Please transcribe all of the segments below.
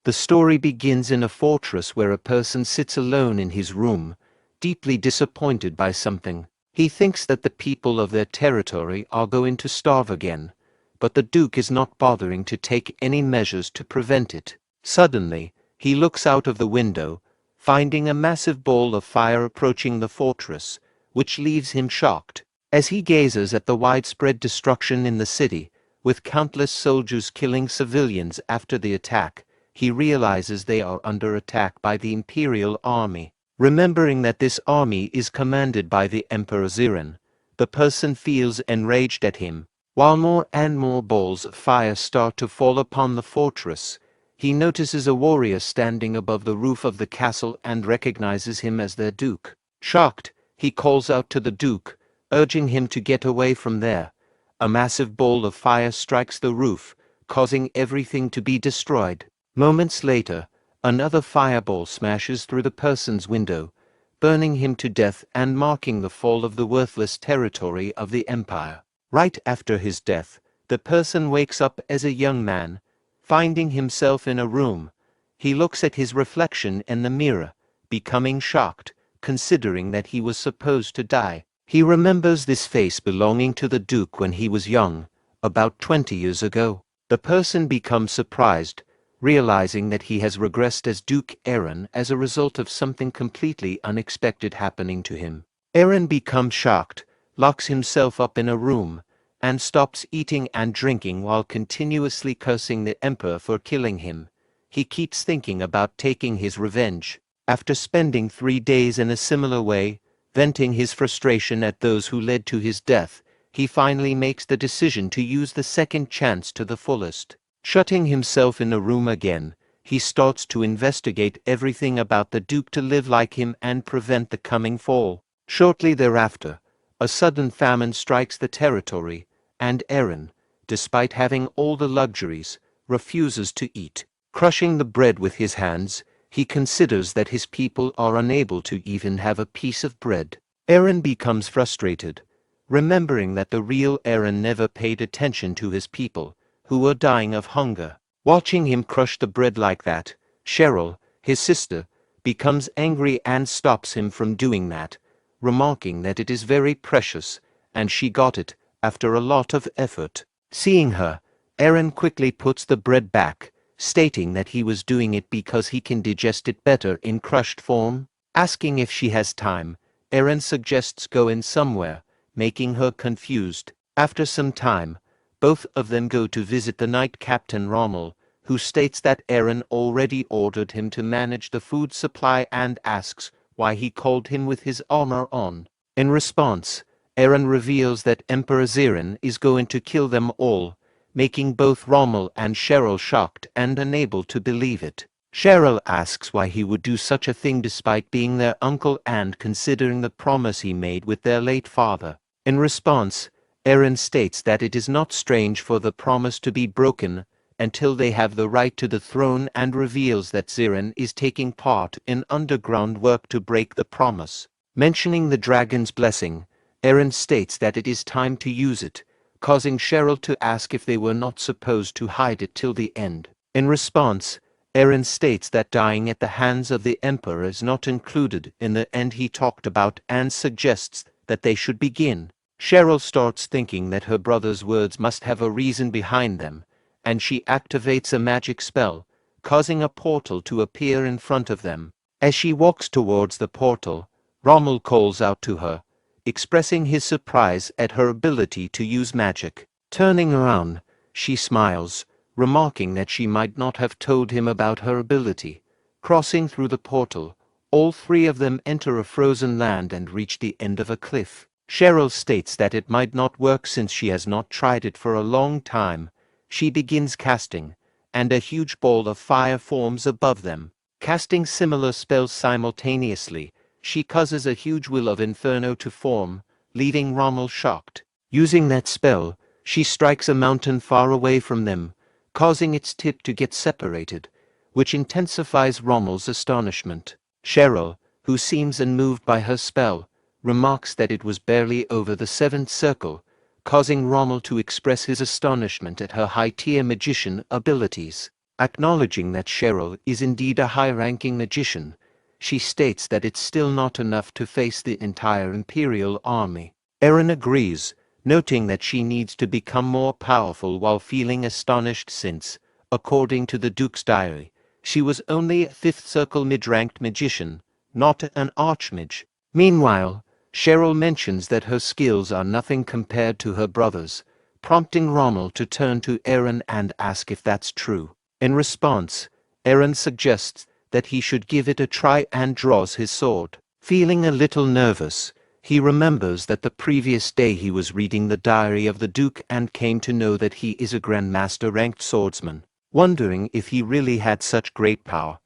The story begins in a fortress where a person sits alone in his room, deeply disappointed by something. He thinks that the people of their territory are going to starve again, but the Duke is not bothering to take any measures to prevent it. Suddenly, he looks out of the window, finding a massive ball of fire approaching the fortress, which leaves him shocked. As he gazes at the widespread destruction in the city, with countless soldiers killing civilians after the attack, he realizes they are under attack by the Imperial Army. Remembering that this army is commanded by the Emperor Zerone, the person feels enraged at him. While more and more balls of fire start to fall upon the fortress, he notices a warrior standing above the roof of the castle and recognizes him as their duke. Shocked, he calls out to the duke, urging him to get away from there. A massive ball of fire strikes the roof, causing everything to be destroyed. Moments later, another fireball smashes through the person's window, burning him to death and marking the fall of the worthless territory of the empire. Right after his death, the person wakes up as a young man, finding himself in a room. He looks at his reflection in the mirror, becoming shocked, considering that he was supposed to die. He remembers this face belonging to the Duke when he was young, about 20 years ago. The person becomes surprised, realizing that he has regressed as Duke Aaron as a result of something completely unexpected happening to him. Aaron becomes shocked, locks himself up in a room, and stops eating and drinking while continuously cursing the Emperor for killing him. He keeps thinking about taking his revenge. After spending 3 days in a similar way, venting his frustration at those who led to his death, he finally makes the decision to use the second chance to the fullest. Shutting himself in a room again, he starts to investigate everything about the Duke to live like him and prevent the coming fall. Shortly thereafter, a sudden famine strikes the territory, and Aaron, despite having all the luxuries, refuses to eat. Crushing the bread with his hands, he considers that his people are unable to even have a piece of bread. Aaron becomes frustrated, remembering that the real Aaron never paid attention to his people, who were dying of hunger. Watching him crush the bread like that, Cheryl, his sister, becomes angry and stops him from doing that, remarking that it is very precious, and she got it after a lot of effort. Seeing her, Aaron quickly puts the bread back, stating that he was doing it because he can digest it better in crushed form. Asking if she has time, Aaron suggests going somewhere, making her confused. After some time, both of them go to visit the Knight Captain Rommel, who states that Aaron already ordered him to manage the food supply and asks why he called him with his armor on. In response, Aaron reveals that Emperor Zerone is going to kill them all, making both Rommel and Cheryl shocked and unable to believe it. Cheryl asks why he would do such a thing despite being their uncle and considering the promise he made with their late father. In response, Aaron states that it is not strange for the promise to be broken until they have the right to the throne and reveals that Zerone is taking part in underground work to break the promise. Mentioning the dragon's blessing, Aaron states that it is time to use it, causing Cheryl to ask if they were not supposed to hide it till the end. In response, Aaron states that dying at the hands of the Emperor is not included in the end he talked about and suggests that they should begin. Cheryl starts thinking that her brother's words must have a reason behind them, and she activates a magic spell, causing a portal to appear in front of them. As she walks towards the portal, Rommel calls out to her, expressing his surprise at her ability to use magic. Turning around, she smiles, remarking that she might not have told him about her ability. Crossing through the portal, all three of them enter a frozen land and reach the end of a cliff. Cheryl states that it might not work since she has not tried it for a long time. She begins casting, and a huge ball of fire forms above them. Casting similar spells simultaneously, she causes a huge wheel of inferno to form, leaving Rommel shocked. Using that spell, she strikes a mountain far away from them, causing its tip to get separated, which intensifies Rommel's astonishment. Cheryl, who seems unmoved by her spell, remarks that it was barely over the 7th circle, causing Rommel to express his astonishment at her high-tier magician abilities. Acknowledging that Cheryl is indeed a high-ranking magician, she states that it's still not enough to face the entire Imperial army. Eren agrees, noting that she needs to become more powerful while feeling astonished since, according to the Duke's diary, she was only a 5th circle mid-ranked magician, not an archmage. Meanwhile, Cheryl mentions that her skills are nothing compared to her brother's, prompting Rommel to turn to Eren and ask if that's true. In response, Eren suggests that he should give it a try and draws his sword. Feeling a little nervous, he remembers that the previous day he was reading the diary of the Duke and came to know that he is a Grandmaster-ranked swordsman. Wondering if he really had such great power,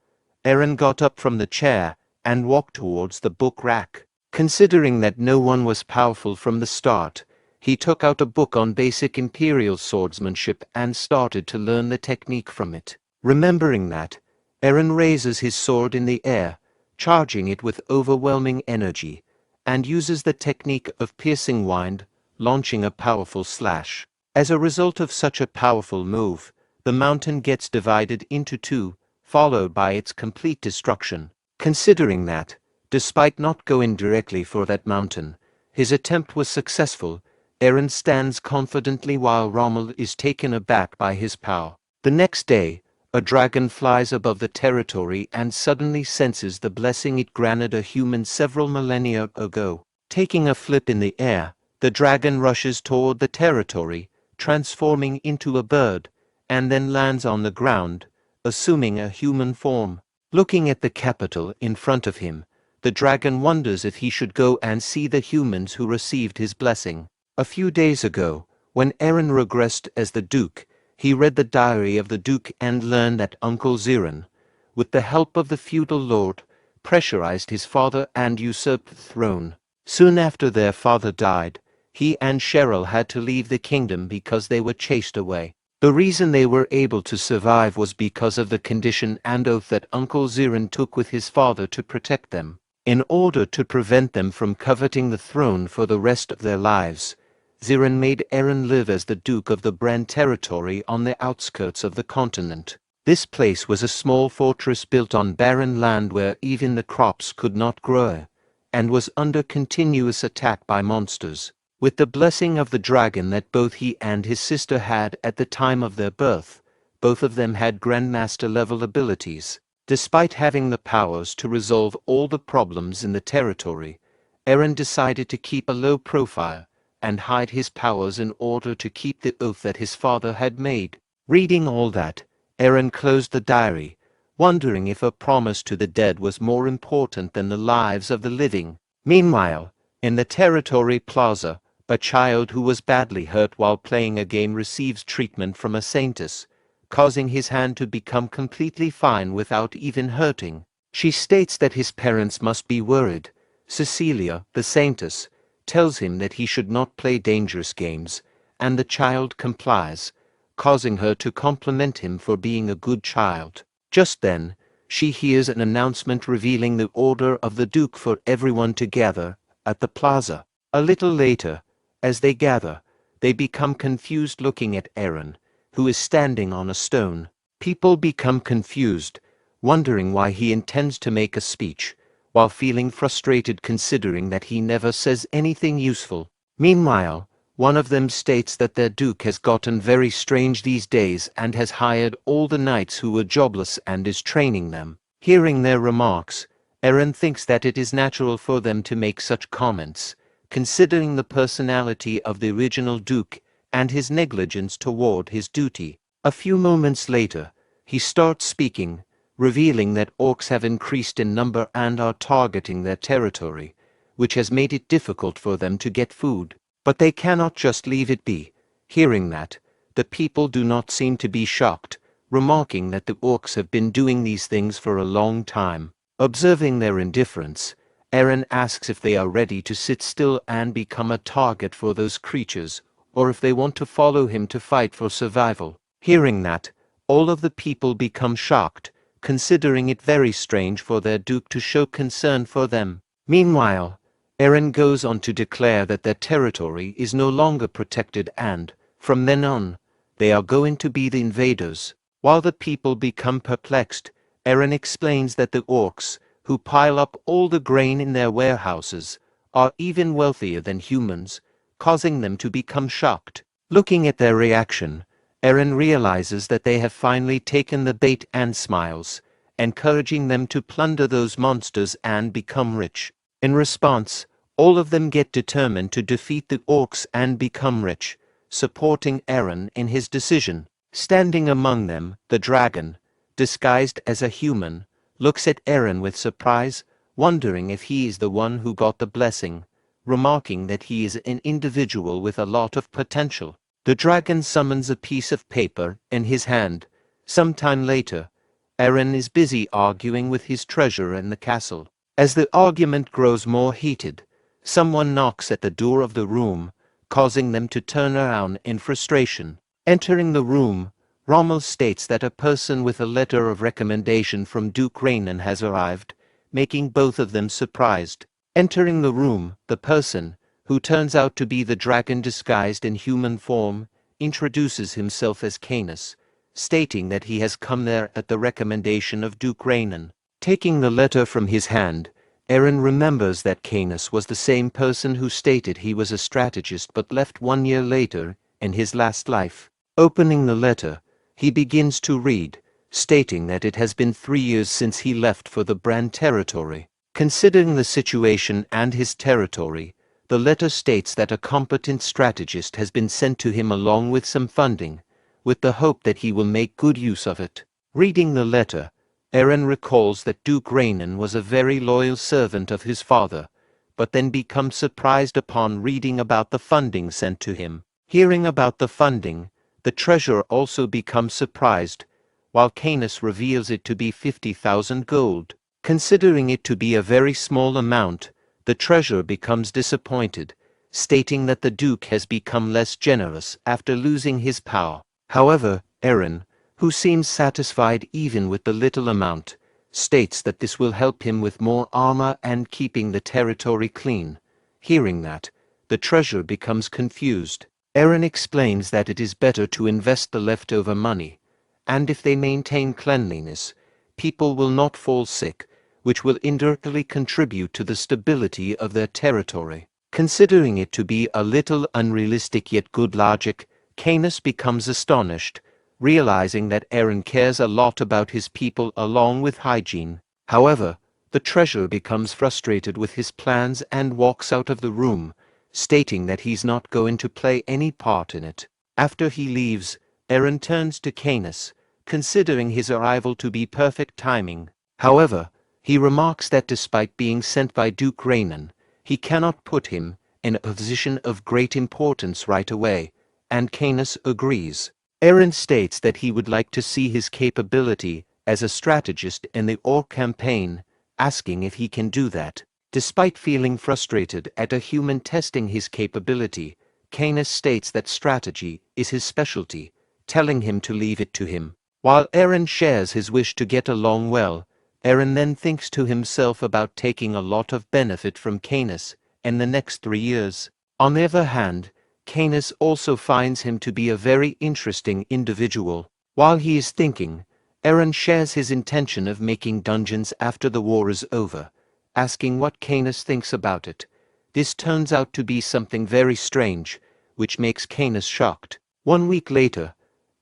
Eren got up from the chair and walked towards the book rack. Considering that no one was powerful from the start, he took out a book on basic Imperial swordsmanship and started to learn the technique from it. Remembering that, Eren raises his sword in the air, charging it with overwhelming energy, and uses the technique of piercing wind, launching a powerful slash. As a result of such a powerful move, the mountain gets divided into two, followed by its complete destruction. Considering that, despite not going directly for that mountain, his attempt was successful, Eren stands confidently while Rommel is taken aback by his power. The next day, a dragon flies above the territory and suddenly senses the blessing it granted a human several millennia ago. Taking a flip in the air, the dragon rushes toward the territory, transforming into a bird, and then lands on the ground, assuming a human form. Looking at the capital in front of him, the dragon wonders if he should go and see the humans who received his blessing. A few days ago, when Eren regressed as the Duke, he read the diary of the Duke and learned that Uncle Zerone, with the help of the feudal lord, pressurized his father and usurped the throne. Soon after their father died, he and Cheryl had to leave the kingdom because they were chased away. The reason they were able to survive was because of the condition and oath that Uncle Zerone took with his father to protect them. In order to prevent them from coveting the throne for the rest of their lives, Zerone made Eren live as the Duke of the Brahn territory on the outskirts of the continent. This place was a small fortress built on barren land where even the crops could not grow, and was under continuous attack by monsters. With the blessing of the dragon that both he and his sister had at the time of their birth, both of them had Grandmaster-level abilities. Despite having the powers to resolve all the problems in the territory, Eren decided to keep a low profile and hide his powers in order to keep the oath that his father had made. Reading all that, Eren closed the diary, wondering if a promise to the dead was more important than the lives of the living. Meanwhile, in the territory plaza, a child who was badly hurt while playing a game receives treatment from a saintess, causing his hand to become completely fine without even hurting. She states that his parents must be worried. Cecilia, the saintess, tells him that he should not play dangerous games, and the child complies, causing her to compliment him for being a good child. Just then, she hears an announcement revealing the order of the Duke for everyone to gather at the plaza. A little later, as they gather, they become confused looking at Eren, who is standing on a stone. People become confused, wondering why he intends to make a speech, while feeling frustrated considering that he never says anything useful. Meanwhile, one of them states that their Duke has gotten very strange these days and has hired all the knights who were jobless and is training them. Hearing their remarks, Eren thinks that it is natural for them to make such comments, considering the personality of the original Duke and his negligence toward his duty. A few moments later, he starts speaking, revealing that orcs have increased in number and are targeting their territory, which has made it difficult for them to get food. But they cannot just leave it be. Hearing that, the people do not seem to be shocked, remarking that the orcs have been doing these things for a long time. Observing their indifference, Eren asks if they are ready to sit still and become a target for those creatures, or if they want to follow him to fight for survival. Hearing that, all of the people become shocked, considering it very strange for their Duke to show concern for them. Meanwhile, Eren goes on to declare that their territory is no longer protected and, from then on, they are going to be the invaders. While the people become perplexed, Eren explains that the orcs, who pile up all the grain in their warehouses, are even wealthier than humans, causing them to become shocked. Looking at their reaction, Eren realizes that they have finally taken the bait and smiles, encouraging them to plunder those monsters and become rich. In response, all of them get determined to defeat the orcs and become rich, supporting Eren in his decision. Standing among them, the dragon, disguised as a human, looks at Eren with surprise, wondering if he is the one who got the blessing, remarking that he is an individual with a lot of potential. The dragon summons a piece of paper in his hand. Sometime later, Eren is busy arguing with his treasurer in the castle. As the argument grows more heated, someone knocks at the door of the room, causing them to turn around in frustration. Entering the room, Rommel states that a person with a letter of recommendation from Duke Rainan has arrived, making both of them surprised. Entering the room, the person, who turns out to be the dragon disguised in human form, introduces himself as Canis, stating that he has come there at the recommendation of Duke Rainan. Taking the letter from his hand, Eren remembers that Canis was the same person who stated he was a strategist but left 1 year later, in his last life. Opening the letter, he begins to read, stating that it has been 3 years since he left for the Brahn territory. Considering the situation and his territory, the letter states that a competent strategist has been sent to him along with some funding, with the hope that he will make good use of it. Reading the letter, Eren recalls that Duke Rainan was a very loyal servant of his father, but then becomes surprised upon reading about the funding sent to him. Hearing about the funding, the treasurer also becomes surprised, while Canis reveals it to be 50,000 gold. Considering it to be a very small amount, the treasurer becomes disappointed, stating that the Duke has become less generous after losing his power. However, Eren, who seems satisfied even with the little amount, states that this will help him with more armor and keeping the territory clean. Hearing that, the treasurer becomes confused. Eren explains that it is better to invest the leftover money, and if they maintain cleanliness, people will not fall sick, which will indirectly contribute to the stability of their territory. Considering it to be a little unrealistic yet good logic, Canis becomes astonished, realizing that Eren cares a lot about his people along with hygiene. However, the treasurer becomes frustrated with his plans and walks out of the room, stating that he's not going to play any part in it. After he leaves, Eren turns to Canis, considering his arrival to be perfect timing. However, he remarks that despite being sent by Duke Rainan, he cannot put him in a position of great importance right away, and Canis agrees. Eren states that he would like to see his capability as a strategist in the Orc campaign, asking if he can do that. Despite feeling frustrated at a human testing his capability, Canis states that strategy is his specialty, telling him to leave it to him. While Eren shares his wish to get along well, Eren then thinks to himself about taking a lot of benefit from Canis in the next 3 years. On the other hand, Canis also finds him to be a very interesting individual. While he is thinking, Eren shares his intention of making dungeons after the war is over, asking what Canis thinks about it. This turns out to be something very strange, which makes Canis shocked. 1 week later,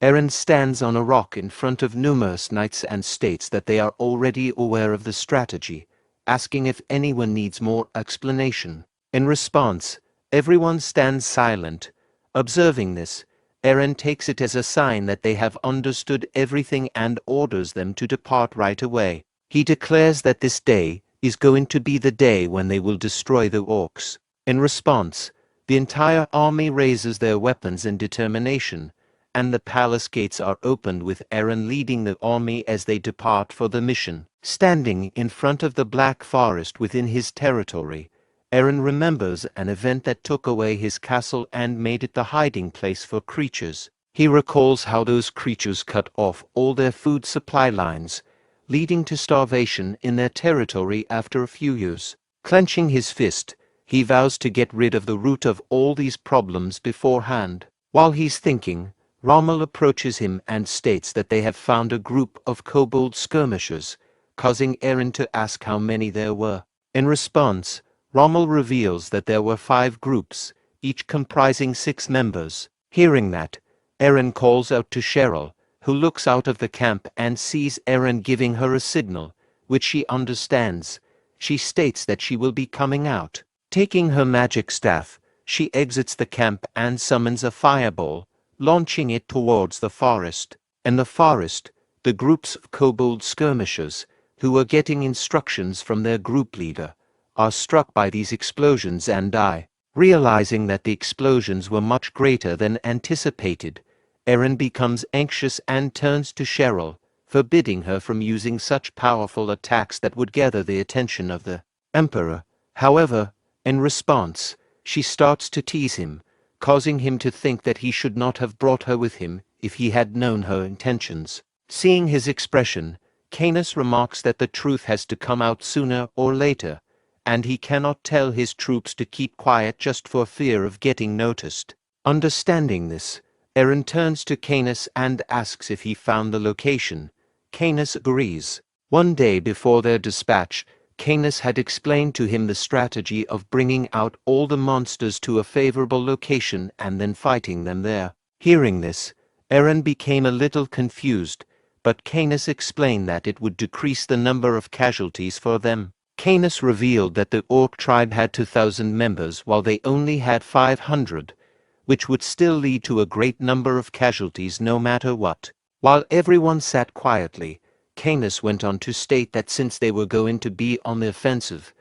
Eren stands on a rock in front of numerous knights and states that they are already aware of the strategy, asking if anyone needs more explanation. In response, everyone stands silent. Observing this, Eren takes it as a sign that they have understood everything and orders them to depart right away. He declares that this day is going to be the day when they will destroy the orcs. In response, the entire army raises their weapons in determination, and the palace gates are opened with Eren leading the army as they depart for the mission. Standing in front of the Black Forest within his territory, Eren remembers an event that took away his castle and made it the hiding place for creatures. He recalls how those creatures cut off all their food supply lines, leading to starvation in their territory after a few years. Clenching his fist, he vows to get rid of the root of all these problems beforehand. While he's thinking, Rommel approaches him and states that they have found a group of kobold skirmishers, causing Eren to ask how many there were. In response, Rommel reveals that there were 5 groups, each comprising 6 members. Hearing that, Eren calls out to Cheryl, who looks out of the camp and sees Eren giving her a signal, which she understands. She states that she will be coming out. Taking her magic staff, she exits the camp and summons a fireball, launching it towards the forest. In the forest, the groups of kobold skirmishers, who are getting instructions from their group leader, are struck by these explosions and die. Realizing that the explosions were much greater than anticipated, Eren becomes anxious and turns to Cheryl, forbidding her from using such powerful attacks that would gather the attention of the Emperor. However, in response, she starts to tease him, causing him to think that he should not have brought her with him if he had known her intentions. Seeing his expression, Canis remarks that the truth has to come out sooner or later, and he cannot tell his troops to keep quiet just for fear of getting noticed. Understanding this, Eren turns to Canis and asks if he found the location. Canis agrees. One day before their dispatch, Canis had explained to him the strategy of bringing out all the monsters to a favorable location and then fighting them there. Hearing this, Eren became a little confused, but Canis explained that it would decrease the number of casualties for them. Canis revealed that the Orc tribe had 2,000 members while they only had 500, which would still lead to a great number of casualties no matter what. While everyone sat quietly, Canis went on to state that since they were going to be on the offensive,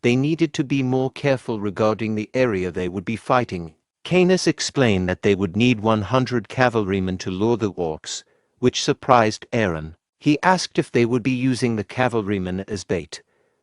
they needed to be more careful regarding the area they would be fighting. Canis explained that they would need 100 cavalrymen to lure the Orcs, which surprised Eren. He asked if they would be using the cavalrymen as bait,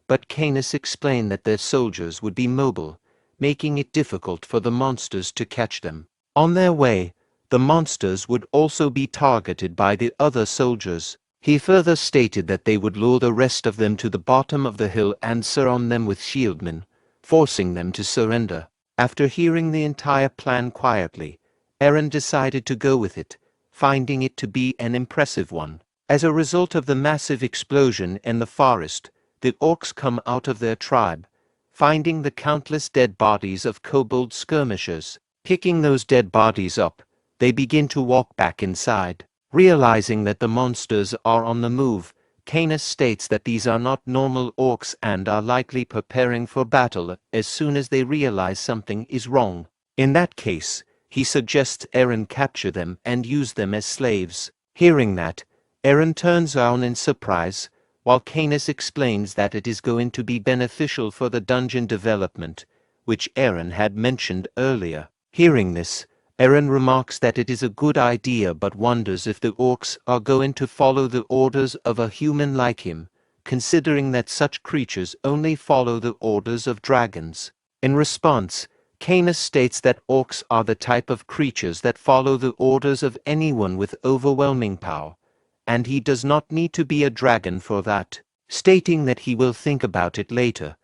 but Canis explained that their soldiers would be mobile, making it difficult for the monsters to catch them. On their way, the monsters would also be targeted by the other soldiers. He further stated that they would lure the rest of them to the bottom of the hill and surround them with shieldmen, forcing them to surrender. After hearing the entire plan quietly, Eren decided to go with it, finding it to be an impressive one. As a result of the massive explosion in the forest, the Orcs come out of their tribe, finding the countless dead bodies of kobold skirmishers. Picking those dead bodies up, they begin to walk back inside. Realizing that the monsters are on the move, Canis states that these are not normal Orcs and are likely preparing for battle as soon as they realize something is wrong. In that case, he suggests Eren capture them and use them as slaves. Hearing that, Eren turns around in surprise, while Canis explains that it is going to be beneficial for the dungeon development, which Eren had mentioned earlier. Hearing this, Eren remarks that it is a good idea but wonders if the Orcs are going to follow the orders of a human like him, considering that such creatures only follow the orders of dragons. In response, Canis states that Orcs are the type of creatures that follow the orders of anyone with overwhelming power, and he does not need to be a dragon for that. Stating that he will think about it later,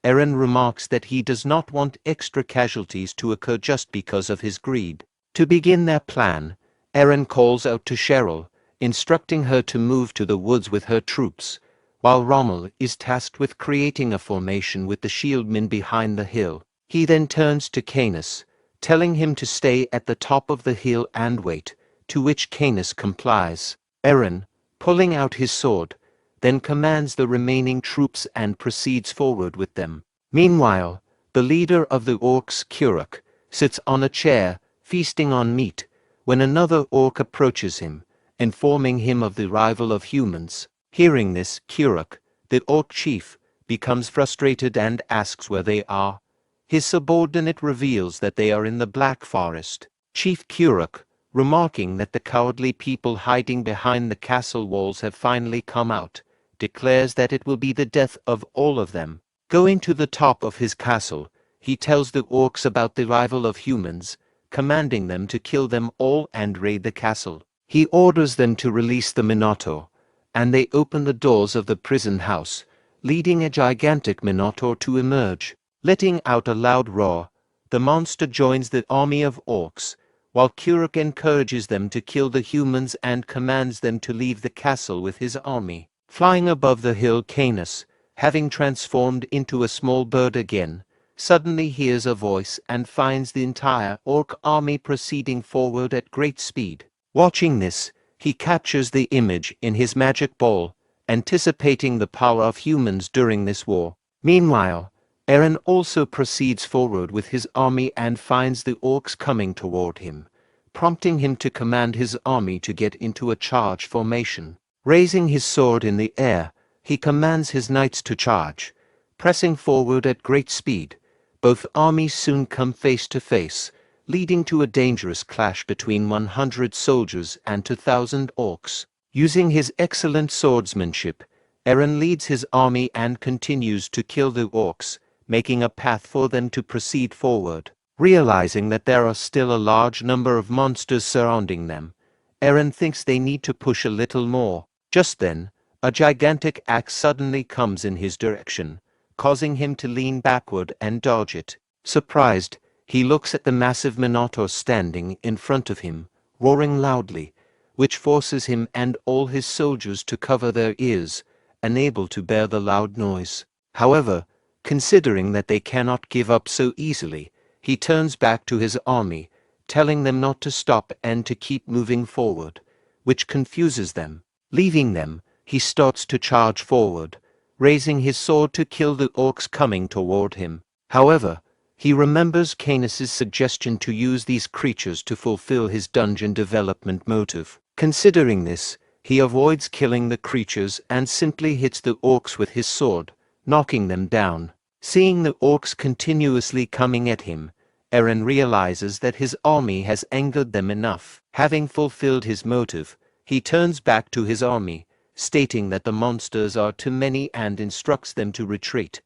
Eren remarks that he does not want extra casualties to occur just because of his greed. To begin their plan, Eren calls out to Cheryl, instructing her to move to the woods with her troops, while Rommel is tasked with creating a formation with the shieldmen behind the hill. He then turns to Canis, telling him to stay at the top of the hill and wait, to which Canis complies. Eren, pulling out his sword, then commands the remaining troops and proceeds forward with them. Meanwhile, the leader of the Orcs, Kuruk, sits on a chair, feasting on meat, when another Orc approaches him, informing him of the arrival of humans. Hearing this, Kuruk, the Orc chief, becomes frustrated and asks where they are. His subordinate reveals that they are in the Black Forest. Chief Kuruk, remarking that the cowardly people hiding behind the castle walls have finally come out, declares that it will be the death of all of them. Going to the top of his castle, he tells the Orcs about the arrival of humans, commanding them to kill them all and raid the castle. He orders them to release the Minotaur, and they open the doors of the prison house, leading a gigantic Minotaur to emerge. Letting out a loud roar, the monster joins the army of Orcs, while Kuruk encourages them to kill the humans and commands them to leave the castle with his army. Flying above the hill, Canis, having transformed into a small bird again, suddenly hears a voice and finds the entire orc army proceeding forward at great speed. Watching this, he captures the image in his magic ball, anticipating the power of humans during this war. Meanwhile, Eren also proceeds forward with his army and finds the orcs coming toward him, prompting him to command his army to get into a charge formation. Raising his sword in the air, he commands his knights to charge. Pressing forward at great speed, both armies soon come face to face, leading to a dangerous clash between 100 soldiers and 2,000 orcs. Using his excellent swordsmanship, Eren leads his army and continues to kill the orcs, making a path for them to proceed forward. Realizing that there are still a large number of monsters surrounding them, Eren thinks they need to push a little more. Just then, a gigantic axe suddenly comes in his direction, causing him to lean backward and dodge it. Surprised, he looks at the massive Minotaur standing in front of him, roaring loudly, which forces him and all his soldiers to cover their ears, unable to bear the loud noise. However, considering that they cannot give up so easily, he turns back to his army, telling them not to stop and to keep moving forward, which confuses them. Leaving them, he starts to charge forward, raising his sword to kill the orcs coming toward him. However, he remembers Canis's suggestion to use these creatures to fulfill his dungeon development motive. Considering this, he avoids killing the creatures and simply hits the orcs with his sword, knocking them down. Seeing the orcs continuously coming at him, Eren realizes that his army has angered them enough. Having fulfilled his motive, he turns back to his army, stating that the monsters are too many and instructs them to retreat.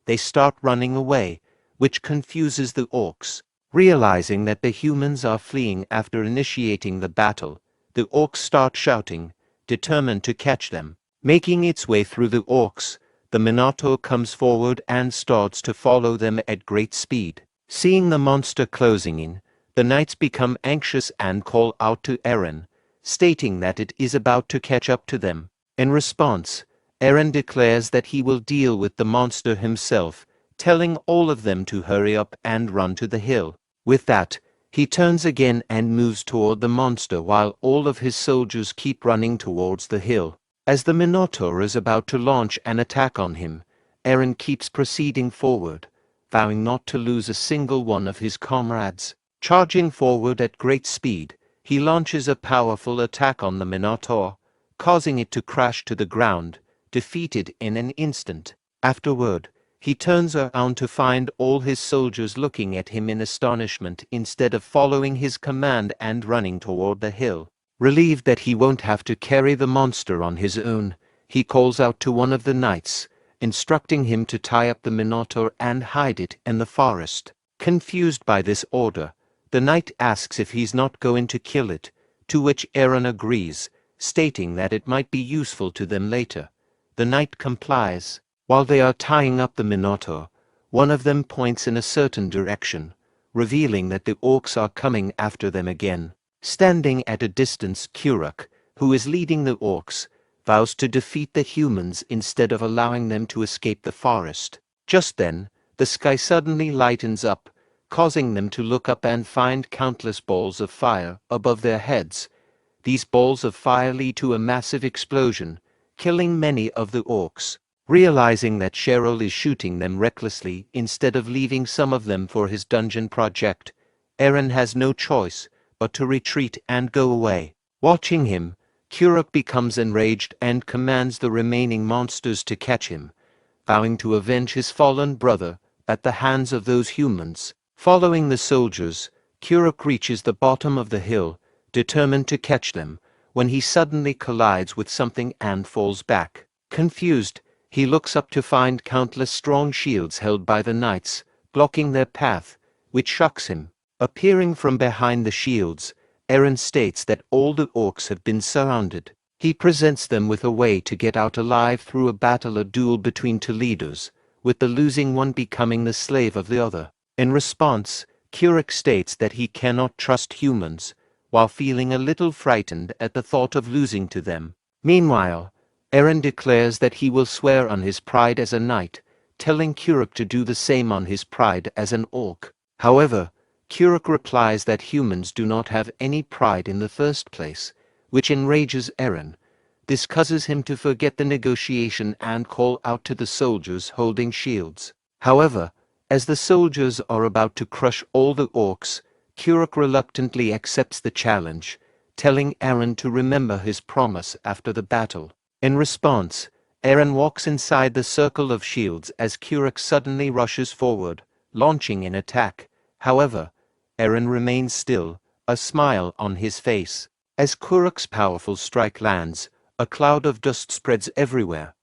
They start running away, which confuses the orcs. Realizing that the humans are fleeing after initiating the battle, the orcs start shouting, determined to catch them. Making its way through the orcs, the Minotaur comes forward and starts to follow them at great speed. Seeing the monster closing in, the knights become anxious and call out to Eren, stating that it is about to catch up to them. In response, Eren declares that he will deal with the monster himself, telling all of them to hurry up and run to the hill. With that, he turns again and moves toward the monster while all of his soldiers keep running towards the hill. As the Minotaur is about to launch an attack on him, Eren keeps proceeding forward, vowing not to lose a single one of his comrades. Charging forward at great speed, he launches a powerful attack on the Minotaur, causing it to crash to the ground, defeated in an instant. Afterward, he turns around to find all his soldiers looking at him in astonishment instead of following his command and running toward the hill. Relieved that he won't have to carry the monster on his own, he calls out to one of the knights, instructing him to tie up the Minotaur and hide it in the forest. Confused by this order, the knight asks if he's not going to kill it, to which Eren agrees, stating that it might be useful to them later. The knight complies. While they are tying up the Minotaur, one of them points in a certain direction, revealing that the orcs are coming after them again. Standing at a distance, Kuruk, who is leading the orcs, vows to defeat the humans instead of allowing them to escape the forest. Just then, the sky suddenly lightens up, causing them to look up and find countless balls of fire above their heads. These balls of fire lead to a massive explosion, killing many of the orcs. Realizing that Cheryl is shooting them recklessly instead of leaving some of them for his dungeon project, Eren has no choice but to retreat and go away. Watching him, Kuruk becomes enraged and commands the remaining monsters to catch him, vowing to avenge his fallen brother at the hands of those humans. Following the soldiers, Kuruk reaches the bottom of the hill, determined to catch them, when he suddenly collides with something and falls back. Confused, he looks up to find countless strong shields held by the knights, blocking their path, which shocks him. Appearing from behind the shields, Eren states that all the orcs have been surrounded. He presents them with a way to get out alive through a duel between two leaders, with the losing one becoming the slave of the other. In response, Kuruk states that he cannot trust humans, while feeling a little frightened at the thought of losing to them. Meanwhile, Eren declares that he will swear on his pride as a knight, telling Kuruk to do the same on his pride as an orc. However, Kuruk replies that humans do not have any pride in the first place, which enrages Eren. This causes him to forget the negotiation and call out to the soldiers holding shields. However, as the soldiers are about to crush all the orcs, Kuruk reluctantly accepts the challenge, telling Eren to remember his promise after the battle. In response, Eren walks inside the circle of shields as Kuruk suddenly rushes forward, launching an attack. However, Eren remains still, a smile on his face. As Kuruk's powerful strike lands, a cloud of dust spreads everywhere.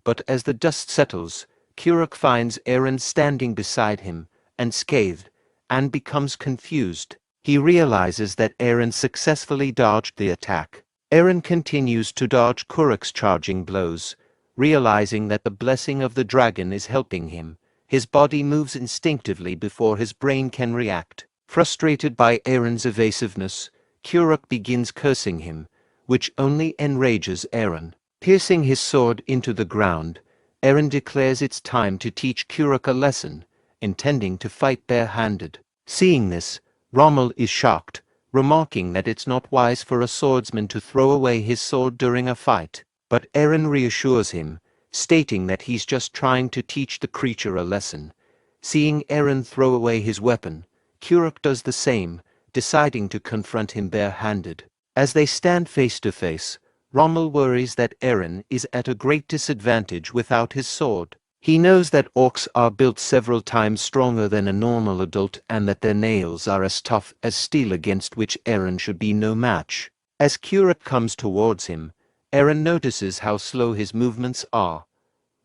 But as the dust settles, Kuruk finds Eren standing beside him, unscathed, and becomes confused. He realizes that Eren successfully dodged the attack. Eren continues to dodge Kuruk's charging blows, realizing that the blessing of the dragon is helping him. His body moves instinctively before his brain can react. Frustrated by Eren's evasiveness, Kuruk begins cursing him, which only enrages Eren. Piercing his sword into the ground, Eren declares it's time to teach Kuruk a lesson, intending to fight bare-handed. Seeing this, Rommel is shocked, remarking that it's not wise for a swordsman to throw away his sword during a fight. But Eren reassures him, stating that he's just trying to teach the creature a lesson. Seeing Eren throw away his weapon, Kuruk does the same, deciding to confront him bare-handed. As they stand face to face, Rommel worries that Eren is at a great disadvantage without his sword. He knows that orcs are built several times stronger than a normal adult and that their nails are as tough as steel, against which Eren should be no match. As Kuruk comes towards him, Eren notices how slow his movements are.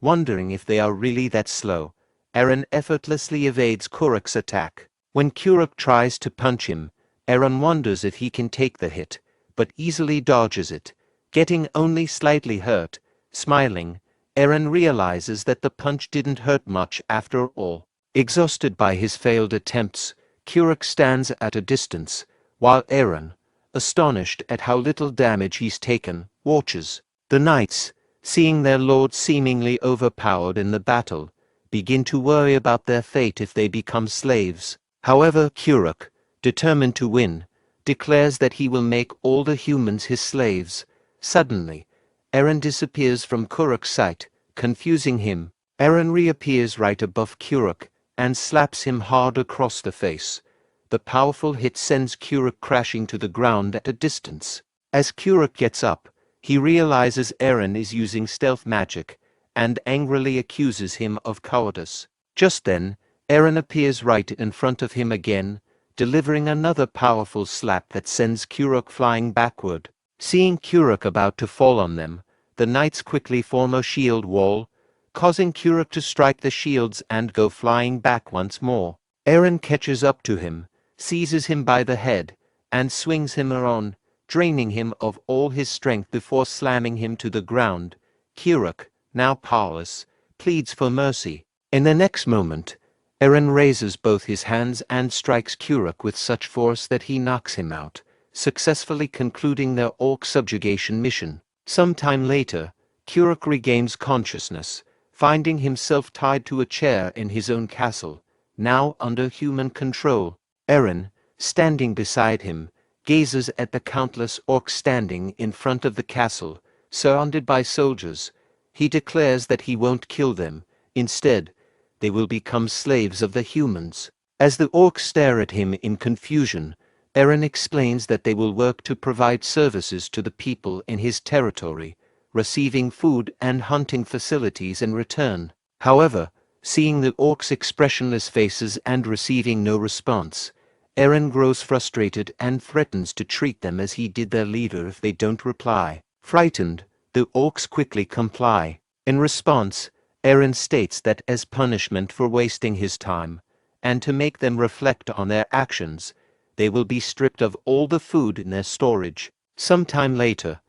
Wondering if they are really that slow, Eren effortlessly evades Kuruk's attack. When Kuruk tries to punch him, Eren wonders if he can take the hit, but easily dodges it, getting only slightly hurt. Smiling, Eren realizes that the punch didn't hurt much after all. Exhausted by his failed attempts, Kuruk stands at a distance, while Eren, astonished at how little damage he's taken, watches. The knights, seeing their lord seemingly overpowered in the battle, begin to worry about their fate if they become slaves. However, Kuruk, determined to win, declares that he will make all the humans his slaves. Suddenly, Eren disappears from Kuruk's sight, confusing him. Eren reappears right above Kuruk and slaps him hard across the face. The powerful hit sends Kuruk crashing to the ground at a distance. As Kuruk gets up, he realizes Eren is using stealth magic and angrily accuses him of cowardice. Just then, Eren appears right in front of him again, delivering another powerful slap that sends Kuruk flying backward. Seeing Kuruk about to fall on them, the knights quickly form a shield wall, causing Kuruk to strike the shields and go flying back once more. Eren catches up to him, seizes him by the head, and swings him around, draining him of all his strength before slamming him to the ground. Kuruk, now powerless, pleads for mercy. In the next moment, Eren raises both his hands and strikes Kuruk with such force that he knocks him out, successfully concluding their orc subjugation mission. Some time later, Kuruk regains consciousness, finding himself tied to a chair in his own castle, now under human control. Eren, standing beside him, gazes at the countless orcs standing in front of the castle, surrounded by soldiers. He declares that he won't kill them. Instead, they will become slaves of the humans. As the orcs stare at him in confusion, Eren explains that they will work to provide services to the people in his territory, receiving food and hunting facilities in return. However, seeing the orcs' expressionless faces and receiving no response, Eren grows frustrated and threatens to treat them as he did their leader if they don't reply. Frightened, the orcs quickly comply. In response, Eren states that as punishment for wasting his time, and to make them reflect on their actions, they will be stripped of all the food in their storage. Sometime later,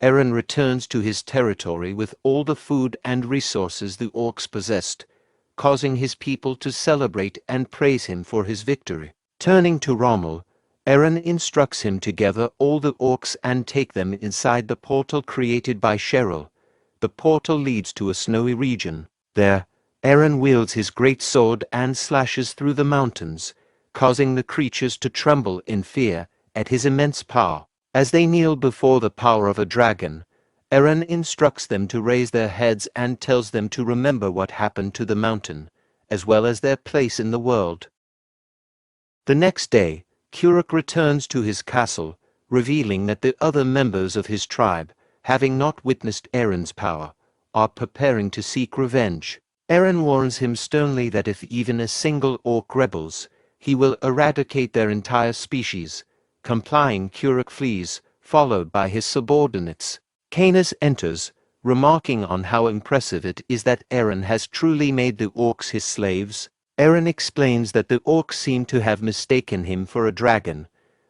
Eren returns to his territory with all the food and resources the orcs possessed, causing his people to celebrate and praise him for his victory. Turning to Rommel, Eren instructs him to gather all the orcs and take them inside the portal created by Cheryl. The portal leads to a snowy region. There, Eren wields his great sword and slashes through the mountains, causing the creatures to tremble in fear at his immense power. As they kneel before the power of a dragon, Eren instructs them to raise their heads and tells them to remember what happened to the mountain, as well as their place in the world. The next day, Kuruk returns to his castle, revealing that the other members of his tribe, having not witnessed Eren's power, are preparing to seek revenge. Eren warns him sternly that if even a single orc rebels, he will eradicate their entire species. Complying, Kuruk flees, followed by his subordinates. Canis enters, remarking on how impressive it is that Eren has truly made the orcs his slaves. Eren explains that the orcs seem to have mistaken him for a dragon,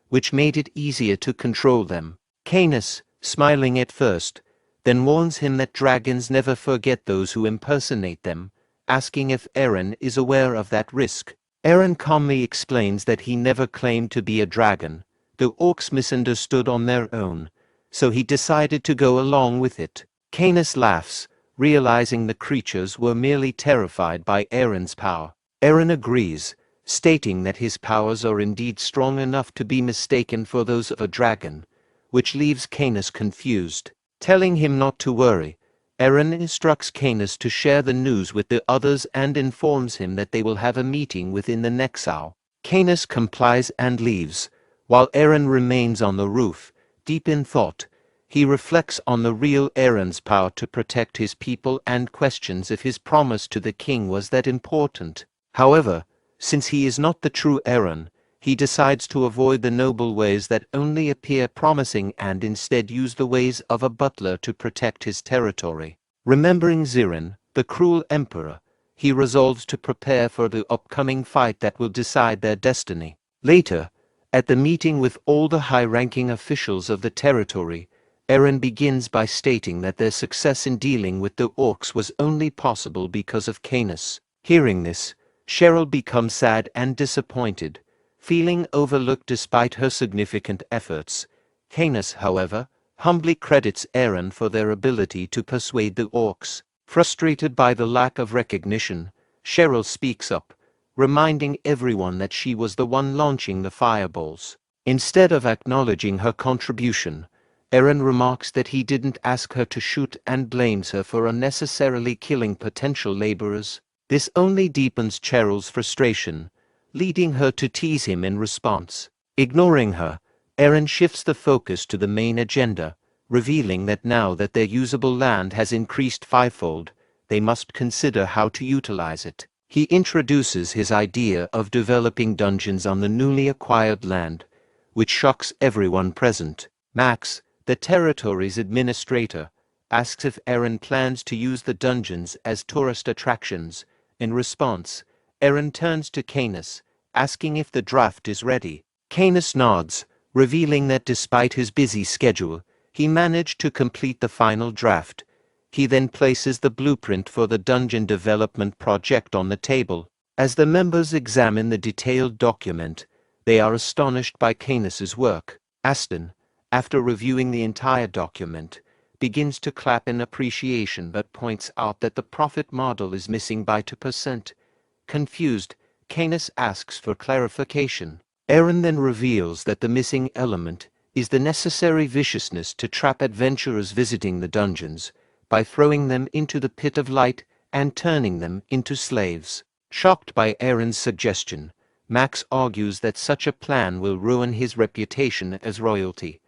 which made it easier to control them. Canis, smiling at first, then warns him that dragons never forget those who impersonate them, asking if Eren is aware of that risk. Eren calmly explains that he never claimed to be a dragon. The orcs misunderstood on their own, so he decided to go along with it. Canis laughs, realizing the creatures were merely terrified by Eren's power. Eren agrees, stating that his powers are indeed strong enough to be mistaken for those of a dragon, which leaves Canis confused. Telling him not to worry, Eren instructs Canis to share the news with the others and informs him that they will have a meeting within the next hour. Canis complies and leaves, while Eren remains on the roof, deep in thought. He reflects on the real Eren's power to protect his people and questions if his promise to the king was that important. However, since he is not the true Eren, he decides to avoid the noble ways that only appear promising and instead use the ways of a butler to protect his territory. Remembering Zerone, the cruel emperor, he resolves to prepare for the upcoming fight that will decide their destiny. Later, at the meeting with all the high-ranking officials of the territory, Eren begins by stating that their success in dealing with the orcs was only possible because of Canis. Hearing this, Cheryl becomes sad and disappointed, feeling overlooked despite her significant efforts. Canis, however, humbly credits Eren for their ability to persuade the orcs. Frustrated by the lack of recognition, Cheryl speaks up, reminding everyone that she was the one launching the fireballs. Instead of acknowledging her contribution, Eren remarks that he didn't ask her to shoot and blames her for unnecessarily killing potential laborers. This only deepens Cheryl's frustration, leading her to tease him in response. Ignoring her, Eren shifts the focus to the main agenda, revealing that now that their usable land has increased fivefold, they must consider how to utilize it. He introduces his idea of developing dungeons on the newly acquired land, which shocks everyone present. Max, the territory's administrator, asks if Eren plans to use the dungeons as tourist attractions. In response, Eren turns to Canis, asking if the draft is ready. Canis nods, revealing that despite his busy schedule, he managed to complete the final draft. He then places the blueprint for the dungeon development project on the table. As the members examine the detailed document, they are astonished by Canis's work. Aston, after reviewing the entire document, begins to clap in appreciation but points out that the profit model is missing by 2%. Confused, Canis asks for clarification. Eren then reveals that the missing element is the necessary viciousness to trap adventurers visiting the dungeons by throwing them into the pit of light and turning them into slaves. Shocked by Eren's suggestion, Max argues that such a plan will ruin his reputation as royalty.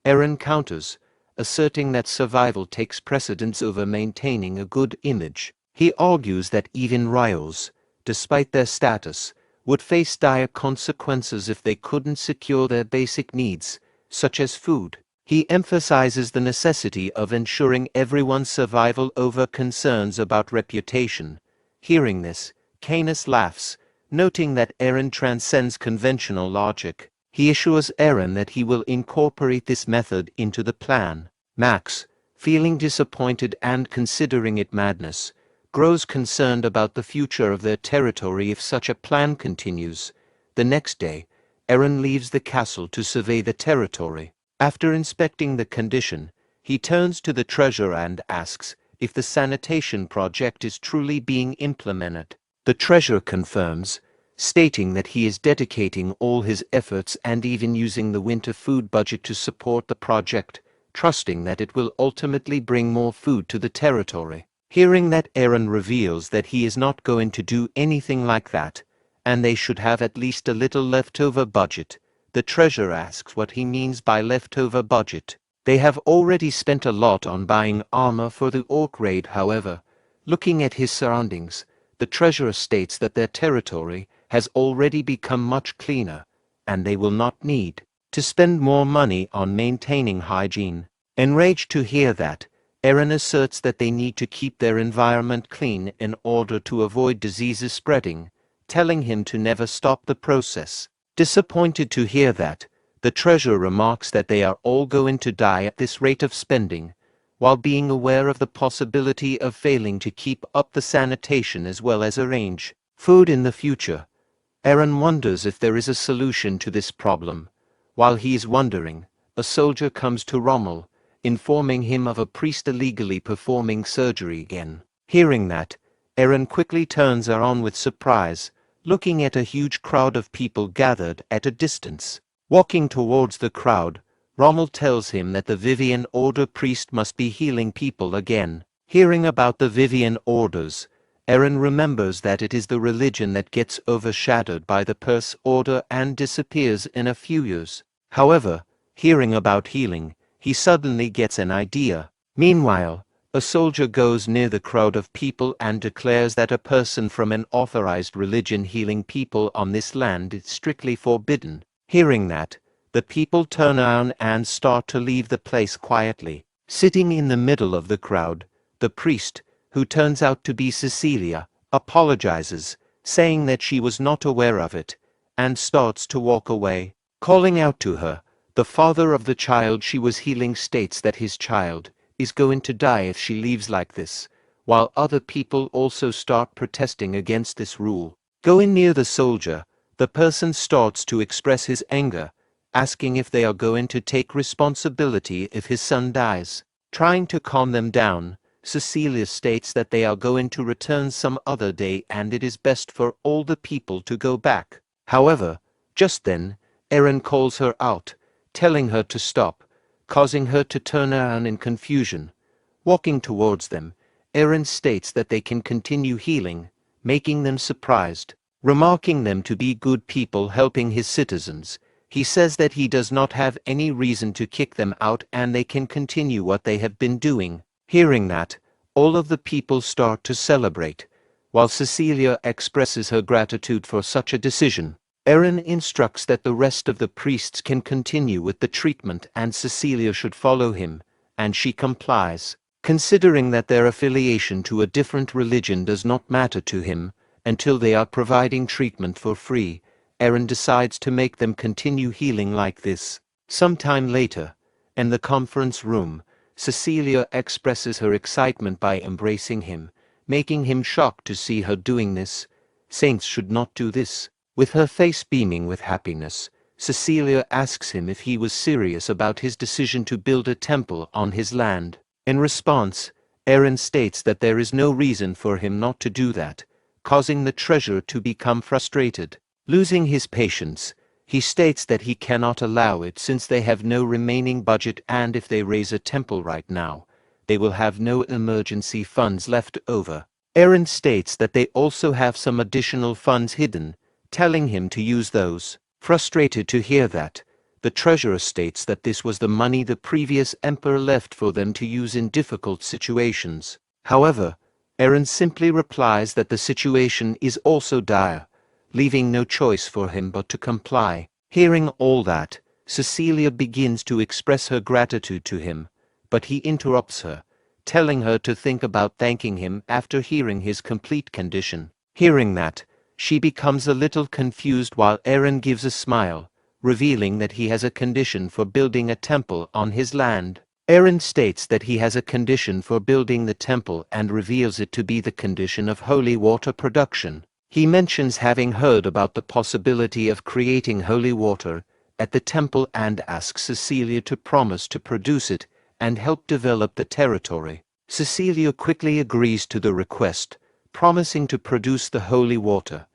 Eren counters, asserting that survival takes precedence over maintaining a good image. He argues that even royals, despite their status, would face dire consequences if they couldn't secure their basic needs, such as food. He emphasizes the necessity of ensuring everyone's survival over concerns about reputation. Hearing this, Canis laughs, noting that Eren transcends conventional logic. He assures Eren that he will incorporate this method into the plan. Max, feeling disappointed and considering it madness, grows concerned about the future of their territory if such a plan continues. The next day, Aaron leaves the castle to survey the territory. After inspecting the condition, he turns to the treasurer and asks if the sanitation project is truly being implemented. The treasurer confirms, stating that he is dedicating all his efforts and even using the winter food budget to support the project, trusting that it will ultimately bring more food to the territory. Hearing that, Aaron reveals that he is not going to do anything like that, and they should have at least a little leftover budget. The treasurer asks what he means by leftover budget. They have already spent a lot on buying armor for the orc raid. However, looking at his surroundings, the treasurer states that their territory has already become much cleaner, and they will not need to spend more money on maintaining hygiene. Enraged to hear that, Aaron asserts that they need to keep their environment clean in order to avoid diseases spreading, telling him to never stop the process. Disappointed to hear that, the treasurer remarks that they are all going to die at this rate of spending, while being aware of the possibility of failing to keep up the sanitation as well as arrange food in the future. Aaron wonders if there is a solution to this problem. While he is wondering, a soldier comes to Rommel, informing him of a priest illegally performing surgery again. Hearing that, Aaron quickly turns around with surprise, looking at a huge crowd of people gathered at a distance. Walking towards the crowd, Rommel tells him that the Vivian Order priest must be healing people again. Hearing about the Vivian Orders, Aaron remembers that it is the religion that gets overshadowed by the Perse Order and disappears in a few years. However, hearing about healing, he suddenly gets an idea. Meanwhile, a soldier goes near the crowd of people and declares that a person from an authorized religion healing people on this land is strictly forbidden. Hearing that, the people turn around and start to leave the place quietly. Sitting in the middle of the crowd, the priest, who turns out to be Cecilia, apologizes, saying that she was not aware of it, and starts to walk away. Calling out to her, the father of the child she was healing states that his child is going to die if she leaves like this, while other people also start protesting against this rule. Going near the soldier, the person starts to express his anger, asking if they are going to take responsibility if his son dies. Trying to calm them down, Cecilia states that they are going to return some other day and it is best for all the people to go back. However, just then, Aaron calls her out, telling her to stop, causing her to turn around in confusion. Walking towards them, Aaron states that they can continue healing, making them surprised. Remarking them to be good people helping his citizens, he says that he does not have any reason to kick them out and they can continue what they have been doing. Hearing that, all of the people start to celebrate, while Cecilia expresses her gratitude for such a decision. Aaron instructs that the rest of the priests can continue with the treatment and Cecilia should follow him, and she complies. Considering that their affiliation to a different religion does not matter to him, until they are providing treatment for free, Aaron decides to make them continue healing like this. Sometime later, in the conference room, Cecilia expresses her excitement by embracing him, making him shocked to see her doing this. Saints should not do this. With her face beaming with happiness, Cecilia asks him if he was serious about his decision to build a temple on his land. In response, Aaron states that there is no reason for him not to do that, causing the treasurer to become frustrated. Losing his patience, he states that he cannot allow it since they have no remaining budget and if they raise a temple right now, they will have no emergency funds left over. Aaron states that they also have some additional funds hidden, telling him to use those. Frustrated to hear that, the treasurer states that this was the money the previous emperor left for them to use in difficult situations. However, Aaron simply replies that the situation is also dire, leaving no choice for him but to comply. Hearing all that, Cecilia begins to express her gratitude to him, but he interrupts her, telling her to think about thanking him after hearing his complete condition. Hearing that, she becomes a little confused while Aaron gives a smile, revealing that he has a condition for building a temple on his land. Aaron states that he has a condition for building the temple and reveals it to be the condition of holy water production. He mentions having heard about the possibility of creating holy water at the temple and asks Cecilia to promise to produce it and help develop the territory. Cecilia quickly agrees to the request, promising to produce the holy water.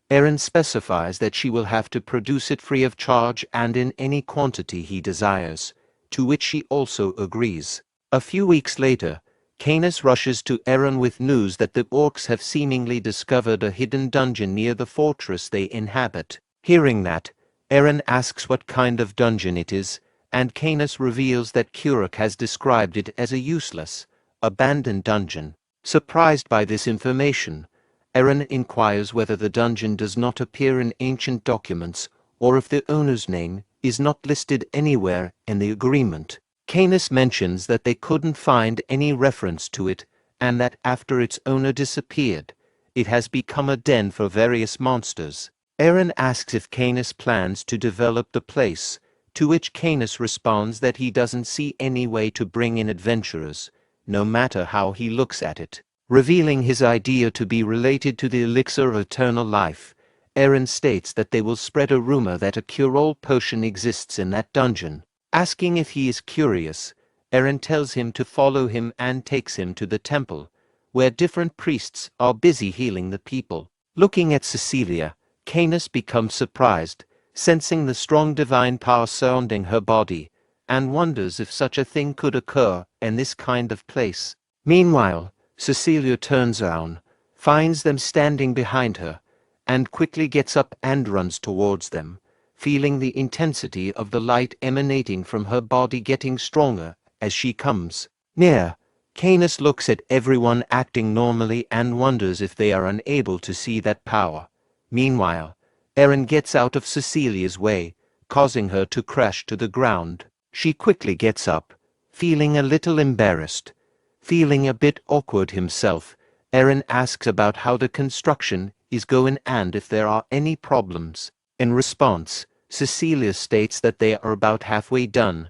Eren specifies that she will have to produce it free of charge and in any quantity he desires, to which she also agrees. A few weeks later, Canis rushes to Eren with news that the orcs have seemingly discovered a hidden dungeon near the fortress they inhabit. Hearing that, Eren asks what kind of dungeon it is, and Canis reveals that Kuruk has described it as a useless, abandoned dungeon. Surprised by this information, Eren inquires whether the dungeon does not appear in ancient documents or if the owner's name is not listed anywhere in the agreement. Canis mentions that they couldn't find any reference to it and that after its owner disappeared, it has become a den for various monsters. Eren asks if Canis plans to develop the place, to which Canis responds that he doesn't see any way to bring in adventurers, no matter how he looks at it. Revealing his idea to be related to the elixir of eternal life, Eren states that they will spread a rumor that a cure-all potion exists in that dungeon. Asking if he is curious, Eren tells him to follow him and takes him to the temple, where different priests are busy healing the people. Looking at Cecilia, Canis becomes surprised, sensing the strong divine power surrounding her body, and wonders if such a thing could occur in this kind of place. Meanwhile, Cecilia turns around, finds them standing behind her, and quickly gets up and runs towards them, feeling the intensity of the light emanating from her body getting stronger as she comes near. Canis looks at everyone acting normally and wonders if they are unable to see that power. Meanwhile, Eren gets out of Cecilia's way, causing her to crash to the ground. She quickly gets up, feeling a little embarrassed. Feeling a bit awkward himself, Eren asks about how the construction is going and if there are any problems. In response, Cecilia states that they are about halfway done,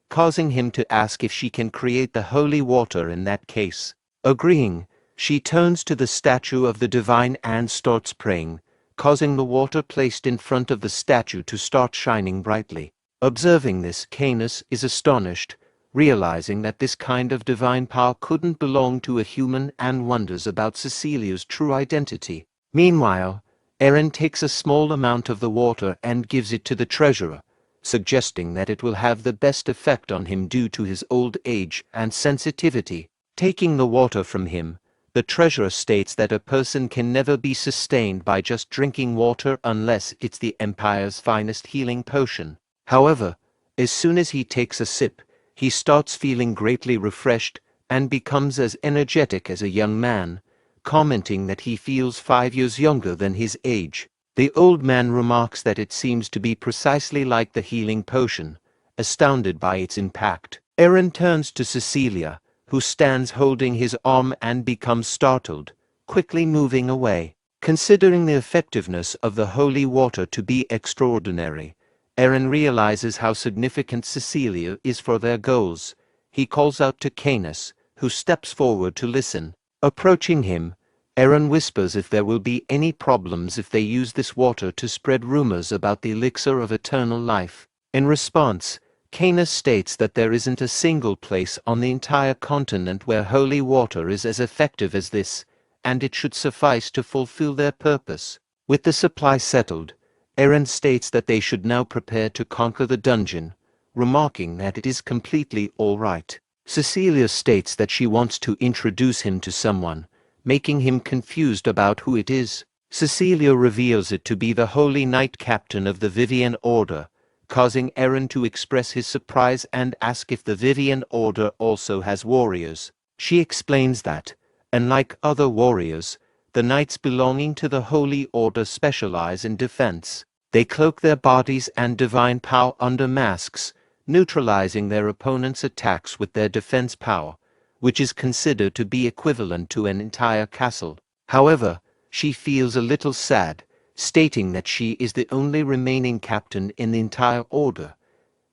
causing him to ask if she can create the holy water in that case. Agreeing, she turns to the statue of the divine and starts praying, causing the water placed in front of the statue to start shining brightly. Observing this, Canis is astonished, realizing that this kind of divine power couldn't belong to a human and wonders about Cecilia's true identity. Meanwhile, Eren takes a small amount of the water and gives it to the treasurer, suggesting that it will have the best effect on him due to his old age and sensitivity. Taking the water from him, the treasurer states that a person can never be sustained by just drinking water unless it's the Empire's finest healing potion. However, as soon as he takes a sip, he starts feeling greatly refreshed and becomes as energetic as a young man, commenting that he feels 5 years younger than his age. The old man remarks that it seems to be precisely like the healing potion, astounded by its impact. Eren turns to Cecilia, who stands holding his arm and becomes startled, quickly moving away. Considering the effectiveness of the holy water to be extraordinary, Eren realizes how significant Cecilia is for their goals. He calls out to Canis, who steps forward to listen. Approaching him, Eren whispers if there will be any problems if they use this water to spread rumors about the elixir of eternal life. In response, Canis states that there isn't a single place on the entire continent where holy water is as effective as this, and it should suffice to fulfill their purpose. With the supply settled, Eren states that they should now prepare to conquer the dungeon, remarking that it is completely all right. Cecilia states that she wants to introduce him to someone, making him confused about who it is. Cecilia reveals it to be the Holy Knight Captain of the Vivian Order, causing Eren to express his surprise and ask if the Vivian Order also has warriors. She explains that, unlike other warriors, the knights belonging to the Holy Order specialize in defense. They cloak their bodies and divine power under masks, neutralizing their opponent's attacks with their defense power, which is considered to be equivalent to an entire castle. However, she feels a little sad, stating that she is the only remaining captain in the entire order.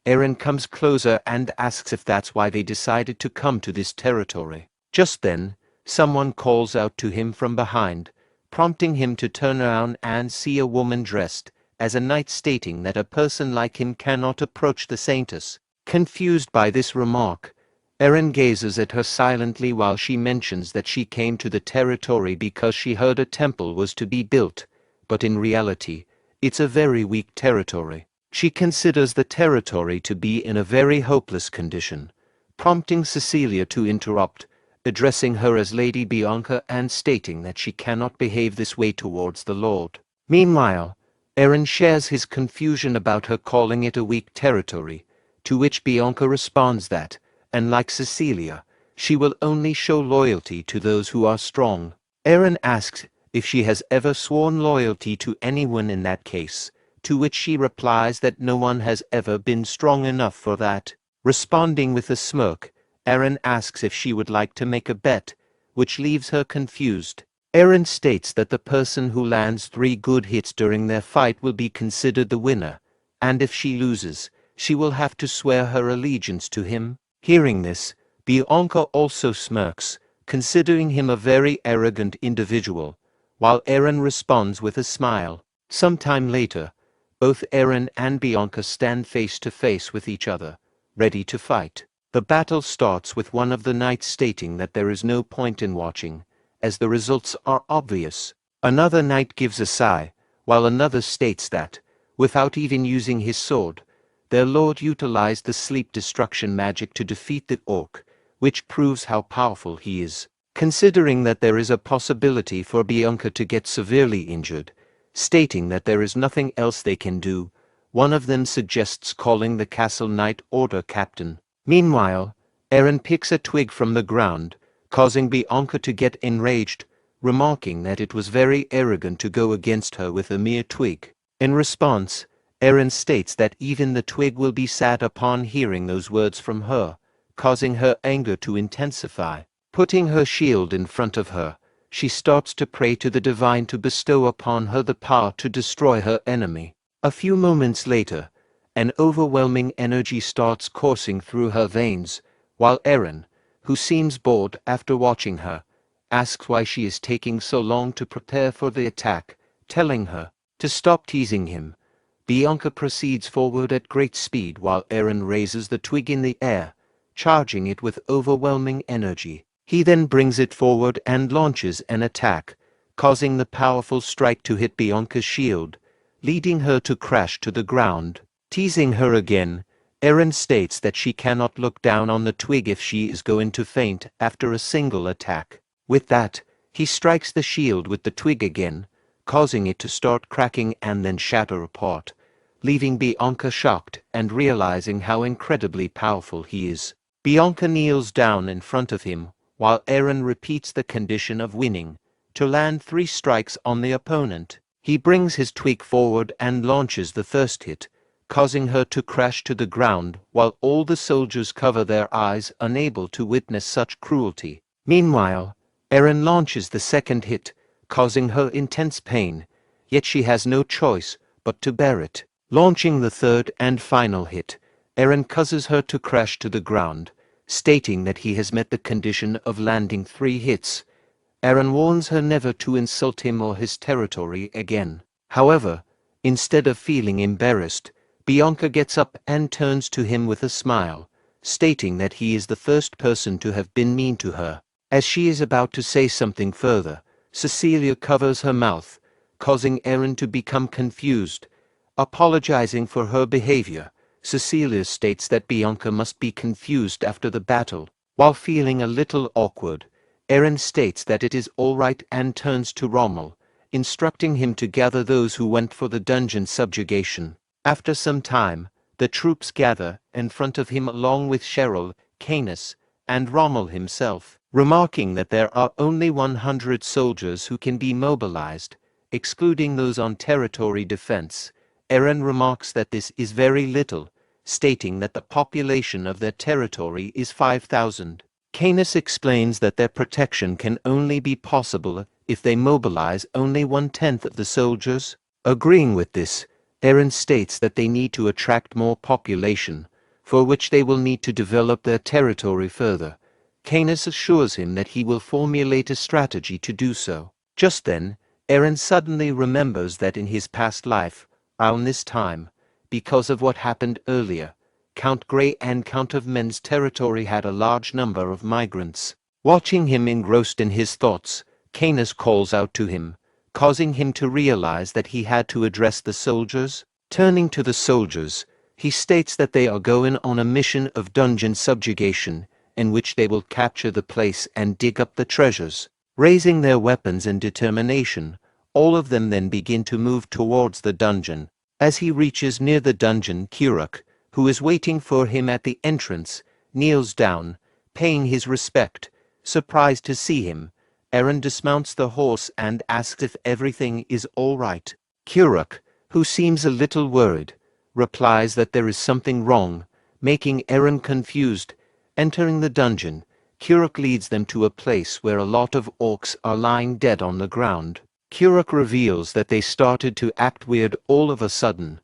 Eren comes closer and asks if that's why they decided to come to this territory. Just then, someone calls out to him from behind, prompting him to turn around and see a woman dressed as a knight, stating that a person like him cannot approach the saintess. Confused by this remark, Eren gazes at her silently while she mentions that she came to the territory because she heard a temple was to be built, but in reality, it's a very weak territory. She considers the territory to be in a very hopeless condition, prompting Cecilia to interrupt, addressing her as Lady Bianca and stating that she cannot behave this way towards the Lord. Meanwhile, Eren shares his confusion about her calling it a weak territory, to which Bianca responds that, unlike Cecilia, she will only show loyalty to those who are strong. Eren asks if she has ever sworn loyalty to anyone in that case, to which she replies that no one has ever been strong enough for that. Responding with a smirk, Eren asks if she would like to make a bet, which leaves her confused. Eren states that the person who lands 3 good hits during their fight will be considered the winner, and if she loses, she will have to swear her allegiance to him. Hearing this, Bianca also smirks, considering him a very arrogant individual, while Eren responds with a smile. Sometime later, both Eren and Bianca stand face to face with each other, ready to fight. The battle starts with one of the knights stating that there is no point in watching, as the results are obvious. Another knight gives a sigh, while another states that, without even using his sword, their lord utilized the sleep destruction magic to defeat the orc, which proves how powerful he is. Considering that there is a possibility for Bianca to get severely injured, stating that there is nothing else they can do, one of them suggests calling the castle knight order captain. Meanwhile, Eren picks a twig from the ground, causing Bianca to get enraged, remarking that it was very arrogant to go against her with a mere twig. In response, Eren states that even the twig will be sad upon hearing those words from her, causing her anger to intensify. Putting her shield in front of her, she starts to pray to the divine to bestow upon her the power to destroy her enemy. A few moments later, an overwhelming energy starts coursing through her veins, while Eren, who seems bored after watching her, asks why she is taking so long to prepare for the attack, telling her to stop teasing him. Bianca proceeds forward at great speed while Eren raises the twig in the air, charging it with overwhelming energy. He then brings it forward and launches an attack, causing the powerful strike to hit Bianca's shield, leading her to crash to the ground. Teasing her again, Eren states that she cannot look down on the twig if she is going to faint after a single attack. With that, he strikes the shield with the twig again, causing it to start cracking and then shatter apart, leaving Bianca shocked and realizing how incredibly powerful he is. Bianca kneels down in front of him, while Eren repeats the condition of winning, to land 3 strikes on the opponent. He brings his twig forward and launches the first hit, causing her to crash to the ground while all the soldiers cover their eyes, unable to witness such cruelty. Meanwhile, Eren launches the second hit, causing her intense pain, yet she has no choice but to bear it. Launching the third and final hit, Eren causes her to crash to the ground, stating that he has met the condition of landing 3 hits. Eren warns her never to insult him or his territory again. However, instead of feeling embarrassed, Bianca gets up and turns to him with a smile, stating that he is the first person to have been mean to her. As she is about to say something further, Cecilia covers her mouth, causing Eren to become confused. Apologizing for her behavior, Cecilia states that Bianca must be confused after the battle. While feeling a little awkward, Eren states that it is all right and turns to Rommel, instructing him to gather those who went for the dungeon subjugation. After some time, the troops gather in front of him along with Cheryl, Canis, and Rommel himself, remarking that there are only 100 soldiers who can be mobilized, excluding those on territory defense. Eren remarks that this is very little, stating that the population of their territory is 5,000. Canis explains that their protection can only be possible if they mobilize only 1/10 of the soldiers. Agreeing with this, Eren states that they need to attract more population, for which they will need to develop their territory further. Canis assures him that he will formulate a strategy to do so. Just then, Eren suddenly remembers that in his past life, around this time, because of what happened earlier, Count Grey and Count of Men's territory had a large number of migrants. Watching him engrossed in his thoughts, Canis calls out to him, causing him to realize that he had to address the soldiers. Turning to the soldiers, he states that they are going on a mission of dungeon subjugation, in which they will capture the place and dig up the treasures. Raising their weapons in determination, all of them then begin to move towards the dungeon. As he reaches near the dungeon, Kuruk, who is waiting for him at the entrance, kneels down, paying his respect. Surprised to see him, Eren dismounts the horse and asks if everything is all right. Kuruk, who seems a little worried, replies that there is something wrong, making Eren confused. Entering the dungeon, Kuruk leads them to a place where a lot of orcs are lying dead on the ground. Kuruk reveals that they started to act weird all of a sudden.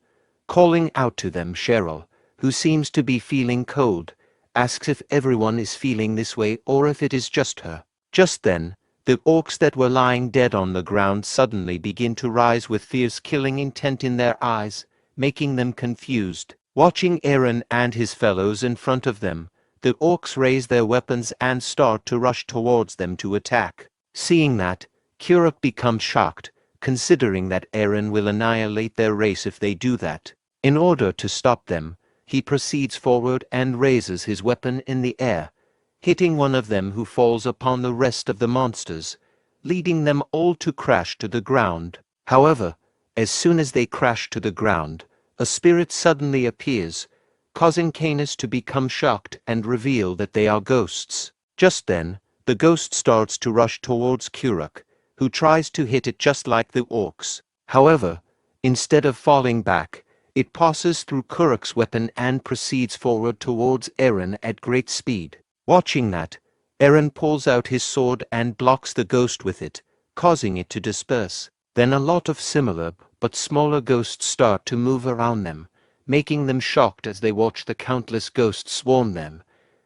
Calling out to them, Cheryl, who seems to be feeling cold, asks if everyone is feeling this way or if it is just her. Just then, the orcs that were lying dead on the ground suddenly begin to rise with fierce killing intent in their eyes, making them confused. Watching Eren and his fellows in front of them, the orcs raise their weapons and start to rush towards them to attack. Seeing that, Kuruk becomes shocked, considering that Eren will annihilate their race if they do that. In order to stop them, he proceeds forward and raises his weapon in the air, hitting one of them who falls upon the rest of the monsters, leading them all to crash to the ground. However, as soon as they crash to the ground, a spirit suddenly appears, causing Canis to become shocked and reveal that they are ghosts. Just then, the ghost starts to rush towards Kuruk, who tries to hit it just like the orcs. However, instead of falling back, it passes through Kuruk's weapon and proceeds forward towards Eren at great speed. Watching that, Eren pulls out his sword and blocks the ghost with it, causing it to disperse. Then a lot of similar but smaller ghosts start to move around them, making them shocked as they watch the countless ghosts swarm them.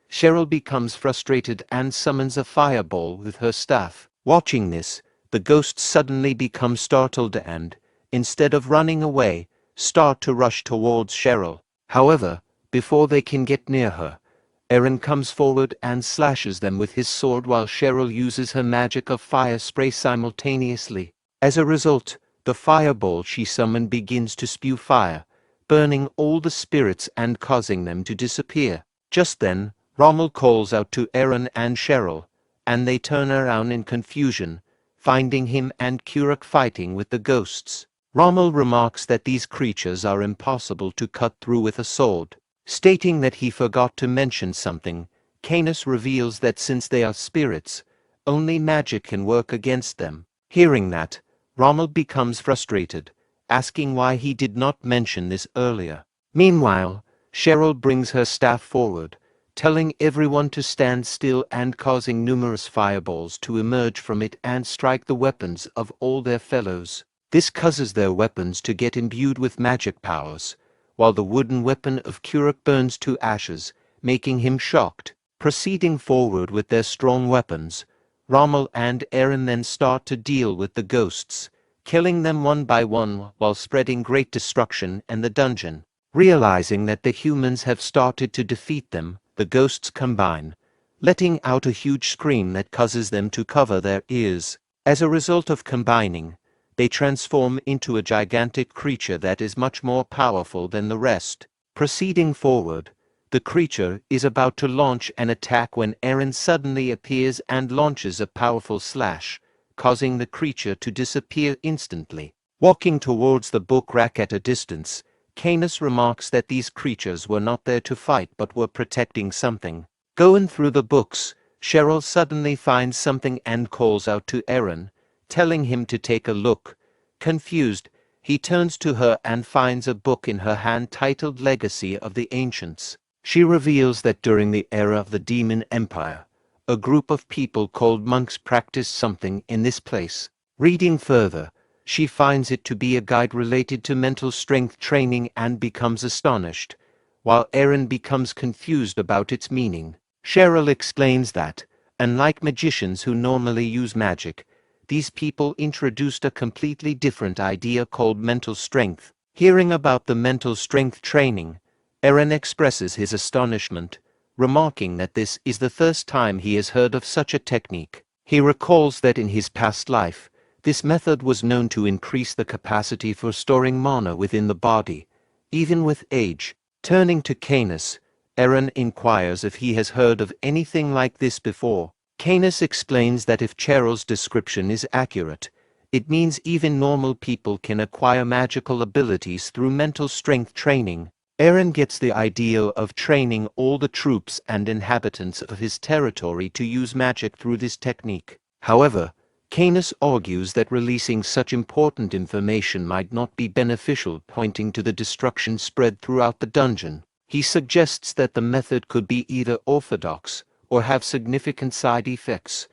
Cheryl becomes frustrated and summons a fireball with her staff. Watching this, the ghosts suddenly become startled and, instead of running away, start to rush towards Cheryl. However, before they can get near her, Eren comes forward and slashes them with his sword while Cheryl uses her magic of fire spray simultaneously. As a result, the fireball she summoned begins to spew fire, burning all the spirits and causing them to disappear. Just then, Rommel calls out to Eren and Cheryl, and they turn around in confusion, finding him and Kuruk fighting with the ghosts. Rommel remarks that these creatures are impossible to cut through with a sword. Stating that he forgot to mention something, Canis reveals that since they are spirits, only magic can work against them. Hearing that, Rommel becomes frustrated, asking why he did not mention this earlier. Meanwhile, Cheryl brings her staff forward, telling everyone to stand still and causing numerous fireballs to emerge from it and strike the weapons of all their fellows. This causes their weapons to get imbued with magic powers, while the wooden weapon of Kuruk burns to ashes, making him shocked. Proceeding forward with their strong weapons, Rommel and Eren then start to deal with the ghosts, killing them one by one while spreading great destruction in the dungeon. Realizing that the humans have started to defeat them, the ghosts combine, letting out a huge scream that causes them to cover their ears. As a result of combining, they transform into a gigantic creature that is much more powerful than the rest. Proceeding forward, the creature is about to launch an attack when Eren suddenly appears and launches a powerful slash, causing the creature to disappear instantly. Walking towards the book rack at a distance, Canis remarks that these creatures were not there to fight but were protecting something. Going through the books, Cheryl suddenly finds something and calls out to Eren, telling him to take a look. Confused, he turns to her and finds a book in her hand titled Legacy of the Ancients. She reveals that during the era of the Demon Empire, a group of people called monks practiced something in this place. Reading further, she finds it to be a guide related to mental strength training and becomes astonished, while Eren becomes confused about its meaning. Cheryl explains that, unlike magicians who normally use magic, these people introduced a completely different idea called mental strength. Hearing about the mental strength training, Eren expresses his astonishment, remarking that this is the first time he has heard of such a technique. He recalls that in his past life, this method was known to increase the capacity for storing mana within the body, even with age. Turning to Canis, Eren inquires if he has heard of anything like this before. Canis explains that if Cheryl's description is accurate, it means even normal people can acquire magical abilities through mental strength training. Eren gets the idea of training all the troops and inhabitants of his territory to use magic through this technique. However, Canis argues that releasing such important information might not be beneficial, pointing to the destruction spread throughout the dungeon. He suggests that the method could be either orthodox or have significant side effects.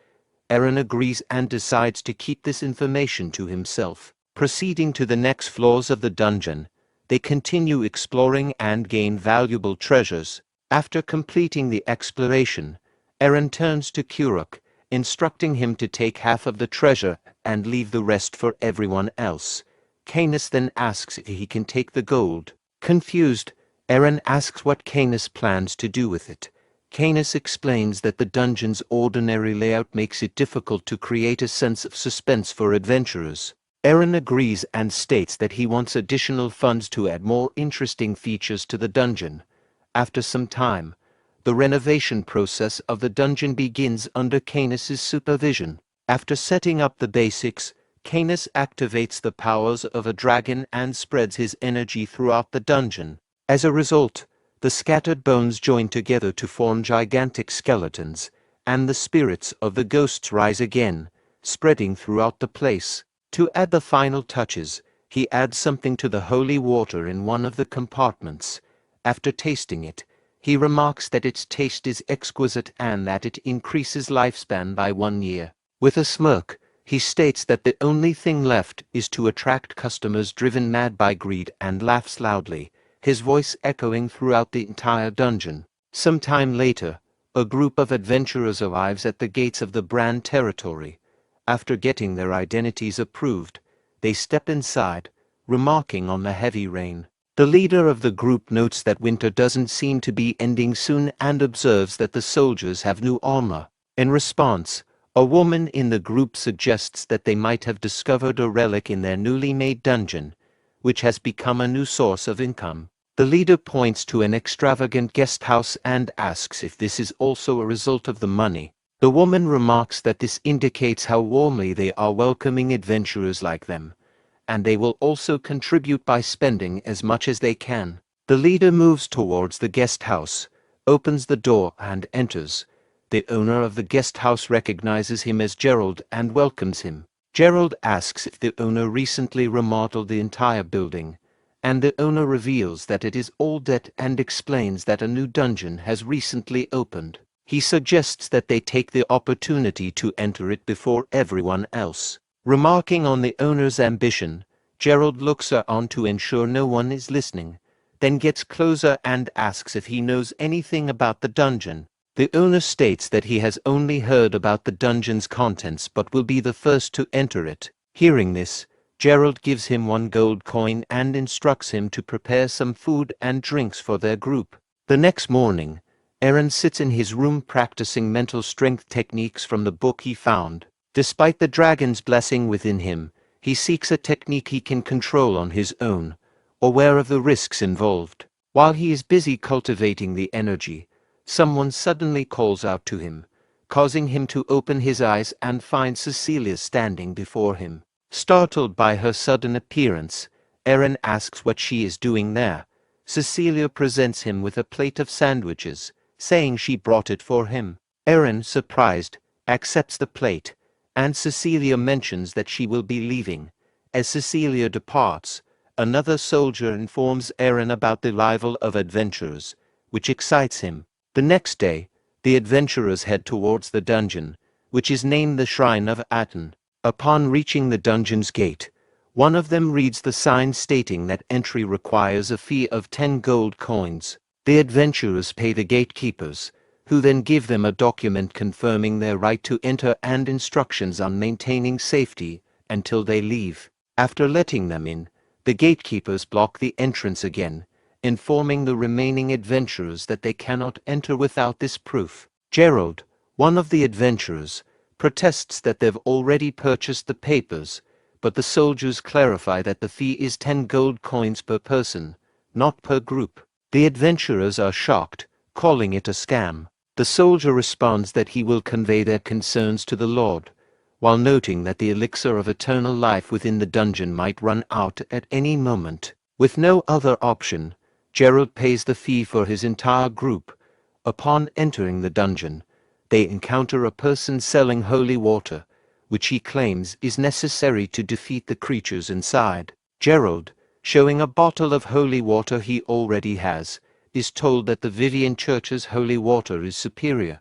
Eren agrees and decides to keep this information to himself. Proceeding to the next floors of the dungeon, they continue exploring and gain valuable treasures. After completing the exploration, Eren turns to Kuruk, instructing him to take half of the treasure and leave the rest for everyone else. Canis then asks if he can take the gold. Confused, Eren asks what Canis plans to do with it. Canis explains that the dungeon's ordinary layout makes it difficult to create a sense of suspense for adventurers. Eren agrees and states that he wants additional funds to add more interesting features to the dungeon. After some time, the renovation process of the dungeon begins under Canis's supervision. After setting up the basics, Canis activates the powers of a dragon and spreads his energy throughout the dungeon. As a result, the scattered bones join together to form gigantic skeletons, and the spirits of the ghosts rise again, spreading throughout the place. To add the final touches, he adds something to the holy water in one of the compartments. After tasting it, he remarks that its taste is exquisite and that it increases lifespan by 1 year. With a smirk, he states that the only thing left is to attract customers driven mad by greed, and laughs loudly, his voice echoing throughout the entire dungeon. Some time later, a group of adventurers arrives at the gates of the Brahn territory. After getting their identities approved, they step inside, remarking on the heavy rain. The leader of the group notes that winter doesn't seem to be ending soon and observes that the soldiers have new armor. In response, a woman in the group suggests that they might have discovered a relic in their newly made dungeon, which has become a new source of income. The leader points to an extravagant guest house and asks if this is also a result of the money. The woman remarks that this indicates how warmly they are welcoming adventurers like them, and they will also contribute by spending as much as they can. The leader moves towards the guest house, opens the door and enters. The owner of the guest house recognizes him as Gerald and welcomes him. Gerald asks if the owner recently remodeled the entire building, and the owner reveals that it is all debt and explains that a new dungeon has recently opened. He suggests that they take the opportunity to enter it before everyone else. Remarking on the owner's ambition, Gerald looks on to ensure no one is listening, then gets closer and asks if he knows anything about the dungeon. The owner states that he has only heard about the dungeon's contents but will be the first to enter it. Hearing this, Gerald gives him 1 gold coin and instructs him to prepare some food and drinks for their group. The next morning, Eren sits in his room practicing mental strength techniques from the book he found. Despite the dragon's blessing within him, he seeks a technique he can control on his own, aware of the risks involved. While he is busy cultivating the energy, someone suddenly calls out to him, causing him to open his eyes and find Cecilia standing before him. Startled by her sudden appearance, Eren asks what she is doing there. Cecilia presents him with a plate of sandwiches, saying she brought it for him. Eren, surprised, accepts the plate, and Cecilia mentions that she will be leaving. As Cecilia departs, another soldier informs Eren about the arrival of adventurers, which excites him. The next day, the adventurers head towards the dungeon, which is named the Shrine of Aten. Upon reaching the dungeon's gate, one of them reads the sign stating that entry requires a fee of 10 gold coins. The adventurers pay the gatekeepers, who then give them a document confirming their right to enter and instructions on maintaining safety until they leave. After letting them in, the gatekeepers block the entrance again, informing the remaining adventurers that they cannot enter without this proof. Gerald, one of the adventurers, protests that they've already purchased the papers, but the soldiers clarify that the fee is 10 gold coins per person, not per group. The adventurers are shocked, calling it a scam. The soldier responds that he will convey their concerns to the Lord, while noting that the elixir of eternal life within the dungeon might run out at any moment. With no other option, Gerald pays the fee for his entire group. Upon entering the dungeon, they encounter a person selling holy water, which he claims is necessary to defeat the creatures inside. Gerald, showing a bottle of holy water he already has, is told that the Vivian Church's holy water is superior.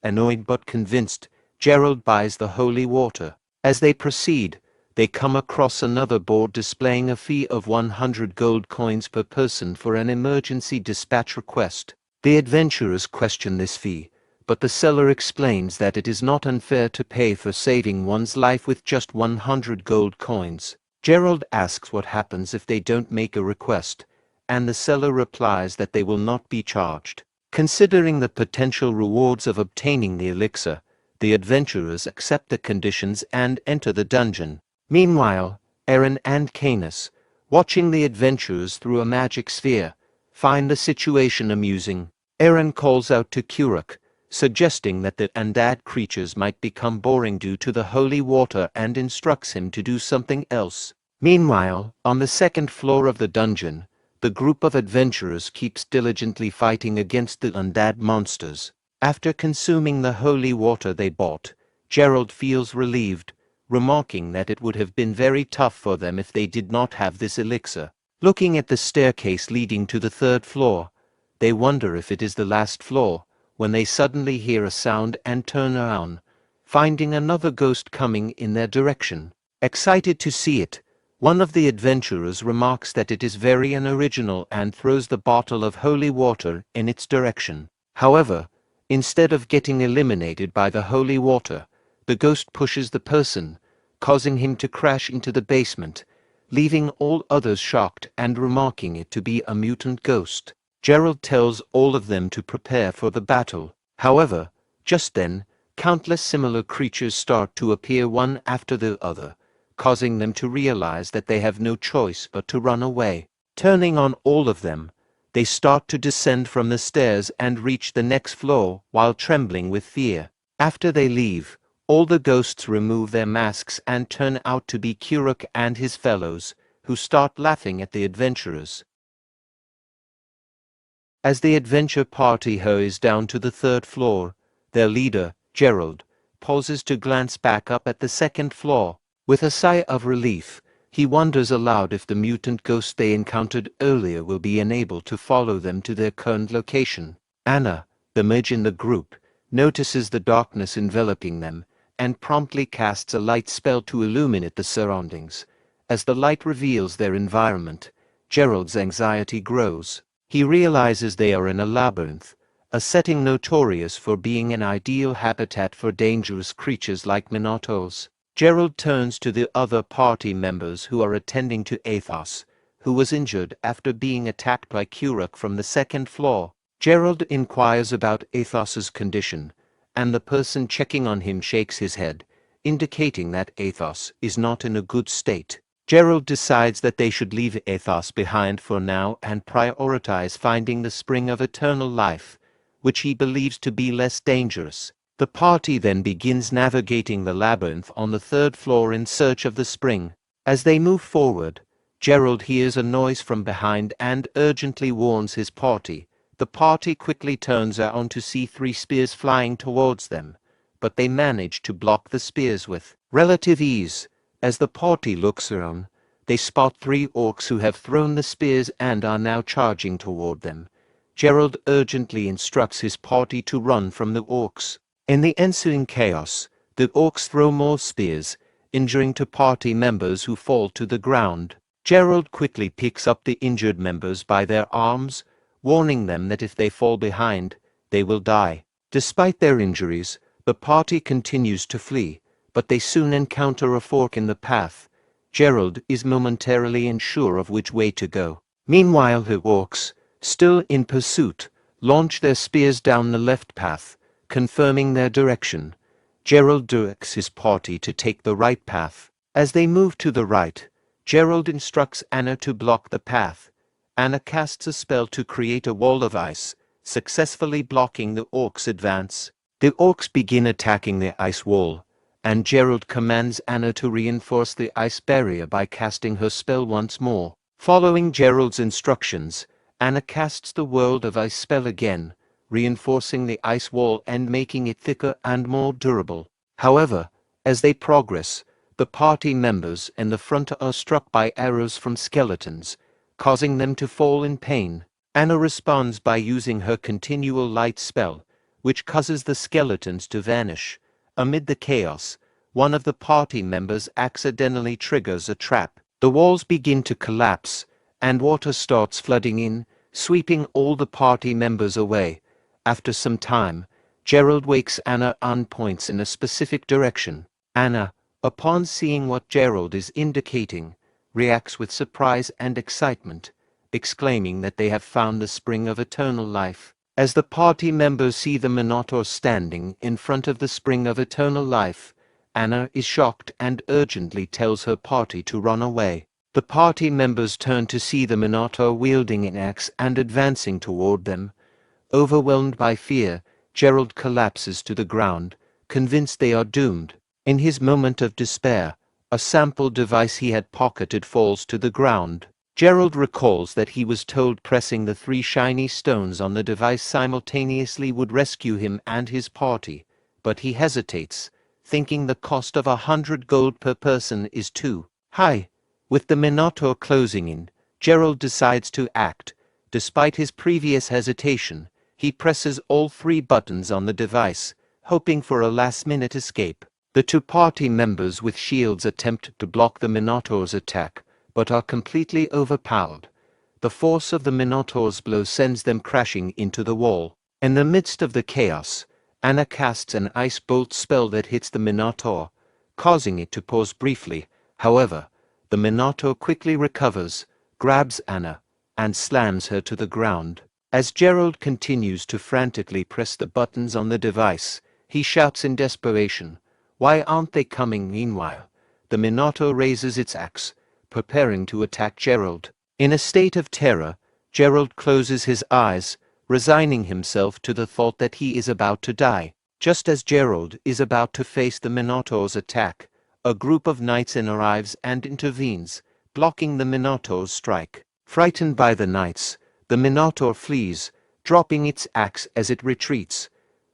Annoyed but convinced, Gerald buys the holy water. As they proceed, they come across another board displaying a fee of 100 gold coins per person for an emergency dispatch request. The adventurers question this fee, but the seller explains that it is not unfair to pay for saving one's life with just 100 gold coins. Gerald asks what happens if they don't make a request, and the seller replies that they will not be charged. Considering the potential rewards of obtaining the elixir, the adventurers accept the conditions and enter the dungeon. Meanwhile, Eren and Canis, watching the adventurers through a magic sphere, find the situation amusing. Eren calls out to Kuruk, suggesting that the undead creatures might become boring due to the holy water, and instructs him to do something else. Meanwhile, on the second floor of the dungeon, the group of adventurers keeps diligently fighting against the undead monsters. After consuming the holy water they bought, Gerald feels relieved, remarking that it would have been very tough for them if they did not have this elixir. Looking at the staircase leading to the third floor, they wonder if it is the last floor, when they suddenly hear a sound and turn around, finding another ghost coming in their direction. Excited to see it, one of the adventurers remarks that it is very unoriginal and throws the bottle of holy water in its direction. However, instead of getting eliminated by the holy water, the ghost pushes the person, causing him to crash into the basement, leaving all others shocked and remarking it to be a mutant ghost. Gerald tells all of them to prepare for the battle. However, just then, countless similar creatures start to appear one after the other, causing them to realize that they have no choice but to run away. Turning on all of them, they start to descend from the stairs and reach the next floor while trembling with fear. After they leave, all the ghosts remove their masks and turn out to be Kuruk and his fellows, who start laughing at the adventurers. As the adventure party hurries down to the third floor, their leader, Gerald, pauses to glance back up at the second floor. With a sigh of relief, he wonders aloud if the mutant ghost they encountered earlier will be unable to follow them to their current location. Anna, the mage in the group, notices the darkness enveloping them, and promptly casts a light spell to illuminate the surroundings. As the light reveals their environment, Gerald's anxiety grows. He realizes they are in a labyrinth, a setting notorious for being an ideal habitat for dangerous creatures like minotaurs. Gerald turns to the other party members who are attending to Athos, who was injured after being attacked by Kuruk from the second floor. Gerald inquires about Athos's condition, and the person checking on him shakes his head, indicating that Athos is not in a good state. Gerald decides that they should leave Athos behind for now and prioritize finding the spring of eternal life, which he believes to be less dangerous. The party then begins navigating the labyrinth on the third floor in search of the spring. As they move forward, Gerald hears a noise from behind and urgently warns his party. The party quickly turns around to see 3 spears flying towards them, but they manage to block the spears with relative ease. As the party looks around, they spot 3 orcs who have thrown the spears and are now charging toward them. Gerald urgently instructs his party to run from the orcs. In the ensuing chaos, the orcs throw more spears, injuring 2 party members who fall to the ground. Gerald quickly picks up the injured members by their arms, warning them that if they fall behind, they will die. Despite their injuries, the party continues to flee, but they soon encounter a fork in the path. Gerald is momentarily unsure of which way to go. Meanwhile, the orcs, still in pursuit, launch their spears down the left path, confirming their direction. Gerald directs his party to take the right path. As they move to the right, Gerald instructs Anna to block the path. Anna casts a spell to create a wall of ice, successfully blocking the orcs' advance. The orcs begin attacking the ice wall, and Gerald commands Anna to reinforce the ice barrier by casting her spell once more. Following Gerald's instructions, Anna casts the world of ice spell again, reinforcing the ice wall and making it thicker and more durable. However, as they progress, the party members in the front are struck by arrows from skeletons, causing them to fall in pain. Anna responds by using her continual light spell, which causes the skeletons to vanish. Amid the chaos, one of the party members accidentally triggers a trap. The walls begin to collapse, and water starts flooding in, sweeping all the party members away. After some time, Gerald wakes Anna and points in a specific direction. Anna, upon seeing what Gerald is indicating, reacts with surprise and excitement, exclaiming that they have found the spring of eternal life. As the party members see the Minotaur standing in front of the spring of eternal life, Anna is shocked and urgently tells her party to run away. The party members turn to see the Minotaur wielding an axe and advancing toward them. Overwhelmed by fear, Gerald collapses to the ground, convinced they are doomed. In his moment of despair, a sample device he had pocketed falls to the ground. Gerald recalls that he was told pressing the 3 shiny stones on the device simultaneously would rescue him and his party, but he hesitates, thinking the cost of 100 gold per person is too high. With the Minotaur closing in, Gerald decides to act. Despite his previous hesitation, he presses all 3 buttons on the device, hoping for a last-minute escape. The 2 party members with shields attempt to block the Minotaur's attack, but are completely overpowered. The force of the Minotaur's blow sends them crashing into the wall. In the midst of the chaos, Anna casts an ice bolt spell that hits the Minotaur, causing it to pause briefly. However, the Minotaur quickly recovers, grabs Anna, and slams her to the ground. As Gerald continues to frantically press the buttons on the device, he shouts in desperation, "Why aren't they coming?" Meanwhile, the Minotaur raises its axe, preparing to attack Gerald. In a state of terror, Gerald closes his eyes, resigning himself to the thought that he is about to die. Just as Gerald is about to face the Minotaur's attack, a group of knights arrives and intervenes, blocking the Minotaur's strike. Frightened by the knights, the Minotaur flees, dropping its axe as it retreats.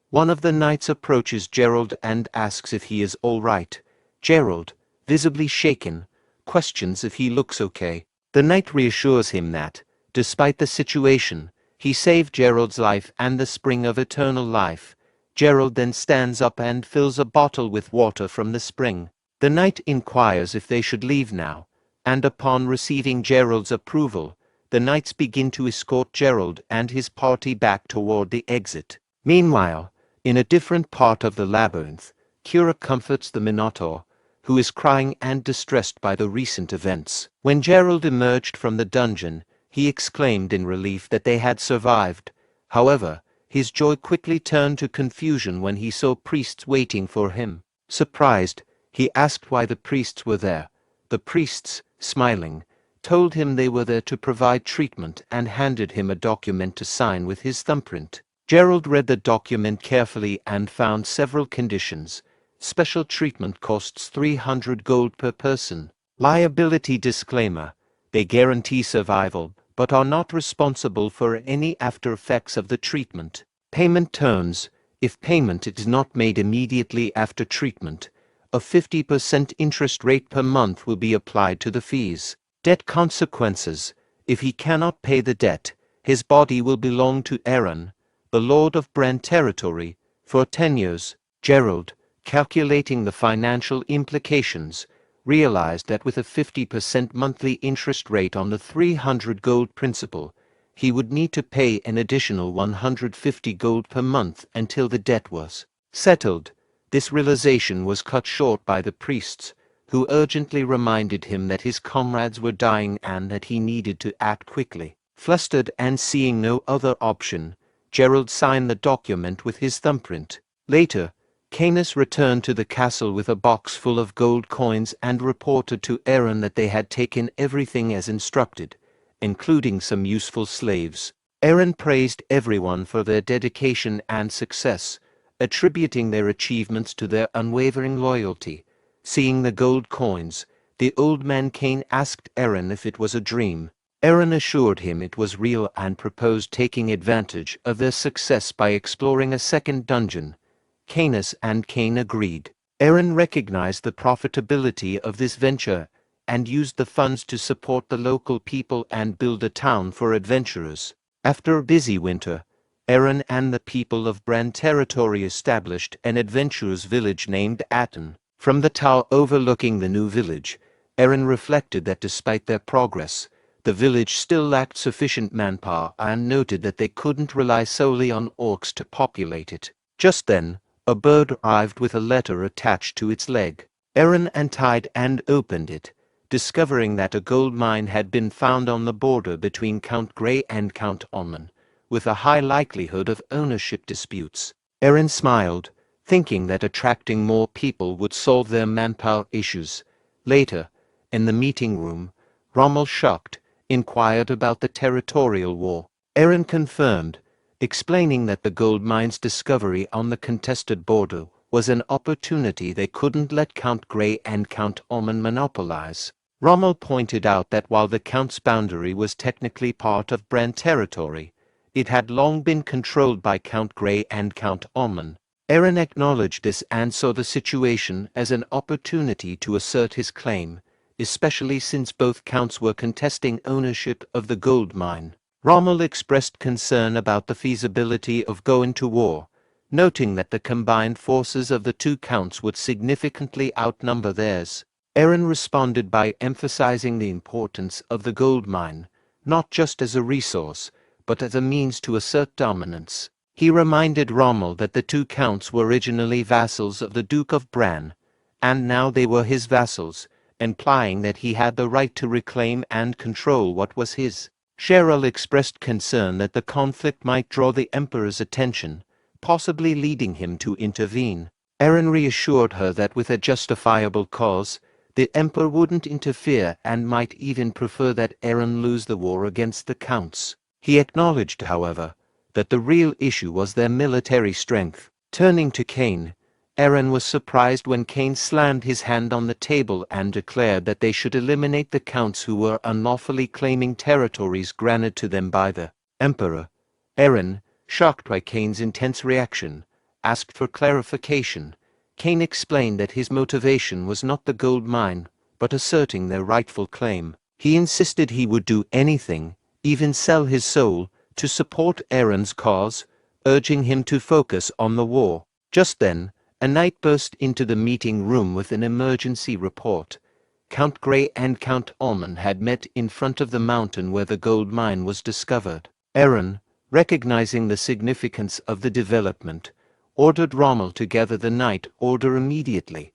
One of the knights approaches Gerald and asks if he is all right. Gerald, visibly shaken, questions if he looks okay. The knight reassures him that, despite the situation, he saved Gerald's life and the spring of eternal life. Gerald then stands up and fills a bottle with water from the spring. The knight inquires if they should leave now, and upon receiving Gerald's approval, the knights begin to escort Gerald and his party back toward the exit. Meanwhile, in a different part of the labyrinth, Kira comforts the Minotaur, who is crying and distressed by the recent events. When Gerald emerged from the dungeon, he exclaimed in relief that they had survived. However, his joy quickly turned to confusion when he saw priests waiting for him. Surprised, he asked why the priests were there. The priests, smiling, told him they were there to provide treatment and handed him a document to sign with his thumbprint. Gerald read the document carefully and found several conditions. Special treatment costs 300 gold per person. Liability disclaimer: they guarantee survival, but are not responsible for any after effects of the treatment. Payment terms: if payment is not made immediately after treatment, a 50% interest rate per month will be applied to the fees. Debt consequences: if he cannot pay the debt, his body will belong to Aaron, the Lord of Brahn territory, for 10 years. Gerald, calculating the financial implications, realized that with a 50% monthly interest rate on the 300 gold principal, he would need to pay an additional 150 gold per month until the debt was settled. This realization was cut short by the priests, who urgently reminded him that his comrades were dying and that he needed to act quickly. Flustered and seeing no other option, Gerald signed the document with his thumbprint. Later, Canis returned to the castle with a box full of gold coins and reported to Aaron that they had taken everything as instructed, including some useful slaves. Aaron praised everyone for their dedication and success, attributing their achievements to their unwavering loyalty. Seeing the gold coins, the old man Cain asked Aaron if it was a dream. Aaron assured him it was real and proposed taking advantage of their success by exploring a second dungeon. Canis and Cain agreed. Aaron recognized the profitability of this venture and used the funds to support the local people and build a town for adventurers. After a busy winter, Aaron and the people of Brahn territory established an adventurers' village named Aten. From the tower overlooking the new village, Aaron reflected that despite their progress, the village still lacked sufficient manpower and noted that they couldn't rely solely on orcs to populate it. Just then, a bird arrived with a letter attached to its leg. Aaron untied and opened it, discovering that a gold mine had been found on the border between Count Grey and Count Omen, with a high likelihood of ownership disputes. Aaron smiled, thinking that attracting more people would solve their manpower issues. Later, in the meeting room, Rommel, shocked, inquired about the territorial war. Aaron confirmed, explaining that the gold mine's discovery on the contested border was an opportunity they couldn't let Count Grey and Count Omen monopolize. Rommel pointed out that while the Count's boundary was technically part of Brahn territory, it had long been controlled by Count Grey and Count Omen. Aaron acknowledged this and saw the situation as an opportunity to assert his claim, especially since both counts were contesting ownership of the gold mine. Rommel expressed concern about the feasibility of going to war, noting that the combined forces of the two counts would significantly outnumber theirs. Aaron responded by emphasizing the importance of the gold mine, not just as a resource, but as a means to assert dominance. He reminded Rommel that the two counts were originally vassals of the Duke of Brahn, and now they were his vassals, implying that he had the right to reclaim and control what was his. Cheryl expressed concern that the conflict might draw the Emperor's attention, possibly leading him to intervene. Aaron reassured her that with a justifiable cause, the Emperor wouldn't interfere and might even prefer that Aaron lose the war against the counts. He acknowledged, however, that the real issue was their military strength. Turning to Cain, Aaron was surprised when Cain slammed his hand on the table and declared that they should eliminate the counts who were unlawfully claiming territories granted to them by the Emperor. Aaron, shocked by Cain's intense reaction, asked for clarification. Cain explained that his motivation was not the gold mine, but asserting their rightful claim. He insisted he would do anything, even sell his soul, to support Aaron's cause, urging him to focus on the war. Just then, a knight burst into the meeting room with an emergency report. Count Grey and Count Omen had met in front of the mountain where the gold mine was discovered. Aaron, recognizing the significance of the development, ordered Rommel to gather the knight order immediately.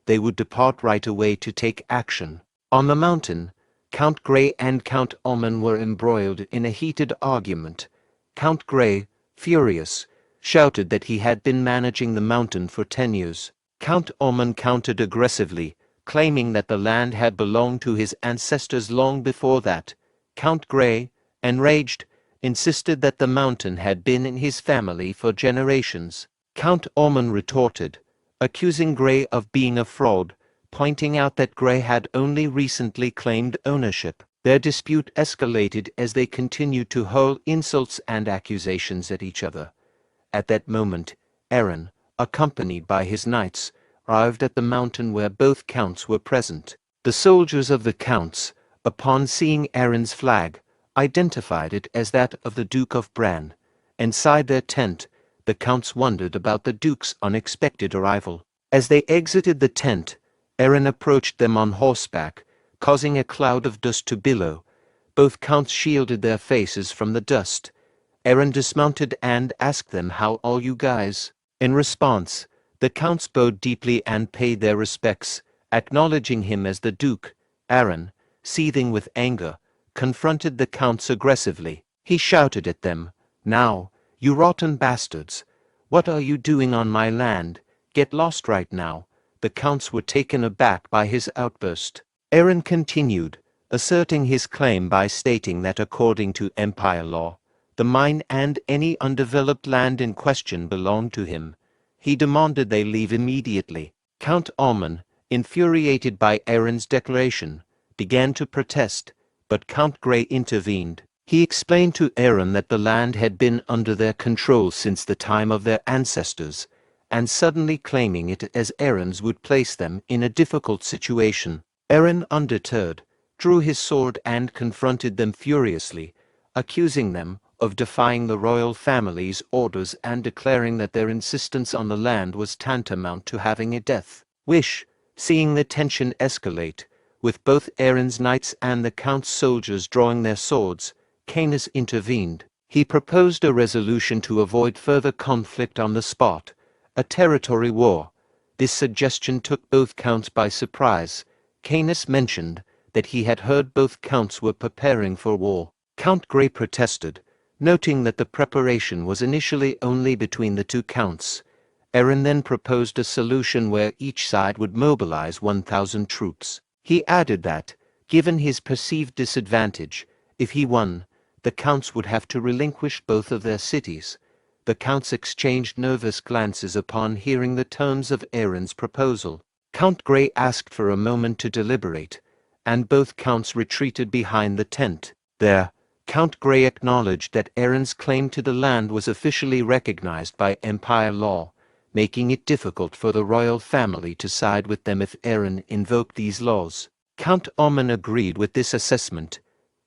They would depart right away to take action. On the mountain, Count Grey and Count Omen were embroiled in a heated argument. Count Grey, furious, shouted that he had been managing the mountain for 10 years. Count Omen countered aggressively, claiming that the land had belonged to his ancestors long before that. Count Grey, enraged, insisted that the mountain had been in his family for generations. Count Omen retorted, accusing Grey of being a fraud, pointing out that Grey had only recently claimed ownership. Their dispute escalated as they continued to hurl insults and accusations at each other. At that moment, Aaron, accompanied by his knights, arrived at the mountain where both counts were present. The soldiers of the counts, upon seeing Aaron's flag, identified it as that of the Duke of Brahn. Inside their tent, the counts wondered about the Duke's unexpected arrival. As they exited the tent, Aaron approached them on horseback, causing a cloud of dust to billow. Both counts shielded their faces from the dust. Aaron dismounted and asked them, "How are you guys?" In response, the counts bowed deeply and paid their respects, acknowledging him as the Duke. Aaron, seething with anger, confronted the counts aggressively. He shouted at them, "Now, you rotten bastards! What are you doing on my land? Get lost right now!" The counts were taken aback by his outburst. Aaron continued, asserting his claim by stating that according to empire law, the mine and any undeveloped land in question belonged to him. He demanded they leave immediately. Count Alman, infuriated by Aaron's declaration, began to protest, but Count Grey intervened. He explained to Aaron that the land had been under their control since the time of their ancestors, and suddenly claiming it as Aaron's would place them in a difficult situation. Aaron, undeterred, drew his sword and confronted them furiously, accusing them of defying the royal family's orders and declaring that their insistence on the land was tantamount to having a death wish. Seeing the tension escalate, with both Aaron's knights and the count's soldiers drawing their swords, Canis intervened. He proposed a resolution to avoid further conflict on the spot, a territory war. This suggestion took both counts by surprise. Canis mentioned that he had heard both counts were preparing for war. Count Grey protested, noting that the preparation was initially only between the two counts. Aaron then proposed a solution where each side would mobilize 1,000 troops. He added that, given his perceived disadvantage, if he won, the counts would have to relinquish both of their cities. The counts exchanged nervous glances upon hearing the terms of Aaron's proposal. Count Grey asked for a moment to deliberate, and both counts retreated behind the tent. There, Count Grey acknowledged that Aaron's claim to the land was officially recognized by empire law, making it difficult for the royal family to side with them if Aaron invoked these laws. Count Oman agreed with this assessment.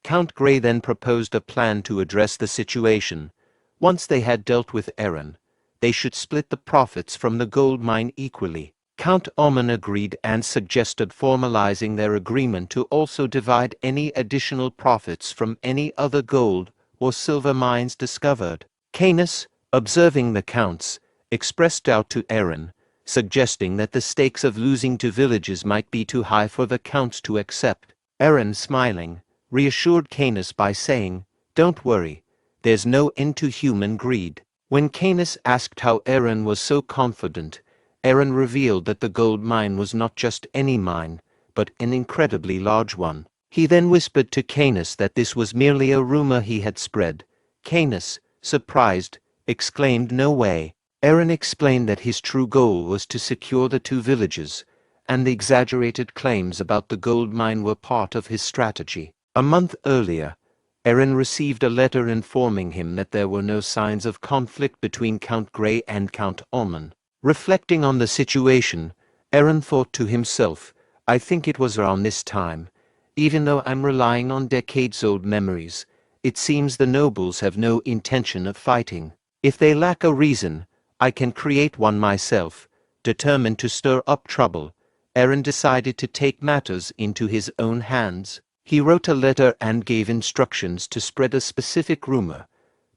Count Grey then proposed a plan to address the situation. Once they had dealt with Aaron, they should split the profits from the gold mine equally. Count Oman agreed and suggested formalizing their agreement to also divide any additional profits from any other gold or silver mines discovered. Canis, observing the counts, expressed doubt to Aaron, suggesting that the stakes of losing 2 villages might be too high for the counts to accept. Aaron, smiling, reassured Canis by saying, "Don't worry, there's no end to human greed." When Canis asked how Aaron was so confident, Aaron revealed that the gold mine was not just any mine, but an incredibly large one. He then whispered to Canis that this was merely a rumor he had spread. Canis, surprised, exclaimed, "No way." Aaron explained that his true goal was to secure the 2 villages, and the exaggerated claims about the gold mine were part of his strategy. A month earlier, Aaron received a letter informing him that there were no signs of conflict between Count Grey and Count Oman. Reflecting on the situation, Aaron thought to himself, "I think it was around this time. Even though I'm relying on decades-old memories, it seems the nobles have no intention of fighting. If they lack a reason, I can create one myself." Determined to stir up trouble, Aaron decided to take matters into his own hands. He wrote a letter and gave instructions to spread a specific rumor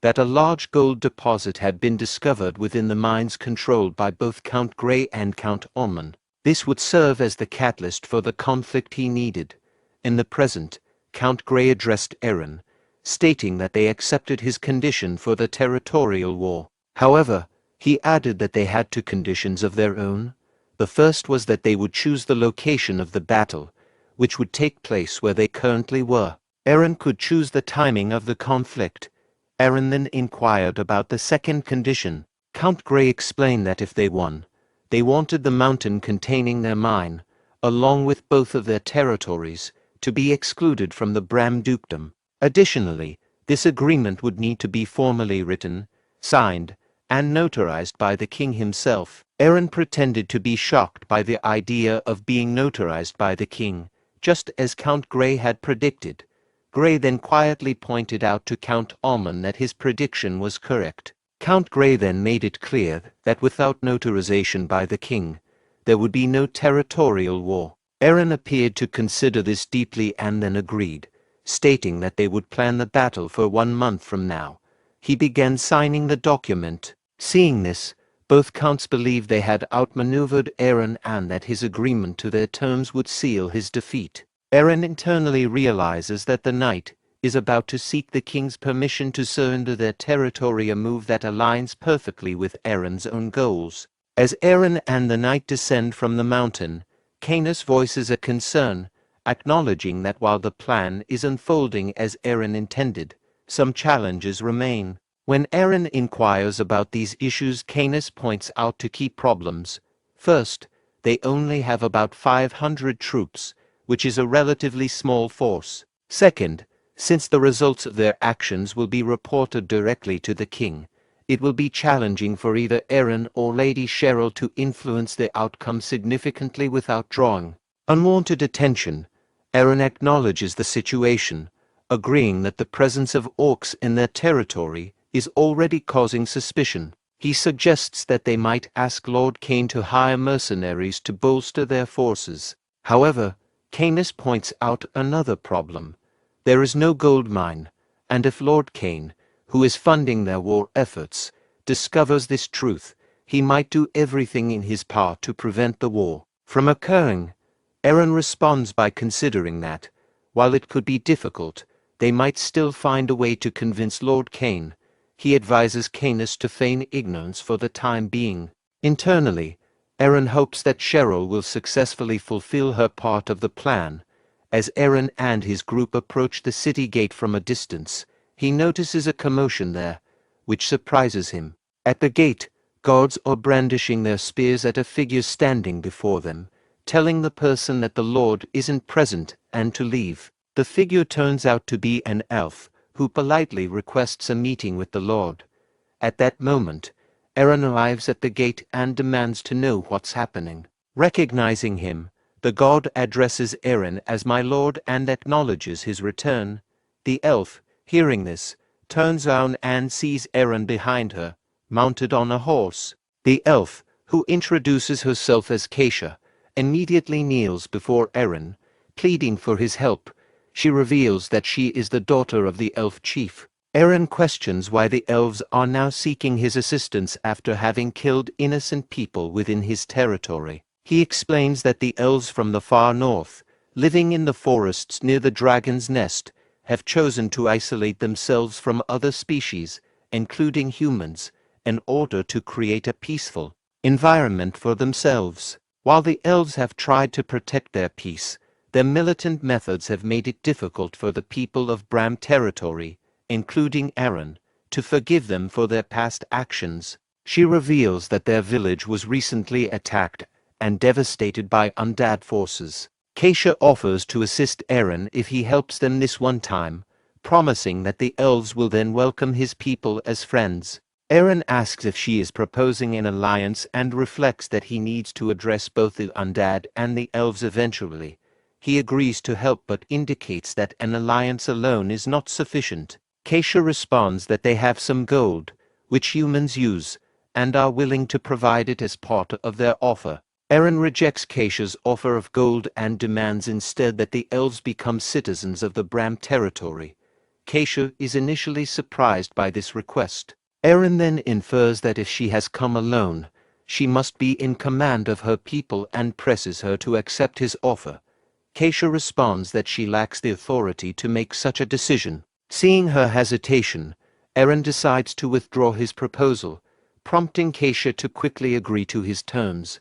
that a large gold deposit had been discovered within the mines controlled by both Count Grey and Count Oman. This would serve as the catalyst for the conflict he needed. In the present, Count Grey addressed Aaron, stating that they accepted his condition for the territorial war. However, he added that they had 2 conditions of their own. The first was that they would choose the location of the battle, which would take place where they currently were. Aaron could choose the timing of the conflict. Aaron then inquired about the second condition. Count Grey explained that if they won, they wanted the mountain containing their mine, along with both of their territories, to be excluded from the Bram dukedom. Additionally, this agreement would need to be formally written, signed, and notarized by the king himself. Aaron pretended to be shocked by the idea of being notarized by the king, just as Count Grey had predicted. Grey then quietly pointed out to Count Oman that his prediction was correct. Count Grey then made it clear that without notarization by the king, there would be no territorial war. Aaron appeared to consider this deeply and then agreed, stating that they would plan the battle for 1 month from now. He began signing the document. Seeing this, both counts believed they had outmaneuvered Eren and that his agreement to their terms would seal his defeat. Eren internally realizes that the knight is about to seek the king's permission to surrender their territory, a move that aligns perfectly with Eren's own goals. As Eren and the knight descend from the mountain, Canis voices a concern, acknowledging that while the plan is unfolding as Eren intended, some challenges remain. When Eren inquires about these issues, Canis points out two key problems. First, they only have about 500 troops, which is a relatively small force. Second, since the results of their actions will be reported directly to the king, it will be challenging for either Eren or Lady Cheryl to influence the outcome significantly without drawing unwanted attention. Eren acknowledges the situation, agreeing that the presence of orcs in their territory is already causing suspicion. He suggests that they might ask Lord Cain to hire mercenaries to bolster their forces. However, Canis points out another problem. There is no gold mine, and if Lord Cain, who is funding their war efforts, discovers this truth, he might do everything in his power to prevent the war from occurring. Eren responds by considering that, while it could be difficult, they might still find a way to convince Lord Cain. He advises Canis to feign ignorance for the time being. Internally, Eren hopes that Cheryl will successfully fulfill her part of the plan. As Eren and his group approach the city gate from a distance, he notices a commotion there, which surprises him. At the gate, guards are brandishing their spears at a figure standing before them, telling the person that the Lord isn't present and to leave. The figure turns out to be an elf, who politely requests a meeting with the Lord. At that moment, Eren arrives at the gate and demands to know what's happening. Recognizing him, the god addresses Eren as my lord and acknowledges his return. The elf, hearing this, turns around and sees Eren behind her, mounted on a horse. The elf, who introduces herself as Keisha, immediately kneels before Eren, pleading for his help. She reveals that she is the daughter of the elf chief. Eren questions why the elves are now seeking his assistance after having killed innocent people within his territory. He explains that the elves from the far north, living in the forests near the dragon's nest, have chosen to isolate themselves from other species, including humans, in order to create a peaceful environment for themselves. While the elves have tried to protect their peace, their militant methods have made it difficult for the people of Bram territory, including Eren, to forgive them for their past actions. She reveals that their village was recently attacked and devastated by undead forces. Keisha offers to assist Eren if he helps them this one time, promising that the elves will then welcome his people as friends. Eren asks if she is proposing an alliance and reflects that he needs to address both the undead and the elves eventually. He agrees to help but indicates that an alliance alone is not sufficient. Keisha responds that they have some gold, which humans use, and are willing to provide it as part of their offer. Eren rejects Keisha's offer of gold and demands instead that the elves become citizens of the Bram territory. Keisha is initially surprised by this request. Eren then infers that if she has come alone, she must be in command of her people and presses her to accept his offer. Keisha responds that she lacks the authority to make such a decision. Seeing her hesitation, Eren decides to withdraw his proposal, prompting Keisha to quickly agree to his terms.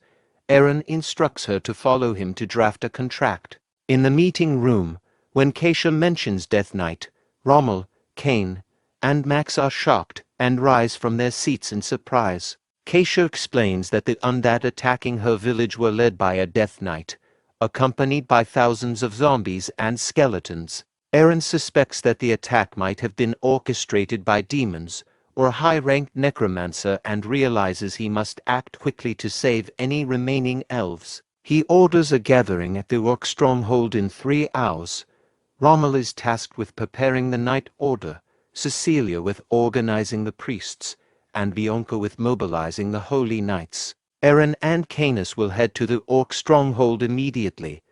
Eren instructs her to follow him to draft a contract. In the meeting room, when Keisha mentions Death Knight, Rommel, Cain, and Max are shocked and rise from their seats in surprise. Keisha explains that the undead attacking her village were led by a Death Knight, accompanied by thousands of zombies and skeletons. Eren suspects that the attack might have been orchestrated by demons or a high-ranked necromancer and realizes he must act quickly to save any remaining elves. He orders a gathering at the orc stronghold in 3 hours. Rommel is tasked with preparing the Night Order, Cecilia with organizing the priests, and Bianca with mobilizing the Holy Knights. Eren and Canis will head to the orc stronghold immediately.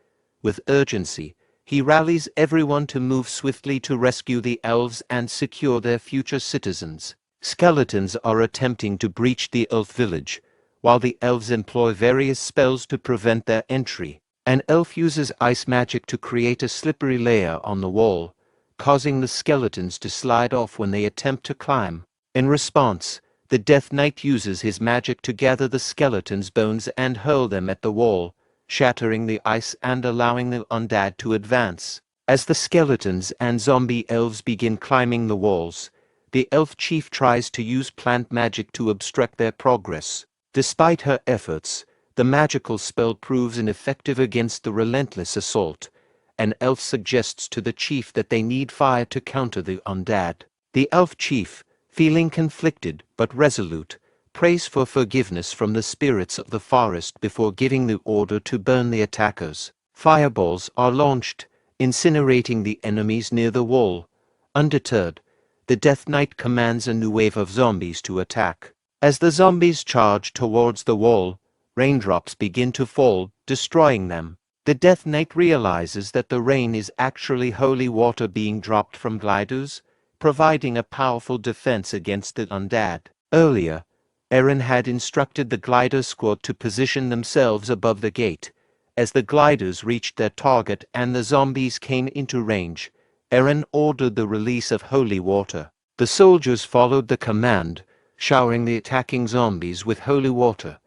With urgency, He rallies everyone to move swiftly to rescue the elves and secure their future citizens. Skeletons are attempting to breach the elf village, while the elves employ various spells to prevent their entry. An elf uses ice magic to create a slippery layer on the wall, causing the skeletons to slide off when they attempt to climb. In response, the Death Knight uses his magic to gather the skeletons' bones and hurl them at the wall, shattering the ice and allowing the undead to advance. As the skeletons and zombie elves begin climbing the walls, the elf chief tries to use plant magic to obstruct their progress. Despite her efforts, the magical spell proves ineffective against the relentless assault. An elf suggests to the chief that they need fire to counter the undead. The elf chief, feeling conflicted but resolute, prays for forgiveness from the spirits of the forest before giving the order to burn the attackers. Fireballs are launched, incinerating the enemies near the wall. Undeterred, the Death Knight commands a new wave of zombies to attack. As the zombies charge towards the wall, raindrops begin to fall, destroying them. The Death Knight realizes that the rain is actually holy water being dropped from gliders, providing a powerful defense against the undead. Earlier, Eren had instructed the glider squad to position themselves above the gate. As the gliders reached their target and the zombies came into range, Eren ordered the release of holy water. The soldiers followed the command, showering the attacking zombies with holy water.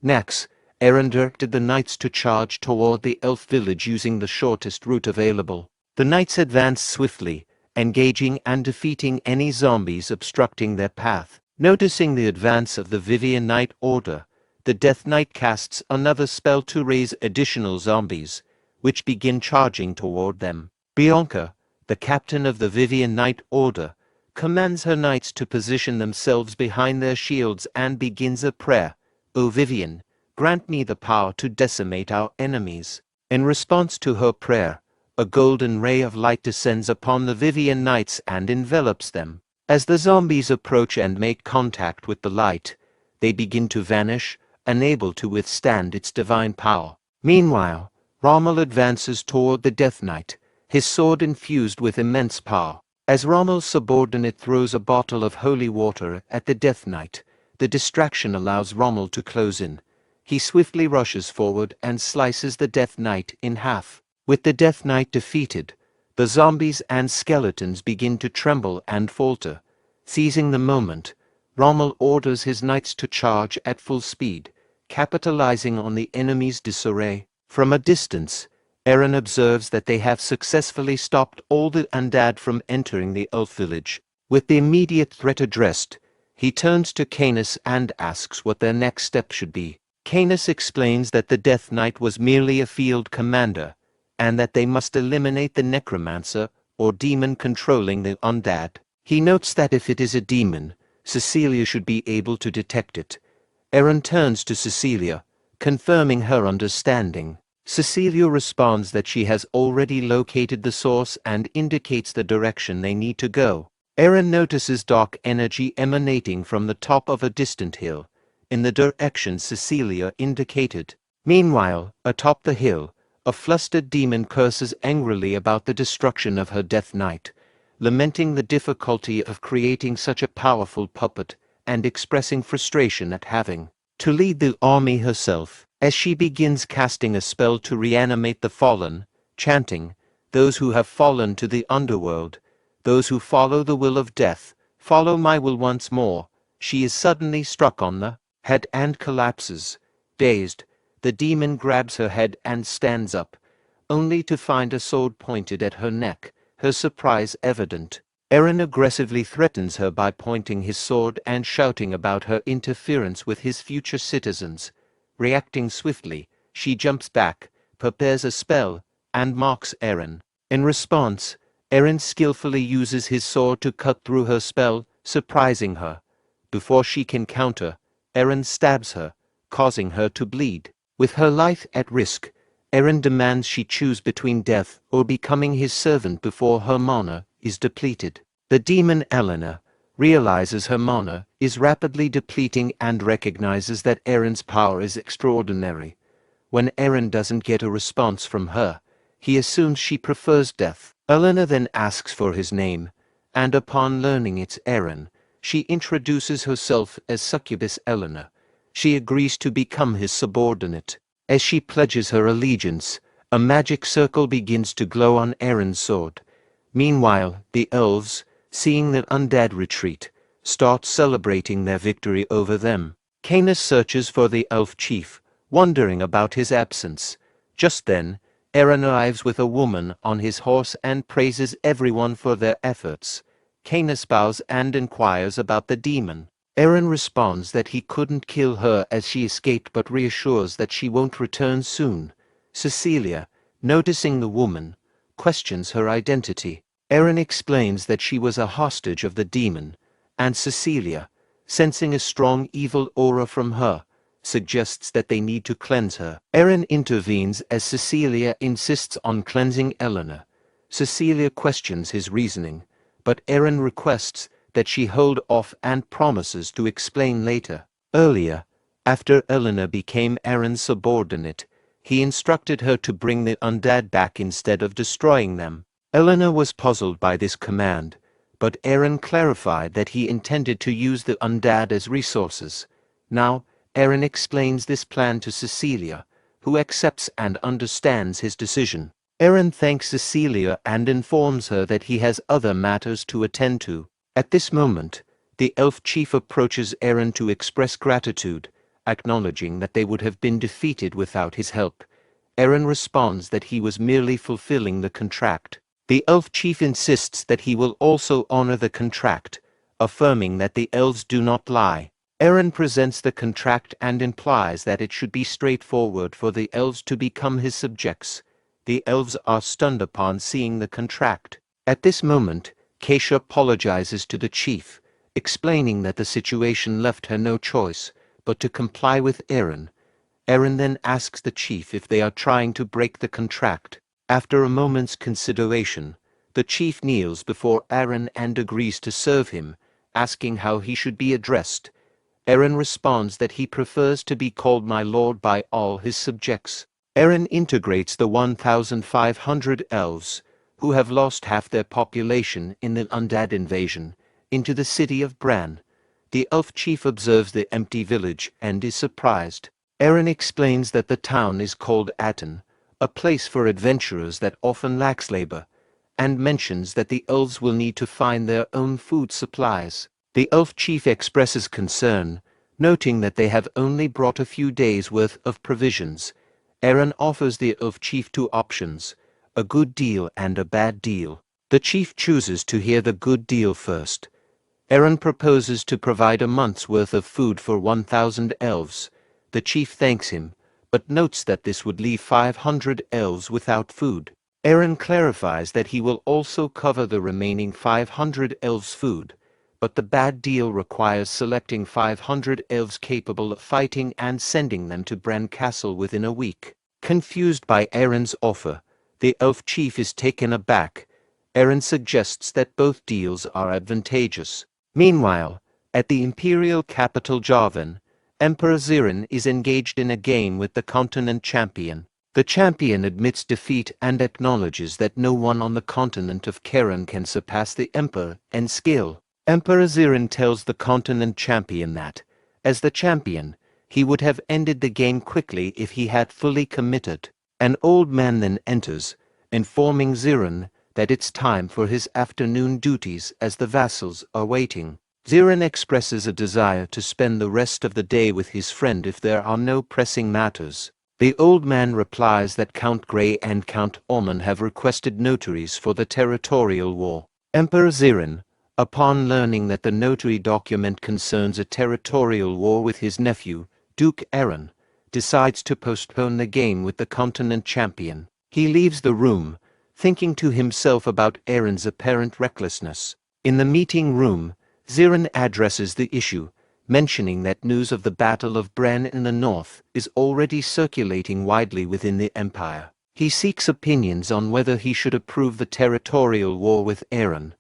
Next, Eren directed the knights to charge toward the elf village using the shortest route available. The knights advanced swiftly, engaging and defeating any zombies obstructing their path. Noticing the advance of the Vivian Knight Order, the Death Knight casts another spell to raise additional zombies, which begin charging toward them. Bianca, the captain of the Vivian Knight Order, commands her knights to position themselves behind their shields and begins a prayer. "O Vivian, grant me the power to decimate our enemies." In response to her prayer, a golden ray of light descends upon the Vivian Knights and envelops them. As the zombies approach and make contact with the light, they begin to vanish, unable to withstand its divine power. Meanwhile, Rommel advances toward the Death Knight, his sword infused with immense power. As Rommel's subordinate throws a bottle of holy water at the Death Knight, the distraction allows Rommel to close in. He swiftly rushes forward and slices the Death Knight in half. With the Death Knight defeated, the zombies and skeletons begin to tremble and falter. Seizing the moment, Rommel orders his knights to charge at full speed, capitalizing on the enemy's disarray. From a distance, Eren observes that they have successfully stopped all the undead from entering the elf village. With the immediate threat addressed, he turns to Canis and asks what their next step should be. Canis explains that the Death Knight was merely a field commander, and that they must eliminate the necromancer or demon controlling the undead. He notes that if it is a demon, Cecilia should be able to detect it. Eren turns to Cecilia, confirming her understanding. Cecilia responds that she has already located the source and indicates the direction they need to go. Eren notices dark energy emanating from the top of a distant hill, in the direction Cecilia indicated. Meanwhile, atop the hill, a flustered demon curses angrily about the destruction of her Death Knight, lamenting the difficulty of creating such a powerful puppet and expressing frustration at having to lead the army herself. As she begins casting a spell to reanimate the fallen, chanting, "Those who have fallen to the underworld, those who follow the will of death, follow my will once more," she is suddenly struck on the head and collapses. Dazed, the demon grabs her head and stands up, only to find a sword pointed at her neck, her surprise evident. Eren aggressively threatens her by pointing his sword and shouting about her interference with his future citizens. Reacting swiftly, she jumps back, prepares a spell, and marks Eren. In response, Eren skillfully uses his sword to cut through her spell, surprising her. Before she can counter, Eren stabs her, causing her to bleed. With her life at risk, Eren demands she choose between death or becoming his servant before her mana is depleted. The demon Eleanor realizes her mana is rapidly depleting and recognizes that Eren's power is extraordinary. When Eren doesn't get a response from her, He assumes she prefers death. Eleanor then asks for his name, and upon learning it's Aaron, she introduces herself as Succubus Eleanor. She agrees to become his subordinate. As she pledges her allegiance, a magic circle begins to glow on Aaron's sword. Meanwhile, the elves, seeing the undead retreat, start celebrating their victory over them. Canis searches for the elf chief, wondering about his absence. Just then, Aaron arrives with a woman on his horse and praises everyone for their efforts. Canis bows and inquires about the demon. Aaron responds that he couldn't kill her as she escaped, but reassures that she won't return soon. Cecilia, noticing the woman, questions her identity. Aaron explains that she was a hostage of the demon, and Cecilia, sensing a strong evil aura from her, suggests that they need to cleanse her. Aaron intervenes as Cecilia insists on cleansing Eleanor. Cecilia questions his reasoning, but Aaron requests that she hold off and promises to explain later. Earlier, after Eleanor became Aaron's subordinate, he instructed her to bring the undead back instead of destroying them. Eleanor was puzzled by this command, but Aaron clarified that he intended to use the undead as resources. Now, Aaron explains this plan to Cecilia, who accepts and understands his decision. Aaron thanks Cecilia and informs her that he has other matters to attend to. At this moment, the elf chief approaches Aaron to express gratitude, acknowledging that they would have been defeated without his help. Aaron responds that he was merely fulfilling the contract. The elf chief insists that he will also honor the contract, affirming that the elves do not lie. Aaron presents the contract and implies that it should be straightforward for the elves to become his subjects. The elves are stunned upon seeing the contract. At this moment, Keisha apologizes to the chief, explaining that the situation left her no choice but to comply with Aaron. Aaron then asks the chief if they are trying to break the contract. After a moment's consideration, the chief kneels before Aaron and agrees to serve him, asking how he should be addressed. Aaron responds that he prefers to be called my lord by all his subjects. Aaron integrates the 1,500 elves, who have lost half their population in the undead invasion, into the city of Brahn. The elf chief observes the empty village and is surprised. Aaron explains that the town is called Aten, a place for adventurers that often lacks labor, and mentions that the elves will need to find their own food supplies. The elf chief expresses concern, noting that they have only brought a few days' worth of provisions. Aaron offers the elf chief two options, a good deal and a bad deal. The chief chooses to hear the good deal first. Aaron proposes to provide a month's worth of food for 1,000 elves. The chief thanks him, but notes that this would leave 500 elves without food. Aaron clarifies that he will also cover the remaining 500 elves' food, but the bad deal requires selecting 500 elves capable of fighting and sending them to Brahn Castle within a week. Confused by Aaron's offer, the elf chief is taken aback. Aaron suggests that both deals are advantageous. Meanwhile, at the imperial capital Javan, Emperor Zerone is engaged in a game with the continent champion. The champion admits defeat and acknowledges that no one on the continent of Karen can surpass the emperor in skill. Emperor Zerone tells the continent champion that, as the champion, he would have ended the game quickly if he had fully committed. An old man then enters, informing Zerone that it's time for his afternoon duties as the vassals are waiting. Zerone expresses a desire to spend the rest of the day with his friend if there are no pressing matters. The old man replies that Count Grey and Count Ormond have requested notaries for the territorial war. Emperor Zerone, upon learning that the notary document concerns a territorial war with his nephew, Duke Aaron, decides to postpone the game with the continent champion. He leaves the room, thinking to himself about Aaron's apparent recklessness. In the meeting room, Zerone addresses the issue, mentioning that news of the Battle of Brahn in the north is already circulating widely within the empire. He seeks opinions on whether he should approve the territorial war with Aaron.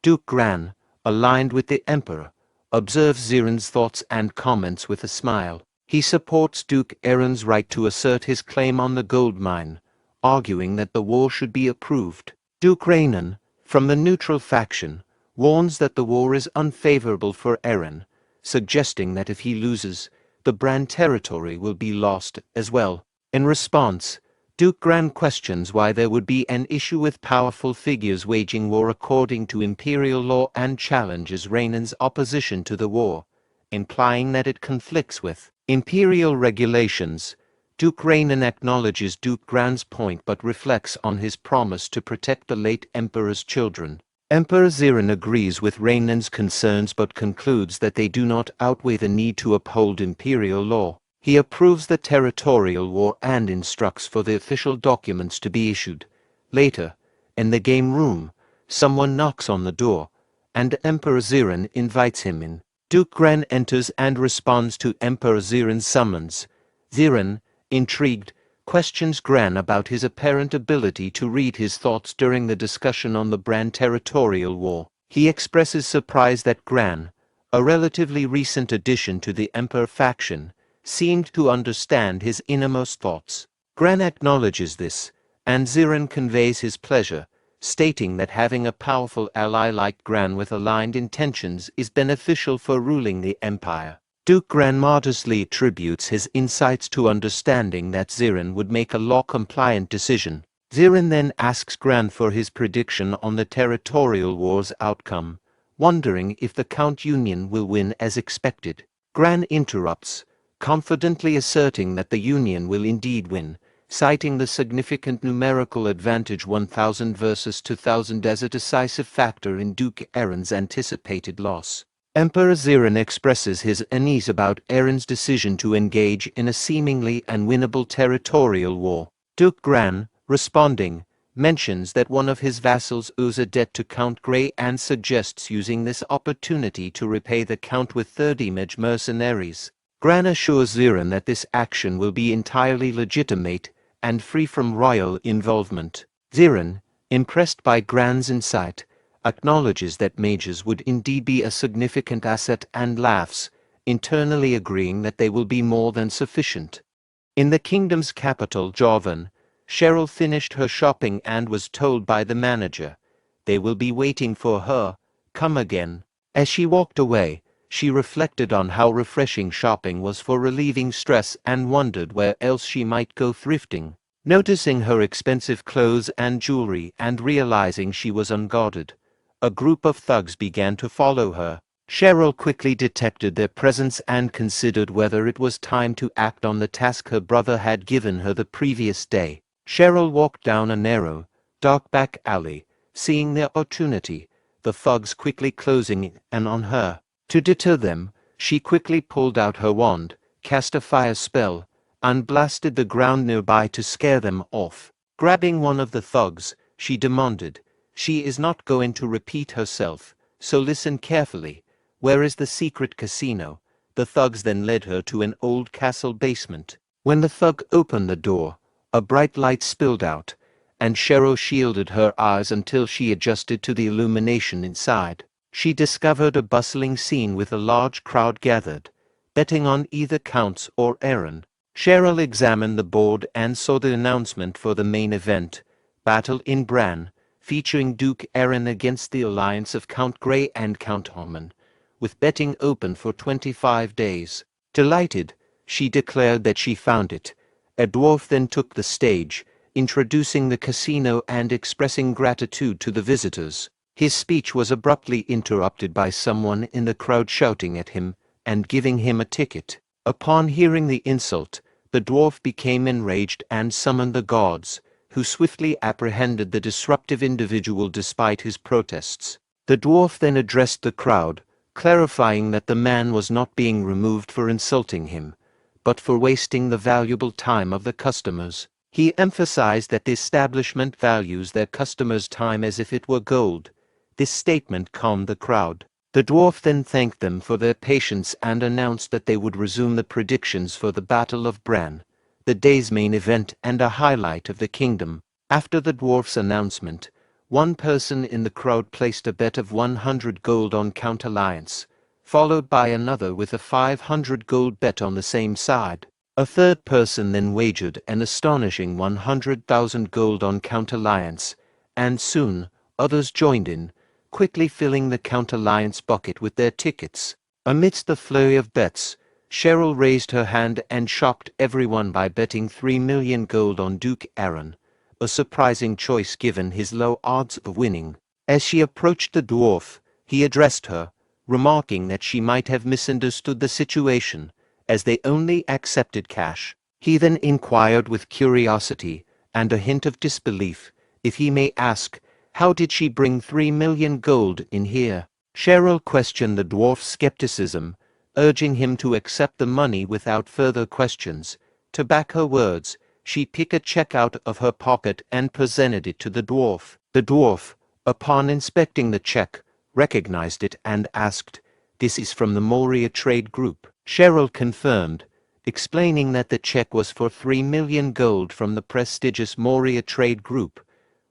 Duke Gran, aligned with the emperor, observes Zerone's thoughts and comments with a smile. He supports Duke Aaron's right to assert his claim on the gold mine, arguing that the war should be approved. Duke Rainan, from the neutral faction, warns that the war is unfavorable for Eren, suggesting that if he loses, the Bran territory will be lost as well. In response, Duke Gran questions why there would be an issue with powerful figures waging war according to imperial law and challenges Rainan's opposition to the war, implying that it conflicts with imperial regulations. Duke Rainan acknowledges Duke Gran's point but reflects on his promise to protect the late Emperor's children. Emperor Zerone agrees with Rainan's concerns but concludes that they do not outweigh the need to uphold imperial law. He approves the territorial war and instructs for the official documents to be issued. Later, in the game room, someone knocks on the door, and Emperor Zerone invites him in. Duke Gran enters and responds to Emperor Zerone's summons. Zerone, intrigued, questions Gran about his apparent ability to read his thoughts during the discussion on the Bran territorial war. He expresses surprise that Gran, a relatively recent addition to the Emperor faction, seemed to understand his innermost thoughts. Gran acknowledges this, and Zerone conveys his pleasure, stating that having a powerful ally like Gran with aligned intentions is beneficial for ruling the empire. Duke Gran modestly attributes his insights to understanding that Zerone would make a law-compliant decision. Zerone then asks Gran for his prediction on the territorial war's outcome, wondering if the Count Union will win as expected. Gran interrupts, confidently asserting that the Union will indeed win, citing the significant numerical advantage 1000 versus 2000 as a decisive factor in Duke Eren's anticipated loss. Emperor Zerone expresses his unease about Eren's decision to engage in a seemingly unwinnable territorial war. Duke Gran, responding, mentions that one of his vassals owes a debt to Count Grey and suggests using this opportunity to repay the Count with 30 mage mercenaries. Gran assures Zerone that this action will be entirely legitimate and free from royal involvement. Zerone, impressed by Gran's insight, acknowledges that mages would indeed be a significant asset and laughs, internally agreeing that they will be more than sufficient. In the kingdom's capital, Jovan, Cheryl finished her shopping and was told by the manager, "They will be waiting for her, come again." As she walked away, she reflected on how refreshing shopping was for relieving stress and wondered where else she might go thrifting. Noticing her expensive clothes and jewelry and realizing she was unguarded, a group of thugs began to follow her. Cheryl quickly detected their presence and considered whether it was time to act on the task her brother had given her the previous day. Cheryl walked down a narrow, dark back alley, seeing the opportunity, the thugs quickly closing in on her. To deter them, she quickly pulled out her wand, cast a fire spell, and blasted the ground nearby to scare them off. Grabbing one of the thugs, she demanded, "She is not going to repeat herself, so listen carefully. Where is the secret casino?" The thugs then led her to an old castle basement. When the thug opened the door, a bright light spilled out, and Cheryl shielded her eyes until she adjusted to the illumination inside. She discovered a bustling scene with a large crowd gathered, betting on either Counts or Eren. Cheryl examined the board and saw the announcement for the main event, Battle in Bran, featuring Duke Eren against the alliance of Count Grey and Count Ormond, with betting open for 25 days. Delighted, she declared that she found it. A dwarf then took the stage, introducing the casino and expressing gratitude to the visitors. His speech was abruptly interrupted by someone in the crowd shouting at him and giving him a ticket. Upon hearing the insult, the dwarf became enraged and summoned the guards, who swiftly apprehended the disruptive individual despite his protests. The dwarf then addressed the crowd, clarifying that the man was not being removed for insulting him, but for wasting the valuable time of the customers. He emphasized that the establishment values their customers' time as if it were gold. This statement calmed the crowd. The dwarf then thanked them for their patience and announced that they would resume the predictions for the Battle of Bran, the day's main event and a highlight of the kingdom. After the dwarf's announcement, one person in the crowd placed a bet of 100 gold on Count Alliance, followed by another with a 500 gold bet on the same side. A third person then wagered an astonishing 100,000 gold on Count Alliance, and soon others joined in, quickly filling the Count Alliance bucket with their tickets. Amidst the flurry of bets, Cheryl raised her hand and shocked everyone by betting 3 million gold on Duke Aaron, a surprising choice given his low odds of winning. As she approached the dwarf, he addressed her, remarking that she might have misunderstood the situation, as they only accepted cash. He then inquired with curiosity and a hint of disbelief, if he may ask, how did she bring 3 million gold in here? Cheryl questioned the dwarf's skepticism, urging him to accept the money without further questions. To back her words, she picked a check out of her pocket and presented it to the dwarf. The dwarf, upon inspecting the check, recognized it and asked, "This is from the Moria Trade Group." Cheryl confirmed, explaining that the check was for 3 million gold from the prestigious Moria Trade Group,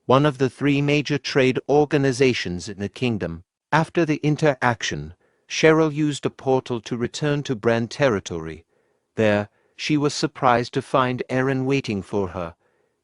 one of the 3 major trade organizations in the kingdom. After the interaction, Cheryl used a portal to return to Brand territory. There, she was surprised to find Aaron waiting for her.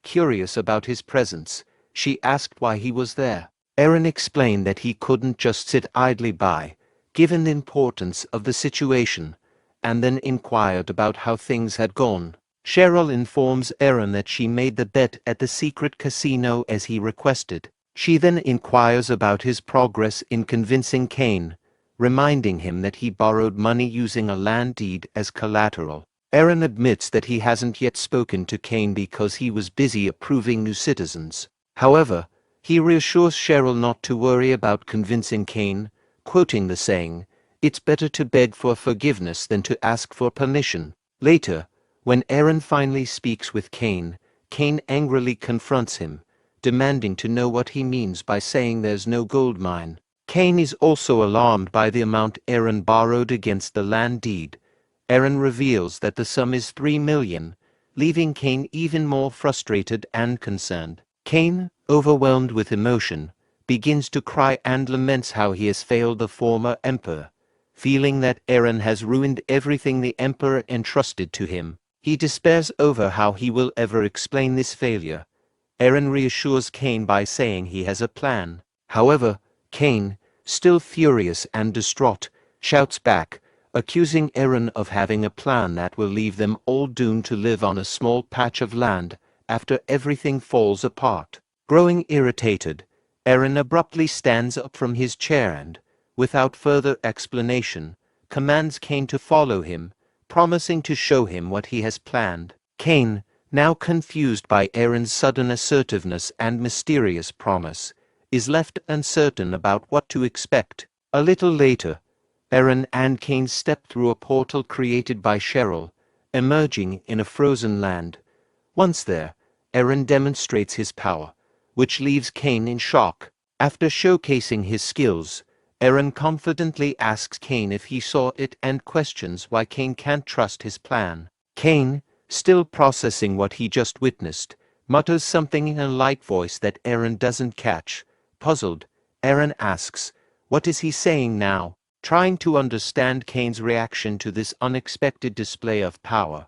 Curious about his presence, she asked why he was there. Aaron explained that he couldn't just sit idly by, given the importance of the situation, and then inquired about how things had gone. Cheryl informs Aaron that she made the bet at the secret casino as he requested. She then inquires about his progress in convincing Cain, reminding him that he borrowed money using a land deed as collateral. Aaron admits that he hasn't yet spoken to Cain because he was busy approving new citizens. However, he reassures Cheryl not to worry about convincing Cain, quoting the saying, "It's better to beg for forgiveness than to ask for permission." Later, when Aaron finally speaks with Cain, Cain angrily confronts him, demanding to know what he means by saying there's no gold mine. Cain is also alarmed by the amount Aaron borrowed against the land deed. Aaron reveals that the sum is 3 million, leaving Cain even more frustrated and concerned. Cain, overwhelmed with emotion, begins to cry and laments how he has failed the former emperor. Feeling that Aaron has ruined everything the emperor entrusted to him, he despairs over how he will ever explain this failure. Aaron reassures Cain by saying he has a plan. However, Cain, still furious and distraught, shouts back, accusing Aaron of having a plan that will leave them all doomed to live on a small patch of land after everything falls apart. Growing irritated, Aaron abruptly stands up from his chair and, without further explanation, commands Cain to follow him, promising to show him what he has planned. Cain, now confused by Aaron's sudden assertiveness and mysterious promise, is left uncertain about what to expect. A little later, Aaron and Cain step through a portal created by Cheryl, emerging in a frozen land. Once there, Aaron demonstrates his power, which leaves Cain in shock. After showcasing his skills, Aaron confidently asks Cain if he saw it and questions why Cain can't trust his plan. Cain, still processing what he just witnessed, mutters something in a light voice that Aaron doesn't catch. Puzzled, Aaron asks, "What is he saying now?" Trying to understand Cain's reaction to this unexpected display of power,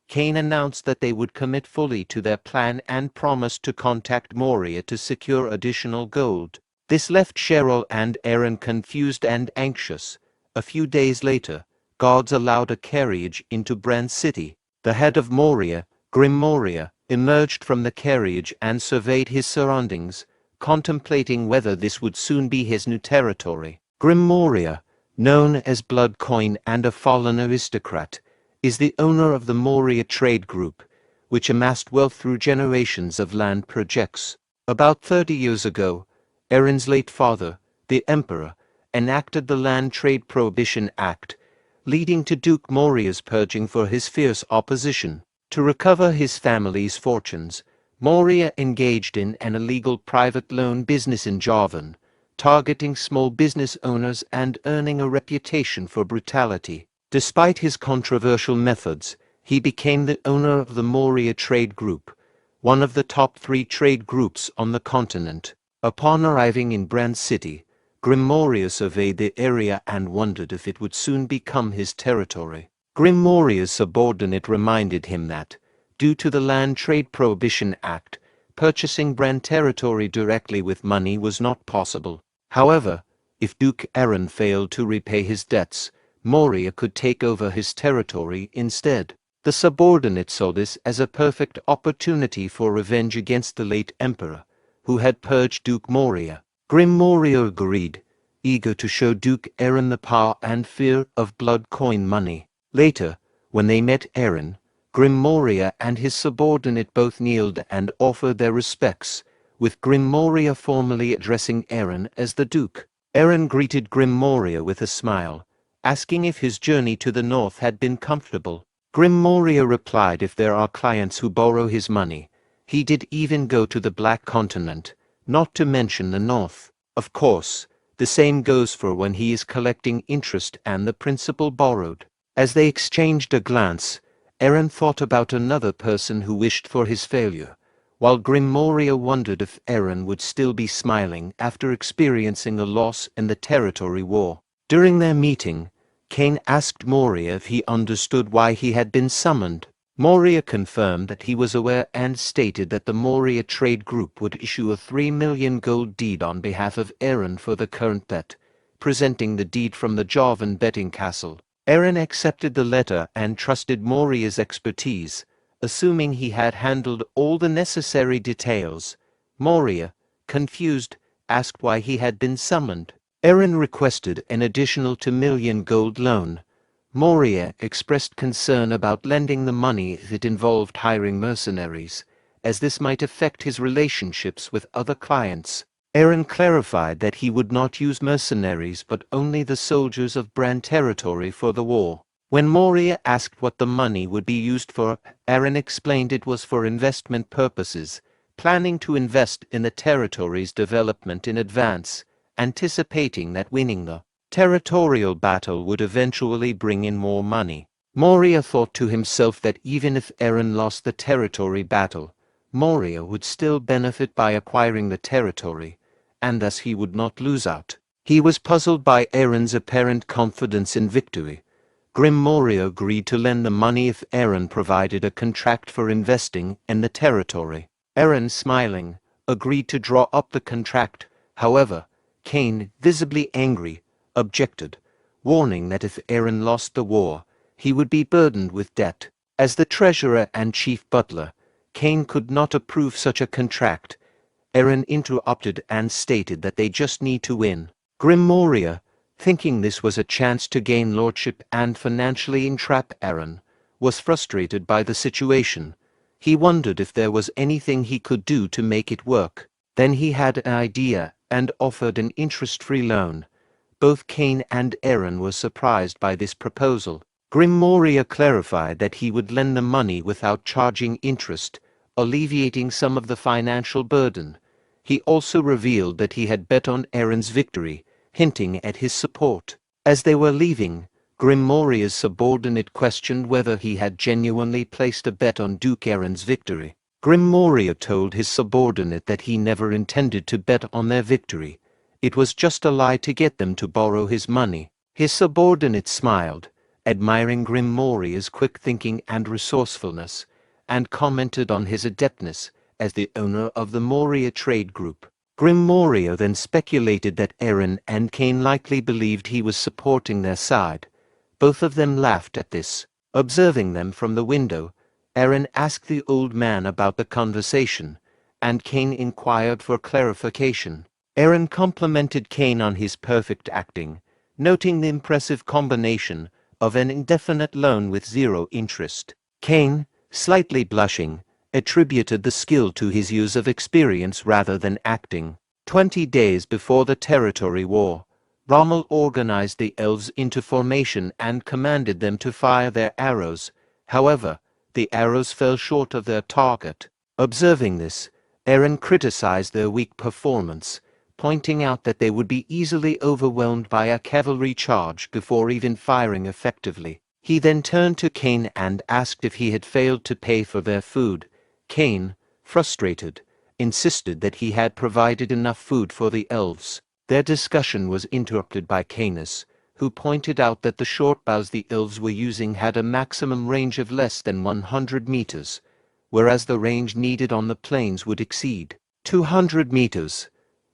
Cain announced that they would commit fully to their plan and promised to contact Moria to secure additional gold. This left Cheryl and Aaron confused and anxious. A few days later, guards allowed a carriage into Brand City. The head of Moria, Grim Moria, emerged from the carriage and surveyed his surroundings, contemplating whether this would soon be his new territory. Grim Moria, known as Blood Coin and a fallen aristocrat, is the owner of the Moria Trade Group, which amassed wealth through generations of land projects. About 30 years ago, Aaron's late father, the Emperor, enacted the Land Trade Prohibition Act, leading to Duke Moria's purging for his fierce opposition. To recover his family's fortunes, Moria engaged in an illegal private loan business in Javan, targeting small business owners and earning a reputation for brutality. Despite his controversial methods, he became the owner of the Moria Trade Group, one of the top 3 trade groups on the continent. Upon arriving in Brand City, Grim Moria surveyed the area and wondered if it would soon become his territory. Grim Moria's subordinate reminded him that, due to the Land Trade Prohibition Act, purchasing Brahn territory directly with money was not possible. However, if Duke Aaron failed to repay his debts, Moria could take over his territory instead. The subordinate saw this as a perfect opportunity for revenge against the late emperor, who had purged Duke Moria. Grim Moria agreed, eager to show Duke Aaron the power and fear of blood coin money. Later, when they met Aaron, Grim Moria and his subordinate both kneeled and offered their respects, with Grim Moria formally addressing Aaron as the Duke. Aaron greeted Grim Moria with a smile, asking if his journey to the north had been comfortable. Grim Moria replied if there are clients who borrow his money, he did even go to the Black Continent, not to mention the north. Of course, the same goes for when he is collecting interest and the principal borrowed. As they exchanged a glance, Aaron thought about another person who wished for his failure, while Grim Moria wondered if Aaron would still be smiling after experiencing a loss in the territory war. During their meeting, Cain asked Moria if he understood why he had been summoned. Moria confirmed that he was aware and stated that the Moria Trade Group would issue a 3 million gold deed on behalf of Aaron for the current bet, presenting the deed from the Javan betting castle. Aaron accepted the letter and trusted Moria's expertise, assuming he had handled all the necessary details. Moria, confused, asked why he had been summoned. Aaron requested an additional 2 million gold loan. Moria expressed concern about lending the money if it involved hiring mercenaries, as this might affect his relationships with other clients. Aaron clarified that he would not use mercenaries but only the soldiers of Brahn territory for the war. When Moria asked what the money would be used for, Aaron explained it was for investment purposes, planning to invest in the territory's development in advance, anticipating that winning the territorial battle would eventually bring in more money. Moria thought to himself that even if Aaron lost the territory battle, Moria would still benefit by acquiring the territory, and thus he would not lose out. He was puzzled by Aaron's apparent confidence in victory. Grim Moria agreed to lend the money if Aaron provided a contract for investing in the territory. Aaron, smiling, agreed to draw up the contract. However, Cain, visibly angry, objected, warning that if Aaron lost the war, he would be burdened with debt. As the treasurer and chief butler, Cain could not approve such a contract. Aaron interrupted and stated that they just need to win. Grim Moria, thinking this was a chance to gain lordship and financially entrap Aaron, was frustrated by the situation. He wondered if there was anything he could do to make it work. Then he had an idea and offered an interest-free loan. Both Cain and Aaron were surprised by this proposal. Grim Moria clarified that he would lend the money without charging interest, alleviating some of the financial burden. He also revealed that he had bet on Aaron's victory, hinting at his support. As they were leaving, Grim Moria's subordinate questioned whether he had genuinely placed a bet on Duke Aaron's victory. Grim Moria told his subordinate that he never intended to bet on their victory. It was just a lie to get them to borrow his money. His subordinate smiled, admiring Grim Moria's quick thinking and resourcefulness, and commented on his adeptness as the owner of the Moria Trade Group. Grim Moria then speculated that Aaron and Cain likely believed he was supporting their side. Both of them laughed at this. Observing them from the window, Aaron asked the old man about the conversation, and Cain inquired for clarification. Aaron complimented Cain on his perfect acting, noting the impressive combination of an indefinite loan with 0 interest. Cain, slightly blushing, attributed the skill to his use of experience rather than acting. 20 days before the territory war, Rommel organized the elves into formation and commanded them to fire their arrows. However, the arrows fell short of their target. Observing this, Aaron criticized their weak performance, pointing out that they would be easily overwhelmed by a cavalry charge before even firing effectively. He then turned to Cain and asked if he had failed to pay for their food. Cain, frustrated, insisted that he had provided enough food for the elves. Their discussion was interrupted by Canis, who pointed out that the short bows the elves were using had a maximum range of less than 100 meters, whereas the range needed on the plains would exceed 200 meters.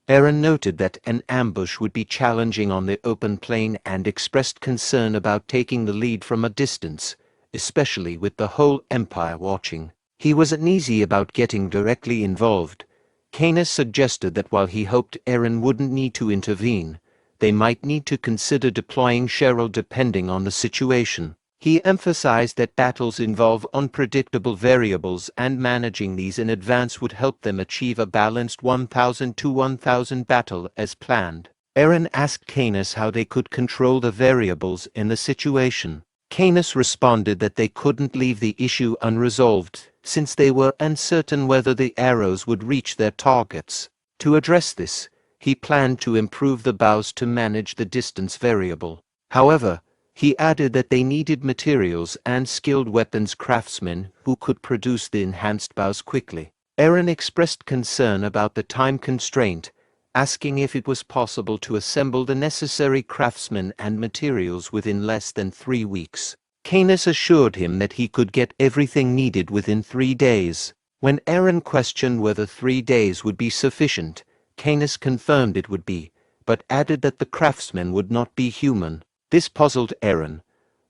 Eren noted that an ambush would be challenging on the open plain and expressed concern about taking the lead from a distance, especially with the whole empire watching. He was uneasy about getting directly involved. Canis suggested that while he hoped Eren wouldn't need to intervene, they might need to consider deploying Cheryl depending on the situation. He emphasized that battles involve unpredictable variables and managing these in advance would help them achieve a balanced 1000 to 1000 battle as planned. Eren asked Canis how they could control the variables in the situation. Canis responded that they couldn't leave the issue unresolved, since they were uncertain whether the arrows would reach their targets. To address this, he planned to improve the bows to manage the distance variable. However, he added that they needed materials and skilled weapons craftsmen who could produce the enhanced bows quickly. Eren expressed concern about the time constraint, asking if it was possible to assemble the necessary craftsmen and materials within less than 3 weeks. Canis assured him that he could get everything needed within 3 days. When Eren questioned whether 3 days would be sufficient, Canis confirmed it would be, but added that the craftsmen would not be human. This puzzled Eren,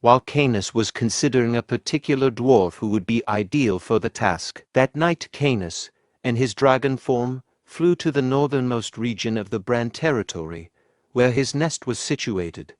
while Canis was considering a particular dwarf who would be ideal for the task. That night Canis, in his dragon form, flew to the northernmost region of the Brahn territory, where his nest was situated.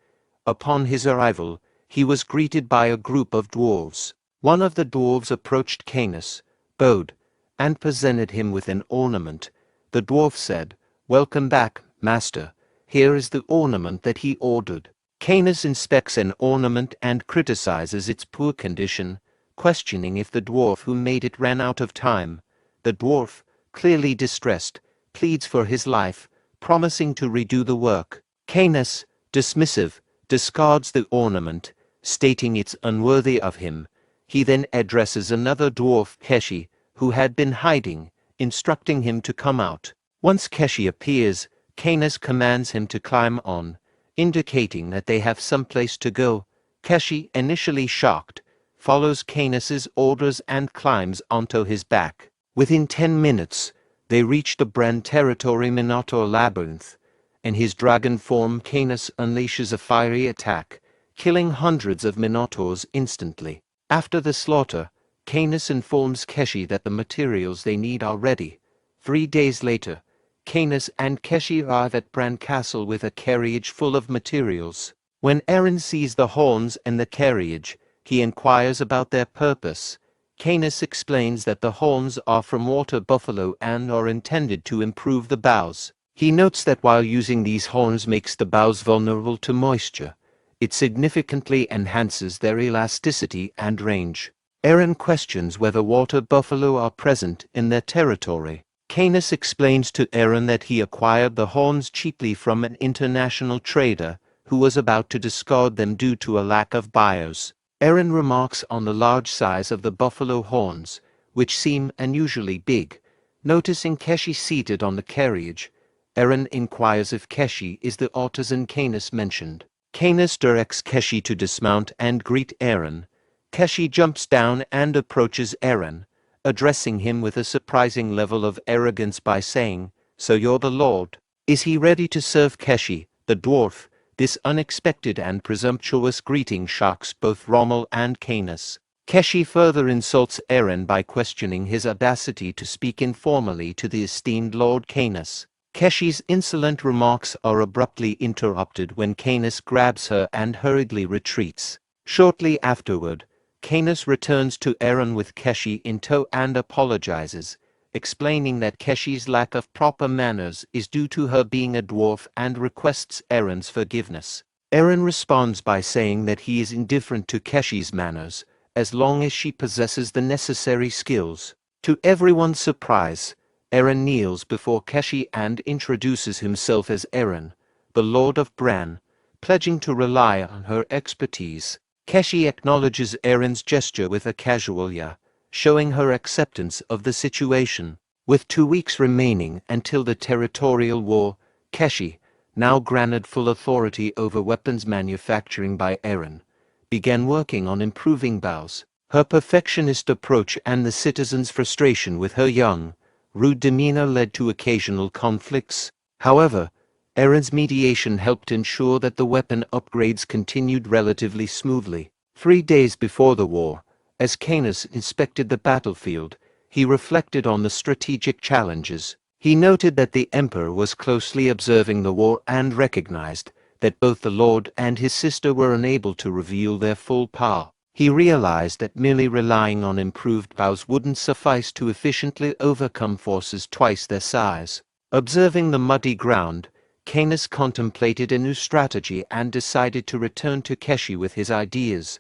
Upon his arrival, he was greeted by a group of dwarves. One of the dwarves approached Canis, bowed, and presented him with an ornament. The dwarf said, "Welcome back, master. Here is the ornament that he ordered." Canis inspects an ornament and criticizes its poor condition, questioning if the dwarf who made it ran out of time. The dwarf, clearly distressed, pleads for his life, promising to redo the work. Canis, dismissive, discards the ornament, stating it's unworthy of him. He then addresses another dwarf, Keshi, who had been hiding, instructing him to come out. Once Keshi appears, Canis commands him to climb on, indicating that they have someplace to go. Keshi, initially shocked, follows Canis's orders and climbs onto his back. Within 10 minutes, they reach the Brahn territory Minotaur labyrinth. In his dragon form, Canis unleashes a fiery attack, killing hundreds of Minotaurs instantly. After the slaughter, Canis informs Keshi that the materials they need are ready. 3 days later, Canis and Keshi arrive at Brahn Castle with a carriage full of materials. When Eren sees the horns and the carriage, he inquires about their purpose. Canis explains that the horns are from water buffalo and are intended to improve the bows. He notes that while using these horns makes the bows vulnerable to moisture, it significantly enhances their elasticity and range. Eren questions whether water buffalo are present in their territory. Canis explains to Eren that he acquired the horns cheaply from an international trader who was about to discard them due to a lack of buyers. Eren remarks on the large size of the buffalo horns, which seem unusually big. Noticing Keshi seated on the carriage, Eren inquires if Keshi is the artisan Canis mentioned. Canis directs Keshi to dismount and greet Eren. Keshi jumps down and approaches Eren, addressing him with a surprising level of arrogance by saying, "So you're the Lord." Is he ready to serve Keshi, the dwarf? This unexpected and presumptuous greeting shocks both Rommel and Canis. Keshi further insults Eren by questioning his audacity to speak informally to the esteemed Lord Canis. Keshi's insolent remarks are abruptly interrupted when Canis grabs her and hurriedly retreats. Shortly afterward, Canis returns to Eren with Keshi in tow and apologizes, explaining that Keshi's lack of proper manners is due to her being a dwarf and requests Eren's forgiveness. Eren responds by saying that he is indifferent to Keshi's manners, as long as she possesses the necessary skills. To everyone's surprise, Eren kneels before Keshi and introduces himself as Eren, the Lord of Brahn, pledging to rely on her expertise. Keshi acknowledges Eren's gesture with a casual "yeah," showing her acceptance of the situation. With 2 weeks remaining until the territorial war, Keshi, now granted full authority over weapons manufacturing by Aaron, began working on improving bows. Her perfectionist approach and the citizens' frustration with her young, rude demeanor led to occasional conflicts. However, Aaron's mediation helped ensure that the weapon upgrades continued relatively smoothly. 3 days before the war, as Canis inspected the battlefield, he reflected on the strategic challenges. He noted that the emperor was closely observing the war and recognized that both the lord and his sister were unable to reveal their full power. He realized that merely relying on improved bows wouldn't suffice to efficiently overcome forces twice their size. Observing the muddy ground, Canis contemplated a new strategy and decided to return to Keshi with his ideas.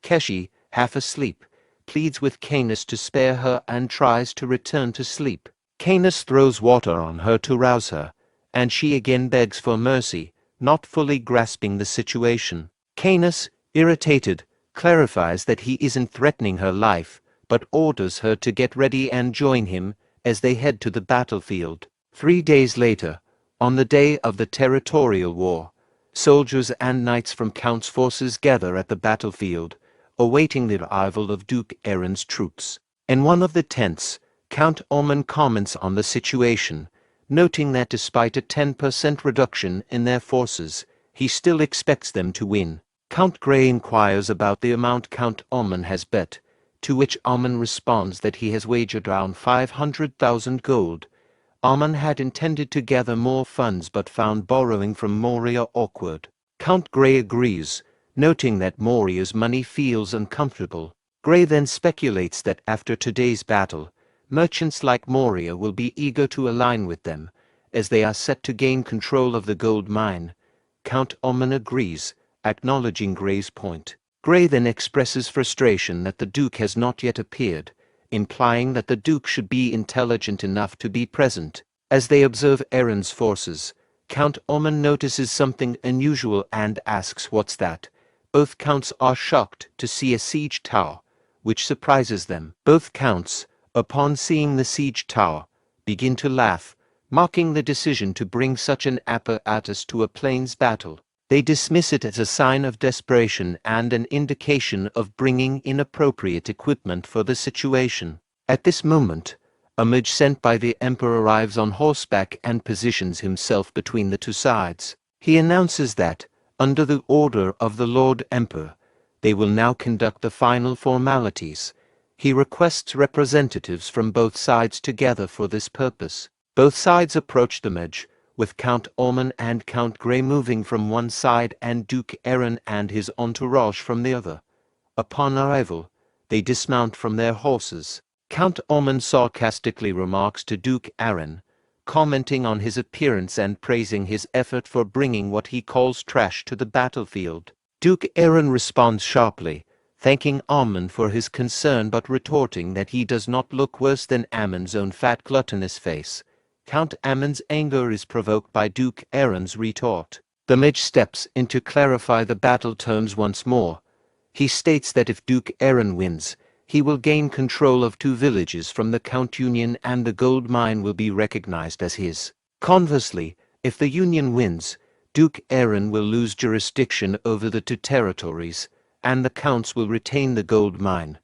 Keshi, half asleep, pleads with Canis to spare her and tries to return to sleep. Canis throws water on her to rouse her, and she again begs for mercy, not fully grasping the situation. Canis, irritated, clarifies that he isn't threatening her life, but orders her to get ready and join him as they head to the battlefield. 3 days later, on the day of the territorial war, soldiers and knights from Count's forces gather at the battlefield, awaiting the arrival of Duke Aaron's troops. In one of the tents, Count Ormond comments on the situation, noting that despite a 10% reduction in their forces, he still expects them to win. Count Gray inquires about the amount Count Ormond has bet, to which Ormond responds that he has wagered around 500,000 gold. Ormond had intended to gather more funds but found borrowing from Moria awkward. Count Gray agrees, noting that Moria's money feels uncomfortable. Gray then speculates that after today's battle, merchants like Moria will be eager to align with them, as they are set to gain control of the gold mine. Count Ormond agrees, acknowledging Gray's point. Gray then expresses frustration that the Duke has not yet appeared, implying that the Duke should be intelligent enough to be present. As they observe Aaron's forces, Count Ormond notices something unusual and asks what's that. Both counts are shocked to see a siege tower, which surprises them. Both counts, upon seeing the siege tower, begin to laugh, mocking the decision to bring such an apparatus to a plains battle. They dismiss it as a sign of desperation and an indication of bringing inappropriate equipment for the situation. At this moment, a mage sent by the emperor arrives on horseback and positions himself between the two sides. He announces that, under the order of the Lord Emperor, they will now conduct the final formalities. He requests representatives from both sides together for this purpose. Both sides approach the mage, with Count Ormond and Count Gray moving from one side and Duke Aaron and his entourage from the other. Upon arrival, they dismount from their horses. Count Ormond sarcastically remarks to Duke Aaron, commenting on his appearance and praising his effort for bringing what he calls trash to the battlefield. Duke Aaron responds sharply, thanking Ormond for his concern but retorting that he does not look worse than Ammon's own fat gluttonous face. Count Ammon's anger is provoked by Duke Aaron's retort. The mage steps in to clarify the battle terms once more. He states that if Duke Aaron wins, he will gain control of 2 villages from the Count Union and the gold mine will be recognized as his. Conversely, if the Union wins, Duke Aaron will lose jurisdiction over the 2 territories, and the counts will retain the gold mine.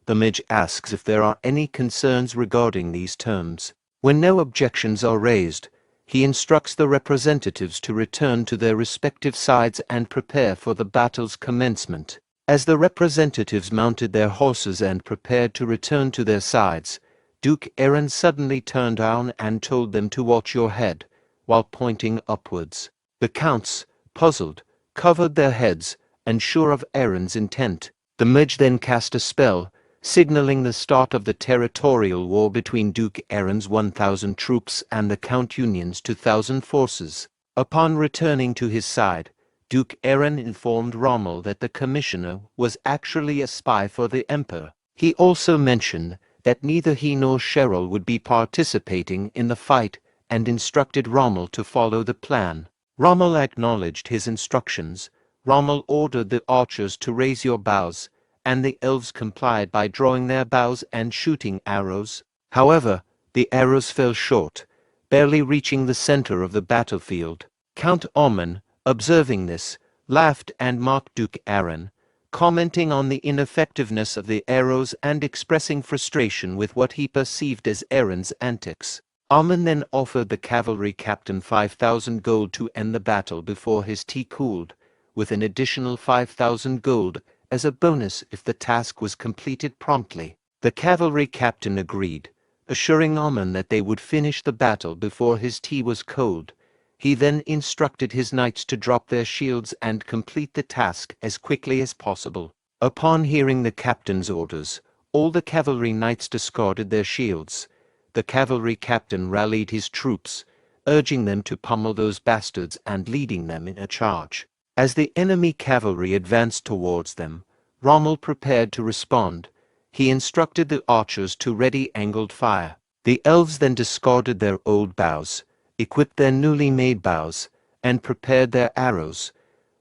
The mage asks if there are any concerns regarding these terms. When no objections are raised, he instructs the representatives to return to their respective sides and prepare for the battle's commencement. As the representatives mounted their horses and prepared to return to their sides, Duke Aaron suddenly turned down and told them to watch your head, while pointing upwards. The counts, puzzled, covered their heads, and sure of Aaron's intent. The mage then cast a spell, signaling the start of the territorial war between Duke Aaron's 1,000 troops and the Count Union's 2,000 forces. Upon returning to his side, Duke Aaron informed Rommel that the commissioner was actually a spy for the emperor. He also mentioned that neither he nor Cheryl would be participating in the fight and instructed Rommel to follow the plan. Rommel acknowledged his instructions. Rommel ordered the archers to raise your bows, and the elves complied by drawing their bows and shooting arrows. However, the arrows fell short, barely reaching the center of the battlefield. Count Oman, observing this, laughed and mocked Duke Aaron, commenting on the ineffectiveness of the arrows and expressing frustration with what he perceived as Aaron's antics. Oman then offered the cavalry captain 5,000 gold to end the battle before his tea cooled, with an additional 5,000 gold as a bonus if the task was completed promptly. The cavalry captain agreed, assuring Oman that they would finish the battle before his tea was cold. He then instructed his knights to drop their shields and complete the task as quickly as possible. Upon hearing the captain's orders, all the cavalry knights discarded their shields. The cavalry captain rallied his troops, urging them to pummel those bastards and leading them in a charge. As the enemy cavalry advanced towards them, Rommel prepared to respond. He instructed the archers to ready angled fire. The elves then discarded their old bows, equipped their newly made bows, and prepared their arrows.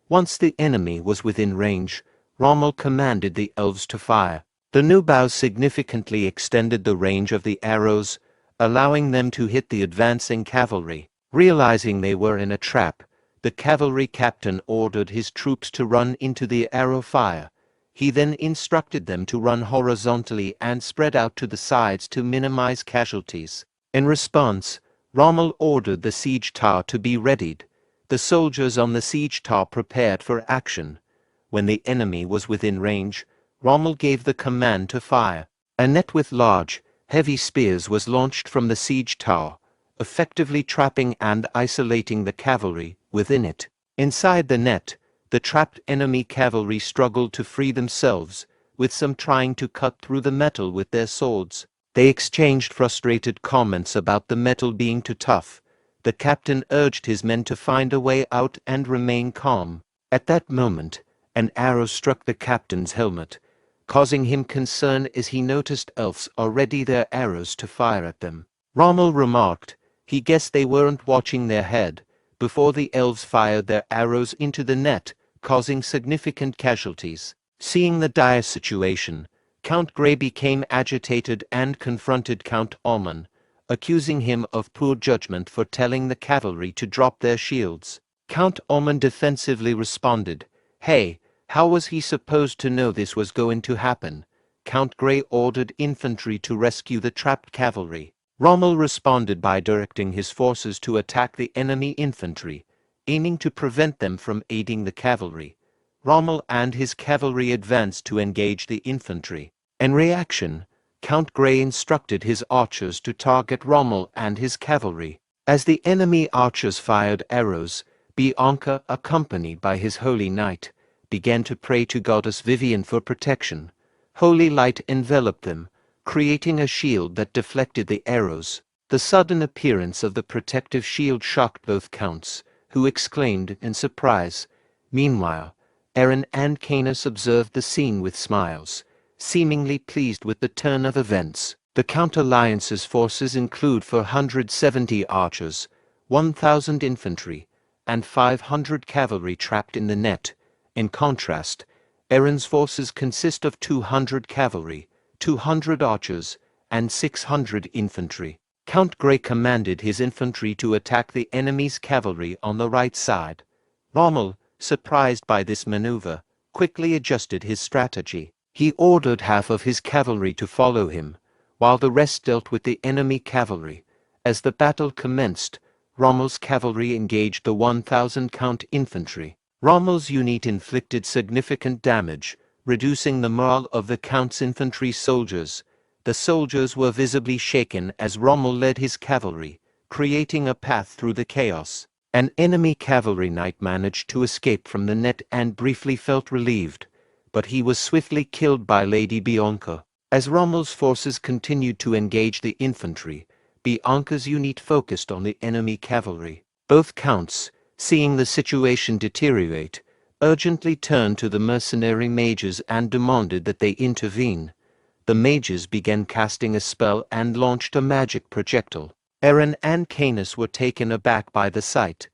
Once the enemy was within range, Rommel commanded the elves to fire. The new bows significantly extended the range of the arrows, allowing them to hit the advancing cavalry. Realizing they were in a trap, the cavalry captain ordered his troops to run into the arrow fire. He then instructed them to run horizontally and spread out to the sides to minimize casualties. In response, Rommel ordered the siege tower to be readied. The soldiers on the siege tower prepared for action. When the enemy was within range, Rommel gave the command to fire. A net with large, heavy spears was launched from the siege tower, effectively trapping and isolating the cavalry within it. Inside the net, the trapped enemy cavalry struggled to free themselves, with some trying to cut through the metal with their swords. They exchanged frustrated comments about the metal being too tough. The captain urged his men to find a way out and remain calm. At that moment, an arrow struck the captain's helmet, causing him concern as he noticed elves already their arrows to fire at them. Rommel remarked he guessed they weren't watching their head, before the elves fired their arrows into the net, causing significant casualties. Seeing the dire situation, Count Grey became agitated and confronted Count Oman, accusing him of poor judgment for telling the cavalry to drop their shields. Count Oman defensively responded, "Hey, how was he supposed to know this was going to happen?" Count Grey ordered infantry to rescue the trapped cavalry. Rommel responded by directing his forces to attack the enemy infantry, aiming to prevent them from aiding the cavalry. Rommel and his cavalry advanced to engage the infantry. In reaction, Count Grey instructed his archers to target Rommel and his cavalry. As the enemy archers fired arrows, Bianca, accompanied by his holy knight, began to pray to Goddess Vivian for protection. Holy light enveloped them, creating a shield that deflected the arrows. The sudden appearance of the protective shield shocked both counts, who exclaimed in surprise. Meanwhile, Aaron and Canis observed the scene with smiles, seemingly pleased with the turn of events. The Count Alliance's forces include 470 archers, 1,000 infantry, and 500 cavalry trapped in the net. In contrast, Aaron's forces consist of 200 cavalry, 200 archers, and 600 infantry. Count Grey commanded his infantry to attack the enemy's cavalry on the right side. Rommel, surprised by this maneuver, quickly adjusted his strategy. He ordered half of his cavalry to follow him, while the rest dealt with the enemy cavalry. As the battle commenced, Rommel's cavalry engaged the 1,000 Count infantry. Rommel's unit inflicted significant damage, reducing the morale of the Count's infantry soldiers. The soldiers were visibly shaken as Rommel led his cavalry, creating a path through the chaos. An enemy cavalry knight managed to escape from the net and briefly felt relieved, but he was swiftly killed by Lady Bianca. As Rommel's forces continued to engage the infantry, Bianca's unit focused on the enemy cavalry. Both counts, seeing the situation deteriorate, urgently turned to the mercenary mages and demanded that they intervene. The mages began casting a spell and launched a magic projectile. Aaron and Canis were taken aback by the sight.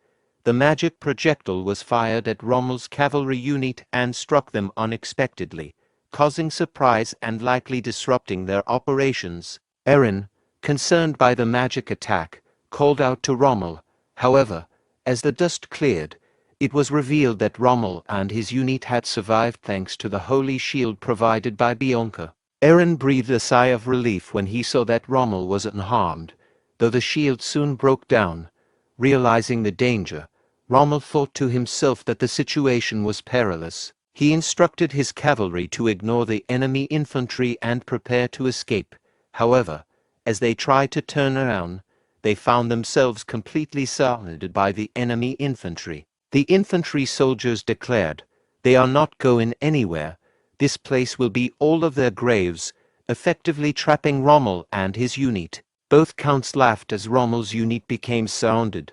The magic projectile was fired at Rommel's cavalry unit and struck them unexpectedly, causing surprise and likely disrupting their operations. Aaron, concerned by the magic attack, called out to Rommel. However, As the dust cleared, it was revealed that Rommel and his unit had survived thanks to the holy shield provided by Bianca. Eren breathed a sigh of relief when he saw that Rommel was unharmed, though the shield soon broke down. Realizing the danger, Rommel thought to himself that the situation was perilous. He instructed his cavalry to ignore the enemy infantry and prepare to escape. However, as they tried to turn around, they found themselves completely surrounded by the enemy infantry. The infantry soldiers declared, "They are not going anywhere. This place will be all of their graves," effectively trapping Rommel and his unit. Both counts laughed as Rommel's unit became surrounded.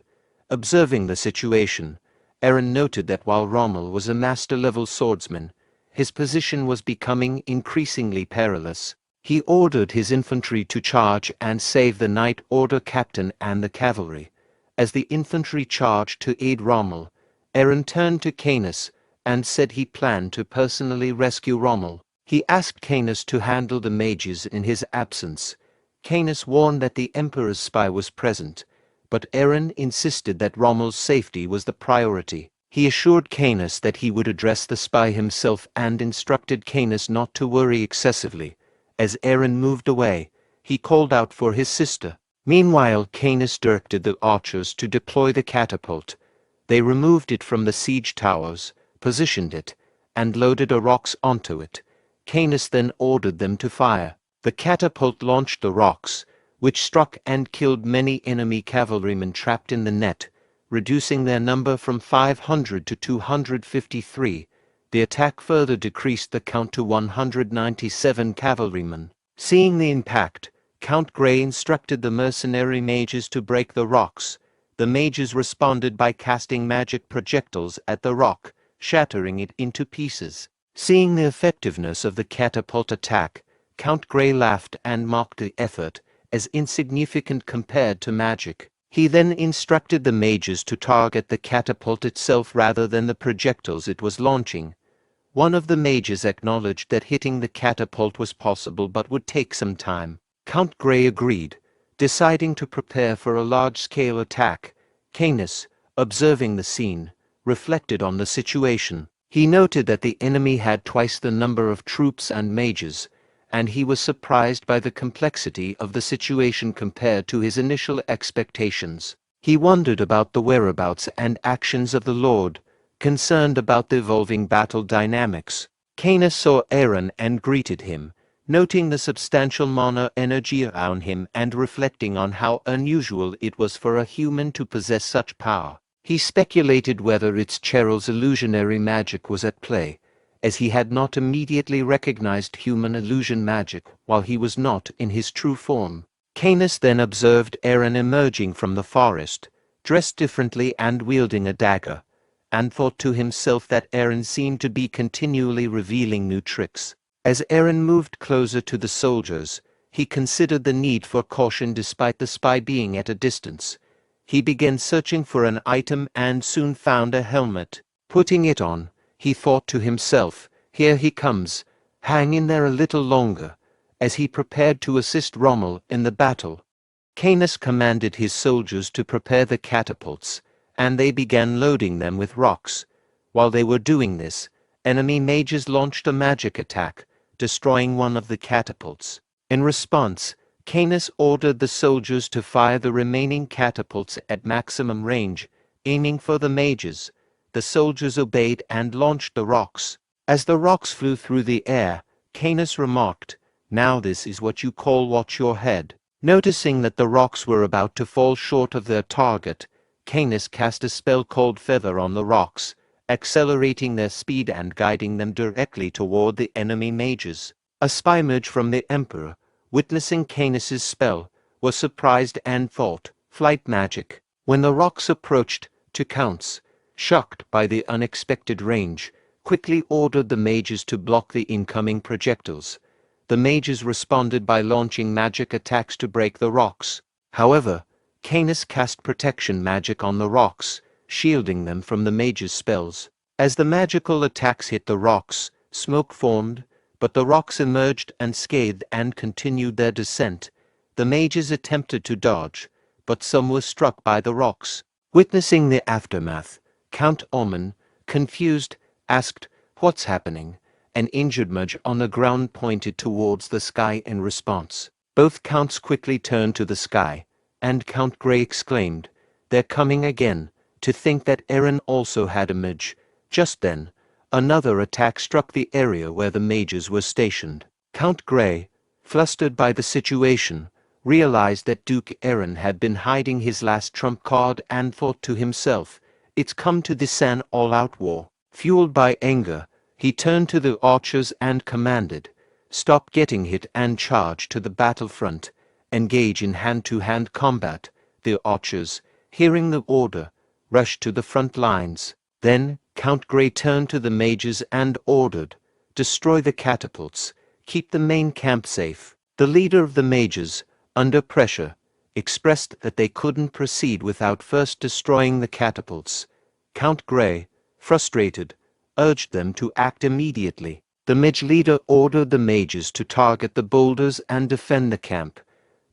Observing the situation, Eren noted that while Rommel was a master-level swordsman, his position was becoming increasingly perilous. He ordered his infantry to charge and save the Night Order captain and the cavalry. As the infantry charged to aid Rommel, Eren turned to Canis and said he planned to personally rescue Rommel. He asked Canis to handle the mages in his absence. Canis warned that the Emperor's spy was present, but Eren insisted that Rommel's safety was the priority. He assured Canis that he would address the spy himself and instructed Canis not to worry excessively. As Eren moved away, he called out for his sister. Meanwhile, Canis directed the archers to deploy the catapult. They removed it from the siege towers, positioned it, and loaded rocks onto it. Canis then ordered them to fire. The catapult launched the rocks, which struck and killed many enemy cavalrymen trapped in the net, reducing their number from 500 to 253. The attack further decreased the count to 197 cavalrymen. Seeing the impact, Count Grey instructed the mercenary mages to break the rocks. The mages responded by casting magic projectiles at the rock, shattering it into pieces. Seeing the effectiveness of the catapult attack, Count Grey laughed and mocked the effort as insignificant compared to magic. He then instructed the mages to target the catapult itself rather than the projectiles it was launching. One of the mages acknowledged that hitting the catapult was possible but would take some time. Count Grey agreed, deciding to prepare for a large-scale attack. Canis, observing the scene, reflected on the situation. He noted that the enemy had twice the number of troops and mages, and he was surprised by the complexity of the situation compared to his initial expectations. He wondered about the whereabouts and actions of the Lord, concerned about the evolving battle dynamics. Canis saw Eren and greeted him, noting the substantial mana energy around him and reflecting on how unusual it was for a human to possess such power. He speculated whether its Cheryl's illusionary magic was at play, as he had not immediately recognized human illusion magic while he was not in his true form. Canis then observed Eren emerging from the forest, dressed differently and wielding a dagger, and thought to himself that Eren seemed to be continually revealing new tricks. As Eren moved closer to the soldiers, he considered the need for caution despite the spy being at a distance. He began searching for an item and soon found a helmet. Putting it on, he thought to himself, "Here he comes, hang in there a little longer," as he prepared to assist Rommel in the battle. Canis commanded his soldiers to prepare the catapults, and they began loading them with rocks. While they were doing this, enemy mages launched a magic attack, destroying one of the catapults. In response, Canis ordered the soldiers to fire the remaining catapults at maximum range, aiming for the mages. The soldiers obeyed and launched the rocks. As the rocks flew through the air, Canis remarked, "Now this is what you call watch your head." Noticing that the rocks were about to fall short of their target, Canis cast a spell called Feather on the rocks, accelerating their speed and guiding them directly toward the enemy mages. A spy mage from the Emperor, witnessing Canis's spell, was surprised and thought, "Flight magic." When the rocks approached, Counts, shocked by the unexpected range, quickly ordered the mages to block the incoming projectiles. The mages responded by launching magic attacks to break the rocks. However, Canis cast protection magic on the rocks, shielding them from the mages' spells. As the magical attacks hit the rocks, smoke formed, but the rocks emerged unscathed and continued their descent. The mages attempted to dodge, but some were struck by the rocks. Witnessing the aftermath, Count Omen, confused, asked, "What's happening?" An injured mage on the ground pointed towards the sky in response. Both counts quickly turned to the sky, and Count Grey exclaimed, "They're coming again." To think that Eren also had a mage. Just then, another attack struck the area where the mages were stationed. Count Grey, flustered by the situation, realized that Duke Eren had been hiding his last trump card and thought to himself, "It's come to this an all-out war." Fueled by anger, he turned to the archers and commanded, "Stop getting hit and charge to the battlefront. Engage in hand-to-hand combat." The archers, hearing the order, rushed to the front lines. Then Count Grey turned to the mages and ordered, "Destroy the catapults. Keep the main camp safe." The leader of the mages, under pressure, expressed that they couldn't proceed without first destroying the catapults. Count Grey, frustrated, urged them to act immediately. The mage leader ordered the mages to target the boulders and defend the camp.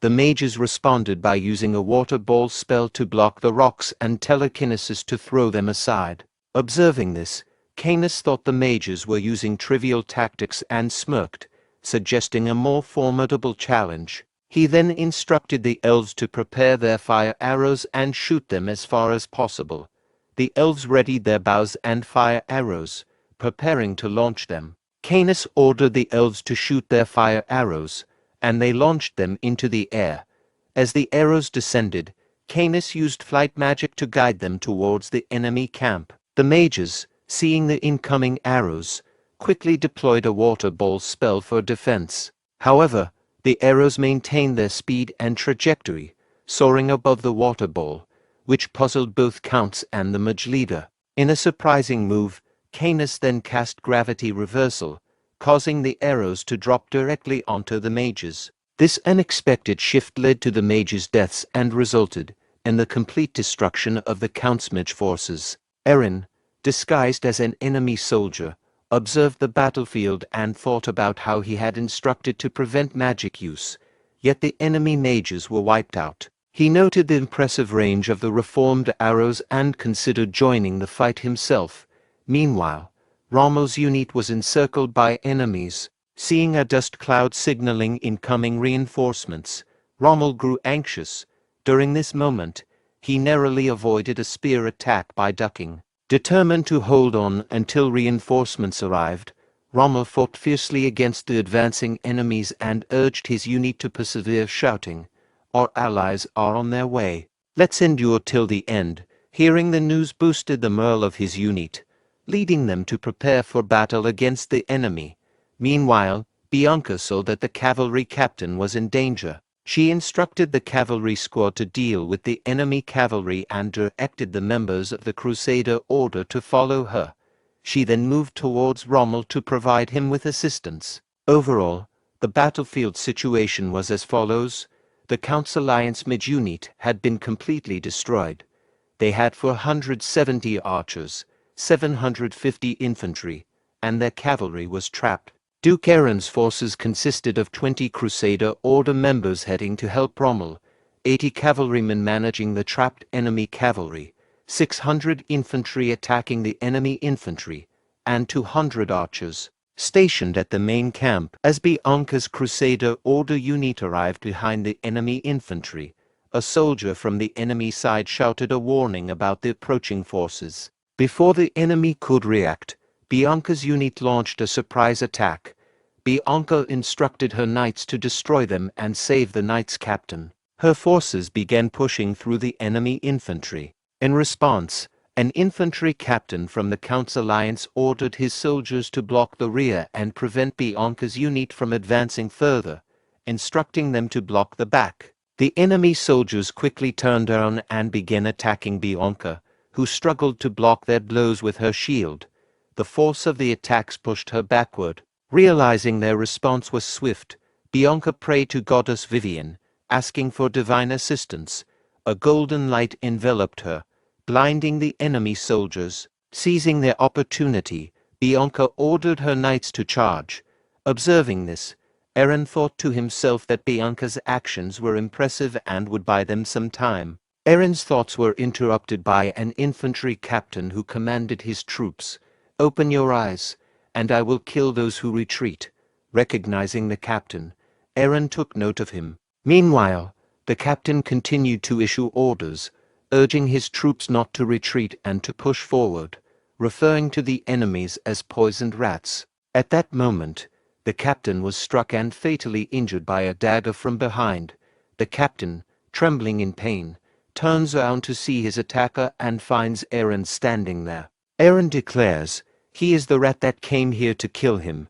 The mages responded by using a water ball spell to block the rocks and telekinesis to throw them aside. Observing this, Canis thought the mages were using trivial tactics and smirked, suggesting a more formidable challenge. He then instructed the elves to prepare their fire arrows and shoot them as far as possible. The elves readied their bows and fire arrows, preparing to launch them. Canis ordered the elves to shoot their fire arrows, and they launched them into the air. As the arrows descended, Canis used flight magic to guide them towards the enemy camp. The mages, seeing the incoming arrows, quickly deployed a water ball spell for defense. However, the arrows maintained their speed and trajectory, soaring above the water ball, which puzzled both counts and the mage leader. In a surprising move, Canis then cast gravity reversal, causing the arrows to drop directly onto the mages. This unexpected shift led to the mages' deaths and resulted in the complete destruction of the count's mage forces. Eren, disguised as an enemy soldier, observed the battlefield and thought about how he had instructed to prevent magic use, yet the enemy mages were wiped out. He noted the impressive range of the reformed arrows and considered joining the fight himself. Meanwhile, Rommel's unit was encircled by enemies. Seeing a dust cloud signaling incoming reinforcements, Rommel grew anxious. During this moment, he narrowly avoided a spear attack by ducking. Determined to hold on until reinforcements arrived, Rommel fought fiercely against the advancing enemies and urged his unit to persevere, shouting, "Our allies are on their way. Let's endure till the end." Hearing the news boosted the morale of his unit, leading them to prepare for battle against the enemy. Meanwhile, Bianca saw that the cavalry captain was in danger. She instructed the cavalry squad to deal with the enemy cavalry and directed the members of the Crusader Order to follow her. She then moved towards Rommel to provide him with assistance. Overall, the battlefield situation was as follows. The Count's Alliance mage unit had been completely destroyed. They had 470 archers, 750 infantry, and their cavalry was trapped. Duke Eren's forces consisted of 20 Crusader Order members heading to help Rommel, 80 cavalrymen managing the trapped enemy cavalry, 600 infantry attacking the enemy infantry, and 200 archers stationed at the main camp. As Bianca's Crusader Order unit arrived behind the enemy infantry, a soldier from the enemy side shouted a warning about the approaching forces. Before the enemy could react, Bianca's unit launched a surprise attack. Bianca instructed her knights to destroy them and save the knights' captain. Her forces began pushing through the enemy infantry. In response, an infantry captain from the Count's Alliance ordered his soldiers to block the rear and prevent Bianca's unit from advancing further, instructing them to block the back. The enemy soldiers quickly turned around and began attacking Bianca, who struggled to block their blows with her shield. The force of the attacks pushed her backward. Realizing their response was swift, Bianca prayed to Goddess Vivian, asking for divine assistance. A golden light enveloped her, blinding the enemy soldiers. Seizing their opportunity, Bianca ordered her knights to charge. Observing this, Eren thought to himself that Bianca's actions were impressive and would buy them some time. Aaron's thoughts were interrupted by an infantry captain who commanded his troops, "Open your eyes, and I will kill those who retreat." Recognizing the captain, Aaron took note of him. Meanwhile, the captain continued to issue orders, urging his troops not to retreat and to push forward, referring to the enemies as poisoned rats. At that moment, the captain was struck and fatally injured by a dagger from behind. The captain, trembling in pain, turns around to see his attacker and finds Aaron standing there. Aaron declares, "He is the rat that came here to kill him."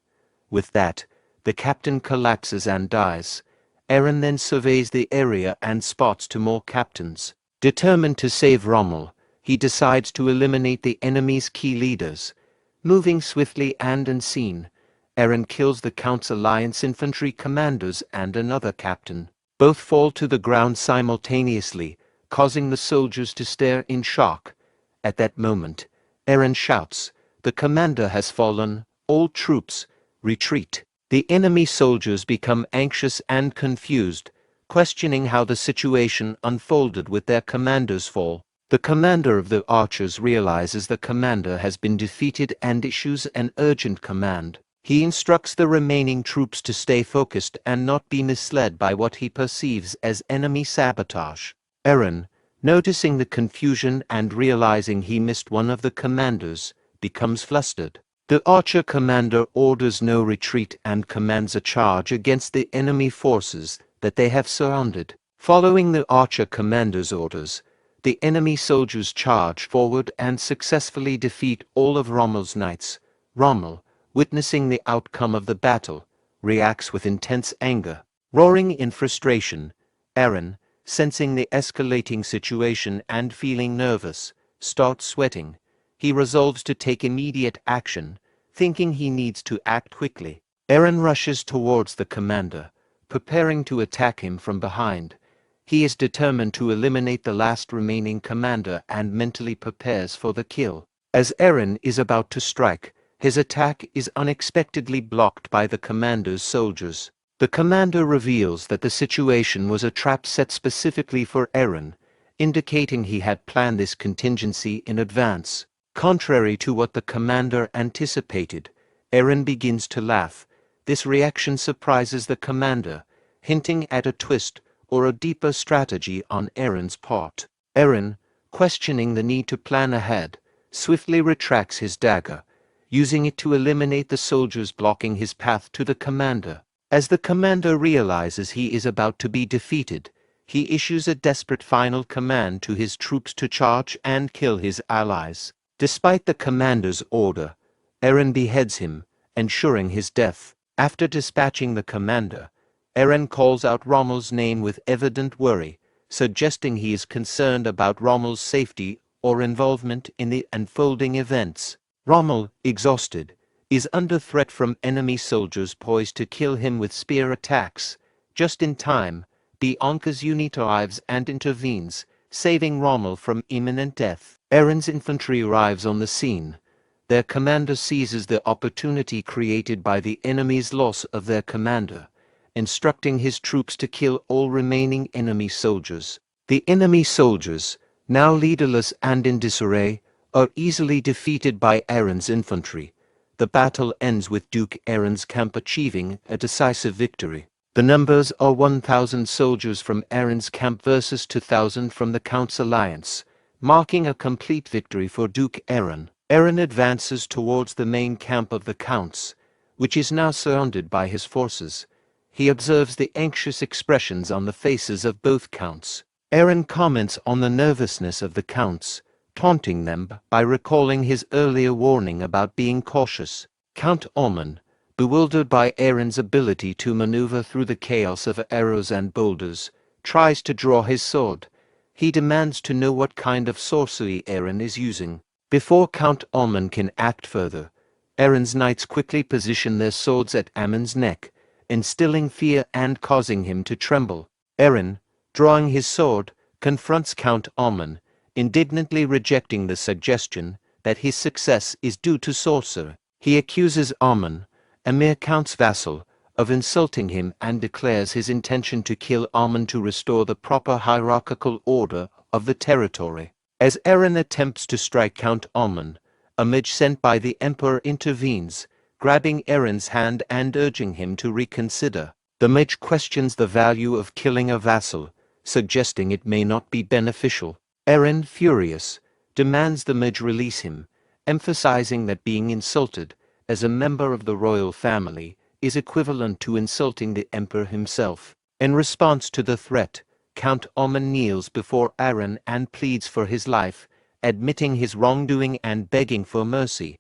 With that, the captain collapses and dies. Aaron then surveys the area and spots two more captains. Determined to save Rommel, he decides to eliminate the enemy's key leaders. Moving swiftly and unseen, Aaron kills the Count's alliance infantry commanders and another captain. Both fall to the ground simultaneously, causing the soldiers to stare in shock. At that moment, Aaron shouts, "The commander has fallen, all troops, retreat." The enemy soldiers become anxious and confused, questioning how the situation unfolded with their commander's fall. The commander of the archers realizes the commander has been defeated and issues an urgent command. He instructs the remaining troops to stay focused and not be misled by what he perceives as enemy sabotage. Aaron, noticing the confusion and realizing he missed one of the commanders, becomes flustered. The archer commander orders no retreat and commands a charge against the enemy forces that they have surrounded. Following the archer commander's orders, the enemy soldiers charge forward and successfully defeat all of Rommel's knights. Rommel, witnessing the outcome of the battle, reacts with intense anger. Roaring in frustration, Aaron, sensing the escalating situation and feeling nervous, starts sweating. He resolves to take immediate action, thinking he needs to act quickly. Aaron rushes towards the commander, preparing to attack him from behind. He is determined to eliminate the last remaining commander and mentally prepares for the kill. As Aaron is about to strike, his attack is unexpectedly blocked by the commander's soldiers. The commander reveals that the situation was a trap set specifically for Aaron, indicating he had planned this contingency in advance. Contrary to what the commander anticipated, Aaron begins to laugh. This reaction surprises the commander, hinting at a twist or a deeper strategy on Aaron's part. Aaron, questioning the need to plan ahead, swiftly retracts his dagger, using it to eliminate the soldiers blocking his path to the commander. As the commander realizes he is about to be defeated, he issues a desperate final command to his troops to charge and kill his allies. Despite the commander's order, Aaron beheads him, ensuring his death. After dispatching the commander, Aaron calls out Rommel's name with evident worry, suggesting he is concerned about Rommel's safety or involvement in the unfolding events. Rommel, exhausted, is under threat from enemy soldiers poised to kill him with spear attacks. Just in time, Bianca's unit arrives and intervenes, saving Rommel from imminent death. Aaron's infantry arrives on the scene. Their commander seizes the opportunity created by the enemy's loss of their commander, instructing his troops to kill all remaining enemy soldiers. The enemy soldiers, now leaderless and in disarray, are easily defeated by Aaron's infantry. The battle ends with Duke Aaron's camp achieving a decisive victory. The numbers are 1,000 soldiers from Aaron's camp versus 2,000 from the Count's alliance, marking a complete victory for Duke Aaron. Aaron advances towards the main camp of the Counts, which is now surrounded by his forces. He observes the anxious expressions on the faces of both Counts. Aaron comments on the nervousness of the Counts, taunting them by recalling his earlier warning about being cautious. Count Ormond, bewildered by Aaron's ability to maneuver through the chaos of arrows and boulders, tries to draw his sword. He demands to know what kind of sorcery Aaron is using. Before Count Ormond can act further, Aaron's knights quickly position their swords at Ammon's neck, instilling fear and causing him to tremble. Aaron, drawing his sword, confronts Count Ormond, indignantly rejecting the suggestion that his success is due to sorcery. He accuses Ormond, a mere count's vassal, of insulting him and declares his intention to kill Ormond to restore the proper hierarchical order of the territory. As Eren attempts to strike Count Almon, a mage sent by the Emperor intervenes, grabbing Eren's hand and urging him to reconsider. The mage questions the value of killing a vassal, suggesting it may not be beneficial. Eren, furious, demands the mage release him, emphasizing that being insulted, as a member of the royal family, is equivalent to insulting the emperor himself. In response to the threat, Count Almon kneels before Eren and pleads for his life, admitting his wrongdoing and begging for mercy.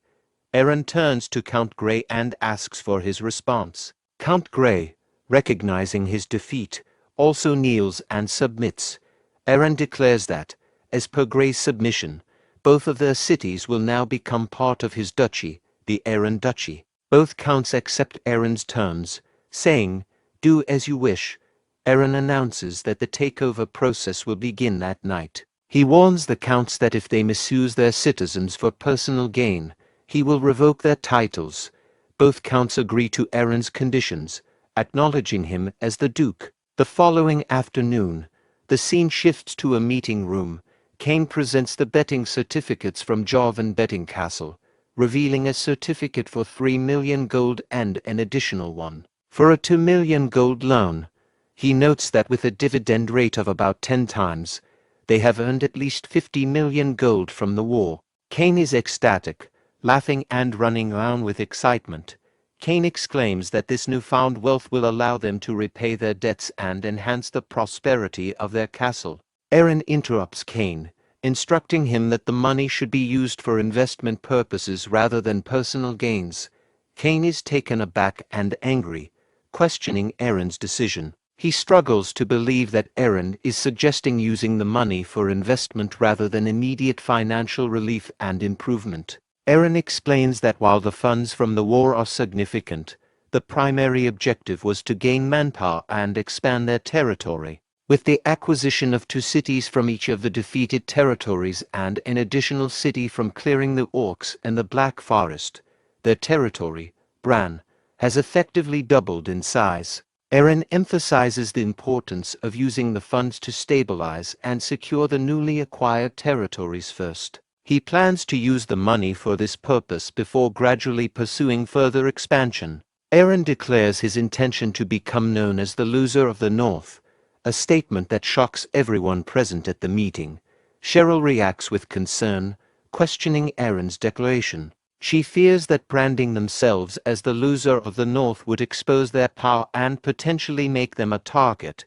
Eren turns to Count Grey and asks for his response. Count Grey, recognizing his defeat, also kneels and submits. Eren declares that, as per Grey's submission, both of their cities will now become part of his duchy, the Eren Duchy. Both counts accept Eren's terms, saying, "Do as you wish." Eren announces that the takeover process will begin that night. He warns the counts that if they misuse their citizens for personal gain, he will revoke their titles. Both counts agree to Eren's conditions, acknowledging him as the Duke. The following afternoon, the scene shifts to a meeting room. Cain presents the betting certificates from Jarvan Betting Castle, revealing a certificate for 3 million gold and an additional one for a 2 million gold loan. He notes that with a dividend rate of about 10 times, they have earned at least 50 million gold from the war. Cain is ecstatic, laughing and running around with excitement. Cain exclaims that this newfound wealth will allow them to repay their debts and enhance the prosperity of their castle. Eren interrupts Cain, instructing him that the money should be used for investment purposes rather than personal gains. Cain is taken aback and angry, questioning Eren's decision. He struggles to believe that Eren is suggesting using the money for investment rather than immediate financial relief and improvement. Eren explains that while the funds from the war are significant, the primary objective was to gain manpower and expand their territory. With the acquisition of 2 cities from each of the defeated territories and an additional city from clearing the orcs and the Black Forest, their territory, Brahn, has effectively doubled in size. Eren emphasizes the importance of using the funds to stabilize and secure the newly acquired territories first. He plans to use the money for this purpose before gradually pursuing further expansion. Eren declares his intention to become known as the loser of the North, a statement that shocks everyone present at the meeting. Cheryl reacts with concern, questioning Eren's declaration. She fears that branding themselves as the loser of the North would expose their power and potentially make them a target.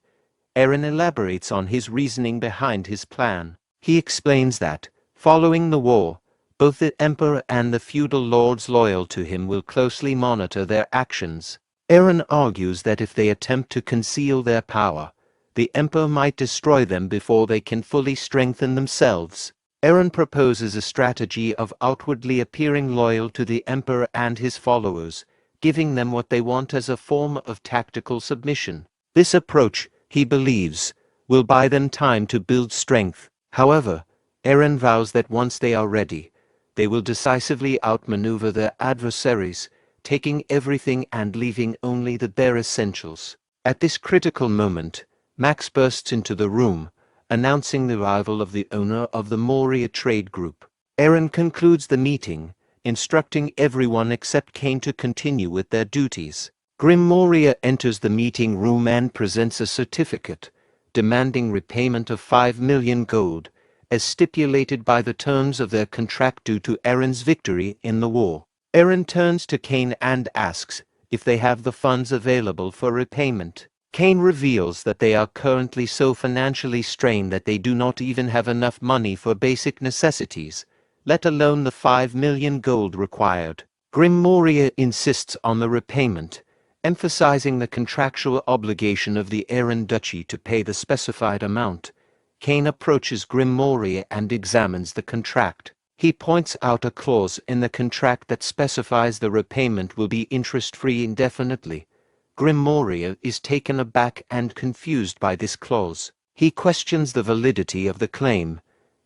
Eren elaborates on his reasoning behind his plan. He explains that, following the war, both the Emperor and the feudal lords loyal to him will closely monitor their actions. Eren argues that if they attempt to conceal their power, the Emperor might destroy them before they can fully strengthen themselves. Eren proposes a strategy of outwardly appearing loyal to the Emperor and his followers, giving them what they want as a form of tactical submission. This approach, he believes, will buy them time to build strength. However, Eren vows that once they are ready, they will decisively outmaneuver their adversaries, taking everything and leaving only the bare essentials. At this critical moment, Max bursts into the room, announcing the arrival of the owner of the Moria trade group. Eren concludes the meeting, instructing everyone except Cain to continue with their duties. Grim Moria enters the meeting room and presents a certificate, demanding repayment of 5 million gold, as stipulated by the terms of their contract due to Eren's victory in the war. Eren turns to Cain and asks if they have the funds available for repayment. Cain reveals that they are currently so financially strained that they do not even have enough money for basic necessities, let alone the 5 million gold required. Grim Moria insists on the repayment, emphasizing the contractual obligation of the Eren Duchy to pay the specified amount. Cain approaches Grim Moria and examines the contract. He points out a clause in the contract that specifies the repayment will be interest-free indefinitely. Grim Moria is taken aback and confused by this clause. He questions the validity of the claim.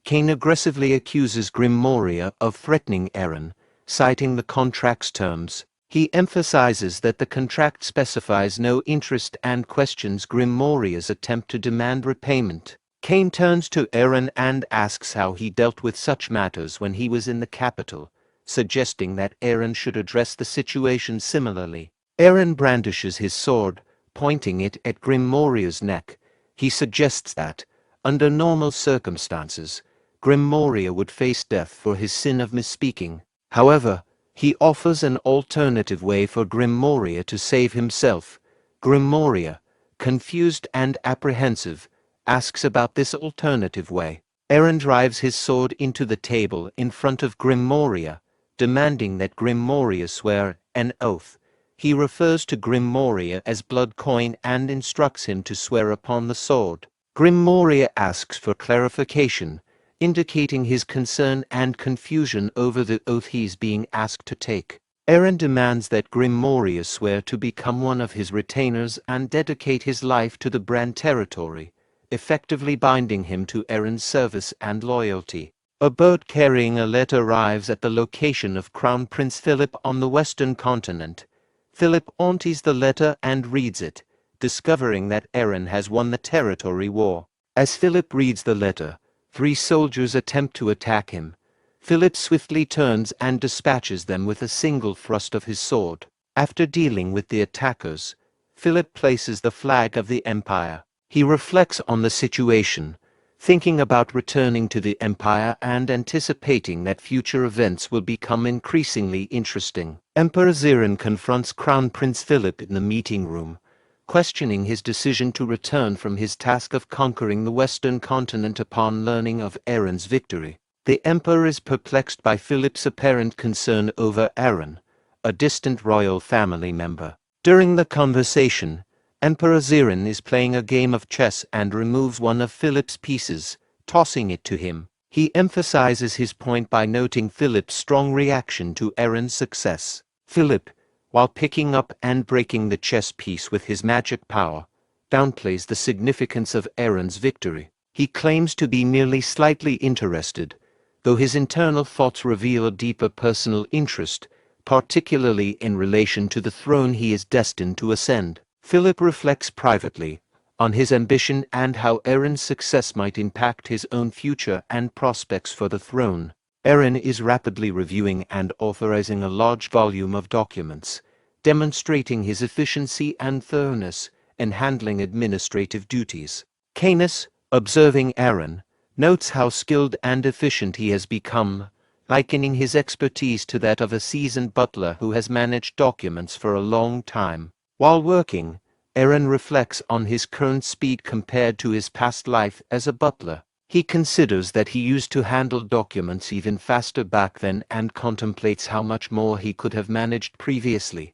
Cain aggressively accuses Grim Moria of threatening Eren, citing the contract's terms. He emphasizes that the contract specifies no interest and questions Grim Moria's attempt to demand repayment. Cain turns to Aaron and asks how he dealt with such matters when he was in the capital, suggesting that Aaron should address the situation similarly. Aaron brandishes his sword, pointing it at Grim Moria's neck. He suggests that, under normal circumstances, Grim Moria would face death for his sin of misspeaking. However, he offers an alternative way for Grim Moria to save himself. Grim Moria, confused and apprehensive, asks about this alternative way. Aaron drives his sword into the table in front of Grim Moria, demanding that Grim Moria swear an oath. He refers to Grim Moria as Blood Coin and instructs him to swear upon the sword. Grim Moria asks for clarification, indicating his concern and confusion over the oath he's being asked to take. Aaron demands that Grim Moria swear to become one of his retainers and dedicate his life to the Brahn territory, effectively binding him to Aaron's service and loyalty. A boat carrying a letter arrives at the location of Crown Prince Philip on the Western continent. Philip unties the letter and reads it, discovering that Aaron has won the territory war. As Philip reads the letter, 3 soldiers attempt to attack him. Philip swiftly turns and dispatches them with a single thrust of his sword. After dealing with the attackers, Philip places the flag of the Empire. He reflects on the situation, thinking about returning to the Empire and anticipating that future events will become increasingly interesting. Emperor Zerone confronts Crown Prince Philip in the meeting room, questioning his decision to return from his task of conquering the Western continent upon learning of Aaron's victory. The Emperor is perplexed by Philip's apparent concern over Aaron, a distant royal family member. During the conversation, Emperor Zerone is playing a game of chess and removes one of Philip's pieces, tossing it to him. He emphasizes his point by noting Philip's strong reaction to Aaron's success. Philip, while picking up and breaking the chess piece with his magic power, downplays the significance of Aaron's victory. He claims to be merely slightly interested, though his internal thoughts reveal a deeper personal interest, particularly in relation to the throne he is destined to ascend. Philip reflects privately on his ambition and how Aaron's success might impact his own future and prospects for the throne. Aaron is rapidly reviewing and authorizing a large volume of documents, demonstrating his efficiency and thoroughness in handling administrative duties. Canis, observing Aaron, notes how skilled and efficient he has become, likening his expertise to that of a seasoned butler who has managed documents for a long time. While working, Aaron reflects on his current speed compared to his past life as a butler. He considers that he used to handle documents even faster back then and contemplates how much more he could have managed previously.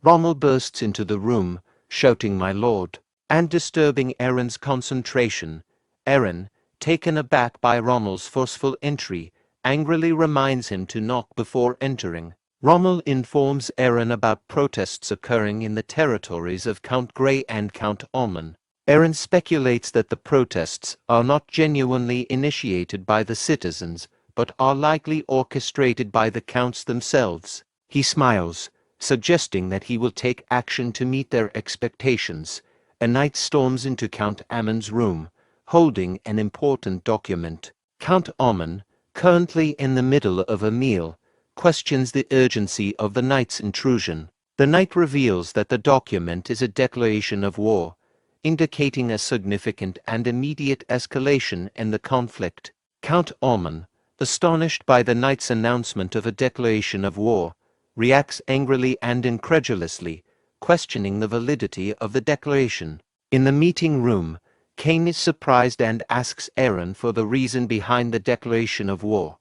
Rommel bursts into the room, shouting "My lord," and disturbing Aaron's concentration. Aaron, taken aback by Rommel's forceful entry, angrily reminds him to knock before entering. Rommel informs Aaron about protests occurring in the territories of Count Grey and Count Oman. Aaron speculates that the protests are not genuinely initiated by the citizens, but are likely orchestrated by the counts themselves. He smiles, suggesting that he will take action to meet their expectations. A knight storms into Count Amon's room, holding an important document. Count Oman, currently in the middle of a meal, questions the urgency of the knight's intrusion. The knight reveals that the document is a declaration of war, indicating a significant and immediate escalation in the conflict. Count Oman, astonished by the knight's announcement of a declaration of war, reacts angrily and incredulously, questioning the validity of the declaration. In the meeting room, Cain is surprised and asks Aaron for the reason behind the declaration of war.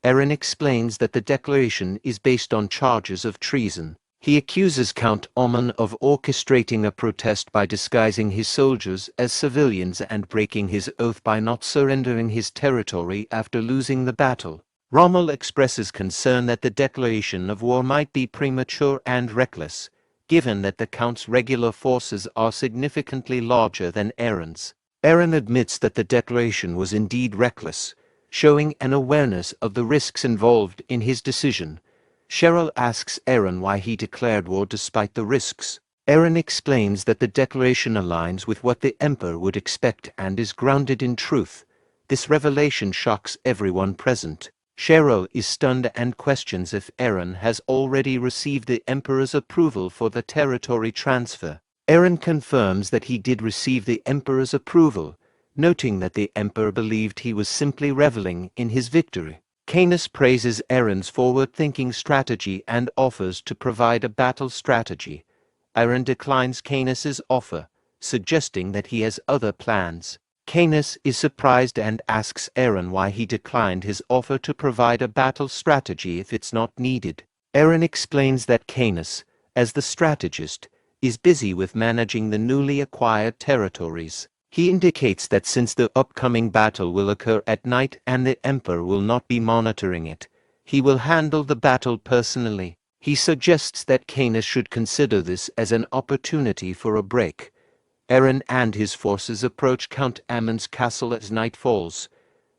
Aaron explains that the declaration is based on charges of treason. He accuses Count Oman of orchestrating a protest by disguising his soldiers as civilians and breaking his oath by not surrendering his territory after losing the battle. Rommel expresses concern that the declaration of war might be premature and reckless, given that the Count's regular forces are significantly larger than Aaron's. Aaron admits that the declaration was indeed reckless, showing an awareness of the risks involved in his decision. Cheryl asks Aaron why he declared war despite the risks. Eren explains that the declaration aligns with what the Emperor would expect and is grounded in truth. This revelation shocks everyone present. Cheryl is stunned and questions if Eren has already received the Emperor's approval for the territory transfer. Eren confirms that he did receive the Emperor's approval, noting that the Emperor believed he was simply reveling in his victory. Canis praises Eren's forward-thinking strategy and offers to provide a battle strategy. Eren declines Canis's offer, suggesting that he has other plans. Canis is surprised and asks Eren why he declined his offer to provide a battle strategy if it's not needed. Eren explains that Canis, as the strategist, is busy with managing the newly acquired territories. He indicates that since the upcoming battle will occur at night and the Emperor will not be monitoring it, he will handle the battle personally. He suggests that Canis should consider this as an opportunity for a break. Eren and his forces approach Count Ammon's castle as night falls.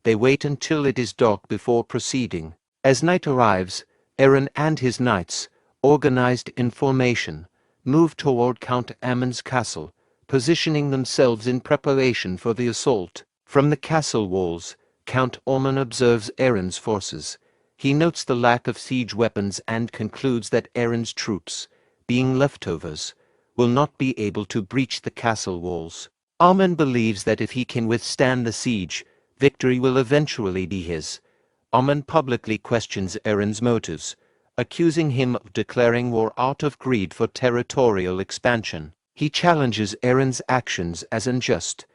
They wait until it is dark before proceeding. As night arrives, Eren and his knights, organized in formation, move toward Count Ammon's castle, positioning themselves in preparation for the assault. From the castle walls, Count Ammon observes Eren's forces. He notes the lack of siege weapons and concludes that Eren's troops, being leftovers, will not be able to breach the castle walls. Ammon believes that if he can withstand the siege, victory will eventually be his. Ammon publicly questions Eren's motives, accusing him of declaring war out of greed for territorial expansion. He challenges Eren's actions as unjust.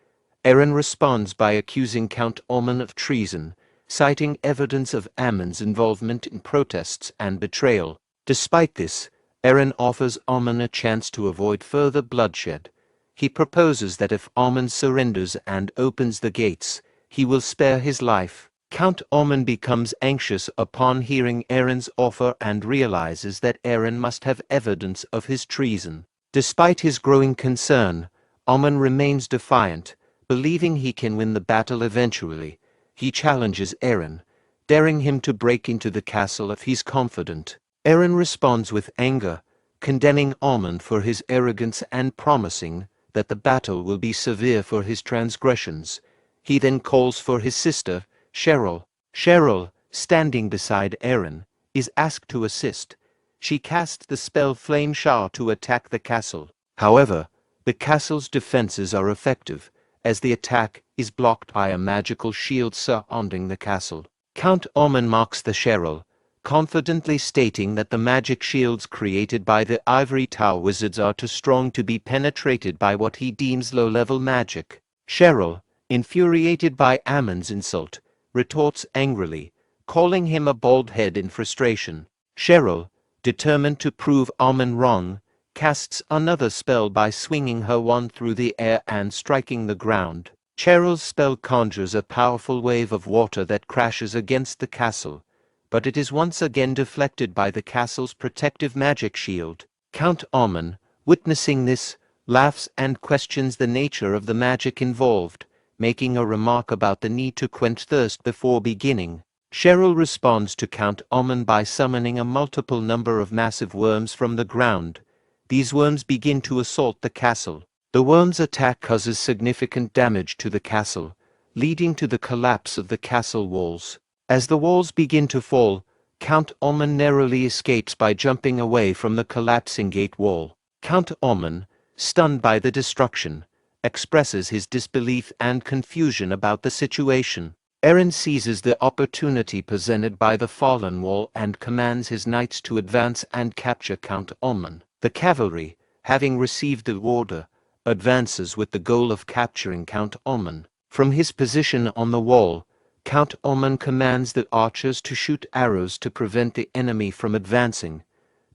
Eren responds by accusing Count Ammon of treason, citing evidence of Ammon's involvement in protests and betrayal. Despite this, Eren offers Ammon a chance to avoid further bloodshed. He proposes that if Ammon surrenders and opens the gates, he will spare his life. Count Ammon becomes anxious upon hearing Eren's offer and realizes that Eren must have evidence of his treason. Despite his growing concern, Ammon remains defiant, believing he can win the battle eventually. He challenges Eren, daring him to break into the castle if he's confident. Eren responds with anger, condemning Ammon for his arrogance and promising that the battle will be severe for his transgressions. He then calls for his sister, Cheryl. Cheryl, standing beside Eren, is asked to assist. She casts the spell Flame Shower to attack the castle. However, the castle's defenses are effective, as the attack is blocked by a magical shield surrounding the castle. Count Ammon mocks the Cheryl, confidently stating that the magic shields created by the Ivory Tower wizards are too strong to be penetrated by what he deems low-level magic. Cheryl, infuriated by Ammon's insult, retorts angrily, calling him a bald head in frustration. Cheryl, determined to prove Ammon wrong, casts another spell by swinging her wand through the air and striking the ground. Cheryl's spell conjures a powerful wave of water that crashes against the castle, but it is once again deflected by the castle's protective magic shield. Count Ammon, witnessing this, laughs and questions the nature of the magic involved, making a remark about the need to quench thirst before beginning. Cheryl responds to Count Ammon by summoning a multiple number of massive worms from the ground. These worms begin to assault the castle. The worms' attack causes significant damage to the castle, leading to the collapse of the castle walls. As the walls begin to fall, Count Ammon narrowly escapes by jumping away from the collapsing gate wall. Count Ammon, stunned by the destruction, expresses his disbelief and confusion about the situation. Eren seizes the opportunity presented by the fallen wall and commands his knights to advance and capture Count Ammon. The cavalry, having received the order, advances with the goal of capturing Count Ammon. From his position on the wall, Count Ammon commands the archers to shoot arrows to prevent the enemy from advancing.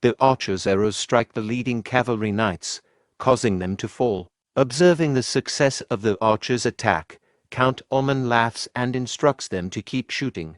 The archers' arrows strike the leading cavalry knights, causing them to fall. Observing the success of the archers' attack, Count Ammon laughs and instructs them to keep shooting.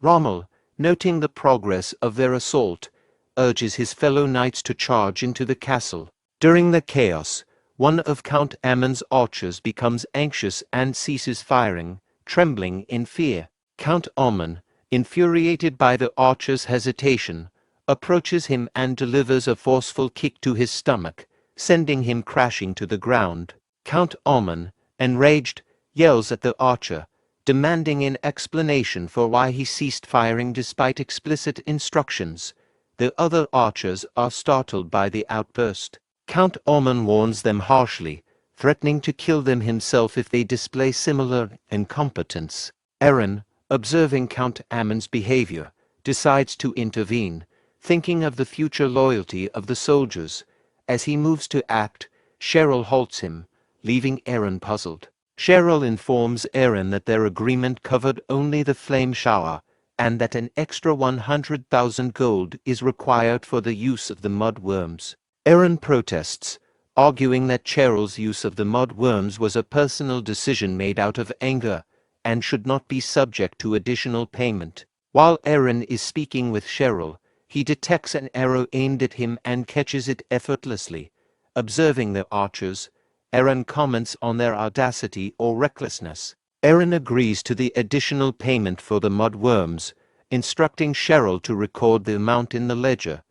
Rommel, noting the progress of their assault, urges his fellow knights to charge into the castle. During the chaos, one of Count Ammon's archers becomes anxious and ceases firing, trembling in fear. Count Ammon, infuriated by the archer's hesitation, approaches him and delivers a forceful kick to his stomach, sending him crashing to the ground. Count Oman, enraged, yells at the archer, demanding an explanation for why he ceased firing despite explicit instructions. The other archers are startled by the outburst. Count Oman warns them harshly, threatening to kill them himself if they display similar incompetence. Eren, observing Count Amon's behavior, decides to intervene, thinking of the future loyalty of the soldiers. As he moves to act, Cheryl halts him, leaving Eren puzzled. Cheryl informs Eren that their agreement covered only the flame shower, and that an extra 100,000 gold is required for the use of the mud worms. Eren protests, arguing that Cheryl's use of the mud worms was a personal decision made out of anger, and should not be subject to additional payment. While Eren is speaking with Cheryl, he detects an arrow aimed at him and catches it effortlessly. Observing the archers, Eren comments on their audacity or recklessness. Eren agrees to the additional payment for the mud worms, instructing Cheryl to record the amount in the ledger.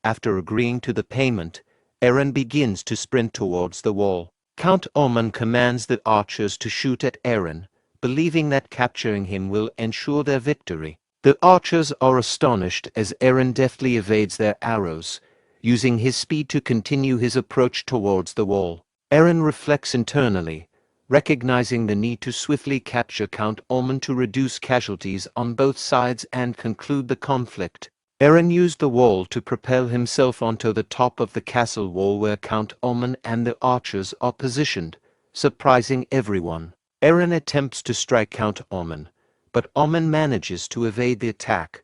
After agreeing to the payment, Eren begins to sprint towards the wall. Count Oman commands the archers to shoot at Eren, believing that capturing him will ensure their victory. The archers are astonished as Eren deftly evades their arrows, using his speed to continue his approach towards the wall. Eren reflects internally, recognizing the need to swiftly capture Count Oman to reduce casualties on both sides and conclude the conflict. Eren used the wall to propel himself onto the top of the castle wall where Count Oman and the archers are positioned, surprising everyone. Eren attempts to strike Count Oman, but Oman manages to evade the attack.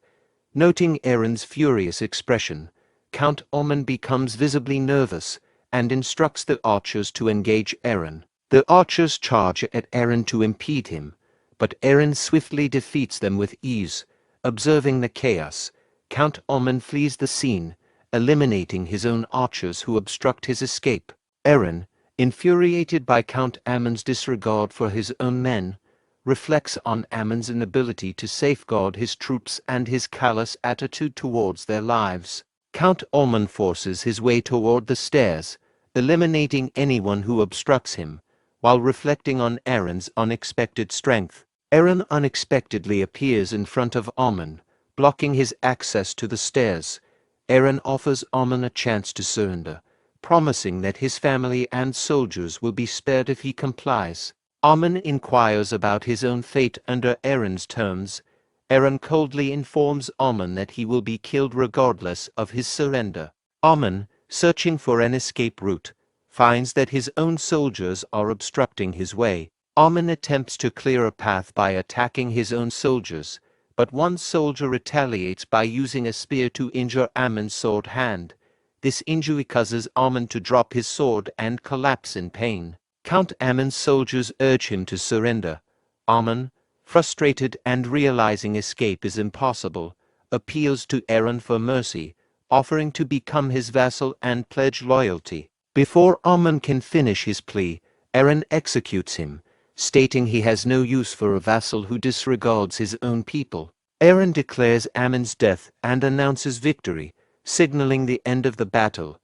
Noting Eren's furious expression, Count Oman becomes visibly nervous and instructs the archers to engage Eren. The archers charge at Eren to impede him, but Eren swiftly defeats them with ease. Observing the chaos, Count Oman flees the scene, eliminating his own archers who obstruct his escape. Eren, infuriated by Count Amon's disregard for his own men, reflects on Amon's inability to safeguard his troops and his callous attitude towards their lives. Count Oman forces his way toward the stairs, eliminating anyone who obstructs him, while reflecting on Eren's unexpected strength. Eren unexpectedly appears in front of Oman, blocking his access to the stairs. Eren offers Oman a chance to surrender, promising that his family and soldiers will be spared if he complies. Oman inquires about his own fate under Eren's terms. Eren coldly informs Oman that he will be killed regardless of his surrender. Oman, searching for an escape route, finds that his own soldiers are obstructing his way. Oman attempts to clear a path by attacking his own soldiers, but one soldier retaliates by using a spear to injure Amon's sword hand. This injury causes Oman to drop his sword and collapse in pain. Count Amon's soldiers urge him to surrender. Oman, frustrated and realizing escape is impossible, appeals to Eren for mercy, offering to become his vassal and pledge loyalty. Before Oman can finish his plea, Eren executes him, stating he has no use for a vassal who disregards his own people. Eren declares Amon's death and announces victory, signaling the end of the battle.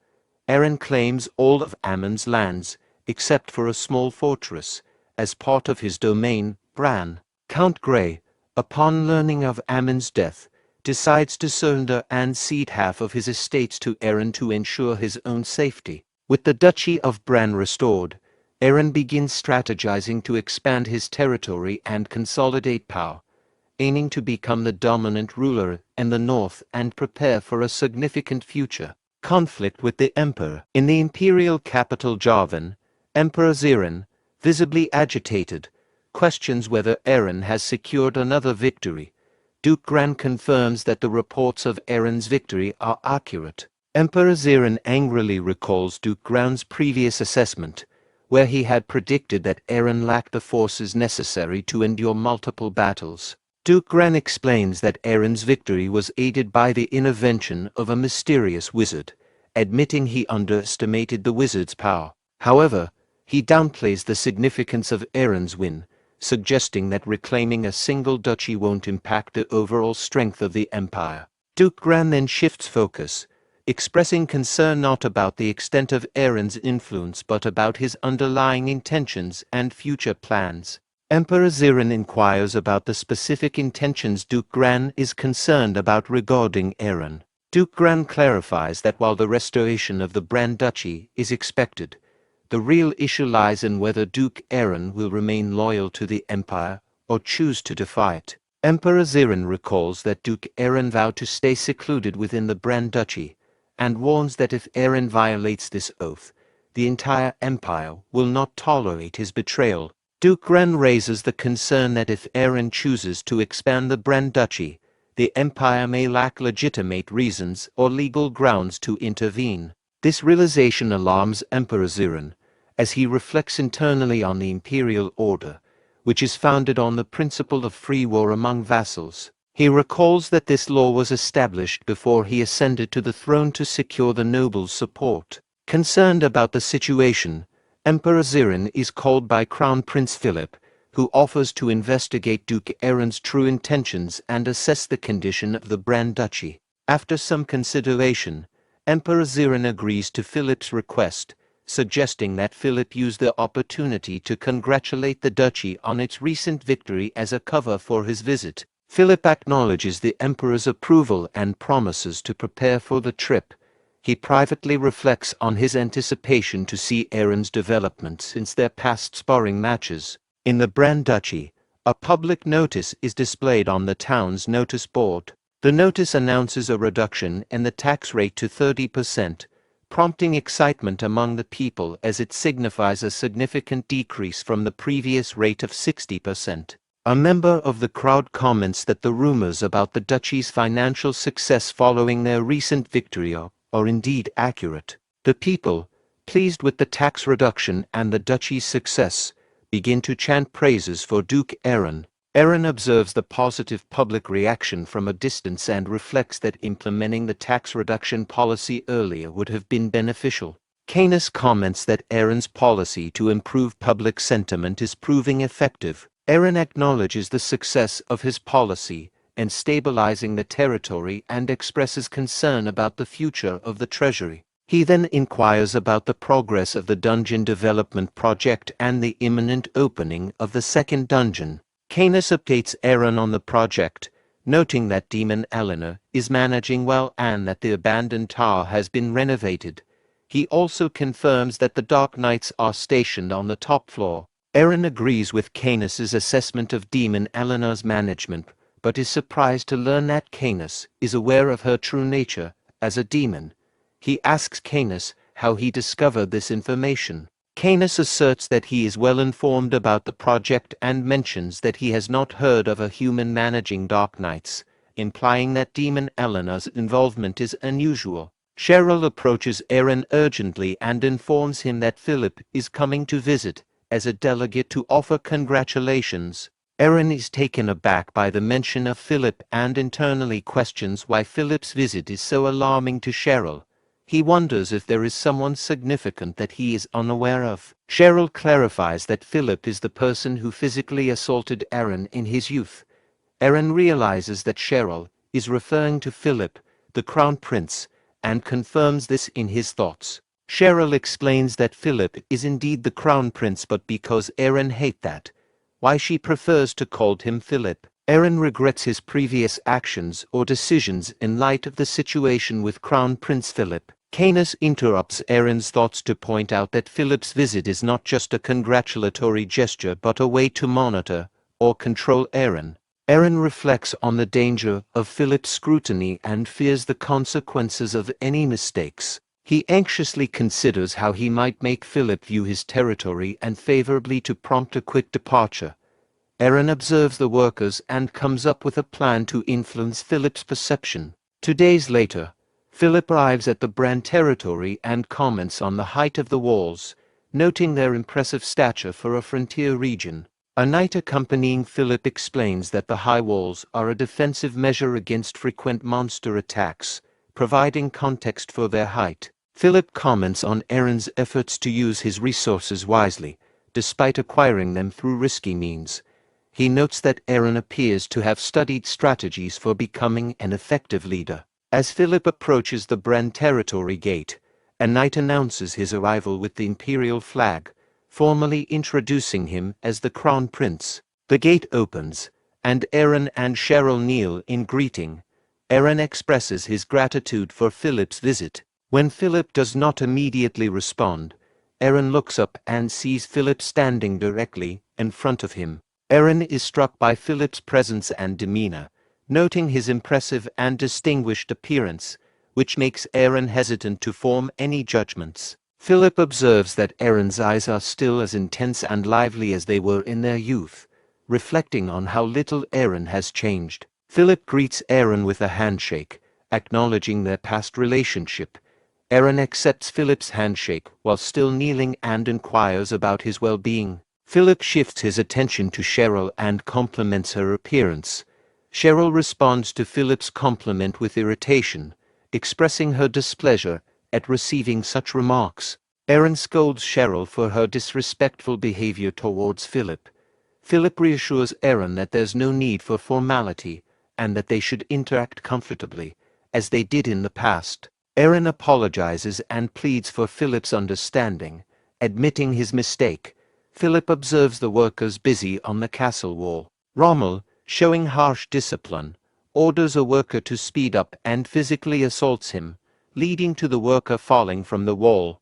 Eren claims all of Amon's lands, except for a small fortress, as part of his domain, Brahn. Count Gayle, upon learning of Amon's death, decides to surrender and cede half of his estates to Eren to ensure his own safety. With the Duchy of Brahn restored, Eren begins strategizing to expand his territory and consolidate power, aiming to become the dominant ruler in the north and prepare for a significant future conflict with the Emperor. In the imperial capital Javan, Emperor Zerone, visibly agitated, questions whether Eren has secured another victory. Duke Gran confirms that the reports of Eren's victory are accurate. Emperor Zerone angrily recalls Duke Gran's previous assessment, where he had predicted that Eren lacked the forces necessary to endure multiple battles. Duke Gran explains that Eren's victory was aided by the intervention of a mysterious wizard, admitting he underestimated the wizard's power. However, he downplays the significance of Eren's win, suggesting that reclaiming a single duchy won't impact the overall strength of the empire. Duke Gran then shifts focus, expressing concern not about the extent of Aaron's influence but about his underlying intentions and future plans. Emperor Zerone inquires about the specific intentions Duke Gran is concerned about regarding Aaron. Duke Gran clarifies that while the restoration of the Brand Duchy is expected, the real issue lies in whether Duke Aaron will remain loyal to the Empire or choose to defy it. Emperor Zerone recalls that Duke Aaron vowed to stay secluded within the Brand Duchy, and warns that if Aaron violates this oath, the entire empire will not tolerate his betrayal. Duke Gran raises the concern that if Aaron chooses to expand the Brand Duchy, the empire may lack legitimate reasons or legal grounds to intervene. This realization alarms Emperor Zerone, as he reflects internally on the imperial order, which is founded on the principle of free war among vassals. He recalls that this law was established before he ascended to the throne to secure the nobles' support. Concerned about the situation, Emperor Zerone is called by Crown Prince Philip, who offers to investigate Duke Aaron's true intentions and assess the condition of the Brand Duchy. After some consideration, Emperor Zerone agrees to Philip's request, suggesting that Philip use the opportunity to congratulate the duchy on its recent victory as a cover for his visit. Philip acknowledges the emperor's approval and promises to prepare for the trip. He privately reflects on his anticipation to see Aaron's development since their past sparring matches. In the Brand Duchy, a public notice is displayed on the town's notice board. The notice announces a reduction in the tax rate to 30%, prompting excitement among the people as it signifies a significant decrease from the previous rate of 60%. A member of the crowd comments that the rumors about the duchy's financial success following their recent victory are indeed accurate. The people, pleased with the tax reduction and the duchy's success, begin to chant praises for Duke Aaron. Aaron observes the positive public reaction from a distance and reflects that implementing the tax reduction policy earlier would have been beneficial. Canis comments that Aaron's policy to improve public sentiment is proving effective. Aaron acknowledges the success of his policy in stabilizing the territory and expresses concern about the future of the treasury. He then inquires about the progress of the dungeon development project and the imminent opening of the second dungeon. Canis updates Aaron on the project, noting that Demon Eleanor is managing well and that the abandoned tower has been renovated. He also confirms that the Dark Knights are stationed on the top floor. Aaron agrees with Canis's assessment of Demon Eleanor's management, but is surprised to learn that Canis is aware of her true nature as a demon. He asks Canis how he discovered this information. Canis asserts that he is well informed about the project and mentions that he has not heard of a human managing Dark Knights, implying that Demon Eleanor's involvement is unusual. Cheryl approaches Aaron urgently and informs him that Philip is coming to visit as a delegate to offer congratulations. Aaron is taken aback by the mention of Philip and internally questions why Philip's visit is so alarming to Cheryl. He wonders if there is someone significant that he is unaware of. Cheryl clarifies that Philip is the person who physically assaulted Aaron in his youth. Aaron realizes that Cheryl is referring to Philip, the Crown Prince, and confirms this in his thoughts. Cheryl explains that Philip is indeed the Crown Prince, but because Aaron hates that, why she prefers to call him Philip. Aaron regrets his previous actions or decisions in light of the situation with Crown Prince Philip. Canis interrupts Aaron's thoughts to point out that Philip's visit is not just a congratulatory gesture but a way to monitor or control Aaron. Aaron reflects on the danger of Philip's scrutiny and fears the consequences of any mistakes. He anxiously considers how he might make Philip view his territory unfavorably to prompt a quick departure. Aaron observes the workers and comes up with a plan to influence Philip's perception. 2 days later, Philip arrives at the Brand territory and comments on the height of the walls, noting their impressive stature for a frontier region. A knight accompanying Philip explains that the high walls are a defensive measure against frequent monster attacks, providing context for their height. Philip comments on Aaron's efforts to use his resources wisely, despite acquiring them through risky means. He notes that Aaron appears to have studied strategies for becoming an effective leader. As Philip approaches the Brahn territory gate, a knight announces his arrival with the imperial flag, formally introducing him as the crown prince. The gate opens, and Aaron and Cheryl kneel in greeting. Aaron expresses his gratitude for Philip's visit. When Philip does not immediately respond, Aaron looks up and sees Philip standing directly in front of him. Aaron is struck by Philip's presence and demeanor, noting his impressive and distinguished appearance, which makes Aaron hesitant to form any judgments. Philip observes that Aaron's eyes are still as intense and lively as they were in their youth, reflecting on how little Aaron has changed. Philip greets Aaron with a handshake, acknowledging their past relationship. Aaron accepts Philip's handshake while still kneeling and inquires about his well-being. Philip shifts his attention to Cheryl and compliments her appearance. Cheryl responds to Philip's compliment with irritation, expressing her displeasure at receiving such remarks. Aaron scolds Cheryl for her disrespectful behavior towards Philip. Philip reassures Aaron that there's no need for formality and that they should interact comfortably, as they did in the past. Aaron apologizes and pleads for Philip's understanding, admitting his mistake. Philip observes the workers busy on the castle wall. Rommel, showing harsh discipline, orders a worker to speed up and physically assaults him, leading to the worker falling from the wall.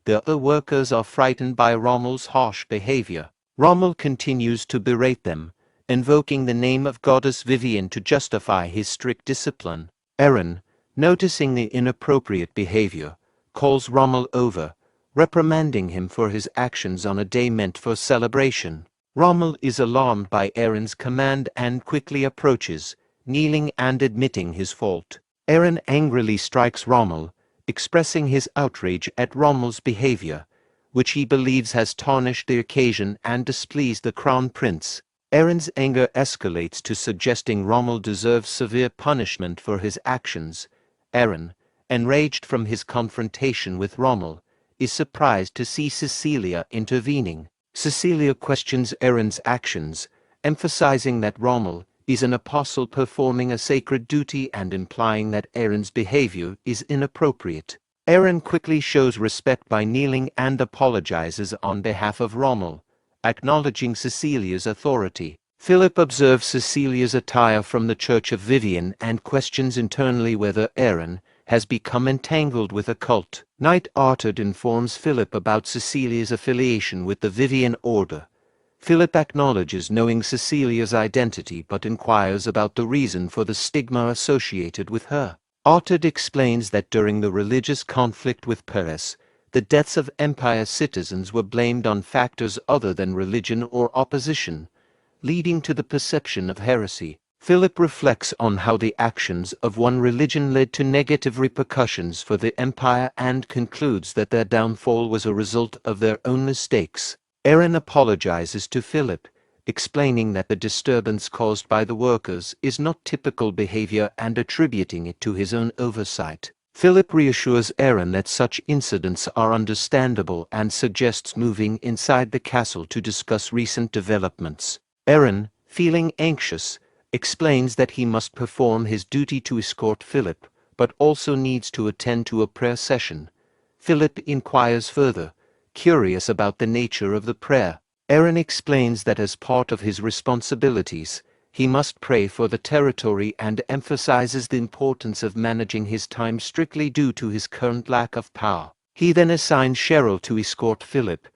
The other workers are frightened by Rommel's harsh behavior. Rommel continues to berate them, invoking the name of goddess Vivian to justify his strict discipline. Aaron, noticing the inappropriate behavior, calls Rommel over, reprimanding him for his actions on a day meant for celebration. Rommel is alarmed by Aaron's command and quickly approaches, kneeling and admitting his fault. Aaron angrily strikes Rommel, expressing his outrage at Rommel's behavior, which he believes has tarnished the occasion and displeased the crown prince. Aaron's anger escalates to suggesting Rommel deserves severe punishment for his actions. Aaron, enraged from his confrontation with Rommel, is surprised to see Cecilia intervening. Cecilia questions Aaron's actions, emphasizing that Rommel is an apostle performing a sacred duty and implying that Aaron's behavior is inappropriate. Aaron quickly shows respect by kneeling and apologizes on behalf of Rommel, acknowledging Cecilia's authority. Philip observes Cecilia's attire from the Church of Vivian and questions internally whether Aaron has become entangled with a cult. Knight Arthur informs Philip about Cecilia's affiliation with the Vivian Order. Philip acknowledges knowing Cecilia's identity but inquires about the reason for the stigma associated with her. Arthur explains that during the religious conflict with Paris, the deaths of Empire citizens were blamed on factors other than religion or opposition, leading to the perception of heresy. Philip reflects on how the actions of one religion led to negative repercussions for the empire and concludes that their downfall was a result of their own mistakes. Aaron apologizes to Philip, explaining that the disturbance caused by the workers is not typical behavior and attributing it to his own oversight. Philip reassures Aaron that such incidents are understandable and suggests moving inside the castle to discuss recent developments. Aaron, feeling anxious, explains that he must perform his duty to escort Philip, but also needs to attend to a prayer session. Philip inquires further, curious about the nature of the prayer. Aaron explains that as part of his responsibilities, he must pray for the territory and emphasizes the importance of managing his time strictly due to his current lack of power. He then assigns Cheryl to escort Philip.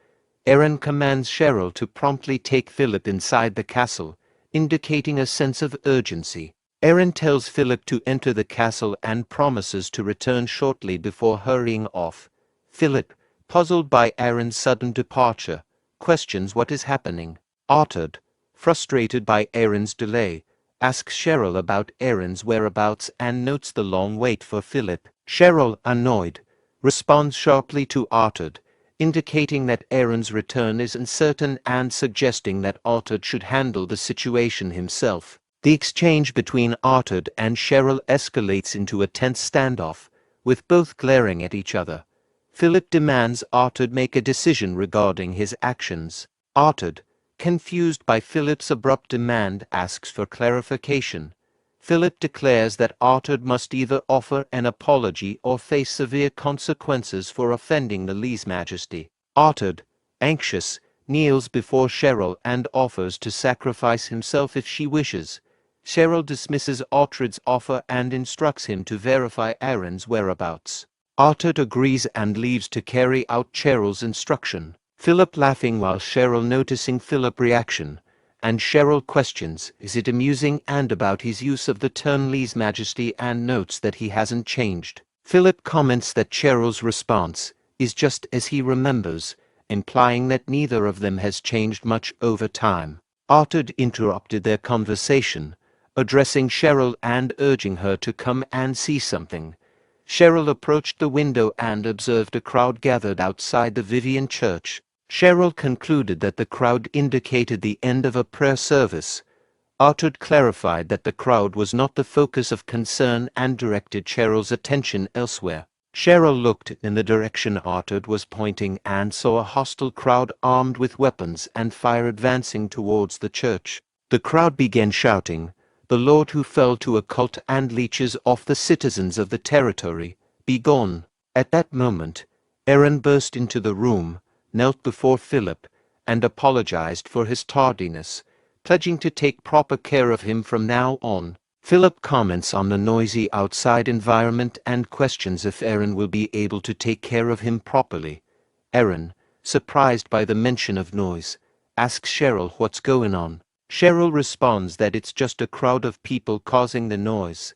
Aaron commands Cheryl to promptly take Philip inside the castle, indicating a sense of urgency. Aaron tells Philip to enter the castle and promises to return shortly before hurrying off. Philip, puzzled by Aaron's sudden departure, questions what is happening. Arthur, frustrated by Aaron's delay, asks Cheryl about Aaron's whereabouts and notes the long wait for Philip. Cheryl, annoyed, responds sharply to Arthur, indicating that Aaron's return is uncertain and suggesting that Arthur should handle the situation himself. The exchange between Arthur and Cheryl escalates into a tense standoff, with both glaring at each other. Philip demands Arthur make a decision regarding his actions. Arthur, confused by Philip's abrupt demand, asks for clarification. Philip declares that Arthur must either offer an apology or face severe consequences for offending the lèse-majesty. Arthur, anxious, kneels before Cheryl and offers to sacrifice himself if she wishes. Cheryl dismisses Arthur's offer and instructs him to verify Aaron's whereabouts. Arthur agrees and leaves to carry out Cheryl's instruction. Philip laughing while Cheryl noticing Philip's reaction, and Cheryl questions, is it amusing, and about his use of the term lèse-majesty, and notes that he hasn't changed. Philip comments that Cheryl's response is just as he remembers, implying that neither of them has changed much over time. Arthur interrupted their conversation, addressing Cheryl and urging her to come and see something. Cheryl approached the window and observed a crowd gathered outside the Vivian Church. Cheryl concluded that the crowd indicated the end of a prayer service. Arthur clarified that the crowd was not the focus of concern and directed Cheryl's attention elsewhere. Cheryl looked in the direction Arthur was pointing and saw a hostile crowd armed with weapons and fire advancing towards the church. The crowd began shouting, "The Lord who fell to a cult and leeches off the citizens of the territory, be gone." At that moment, Aaron burst into the room, knelt before Philip, and apologized for his tardiness, pledging to take proper care of him from now on. Philip comments on the noisy outside environment and questions if Aaron will be able to take care of him properly. Aaron, surprised by the mention of noise, asks Cheryl what's going on. Cheryl responds that it's just a crowd of people causing the noise.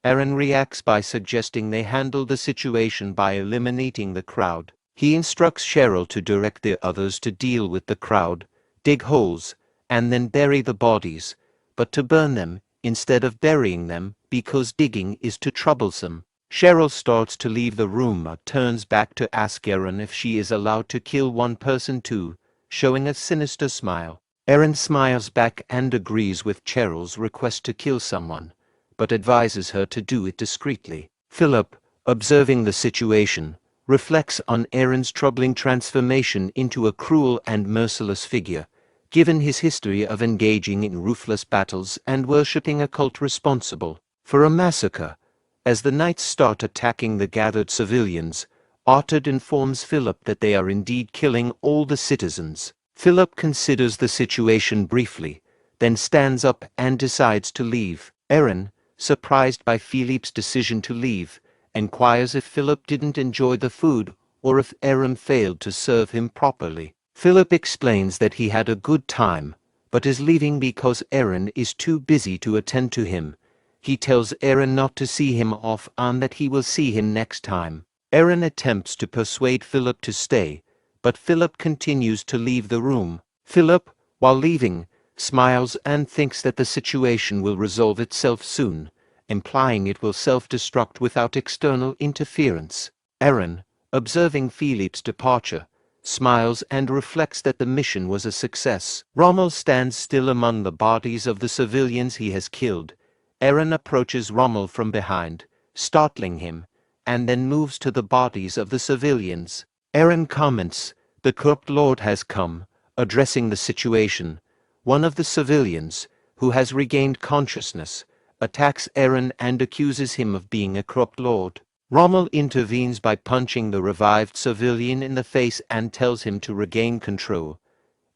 Aaron reacts by suggesting they handle the situation by eliminating the crowd. He instructs Cheryl to direct the others to deal with the crowd, dig holes, and then bury the bodies, but to burn them instead of burying them because digging is too troublesome. Cheryl starts to leave the room but turns back to ask Aaron if she is allowed to kill one person too, showing a sinister smile. Aaron smiles back and agrees with Cheryl's request to kill someone, but advises her to do it discreetly. Philip, observing the situation, reflects on Aaron's troubling transformation into a cruel and merciless figure, given his history of engaging in ruthless battles and worshipping a cult responsible for a massacre. As the knights start attacking the gathered civilians, Arthur informs Philip that they are indeed killing all the citizens. Philip considers the situation briefly, then stands up and decides to leave. Aaron, surprised by Philip's decision to leave, inquires if Philip didn't enjoy the food or if Aaron failed to serve him properly. Philip explains that he had a good time, but is leaving because Aaron is too busy to attend to him. He tells Aaron not to see him off and that he will see him next time. Aaron attempts to persuade Philip to stay, but Philip continues to leave the room. Philip, while leaving, smiles and thinks that the situation will resolve itself soon, implying it will self-destruct without external interference. Aaron, observing Philip's departure, smiles and reflects that the mission was a success. Rommel stands still among the bodies of the civilians he has killed. Aaron approaches Rommel from behind, startling him, and then moves to the bodies of the civilians. Aaron comments, "The corrupt Lord has come," addressing the situation. One of the civilians, who has regained consciousness, attacks Aaron and accuses him of being a corrupt lord. Rommel intervenes by punching the revived civilian in the face and tells him to regain control.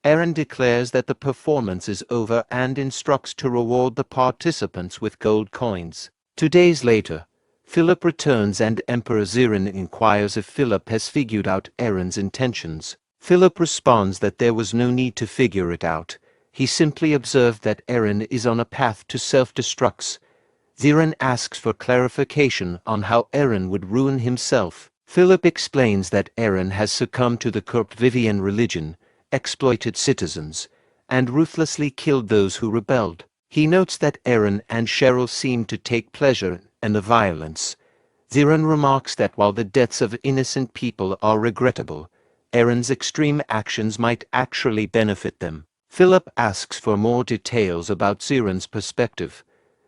Aaron declares that the performance is over and instructs to reward the participants with gold coins. 2 days later, Philip returns and Emperor Zerone inquires if Philip has figured out Aaron's intentions. Philip responds that there was no need to figure it out. He simply observed that Aaron is on a path to self-destruct. Zerone asks for clarification on how Aaron would ruin himself. Philip explains that Aaron has succumbed to the corrupt Vivian religion, exploited citizens, and ruthlessly killed those who rebelled. He notes that Aaron and Cheryl seem to take pleasure in the violence. Zerone remarks that while the deaths of innocent people are regrettable, Aaron's extreme actions might actually benefit them. Philip asks for more details about Zerone's perspective.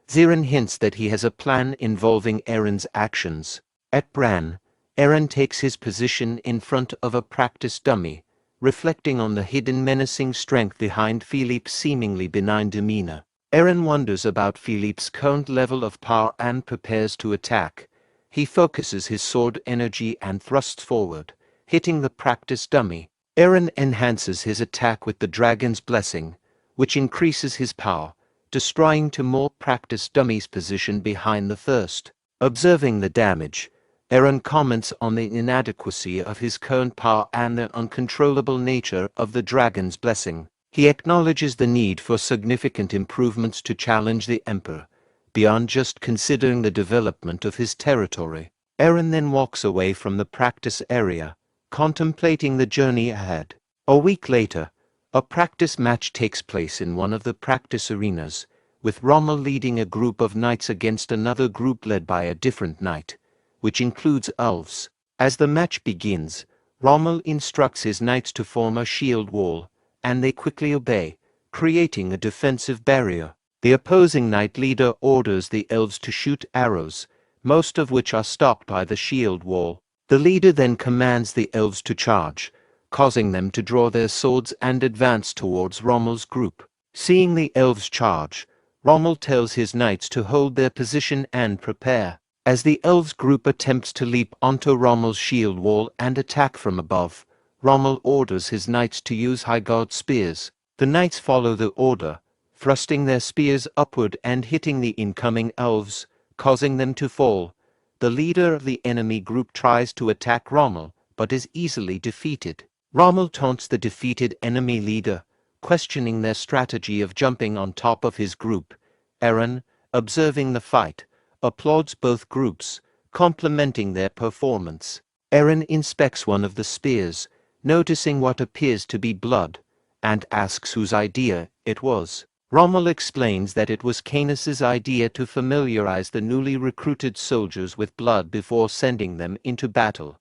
Zerone hints that he has a plan involving Aaron's actions. At Brahn, Aaron takes his position in front of a practice dummy, reflecting on the hidden menacing strength behind Philip's seemingly benign demeanor. Eren wonders about Philippe's current level of power and prepares to attack. He focuses his sword energy and thrusts forward, hitting the practice dummy. Eren enhances his attack with the dragon's blessing, which increases his power, destroying to more practice dummies positioned behind the first. Observing the damage, Eren comments on the inadequacy of his current power and the uncontrollable nature of the dragon's blessing. He acknowledges the need for significant improvements to challenge the Emperor, beyond just considering the development of his territory. Eren then walks away from the practice area, contemplating the journey ahead. A week later, a practice match takes place in one of the practice arenas, with Rommel leading a group of knights against another group led by a different knight, which includes elves. As the match begins, Rommel instructs his knights to form a shield wall, and they quickly obey, creating a defensive barrier. The opposing knight leader orders the elves to shoot arrows, most of which are stopped by the shield wall. The leader then commands the elves to charge, causing them to draw their swords and advance towards Rommel's group. Seeing the elves charge, Rommel tells his knights to hold their position and prepare. As the elves group attempts to leap onto Rommel's shield wall and attack from above, Rommel orders his knights to use high guard spears. The knights follow the order, thrusting their spears upward and hitting the incoming elves, causing them to fall. The leader of the enemy group tries to attack Rommel, but is easily defeated. Rommel taunts the defeated enemy leader, questioning their strategy of jumping on top of his group. Eren, observing the fight, applauds both groups, complimenting their performance. Eren inspects one of the spears, noticing what appears to be blood, and asks whose idea it was. Rommel explains that it was Canis's idea to familiarize the newly recruited soldiers with blood before sending them into battle.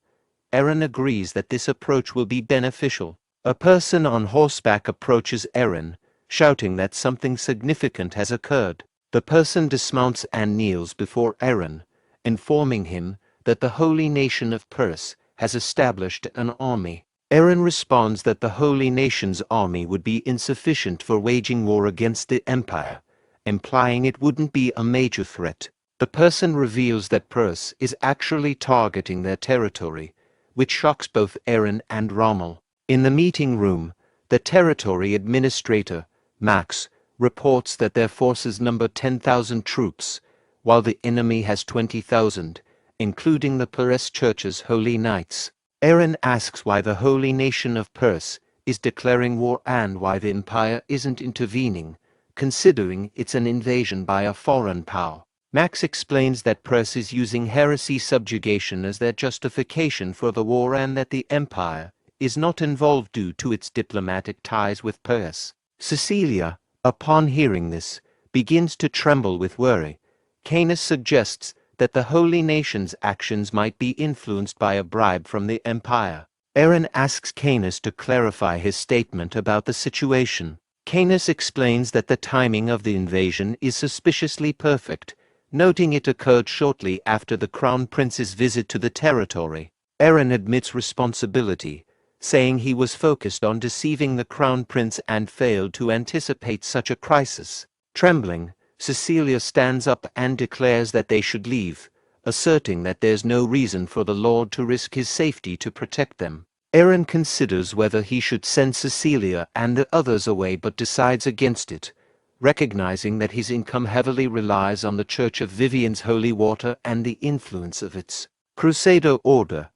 Eren agrees that this approach will be beneficial. A person on horseback approaches Eren, shouting that something significant has occurred. The person dismounts and kneels before Eren, informing him that the holy nation of Perse has established an army. Eren responds that the holy nation's army would be insufficient for waging war against the Empire, implying it wouldn't be a major threat. The person reveals that Perse is actually targeting their territory, which shocks both Eren and Rommel. In the meeting room, the territory administrator, Max, reports that their forces number 10,000 troops, while the enemy has 20,000, including the Perse Church's holy knights. Eren asks why the holy nation of Perse is declaring war and why the Empire isn't intervening, considering it's an invasion by a foreign power. Max explains that Perse is using heresy subjugation as their justification for the war and that the Empire is not involved due to its diplomatic ties with Perse. Cecilia, upon hearing this, begins to tremble with worry. Canis suggests that the holy nation's actions might be influenced by a bribe from the Empire. Eren asks Canis to clarify his statement about the situation. Canis explains that the timing of the invasion is suspiciously perfect, noting it occurred shortly after the Crown Prince's visit to the territory. Eren admits responsibility, saying he was focused on deceiving the Crown Prince and failed to anticipate such a crisis. Trembling, Cecilia stands up and declares that they should leave, asserting that there's no reason for the Lord to risk his safety to protect them. Eren considers whether he should send Cecilia and the others away but decides against it, recognizing that his income heavily relies on the Church of Vivian's holy water and the influence of its Crusader order.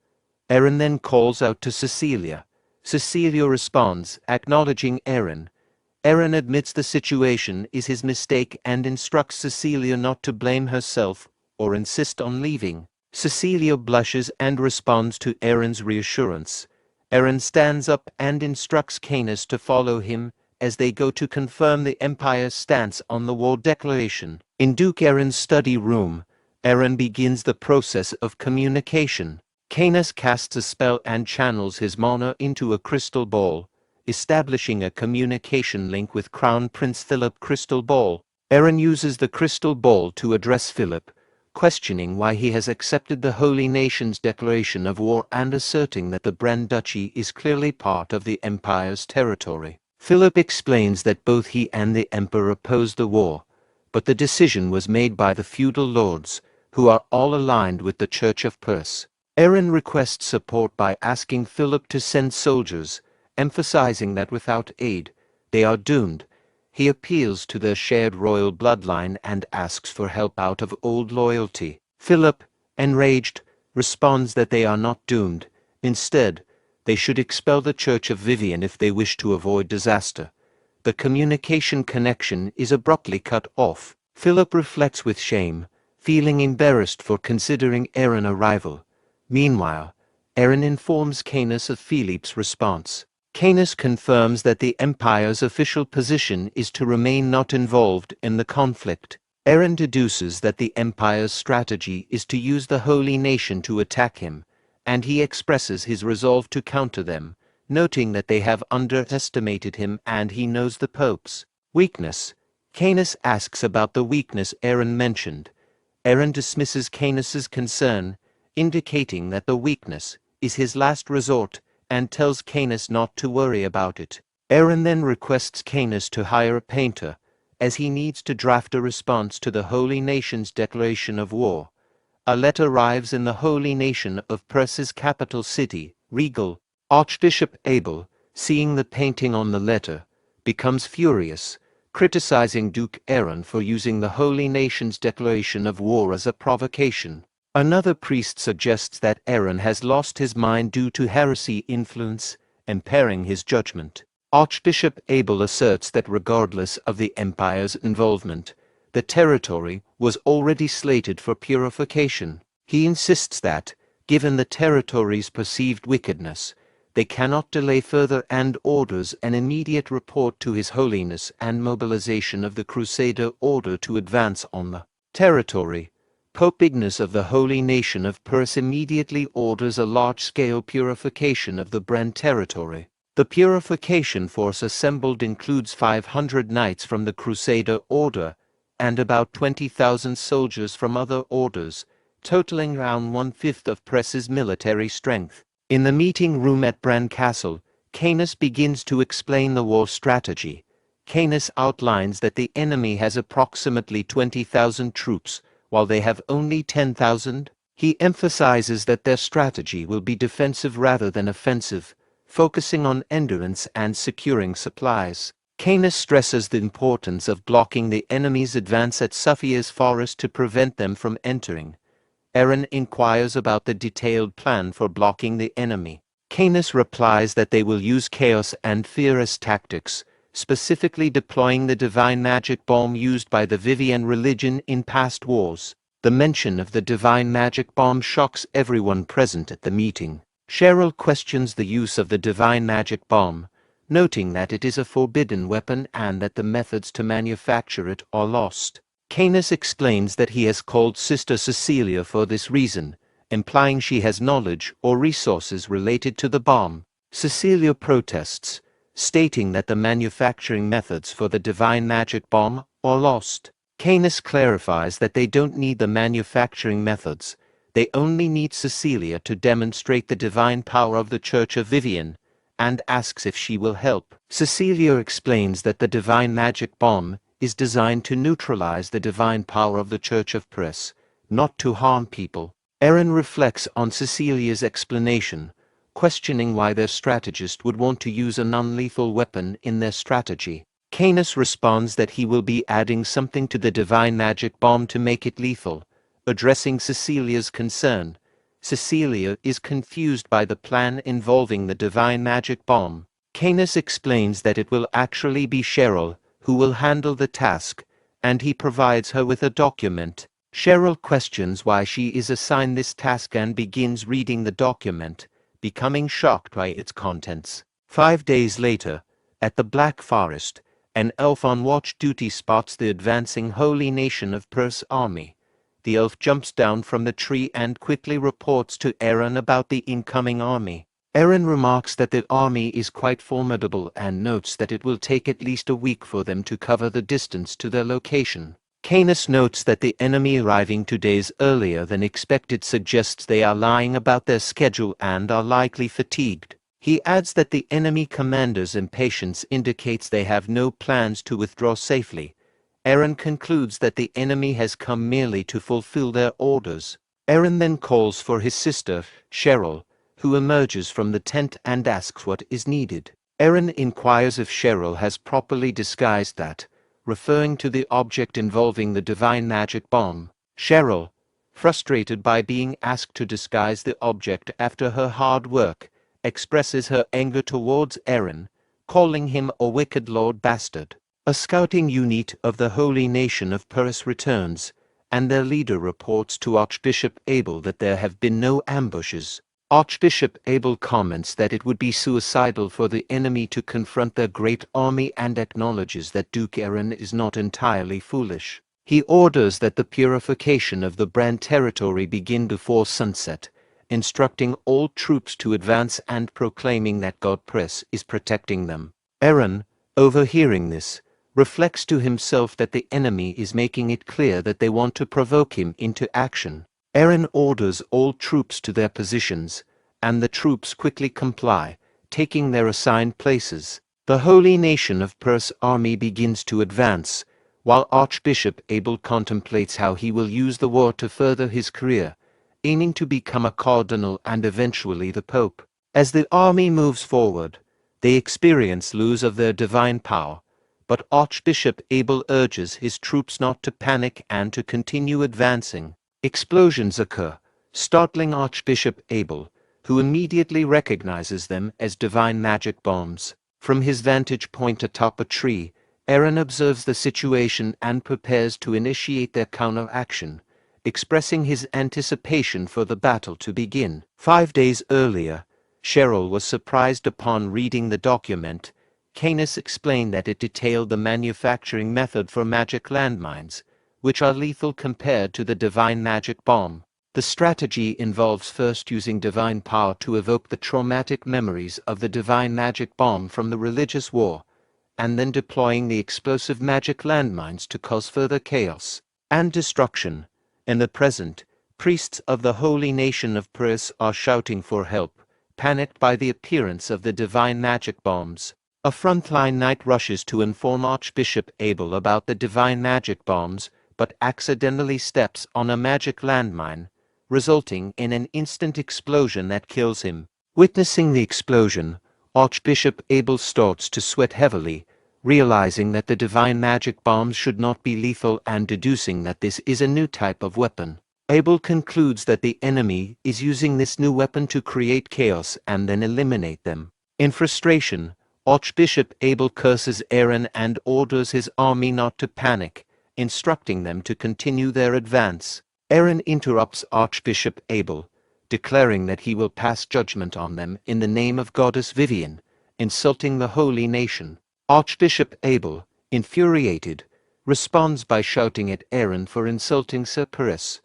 Eren then calls out to Cecilia. Cecilia responds, acknowledging Eren. Eren admits the situation is his mistake and instructs Cecilia not to blame herself or insist on leaving. Cecilia blushes and responds to Eren's reassurance. Eren stands up and instructs Canis to follow him as they go to confirm the Empire's stance on the war declaration. In Duke Eren's study room, Eren begins the process of communication. Canis casts a spell and channels his mana into a crystal ball, establishing a communication link with Crown Prince Philip Crystal Ball. Eren uses the crystal ball to address Philip, questioning why he has accepted the Holy Nation's declaration of war and asserting that the Brand Duchy is clearly part of the Empire's territory. Philip explains that both he and the emperor opposed the war, but the decision was made by the feudal lords, who are all aligned with the Church of Perse. Aaron requests support by asking Philip to send soldiers, emphasizing that without aid, they are doomed. He appeals to their shared royal bloodline and asks for help out of old loyalty. Philip, enraged, responds that they are not doomed. Instead, they should expel the Church of Vivian if they wish to avoid disaster. The communication connection is abruptly cut off. Philip reflects with shame, feeling embarrassed for considering Aaron a rival. Meanwhile, Aaron informs Canis of Philip's response. Canis confirms that the Empire's official position is to remain not involved in the conflict. Aaron deduces that the Empire's strategy is to use the Holy Nation to attack him, and he expresses his resolve to counter them, noting that they have underestimated him and he knows the Pope's weakness. Canis asks about the weakness Aaron mentioned. Aaron dismisses Canis's concern, indicating that the weakness is his last resort, and tells Canis not to worry about it. Aaron then requests Canis to hire a painter, as he needs to draft a response to the Holy Nation's declaration of war. A letter arrives in the Holy Nation of Perse's capital city, Regal. Archbishop Abel, seeing the painting on the letter, becomes furious, criticizing Duke Aaron for using the Holy Nation's declaration of war as a provocation. Another priest suggests that Aaron has lost his mind due to heresy influence, impairing his judgment. Archbishop Abel asserts that regardless of the Empire's involvement, the territory was already slated for purification. He insists that, given the territory's perceived wickedness, they cannot delay further and orders an immediate report to His Holiness and mobilization of the Crusader order to advance on the territory. Pope Ignace of the Holy Nation of Perse immediately orders a large-scale purification of the Brahn territory. The purification force assembled includes 500 knights from the Crusader order and about 20,000 soldiers from other orders, totaling around one-fifth of Perse's military strength. In the meeting room at Brahn Castle, Canis begins to explain the war strategy. Canis outlines that the enemy has approximately 20,000 troops, while they have only 10,000. He emphasizes that their strategy will be defensive rather than offensive, focusing on endurance and securing supplies. Canis stresses the importance of blocking the enemy's advance at Sophia's forest to prevent them from entering. Aaron inquires about the detailed plan for blocking the enemy. Canis replies that they will use chaos and fear as tactics, specifically deploying the divine magic bomb used by the Vivian religion in past wars. The mention of the divine magic bomb shocks everyone present at the meeting. Cheryl questions the use of the divine magic bomb, noting that it is a forbidden weapon and that the methods to manufacture it are lost. Canis explains that he has called Sister Cecilia for this reason, implying she has knowledge or resources related to the bomb. Cecilia protests, stating that the manufacturing methods for the divine magic bomb are lost. Canis clarifies that they don't need the manufacturing methods, they only need Cecilia to demonstrate the divine power of the Church of Vivian, and asks if she will help. Cecilia explains that the divine magic bomb is designed to neutralize the divine power of the Church of Perse, not to harm people. Aaron reflects on Cecilia's explanation, questioning why their strategist would want to use a non-lethal weapon in their strategy. Canis responds that he will be adding something to the divine magic bomb to make it lethal, addressing Cecilia's concern. Cecilia is confused by the plan involving the divine magic bomb. Canis explains that it will actually be Cheryl who will handle the task, and he provides her with a document. Cheryl questions why she is assigned this task and begins reading the document, becoming shocked by its contents. 5 days later, at the Black Forest, an elf on watch duty spots the advancing Holy Nation of Perse army. The elf jumps down from the tree and quickly reports to Aaron about the incoming army. Aaron remarks that the army is quite formidable and notes that it will take at least a week for them to cover the distance to their location. Canis notes that the enemy arriving 2 days earlier than expected suggests they are lying about their schedule and are likely fatigued. He adds that the enemy commander's impatience indicates they have no plans to withdraw safely. Eren concludes that the enemy has come merely to fulfill their orders. Eren then calls for his sister, Cheryl, who emerges from the tent and asks what is needed. Eren inquires if Cheryl has properly disguised that, referring to the object involving the divine magic bomb. Cheryl, frustrated by being asked to disguise the object after her hard work, expresses her anger towards Eren, calling him a wicked lord bastard. A scouting unit of the holy nation of Paris returns, and their leader reports to Archbishop Abel that there have been no ambushes. Archbishop Abel comments that it would be suicidal for the enemy to confront their great army and acknowledges that Duke Eren is not entirely foolish. He orders that the purification of the Brahn territory begin before sunset, instructing all troops to advance and proclaiming that God Press is protecting them. Eren, overhearing this, reflects to himself that the enemy is making it clear that they want to provoke him into action. Eren orders all troops to their positions, and the troops quickly comply, taking their assigned places. The holy nation of Per's army begins to advance, while Archbishop Abel contemplates how he will use the war to further his career, aiming to become a cardinal and eventually the pope. As the army moves forward, they experience loss of their divine power, but Archbishop Abel urges his troops not to panic and to continue advancing. Explosions occur, startling Archbishop Abel, who immediately recognizes them as divine magic bombs. From his vantage point atop a tree, Eren observes the situation and prepares to initiate their counteraction, expressing his anticipation for the battle to begin. 5 days earlier, Cheryl was surprised upon reading the document. Canis explained that it detailed the manufacturing method for magic landmines, which are lethal compared to the divine magic bomb. The strategy involves first using divine power to evoke the traumatic memories of the divine magic bomb from the religious war, and then deploying the explosive magic landmines to cause further chaos and destruction. In the present, priests of the holy nation of Paris are shouting for help, panicked by the appearance of the divine magic bombs. A frontline knight rushes to inform Archbishop Abel about the divine magic bombs, but accidentally steps on a magic landmine, resulting in an instant explosion that kills him. Witnessing the explosion, Archbishop Abel starts to sweat heavily, realizing that the divine magic bombs should not be lethal and deducing that this is a new type of weapon. Abel concludes that the enemy is using this new weapon to create chaos and then eliminate them. In frustration, Archbishop Abel curses Eren and orders his army not to panic, instructing them to continue their advance. Eren interrupts Archbishop Abel, declaring that he will pass judgment on them in the name of Goddess Vivian, insulting the holy nation. Archbishop Abel, infuriated, responds by shouting at Eren for insulting Sir Paris.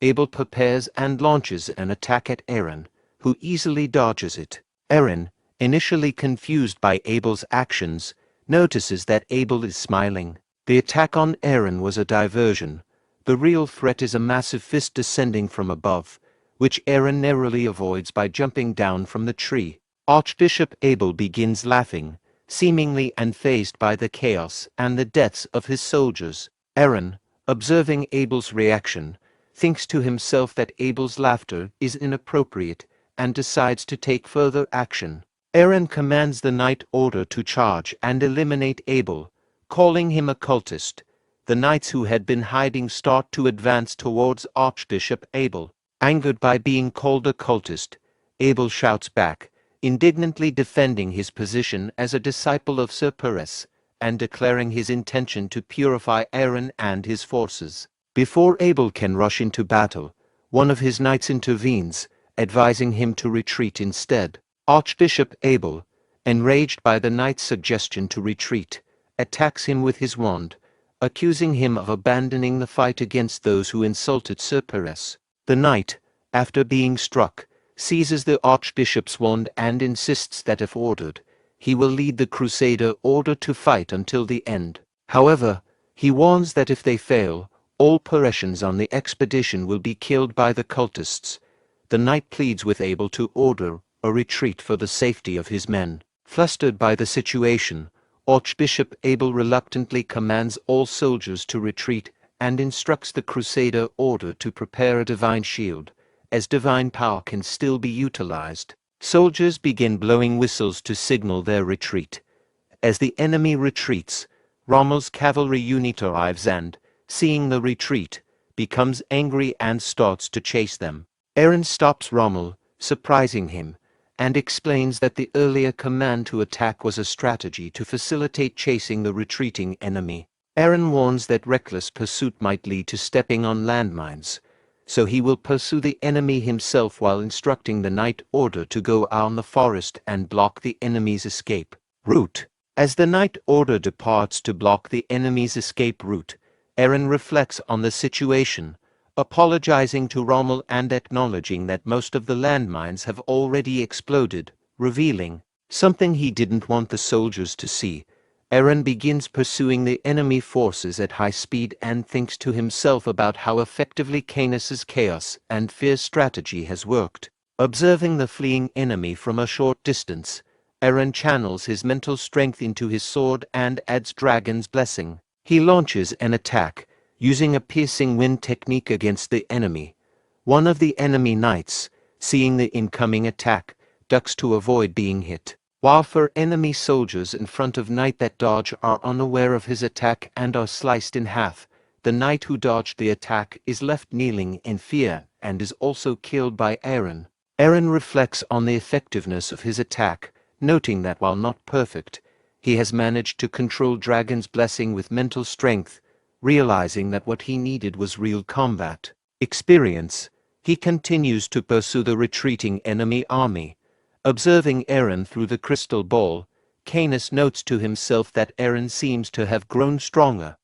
Abel prepares and launches an attack at Eren, who easily dodges it. Eren, initially confused by Abel's actions, notices that Abel is smiling. The attack on Eren was a diversion. The real threat is a massive fist descending from above, which Eren narrowly avoids by jumping down from the tree. Archbishop Abel begins laughing, seemingly unfazed by the chaos and the deaths of his soldiers. Eren, observing Abel's reaction, thinks to himself that Abel's laughter is inappropriate and decides to take further action. Eren commands the knight order to charge and eliminate Abel, calling him a cultist. The knights who had been hiding start to advance towards Archbishop Abel. Angered by being called a cultist, Abel shouts back, indignantly defending his position as a disciple of Sir Paris, and declaring his intention to purify Eren and his forces. Before Abel can rush into battle, one of his knights intervenes, advising him to retreat instead. Archbishop Abel, enraged by the knight's suggestion to retreat, attacks him with his wand, accusing him of abandoning the fight against those who insulted Sir Paris. The knight, after being struck, seizes the archbishop's wand and insists that if ordered, he will lead the crusader order to fight until the end. However, he warns that if they fail, all Parisians on the expedition will be killed by the cultists. The knight pleads with Abel to order a retreat for the safety of his men. Flustered by the situation, Archbishop Abel reluctantly commands all soldiers to retreat and instructs the Crusader Order to prepare a divine shield, as divine power can still be utilized. Soldiers begin blowing whistles to signal their retreat. As the enemy retreats, Rommel's cavalry unit arrives and, seeing the retreat, becomes angry and starts to chase them. Eren stops Rommel, surprising him, and explains that the earlier command to attack was a strategy to facilitate chasing the retreating enemy. Eren warns that reckless pursuit might lead to stepping on landmines, so he will pursue the enemy himself while instructing the Night Order to go out in the forest and block the enemy's escape route. As the Night Order departs to block the enemy's escape route, Eren reflects on the situation, apologizing to Rommel and acknowledging that most of the landmines have already exploded, revealing something he didn't want the soldiers to see. Eren begins pursuing the enemy forces at high speed and thinks to himself about how effectively Canis's chaos and fear strategy has worked. Observing the fleeing enemy from a short distance, Eren channels his mental strength into his sword and adds Dragon's Blessing. He launches an attack, using a piercing wind technique against the enemy. One of the enemy knights, seeing the incoming attack, ducks to avoid being hit, while for enemy soldiers in front of knight that dodge are unaware of his attack and are sliced in half. The knight who dodged the attack is left kneeling in fear and is also killed by Eren. Eren reflects on the effectiveness of his attack, noting that while not perfect, he has managed to control Dragon's Blessing with mental strength. Realizing that what he needed was real combat experience, he continues to pursue the retreating enemy army. Observing Eren through the crystal ball, Canis notes to himself that Eren seems to have grown stronger.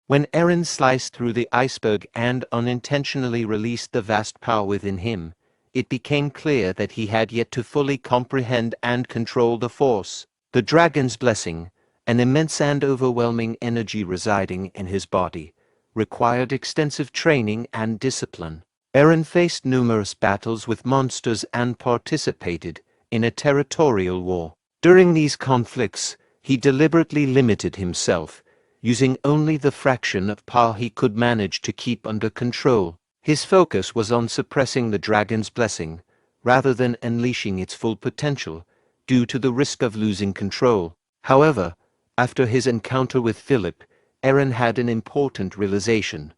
When Eren sliced through the iceberg and unintentionally released the vast power within him, it became clear that he had yet to fully comprehend and control the force. The Dragon's Blessing, an immense and overwhelming energy residing in his body, required extensive training and discipline. Eren faced numerous battles with monsters and participated in a territorial war. During these conflicts, he deliberately limited himself, using only the fraction of power he could manage to keep under control. His focus was on suppressing the Dragon's Blessing, rather than unleashing its full potential, due to the risk of losing control. However, after his encounter with Philip, Eren had an important realization.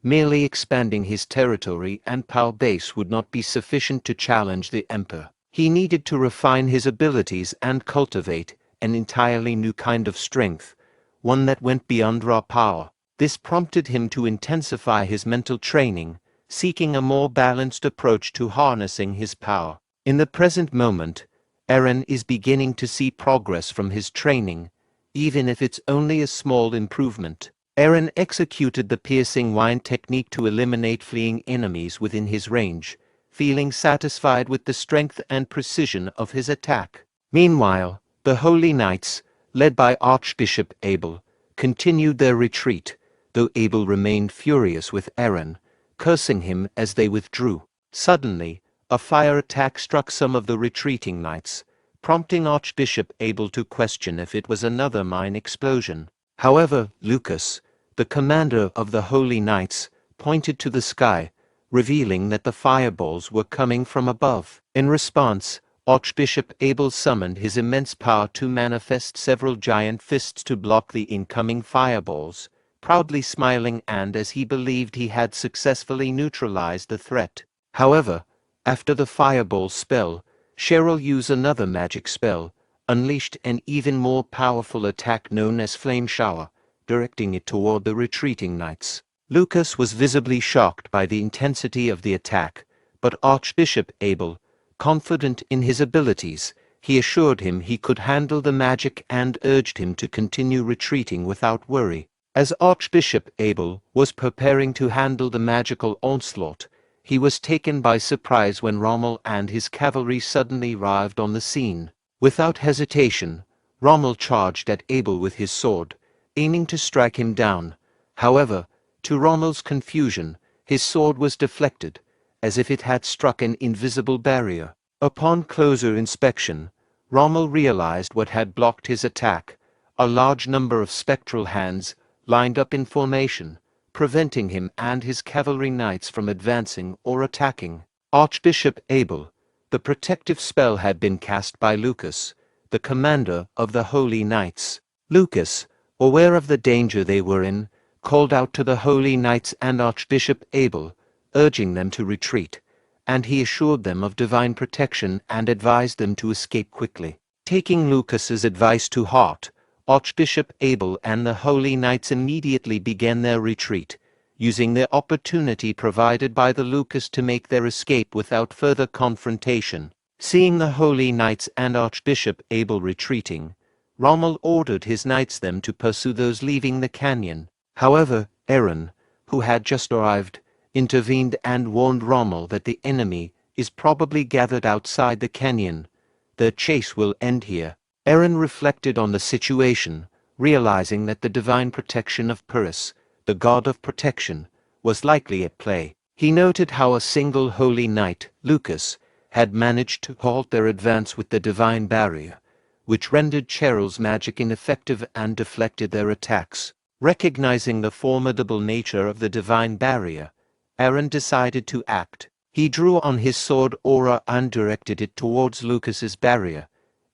Merely expanding his territory and power base would not be sufficient to challenge the Emperor. He needed to refine his abilities and cultivate an entirely new kind of strength, one that went beyond raw power. This prompted him to intensify his mental training, seeking a more balanced approach to harnessing his power. In the present moment, Eren is beginning to see progress from his training, even if it's only a small improvement. Eren executed the piercing wind technique to eliminate fleeing enemies within his range, feeling satisfied with the strength and precision of his attack. Meanwhile, the Holy Knights, led by Archbishop Abel, continued their retreat, though Abel remained furious with Eren, cursing him as they withdrew. Suddenly, a fire attack struck some of the retreating knights, prompting Archbishop Abel to question if it was another mine explosion. However, Lucas, the commander of the Holy Knights, pointed to the sky, revealing that the fireballs were coming from above. In response, Archbishop Abel summoned his immense power to manifest several giant fists to block the incoming fireballs, proudly smiling and as he believed he had successfully neutralized the threat. However, after the fireball spell, Cheryl used another magic spell, unleashed an even more powerful attack known as Flame Shower, directing it toward the retreating knights. Lucas was visibly shocked by the intensity of the attack, but Archbishop Abel, confident in his abilities, he assured him he could handle the magic and urged him to continue retreating without worry. As Archbishop Abel was preparing to handle the magical onslaught, he was taken by surprise when Rommel and his cavalry suddenly arrived on the scene. Without hesitation, Rommel charged at Abel with his sword, aiming to strike him down. However, to Rommel's confusion, his sword was deflected, as if it had struck an invisible barrier. Upon closer inspection, Rommel realized what had blocked his attack: a large number of spectral hands, lined up in formation, preventing him and his cavalry knights from advancing or attacking. Archbishop Abel. The protective spell had been cast by Lucas, the commander of the Holy Knights. Lucas, aware of the danger they were in, called out to the Holy Knights and Archbishop Abel, urging them to retreat, and he assured them of divine protection and advised them to escape quickly. Taking Lucas's advice to heart, Archbishop Abel and the Holy Knights immediately began their retreat, using the opportunity provided by the Lucas to make their escape without further confrontation. Seeing the Holy Knights and Archbishop Abel retreating, Rommel ordered his knights them to pursue those leaving the canyon. However, Aaron, who had just arrived, intervened and warned Rommel that the enemy is probably gathered outside the canyon. Their chase will end here. Aaron reflected on the situation, realizing that the divine protection of Purus, the god of protection, was likely at play. He noted how a single holy knight, Lucas, had managed to halt their advance with the divine barrier, which rendered Cheryl's magic ineffective and deflected their attacks. Recognizing the formidable nature of the divine barrier, Aaron decided to act. He drew on his sword aura and directed it towards Lucas's barrier,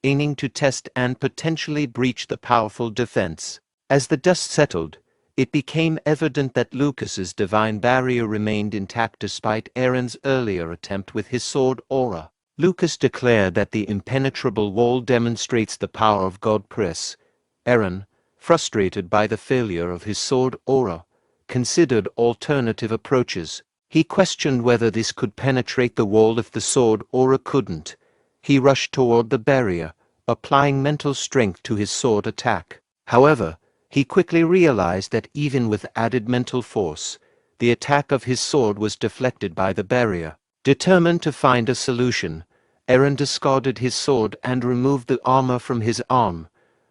aiming to test and potentially breach the powerful defense. As the dust settled, it became evident that Lucas's divine barrier remained intact despite Aaron's earlier attempt with his sword aura. Lucas declared that the impenetrable wall demonstrates the power of God Purus. Aaron, frustrated by the failure of his sword aura, considered alternative approaches. He questioned whether this could penetrate the wall if the sword aura couldn't. He rushed toward the barrier, applying mental strength to his sword attack. However, he quickly realized that even with added mental force, the attack of his sword was deflected by the barrier. Determined to find a solution, Aaron discarded his sword and removed the armor from his arm.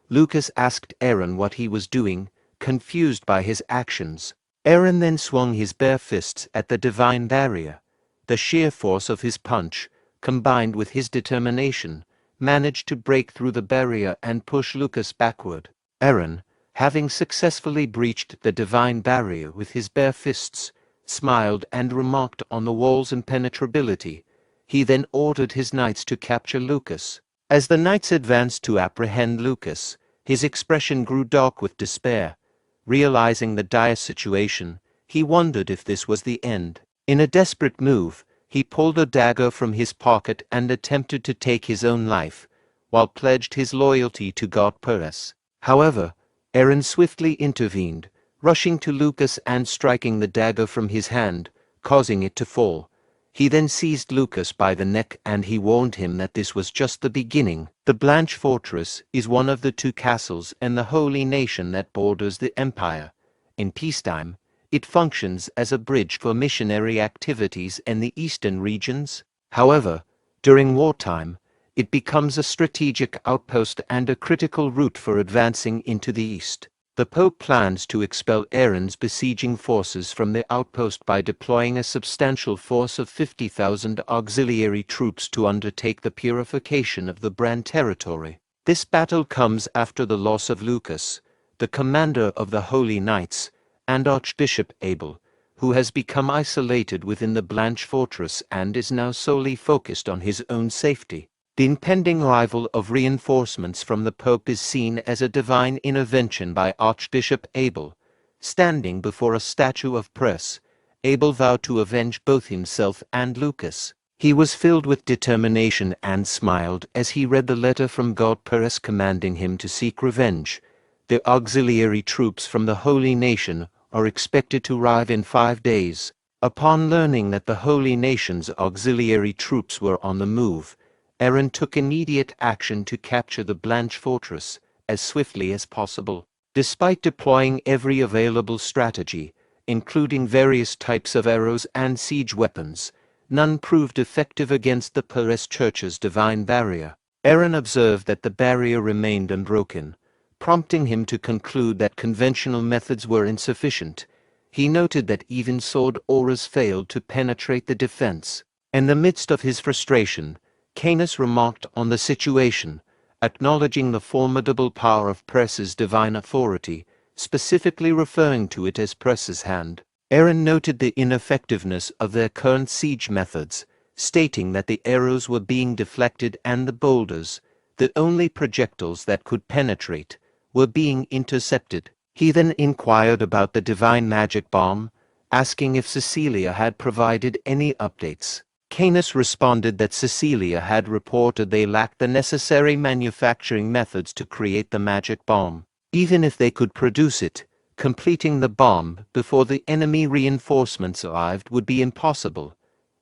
Lucas asked Aaron what he was doing, confused by his actions. Aaron then swung his bare fists at the divine barrier. The sheer force of his punch, combined with his determination, managed to break through the barrier and push Lucas backward. Aaron, having successfully breached the divine barrier with his bare fists, smiled and remarked on the wall's impenetrability. He then ordered his knights to capture Lucas. As the knights advanced to apprehend Lucas, his expression grew dark with despair. Realizing the dire situation, he wondered if this was the end. In a desperate move, he pulled a dagger from his pocket and attempted to take his own life, while pledged his loyalty to God Purus. However, Aaron swiftly intervened, rushing to Lucas and striking the dagger from his hand, causing it to fall. He then seized Lucas by the neck and he warned him that this was just the beginning. The Blanche Fortress is one of the two castles in the Holy Nation that borders the Empire. In peacetime, it functions as a bridge for missionary activities in the eastern regions. However, during wartime, it becomes a strategic outpost and a critical route for advancing into the east. The Pope plans to expel Aaron's besieging forces from the outpost by deploying a substantial force of 50,000 auxiliary troops to undertake the purification of the Brahn territory. This battle comes after the loss of Lucas, the commander of the Holy Knights, and Archbishop Abel, who has become isolated within the Blanche Fortress and is now solely focused on his own safety. The impending arrival of reinforcements from the Pope is seen as a divine intervention by Archbishop Abel. Standing before a statue of Purus, Abel vowed to avenge both himself and Lucas. He was filled with determination and smiled as he read the letter from God Purus commanding him to seek revenge. The auxiliary troops from the Holy Nation are expected to arrive in 5 days. Upon learning that the Holy Nation's auxiliary troops were on the move, Aaron took immediate action to capture the Blanche Fortress as swiftly as possible. Despite deploying every available strategy, including various types of arrows and siege weapons, none proved effective against the Purus Church's divine barrier. Aaron observed that the barrier remained unbroken, prompting him to conclude that conventional methods were insufficient. He noted that even sword auras failed to penetrate the defense. In the midst of his frustration, Canis remarked on the situation, acknowledging the formidable power of Press's divine authority, specifically referring to it as Press's hand. Eren noted the ineffectiveness of their current siege methods, stating that the arrows were being deflected and the boulders, the only projectiles that could penetrate, were being intercepted. He then inquired about the divine magic bomb, asking if Cecilia had provided any updates. Canis responded that Cecilia had reported they lacked the necessary manufacturing methods to create the magic bomb. Even if they could produce it, completing the bomb before the enemy reinforcements arrived would be impossible.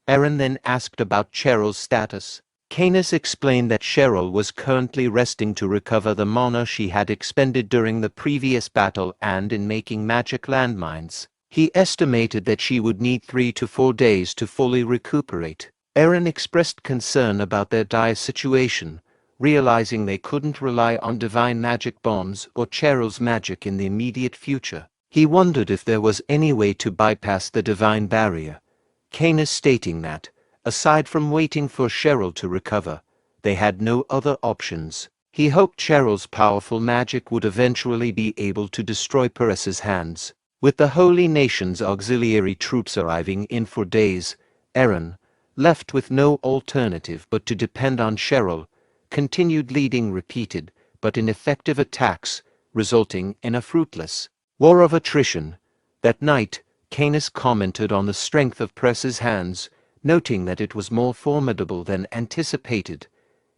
Eren then asked about Cheryl's status. Canis explained that Cheryl was currently resting to recover the mana she had expended during the previous battle and in making magic landmines. He estimated that she would need 3 to 4 days to fully recuperate. Eren expressed concern about their dire situation, realizing they couldn't rely on divine magic bombs or Cheryl's magic in the immediate future. He wondered if there was any way to bypass the divine barrier. Canis stating that, aside from waiting for Cheryl to recover, they had no other options. He hoped Cheryl's powerful magic would eventually be able to destroy Press's hands. With the Holy Nation's auxiliary troops arriving in 4 days, Eren, left with no alternative but to depend on Cheryl, continued leading repeated but ineffective attacks, resulting in a fruitless war of attrition. That night, Canis commented on the strength of Press's hands, noting that it was more formidable than anticipated.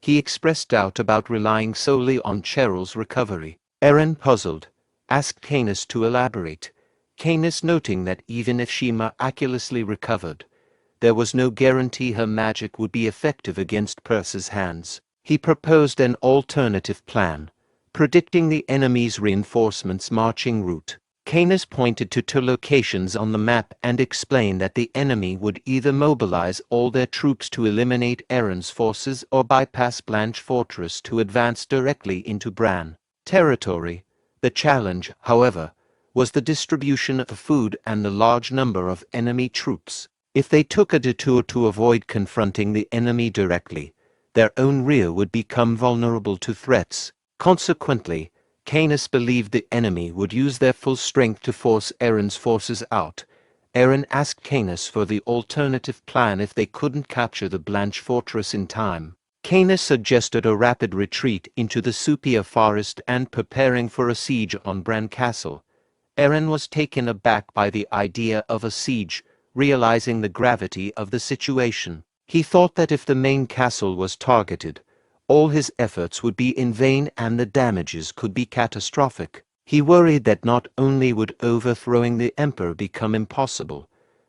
He expressed doubt about relying solely on Cheryl's recovery. Eren, puzzled, asked Canis to elaborate. Canis noting that even if she miraculously recovered, there was no guarantee her magic would be effective against Press's hands. He proposed an alternative plan, predicting the enemy's reinforcements' marching route. Canis pointed to 2 locations on the map and explained that the enemy would either mobilize all their troops to eliminate Eren's forces or bypass Blanche Fortress to advance directly into Brahn territory. The challenge, however, was the distribution of food and the large number of enemy troops. If they took a detour to avoid confronting the enemy directly, their own rear would become vulnerable to threats. Consequently, Canis believed the enemy would use their full strength to force Eren's forces out. Eren asked Canis for the alternative plan if they couldn't capture the Blanche Fortress in time. Canis suggested a rapid retreat into the Supia forest and preparing for a siege on Brahn Castle. Eren was taken aback by the idea of a siege, realizing the gravity of the situation. He thought that if the main castle was targeted, all his efforts would be in vain and the damages could be catastrophic. He worried that not only would overthrowing the emperor become impossible,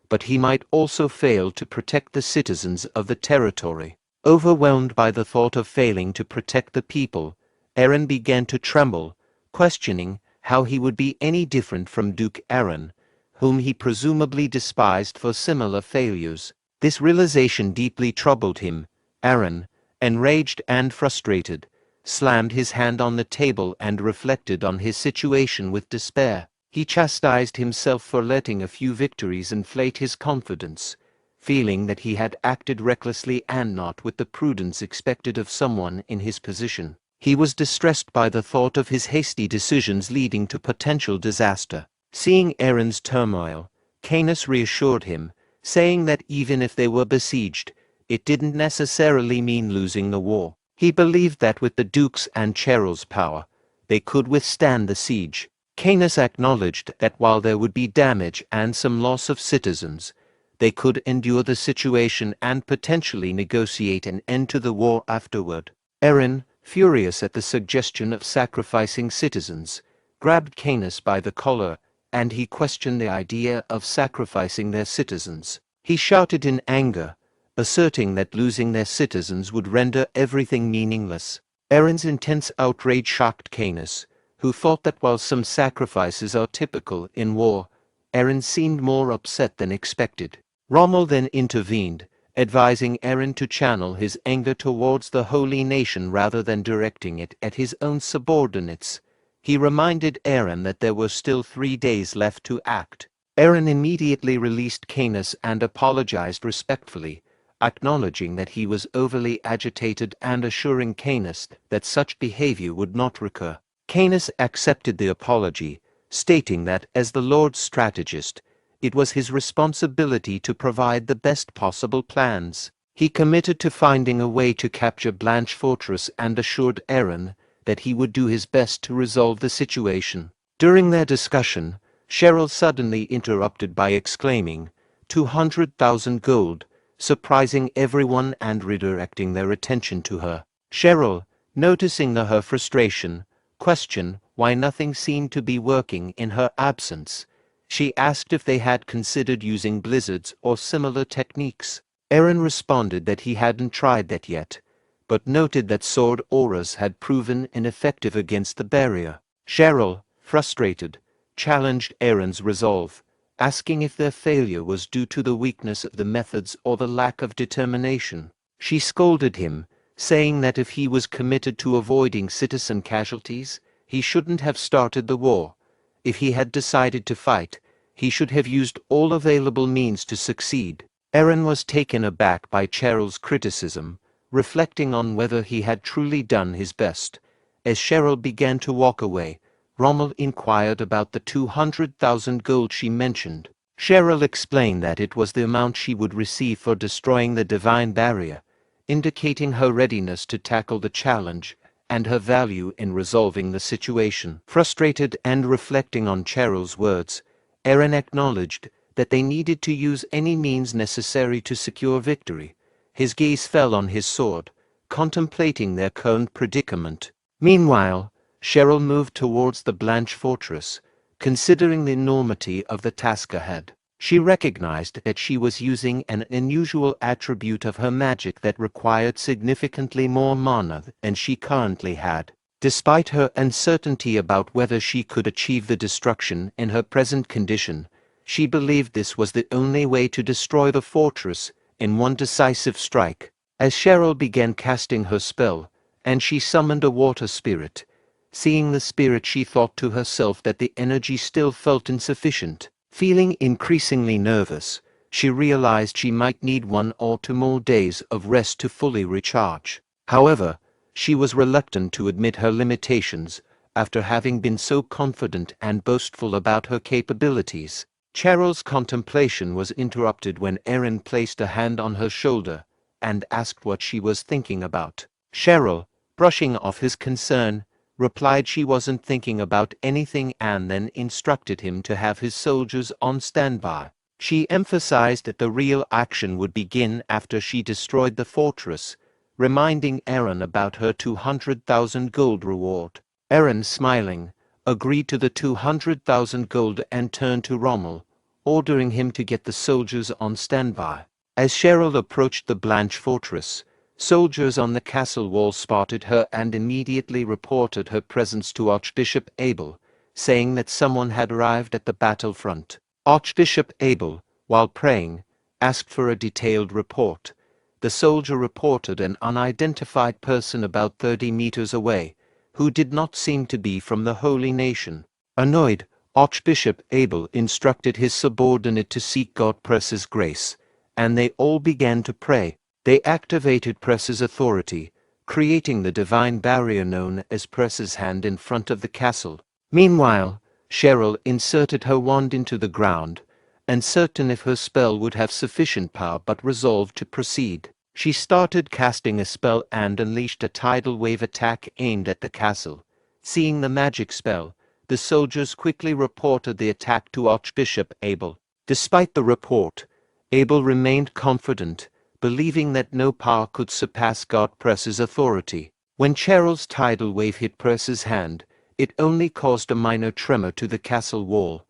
but he might also fail to protect the citizens of the territory. Overwhelmed by the thought of failing to protect the people, Eren began to tremble, questioning how he would be any different from Duke Eren, whom he presumably despised for similar failures. This realization deeply troubled him. Eren, enraged and frustrated, slammed his hand on the table and reflected on his situation with despair. He chastised himself for letting a few victories inflate his confidence, feeling that he had acted recklessly and not with the prudence expected of someone in his position. He was distressed by the thought of his hasty decisions leading to potential disaster. Seeing Eren's turmoil, Canis reassured him, saying that even if they were besieged, it didn't necessarily mean losing the war. He believed that with the Duke's and Cheryl's power, they could withstand the siege. Canis acknowledged that while there would be damage and some loss of citizens, they could endure the situation and potentially negotiate an end to the war afterward. Eren, furious at the suggestion of sacrificing citizens, grabbed Canis by the collar, and he questioned the idea of sacrificing their citizens. He shouted in anger, asserting that losing their citizens would render everything meaningless. Eren's intense outrage shocked Canis, who thought that while some sacrifices are typical in war, Eren seemed more upset than expected. Rommel then intervened, advising Eren to channel his anger towards the Holy Nation rather than directing it at his own subordinates. He reminded Eren that there were still 3 days left to act. Eren immediately released Canis and apologized respectfully, acknowledging that he was overly agitated and assuring Canis that such behavior would not recur. Canis accepted the apology, stating that as the Lord's strategist, it was his responsibility to provide the best possible plans. He committed to finding a way to capture Blanche Fortress and assured Aaron that he would do his best to resolve the situation. During their discussion, Cheryl suddenly interrupted by exclaiming, 200,000 gold, surprising everyone and redirecting their attention to her. Cheryl, noticing her frustration, questioned why nothing seemed to be working in her absence. She asked if they had considered using blizzards or similar techniques. Aaron responded that he hadn't tried that yet, but noted that sword auras had proven ineffective against the barrier. Cheryl, frustrated, challenged Aaron's resolve, asking if their failure was due to the weakness of the methods or the lack of determination. She scolded him, saying that if he was committed to avoiding citizen casualties, he shouldn't have started the war. If he had decided to fight, he should have used all available means to succeed. Aaron was taken aback by Cheryl's criticism, reflecting on whether he had truly done his best. As Cheryl began to walk away, Rommel inquired about the 200,000 gold she mentioned. Cheryl explained that it was the amount she would receive for destroying the divine barrier, indicating her readiness to tackle the challenge and her value in resolving the situation. Frustrated and reflecting on Cheryl's words, Aaron acknowledged that they needed to use any means necessary to secure victory. His gaze fell on his sword, contemplating their current predicament. Meanwhile, Cheryl moved towards the Blanche fortress, considering the enormity of the task ahead. She recognized that she was using an unusual attribute of her magic that required significantly more mana than she currently had. Despite her uncertainty about whether she could achieve the destruction in her present condition, she believed this was the only way to destroy the fortress in one decisive strike. As Cheryl began casting her spell, and she summoned a water spirit, seeing the spirit she thought to herself that the energy still felt insufficient. Feeling increasingly nervous, she realized she might need 1 or 2 more days of rest to fully recharge. However, she was reluctant to admit her limitations after having been so confident and boastful about her capabilities. Cheryl's contemplation was interrupted when Aaron placed a hand on her shoulder and asked what she was thinking about. Cheryl, brushing off his concern, replied she wasn't thinking about anything and then instructed him to have his soldiers on standby. She emphasized that the real action would begin after she destroyed the fortress, reminding Aaron about her 200,000 gold reward. Aaron, smiling, agreed to the 200,000 gold and turned to Rommel, ordering him to get the soldiers on standby. As Cheryl approached the Blanche fortress, soldiers on the castle wall spotted her and immediately reported her presence to Archbishop Abel, saying that someone had arrived at the battlefront. Archbishop Abel, while praying, asked for a detailed report. The soldier reported an unidentified person about 30 meters away, who did not seem to be from the Holy Nation. Annoyed, Archbishop Abel instructed his subordinate to seek God Press's grace, and they all began to pray. They activated Press's authority, creating the divine barrier known as Press's hand in front of the castle. Meanwhile, Cheryl inserted her wand into the ground, uncertain if her spell would have sufficient power but resolved to proceed. She started casting a spell and unleashed a tidal wave attack aimed at the castle. Seeing the magic spell, the soldiers quickly reported the attack to Archbishop Abel. Despite the report, Abel remained confident, believing that no power could surpass God Press's authority. When Cheryl's tidal wave hit Press's hand, it only caused a minor tremor to the castle wall.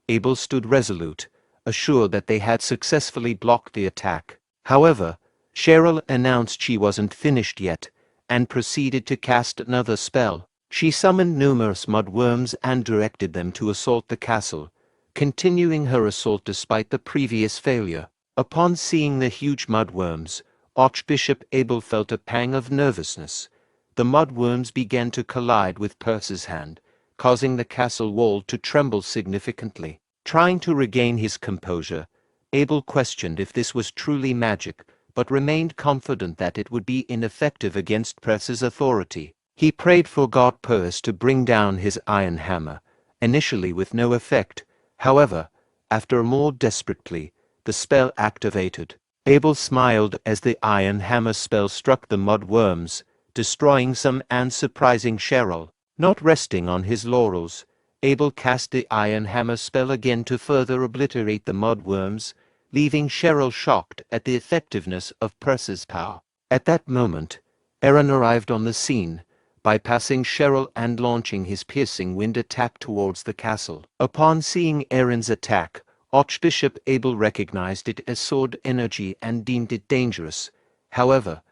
Abel stood resolute, assured that they had successfully blocked the attack. However, Cheryl announced she wasn't finished yet, and proceeded to cast another spell. She summoned numerous mudworms and directed them to assault the castle, continuing her assault despite the previous failure. Upon seeing the huge mudworms, Archbishop Abel felt a pang of nervousness. The mudworms began to collide with Perce's hand, causing the castle wall to tremble significantly. Trying to regain his composure, Abel questioned if this was truly magic, but remained confident that it would be ineffective against Perse's authority. He prayed for God Perse to bring down his iron hammer, initially with no effect. However, after a more desperate plea, the spell activated. Abel smiled as the iron hammer spell struck the mud worms, destroying some and surprising Cheryl. Not resting on his laurels, Abel cast the iron hammer spell again to further obliterate the mud worms, leaving Cheryl shocked at the effectiveness of Perse's power. At that moment, Aaron arrived on the scene, bypassing Cheryl and launching his piercing wind attack towards the castle. Upon seeing Aaron's attack, Archbishop Abel recognized it as sword energy and deemed it dangerous. However,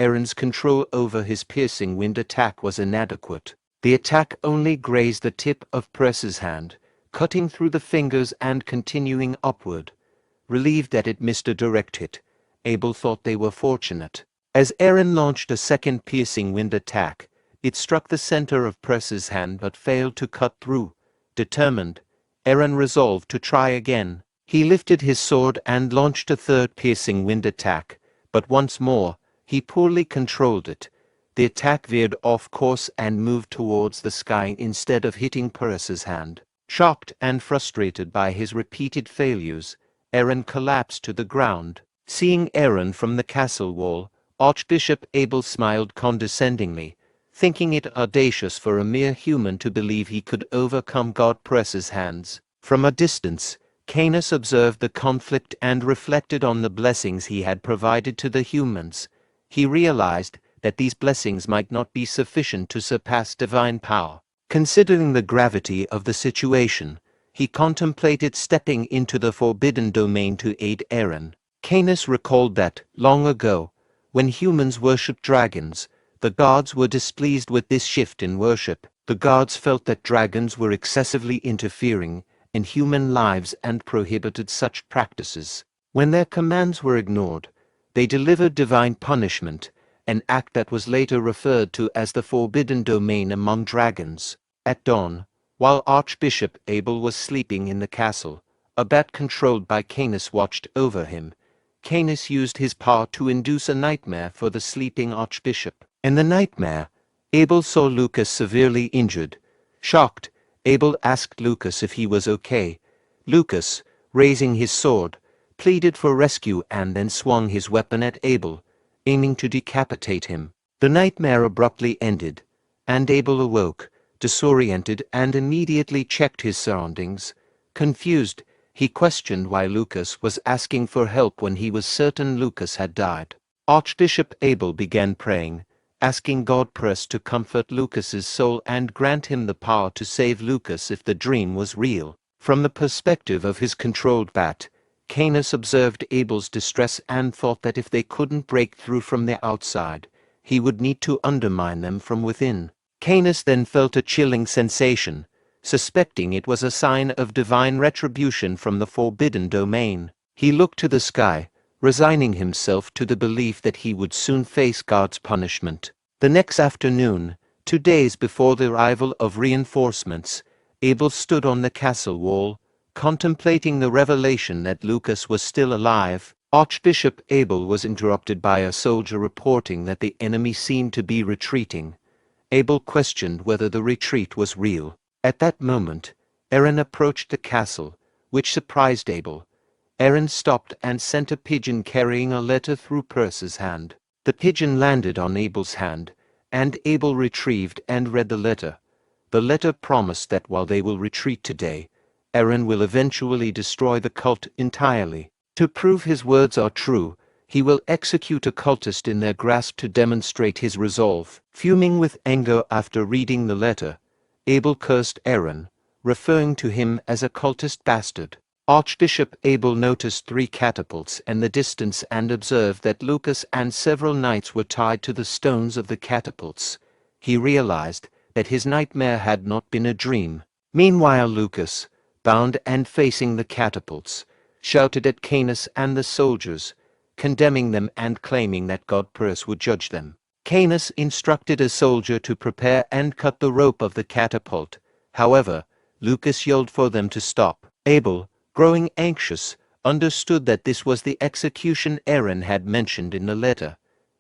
Aaron's control over his piercing wind attack was inadequate. The attack only grazed the tip of Perse's hand, cutting through the fingers and continuing upward. Relieved that it missed a direct hit, Abel thought they were fortunate. As Aaron launched a second piercing wind attack, it struck the center of Perse's hand but failed to cut through. Determined, Aaron resolved to try again. He lifted his sword and launched a third piercing wind attack, but once more, he poorly controlled it. The attack veered off course and moved towards the sky instead of hitting Perse's hand. Shocked and frustrated by his repeated failures, Aaron collapsed to the ground. Seeing Aaron from the castle wall, Archbishop Abel smiled condescendingly, thinking it audacious for a mere human to believe he could overcome God Perse's hands. From a distance, Canis observed the conflict and reflected on the blessings he had provided to the humans. He realized that these blessings might not be sufficient to surpass divine power. Considering the gravity of the situation, he contemplated stepping into the forbidden domain to aid Aaron. Canis recalled that, long ago, when humans worshipped dragons, the gods were displeased with this shift in worship. The gods felt that dragons were excessively interfering in human lives and prohibited such practices. When their commands were ignored, they delivered divine punishment, an act that was later referred to as the forbidden domain among dragons. At dawn, while Archbishop Abel was sleeping in the castle, a bat controlled by Canis watched over him. Canis used his power to induce a nightmare for the sleeping archbishop. In the nightmare, Abel saw Lucas severely injured. Shocked, Abel asked Lucas if he was okay. Lucas, raising his sword, pleaded for rescue and then swung his weapon at Abel, aiming to decapitate him. The nightmare abruptly ended, and Abel awoke, disoriented, and immediately checked his surroundings. Confused, he questioned why Lucas was asking for help when he was certain Lucas had died. Archbishop Abel began praying, asking God Perse to comfort Lucas's soul and grant him the power to save Lucas if the dream was real. From the perspective of his controlled bat, Canis observed Abel's distress and thought that if they couldn't break through from the outside, he would need to undermine them from within. Canis then felt a chilling sensation, suspecting it was a sign of divine retribution from the forbidden domain. He looked to the sky, resigning himself to the belief that he would soon face God's punishment. The next afternoon, 2 days before the arrival of reinforcements, Abel stood on the castle wall, contemplating the revelation that Lucas was still alive. Archbishop Abel was interrupted by a soldier reporting that the enemy seemed to be retreating. Abel questioned whether the retreat was real. At that moment, Aaron approached the castle, which surprised Abel. Aaron stopped and sent a pigeon carrying a letter through Perse's hand. The pigeon landed on Abel's hand, and Abel retrieved and read the letter. The letter promised that while they will retreat today, Aaron will eventually destroy the cult entirely. To prove his words are true, he will execute a cultist in their grasp to demonstrate his resolve. Fuming with anger after reading the letter, Abel cursed Aaron, referring to him as a cultist bastard. Archbishop Abel noticed 3 catapults in the distance and observed that Lucas and several knights were tied to the stones of the catapults. He realized that his nightmare had not been a dream. Meanwhile Lucas, bound and facing the catapults, shouted at Canis and the soldiers, condemning them and claiming that God Perse would judge them. Canis instructed a soldier to prepare and cut the rope of the catapult. However, Lucas yelled for them to stop. Abel, growing anxious, understood that this was the execution Aaron had mentioned in the letter.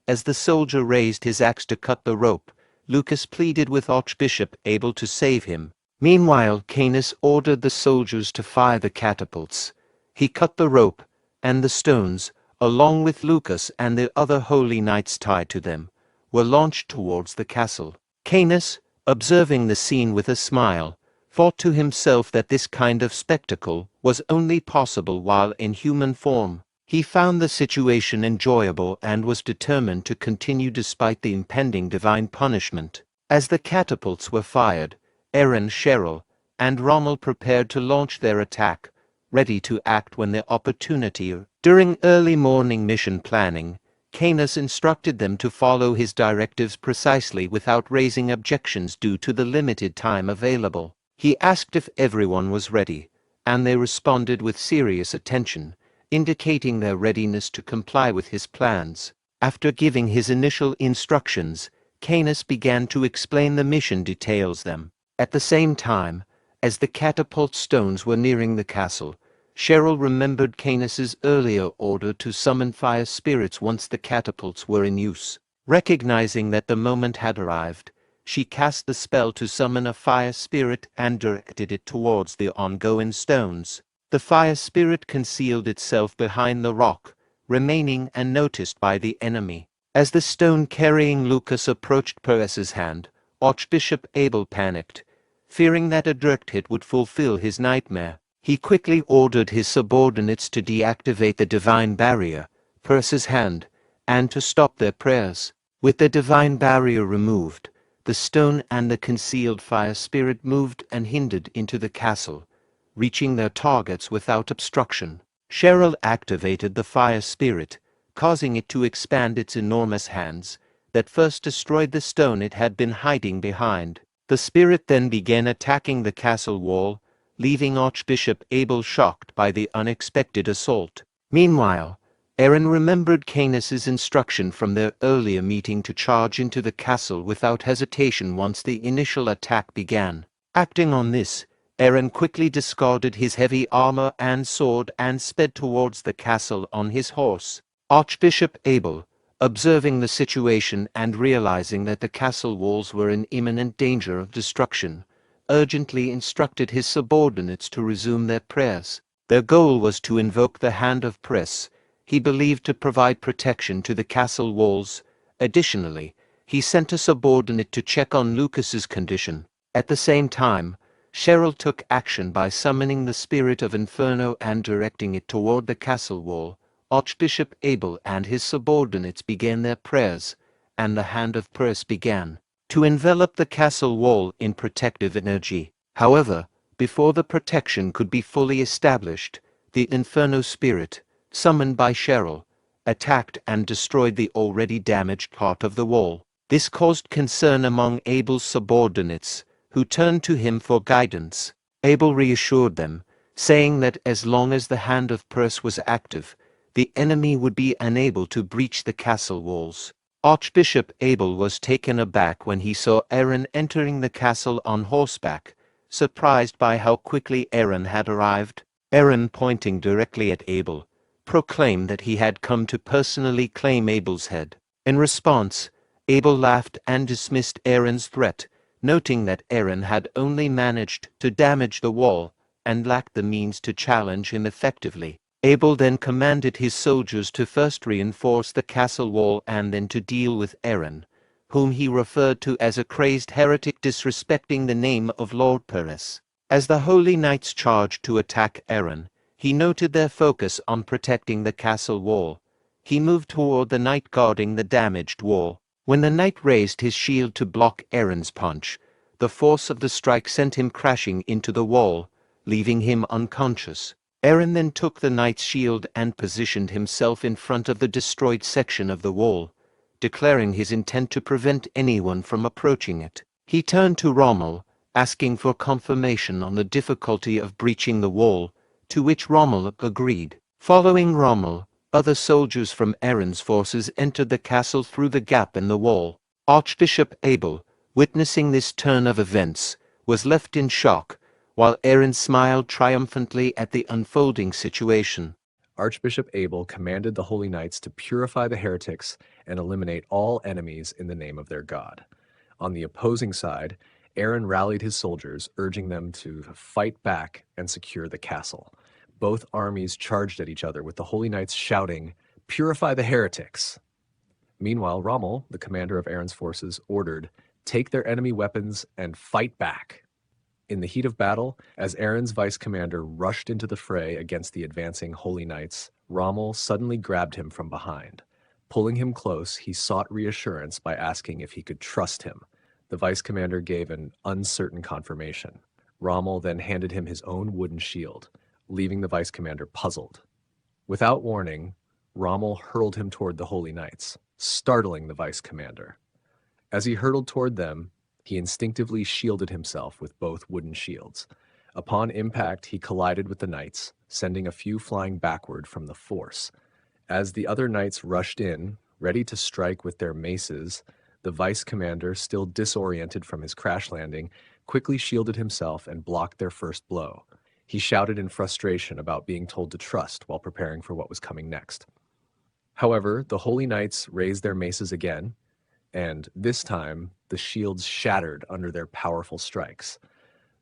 As the soldier raised his axe to cut the rope, Lucas pleaded with Archbishop Abel to save him. Meanwhile, Canis ordered the soldiers to fire the catapults. He cut the rope, and the stones, along with Lucas and the other holy knights tied to them, were launched towards the castle. Canis, observing the scene with a smile, thought to himself that this kind of spectacle was only possible while in human form. He found the situation enjoyable and was determined to continue despite the impending divine punishment. As the catapults were fired, Aaron, Cheryl, and Rommel prepared to launch their attack, ready to act when the opportunity. During early morning mission planning, Canis instructed them to follow his directives precisely without raising objections due to the limited time available. He asked if everyone was ready, and they responded with serious attention, indicating their readiness to comply with his plans. After giving his initial instructions, Canis began to explain the mission details them. At the same time, as the catapult stones were nearing the castle, Cheryl remembered Canis's earlier order to summon fire spirits once the catapults were in use. Recognizing that the moment had arrived, she cast the spell to summon a fire spirit and directed it towards the ongoing stones. The fire spirit concealed itself behind the rock, remaining unnoticed by the enemy. As the stone carrying Lucas approached Perez's hand, Archbishop Abel panicked, fearing that a direct hit would fulfill his nightmare. He quickly ordered his subordinates to deactivate the divine barrier, Perez's hand, and to stop their prayers. With the divine barrier removed, the stone and the concealed fire spirit moved unhindered into the castle, reaching their targets without obstruction. Cheryl activated the fire spirit, causing it to expand its enormous hands, that first destroyed the stone it had been hiding behind. The spirit then began attacking the castle wall, leaving Archbishop Abel shocked by the unexpected assault. Meanwhile, Aaron remembered Canis's instruction from their earlier meeting to charge into the castle without hesitation once the initial attack began. Acting on this, Aaron quickly discarded his heavy armor and sword and sped towards the castle on his horse. Archbishop Abel, observing the situation and realizing that the castle walls were in imminent danger of destruction, urgently instructed his subordinates to resume their prayers. Their goal was to invoke the hand of Pres, he believed to provide protection to the castle walls. Additionally, he sent a subordinate to check on Lucas's condition. At the same time, Cheryl took action by summoning the spirit of Inferno and directing it toward the castle wall. Archbishop Abel and his subordinates began their prayers, and the hand of Pres began to envelop the castle wall in protective energy. However, before the protection could be fully established, the Inferno spirit, summoned by Cheryl, attacked and destroyed the already damaged part of the wall. This caused concern among Abel's subordinates, who turned to him for guidance. Abel reassured them, saying that as long as the hand of Pres was active, the enemy would be unable to breach the castle walls. Archbishop Abel was taken aback when he saw Aaron entering the castle on horseback, surprised by how quickly Aaron had arrived. Aaron, pointing directly at Abel, proclaimed that he had come to personally claim Abel's head. In response, Abel laughed and dismissed Aaron's threat, noting that Aaron had only managed to damage the wall and lacked the means to challenge him effectively. Abel then commanded his soldiers to first reinforce the castle wall and then to deal with Aaron, whom he referred to as a crazed heretic disrespecting the name of Lord Perez. As the holy knights charged to attack Aaron, he noted their focus on protecting the castle wall. He moved toward the knight guarding the damaged wall. When the knight raised his shield to block Aaron's punch, the force of the strike sent him crashing into the wall, leaving him unconscious. Aaron then took the knight's shield and positioned himself in front of the destroyed section of the wall, declaring his intent to prevent anyone from approaching it. He turned to Rommel, asking for confirmation on the difficulty of breaching the wall, to which Rommel agreed. Following Rommel, other soldiers from Aaron's forces entered the castle through the gap in the wall. Archbishop Abel, witnessing this turn of events, was left in shock, while Aaron smiled triumphantly at the unfolding situation. Archbishop Abel commanded the Holy Knights to purify the heretics and eliminate all enemies in the name of their God. On the opposing side, Aaron rallied his soldiers, urging them to fight back and secure the castle. Both armies charged at each other, with the Holy Knights shouting, "Purify the heretics!" Meanwhile, Rommel, the commander of Aaron's forces, ordered, "Take their enemy weapons and fight back." In the heat of battle, as Aaron's vice commander rushed into the fray against the advancing Holy Knights, Rommel suddenly grabbed him from behind. Pulling him close, he sought reassurance by asking if he could trust him. The vice commander gave an uncertain confirmation. Rommel then handed him his own wooden shield, leaving the vice commander puzzled. Without warning, Rommel hurled him toward the Holy Knights, startling the vice commander. As he hurtled toward them, he instinctively shielded himself with both wooden shields. Upon impact, he collided with the knights, sending a few flying backward from the force. As the other knights rushed in, ready to strike with their maces, the vice commander, still disoriented from his crash landing, quickly shielded himself and blocked their first blow. He shouted in frustration about being told to trust while preparing for what was coming next. However, the Holy Knights raised their maces again, and this time the shields shattered under their powerful strikes.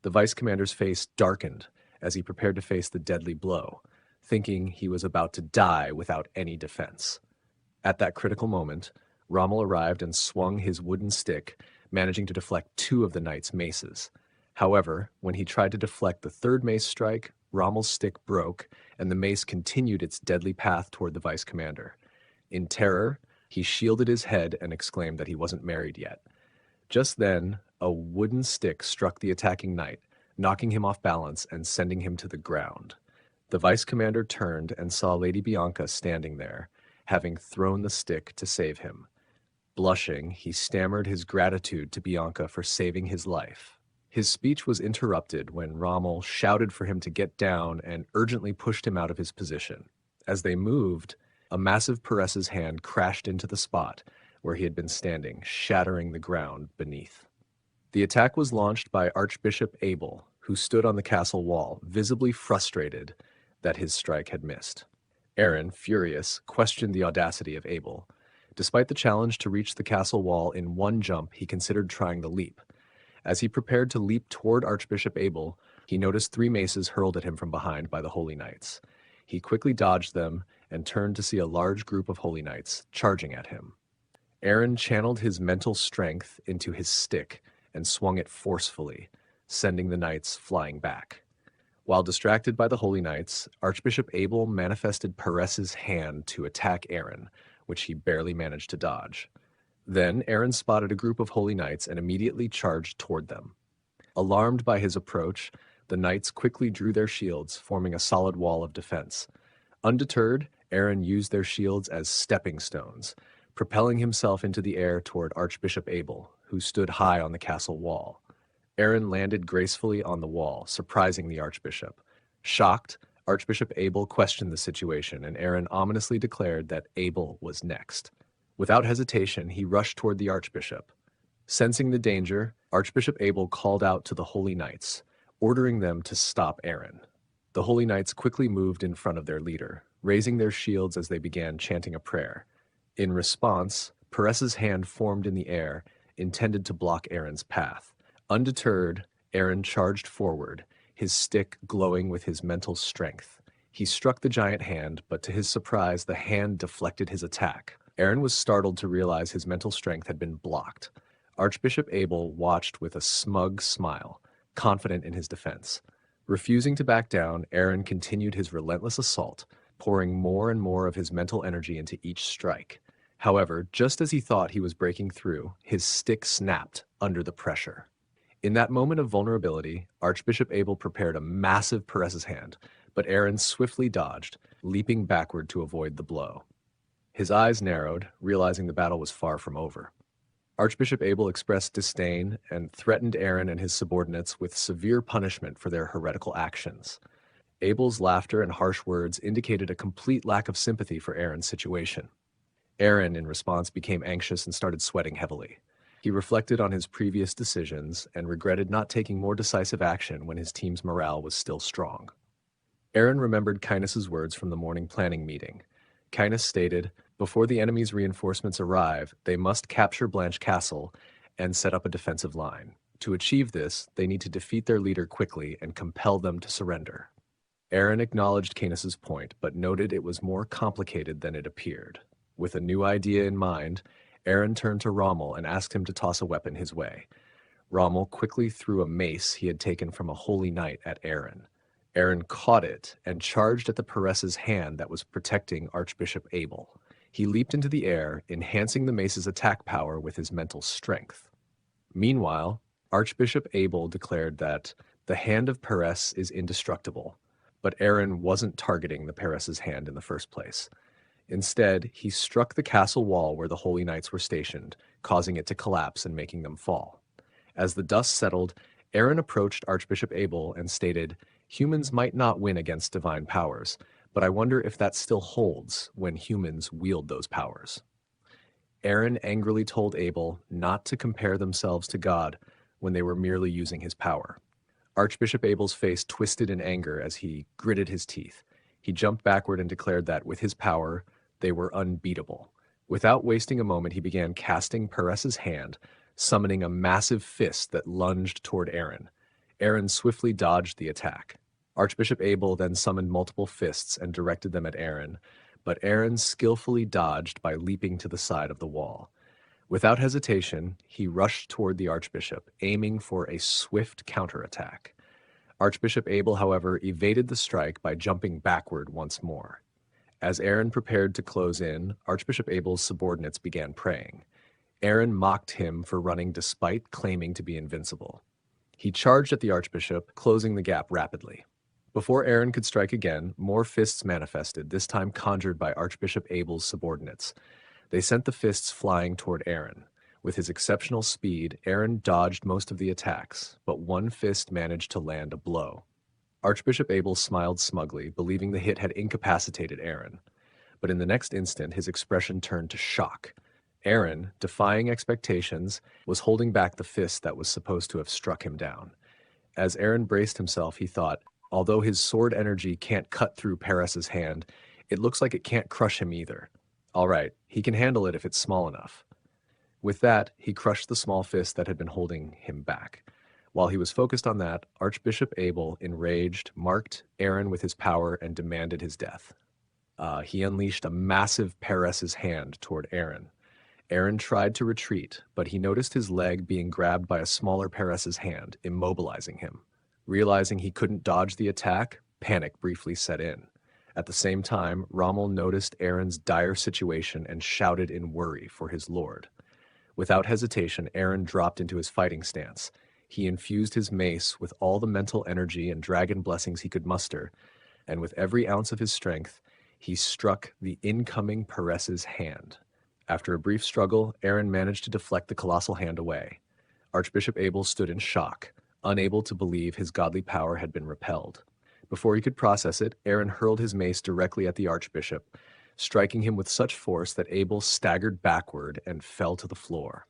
The vice commander's face darkened as he prepared to face the deadly blow, thinking he was about to die without any defense. At that critical moment, Rommel arrived and swung his wooden stick, managing to deflect two of the knights' maces. However, when he tried to deflect the third mace strike, Rommel's stick broke, and the mace continued its deadly path toward the vice commander. In terror, he shielded his head and exclaimed that he wasn't married yet. Just then, a wooden stick struck the attacking knight, knocking him off balance and sending him to the ground. The vice commander turned and saw Lady Bianca standing there, having thrown the stick to save him. Blushing, he stammered his gratitude to Bianca for saving his life. His speech was interrupted when Rommel shouted for him to get down and urgently pushed him out of his position. As they moved, a massive Peres's hand crashed into the spot where he had been standing, shattering the ground beneath. The attack was launched by Archbishop Abel, who stood on the castle wall, visibly frustrated that his strike had missed. Aaron, furious, questioned the audacity of Abel. Despite the challenge to reach the castle wall in one jump, he considered trying the leap. As he prepared to leap toward Archbishop Abel, he noticed three maces hurled at him from behind by the Holy Knights. He quickly dodged them and turned to see a large group of Holy Knights charging at him. Aaron channeled his mental strength into his stick and swung it forcefully, sending the knights flying back. While distracted by the Holy Knights, Archbishop Abel manifested Peres's hand to attack Aaron, which he barely managed to dodge. Then Aaron spotted a group of Holy Knights and immediately charged toward them. Alarmed by his approach, the knights quickly drew their shields, forming a solid wall of defense. Undeterred, Aaron used their shields as stepping stones, propelling himself into the air toward Archbishop Abel, who stood high on the castle wall. Aaron landed gracefully on the wall, surprising the archbishop. Shocked, Archbishop Abel questioned the situation, and Aaron ominously declared that Abel was next. Without hesitation, he rushed toward the archbishop. Sensing the danger, Archbishop Abel called out to the Holy Knights, ordering them to stop Aaron. The Holy Knights quickly moved in front of their leader, raising their shields as they began chanting a prayer. In response, Peres's hand formed in the air, intended to block Aaron's path. Undeterred, Aaron charged forward, his stick glowing with his mental strength. He struck the giant hand, but to his surprise, the hand deflected his attack. Aaron was startled to realize his mental strength had been blocked. Archbishop Abel watched with a smug smile, confident in his defense. Refusing to back down, Aaron continued his relentless assault, pouring more and more of his mental energy into each strike. However, just as he thought he was breaking through, his stick snapped under the pressure. In that moment of vulnerability, Archbishop Abel prepared a massive Peres's hand, but Aaron swiftly dodged, leaping backward to avoid the blow. His eyes narrowed, realizing the battle was far from over. Archbishop Abel expressed disdain and threatened Aaron and his subordinates with severe punishment for their heretical actions. Abel's laughter and harsh words indicated a complete lack of sympathy for Aaron's situation. Aaron, in response, became anxious and started sweating heavily. He reflected on his previous decisions and regretted not taking more decisive action when his team's morale was still strong. Aaron remembered Kynas's words from the morning planning meeting. Kynus stated, "Before the enemy's reinforcements arrive, they must capture Blanche Castle and set up a defensive line. To achieve this, they need to defeat their leader quickly and compel them to surrender." Aaron acknowledged Kynas's point, but noted it was more complicated than it appeared. With a new idea in mind, Aaron turned to Rommel and asked him to toss a weapon his way. Rommel quickly threw a mace he had taken from a holy knight at Aaron. Aaron caught it and charged at the Peress's hand that was protecting Archbishop Abel. He leaped into the air, enhancing the mace's attack power with his mental strength. Meanwhile, Archbishop Abel declared that the hand of Peress is indestructible, but Aaron wasn't targeting the Peress's hand in the first place. Instead, he struck the castle wall where the holy knights were stationed, causing it to collapse and making them fall. As the dust settled, Aaron approached Archbishop Abel and stated, "Humans might not win against divine powers, but I wonder if that still holds when humans wield those powers." Aaron angrily told Abel not to compare themselves to God when they were merely using his power. Archbishop Abel's face twisted in anger as he gritted his teeth. He jumped backward and declared that with his power, they were unbeatable. Without wasting a moment, he began casting Peress's hand, summoning a massive fist that lunged toward Aaron. Aaron swiftly dodged the attack. Archbishop Abel then summoned multiple fists and directed them at Aaron, but Aaron skillfully dodged by leaping to the side of the wall. Without hesitation, he rushed toward the archbishop, aiming for a swift counterattack. Archbishop Abel, however, evaded the strike by jumping backward once more. As Aaron prepared to close in, Archbishop Abel's subordinates began praying. Aaron mocked him for running despite claiming to be invincible. He charged at the archbishop, closing the gap rapidly. Before Aaron could strike again, more fists manifested, this time conjured by Archbishop Abel's subordinates. They sent the fists flying toward Aaron. With his exceptional speed, Aaron dodged most of the attacks, but one fist managed to land a blow. Archbishop Abel smiled smugly, believing the hit had incapacitated Aaron. But in the next instant, his expression turned to shock. Aaron, defying expectations, was holding back the fist that was supposed to have struck him down. As Aaron braced himself, he thought, although his sword energy can't cut through Peress's hand, it looks like it can't crush him either. All right, he can handle it if it's small enough. With that, he crushed the small fist that had been holding him back. While he was focused on that, Archbishop Abel, enraged, marked Aaron with his power and demanded his death. He unleashed a massive Peress's hand toward Aaron. Aaron tried to retreat, but he noticed his leg being grabbed by a smaller Peress's hand, immobilizing him. Realizing he couldn't dodge the attack, panic briefly set in. At the same time, Rommel noticed Aaron's dire situation and shouted in worry for his lord. Without hesitation, Aaron dropped into his fighting stance. He infused his mace with all the mental energy and dragon blessings he could muster, and with every ounce of his strength, he struck the incoming Peress's hand. After a brief struggle, Aaron managed to deflect the colossal hand away. Archbishop Abel stood in shock, unable to believe his godly power had been repelled. Before he could process it, Aaron hurled his mace directly at the archbishop, striking him with such force that Abel staggered backward and fell to the floor.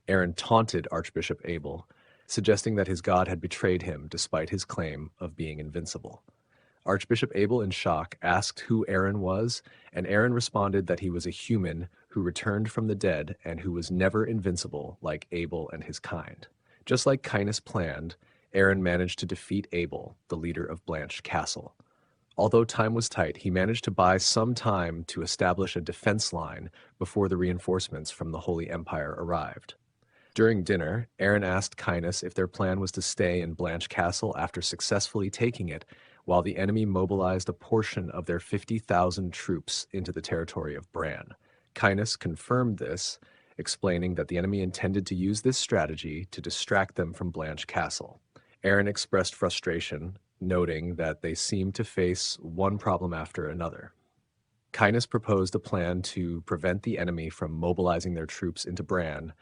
Aaron taunted Archbishop Abel, suggesting that his god had betrayed him despite his claim of being invincible. Archbishop Abel, in shock, asked who Aaron was, and Aaron responded that he was a human who returned from the dead and who was never invincible like Abel and his kind. Just like Kynus planned, Aaron managed to defeat Abel, the leader of Blanche Castle. Although time was tight, he managed to buy some time to establish a defense line before the reinforcements from the Holy Empire arrived. During dinner, Aaron asked Kynus if their plan was to stay in Blanche Castle after successfully taking it, while the enemy mobilized a portion of their 50,000 troops into the territory of Brahn. Kynus confirmed this, explaining that the enemy intended to use this strategy to distract them from Blanche Castle. Aaron expressed frustration, noting that they seemed to face one problem after another. Kynus proposed a plan to prevent the enemy from mobilizing their troops into Brahn,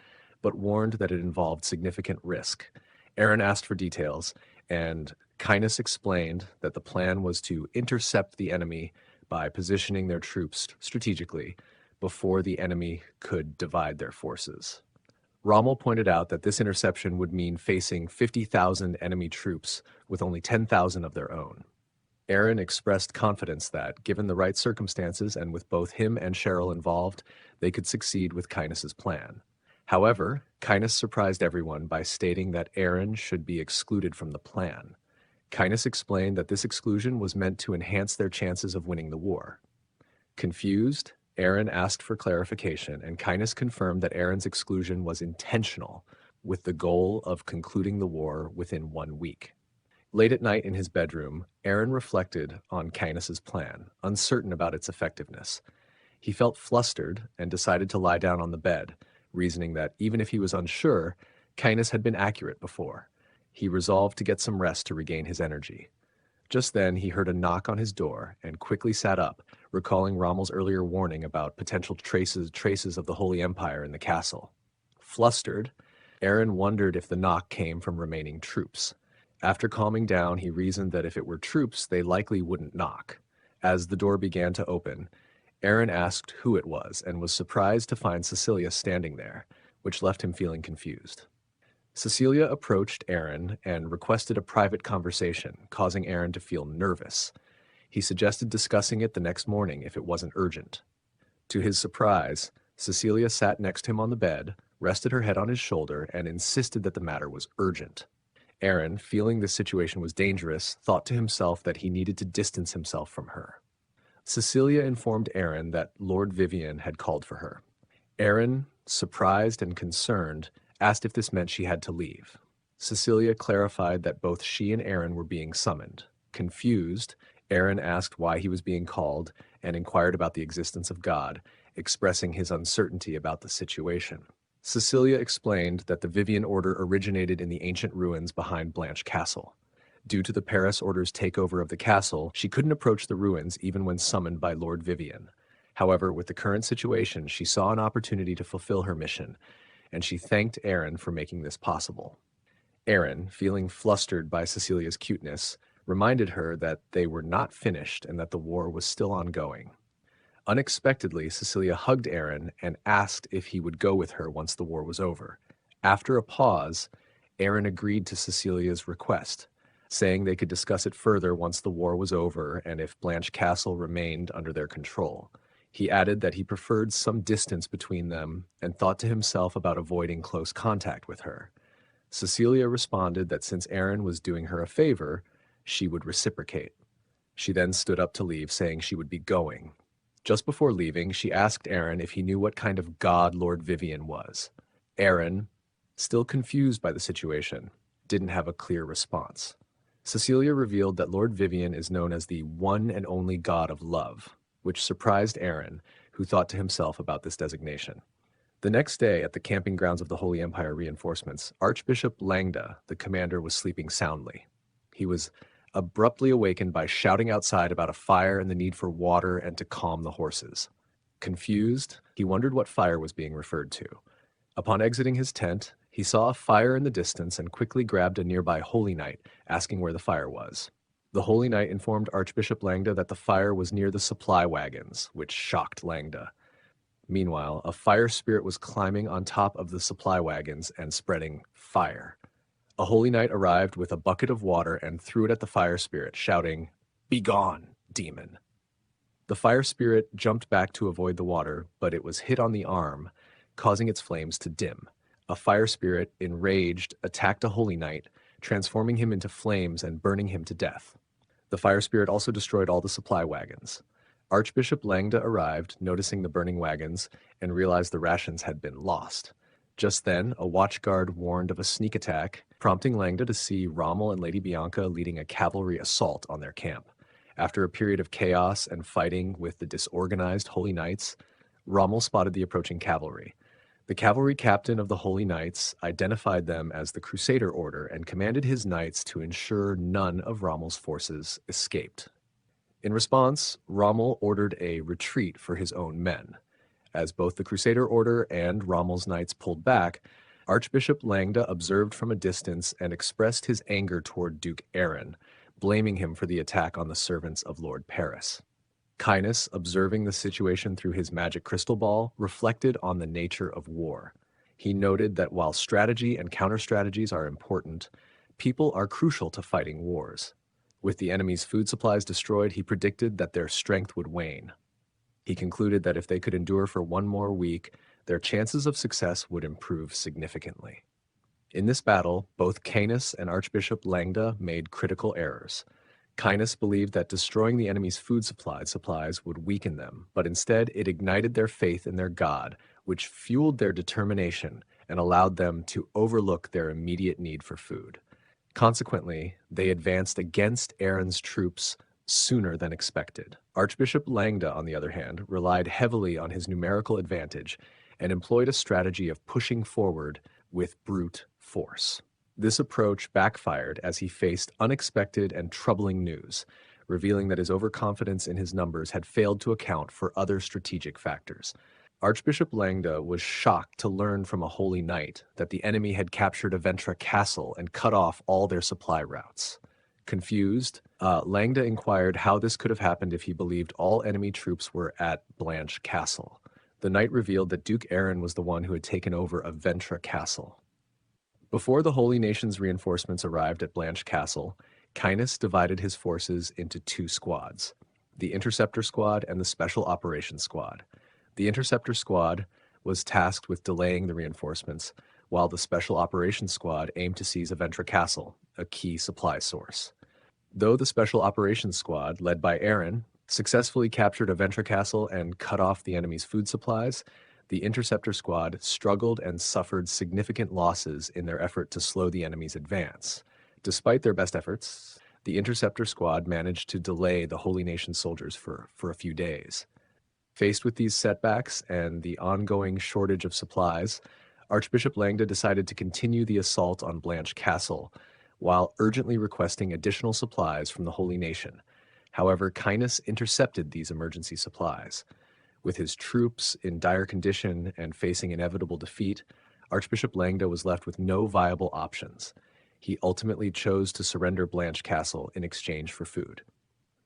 but warned that it involved significant risk. Aaron asked for details, and Kynus explained that the plan was to intercept the enemy by positioning their troops strategically before the enemy could divide their forces. Rommel pointed out that this interception would mean facing 50,000 enemy troops with only 10,000 of their own. Aaron expressed confidence that, given the right circumstances and with both him and Cheryl involved, they could succeed with Kynas's plan. However, Kynus surprised everyone by stating that Aaron should be excluded from the plan. Kynus explained that this exclusion was meant to enhance their chances of winning the war. Confused, Aaron asked for clarification, and Kynus confirmed that Aaron's exclusion was intentional, with the goal of concluding the war within 1 week. Late at night in his bedroom, Aaron reflected on Kynas's plan, uncertain about its effectiveness. He felt flustered and decided to lie down on the bed, reasoning that even if he was unsure, Kynus had been accurate before. He resolved to get some rest to regain his energy. Just then, he heard a knock on his door and quickly sat up, recalling Rommel's earlier warning about potential traces of the Holy Empire in the castle. Flustered, Aaron wondered if the knock came from remaining troops. After calming down, he reasoned that if it were troops, they likely wouldn't knock. As the door began to open, Aaron asked who it was and was surprised to find Cecilia standing there, which left him feeling confused. Cecilia approached Aaron and requested a private conversation, causing Aaron to feel nervous. He suggested discussing it the next morning if it wasn't urgent. To his surprise, Cecilia sat next to him on the bed, rested her head on his shoulder, and insisted that the matter was urgent. Aaron, feeling this situation was dangerous, thought to himself that he needed to distance himself from her. Cecilia informed Aaron that Lord Vivian had called for her. Aaron, surprised and concerned, asked if this meant she had to leave. Cecilia clarified that both she and Aaron were being summoned. Confused, Aaron asked why he was being called and inquired about the existence of God, expressing his uncertainty about the situation. Cecilia explained that the Vivian Order originated in the ancient ruins behind Blanche Castle. Due to the Paris Order's takeover of the castle, she couldn't approach the ruins even when summoned by Lord Vivian. However, with the current situation, she saw an opportunity to fulfill her mission, and she thanked Aaron for making this possible. Aaron, feeling flustered by Cecilia's cuteness, reminded her that they were not finished and that the war was still ongoing. Unexpectedly, Cecilia hugged Aaron and asked if he would go with her once the war was over. After a pause, Aaron agreed to Cecilia's request, saying they could discuss it further once the war was over and if Blanche Castle remained under their control. He added that he preferred some distance between them and thought to himself about avoiding close contact with her. Cecilia responded that since Aaron was doing her a favor, she would reciprocate. She then stood up to leave, saying she would be going. Just before leaving, she asked Aaron if he knew what kind of god Lord Vivian was. Aaron, still confused by the situation, didn't have a clear response. Cecilia revealed that Lord Vivian is known as the one and only god of love, which surprised Aaron, who thought to himself about this designation. The next day, at the camping grounds of the Holy Empire reinforcements, Archbishop Langda, the commander, was sleeping soundly. He was abruptly awakened by shouting outside about a fire and the need for water and to calm the horses. Confused, he wondered what fire was being referred to. Upon exiting his tent, he saw a fire in the distance and quickly grabbed a nearby Holy Knight, asking where the fire was. The Holy Knight informed Archbishop Langda that the fire was near the supply wagons, which shocked Langda. Meanwhile, a fire spirit was climbing on top of the supply wagons and spreading fire. A Holy Knight arrived with a bucket of water and threw it at the fire spirit, shouting, "Begone, demon!" The fire spirit jumped back to avoid the water, but it was hit on the arm, causing its flames to dim. A fire spirit, enraged, attacked a Holy Knight, transforming him into flames and burning him to death. The fire spirit also destroyed all the supply wagons. Archbishop Langda arrived, noticing the burning wagons, and realized the rations had been lost. Just then, a watchguard warned of a sneak attack, prompting Langda to see Rommel and Lady Bianca leading a cavalry assault on their camp. After a period of chaos and fighting with the disorganized Holy Knights, Rommel spotted the approaching cavalry. The cavalry captain of the Holy Knights identified them as the Crusader Order and commanded his knights to ensure none of Rommel's forces escaped. In response, Rommel ordered a retreat for his own men. As both the Crusader Order and Rommel's knights pulled back, Archbishop Langda observed from a distance and expressed his anger toward Duke Aaron, blaming him for the attack on the servants of Lord Paris. Kynus, observing the situation through his magic crystal ball, reflected on the nature of war. He noted that while strategy and counter-strategies are important, people are crucial to fighting wars. With the enemy's food supplies destroyed, he predicted that their strength would wane. He concluded that if they could endure for one more week, their chances of success would improve significantly. In this battle, both Canis and Archbishop Langda made critical errors. Canis believed that destroying the enemy's food supplies would weaken them, but instead it ignited their faith in their god, which fueled their determination and allowed them to overlook their immediate need for food. Consequently, they advanced against Aaron's troops sooner than expected. Archbishop Langda, on the other hand, relied heavily on his numerical advantage and employed a strategy of pushing forward with brute force. This approach backfired as he faced unexpected and troubling news, revealing that his overconfidence in his numbers had failed to account for other strategic factors. Archbishop Langda was shocked to learn from a holy knight that the enemy had captured Aventra Castle and cut off all their supply routes. Confused, Langda inquired how this could have happened if he believed all enemy troops were at Blanche Castle. The knight revealed that Duke Aaron was the one who had taken over Aventra Castle. Before the Holy Nation's reinforcements arrived at Blanche Castle, Canis divided his forces into two squads, the Interceptor Squad and the Special Operations Squad. The Interceptor Squad was tasked with delaying the reinforcements, while the Special Operations Squad aimed to seize Aventra Castle, a key supply source. Though the Special Operations Squad, led by Aaron, successfully captured Aventra Castle and cut off the enemy's food supplies, the Interceptor Squad struggled and suffered significant losses in their effort to slow the enemy's advance. Despite their best efforts, the Interceptor Squad managed to delay the Holy Nation soldiers for a few days. Faced with these setbacks and the ongoing shortage of supplies, Archbishop Langda decided to continue the assault on Blanche Castle, while urgently requesting additional supplies from the Holy Nation. However, Canis intercepted these emergency supplies. With his troops in dire condition and facing inevitable defeat, Archbishop Langda was left with no viable options. He ultimately chose to surrender Blanche Castle in exchange for food.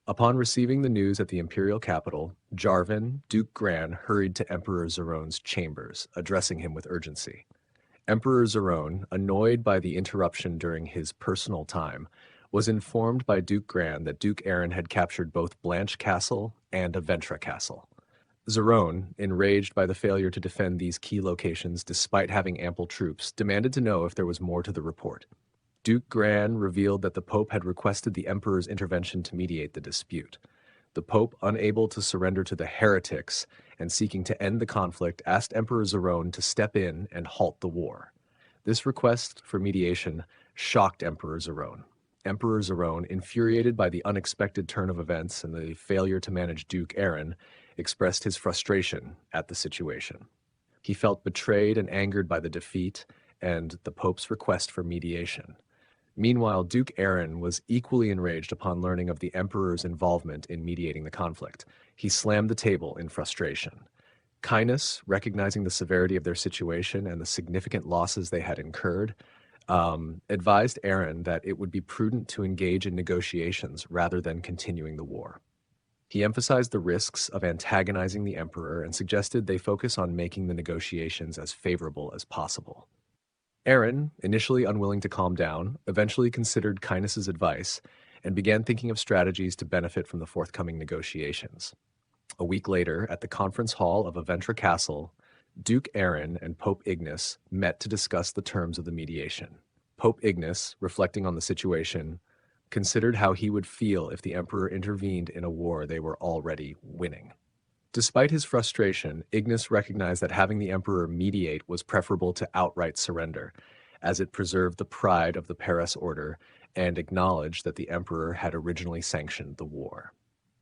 Upon receiving the news at the imperial capital, Jarvan, Duke Gran, hurried to Emperor Zerone's chambers, addressing him with urgency. Emperor Zerone, annoyed by the interruption during his personal time, was informed by Duke Gran that Duke Aaron had captured both Blanche Castle and Aventra Castle. Zerone, enraged by the failure to defend these key locations despite having ample troops, demanded to know if there was more to the report. Duke Gran revealed that the Pope had requested the Emperor's intervention to mediate the dispute. The Pope, unable to surrender to the heretics and seeking to end the conflict, asked Emperor Zerone to step in and halt the war. This request for mediation shocked Emperor Zerone. Emperor Zerone, infuriated by the unexpected turn of events and the failure to manage Duke Aaron, expressed his frustration at the situation. He felt betrayed and angered by the defeat and the Pope's request for mediation. Meanwhile, Duke Aaron was equally enraged upon learning of the Emperor's involvement in mediating the conflict. He slammed the table in frustration. Canis, recognizing the severity of their situation and the significant losses they had incurred, advised Aaron that it would be prudent to engage in negotiations rather than continuing the war. He emphasized the risks of antagonizing the Emperor and suggested they focus on making the negotiations as favorable as possible. Aaron, initially unwilling to calm down, eventually considered Canis's advice and began thinking of strategies to benefit from the forthcoming negotiations. A week later, at the conference hall of Aventra Castle, Duke Aaron and Pope Ignace met to discuss the terms of the mediation. Pope Ignace, reflecting on the situation, considered how he would feel if the Emperor intervened in a war they were already winning. Despite his frustration, Ignace recognized that having the Emperor mediate was preferable to outright surrender, as it preserved the pride of the Paris Order and acknowledged that the Emperor had originally sanctioned the war.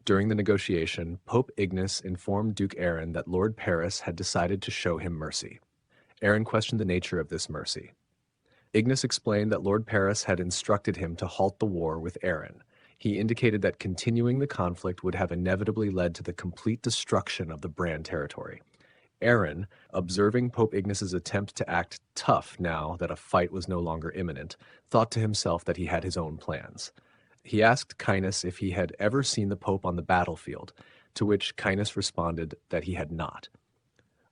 During the negotiation, Pope Ignace informed Duke Aaron that Lord Paris had decided to show him mercy. Aaron questioned the nature of this mercy. Ignace explained that Lord Paris had instructed him to halt the war with Aaron. He indicated that continuing the conflict would have inevitably led to the complete destruction of the Brahn territory. Aaron, observing Pope Ignace's attempt to act tough now that a fight was no longer imminent, thought to himself that he had his own plans. He asked Canis if he had ever seen the Pope on the battlefield, to which Canis responded that he had not.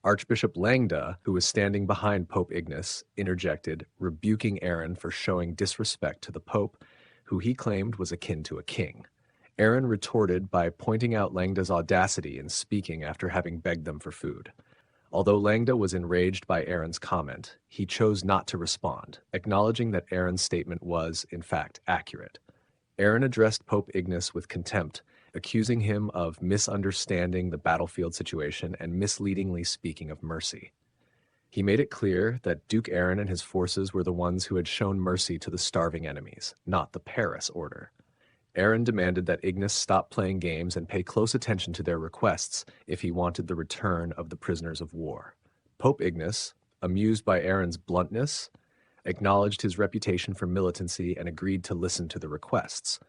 Archbishop Langda, who was standing behind Pope Ignace, interjected, rebuking Aaron for showing disrespect to the Pope, who who he claimed was akin to a king. Aaron retorted by pointing out Langda's audacity in speaking after having begged them for food. Although Langda was enraged by Aaron's comment, he chose not to respond, acknowledging that Aaron's statement was, in fact, accurate. Aaron addressed Pope Ignace with contempt, accusing him of misunderstanding the battlefield situation and misleadingly speaking of mercy. He made it clear that Duke Aaron and his forces were the ones who had shown mercy to the starving enemies, not the Paris order. Aaron demanded that Ignace stop playing games and pay close attention to their requests if he wanted the return of the prisoners of war. Pope Ignace, amused by Aaron's bluntness, acknowledged his reputation for militancy and agreed to listen to the requests.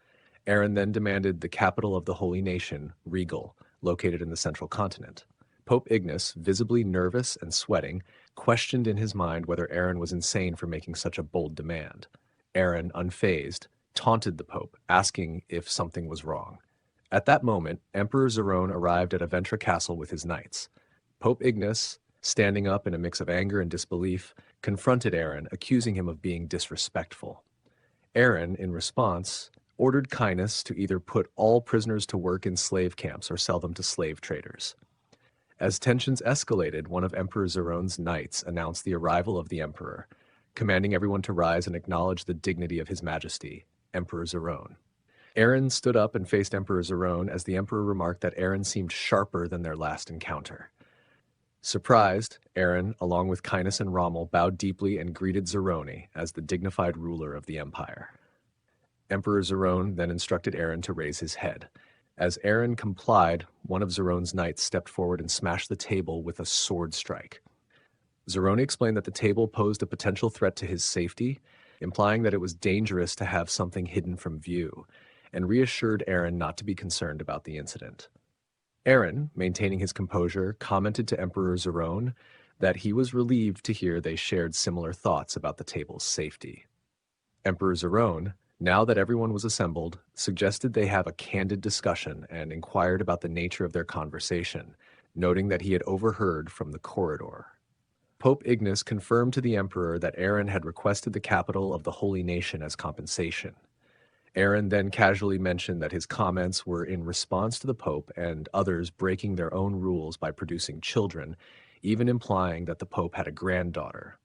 Aaron then demanded the capital of the Holy Nation, Regal, located in the central continent. Pope Ignace, visibly nervous and sweating, questioned in his mind whether Aaron was insane for making such a bold demand. Aaron, unfazed, taunted the Pope, asking if something was wrong. At that moment, Emperor Zerone arrived at Aventra Castle with his knights. Pope Ignace, standing up in a mix of anger and disbelief, confronted Aaron, accusing him of being disrespectful. Aaron, in response, ordered Cainus to either put all prisoners to work in slave camps or sell them to slave traders. As tensions escalated, one of Emperor Zerone's knights announced the arrival of the emperor, commanding everyone to rise and acknowledge the dignity of his majesty, Emperor Zerone. Aaron stood up and faced Emperor Zerone as the emperor remarked that Aaron seemed sharper than their last encounter. Surprised, Aaron, along with Cainus and Rommel, bowed deeply and greeted Zerone as the dignified ruler of the empire. Emperor Zerone then instructed Aaron to raise his head. As Aaron complied, one of Zerone's knights stepped forward and smashed the table with a sword strike. Zerone explained that the table posed a potential threat to his safety, implying that it was dangerous to have something hidden from view, and reassured Aaron not to be concerned about the incident. Aaron, maintaining his composure, commented to Emperor Zerone that he was relieved to hear they shared similar thoughts about the table's safety. Emperor Zerone, now that everyone was assembled, suggested they have a candid discussion and inquired about the nature of their conversation, noting that he had overheard from the corridor. Pope Ignace confirmed to the emperor that Aaron had requested the capital of the Holy Nation as compensation. Aaron then casually mentioned that his comments were in response to the Pope and others breaking their own rules by producing children, even implying that the Pope had a granddaughter.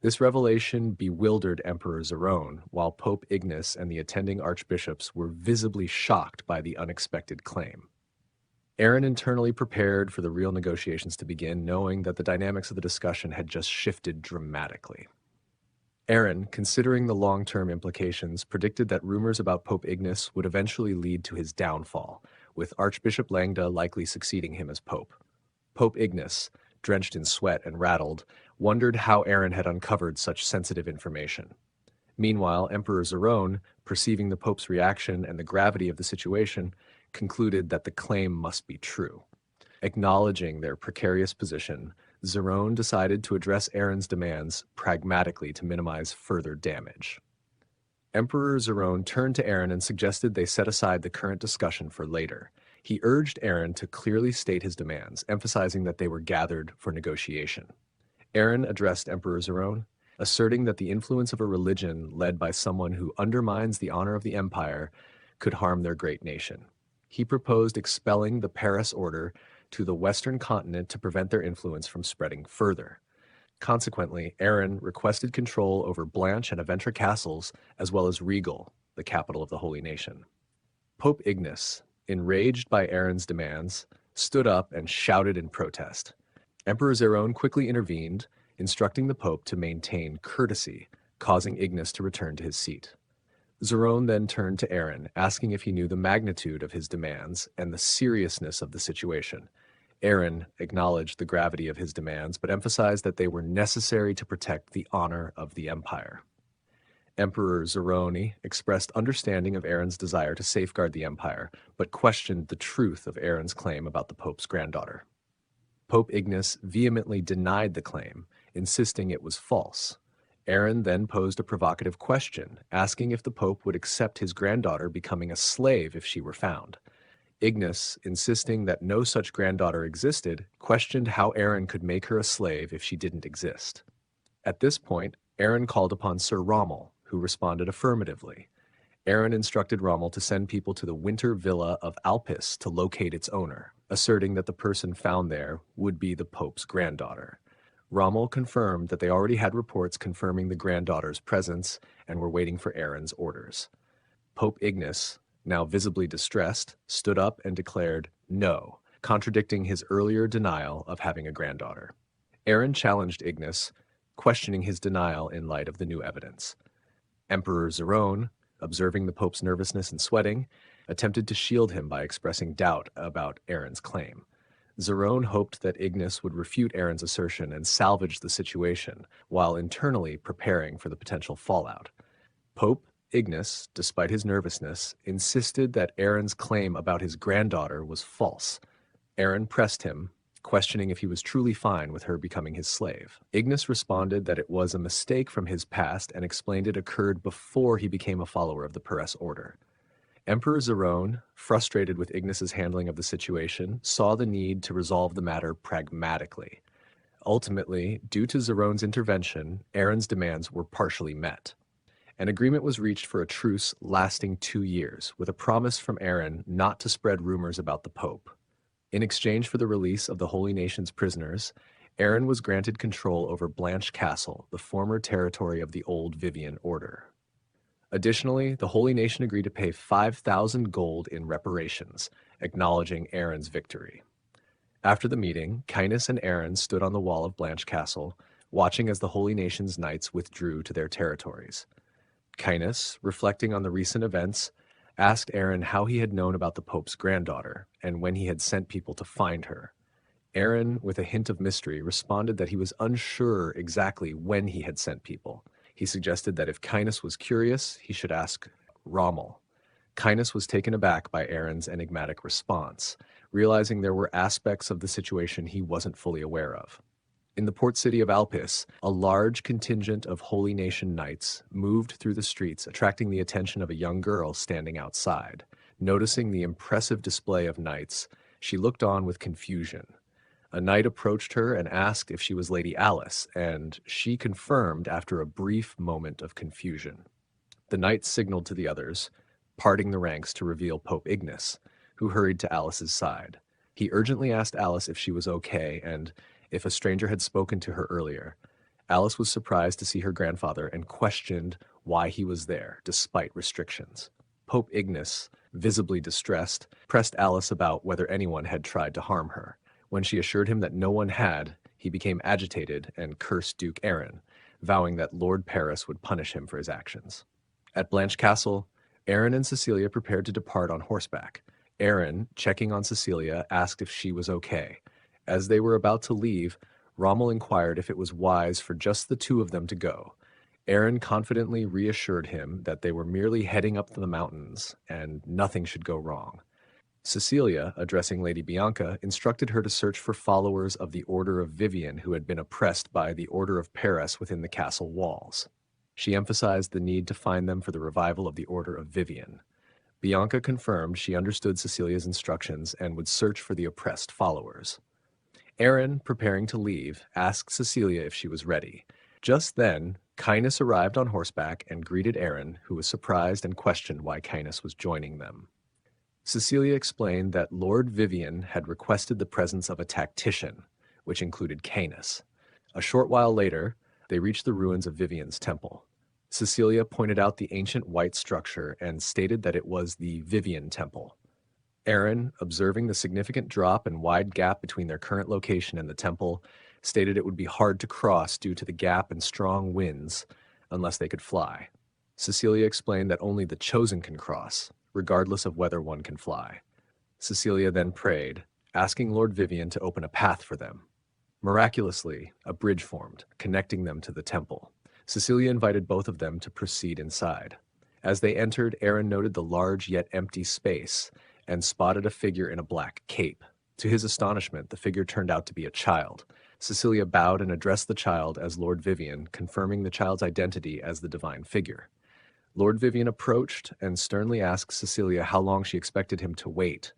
This revelation bewildered Emperor Zerone, while Pope Ignace and the attending archbishops were visibly shocked by the unexpected claim. Aaron internally prepared for the real negotiations to begin, knowing that the dynamics of the discussion had just shifted dramatically. Aaron, considering the long-term implications, predicted that rumors about Pope Ignace would eventually lead to his downfall, with Archbishop Langda likely succeeding him as Pope. Pope Ignace, drenched in sweat and rattled, wondered how Aaron had uncovered such sensitive information. Meanwhile, Emperor Zerone, perceiving the Pope's reaction and the gravity of the situation, concluded that the claim must be true. Acknowledging their precarious position, Zerone decided to address Aaron's demands pragmatically to minimize further damage. Emperor Zerone turned to Aaron and suggested they set aside the current discussion for later. He urged Aaron to clearly state his demands, emphasizing that they were gathered for negotiation. Aaron addressed Emperor Zerone, asserting that the influence of a religion led by someone who undermines the honor of the empire could harm their great nation. He proposed expelling the Paris order to the western continent to prevent their influence from spreading further. Consequently, Aaron requested control over Blanche and Aventra castles, as well as Regal, the capital of the Holy Nation. Pope Ignace, enraged by Aaron's demands, stood up and shouted in protest. Emperor Zerone quickly intervened, instructing the Pope to maintain courtesy, causing Ignace to return to his seat. Zerone then turned to Aaron, asking if he knew the magnitude of his demands and the seriousness of the situation. Aaron acknowledged the gravity of his demands, but emphasized that they were necessary to protect the honor of the empire. Emperor Zerone expressed understanding of Aaron's desire to safeguard the empire, but questioned the truth of Aaron's claim about the Pope's granddaughter. Pope Ignace vehemently denied the claim, insisting it was false. Aaron then posed a provocative question, asking if the Pope would accept his granddaughter becoming a slave if she were found. Ignace, insisting that no such granddaughter existed, questioned how Aaron could make her a slave if she didn't exist. At this point, Aaron called upon Sir Rommel, who responded affirmatively. Aaron instructed Rommel to send people to the winter villa of Alpis to locate its owner, asserting that the person found there would be the Pope's granddaughter. Rommel confirmed that they already had reports confirming the granddaughter's presence and were waiting for Aaron's orders. Pope Ignace, now visibly distressed, stood up and declared no, contradicting his earlier denial of having a granddaughter. Aaron challenged Ignace, questioning his denial in light of the new evidence. Emperor Zerone, observing the Pope's nervousness and sweating, attempted to shield him by expressing doubt about Aaron's claim. Zerone hoped that Ignace would refute Aaron's assertion and salvage the situation, while internally preparing for the potential fallout. Pope Ignace, despite his nervousness, insisted that Aaron's claim about his granddaughter was false. Aaron pressed him, questioning if he was truly fine with her becoming his slave. Ignace responded that it was a mistake from his past and explained it occurred before he became a follower of the Peres order. Emperor Zerone, frustrated with Ignace's handling of the situation, saw the need to resolve the matter pragmatically. Ultimately, due to Zerone's intervention, Aaron's demands were partially met. An agreement was reached for a truce lasting 2 years, with a promise from Aaron not to spread rumors about the Pope. In exchange for the release of the Holy Nation's prisoners, Aaron was granted control over Blanche Castle, the former territory of the old Vivian Order. Additionally, the Holy Nation agreed to pay 5,000 gold in reparations, acknowledging Aaron's victory. After the meeting, Cainus and Aaron stood on the wall of Blanche Castle, watching as the Holy Nation's knights withdrew to their territories. Cainus, reflecting on the recent events, asked Aaron how he had known about the Pope's granddaughter and when he had sent people to find her. Aaron, with a hint of mystery, responded that he was unsure exactly when he had sent people. He suggested that if Cainus was curious, he should ask Rommel. Cainus was taken aback by Aaron's enigmatic response, realizing there were aspects of the situation he wasn't fully aware of. In the port city of Alpis, a large contingent of Holy Nation knights moved through the streets, attracting the attention of a young girl standing outside. Noticing the impressive display of knights, she looked on with confusion. A knight approached her and asked if she was Lady Alice, and she confirmed after a brief moment of confusion. The knight signaled to the others, parting the ranks to reveal Pope Ignace, who hurried to Alice's side. He urgently asked Alice if she was okay and if a stranger had spoken to her earlier. Alice was surprised to see her grandfather and questioned why he was there, despite restrictions. Pope Ignace, visibly distressed, pressed Alice about whether anyone had tried to harm her. When she assured him that no one had, he became agitated and cursed Duke Aaron, vowing that Lord Paris would punish him for his actions. At Blanche Castle, Aaron and Cecilia prepared to depart on horseback. Aaron, checking on Cecilia, asked if she was okay. As they were about to leave, Rommel inquired if it was wise for just the two of them to go. Aaron confidently reassured him that they were merely heading up the mountains and nothing should go wrong. Cecilia, addressing Lady Bianca, instructed her to search for followers of the Order of Vivian who had been oppressed by the Order of Paris within the castle walls. She emphasized the need to find them for the revival of the Order of Vivian. Bianca confirmed she understood Cecilia's instructions and would search for the oppressed followers. Aaron, preparing to leave, asked Cecilia if she was ready. Just then, Cainus arrived on horseback and greeted Aaron, who was surprised and questioned why Cainus was joining them. Cecilia explained that Lord Vivian had requested the presence of a tactician, which included Cainus. A short while later, they reached the ruins of Vivian's temple. Cecilia pointed out the ancient white structure and stated that it was the Vivian Temple. Aaron, observing the significant drop and wide gap between their current location and the temple, stated it would be hard to cross due to the gap and strong winds unless they could fly. Cecilia explained that only the chosen can cross, regardless of whether one can fly. Cecilia then prayed, asking Lord Vivian to open a path for them. Miraculously, a bridge formed, connecting them to the temple. Cecilia invited both of them to proceed inside. As they entered, Aaron noted the large yet empty space and spotted a figure in a black cape. To his astonishment, the figure turned out to be a child. Cecilia bowed and addressed the child as Lord Vivian, confirming the child's identity as the divine figure. Lord Vivian approached and sternly asked Cecilia how long she expected him to wait,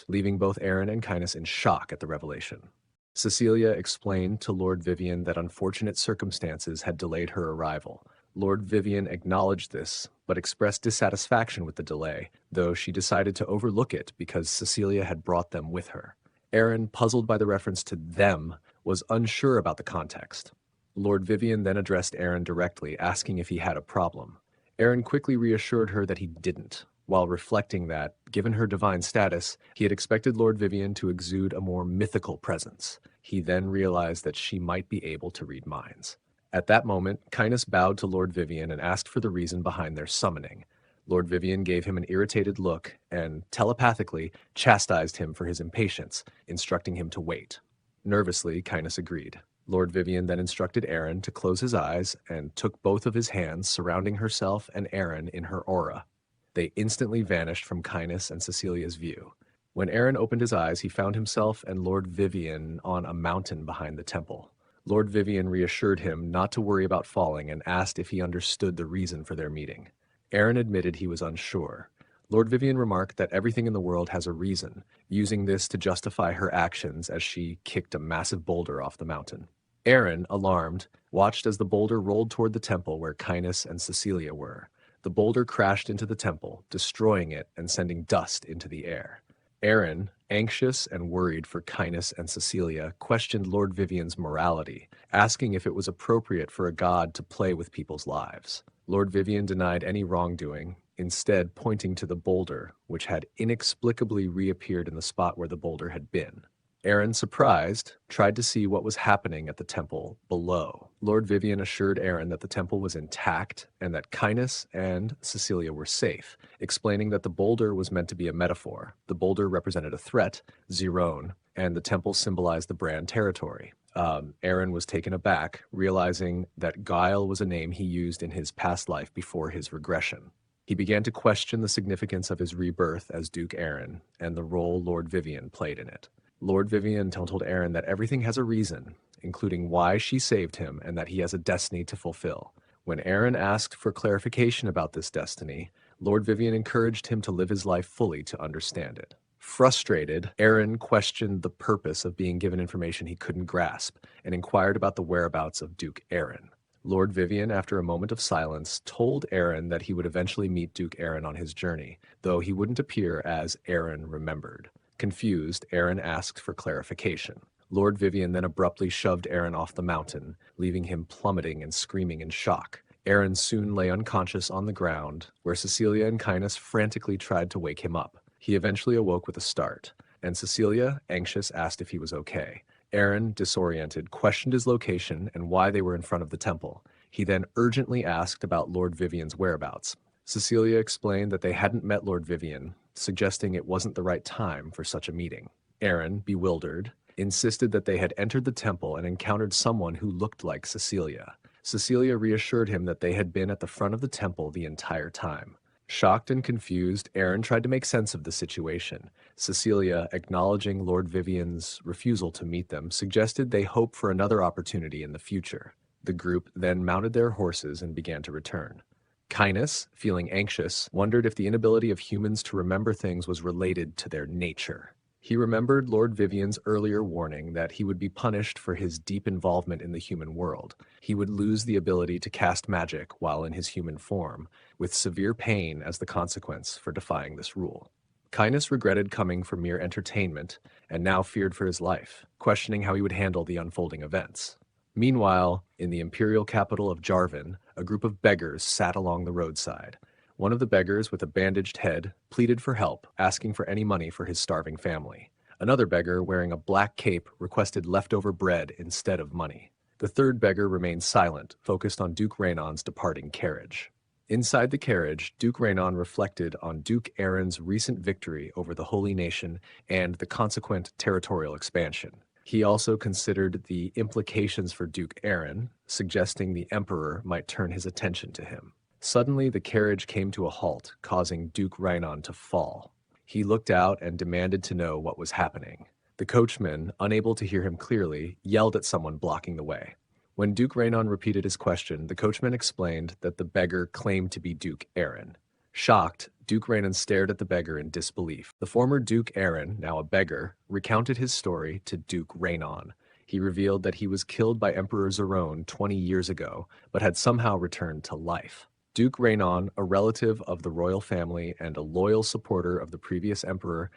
leaving both Aaron and Cainus in shock at the revelation. Cecilia explained to Lord Vivian that unfortunate circumstances had delayed her arrival. Lord Vivian acknowledged this, but expressed dissatisfaction with the delay, though she decided to overlook it because Cecilia had brought them with her. Aaron, puzzled by the reference to them, was unsure about the context. Lord Vivian then addressed Aaron directly, asking if he had a problem. Aaron quickly reassured her that he didn't, while reflecting that, given her divine status, he had expected Lord Vivian to exude a more mythical presence. He then realized that she might be able to read minds. At that moment, Kindness bowed to Lord Vivian and asked for the reason behind their summoning. Lord Vivian gave him an irritated look and, telepathically, chastised him for his impatience, instructing him to wait. Nervously, Kindness agreed. Lord Vivian then instructed Aaron to close his eyes and took both of his hands, surrounding herself and Aaron in her aura. They instantly vanished from Kindness and Cecilia's view. When Aaron opened his eyes, he found himself and Lord Vivian on a mountain behind the temple. Lord Vivian reassured him not to worry about falling and asked if he understood the reason for their meeting. Aaron admitted he was unsure. Lord Vivian remarked that everything in the world has a reason, using this to justify her actions as she kicked a massive boulder off the mountain. Aaron, alarmed, watched as the boulder rolled toward the temple where Kindness and Cecilia were. The boulder crashed into the temple, destroying it and sending dust into the air. Aaron, anxious and worried for Kindness and Cecilia, questioned Lord Vivian's morality, asking if it was appropriate for a god to play with people's lives. Lord Vivian denied any wrongdoing, instead pointing to the boulder, which had inexplicably reappeared in the spot where the boulder had been. Aaron, surprised, tried to see what was happening at the temple below. Lord Vivian assured Aaron that the temple was intact and that Kindness and Cecilia were safe, explaining that the boulder was meant to be a metaphor. The boulder represented a threat, Zerone, and the temple symbolized the Brahn territory. Aaron was taken aback, realizing that Gayle was a name he used in his past life before his regression. He began to question the significance of his rebirth as Duke Aaron and the role Lord Vivian played in it. Lord Vivian told Aaron that everything has a reason, including why she saved him and that he has a destiny to fulfill. When Aaron asked for clarification about this destiny, Lord Vivian encouraged him to live his life fully to understand it. Frustrated, Aaron questioned the purpose of being given information he couldn't grasp and inquired about the whereabouts of Duke Aaron. Lord Vivian, after a moment of silence, told Aaron that he would eventually meet Duke Aaron on his journey, though he wouldn't appear as Aaron remembered. Confused, Aaron asked for clarification. Lord Vivian then abruptly shoved Aaron off the mountain, leaving him plummeting and screaming in shock. Aaron soon lay unconscious on the ground, where Cecilia and Kindness frantically tried to wake him up. He eventually awoke with a start, and Cecilia, anxious, asked if he was okay. Aaron, disoriented, questioned his location and why they were in front of the temple. He then urgently asked about Lord Vivian's whereabouts. Cecilia explained that they hadn't met Lord Vivian, suggesting it wasn't the right time for such a meeting. Aaron, bewildered, insisted that they had entered the temple and encountered someone who looked like Cecilia. Cecilia reassured him that they had been at the front of the temple the entire time. Shocked and confused, Aaron tried to make sense of the situation. Cecilia, acknowledging Lord Vivian's refusal to meet them, suggested they hope for another opportunity in the future. The group then mounted their horses and began to return. Kindness, feeling anxious, wondered if the inability of humans to remember things was related to their nature. He remembered Lord Vivian's earlier warning that he would be punished for his deep involvement in the human world. He would lose the ability to cast magic while in his human form, with severe pain as the consequence for defying this rule. Kindness regretted coming for mere entertainment and now feared for his life, questioning how he would handle the unfolding events. Meanwhile, in the imperial capital of Jarvan, a group of beggars sat along the roadside. One of the beggars, with a bandaged head, pleaded for help, asking for any money for his starving family. Another beggar, wearing a black cape, requested leftover bread instead of money. The third beggar remained silent, focused on Duke Raynon's departing carriage. Inside the carriage, Duke Raynon reflected on Duke Aaron's recent victory over the Holy Nation and the consequent territorial expansion. He also considered the implications for Duke Aaron, suggesting the Emperor might turn his attention to him. Suddenly, the carriage came to a halt, causing Duke Raynon to fall. He looked out and demanded to know what was happening. The coachman, unable to hear him clearly, yelled at someone blocking the way. When Duke Raynon repeated his question, the coachman explained that the beggar claimed to be Duke Aaron. Shocked, Duke Raynon stared at the beggar in disbelief. The former Duke Aaron, now a beggar, recounted his story to Duke Raynon. He revealed that he was killed by Emperor Zerone 20 years ago, but had somehow returned to life. Duke Rainon, a relative of the royal family and a loyal supporter of the previous emperor,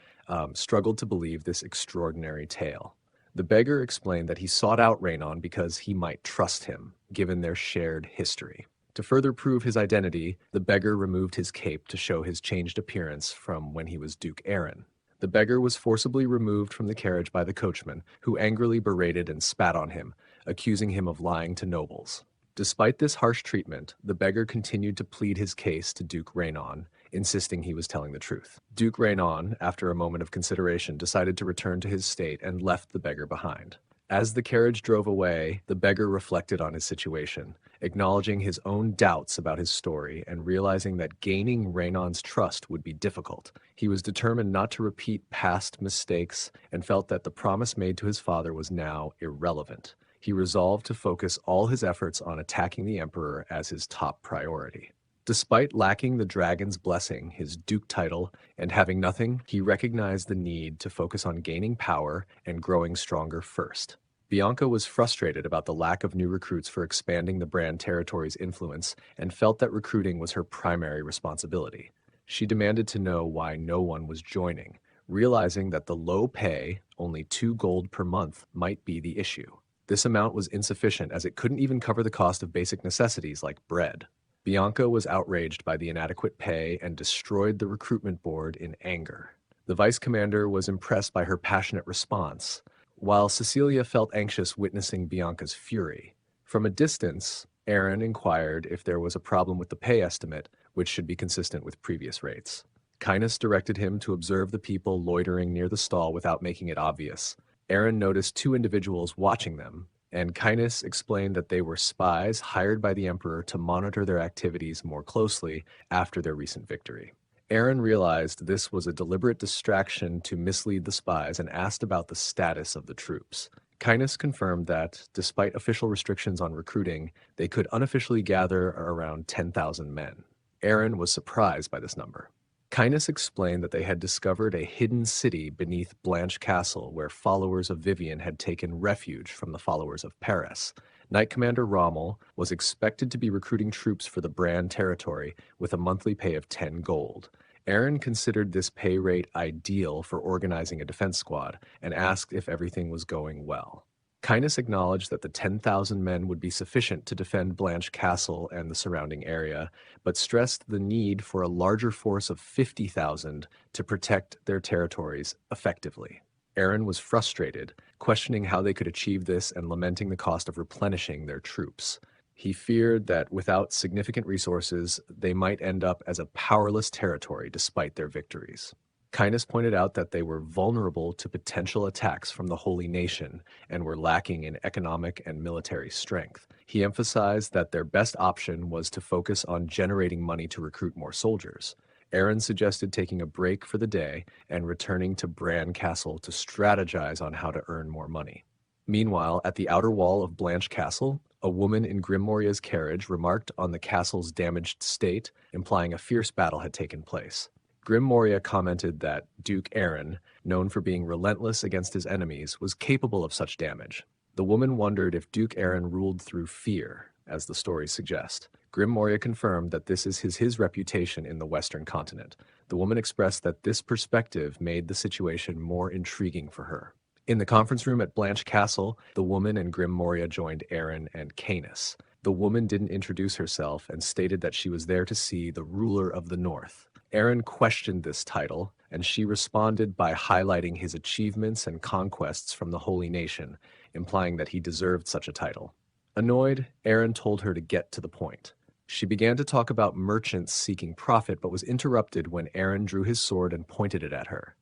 struggled to believe this extraordinary tale. The beggar explained that he sought out Rainon because he might trust him, given their shared history. To further prove his identity, the beggar removed his cape to show his changed appearance from when he was Duke Aaron. The beggar was forcibly removed from the carriage by the coachman, who angrily berated and spat on him, accusing him of lying to nobles. Despite this harsh treatment, the beggar continued to plead his case to Duke Rainon, insisting he was telling the truth. Duke Rainon, after a moment of consideration, decided to return to his state and left the beggar behind. As the carriage drove away, the beggar reflected on his situation, acknowledging his own doubts about his story and realizing that gaining Rainon's trust would be difficult. He was determined not to repeat past mistakes and felt that the promise made to his father was now irrelevant. He resolved to focus all his efforts on attacking the emperor as his top priority. Despite lacking the dragon's blessing, his duke title, and having nothing, he recognized the need to focus on gaining power and growing stronger first. Bianca was frustrated about the lack of new recruits for expanding the Brand territory's influence and felt that recruiting was her primary responsibility. She demanded to know why no one was joining, realizing that the low pay, only 2 gold per month, might be the issue. This amount was insufficient as it couldn't even cover the cost of basic necessities like bread. Bianca was outraged by the inadequate pay and destroyed the recruitment board in anger. The vice commander was impressed by her passionate response, while Cecilia felt anxious witnessing Bianca's fury. From a distance, Aaron inquired if there was a problem with the pay estimate, which should be consistent with previous rates. Kynes directed him to observe the people loitering near the stall without making it obvious. Aaron noticed 2 individuals watching them, and Kynes explained that they were spies hired by the Emperor to monitor their activities more closely after their recent victory. Aaron realized this was a deliberate distraction to mislead the spies and asked about the status of the troops. Kynes confirmed that, despite official restrictions on recruiting, they could unofficially gather around 10,000 men. Aaron was surprised by this number. Kynes explained that they had discovered a hidden city beneath Blanche Castle where followers of Vivian had taken refuge from the followers of Paris. Knight Commander Rommel was expected to be recruiting troops for the Brand territory with a monthly pay of 10 gold. Aaron considered this pay rate ideal for organizing a defense squad and asked if everything was going well. Kynes acknowledged that the 10,000 men would be sufficient to defend Blanche Castle and the surrounding area, but stressed the need for a larger force of 50,000 to protect their territories effectively. Aaron was frustrated, questioning how they could achieve this and lamenting the cost of replenishing their troops. He feared that without significant resources, they might end up as a powerless territory despite their victories. Kynes pointed out that they were vulnerable to potential attacks from the Holy Nation and were lacking in economic and military strength. He emphasized that their best option was to focus on generating money to recruit more soldiers. Aaron suggested taking a break for the day and returning to Brand Castle to strategize on how to earn more money. Meanwhile, at the outer wall of Blanche Castle, a woman in Grim Moria's carriage remarked on the castle's damaged state, implying a fierce battle had taken place. Grim Moria commented that Duke Aaron, known for being relentless against his enemies, was capable of such damage. The woman wondered if Duke Aaron ruled through fear, as the stories suggest. Grim Moria confirmed that this is his reputation in the Western continent. The woman expressed that this perspective made the situation more intriguing for her. In the conference room at Blanche Castle, the woman and Grim Moria joined Aaron and Kynes. The woman didn't introduce herself and stated that she was there to see the ruler of the North. Aaron questioned this title, and she responded by highlighting his achievements and conquests from the Holy Nation, implying that he deserved such a title. Annoyed, Aaron told her to get to the point. She began to talk about merchants seeking profit, but was interrupted when Aaron drew his sword and pointed it at her,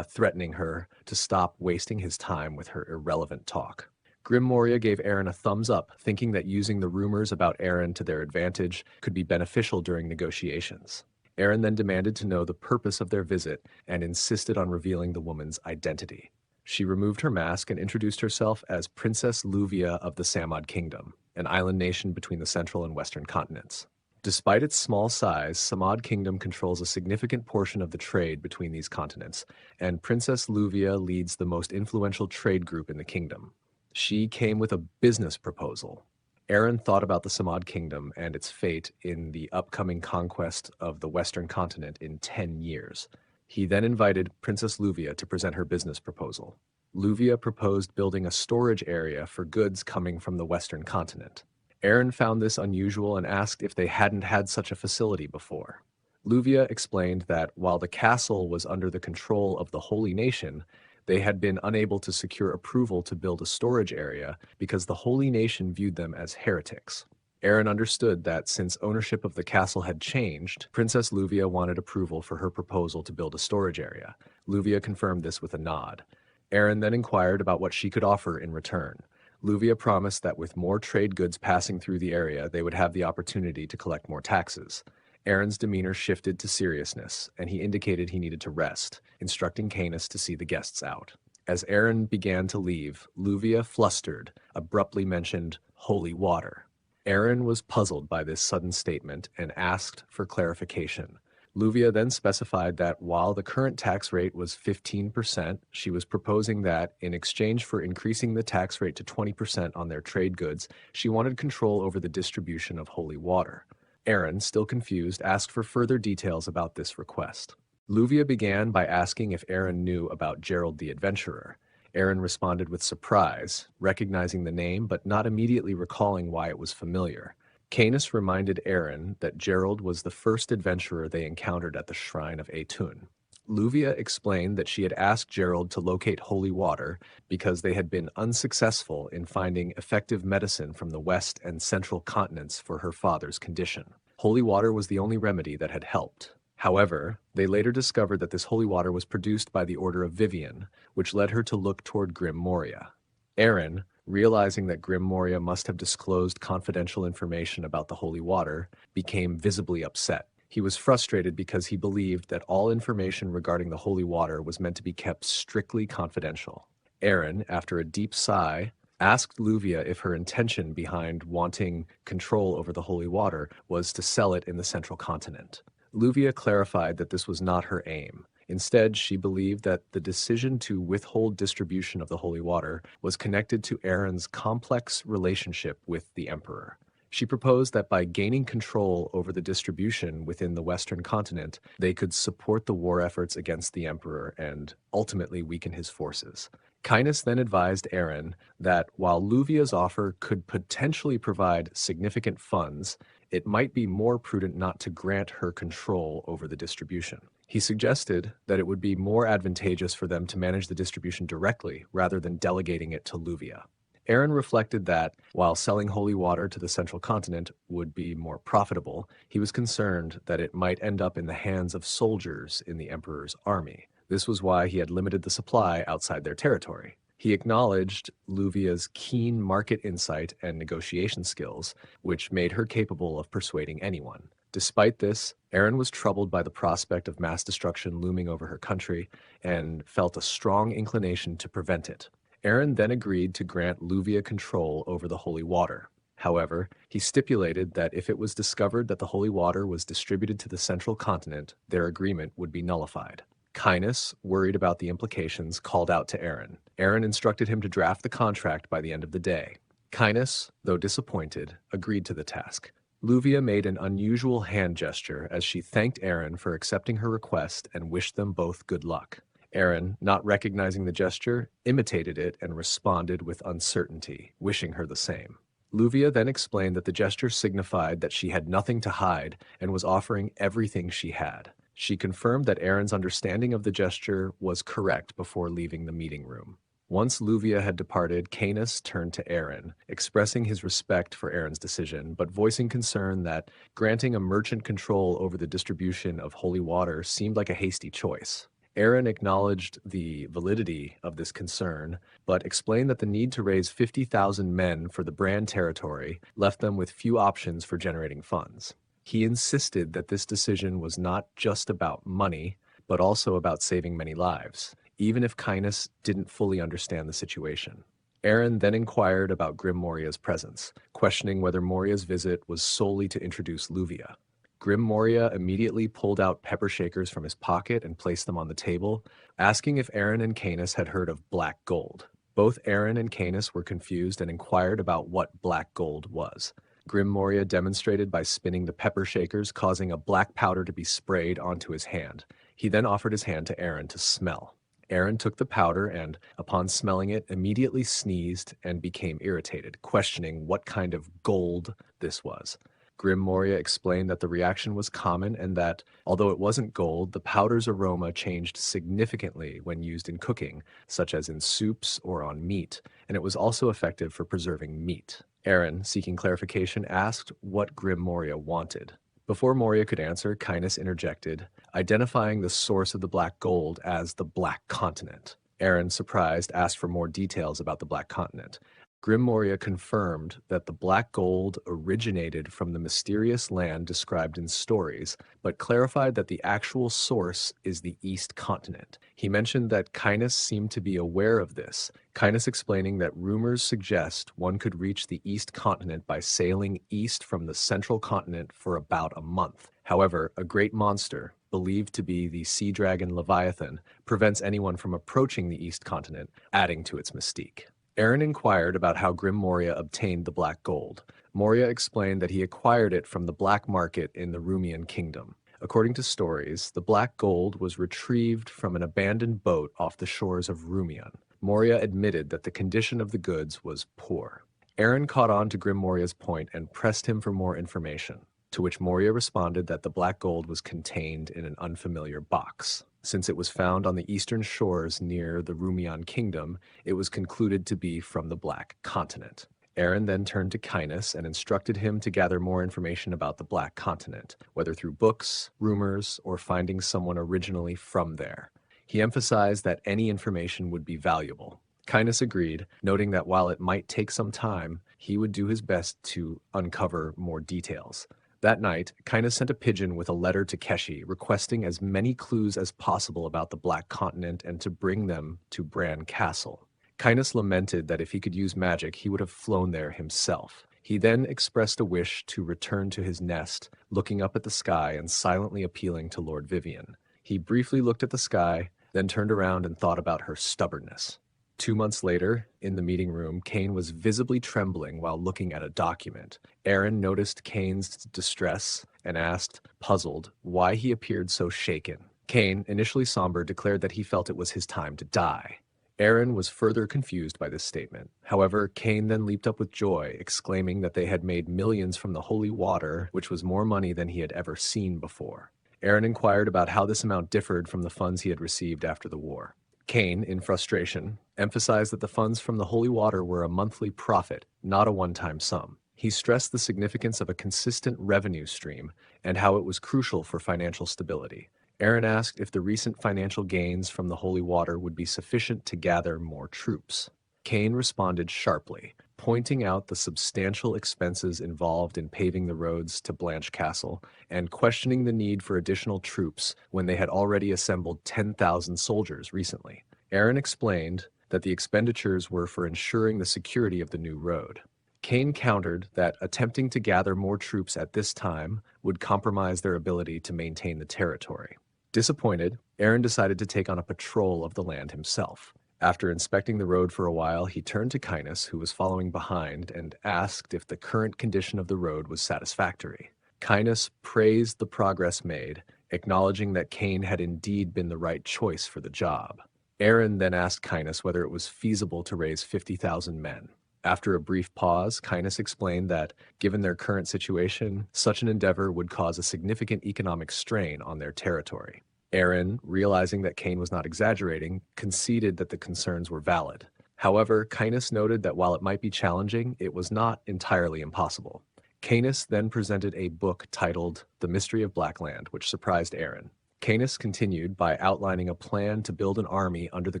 threatening her to stop wasting his time with her irrelevant talk. Grim Moria gave Aaron a thumbs up, thinking that using the rumors about Aaron to their advantage could be beneficial during negotiations. Aaron then demanded to know the purpose of their visit and insisted on revealing the woman's identity. She removed her mask and introduced herself as Princess Luvia of the Samad Kingdom, an island nation between the central and western continents. Despite its small size, Samad Kingdom controls a significant portion of the trade between these continents, and Princess Luvia leads the most influential trade group in the kingdom. She came with a business proposal. Aaron thought about the Samad Kingdom and its fate in the upcoming conquest of the Western continent in 10 years. He then invited Princess Luvia to present her business proposal. Luvia proposed building a storage area for goods coming from the Western continent. Aaron found this unusual and asked if they hadn't had such a facility before. Luvia explained that while the castle was under the control of the Holy Nation, they had been unable to secure approval to build a storage area because the Holy Nation viewed them as heretics. Aaron understood that since ownership of the castle had changed, Princess Luvia wanted approval for her proposal to build a storage area. Luvia confirmed this with a nod. Aaron then inquired about what she could offer in return. Luvia promised that with more trade goods passing through the area, they would have the opportunity to collect more taxes. Aaron's demeanor shifted to seriousness, and he indicated he needed to rest, instructing Canis to see the guests out. As Aaron began to leave, Luvia, flustered, abruptly mentioned holy water. Aaron was puzzled by this sudden statement and asked for clarification. Luvia then specified that while the current tax rate was 15%, she was proposing that, in exchange for increasing the tax rate to 20% on their trade goods, she wanted control over the distribution of holy water. Aaron, still confused, asked for further details about this request. Luvia began by asking if Aaron knew about Gerald the Adventurer. Aaron responded with surprise, recognizing the name but not immediately recalling why it was familiar. Canis reminded Aaron that Gerald was the first adventurer they encountered at the shrine of Etun. Luvia explained that she had asked Gerald to locate holy water because they had been unsuccessful in finding effective medicine from the west and central continents for her father's condition. Holy water was the only remedy that had helped. However, they later discovered that this holy water was produced by the Order of Vivian, which led her to look toward Grim Moria. Aaron, realizing that Grim Moria must have disclosed confidential information about the holy water, became visibly upset. He was frustrated because he believed that all information regarding the holy water was meant to be kept strictly confidential. Aaron, after a deep sigh, asked Luvia if her intention behind wanting control over the holy water was to sell it in the central continent. Luvia clarified that this was not her aim. Instead, she believed that the decision to withhold distribution of the holy water was connected to Aaron's complex relationship with the Emperor. She proposed that by gaining control over the distribution within the Western continent, they could support the war efforts against the Emperor and ultimately weaken his forces. Canis then advised Aaron that while Luvia's offer could potentially provide significant funds, it might be more prudent not to grant her control over the distribution. He suggested that it would be more advantageous for them to manage the distribution directly rather than delegating it to Luvia. Aaron reflected that, while selling holy water to the central continent would be more profitable, he was concerned that it might end up in the hands of soldiers in the Emperor's army. This was why he had limited the supply outside their territory. He acknowledged Luvia's keen market insight and negotiation skills, which made her capable of persuading anyone. Despite this, Aaron was troubled by the prospect of mass destruction looming over her country and felt a strong inclination to prevent it. Aaron then agreed to grant Luvia control over the holy water. However, he stipulated that if it was discovered that the holy water was distributed to the central continent, their agreement would be nullified. Canis, worried about the implications, called out to Aaron. Aaron instructed him to draft the contract by the end of the day. Canis, though disappointed, agreed to the task. Luvia made an unusual hand gesture as she thanked Aaron for accepting her request and wished them both good luck. Aaron, not recognizing the gesture, imitated it and responded with uncertainty, wishing her the same. Luvia then explained that the gesture signified that she had nothing to hide and was offering everything she had. She confirmed that Aaron's understanding of the gesture was correct before leaving the meeting room. Once Luvia had departed, Canis turned to Aaron, expressing his respect for Aaron's decision, but voicing concern that granting a merchant control over the distribution of holy water seemed like a hasty choice. Aaron acknowledged the validity of this concern, but explained that the need to raise 50,000 men for the Brahn territory left them with few options for generating funds. He insisted that this decision was not just about money, but also about saving many lives, even if Canis didn't fully understand the situation. Aaron then inquired about Grim Moria's presence, questioning whether Moria's visit was solely to introduce Luvia. Grim Moria immediately pulled out pepper shakers from his pocket and placed them on the table, asking if Aaron and Canis had heard of black gold. Both Aaron and Canis were confused and inquired about what black gold was. Grim Moria demonstrated by spinning the pepper shakers, causing a black powder to be sprayed onto his hand. He then offered his hand to Aaron to smell. Aaron took the powder and, upon smelling it, immediately sneezed and became irritated, questioning what kind of gold this was. Grim Moria explained that the reaction was common and that, although it wasn't gold, the powder's aroma changed significantly when used in cooking, such as in soups or on meat, and it was also effective for preserving meat. Aaron, seeking clarification, asked what Grim Moria wanted. Before Moria could answer, Canis interjected, identifying the source of the black gold as the Black Continent. Aaron, surprised, asked for more details about the Black Continent. Grim Moria confirmed that the black gold originated from the mysterious land described in stories, but clarified that the actual source is the East Continent. He mentioned that Canis seemed to be aware of this, Canis explaining that rumors suggest one could reach the East Continent by sailing east from the Central Continent for about a month. However, a great monster, believed to be the sea dragon Leviathan, prevents anyone from approaching the East Continent, adding to its mystique. Aaron inquired about how Grim Moria obtained the black gold. Moria explained that he acquired it from the black market in the Rumian kingdom. According to stories, the black gold was retrieved from an abandoned boat off the shores of Rumian. Moria admitted that the condition of the goods was poor. Aaron caught on to Grim Moria's point and pressed him for more information, to which Moria responded that the black gold was contained in an unfamiliar box. Since it was found on the eastern shores near the Rumian kingdom, it was concluded to be from the Black Continent. Aaron then turned to Canis and instructed him to gather more information about the Black Continent, whether through books, rumors, or finding someone originally from there. He emphasized that any information would be valuable. Canis agreed, noting that while it might take some time, he would do his best to uncover more details. That night, Canis sent a pigeon with a letter to Keshi requesting as many clues as possible about the Black Continent and to bring them to Brahn Castle. Canis lamented that if he could use magic, he would have flown there himself. He then expressed a wish to return to his nest, looking up at the sky and silently appealing to Lord Vivian. He briefly looked at the sky, then turned around and thought about her stubbornness. 2 months later, in the meeting room, Cain was visibly trembling while looking at a document. Aaron noticed Cain's distress and asked, puzzled, why he appeared so shaken. Cain, initially somber, declared that he felt it was his time to die. Aaron was further confused by this statement. However, Cain then leaped up with joy, exclaiming that they had made millions from the holy water, which was more money than he had ever seen before. Aaron inquired about how this amount differed from the funds he had received after the war. Cain, in frustration, emphasized that the funds from the holy water were a monthly profit, not a one-time sum. He stressed the significance of a consistent revenue stream and how it was crucial for financial stability. Aaron asked if the recent financial gains from the holy water would be sufficient to gather more troops. Cain responded sharply, pointing out the substantial expenses involved in paving the roads to Blanche Castle and questioning the need for additional troops when they had already assembled 10,000 soldiers recently. Aaron explained that the expenditures were for ensuring the security of the new road. Cain countered that attempting to gather more troops at this time would compromise their ability to maintain the territory. Disappointed, Aaron decided to take on a patrol of the land himself. After inspecting the road for a while, he turned to Canis, who was following behind, and asked if the current condition of the road was satisfactory. Canis praised the progress made, acknowledging that Cain had indeed been the right choice for the job. Aaron then asked Canis whether it was feasible to raise 50,000 men. After a brief pause, Canis explained that, given their current situation, such an endeavor would cause a significant economic strain on their territory. Aaron, realizing that Cain was not exaggerating, conceded that the concerns were valid. However, Canis noted that while it might be challenging, it was not entirely impossible. Canis then presented a book titled The Mystery of Blackland, which surprised Aaron. Canis continued by outlining a plan to build an army under the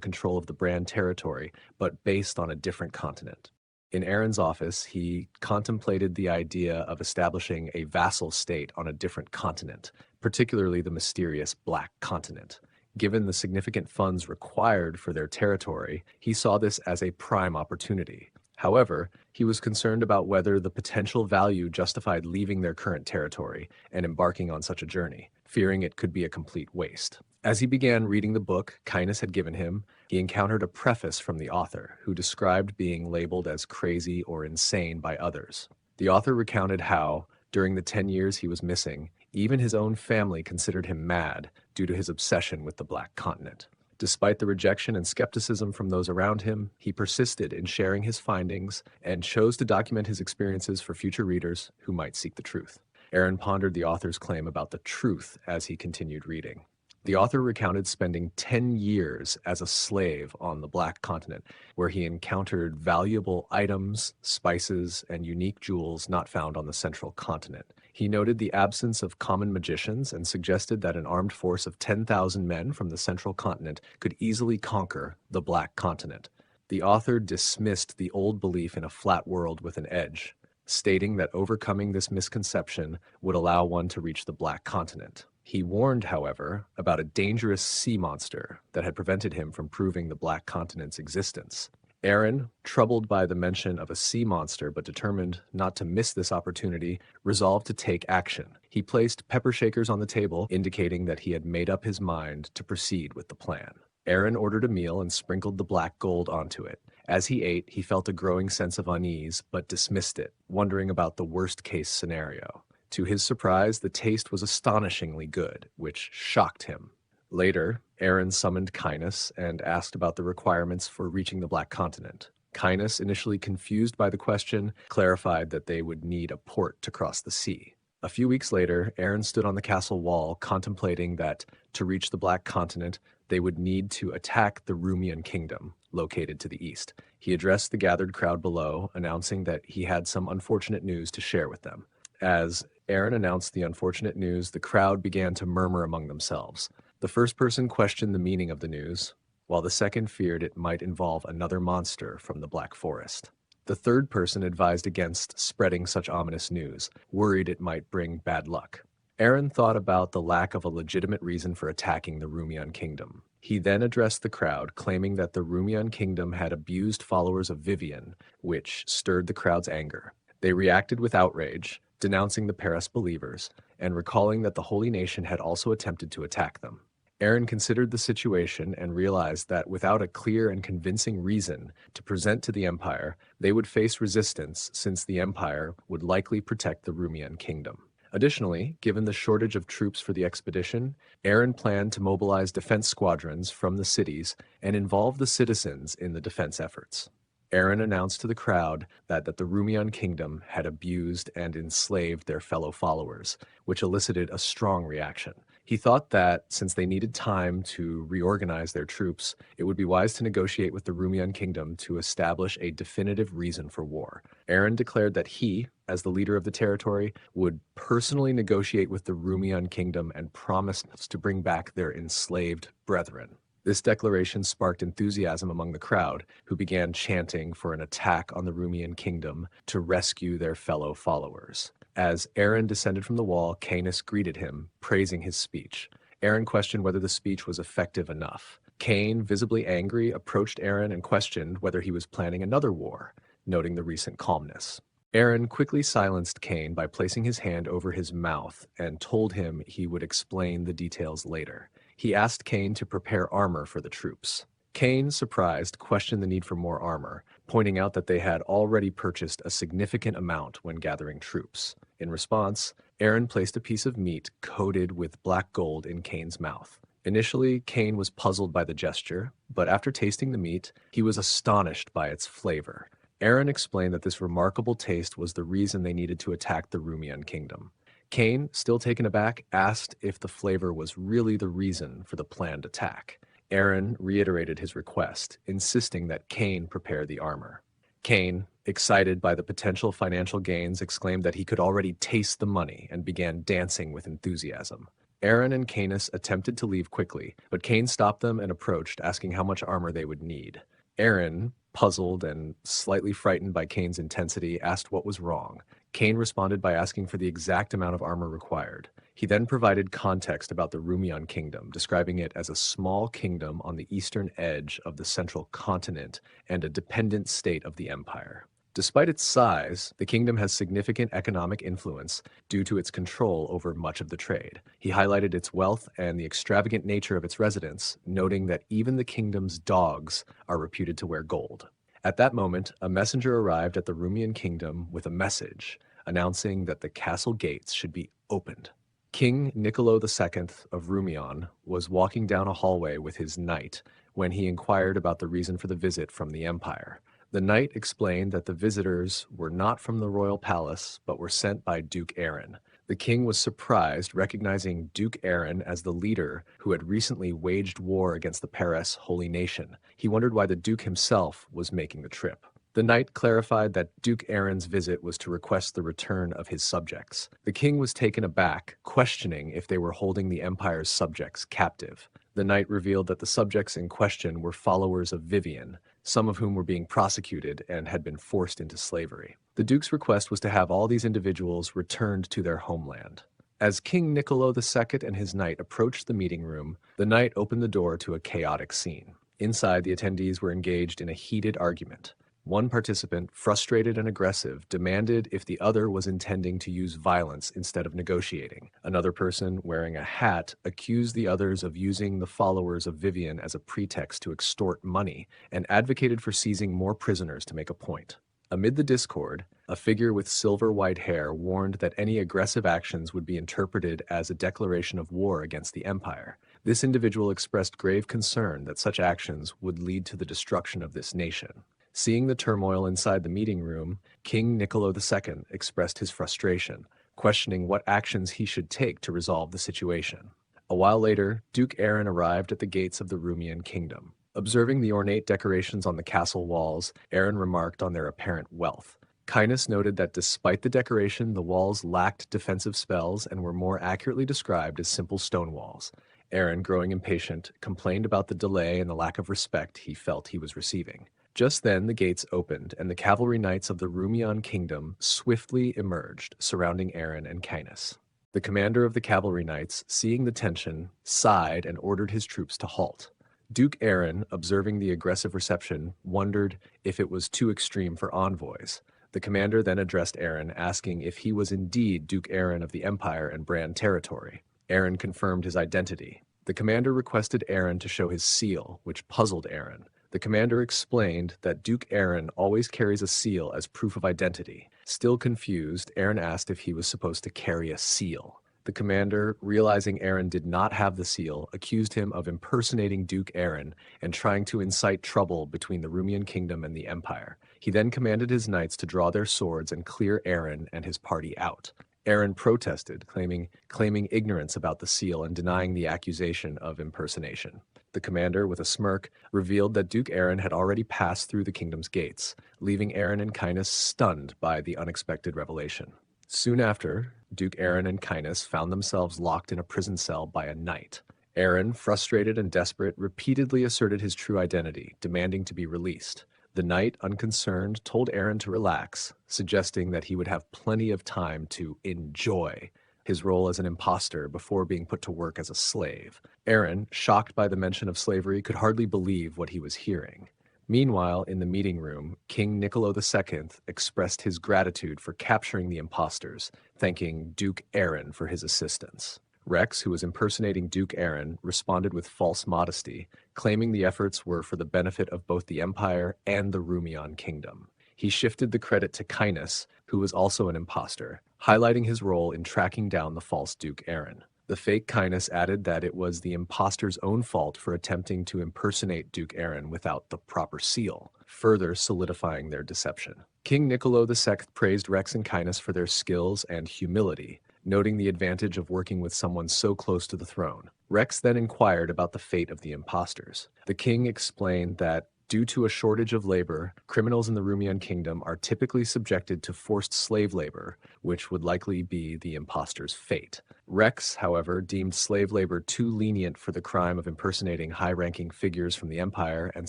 control of the Brahn territory, but based on a different continent. In Aaron's office, he contemplated the idea of establishing a vassal state on a different continent, particularly the mysterious Black Continent. Given the significant funds required for their territory, he saw this as a prime opportunity. However, he was concerned about whether the potential value justified leaving their current territory and embarking on such a journey, fearing it could be a complete waste. As he began reading the book Kindness had given him, he encountered a preface from the author, who described being labeled as crazy or insane by others. The author recounted how, during the 10 years he was missing, even his own family considered him mad due to his obsession with the Black Continent. Despite the rejection and skepticism from those around him, he persisted in sharing his findings and chose to document his experiences for future readers who might seek the truth. Aaron pondered the author's claim about the truth as he continued reading. The author recounted spending 10 years as a slave on the Black Continent, where he encountered valuable items, spices, and unique jewels not found on the Central Continent. He noted the absence of common magicians and suggested that an armed force of 10,000 men from the Central Continent could easily conquer the Black Continent. The author dismissed the old belief in a flat world with an edge, stating that overcoming this misconception would allow one to reach the Black Continent. He warned, however, about a dangerous sea monster that had prevented him from proving the Black Continent's existence. Aaron, troubled by the mention of a sea monster but determined not to miss this opportunity, resolved to take action. He placed pepper shakers on the table, indicating that he had made up his mind to proceed with the plan. Aaron ordered a meal and sprinkled the black gold onto it. As he ate, he felt a growing sense of unease, but dismissed it, wondering about the worst-case scenario. To his surprise, the taste was astonishingly good, which shocked him. Later, Aaron summoned Kindness and asked about the requirements for reaching the Black Continent. Kindness, initially confused by the question, clarified that they would need a port to cross the sea. A few weeks later, Aaron stood on the castle wall, contemplating that, to reach the Black Continent, they would need to attack the Rumian kingdom, located to the east. He addressed the gathered crowd below, announcing that he had some unfortunate news to share with them. As Aaron announced the unfortunate news, the crowd began to murmur among themselves. The first person questioned the meaning of the news, while the second feared it might involve another monster from the Black Forest. The third person advised against spreading such ominous news, worried it might bring bad luck. Aaron thought about the lack of a legitimate reason for attacking the Rumian kingdom. He then addressed the crowd, claiming that the Rumian kingdom had abused followers of Vivian, which stirred the crowd's anger. They reacted with outrage, denouncing the Paris believers, and recalling that the Holy Nation had also attempted to attack them. Aaron considered the situation and realized that without a clear and convincing reason to present to the Empire, they would face resistance since the Empire would likely protect the Rumian kingdom. Additionally, given the shortage of troops for the expedition, Aaron planned to mobilize defense squadrons from the cities and involve the citizens in the defense efforts. Aaron announced to the crowd that the Rumian kingdom had abused and enslaved their fellow followers, which elicited a strong reaction. He thought that, since they needed time to reorganize their troops, it would be wise to negotiate with the Rumian kingdom to establish a definitive reason for war. Aaron declared that he, as the leader of the territory, would personally negotiate with the Rumian kingdom and promised to bring back their enslaved brethren. This declaration sparked enthusiasm among the crowd, who began chanting for an attack on the Rumian kingdom to rescue their fellow followers. As Aaron descended from the wall, Canis greeted him, praising his speech. Aaron questioned whether the speech was effective enough. Cain, visibly angry, approached Aaron and questioned whether he was planning another war, noting the recent calmness. Aaron quickly silenced Cain by placing his hand over his mouth and told him he would explain the details later. He asked Cain to prepare armor for the troops. Cain, surprised, questioned the need for more armor, pointing out that they had already purchased a significant amount when gathering troops. In response, Aaron placed a piece of meat coated with black gold in Cain's mouth. Initially, Cain was puzzled by the gesture, but after tasting the meat, he was astonished by its flavor. Aaron explained that this remarkable taste was the reason they needed to attack the Rumian kingdom. Cain, still taken aback, asked if the flavor was really the reason for the planned attack. Aaron reiterated his request, insisting that Cain prepare the armor. Cain, excited by the potential financial gains, exclaimed that he could already taste the money and began dancing with enthusiasm. Aaron and Canis attempted to leave quickly, but Cain stopped them and approached, asking how much armor they would need. Aaron, puzzled and slightly frightened by Cain's intensity, asked what was wrong. Cain responded by asking for the exact amount of armor required. He then provided context about the Rumian kingdom, describing it as a small kingdom on the eastern edge of the central continent and a dependent state of the empire. Despite its size, the kingdom has significant economic influence due to its control over much of the trade. He highlighted its wealth and the extravagant nature of its residents, noting that even the kingdom's dogs are reputed to wear gold. At that moment, a messenger arrived at the Rumian kingdom with a message announcing that the castle gates should be opened. King Niccolo II of Rumian was walking down a hallway with his knight when he inquired about the reason for the visit from the empire. The knight explained that the visitors were not from the royal palace, but were sent by Duke Aaron. The king was surprised, recognizing Duke Aaron as the leader who had recently waged war against the Paris holy nation. He wondered why the duke himself was making the trip. The knight clarified that Duke Aaron's visit was to request the return of his subjects. The king was taken aback, questioning if they were holding the empire's subjects captive. The knight revealed that the subjects in question were followers of Vivian, some of whom were being prosecuted and had been forced into slavery. The duke's request was to have all these individuals returned to their homeland. As King Niccolo II and his knight approached the meeting room, the knight opened the door to a chaotic scene. Inside, the attendees were engaged in a heated argument. One participant, frustrated and aggressive, demanded if the other was intending to use violence instead of negotiating. Another person, wearing a hat, accused the others of using the followers of Vivian as a pretext to extort money and advocated for seizing more prisoners to make a point. Amid the discord, a figure with silver-white hair warned that any aggressive actions would be interpreted as a declaration of war against the empire. This individual expressed grave concern that such actions would lead to the destruction of this nation. Seeing the turmoil inside the meeting room, King Niccolo II expressed his frustration, questioning what actions he should take to resolve the situation. A while later, Duke Aaron arrived at the gates of the Rumian kingdom. Observing the ornate decorations on the castle walls, Aaron remarked on their apparent wealth. Cainus noted that despite the decoration, the walls lacked defensive spells and were more accurately described as simple stone walls. Aaron, growing impatient, complained about the delay and the lack of respect he felt he was receiving. Just then, the gates opened, and the cavalry knights of the Rumian kingdom swiftly emerged, surrounding Aaron and Cainus. The commander of the cavalry knights, seeing the tension, sighed and ordered his troops to halt. Duke Aaron, observing the aggressive reception, wondered if it was too extreme for envoys. The commander then addressed Aaron, asking if he was indeed Duke Aaron of the Empire and Brahn territory. Aaron confirmed his identity. The commander requested Aaron to show his seal, which puzzled Aaron. The commander explained that Duke Aaron always carries a seal as proof of identity. Still confused, Aaron asked if he was supposed to carry a seal. The commander, realizing Aaron did not have the seal, accused him of impersonating Duke Aaron and trying to incite trouble between the Rumian kingdom and the empire. He then commanded his knights to draw their swords and clear Aaron and his party out. Aaron protested, claiming ignorance about the seal and denying the accusation of impersonation. The commander, with a smirk, revealed that Duke Aaron had already passed through the kingdom's gates, leaving Aaron and Cainus stunned by the unexpected revelation. Soon after, Duke Aaron and Cainus found themselves locked in a prison cell by a knight. Aaron, frustrated and desperate, repeatedly asserted his true identity, demanding to be released. The knight, unconcerned, told Aaron to relax, suggesting that he would have plenty of time to enjoy his role as an imposter before being put to work as a slave. Aaron, shocked by the mention of slavery, could hardly believe what he was hearing. Meanwhile, in the meeting room, King Niccolo II expressed his gratitude for capturing the imposters, thanking Duke Aaron for his assistance. Rex, who was impersonating Duke Aaron, responded with false modesty, claiming the efforts were for the benefit of both the Empire and the Rumian kingdom. He shifted the credit to Cainus, who was also an imposter, highlighting his role in tracking down the false Duke Aaron. The fake Cainus added that it was the impostor's own fault for attempting to impersonate Duke Aaron without the proper seal, further solidifying their deception. King Niccolo II praised Rex and Cainus for their skills and humility, noting the advantage of working with someone so close to the throne. Rex then inquired about the fate of the impostors. The king explained that due to a shortage of labor, criminals in the Rumian kingdom are typically subjected to forced slave labor, which would likely be the impostor's fate. Rex, however, deemed slave labor too lenient for the crime of impersonating high-ranking figures from the empire and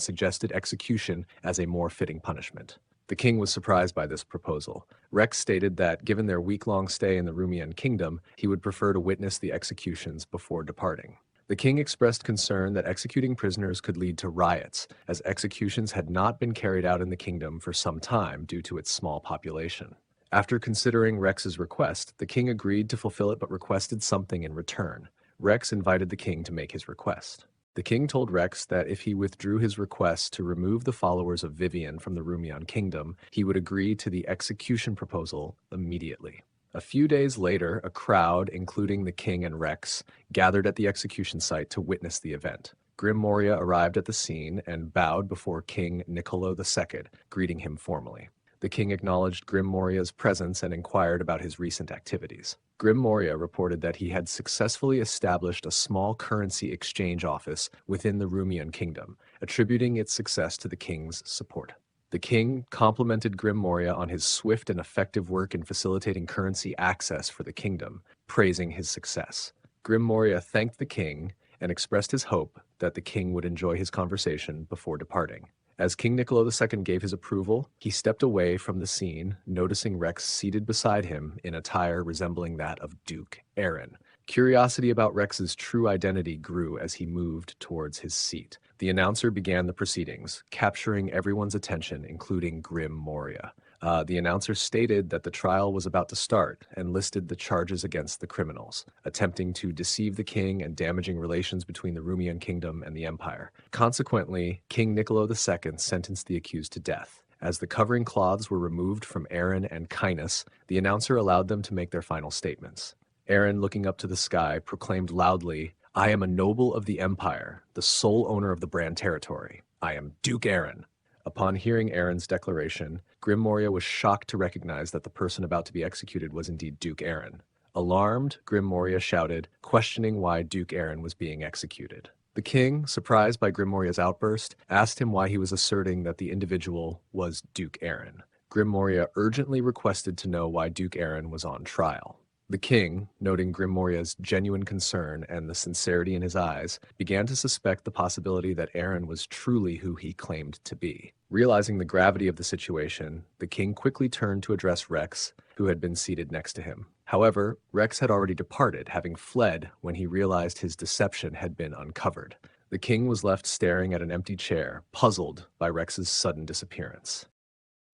suggested execution as a more fitting punishment. The king was surprised by this proposal. Rex stated that given their week-long stay in the Rumian kingdom, he would prefer to witness the executions before departing. The king expressed concern that executing prisoners could lead to riots, as executions had not been carried out in the kingdom for some time due to its small population. After considering Rex's request, the king agreed to fulfill it but requested something in return. Rex invited the king to make his request. The king told Rex that if he withdrew his request to remove the followers of Vivian from the Rumian kingdom, he would agree to the execution proposal immediately. A few days later, a crowd, including the king and Rex, gathered at the execution site to witness the event. Grim Moria arrived at the scene and bowed before King Niccolo II, greeting him formally. The king acknowledged Grim Moria's presence and inquired about his recent activities. Grim Moria reported that he had successfully established a small currency exchange office within the Rumian kingdom, attributing its success to the king's support. The king complimented Grim Moria on his swift and effective work in facilitating currency access for the kingdom, praising his success. Grim Moria thanked the king and expressed his hope that the king would enjoy his conversation before departing. As King Niccolo II gave his approval, he stepped away from the scene, noticing Rex seated beside him in attire resembling that of Duke Aaron. Curiosity about Rex's true identity grew as he moved towards his seat. The announcer began the proceedings, capturing everyone's attention, including Grim Moria. The announcer stated that the trial was about to start and listed the charges against the criminals, attempting to deceive the king and damaging relations between the Rumian kingdom and the empire. Consequently, King Niccolo II sentenced the accused to death. As the covering cloths were removed from Aaron and Cainus, the announcer allowed them to make their final statements. Aaron, looking up to the sky, proclaimed loudly, "I am a noble of the empire, the sole owner of the Brand territory. I am Duke Aaron." Upon hearing Aaron's declaration, Grim Moria was shocked to recognize that the person about to be executed was indeed Duke Aaron. Alarmed, Grim Moria shouted, questioning why Duke Aaron was being executed. The king, surprised by Grim Moria's outburst, asked him why he was asserting that the individual was Duke Aaron. Grim Moria urgently requested to know why Duke Aaron was on trial. The king, noting Grim Moria's genuine concern and the sincerity in his eyes, began to suspect the possibility that Aaron was truly who he claimed to be. Realizing the gravity of the situation, the king quickly turned to address Rex, who had been seated next to him. However, Rex had already departed, having fled when he realized his deception had been uncovered. The king was left staring at an empty chair, puzzled by Rex's sudden disappearance.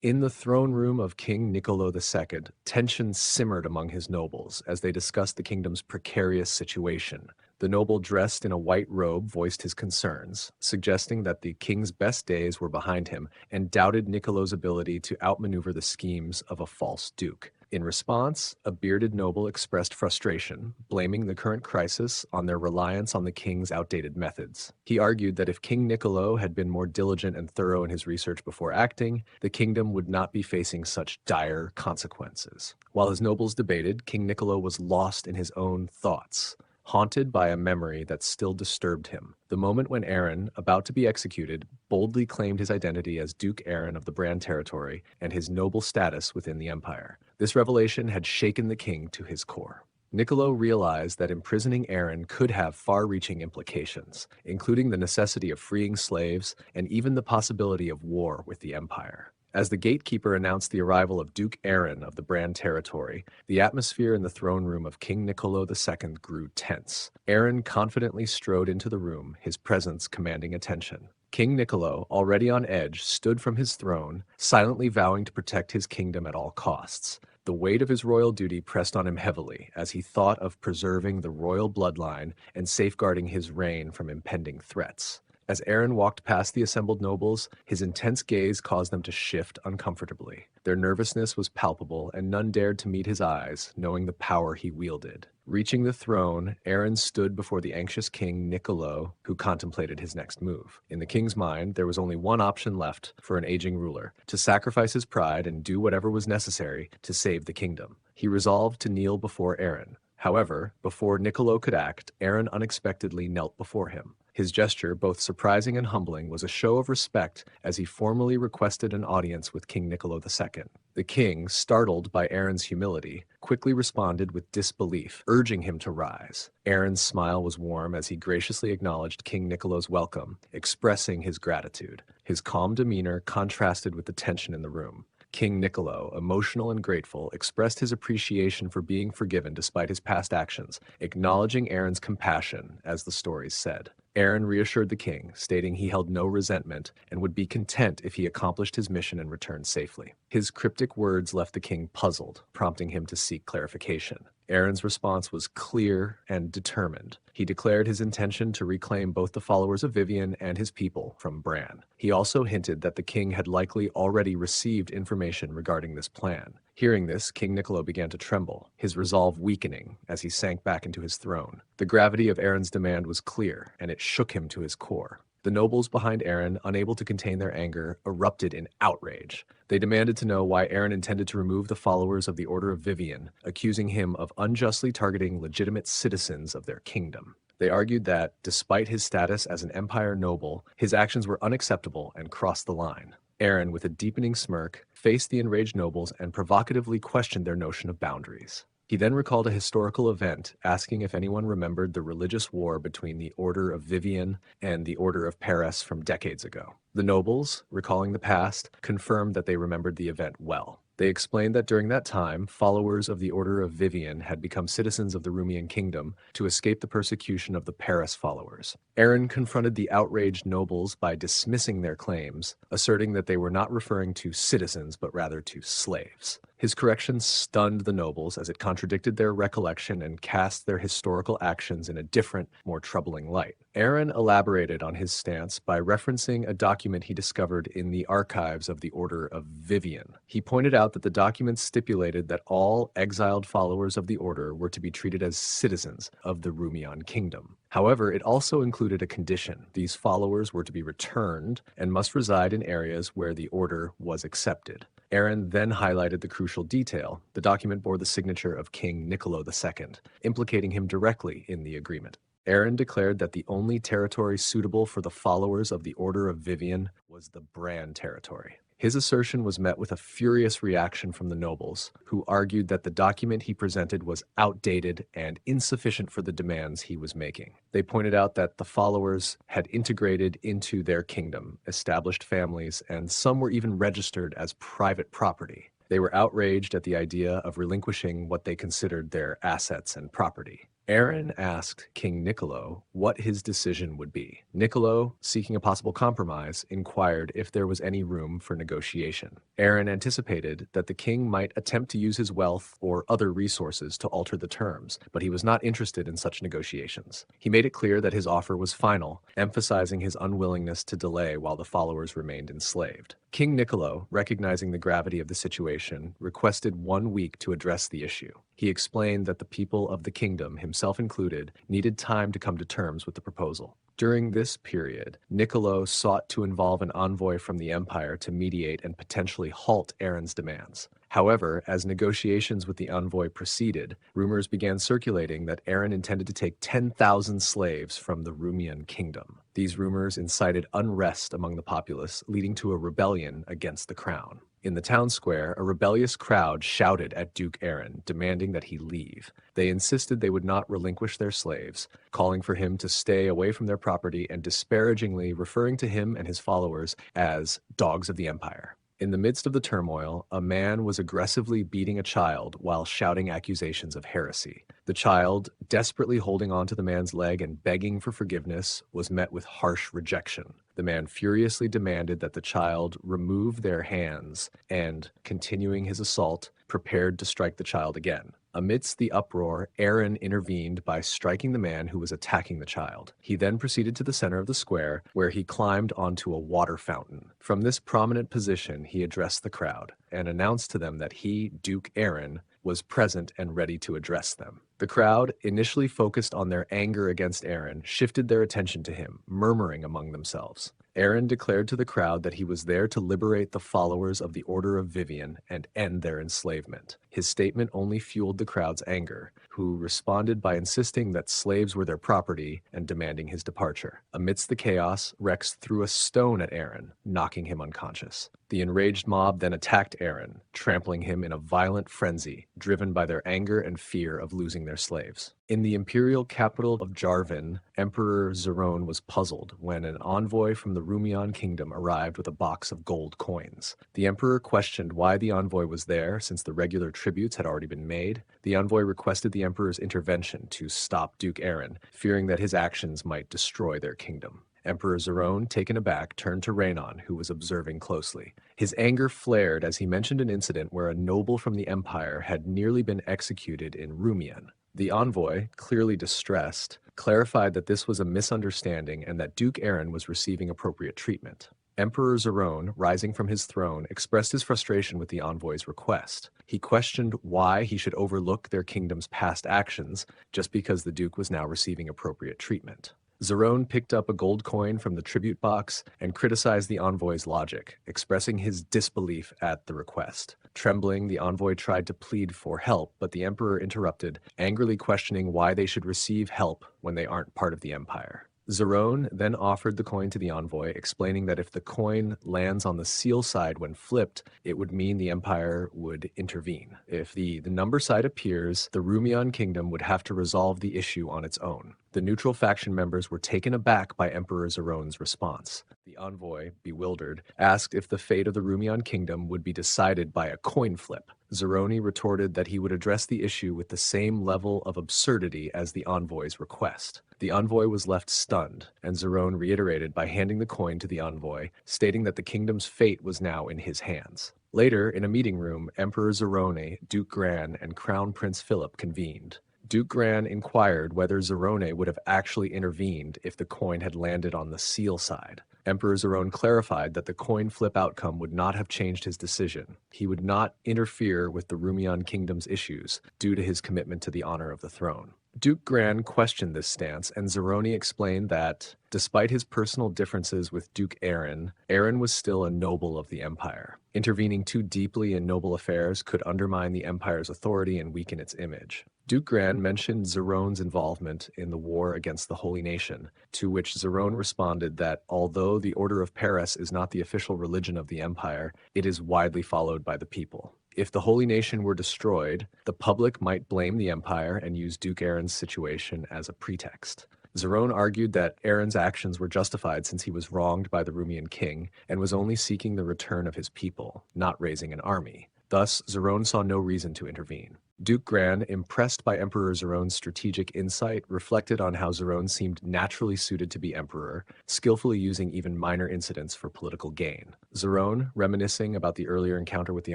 In the throne room of King Niccolo II, tension simmered among his nobles as they discussed the kingdom's precarious situation. The noble dressed in a white robe voiced his concerns, suggesting that the king's best days were behind him and doubted Niccolo's ability to outmaneuver the schemes of a false duke. In response, a bearded noble expressed frustration, blaming the current crisis on their reliance on the king's outdated methods. He argued that if King Niccolo had been more diligent and thorough in his research before acting, the kingdom would not be facing such dire consequences. While his nobles debated, King Niccolo was lost in his own thoughts, haunted by a memory that still disturbed him. The moment when Aaron, about to be executed, boldly claimed his identity as Duke Aaron of the Brand territory and his noble status within the empire. This revelation had shaken the king to his core. Niccolo realized that imprisoning Aaron could have far-reaching implications, including the necessity of freeing slaves and even the possibility of war with the empire. As the gatekeeper announced the arrival of Duke Aaron of the Brand territory, the atmosphere in the throne room of King Niccolo II grew tense. Aaron confidently strode into the room, his presence commanding attention. King Niccolo, already on edge, stood from his throne, silently vowing to protect his kingdom at all costs. The weight of his royal duty pressed on him heavily as he thought of preserving the royal bloodline and safeguarding his reign from impending threats. As Aaron walked past the assembled nobles, his intense gaze caused them to shift uncomfortably. Their nervousness was palpable, and none dared to meet his eyes, knowing the power he wielded. Reaching the throne, Aaron stood before the anxious king Niccolo, who contemplated his next move. In the king's mind, there was only one option left for an aging ruler: to sacrifice his pride and do whatever was necessary to save the kingdom. He resolved to kneel before Aaron. However, before Niccolo could act, Aaron unexpectedly knelt before him. His gesture, both surprising and humbling, was a show of respect as he formally requested an audience with King Niccolo II. The king, startled by Aaron's humility, quickly responded with disbelief, urging him to rise. Aaron's smile was warm as he graciously acknowledged King Niccolo's welcome, expressing his gratitude. His calm demeanor contrasted with the tension in the room. King Niccolo, emotional and grateful, expressed his appreciation for being forgiven despite his past actions, acknowledging Aaron's compassion, as the stories said. Aaron reassured the king, stating he held no resentment and would be content if he accomplished his mission and returned safely. His cryptic words left the king puzzled, prompting him to seek clarification. Aaron's response was clear and determined. He declared his intention to reclaim both the followers of Vivian and his people from Brahn. He also hinted that the king had likely already received information regarding this plan. Hearing this, King Niccolo began to tremble, his resolve weakening as he sank back into his throne. The gravity of Aaron's demand was clear, and it shook him to his core. The nobles behind Aaron, unable to contain their anger, erupted in outrage. They demanded to know why Aaron intended to remove the followers of the Order of Vivian, accusing him of unjustly targeting legitimate citizens of their kingdom. They argued that, despite his status as an empire noble, his actions were unacceptable and crossed the line. Aaron, with a deepening smirk, faced the enraged nobles and provocatively questioned their notion of boundaries. He then recalled a historical event, asking if anyone remembered the religious war between the Order of Vivian and the Order of Paris from decades ago. The nobles, recalling the past, confirmed that they remembered the event well. They explained that during that time, followers of the Order of Vivian had become citizens of the Rumian kingdom to escape the persecution of the Paris followers. Aaron confronted the outraged nobles by dismissing their claims, asserting that they were not referring to citizens but rather to slaves. His correction stunned the nobles as it contradicted their recollection and cast their historical actions in a different, more troubling light. Aaron elaborated on his stance by referencing a document he discovered in the archives of the Order of Vivian. He pointed out that the document stipulated that all exiled followers of the order were to be treated as citizens of the Rumian kingdom. However, it also included a condition. These followers were to be returned and must reside in areas where the order was accepted. Aaron then highlighted the crucial detail. The document bore the signature of King Niccolo II, implicating him directly in the agreement. Aaron declared that the only territory suitable for the followers of the Order of Vivian was the Brahn territory. His assertion was met with a furious reaction from the nobles, who argued that the document he presented was outdated and insufficient for the demands he was making. They pointed out that the followers had integrated into their kingdom, established families, and some were even registered as private property. They were outraged at the idea of relinquishing what they considered their assets and property. Aaron asked King Niccolo what his decision would be. Niccolo, seeking a possible compromise, inquired if there was any room for negotiation. Aaron anticipated that the king might attempt to use his wealth or other resources to alter the terms, but he was not interested in such negotiations. He made it clear that his offer was final, emphasizing his unwillingness to delay while the followers remained enslaved. King Niccolo, recognizing the gravity of the situation, requested 1 week to address the issue. He explained that the people of the kingdom, himself included, needed time to come to terms with the proposal. During this period, Niccolo sought to involve an envoy from the empire to mediate and potentially halt Aaron's demands. However, as negotiations with the envoy proceeded, rumors began circulating that Aaron intended to take 10,000 slaves from the Rumian kingdom. These rumors incited unrest among the populace, leading to a rebellion against the crown. In the town square, a rebellious crowd shouted at Duke Aaron, demanding that he leave. They insisted they would not relinquish their slaves, calling for him to stay away from their property and disparagingly referring to him and his followers as dogs of the empire. In the midst of the turmoil, a man was aggressively beating a child while shouting accusations of heresy. The child, desperately holding onto the man's leg and begging for forgiveness, was met with harsh rejection. The man furiously demanded that the child remove their hands and, continuing his assault, prepared to strike the child again. Amidst the uproar, Aaron intervened by striking the man who was attacking the child. He then proceeded to the center of the square, where he climbed onto a water fountain. From this prominent position, he addressed the crowd and announced to them that he, Duke Aaron, was present and ready to address them. The crowd, initially focused on their anger against Aaron, shifted their attention to him, murmuring among themselves. Aaron declared to the crowd that he was there to liberate the followers of the Order of Vivian and end their enslavement. His statement only fueled the crowd's anger, who responded by insisting that slaves were their property and demanding his departure. Amidst the chaos, Rex threw a stone at Aaron, knocking him unconscious. The enraged mob then attacked Aaron, trampling him in a violent frenzy, driven by their anger and fear of losing their slaves. In the imperial capital of Jarvan, Emperor Zerone was puzzled when an envoy from the Rumian kingdom arrived with a box of gold coins. The emperor questioned why the envoy was there, since the regular tributes had already been made. The envoy requested the emperor's intervention to stop Duke Aaron, fearing that his actions might destroy their kingdom. Emperor Zerone, taken aback, turned to Rhaenon, who was observing closely. His anger flared as he mentioned an incident where a noble from the empire had nearly been executed in Rumian. The envoy, clearly distressed, clarified that this was a misunderstanding and that Duke Aaron was receiving appropriate treatment. Emperor Zerone, rising from his throne, expressed his frustration with the envoy's request. He questioned why he should overlook their kingdom's past actions just because the Duke was now receiving appropriate treatment. Zerone picked up a gold coin from the tribute box and criticized the envoy's logic, expressing his disbelief at the request. Trembling, the envoy tried to plead for help, but the emperor interrupted, angrily questioning why they should receive help when they aren't part of the empire. Zerone then offered the coin to the envoy, explaining that if the coin lands on the seal side when flipped, it would mean the empire would intervene. If the number side appears, the Rumian kingdom would have to resolve the issue on its own. The neutral faction members were taken aback by Emperor Zerone's response. The envoy, bewildered, asked if the fate of the Rumian kingdom would be decided by a coin flip. Zerone retorted that he would address the issue with the same level of absurdity as the envoy's request. The envoy was left stunned, and Zerone reiterated by handing the coin to the envoy, stating that the kingdom's fate was now in his hands. Later, in a meeting room, Emperor Zerone, Duke Gran, and Crown Prince Philip convened. Duke Gran inquired whether Zerone would have actually intervened if the coin had landed on the seal side. Emperor Zerone clarified that the coin flip outcome would not have changed his decision. He would not interfere with the Rumian kingdom's issues due to his commitment to the honor of the throne. Duke Gran questioned this stance, and Zerone explained that, despite his personal differences with Duke Aaron, Aaron was still a noble of the empire. Intervening too deeply in noble affairs could undermine the empire's authority and weaken its image. Duke Gran mentioned Zerone's involvement in the war against the Holy Nation, to which Zerone responded that although the Order of Paris is not the official religion of the empire, it is widely followed by the people. If the Holy Nation were destroyed, the public might blame the empire and use Duke Aaron's situation as a pretext. Zerone argued that Aaron's actions were justified since he was wronged by the Rumian king and was only seeking the return of his people, not raising an army. Thus, Zerone saw no reason to intervene. Duke Gran, impressed by Emperor Zerone's strategic insight, reflected on how Zerone seemed naturally suited to be emperor, skillfully using even minor incidents for political gain. Zerone, reminiscing about the earlier encounter with the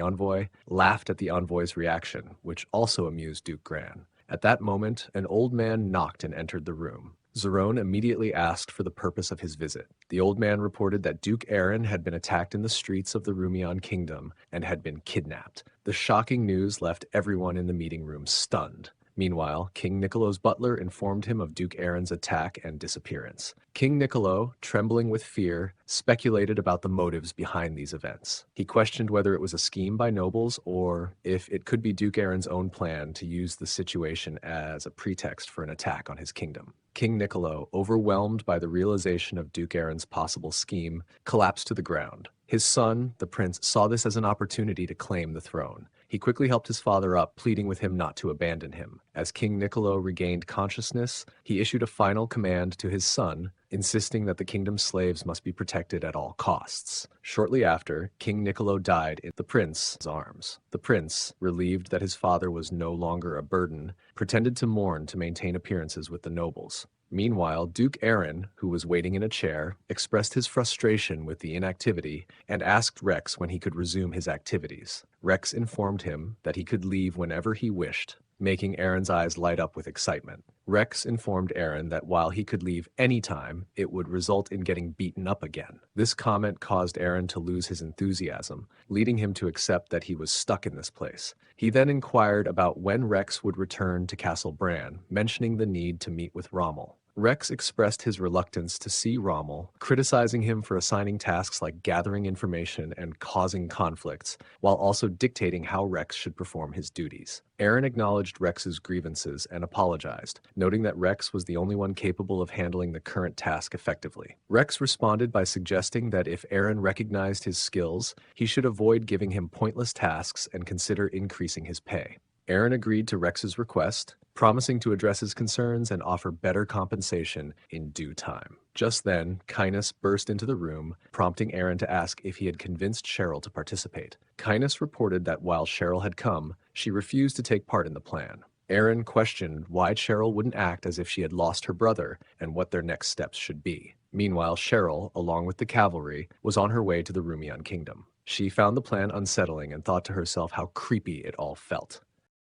envoy, laughed at the envoy's reaction, which also amused Duke Gran. At that moment, an old man knocked and entered the room. Zerone immediately asked for the purpose of his visit. The old man reported that Duke Aaron had been attacked in the streets of the Rumian kingdom and had been kidnapped. The shocking news left everyone in the meeting room stunned. Meanwhile, King Niccolo's butler informed him of Duke Aaron's attack and disappearance. King Niccolo, trembling with fear, speculated about the motives behind these events. He questioned whether it was a scheme by nobles or if it could be Duke Aaron's own plan to use the situation as a pretext for an attack on his kingdom. King Niccolo, overwhelmed by the realization of Duke Aaron's possible scheme, collapsed to the ground. His son, the prince, saw this as an opportunity to claim the throne. He quickly helped his father up, pleading with him not to abandon him. As King Niccolo regained consciousness, he issued a final command to his son, insisting that the kingdom's slaves must be protected at all costs. Shortly after, King Niccolo died in the prince's arms. The prince, relieved that his father was no longer a burden, pretended to mourn to maintain appearances with the nobles. Meanwhile, Duke Aaron, who was waiting in a chair, expressed his frustration with the inactivity and asked Rex when he could resume his activities. Rex informed him that he could leave whenever he wished, making Aaron's eyes light up with excitement. Rex informed Aaron that while he could leave any time, it would result in getting beaten up again. This comment caused Aaron to lose his enthusiasm, leading him to accept that he was stuck in this place. He then inquired about when Rex would return to Castle Bran, mentioning the need to meet with Rommel. Rex expressed his reluctance to see Rommel, criticizing him for assigning tasks like gathering information and causing conflicts, while also dictating how Rex should perform his duties. Aaron acknowledged Rex's grievances and apologized, noting that Rex was the only one capable of handling the current task effectively. Rex responded by suggesting that if Aaron recognized his skills, he should avoid giving him pointless tasks and consider increasing his pay. Aaron agreed to Rex's request, promising to address his concerns and offer better compensation in due time. Just then, Kynus burst into the room, prompting Aaron to ask if he had convinced Cheryl to participate. Kynus reported that while Cheryl had come, she refused to take part in the plan. Aaron questioned why Cheryl wouldn't act as if she had lost her brother and what their next steps should be. Meanwhile, Cheryl, along with the cavalry, was on her way to the Rumian kingdom. She found the plan unsettling and thought to herself how creepy it all felt.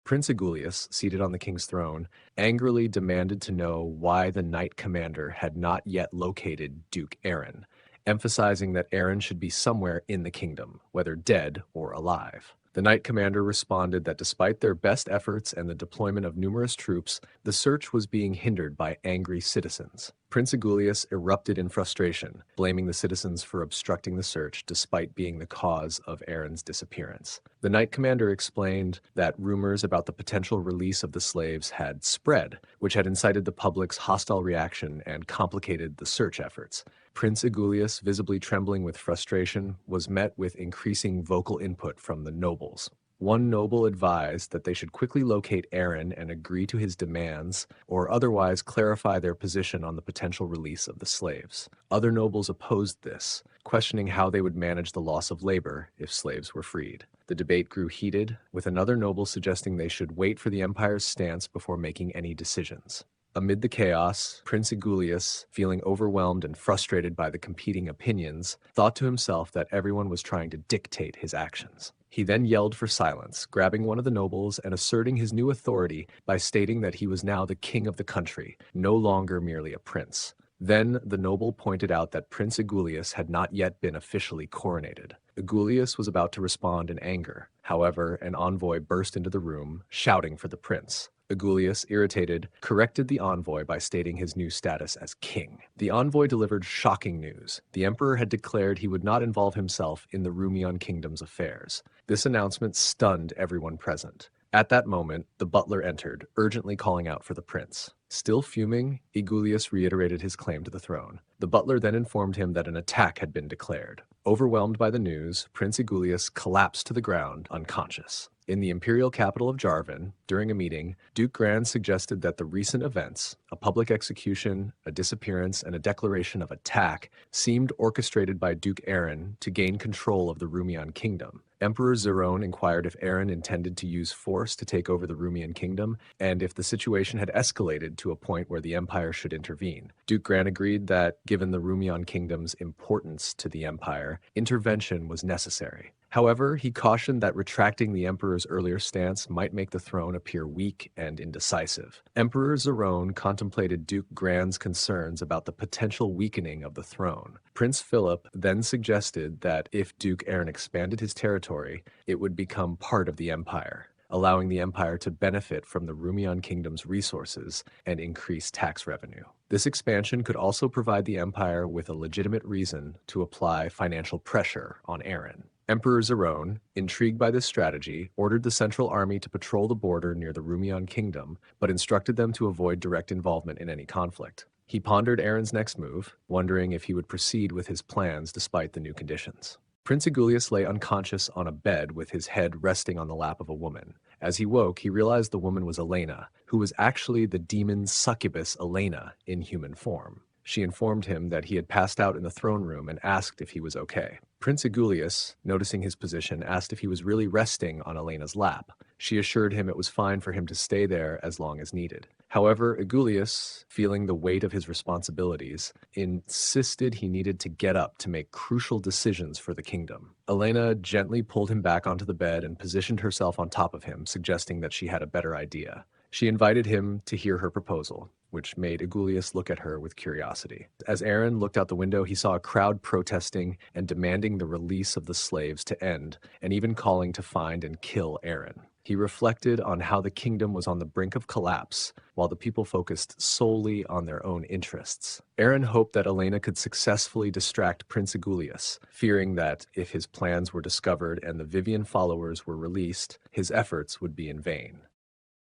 Prince Agulius, seated on the king's throne, angrily demanded to know why the knight commander had not yet located Duke Aaron, emphasizing that Aaron should be somewhere in the kingdom, whether dead or alive. The knight commander responded that despite their best efforts and the deployment of numerous troops, the search was being hindered by angry citizens. Prince Agulius erupted in frustration, blaming the citizens for obstructing the search despite being the cause of Aaron's disappearance. The knight commander explained that rumors about the potential release of the slaves had spread, which had incited the public's hostile reaction and complicated the search efforts. Prince Agulius, visibly trembling with frustration, was met with increasing vocal input from the nobles. One noble advised that they should quickly locate Aaron and agree to his demands, or otherwise clarify their position on the potential release of the slaves. Other nobles opposed this, questioning how they would manage the loss of labor if slaves were freed. The debate grew heated, with another noble suggesting they should wait for the empire's stance before making any decisions. Amid the chaos, Prince Agulius, feeling overwhelmed and frustrated by the competing opinions, thought to himself that everyone was trying to dictate his actions. He then yelled for silence, grabbing one of the nobles and asserting his new authority by stating that he was now the king of the country, no longer merely a prince. Then the noble pointed out that Prince Agulius had not yet been officially coronated. Agulius was about to respond in anger. However, an envoy burst into the room, shouting for the prince. Agulius, irritated, corrected the envoy by stating his new status as king. The envoy delivered shocking news. The emperor had declared he would not involve himself in the Rumian kingdom's affairs. This announcement stunned everyone present. At that moment, the butler entered, urgently calling out for the prince. Still fuming, Agulius reiterated his claim to the throne. The butler then informed him that an attack had been declared. Overwhelmed by the news, Prince Agulius collapsed to the ground, unconscious. In the imperial capital of Jarvan, during a meeting, Duke Gran suggested that the recent events, a public execution, a disappearance, and a declaration of attack, seemed orchestrated by Duke Aaron to gain control of the Rumian kingdom. Emperor Zerone inquired if Aaron intended to use force to take over the Rumian kingdom, and if the situation had escalated to a point where the empire should intervene. Duke Gran agreed that, given the Rumian kingdom's importance to the empire, intervention was necessary. However, he cautioned that retracting the emperor's earlier stance might make the throne appear weak and indecisive. Emperor Zerone contemplated Duke Gran's concerns about the potential weakening of the throne. Prince Philip then suggested that if Duke Aaron expanded his territory, it would become part of the empire, allowing the empire to benefit from the Rumian kingdom's resources and increase tax revenue. This expansion could also provide the empire with a legitimate reason to apply financial pressure on Aaron. Emperor Zerone, intrigued by this strategy, ordered the Central Army to patrol the border near the Rumian kingdom, but instructed them to avoid direct involvement in any conflict. He pondered Aaron's next move, wondering if he would proceed with his plans despite the new conditions. Prince Agulius lay unconscious on a bed with his head resting on the lap of a woman. As he woke, he realized the woman was Elena, who was actually the demon succubus Elena in human form. She informed him that he had passed out in the throne room and asked if he was okay. Prince Agulius, noticing his position, asked if he was really resting on Elena's lap. She assured him it was fine for him to stay there as long as needed. However, Agulius, feeling the weight of his responsibilities, insisted he needed to get up to make crucial decisions for the kingdom. Elena gently pulled him back onto the bed and positioned herself on top of him, suggesting that she had a better idea. She invited him to hear her proposal, which made Agulius look at her with curiosity. As Aaron looked out the window, he saw a crowd protesting and demanding the release of the slaves to end, and even calling to find and kill Aaron. He reflected on how the kingdom was on the brink of collapse, while the people focused solely on their own interests. Aaron hoped that Elena could successfully distract Prince Igulius, fearing that if his plans were discovered and the Vivian followers were released, his efforts would be in vain.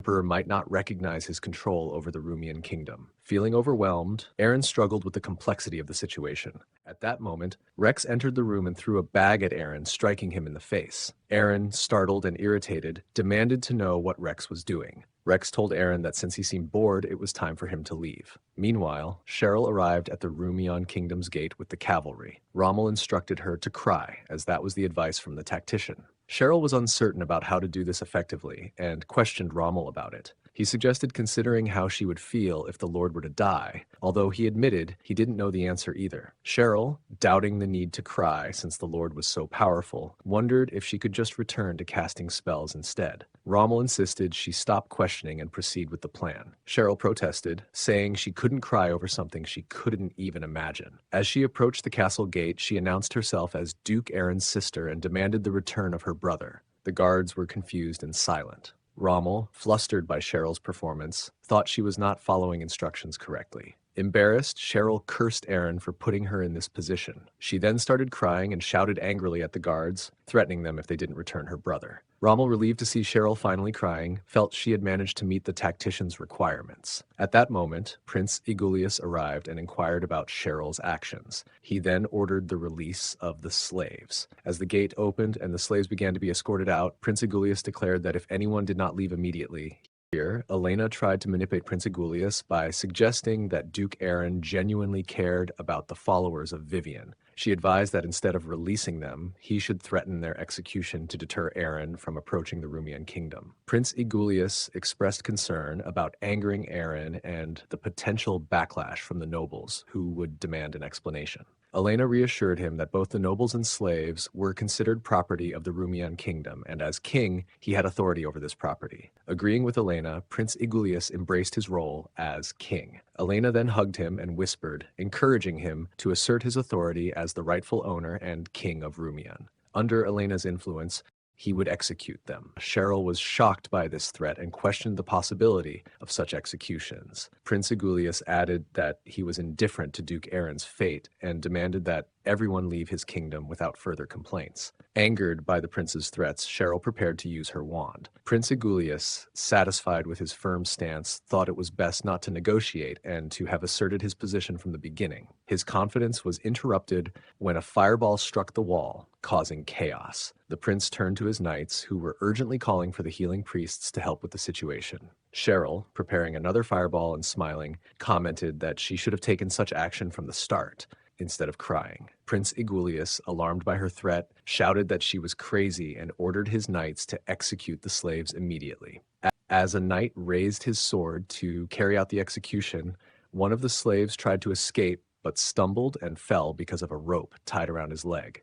Emperor might not recognize his control over the Rumian kingdom. Feeling overwhelmed, Aaron struggled with the complexity of the situation. At that moment, Rex entered the room and threw a bag at Aaron, striking him in the face. Aaron, startled and irritated, demanded to know what Rex was doing. Rex told Aaron that since he seemed bored, it was time for him to leave. Meanwhile, Cheryl arrived at the Rumian kingdom's gate with the cavalry. Rommel instructed her to cry, as that was the advice from the tactician. Cheryl was uncertain about how to do this effectively and questioned Rommel about it. He suggested considering how she would feel if the Lord were to die, although he admitted he didn't know the answer either. Cheryl, doubting the need to cry since the Lord was so powerful, wondered if she could just return to casting spells instead. Rommel insisted she stop questioning and proceed with the plan. Cheryl protested, saying she couldn't cry over something she couldn't even imagine. As she approached the castle gate, she announced herself as Duke Aaron's sister and demanded the return of her brother. The guards were confused and silent. Rommel, flustered by Cheryl's performance, thought she was not following instructions correctly. Embarrassed, Cheryl cursed Aaron for putting her in this position. She then started crying and shouted angrily at the guards, threatening them if they didn't return her brother. Rommel, relieved to see Cheryl finally crying, felt she had managed to meet the tactician's requirements. At that moment, Prince Igulius arrived and inquired about Cheryl's actions. He then ordered the release of the slaves. As the gate opened and the slaves began to be escorted out, Prince Igulius declared that if anyone did not leave immediately, here, Elena tried to manipulate Prince Igulius by suggesting that Duke Aaron genuinely cared about the followers of Vivian. She advised that instead of releasing them, he should threaten their execution to deter Aaron from approaching the Rumian kingdom. Prince Igulius expressed concern about angering Aaron and the potential backlash from the nobles, who would demand an explanation. Elena reassured him that both the nobles and slaves were considered property of the Rumian kingdom, and as king, he had authority over this property. Agreeing with Elena, Prince Igulius embraced his role as king. Elena then hugged him and whispered, encouraging him to assert his authority as the rightful owner and king of Rumian. Under Elena's influence, he would execute them. Cheryl was shocked by this threat and questioned the possibility of such executions. Prince Igulius added that he was indifferent to Duke Aaron's fate and demanded that everyone leave his kingdom without further complaints. Angered by the prince's threats, Cheryl prepared to use her wand. Prince Igulius, satisfied with his firm stance, thought it was best not to negotiate and to have asserted his position from the beginning. His confidence was interrupted when a fireball struck the wall, causing chaos. The prince turned to his knights, who were urgently calling for the healing priests to help with the situation. Cheryl, preparing another fireball and smiling, commented that she should have taken such action from the start, instead of crying. Prince Igulius, alarmed by her threat, shouted that she was crazy and ordered his knights to execute the slaves immediately. As a knight raised his sword to carry out the execution, one of the slaves tried to escape but stumbled and fell because of a rope tied around his leg.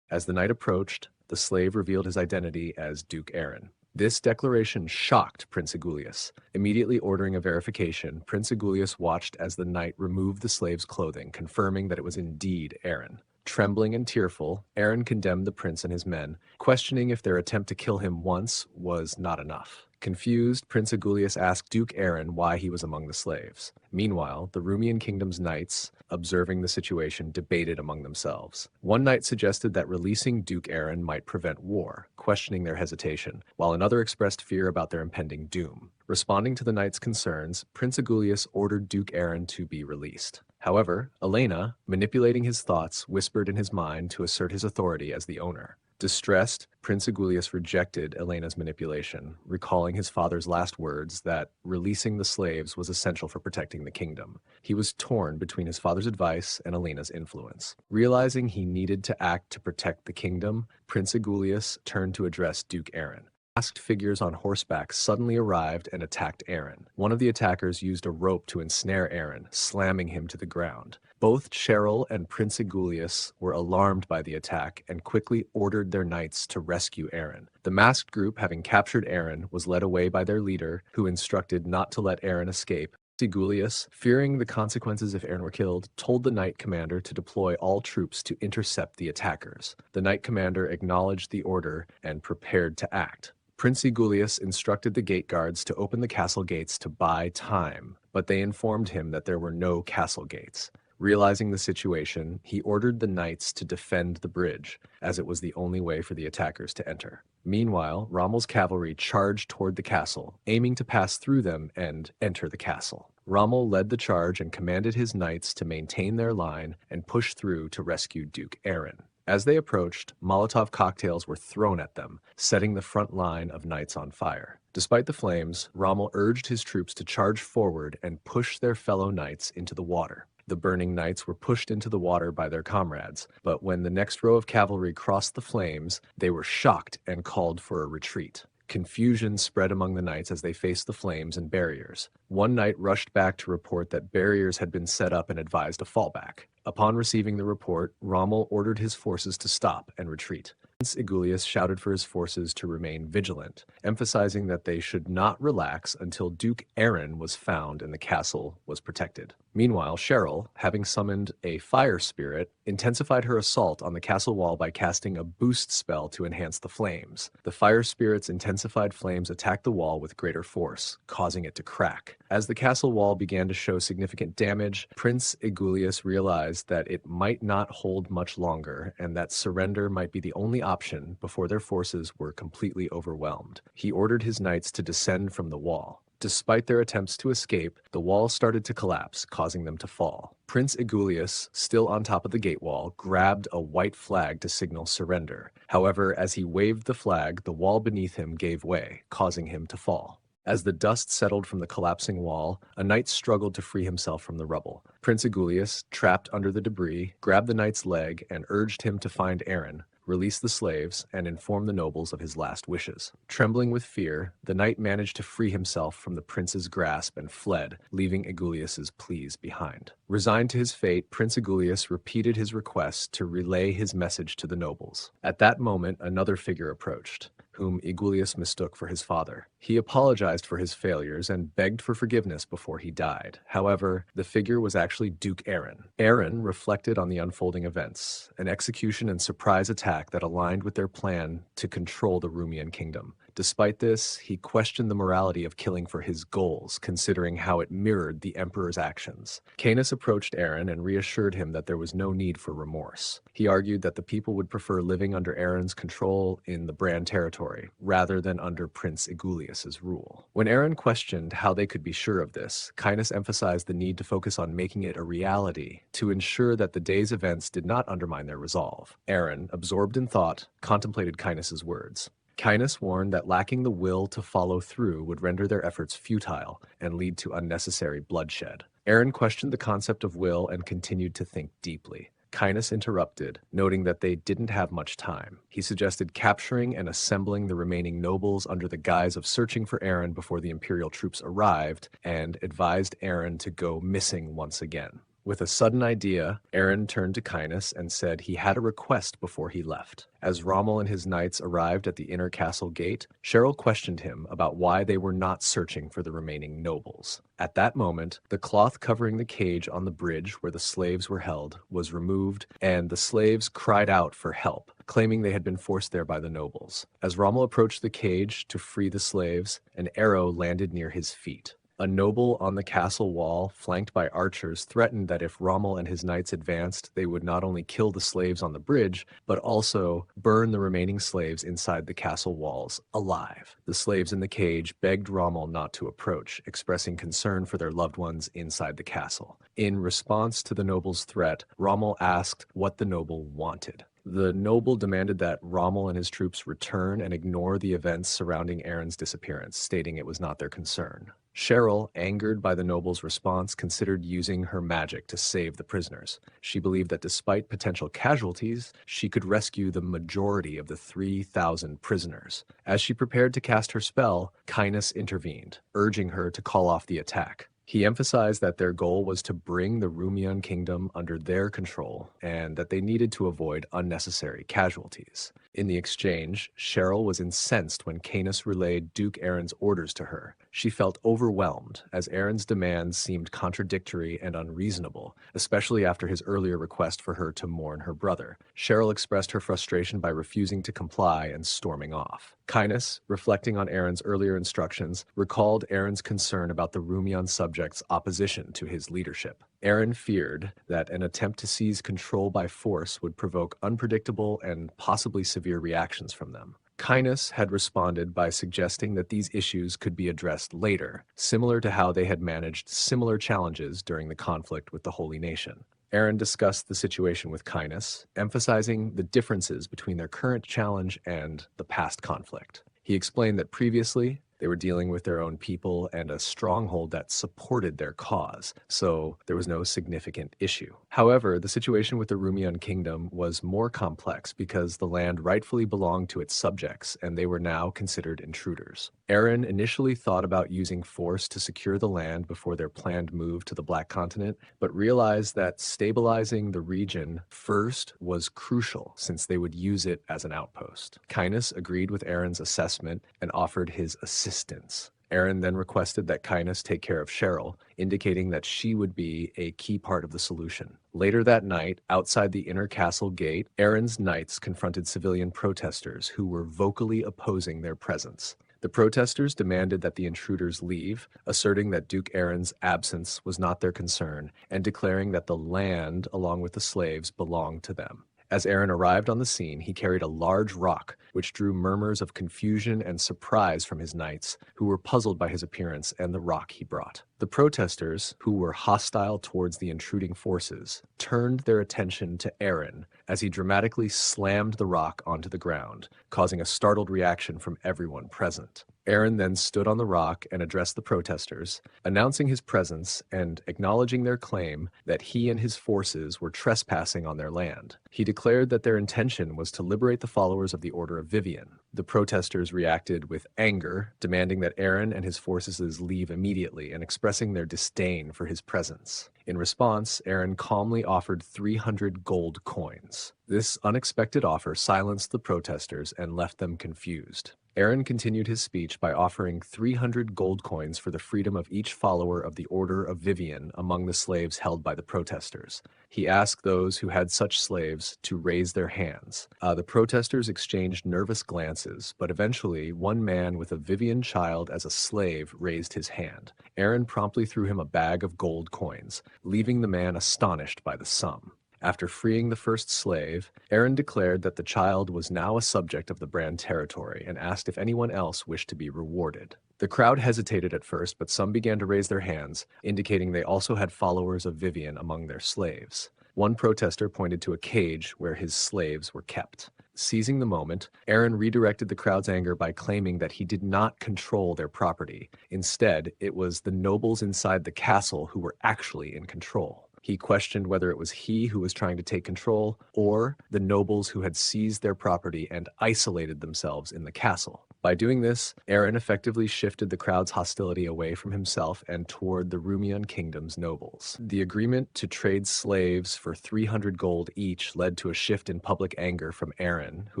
As the knight approached, the slave revealed his identity as Duke Aaron. This declaration shocked Prince Igulius. Immediately ordering a verification, Prince Igulius watched as the knight removed the slave's clothing, confirming that it was indeed Aaron. Trembling and tearful, Aaron condemned the prince and his men, questioning if their attempt to kill him once was not enough. Confused, Prince Igulius asked Duke Aaron why he was among the slaves. Meanwhile, the Rumian kingdom's knights, observing the situation, debated among themselves. One knight suggested that releasing Duke Aaron might prevent war, questioning their hesitation, while another expressed fear about their impending doom. Responding to the knights' concerns, Prince Igulius ordered Duke Aaron to be released. However, Elena, manipulating his thoughts, whispered in his mind to assert his authority as the owner. Distressed, Prince Igulius rejected Elena's manipulation, recalling his father's last words that releasing the slaves was essential for protecting the kingdom. He was torn between his father's advice and Elena's influence. Realizing he needed to act to protect the kingdom, Prince Igulius turned to address Duke Aaron. Masked figures on horseback suddenly arrived and attacked Aaron. One of the attackers used a rope to ensnare Aaron, slamming him to the ground. Both Cheryl and Prince Igulius were alarmed by the attack and quickly ordered their knights to rescue Aaron. The masked group, having captured Aaron, was led away by their leader, who instructed not to let Aaron escape. Igulius, fearing the consequences if Aaron were killed, told the knight commander to deploy all troops to intercept the attackers. The knight commander acknowledged the order and prepared to act. Prince Egulius instructed the gate guards to open the castle gates to buy time, but they informed him that there were no castle gates. Realizing the situation, he ordered the knights to defend the bridge, as it was the only way for the attackers to enter. Meanwhile, Rommel's cavalry charged toward the castle, aiming to pass through them and enter the castle. Rommel led the charge and commanded his knights to maintain their line and push through to rescue Duke Aaron. As they approached, Molotov cocktails were thrown at them, setting the front line of knights on fire. Despite the flames, Rommel urged his troops to charge forward and push their fellow knights into the water. The burning knights were pushed into the water by their comrades, but when the next row of cavalry crossed the flames, they were shocked and called for a retreat. Confusion spread among the knights as they faced the flames and barriers. One knight rushed back to report that barriers had been set up and advised a fallback. Upon receiving the report, Rommel ordered his forces to stop and retreat. Prince Egulius shouted for his forces to remain vigilant, emphasizing that they should not relax until Duke Aaron was found and the castle was protected. Meanwhile, Cheryl, having summoned a fire spirit, intensified her assault on the castle wall by casting a boost spell to enhance the flames. The fire spirit's intensified flames attacked the wall with greater force, causing it to crack. As the castle wall began to show significant damage, Prince Egulius realized that it might not hold much longer and that surrender might be the only option before their forces were completely overwhelmed. He ordered his knights to descend from the wall. Despite their attempts to escape, the wall started to collapse, causing them to fall. Prince Egulius, still on top of the gate wall, grabbed a white flag to signal surrender. However, as he waved the flag, the wall beneath him gave way, causing him to fall. As the dust settled from the collapsing wall, a knight struggled to free himself from the rubble. Prince Egulius, trapped under the debris, grabbed the knight's leg and urged him to find Aaron, release the slaves, and inform the nobles of his last wishes. Trembling with fear, the knight managed to free himself from the prince's grasp and fled, leaving Egulius's pleas behind. Resigned to his fate, Prince Egulius repeated his request to relay his message to the nobles. At that moment, another figure approached, whom Egulius mistook for his father. He apologized for his failures and begged for forgiveness before he died. However, the figure was actually Duke Aaron. Aaron reflected on the unfolding events, an execution and surprise attack that aligned with their plan to control the Rumian kingdom. Despite this, he questioned the morality of killing for his goals, considering how it mirrored the emperor's actions. Canis approached Aaron and reassured him that there was no need for remorse. He argued that the people would prefer living under Aaron's control in the Brahn territory, rather than under Prince Egulius's rule. When Aaron questioned how they could be sure of this, Canis emphasized the need to focus on making it a reality to ensure that the day's events did not undermine their resolve. Aaron, absorbed in thought, contemplated Canis's words. Canis warned that lacking the will to follow through would render their efforts futile and lead to unnecessary bloodshed. Aaron questioned the concept of will and continued to think deeply. Canis interrupted, noting that they didn't have much time. He suggested capturing and assembling the remaining nobles under the guise of searching for Aaron before the imperial troops arrived, and advised Aaron to go missing once again. With a sudden idea, Aaron turned to Canis and said he had a request before he left. As Rommel and his knights arrived at the inner castle gate, Cheryl questioned him about why they were not searching for the remaining nobles. At that moment, the cloth covering the cage on the bridge where the slaves were held was removed, and the slaves cried out for help, claiming they had been forced there by the nobles. As Rommel approached the cage to free the slaves, an arrow landed near his feet. A noble on the castle wall, flanked by archers, threatened that if Rommel and his knights advanced, they would not only kill the slaves on the bridge, but also burn the remaining slaves inside the castle walls alive. The slaves in the cage begged Rommel not to approach, expressing concern for their loved ones inside the castle. In response to the noble's threat, Rommel asked what the noble wanted. The noble demanded that Rommel and his troops return and ignore the events surrounding Aaron's disappearance, stating it was not their concern. Cheryl, angered by the noble's response, considered using her magic to save the prisoners. She believed that despite potential casualties, she could rescue the majority of the 3,000 prisoners. As she prepared to cast her spell, Canis intervened, urging her to call off the attack. He emphasized that their goal was to bring the Rumian kingdom under their control and that they needed to avoid unnecessary casualties. In the exchange, Cheryl was incensed when Canis relayed Duke Aaron's orders to her. She felt overwhelmed, as Aaron's demands seemed contradictory and unreasonable, especially after his earlier request for her to mourn her brother. Cheryl expressed her frustration by refusing to comply and storming off. Kynes, reflecting on Aaron's earlier instructions, recalled Aaron's concern about the Rumian subjects' opposition to his leadership. Aaron feared that an attempt to seize control by force would provoke unpredictable and possibly severe reactions from them. Kynes had responded by suggesting that these issues could be addressed later, similar to how they had managed similar challenges during the conflict with the Holy Nation. Aaron discussed the situation with Kynes, emphasizing the differences between their current challenge and the past conflict. He explained that previously, they were dealing with their own people and a stronghold that supported their cause, so there was no significant issue. However, the situation with the Rumian kingdom was more complex because the land rightfully belonged to its subjects, and they were now considered intruders. Aaron initially thought about using force to secure the land before their planned move to the Black Continent, but realized that stabilizing the region first was crucial since they would use it as an outpost. Kynes agreed with Aaron's assessment and offered his assistance. Aaron then requested that Kynes take care of Cheryl, indicating that she would be a key part of the solution. Later that night, outside the inner castle gate, Aaron's knights confronted civilian protesters who were vocally opposing their presence. The protesters demanded that the intruders leave, asserting that Duke Aaron's absence was not their concern, and declaring that the land, along with the slaves, belonged to them. As Aaron arrived on the scene, he carried a large rock, which drew murmurs of confusion and surprise from his knights, who were puzzled by his appearance and the rock he brought. The protesters, who were hostile towards the intruding forces, turned their attention to Aaron as he dramatically slammed the rock onto the ground, causing a startled reaction from everyone present. Aaron then stood on the rock and addressed the protesters, announcing his presence and acknowledging their claim that he and his forces were trespassing on their land. He declared that their intention was to liberate the followers of the Order of Vivian. The protesters reacted with anger, demanding that Aaron and his forces leave immediately and expressing their disdain for his presence. In response, Aaron calmly offered 300 gold coins. This unexpected offer silenced the protesters and left them confused. Aaron continued his speech by offering 300 gold coins for the freedom of each follower of the Order of Vivian among the slaves held by the protesters. He asked those who had such slaves to raise their hands. The protesters exchanged nervous glances, but eventually one man with a Vivian child as a slave raised his hand. Aaron promptly threw him a bag of gold coins, leaving the man astonished by the sum. After freeing the first slave, Aaron declared that the child was now a subject of the Brahn territory and asked if anyone else wished to be rewarded. The crowd hesitated at first, but some began to raise their hands, indicating they also had followers of Vivian among their slaves. One protester pointed to a cage where his slaves were kept. Seizing the moment, Aaron redirected the crowd's anger by claiming that he did not control their property. Instead, it was the nobles inside the castle who were actually in control. He questioned whether it was he who was trying to take control or the nobles who had seized their property and isolated themselves in the castle. By doing this, Aaron effectively shifted the crowd's hostility away from himself and toward the Rumian kingdom's nobles. The agreement to trade slaves for 300 gold each led to a shift in public anger from Aaron, who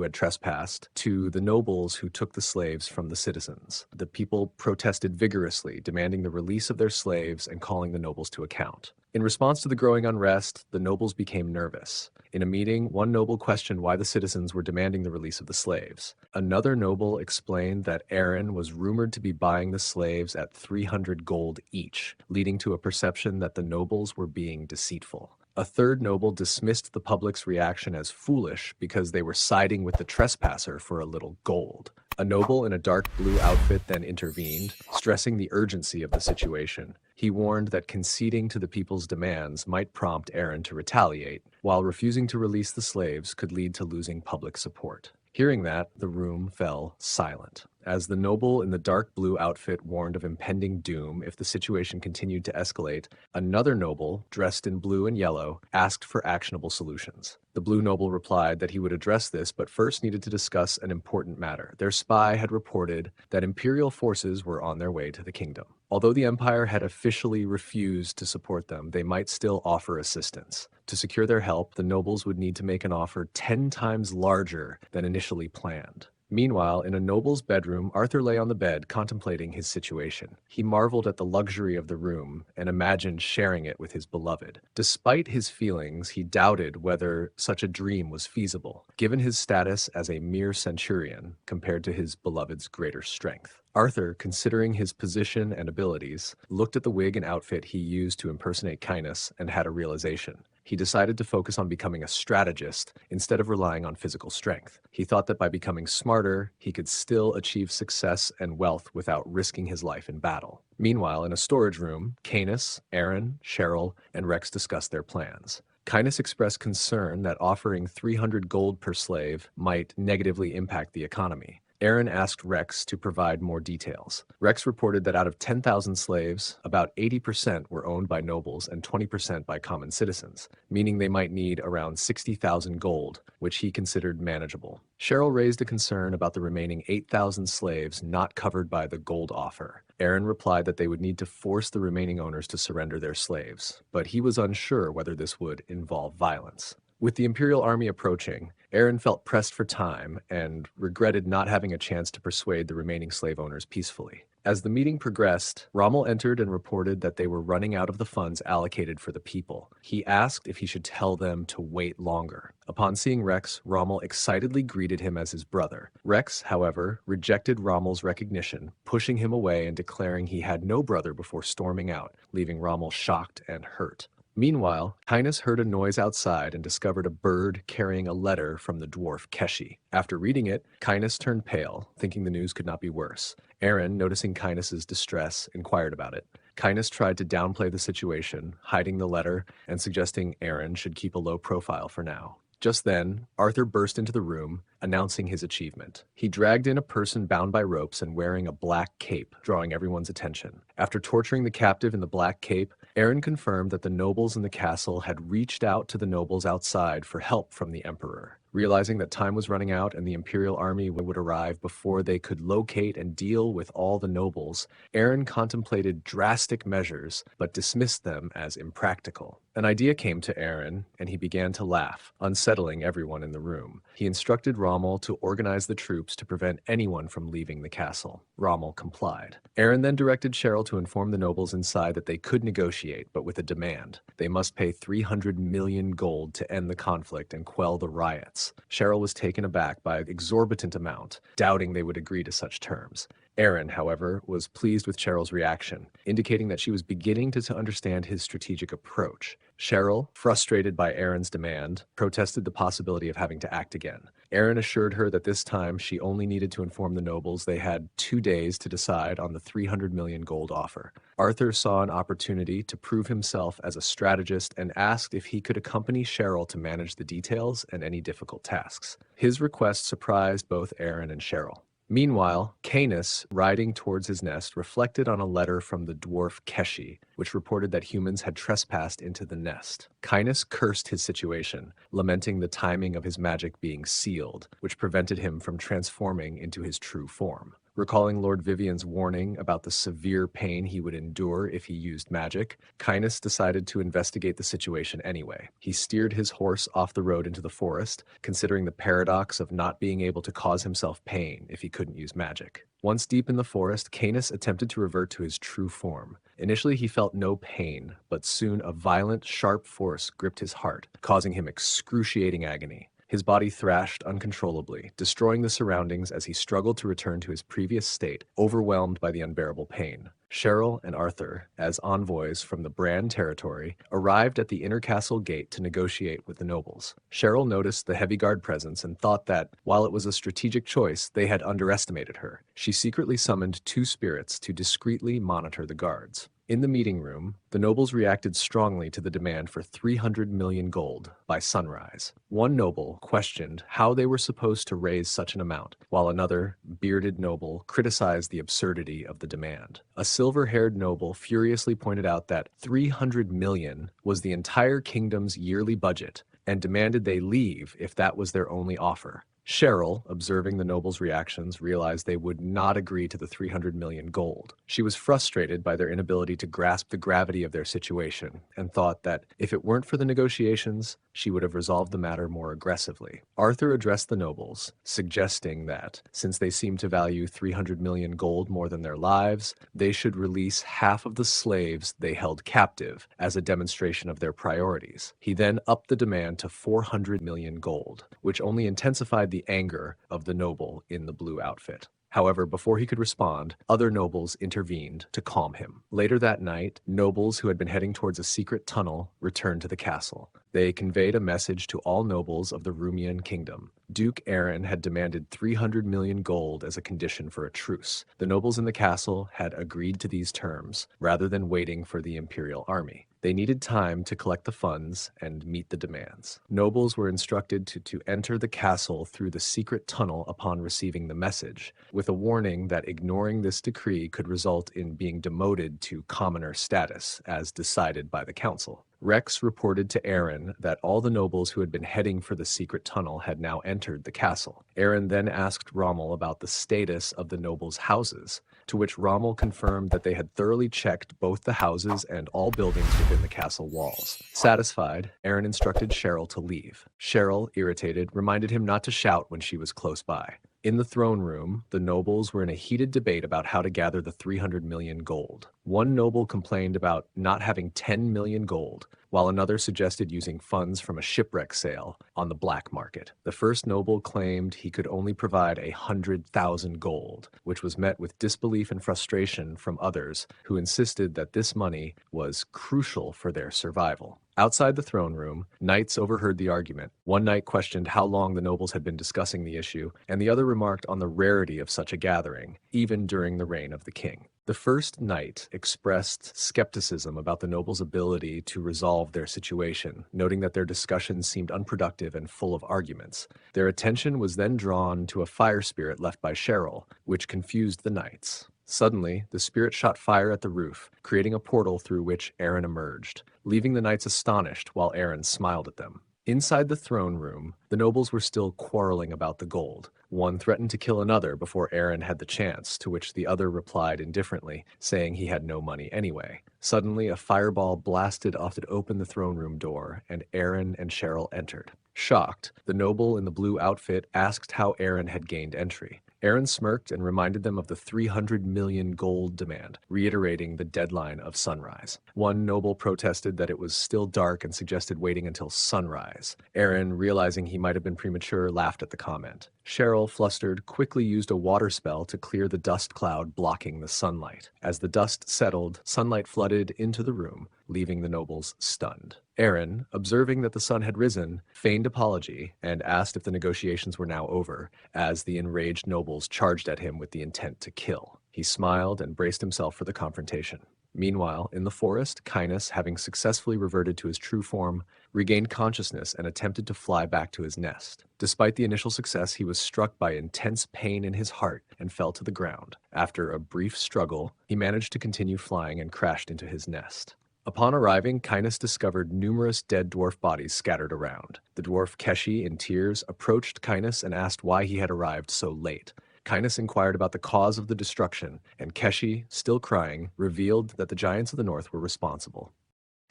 had trespassed, to the nobles who took the slaves from the citizens. The people protested vigorously, demanding the release of their slaves and calling the nobles to account. In response to the growing unrest, the nobles became nervous. In a meeting, one noble questioned why the citizens were demanding the release of the slaves. Another noble explained that Aaron was rumored to be buying the slaves at 300 gold each, leading to a perception that the nobles were being deceitful. A third noble dismissed the public's reaction as foolish because they were siding with the trespasser for a little gold. A noble in a dark blue outfit then intervened, stressing the urgency of the situation. He warned that conceding to the people's demands might prompt Aaron to retaliate, while refusing to release the slaves could lead to losing public support. Hearing that, the room fell silent, as the noble in the dark blue outfit warned of impending doom if the situation continued to escalate. Another noble, dressed in blue and yellow, asked for actionable solutions. The blue noble replied that he would address this, but first needed to discuss an important matter. Their spy had reported that imperial forces were on their way to the kingdom. Although the empire had officially refused to support them, they might still offer assistance. To secure their help, the nobles would need to make an offer 10 times larger than initially planned. Meanwhile, in a noble's bedroom, Arthur lay on the bed contemplating his situation. He marveled at the luxury of the room and imagined sharing it with his beloved. Despite his feelings, he doubted whether such a dream was feasible, given his status as a mere centurion compared to his beloved's greater strength. Arthur, considering his position and abilities, looked at the wig and outfit he used to impersonate Cainus and had a realization. He decided to focus on becoming a strategist instead of relying on physical strength. He thought that by becoming smarter, he could still achieve success and wealth without risking his life in battle. Meanwhile, in a storage room, Cainus, Aaron, Cheryl, and Rex discussed their plans. Cainus expressed concern that offering 300 gold per slave might negatively impact the economy. Aaron asked Rex to provide more details. Rex reported that out of 10,000 slaves, about 80% were owned by nobles and 20% by common citizens, meaning they might need around 60,000 gold, which he considered manageable. Cheryl raised a concern about the remaining 8,000 slaves not covered by the gold offer. Aaron replied that they would need to force the remaining owners to surrender their slaves, but he was unsure whether this would involve violence. With the Imperial army approaching, Aaron felt pressed for time and regretted not having a chance to persuade the remaining slave owners peacefully. As the meeting progressed, Rommel entered and reported that they were running out of the funds allocated for the people. He asked if he should tell them to wait longer. Upon seeing Rex, Rommel excitedly greeted him as his brother. Rex, however, rejected Rommel's recognition, pushing him away and declaring he had no brother before storming out, leaving Rommel shocked and hurt. Meanwhile, Cainus heard a noise outside and discovered a bird carrying a letter from the dwarf Keshi. After reading it, Cainus turned pale, thinking the news could not be worse. Aaron, noticing Cainus's distress, inquired about it. Cainus tried to downplay the situation, hiding the letter and suggesting Aaron should keep a low profile for now. Just then, Arthur burst into the room, announcing his achievement. He dragged in a person bound by ropes and wearing a black cape, drawing everyone's attention. After torturing the captive in the black cape, Aaron confirmed that the nobles in the castle had reached out to the nobles outside for help from the Emperor. Realizing that time was running out and the Imperial army would arrive before they could locate and deal with all the nobles, Aaron contemplated drastic measures but dismissed them as impractical. An idea came to Aaron, and he began to laugh, unsettling everyone in the room. He instructed Rommel to organize the troops to prevent anyone from leaving the castle. Rommel complied. Aaron then directed Cheryl to inform the nobles inside that they could negotiate, but with a demand. They must pay 300 million gold to end the conflict and quell the riots. Cheryl was taken aback by an exorbitant amount, doubting they would agree to such terms. Aaron, however, was pleased with Cheryl's reaction, indicating that she was beginning to understand his strategic approach. Cheryl, frustrated by Aaron's demand, protested the possibility of having to act again. Aaron assured her that this time she only needed to inform the nobles they had 2 days to decide on the 300 million gold offer. Arthur saw an opportunity to prove himself as a strategist and asked if he could accompany Cheryl to manage the details and any difficult tasks. His request surprised both Aaron and Cheryl. Meanwhile, Cainus, riding towards his nest, reflected on a letter from the dwarf Keshi, which reported that humans had trespassed into the nest. Cainus cursed his situation, lamenting the timing of his magic being sealed, which prevented him from transforming into his true form. Recalling Lord Vivian's warning about the severe pain he would endure if he used magic, Cainus decided to investigate the situation anyway. He steered his horse off the road into the forest, considering the paradox of not being able to cause himself pain if he couldn't use magic. Once deep in the forest, Cainus attempted to revert to his true form. Initially, he felt no pain, but soon a violent, sharp force gripped his heart, causing him excruciating agony. His body thrashed uncontrollably, destroying the surroundings as he struggled to return to his previous state, overwhelmed by the unbearable pain. Cheryl and Arthur, as envoys from the Brahn territory, arrived at the inner castle gate to negotiate with the nobles. Cheryl noticed the heavy guard presence and thought that, while it was a strategic choice, they had underestimated her. She secretly summoned 2 spirits to discreetly monitor the guards. In the meeting room, the nobles reacted strongly to the demand for 300 million gold by sunrise. One noble questioned how they were supposed to raise such an amount, while another, bearded noble, criticized the absurdity of the demand. A silver-haired noble furiously pointed out that 300 million was the entire kingdom's yearly budget and demanded they leave if that was their only offer. Cheryl, observing the nobles' reactions, realized they would not agree to the 300 million gold. She was frustrated by their inability to grasp the gravity of their situation and thought that if it weren't for the negotiations, she would have resolved the matter more aggressively. Arthur addressed the nobles, suggesting that, since they seemed to value 300 million gold more than their lives, they should release half of the slaves they held captive as a demonstration of their priorities. He then upped the demand to 400 million gold, which only intensified the anger of the noble in the blue outfit. However, before he could respond, other nobles intervened to calm him. Later that night, nobles who had been heading towards a secret tunnel returned to the castle. They conveyed a message to all nobles of the Rumian kingdom. Duke Aaron had demanded 300 million gold as a condition for a truce. The nobles in the castle had agreed to these terms, rather than waiting for the imperial army. They needed time to collect the funds and meet the demands. Nobles were instructed to enter the castle through the secret tunnel upon receiving the message, with a warning that ignoring this decree could result in being demoted to commoner status, as decided by the council. Rex reported to Aaron that all the nobles who had been heading for the secret tunnel had now entered the castle. Aaron then asked Rommel about the status of the nobles' houses, to which Rommel confirmed that they had thoroughly checked both the houses and all buildings within the castle walls. Satisfied, Aaron instructed Cheryl to leave. Cheryl, irritated, reminded him not to shout when she was close by. In the throne room, the nobles were in a heated debate about how to gather the 300 million gold. One noble complained about not having 10 million gold, while another suggested using funds from a shipwreck sale on the black market. The first noble claimed he could only provide 100,000 gold, which was met with disbelief and frustration from others who insisted that this money was crucial for their survival. Outside the throne room, knights overheard the argument. One knight questioned how long the nobles had been discussing the issue, and the other remarked on the rarity of such a gathering, even during the reign of the king. The first knight expressed skepticism about the nobles' ability to resolve their situation, noting that their discussions seemed unproductive and full of arguments. Their attention was then drawn to a fire spirit left by Cheryl, which confused the knights. Suddenly, the spirit shot fire at the roof, creating a portal through which Aaron emerged, leaving the knights astonished while Aaron smiled at them. Inside the throne room, the nobles were still quarreling about the gold. One threatened to kill another before Aaron had the chance, to which the other replied indifferently, saying he had no money anyway. Suddenly, a fireball blasted off to open the throne room door, and Aaron and Cheryl entered. Shocked, the noble in the blue outfit asked how Aaron had gained entry. Aaron smirked and reminded them of the 300 million gold demand, reiterating the deadline of sunrise. One noble protested that it was still dark and suggested waiting until sunrise. Aaron, realizing he might have been premature, laughed at the comment. Cheryl, flustered, quickly used a water spell to clear the dust cloud blocking the sunlight. As the dust settled, sunlight flooded into the room, leaving the nobles stunned. Aaron, observing that the sun had risen, feigned apology and asked if the negotiations were now over, as the enraged nobles charged at him with the intent to kill. He smiled and braced himself for the confrontation. Meanwhile, in the forest, Cainus, having successfully reverted to his true form, regained consciousness and attempted to fly back to his nest. Despite the initial success, he was struck by intense pain in his heart and fell to the ground. After a brief struggle, he managed to continue flying and crashed into his nest. Upon arriving, Cainus discovered numerous dead dwarf bodies scattered around. The dwarf Keshi, in tears, approached Cainus and asked why he had arrived so late. Cainus inquired about the cause of the destruction, and Keshi, still crying, revealed that the giants of the north were responsible.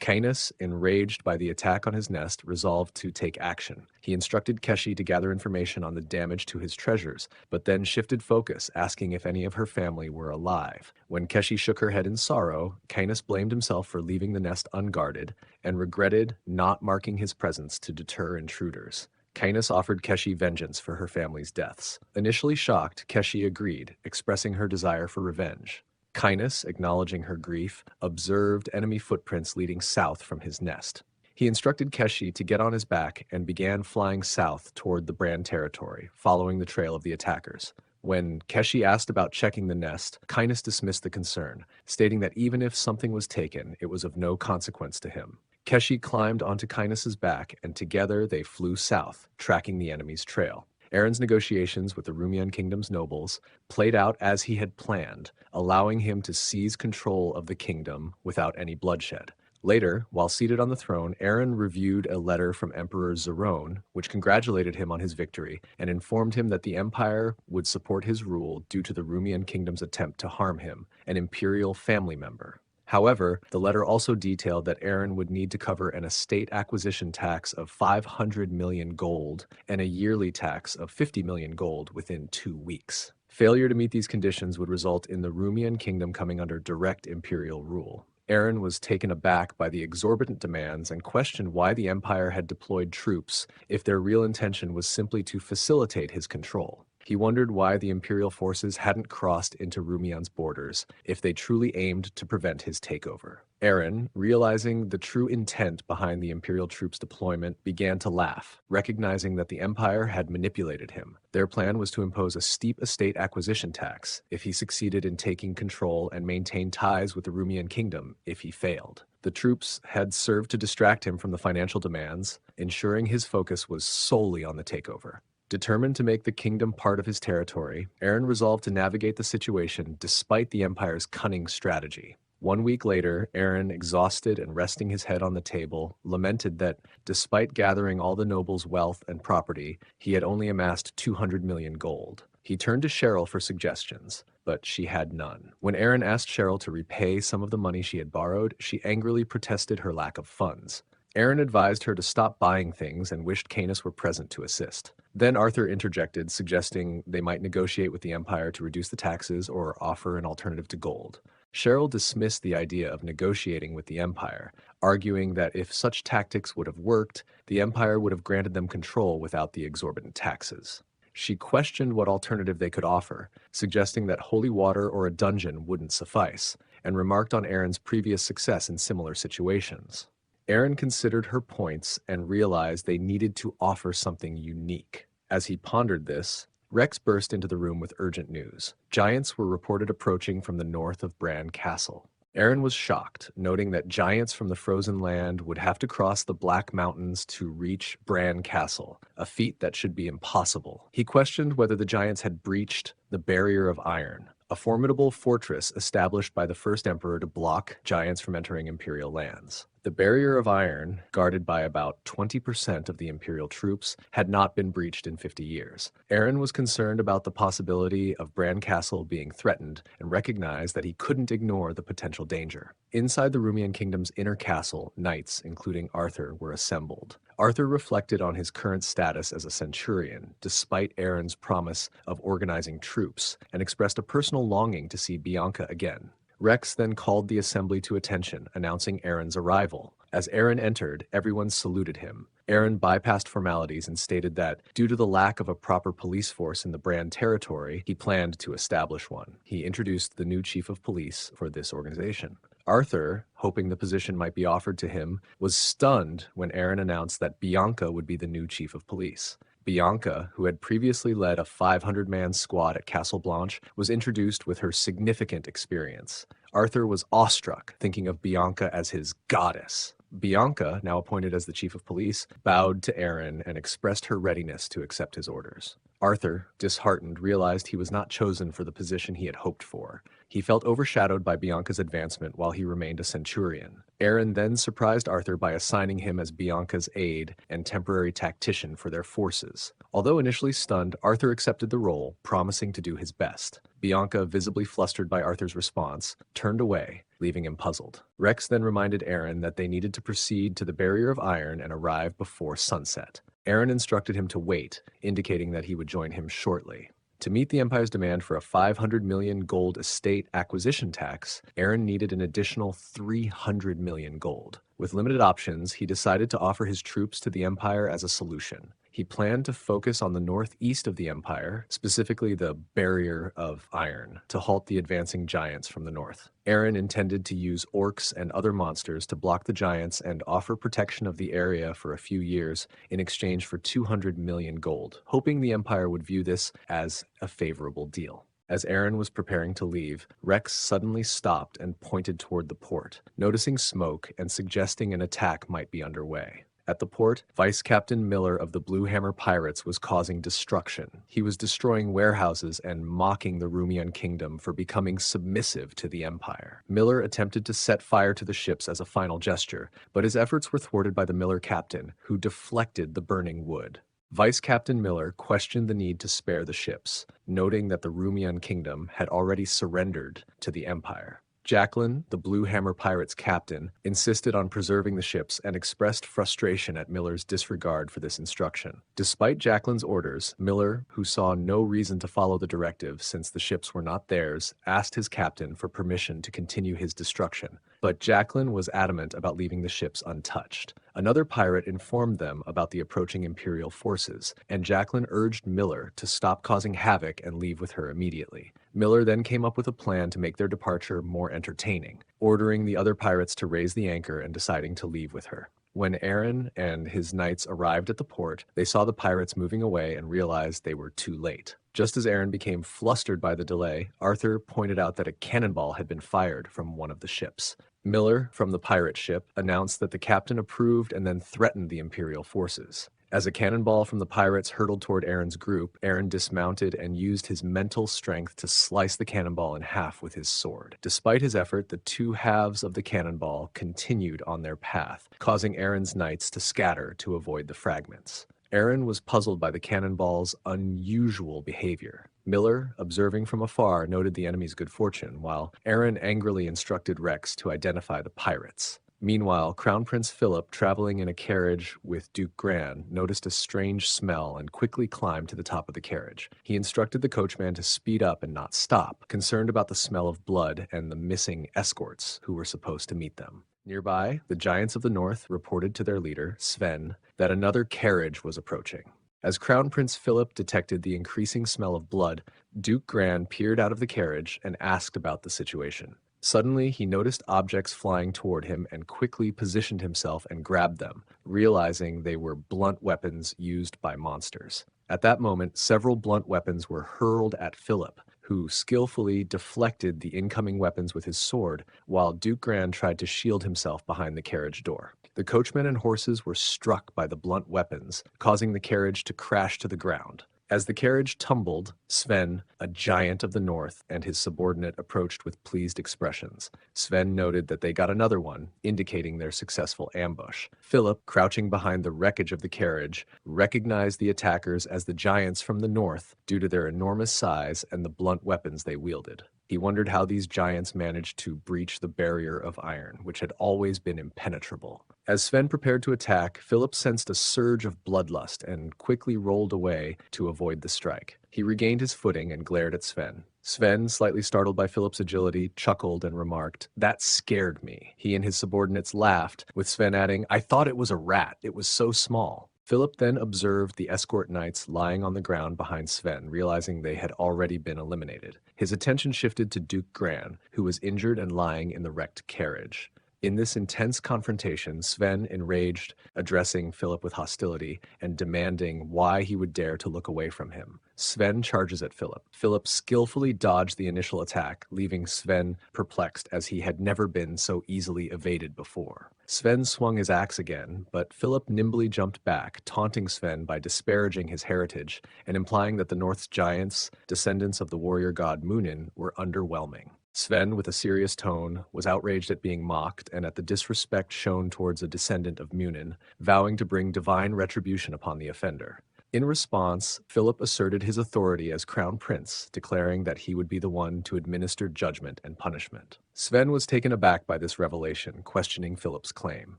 Cainus, enraged by the attack on his nest, resolved to take action. He instructed Keshi to gather information on the damage to his treasures, but then shifted focus, asking if any of her family were alive. When Keshi shook her head in sorrow, Cainus blamed himself for leaving the nest unguarded and regretted not marking his presence to deter intruders. Cainus offered Keshi vengeance for her family's deaths. Initially shocked, Keshi agreed, expressing her desire for revenge. Cainus, acknowledging her grief, observed enemy footprints leading south from his nest. He instructed Keshi to get on his back and began flying south toward the Brahn territory, following the trail of the attackers. When Keshi asked about checking the nest, Cainus dismissed the concern, stating that even if something was taken, it was of no consequence to him. Keshi climbed onto Cainus's back, and together they flew south, tracking the enemy's trail. Aaron's negotiations with the Rumian kingdom's nobles played out as he had planned, allowing him to seize control of the kingdom without any bloodshed. Later, while seated on the throne, Aaron reviewed a letter from Emperor Zerone, which congratulated him on his victory and informed him that the empire would support his rule due to the Rumian kingdom's attempt to harm him, an imperial family member. However, the letter also detailed that Aaron would need to cover an estate acquisition tax of 500 million gold and a yearly tax of 50 million gold within 2 weeks. Failure to meet these conditions would result in the Rumian kingdom coming under direct imperial rule. Aaron was taken aback by the exorbitant demands and questioned why the empire had deployed troops if their real intention was simply to facilitate his control. He wondered why the imperial forces hadn't crossed into Rumian's borders if they truly aimed to prevent his takeover. Aaron, realizing the true intent behind the imperial troops' deployment, began to laugh, recognizing that the empire had manipulated him. Their plan was to impose a steep estate acquisition tax if he succeeded in taking control and maintain ties with the Rumian kingdom if he failed. The troops had served to distract him from the financial demands, ensuring his focus was solely on the takeover. Determined to make the kingdom part of his territory, Aaron resolved to navigate the situation despite the empire's cunning strategy. 1 week later, Aaron, exhausted and resting his head on the table, lamented that, despite gathering all the nobles' wealth and property, he had only amassed 200 million gold. He turned to Cheryl for suggestions, but she had none. When Aaron asked Cheryl to repay some of the money she had borrowed, she angrily protested her lack of funds. Aaron advised her to stop buying things and wished Canis were present to assist. Then Arthur interjected, suggesting they might negotiate with the empire to reduce the taxes or offer an alternative to gold. Cheryl dismissed the idea of negotiating with the empire, arguing that if such tactics would have worked, the empire would have granted them control without the exorbitant taxes. She questioned what alternative they could offer, suggesting that holy water or a dungeon wouldn't suffice, and remarked on Aaron's previous success in similar situations. Aaron considered her points and realized they needed to offer something unique. As he pondered this, Rex burst into the room with urgent news. Giants were reported approaching from the north of Brahn Castle. Aaron was shocked, noting that giants from the frozen land would have to cross the Black Mountains to reach Brahn Castle, a feat that should be impossible. He questioned whether the giants had breached the Barrier of Iron, a formidable fortress established by the first emperor to block giants from entering imperial lands. The Barrier of Iron, guarded by about 20% of the imperial troops, had not been breached in 50 years. Aaron was concerned about the possibility of Brahn Castle being threatened and recognized that he couldn't ignore the potential danger. Inside the Rumian kingdom's inner castle, knights, including Arthur, were assembled. Arthur reflected on his current status as a centurion, despite Aaron's promise of organizing troops, and expressed a personal longing to see Bianca again. Rex then called the assembly to attention, announcing Aaron's arrival. As Aaron entered, everyone saluted him. Aaron bypassed formalities and stated that, due to the lack of a proper police force in the Brand territory, he planned to establish one. He introduced the new chief of police for this organization. Arthur, hoping the position might be offered to him, was stunned when Aaron announced that Bianca would be the new chief of police. Bianca, who had previously led a 500-man squad at Castle Blanche, was introduced with her significant experience. Arthur was awestruck, thinking of Bianca as his goddess. Bianca, now appointed as the chief of police, bowed to Aaron and expressed her readiness to accept his orders. Arthur, disheartened, realized he was not chosen for the position he had hoped for. He felt overshadowed by Bianca's advancement while he remained a centurion. Aaron then surprised Arthur by assigning him as Bianca's aide and temporary tactician for their forces. Although initially stunned, Arthur accepted the role, promising to do his best. Bianca, visibly flustered by Arthur's response, turned away, leaving him puzzled. Rex then reminded Aaron that they needed to proceed to the Barrier of Iron and arrive before sunset. Aaron instructed him to wait, indicating that he would join him shortly. To meet the Empire's demand for a 500 million gold estate acquisition tax, Aaron needed an additional 300 million gold. With limited options, he decided to offer his troops to the Empire as a solution. He planned to focus on the northeast of the Empire, specifically the Barrier of Iron, to halt the advancing giants from the north. Aaron intended to use orcs and other monsters to block the giants and offer protection of the area for a few years in exchange for 200 million gold, hoping the Empire would view this as a favorable deal. As Aaron was preparing to leave, Rex suddenly stopped and pointed toward the port, noticing smoke and suggesting an attack might be underway. At the port, Vice Captain Miller of the Blue Hammer Pirates was causing destruction. He was destroying warehouses and mocking the Rumian kingdom for becoming submissive to the Empire. Miller attempted to set fire to the ships as a final gesture, but his efforts were thwarted by the Miller captain, who deflected the burning wood. Vice Captain Miller questioned the need to spare the ships, noting that the Rumian kingdom had already surrendered to the Empire. Jacqueline, the Blue Hammer Pirates' captain, insisted on preserving the ships and expressed frustration at Miller's disregard for this instruction. Despite Jacqueline's orders, Miller, who saw no reason to follow the directive since the ships were not theirs, asked his captain for permission to continue his destruction. But Jacqueline was adamant about leaving the ships untouched. Another pirate informed them about the approaching Imperial forces, and Jacqueline urged Miller to stop causing havoc and leave with her immediately. Miller then came up with a plan to make their departure more entertaining, ordering the other pirates to raise the anchor and deciding to leave with her. When Aaron and his knights arrived at the port, they saw the pirates moving away and realized they were too late. Just as Aaron became flustered by the delay, Arthur pointed out that a cannonball had been fired from one of the ships. Miller, from the pirate ship, announced that the captain approved and then threatened the Imperial forces. As a cannonball from the pirates hurtled toward Aaron's group, Aaron dismounted and used his mental strength to slice the cannonball in half with his sword. Despite his effort, the two halves of the cannonball continued on their path, causing Aaron's knights to scatter to avoid the fragments. Aaron was puzzled by the cannonball's unusual behavior. Miller, observing from afar, noted the enemy's good fortune, while Aaron angrily instructed Rex to identify the pirates. Meanwhile, Crown Prince Philip, traveling in a carriage with Duke Gran, noticed a strange smell and quickly climbed to the top of the carriage. He instructed the coachman to speed up and not stop, concerned about the smell of blood and the missing escorts who were supposed to meet them. Nearby, the Giants of the North reported to their leader, Sven, that another carriage was approaching. As Crown Prince Philip detected the increasing smell of blood, Duke Gran peered out of the carriage and asked about the situation. Suddenly, he noticed objects flying toward him and quickly positioned himself and grabbed them, realizing they were blunt weapons used by monsters. At that moment, several blunt weapons were hurled at Philip, who skillfully deflected the incoming weapons with his sword, while Duke Gran tried to shield himself behind the carriage door. The coachman and horses were struck by the blunt weapons, causing the carriage to crash to the ground. As the carriage tumbled, Sven, a giant of the north, and his subordinate approached with pleased expressions. Sven noted that they got another one, indicating their successful ambush. Philip, crouching behind the wreckage of the carriage, recognized the attackers as the giants from the north due to their enormous size and the blunt weapons they wielded. He wondered how these giants managed to breach the barrier of iron, which had always been impenetrable. As Sven prepared to attack, Philip sensed a surge of bloodlust and quickly rolled away to avoid the strike. He regained his footing and glared at Sven. Sven, slightly startled by Philip's agility, chuckled and remarked, "That scared me." He and his subordinates laughed, with Sven adding, "I thought it was a rat. It was so small." Philip then observed the escort knights lying on the ground behind Sven, realizing they had already been eliminated. His attention shifted to Duke Gran, who was injured and lying in the wrecked carriage. In this intense confrontation, Sven, enraged, addressing Philip with hostility and demanding why he would dare to look away from him. Sven charges at Philip. Philip skillfully dodged the initial attack, leaving Sven perplexed as he had never been so easily evaded before. Sven swung his axe again, but Philip nimbly jumped back, taunting Sven by disparaging his heritage and implying that the North's giants, descendants of the warrior god Munin, were underwhelming. Sven, with a serious tone, was outraged at being mocked and at the disrespect shown towards a descendant of Munin, vowing to bring divine retribution upon the offender. In response, Philip asserted his authority as crown prince, declaring that he would be the one to administer judgment and punishment. Sven was taken aback by this revelation, questioning Philip's claim.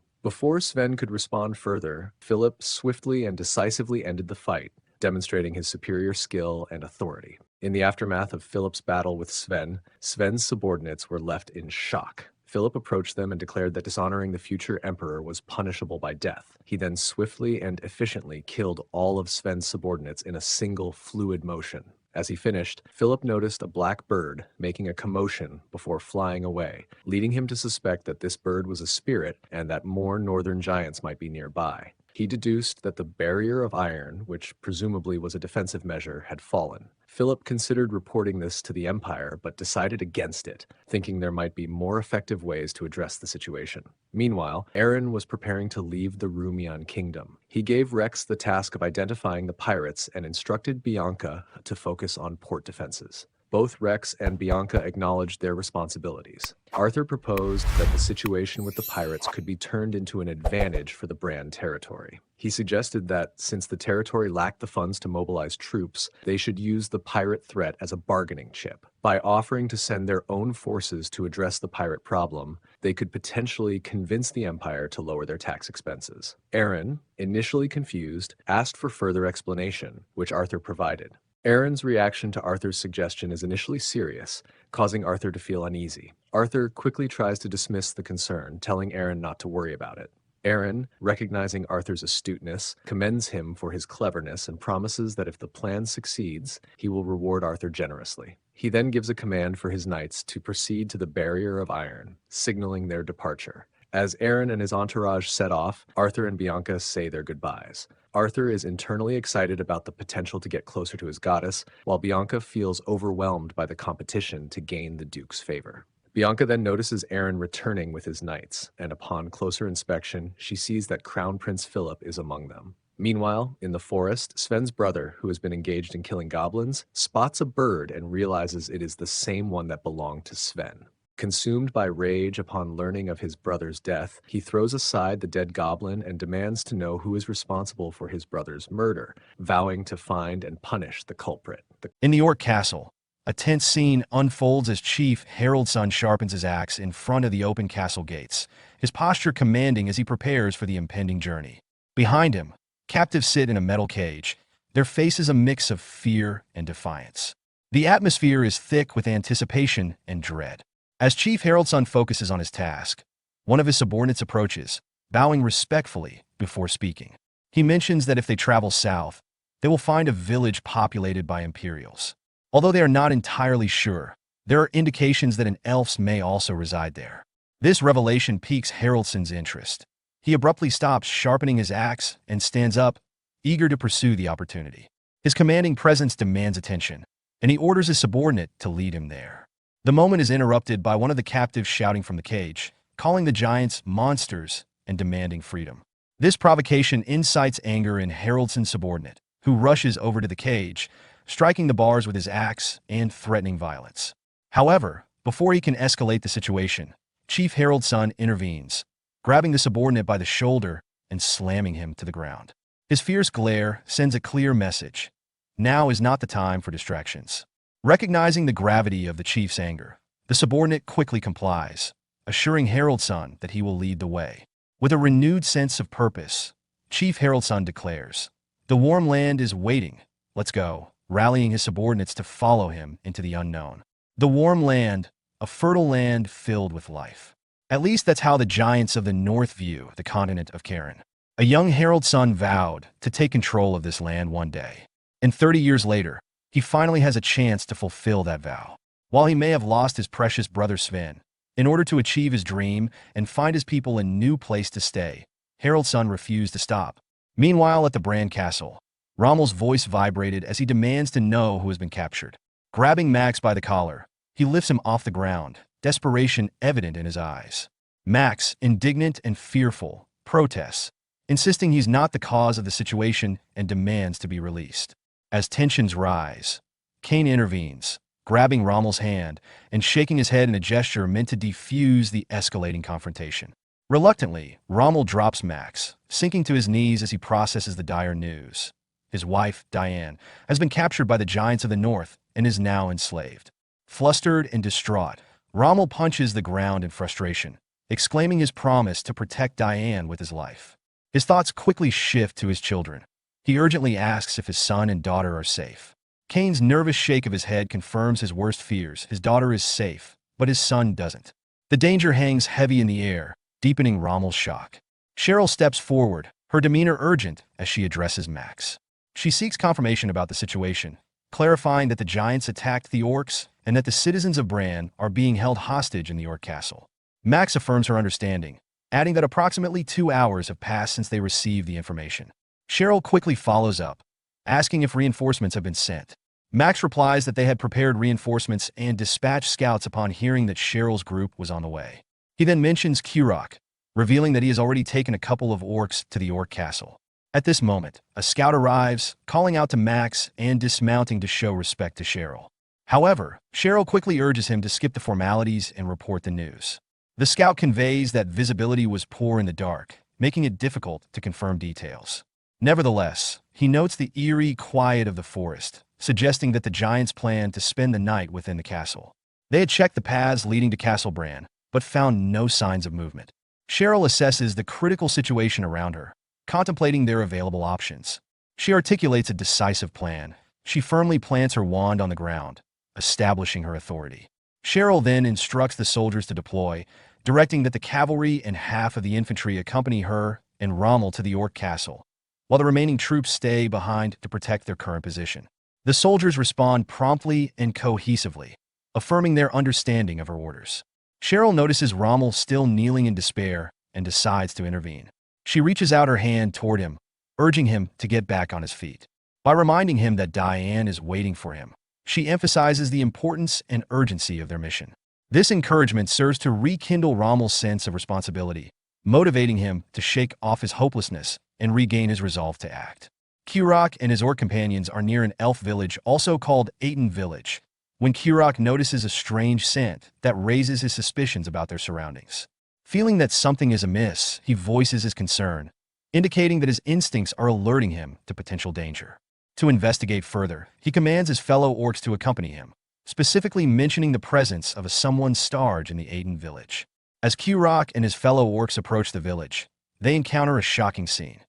Before Sven could respond further, Philip swiftly and decisively ended the fight, demonstrating his superior skill and authority. In the aftermath of Philip's battle with Sven, Sven's subordinates were left in shock. Philip approached them and declared that dishonoring the future emperor was punishable by death. He then swiftly and efficiently killed all of Sven's subordinates in a single fluid motion. As he finished, Philip noticed a black bird making a commotion before flying away, leading him to suspect that this bird was a spirit and that more northern giants might be nearby. He deduced that the barrier of iron, which presumably was a defensive measure, had fallen. Philip considered reporting this to the Empire, but decided against it, thinking there might be more effective ways to address the situation. Meanwhile, Aaron was preparing to leave the Rumian kingdom. He gave Rex the task of identifying the pirates and instructed Bianca to focus on port defenses. Both Rex and Bianca acknowledged their responsibilities. Arthur proposed that the situation with the pirates could be turned into an advantage for the Brand territory. He suggested that, since the territory lacked the funds to mobilize troops, they should use the pirate threat as a bargaining chip. By offering to send their own forces to address the pirate problem, they could potentially convince the Empire to lower their tax expenses. Aaron, initially confused, asked for further explanation, which Arthur provided. Aaron's reaction to Arthur's suggestion is initially serious, causing Arthur to feel uneasy. Arthur quickly tries to dismiss the concern, telling Aaron not to worry about it. Aaron, recognizing Arthur's astuteness, commends him for his cleverness and promises that if the plan succeeds, he will reward Arthur generously. He then gives a command for his knights to proceed to the barrier of iron, signaling their departure. As Aaron and his entourage set off, Arthur and Bianca say their goodbyes. Arthur is internally excited about the potential to get closer to his goddess, while Bianca feels overwhelmed by the competition to gain the Duke's favor. Bianca then notices Aaron returning with his knights, and upon closer inspection, she sees that Crown Prince Philip is among them. Meanwhile, in the forest, Sven's brother, who has been engaged in killing goblins, spots a bird and realizes it is the same one that belonged to Sven. Consumed by rage upon learning of his brother's death, he throws aside the dead goblin and demands to know who is responsible for his brother's murder, vowing to find and punish the culprit. In the York Castle, a tense scene unfolds as Chief Harold's son sharpens his axe in front of the open castle gates, his posture commanding as he prepares for the impending journey. Behind him, captives sit in a metal cage, their faces a mix of fear and defiance. The atmosphere is thick with anticipation and dread. As Chief Harold's son focuses on his task, one of his subordinates approaches, bowing respectfully before speaking. He mentions that if they travel south, they will find a village populated by Imperials. Although they are not entirely sure, there are indications that an elf may also reside there. This revelation piques Haroldson's interest. He abruptly stops sharpening his axe and stands up, eager to pursue the opportunity. His commanding presence demands attention, and he orders his subordinate to lead him there. The moment is interrupted by one of the captives shouting from the cage, calling the giants monsters and demanding freedom. This provocation incites anger in Haroldson's subordinate, who rushes over to the cage, striking the bars with his axe and threatening violence. However, before he can escalate the situation, Chief Harold's son intervenes, grabbing the subordinate by the shoulder and slamming him to the ground. His fierce glare sends a clear message. Now is not the time for distractions. Recognizing the gravity of the chief's anger, the subordinate quickly complies, assuring Harold's son that he will lead the way. With a renewed sense of purpose, Chief Harold's son declares, "The warm land is waiting. Let's go," rallying his subordinates to follow him into the unknown. The warm land, a fertile land filled with life. At least that's how the giants of the north view the continent of Karen. A young Harold's son vowed to take control of this land one day. And 30 years later, he finally has a chance to fulfill that vow. While he may have lost his precious brother Sven, in order to achieve his dream and find his people a new place to stay, Harold's son refused to stop. Meanwhile, at the Brand Castle, Rommel's voice vibrated as he demands to know who has been captured. Grabbing Max by the collar, he lifts him off the ground, desperation evident in his eyes. Max, indignant and fearful, protests, insisting he's not the cause of the situation and demands to be released. As tensions rise, Cain intervenes, grabbing Rommel's hand and shaking his head in a gesture meant to defuse the escalating confrontation. Reluctantly, Rommel drops Max, sinking to his knees as he processes the dire news. His wife, Diane, has been captured by the giants of the north and is now enslaved. Flustered and distraught, Rommel punches the ground in frustration, exclaiming his promise to protect Diane with his life. His thoughts quickly shift to his children. He urgently asks if his son and daughter are safe. Cain's nervous shake of his head confirms his worst fears. His daughter is safe, but his son doesn't. The danger hangs heavy in the air, deepening Rommel's shock. Cheryl steps forward, her demeanor urgent as she addresses Max. She seeks confirmation about the situation, clarifying that the giants attacked the orcs and that the citizens of Bran are being held hostage in the Orc Castle. Max affirms her understanding, adding that approximately 2 hours have passed since they received the information. Cheryl quickly follows up, asking if reinforcements have been sent. Max replies that they had prepared reinforcements and dispatched scouts upon hearing that Cheryl's group was on the way. He then mentions Kurok, revealing that he has already taken a couple of orcs to the orc castle. At this moment, a scout arrives, calling out to Max and dismounting to show respect to Cheryl. However, Cheryl quickly urges him to skip the formalities and report the news. The scout conveys that visibility was poor in the dark, making it difficult to confirm details. Nevertheless, he notes the eerie quiet of the forest, suggesting that the giants planned to spend the night within the castle. They had checked the paths leading to Castle Brahn, but found no signs of movement. Cheryl assesses the critical situation around her, contemplating their available options. She articulates a decisive plan. She firmly plants her wand on the ground, establishing her authority. Cheryl then instructs the soldiers to deploy, directing that the cavalry and half of the infantry accompany her and Rommel to the orc castle, while the remaining troops stay behind to protect their current position. The soldiers respond promptly and cohesively, affirming their understanding of her orders. Cheryl notices Rommel still kneeling in despair and decides to intervene. She reaches out her hand toward him, urging him to get back on his feet. By reminding him that Diane is waiting for him, she emphasizes the importance and urgency of their mission. This encouragement serves to rekindle Rommel's sense of responsibility, motivating him to shake off his hopelessness and regain his resolve to act. Kurok and his orc companions are near an elf village also called Aten Village, when Kurok notices a strange scent that raises his suspicions about their surroundings. Feeling that something is amiss, he voices his concern, indicating that his instincts are alerting him to potential danger. To investigate further, he commands his fellow orcs to accompany him, specifically mentioning the presence of a someone starge in the Aten village. As Kurok and his fellow orcs approach the village, they encounter a shocking scene.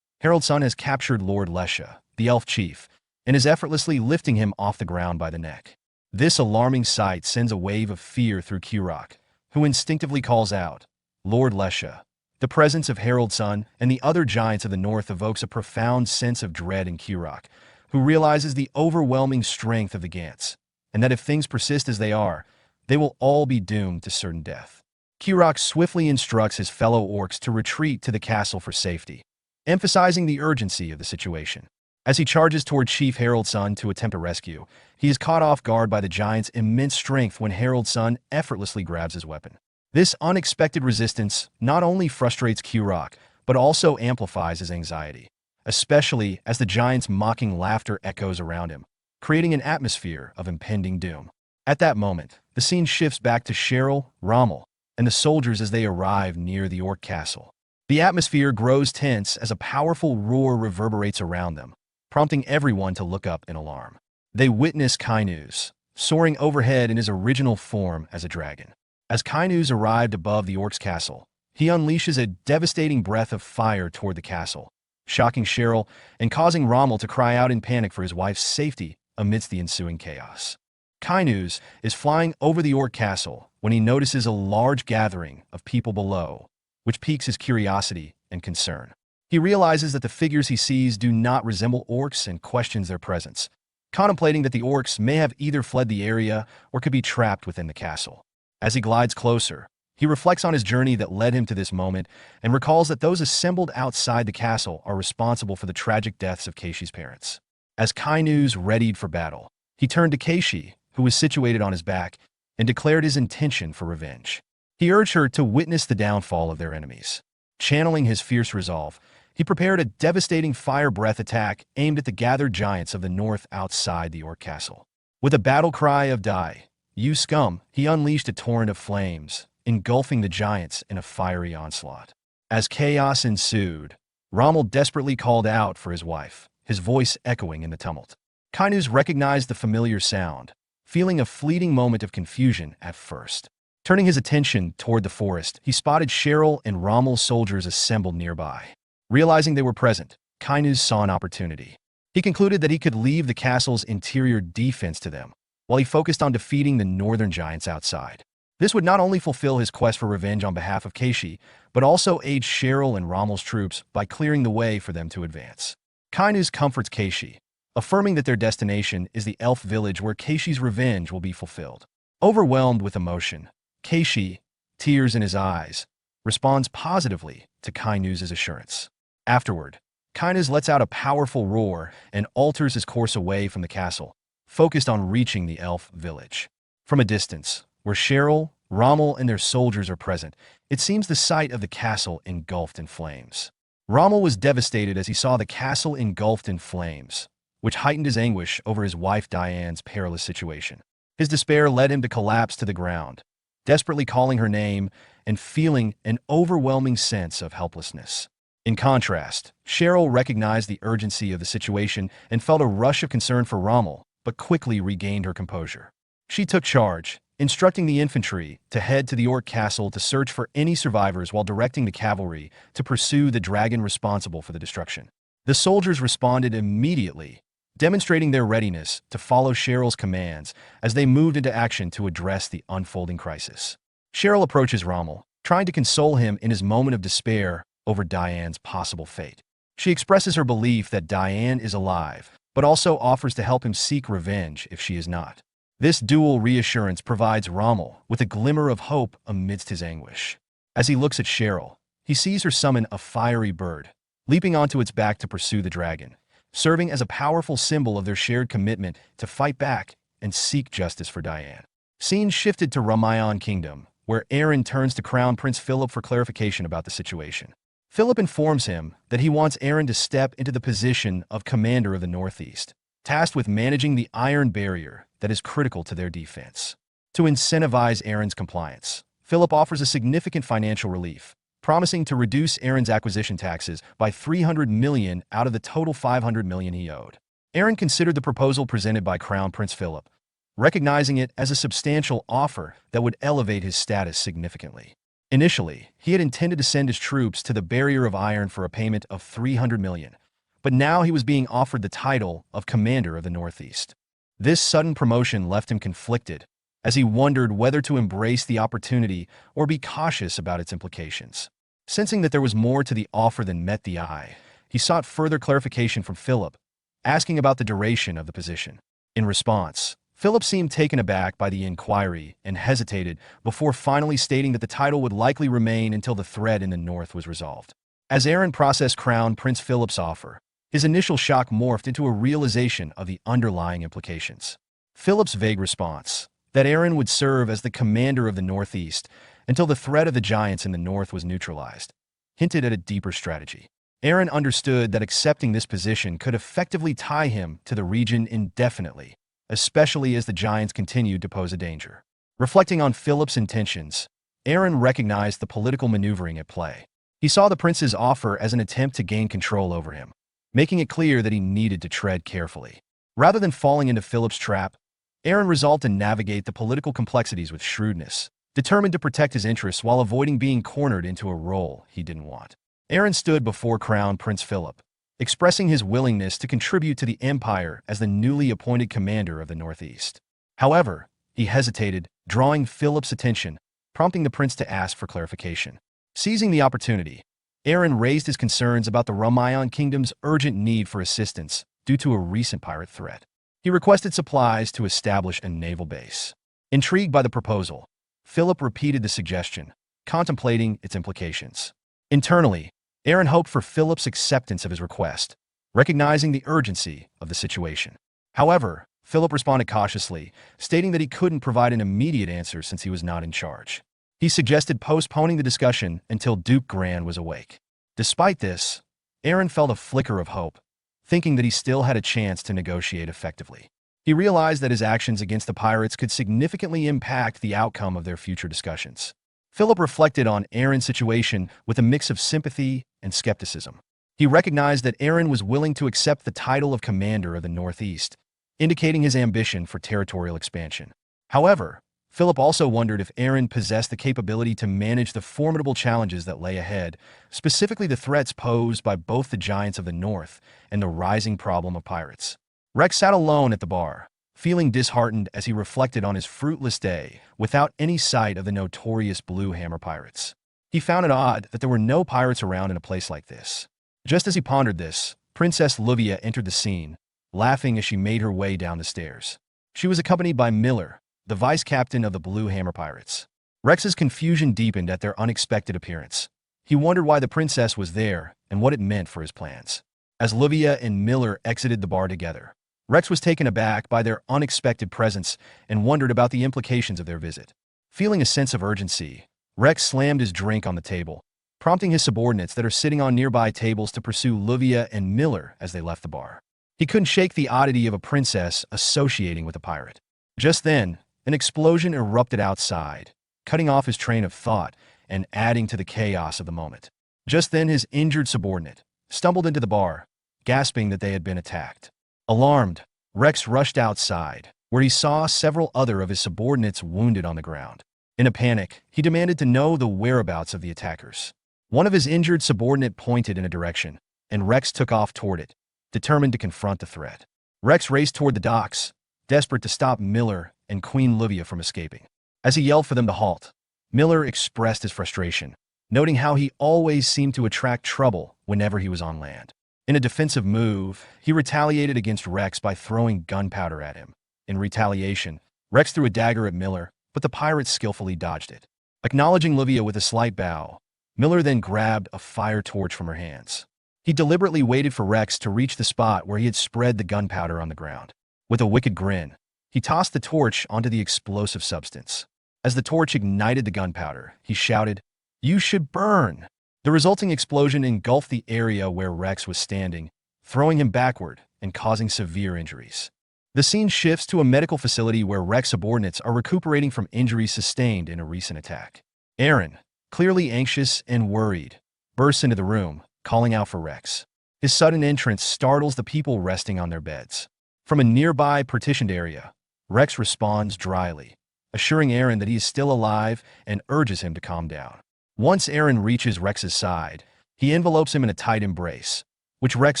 Harold's son has captured Lord Lesha, the elf chief, and is effortlessly lifting him off the ground by the neck. This alarming sight sends a wave of fear through Kurok, who instinctively calls out, "Lord Lesha." The presence of Harold's son and the other giants of the north evokes a profound sense of dread in Kurok, who realizes the overwhelming strength of the Gants, and that if things persist as they are, they will all be doomed to certain death. Kurok swiftly instructs his fellow orcs to retreat to the castle for safety, emphasizing the urgency of the situation. As he charges toward Chief Harold's son to attempt a rescue, he is caught off guard by the giant's immense strength when Harold's son effortlessly grabs his weapon. This unexpected resistance not only frustrates Kurok, but also amplifies his anxiety, especially as the giant's mocking laughter echoes around him, creating an atmosphere of impending doom. At that moment, the scene shifts back to Cheryl, Rommel, and the soldiers as they arrive near the orc castle. The atmosphere grows tense as a powerful roar reverberates around them, prompting everyone to look up in alarm. They witness Kainuz, soaring overhead in his original form as a dragon. As Kainuz arrived above the orc's castle, he unleashes a devastating breath of fire toward the castle, shocking Cheryl and causing Rommel to cry out in panic for his wife's safety amidst the ensuing chaos. Kainuz is flying over the orc castle when he notices a large gathering of people below, which piques his curiosity and concern. He realizes that the figures he sees do not resemble orcs and questions their presence, contemplating that the orcs may have either fled the area or could be trapped within the castle. As he glides closer, he reflects on his journey that led him to this moment and recalls that those assembled outside the castle are responsible for the tragic deaths of Keishi's parents. As Kainuz readied for battle, he turned to Keishi, who was situated on his back, and declared his intention for revenge. He urged her to witness the downfall of their enemies. Channeling his fierce resolve, he prepared a devastating fire breath attack aimed at the gathered giants of the north outside the orc castle. With a battle cry of "Die, you scum!" he unleashed a torrent of flames, engulfing the giants in a fiery onslaught. As chaos ensued, Rommel desperately called out for his wife, his voice echoing in the tumult. Kainuz recognized the familiar sound, feeling a fleeting moment of confusion at first. Turning his attention toward the forest, he spotted Cheryl and Rommel's soldiers assembled nearby. Realizing they were present, Kainuz saw an opportunity. He concluded that he could leave the castle's interior defense to them, while he focused on defeating the northern giants outside. This would not only fulfill his quest for revenge on behalf of Keishi, but also aid Cheryl and Rommel's troops by clearing the way for them to advance. Kainuz comforts Keishi, affirming that their destination is the elf village where Keishi's revenge will be fulfilled. Overwhelmed with emotion, Keishi, tears in his eyes, responds positively to Kainu's assurance. Afterward, Kainu's lets out a powerful roar and alters his course away from the castle, focused on reaching the elf village. From a distance, where Cheryl, Rommel, and their soldiers are present, it seems the sight of the castle engulfed in flames. Rommel was devastated as he saw the castle engulfed in flames, which heightened his anguish over his wife Diane's perilous situation. His despair led him to collapse to the ground, desperately calling her name and feeling an overwhelming sense of helplessness. In contrast, Cheryl recognized the urgency of the situation and felt a rush of concern for Rommel, but quickly regained her composure. She took charge, instructing the infantry to head to the Orc castle to search for any survivors while directing the cavalry to pursue the dragon responsible for the destruction. The soldiers responded immediately, demonstrating their readiness to follow Cheryl's commands as they moved into action to address the unfolding crisis. Cheryl approaches Rommel, trying to console him in his moment of despair over Diane's possible fate. She expresses her belief that Diane is alive, but also offers to help him seek revenge if she is not. This dual reassurance provides Rommel with a glimmer of hope amidst his anguish. As he looks at Cheryl, he sees her summon a fiery bird, leaping onto its back to pursue the dragon, serving as a powerful symbol of their shared commitment to fight back and seek justice for Diane. Scene shifted to Ramayan Kingdom, where Aaron turns to Crown Prince Philip for clarification about the situation. Philip informs him that he wants Aaron to step into the position of Commander of the Northeast, tasked with managing the iron barrier that is critical to their defense. To incentivize Aaron's compliance, Philip offers a significant financial relief, promising to reduce Aaron's acquisition taxes by $300 million out of the total $500 million he owed. Aaron considered the proposal presented by Crown Prince Philip, recognizing it as a substantial offer that would elevate his status significantly. Initially, he had intended to send his troops to the Barrier of Iron for a payment of $300 million, but now he was being offered the title of Commander of the Northeast. This sudden promotion left him conflicted, as he wondered whether to embrace the opportunity or be cautious about its implications. Sensing that there was more to the offer than met the eye, he sought further clarification from Philip, asking about the duration of the position. In response, Philip seemed taken aback by the inquiry and hesitated before finally stating that the title would likely remain until the threat in the north was resolved. As Aaron processed Crown Prince Philip's offer, his initial shock morphed into a realization of the underlying implications. Philip's vague response, that Aaron would serve as the commander of the Northeast until the threat of the giants in the north was neutralized, hinted at a deeper strategy. Aaron understood that accepting this position could effectively tie him to the region indefinitely, especially as the giants continued to pose a danger. Reflecting on Philip's intentions, Aaron recognized the political maneuvering at play. He saw the prince's offer as an attempt to gain control over him, making it clear that he needed to tread carefully. Rather than falling into Philip's trap, Aaron resolved to navigate the political complexities with shrewdness, determined to protect his interests while avoiding being cornered into a role he didn't want. Aaron stood before Crown Prince Philip, expressing his willingness to contribute to the empire as the newly appointed commander of the Northeast. However, he hesitated, drawing Philip's attention, prompting the prince to ask for clarification. Seizing the opportunity, Aaron raised his concerns about the Ramayan Kingdom's urgent need for assistance due to a recent pirate threat. He requested supplies to establish a naval base. Intrigued by the proposal, Philip repeated the suggestion, contemplating its implications. Internally, Aaron hoped for Philip's acceptance of his request, recognizing the urgency of the situation. However, Philip responded cautiously, stating that he couldn't provide an immediate answer since he was not in charge. He suggested postponing the discussion until Duke Gran was awake. Despite this, Aaron felt a flicker of hope, thinking that he still had a chance to negotiate effectively. He realized that his actions against the pirates could significantly impact the outcome of their future discussions. Philip reflected on Aaron's situation with a mix of sympathy and skepticism. He recognized that Aaron was willing to accept the title of Commander of the Northeast, indicating his ambition for territorial expansion. However, Philip also wondered if Aaron possessed the capability to manage the formidable challenges that lay ahead, specifically the threats posed by both the giants of the north and the rising problem of pirates. Rex sat alone at the bar, feeling disheartened as he reflected on his fruitless day without any sight of the notorious Blue Hammer pirates. He found it odd that there were no pirates around in a place like this. Just as he pondered this, Princess Livia entered the scene, laughing as she made her way down the stairs. She was accompanied by Miller, the vice captain of the Blue Hammer pirates. Rex's confusion deepened at their unexpected appearance. He wondered why the princess was there and what it meant for his plans. As Livia and Miller exited the bar together, Rex was taken aback by their unexpected presence and wondered about the implications of their visit. Feeling a sense of urgency, Rex slammed his drink on the table, prompting his subordinates that are sitting on nearby tables to pursue Livia and Miller as they left the bar. He couldn't shake the oddity of a princess associating with a pirate. Just then, an explosion erupted outside, cutting off his train of thought and adding to the chaos of the moment. Just then, his injured subordinate stumbled into the bar, gasping that they had been attacked. Alarmed, Rex rushed outside, where he saw several other of his subordinates wounded on the ground. In a panic, he demanded to know the whereabouts of the attackers. One of his injured subordinate pointed in a direction, and Rex took off toward it, determined to confront the threat. Rex raced toward the docks, desperate to stop Miller and Queen Livia from escaping. As he yelled for them to halt, Miller expressed his frustration, noting how he always seemed to attract trouble whenever he was on land. In a defensive move, he retaliated against Rex by throwing gunpowder at him. In retaliation, Rex threw a dagger at Miller, but the pirate skillfully dodged it. Acknowledging Livia with a slight bow, Miller then grabbed a fire torch from her hands. He deliberately waited for Rex to reach the spot where he had spread the gunpowder on the ground. With a wicked grin, he tossed the torch onto the explosive substance. As the torch ignited the gunpowder, he shouted, "You should burn!" The resulting explosion engulfed the area where Rex was standing, throwing him backward and causing severe injuries. The scene shifts to a medical facility where Rex subordinates are recuperating from injuries sustained in a recent attack. Aaron, clearly anxious and worried, bursts into the room, calling out for Rex. His sudden entrance startles the people resting on their beds. From a nearby partitioned area, Rex responds dryly, assuring Aaron that he is still alive and urges him to calm down. Once Aaron reaches Rex's side, he envelopes him in a tight embrace, which Rex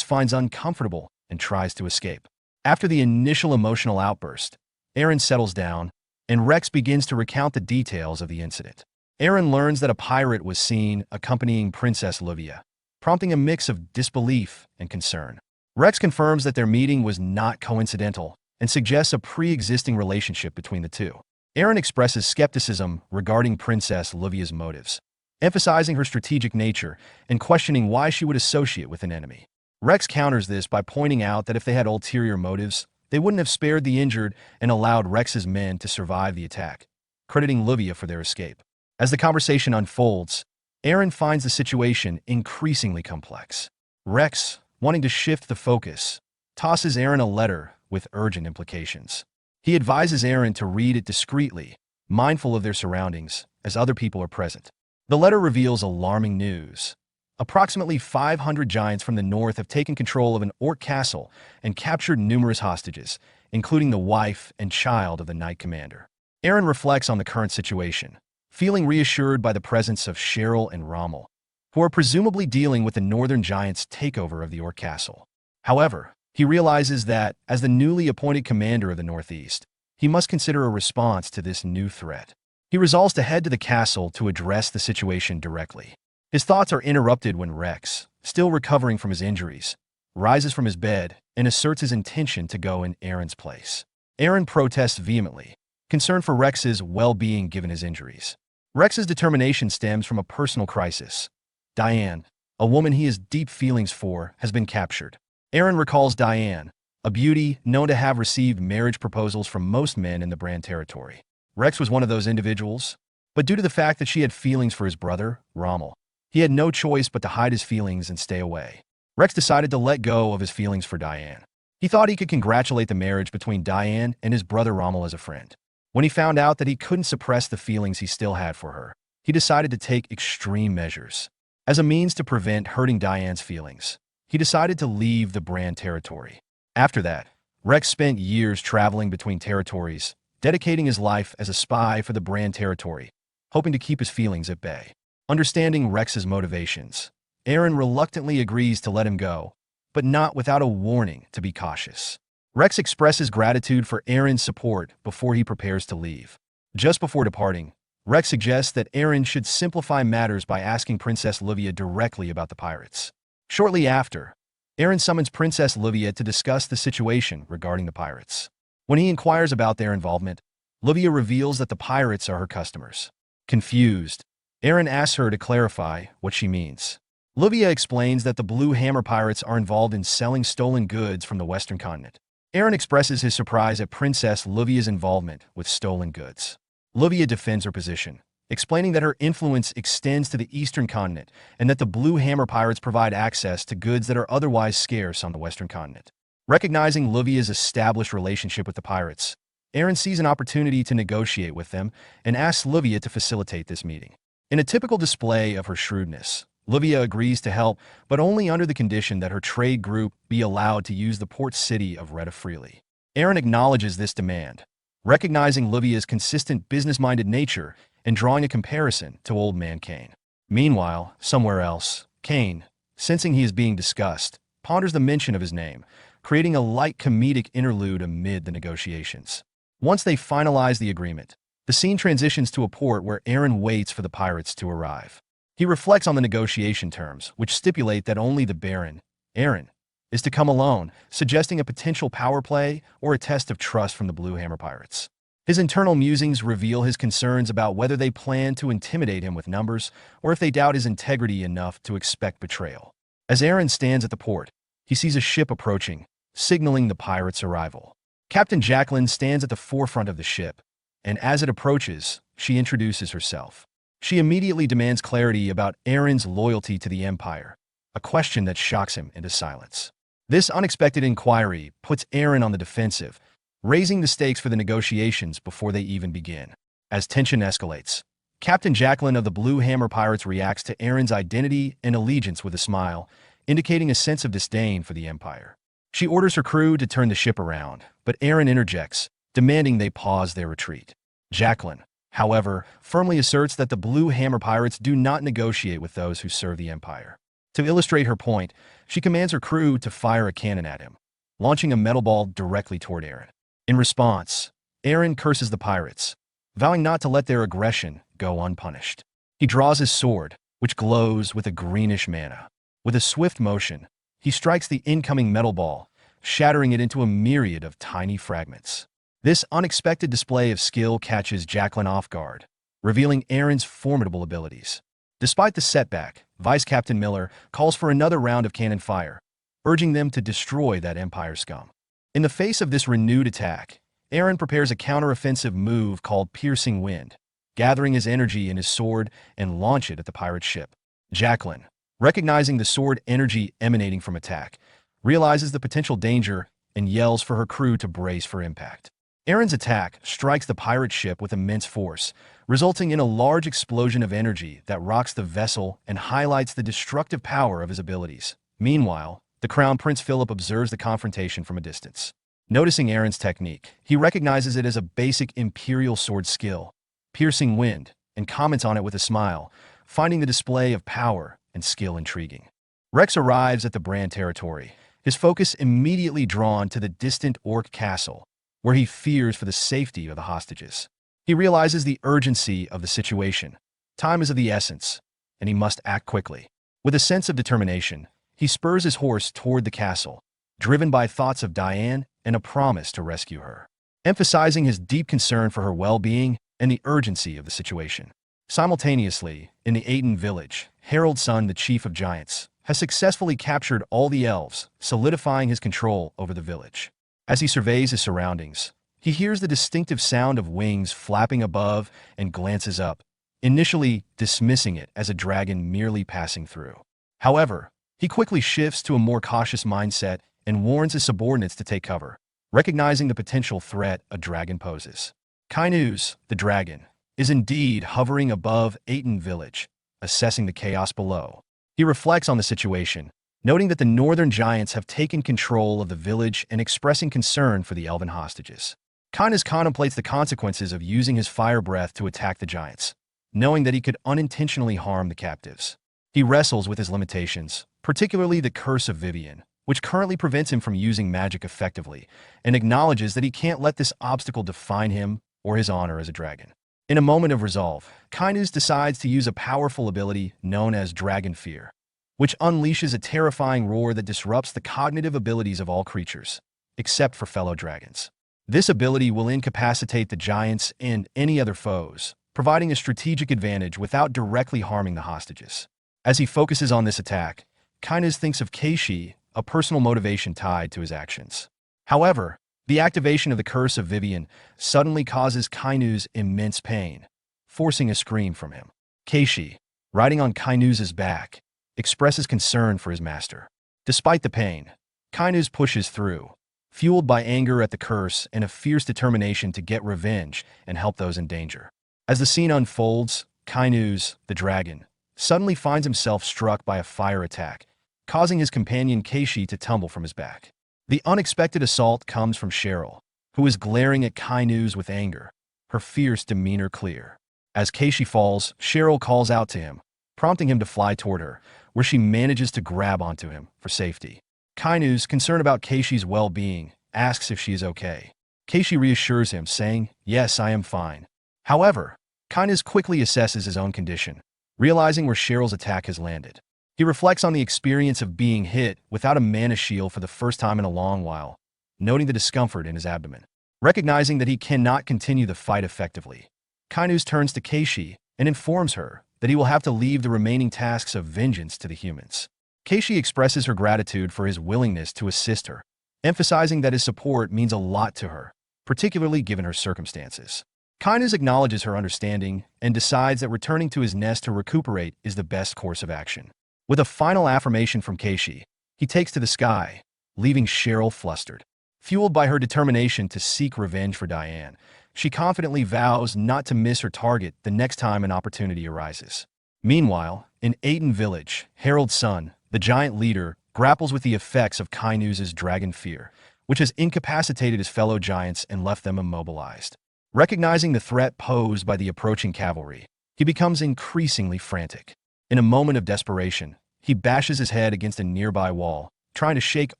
finds uncomfortable and tries to escape. After the initial emotional outburst, Aaron settles down, and Rex begins to recount the details of the incident. Aaron learns that a pirate was seen accompanying Princess Livia, prompting a mix of disbelief and concern. Rex confirms that their meeting was not coincidental and suggests a pre-existing relationship between the two. Aaron expresses skepticism regarding Princess Livia's motives, emphasizing her strategic nature and questioning why she would associate with an enemy. Rex counters this by pointing out that if they had ulterior motives, they wouldn't have spared the injured and allowed Rex's men to survive the attack, crediting Livia for their escape. As the conversation unfolds, Aaron finds the situation increasingly complex. Rex, wanting to shift the focus, tosses Aaron a letter with urgent implications. He advises Aaron to read it discreetly, mindful of their surroundings, as other people are present. The letter reveals alarming news. Approximately 500 giants from the north have taken control of an orc castle and captured numerous hostages, including the wife and child of the knight commander. Aaron reflects on the current situation, feeling reassured by the presence of Cheryl and Rommel, who are presumably dealing with the northern giants' takeover of the orc castle. However, he realizes that, as the newly appointed commander of the Northeast, he must consider a response to this new threat. He resolves to head to the castle to address the situation directly. His thoughts are interrupted when Rex, still recovering from his injuries, rises from his bed and asserts his intention to go in Aaron's place. Aaron protests vehemently, concerned for Rex's well-being given his injuries. Rex's determination stems from a personal crisis. Diane, a woman he has deep feelings for, has been captured. Aaron recalls Diane, a beauty known to have received marriage proposals from most men in the Brahn territory. Rex was one of those individuals, but due to the fact that she had feelings for his brother, Rommel, he had no choice but to hide his feelings and stay away. Rex decided to let go of his feelings for Diane. He thought he could congratulate the marriage between Diane and his brother Rommel as a friend. When he found out that he couldn't suppress the feelings he still had for her, he decided to take extreme measures. As a means to prevent hurting Diane's feelings, he decided to leave the Brahn territory. After that, Rex spent years traveling between territories, dedicating his life as a spy for the Brahn territory, hoping to keep his feelings at bay. Understanding Rex's motivations, Aaron reluctantly agrees to let him go, but not without a warning to be cautious. Rex expresses gratitude for Aaron's support before he prepares to leave. Just before departing, Rex suggests that Aaron should simplify matters by asking Princess Livia directly about the pirates. Shortly after, Aaron summons Princess Livia to discuss the situation regarding the pirates. When he inquires about their involvement, Livia reveals that the pirates are her customers. Confused, Aaron asks her to clarify what she means. Livia explains that the Blue Hammer pirates are involved in selling stolen goods from the Western continent. Aaron expresses his surprise at Princess Livia's involvement with stolen goods. Livia defends her position, explaining that her influence extends to the Eastern continent and that the Blue Hammer pirates provide access to goods that are otherwise scarce on the Western continent. Recognizing Livia's established relationship with the pirates, Aaron sees an opportunity to negotiate with them and asks Livia to facilitate this meeting. In a typical display of her shrewdness, Livia agrees to help, but only under the condition that her trade group be allowed to use the port city of Retta freely. Aaron acknowledges this demand, recognizing Livia's consistent business-minded nature and drawing a comparison to Old Man Kane. Meanwhile, somewhere else, Kane, sensing he is being discussed, ponders the mention of his name, creating a light comedic interlude amid the negotiations. Once they finalize the agreement, the scene transitions to a port where Aaron waits for the pirates to arrive. He reflects on the negotiation terms, which stipulate that only the Baron, Aaron, is to come alone, suggesting a potential power play or a test of trust from the Blue Hammer pirates. His internal musings reveal his concerns about whether they plan to intimidate him with numbers or if they doubt his integrity enough to expect betrayal. As Aaron stands at the port, he sees a ship approaching, signaling the pirates' arrival. Captain Jacqueline stands at the forefront of the ship, and as it approaches, she introduces herself. She immediately demands clarity about Aaron's loyalty to the Empire, a question that shocks him into silence. This unexpected inquiry puts Aaron on the defensive, raising the stakes for the negotiations before they even begin. As tension escalates, Captain Jacqueline of the Blue Hammer Pirates reacts to Aaron's identity and allegiance with a smile, indicating a sense of disdain for the Empire. She orders her crew to turn the ship around, but Aaron interjects, demanding they pause their retreat. Jacqueline, however, firmly asserts that the Blue Hammer pirates do not negotiate with those who serve the Empire. To illustrate her point, she commands her crew to fire a cannon at him, launching a metal ball directly toward Aaron. In response, Aaron curses the pirates, vowing not to let their aggression go unpunished. He draws his sword, which glows with a greenish mana. With a swift motion, he strikes the incoming metal ball, shattering it into a myriad of tiny fragments. This unexpected display of skill catches Jacqueline off guard, revealing Aaron's formidable abilities. Despite the setback, Vice Captain Miller calls for another round of cannon fire, urging them to destroy that Empire scum. In the face of this renewed attack, Aaron prepares a counteroffensive move called Piercing Wind, gathering his energy in his sword and launch it at the pirate ship. Jacqueline, recognizing the sword energy emanating from attack, realizes the potential danger and yells for her crew to brace for impact. Aaron's attack strikes the pirate ship with immense force, resulting in a large explosion of energy that rocks the vessel and highlights the destructive power of his abilities. Meanwhile, the Crown Prince Philip observes the confrontation from a distance. Noticing Aaron's technique, he recognizes it as a basic Imperial sword skill, Piercing Wind, and comments on it with a smile, finding the display of power and skill intriguing. Rex arrives at the Brand territory, his focus immediately drawn to the distant Orc castle, where he fears for the safety of the hostages. He realizes the urgency of the situation. Time is of the essence, and he must act quickly. With a sense of determination, he spurs his horse toward the castle, driven by thoughts of Diane and a promise to rescue her, emphasizing his deep concern for her well-being and the urgency of the situation. Simultaneously, in the Aiden village, Harold's son, the chief of giants, has successfully captured all the elves, solidifying his control over the village. As he surveys his surroundings, he hears the distinctive sound of wings flapping above and glances up, initially dismissing it as a dragon merely passing through. However, he quickly shifts to a more cautious mindset and warns his subordinates to take cover, recognizing the potential threat a dragon poses. Kainuz, the dragon, is indeed hovering above Aiden village, assessing the chaos below. He reflects on the situation, noting that the northern giants have taken control of the village and expressing concern for the elven hostages. Kainuz contemplates the consequences of using his fire breath to attack the giants, knowing that he could unintentionally harm the captives. He wrestles with his limitations, particularly the Curse of Vivian, which currently prevents him from using magic effectively, and acknowledges that he can't let this obstacle define him or his honor as a dragon. In a moment of resolve, Kainuz decides to use a powerful ability known as Dragon Fear, which unleashes a terrifying roar that disrupts the cognitive abilities of all creatures, except for fellow dragons. This ability will incapacitate the giants and any other foes, providing a strategic advantage without directly harming the hostages. As he focuses on this attack, Kainuz thinks of Keishi, a personal motivation tied to his actions. However, the activation of the Curse of Vivian suddenly causes Kainuz immense pain, forcing a scream from him. Keishi, riding on Kainuz's back, expresses concern for his master. Despite the pain, Kainuz pushes through, fueled by anger at the curse and a fierce determination to get revenge and help those in danger. As the scene unfolds, Kainuz, the dragon, suddenly finds himself struck by a fire attack, causing his companion Keishi to tumble from his back. The unexpected assault comes from Cheryl, who is glaring at Kainuz with anger, her fierce demeanor clear. As Keishi falls, Cheryl calls out to him, prompting him to fly toward her, where she manages to grab onto him for safety. Kainuz, concerned about Keishi's well-being, asks if she is okay. Keishi reassures him, saying, "Yes, I am fine." However, Kainuz quickly assesses his own condition, realizing where Cheryl's attack has landed. He reflects on the experience of being hit without a mana shield for the first time in a long while, noting the discomfort in his abdomen. Recognizing that he cannot continue the fight effectively, Kainuz turns to Keishi and informs her that he will have to leave the remaining tasks of vengeance to the humans. Keishi expresses her gratitude for his willingness to assist her, emphasizing that his support means a lot to her, particularly given her circumstances. Kainuz acknowledges her understanding and decides that returning to his nest to recuperate is the best course of action. With a final affirmation from Keishi, he takes to the sky, leaving Cheryl flustered. Fueled by her determination to seek revenge for Diane, she confidently vows not to miss her target the next time an opportunity arises. Meanwhile, in Aiden Village, Harold's son, the giant leader, grapples with the effects of Kainuz's dragon fear, which has incapacitated his fellow giants and left them immobilized. Recognizing the threat posed by the approaching cavalry, he becomes increasingly frantic. In a moment of desperation, he bashes his head against a nearby wall, trying to shake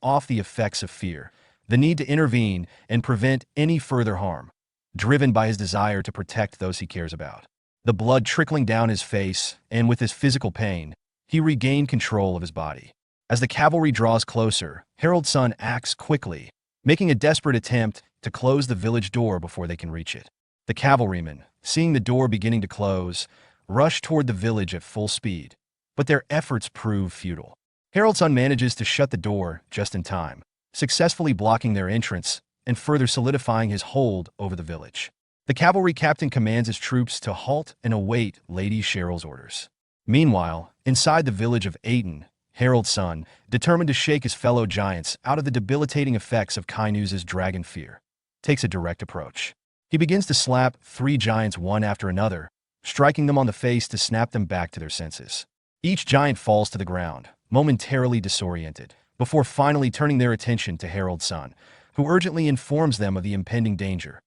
off the effects of fear, the need to intervene and prevent any further harm, driven by his desire to protect those he cares about. The blood trickling down his face, and with his physical pain, he regained control of his body. As the cavalry draws closer, Harold's son acts quickly, making a desperate attempt to close the village door before they can reach it. The cavalrymen, seeing the door beginning to close, rush toward the village at full speed, but their efforts prove futile. Harold's son manages to shut the door just in time, successfully blocking their entrance and further solidifying his hold over the village. The cavalry captain commands his troops to halt and await Lady Cheryl's orders. Meanwhile, inside the village of Aiden, Harold's son, determined to shake his fellow giants out of the debilitating effects of Kainuz's dragon fear, takes a direct approach. He begins to slap 3 giants one after another, striking them on the face to snap them back to their senses. Each giant falls to the ground, momentarily disoriented, before finally turning their attention to Harold's son, who urgently informs them of the impending danger,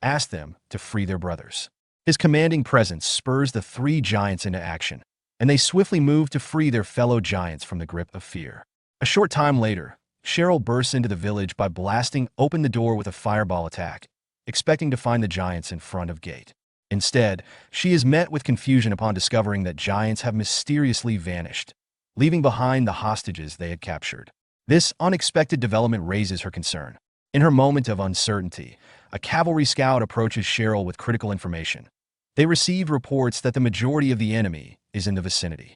asks them to free their brothers. His commanding presence spurs the 3 giants into action, and they swiftly move to free their fellow giants from the grip of fear. A short time later, Cheryl bursts into the village by blasting open the door with a fireball attack, expecting to find the giants in front of gate. Instead, she is met with confusion upon discovering that giants have mysteriously vanished, leaving behind the hostages they had captured. This unexpected development raises her concern. In her moment of uncertainty, a cavalry scout approaches Cheryl with critical information. They receive reports that the majority of the enemy is in the vicinity.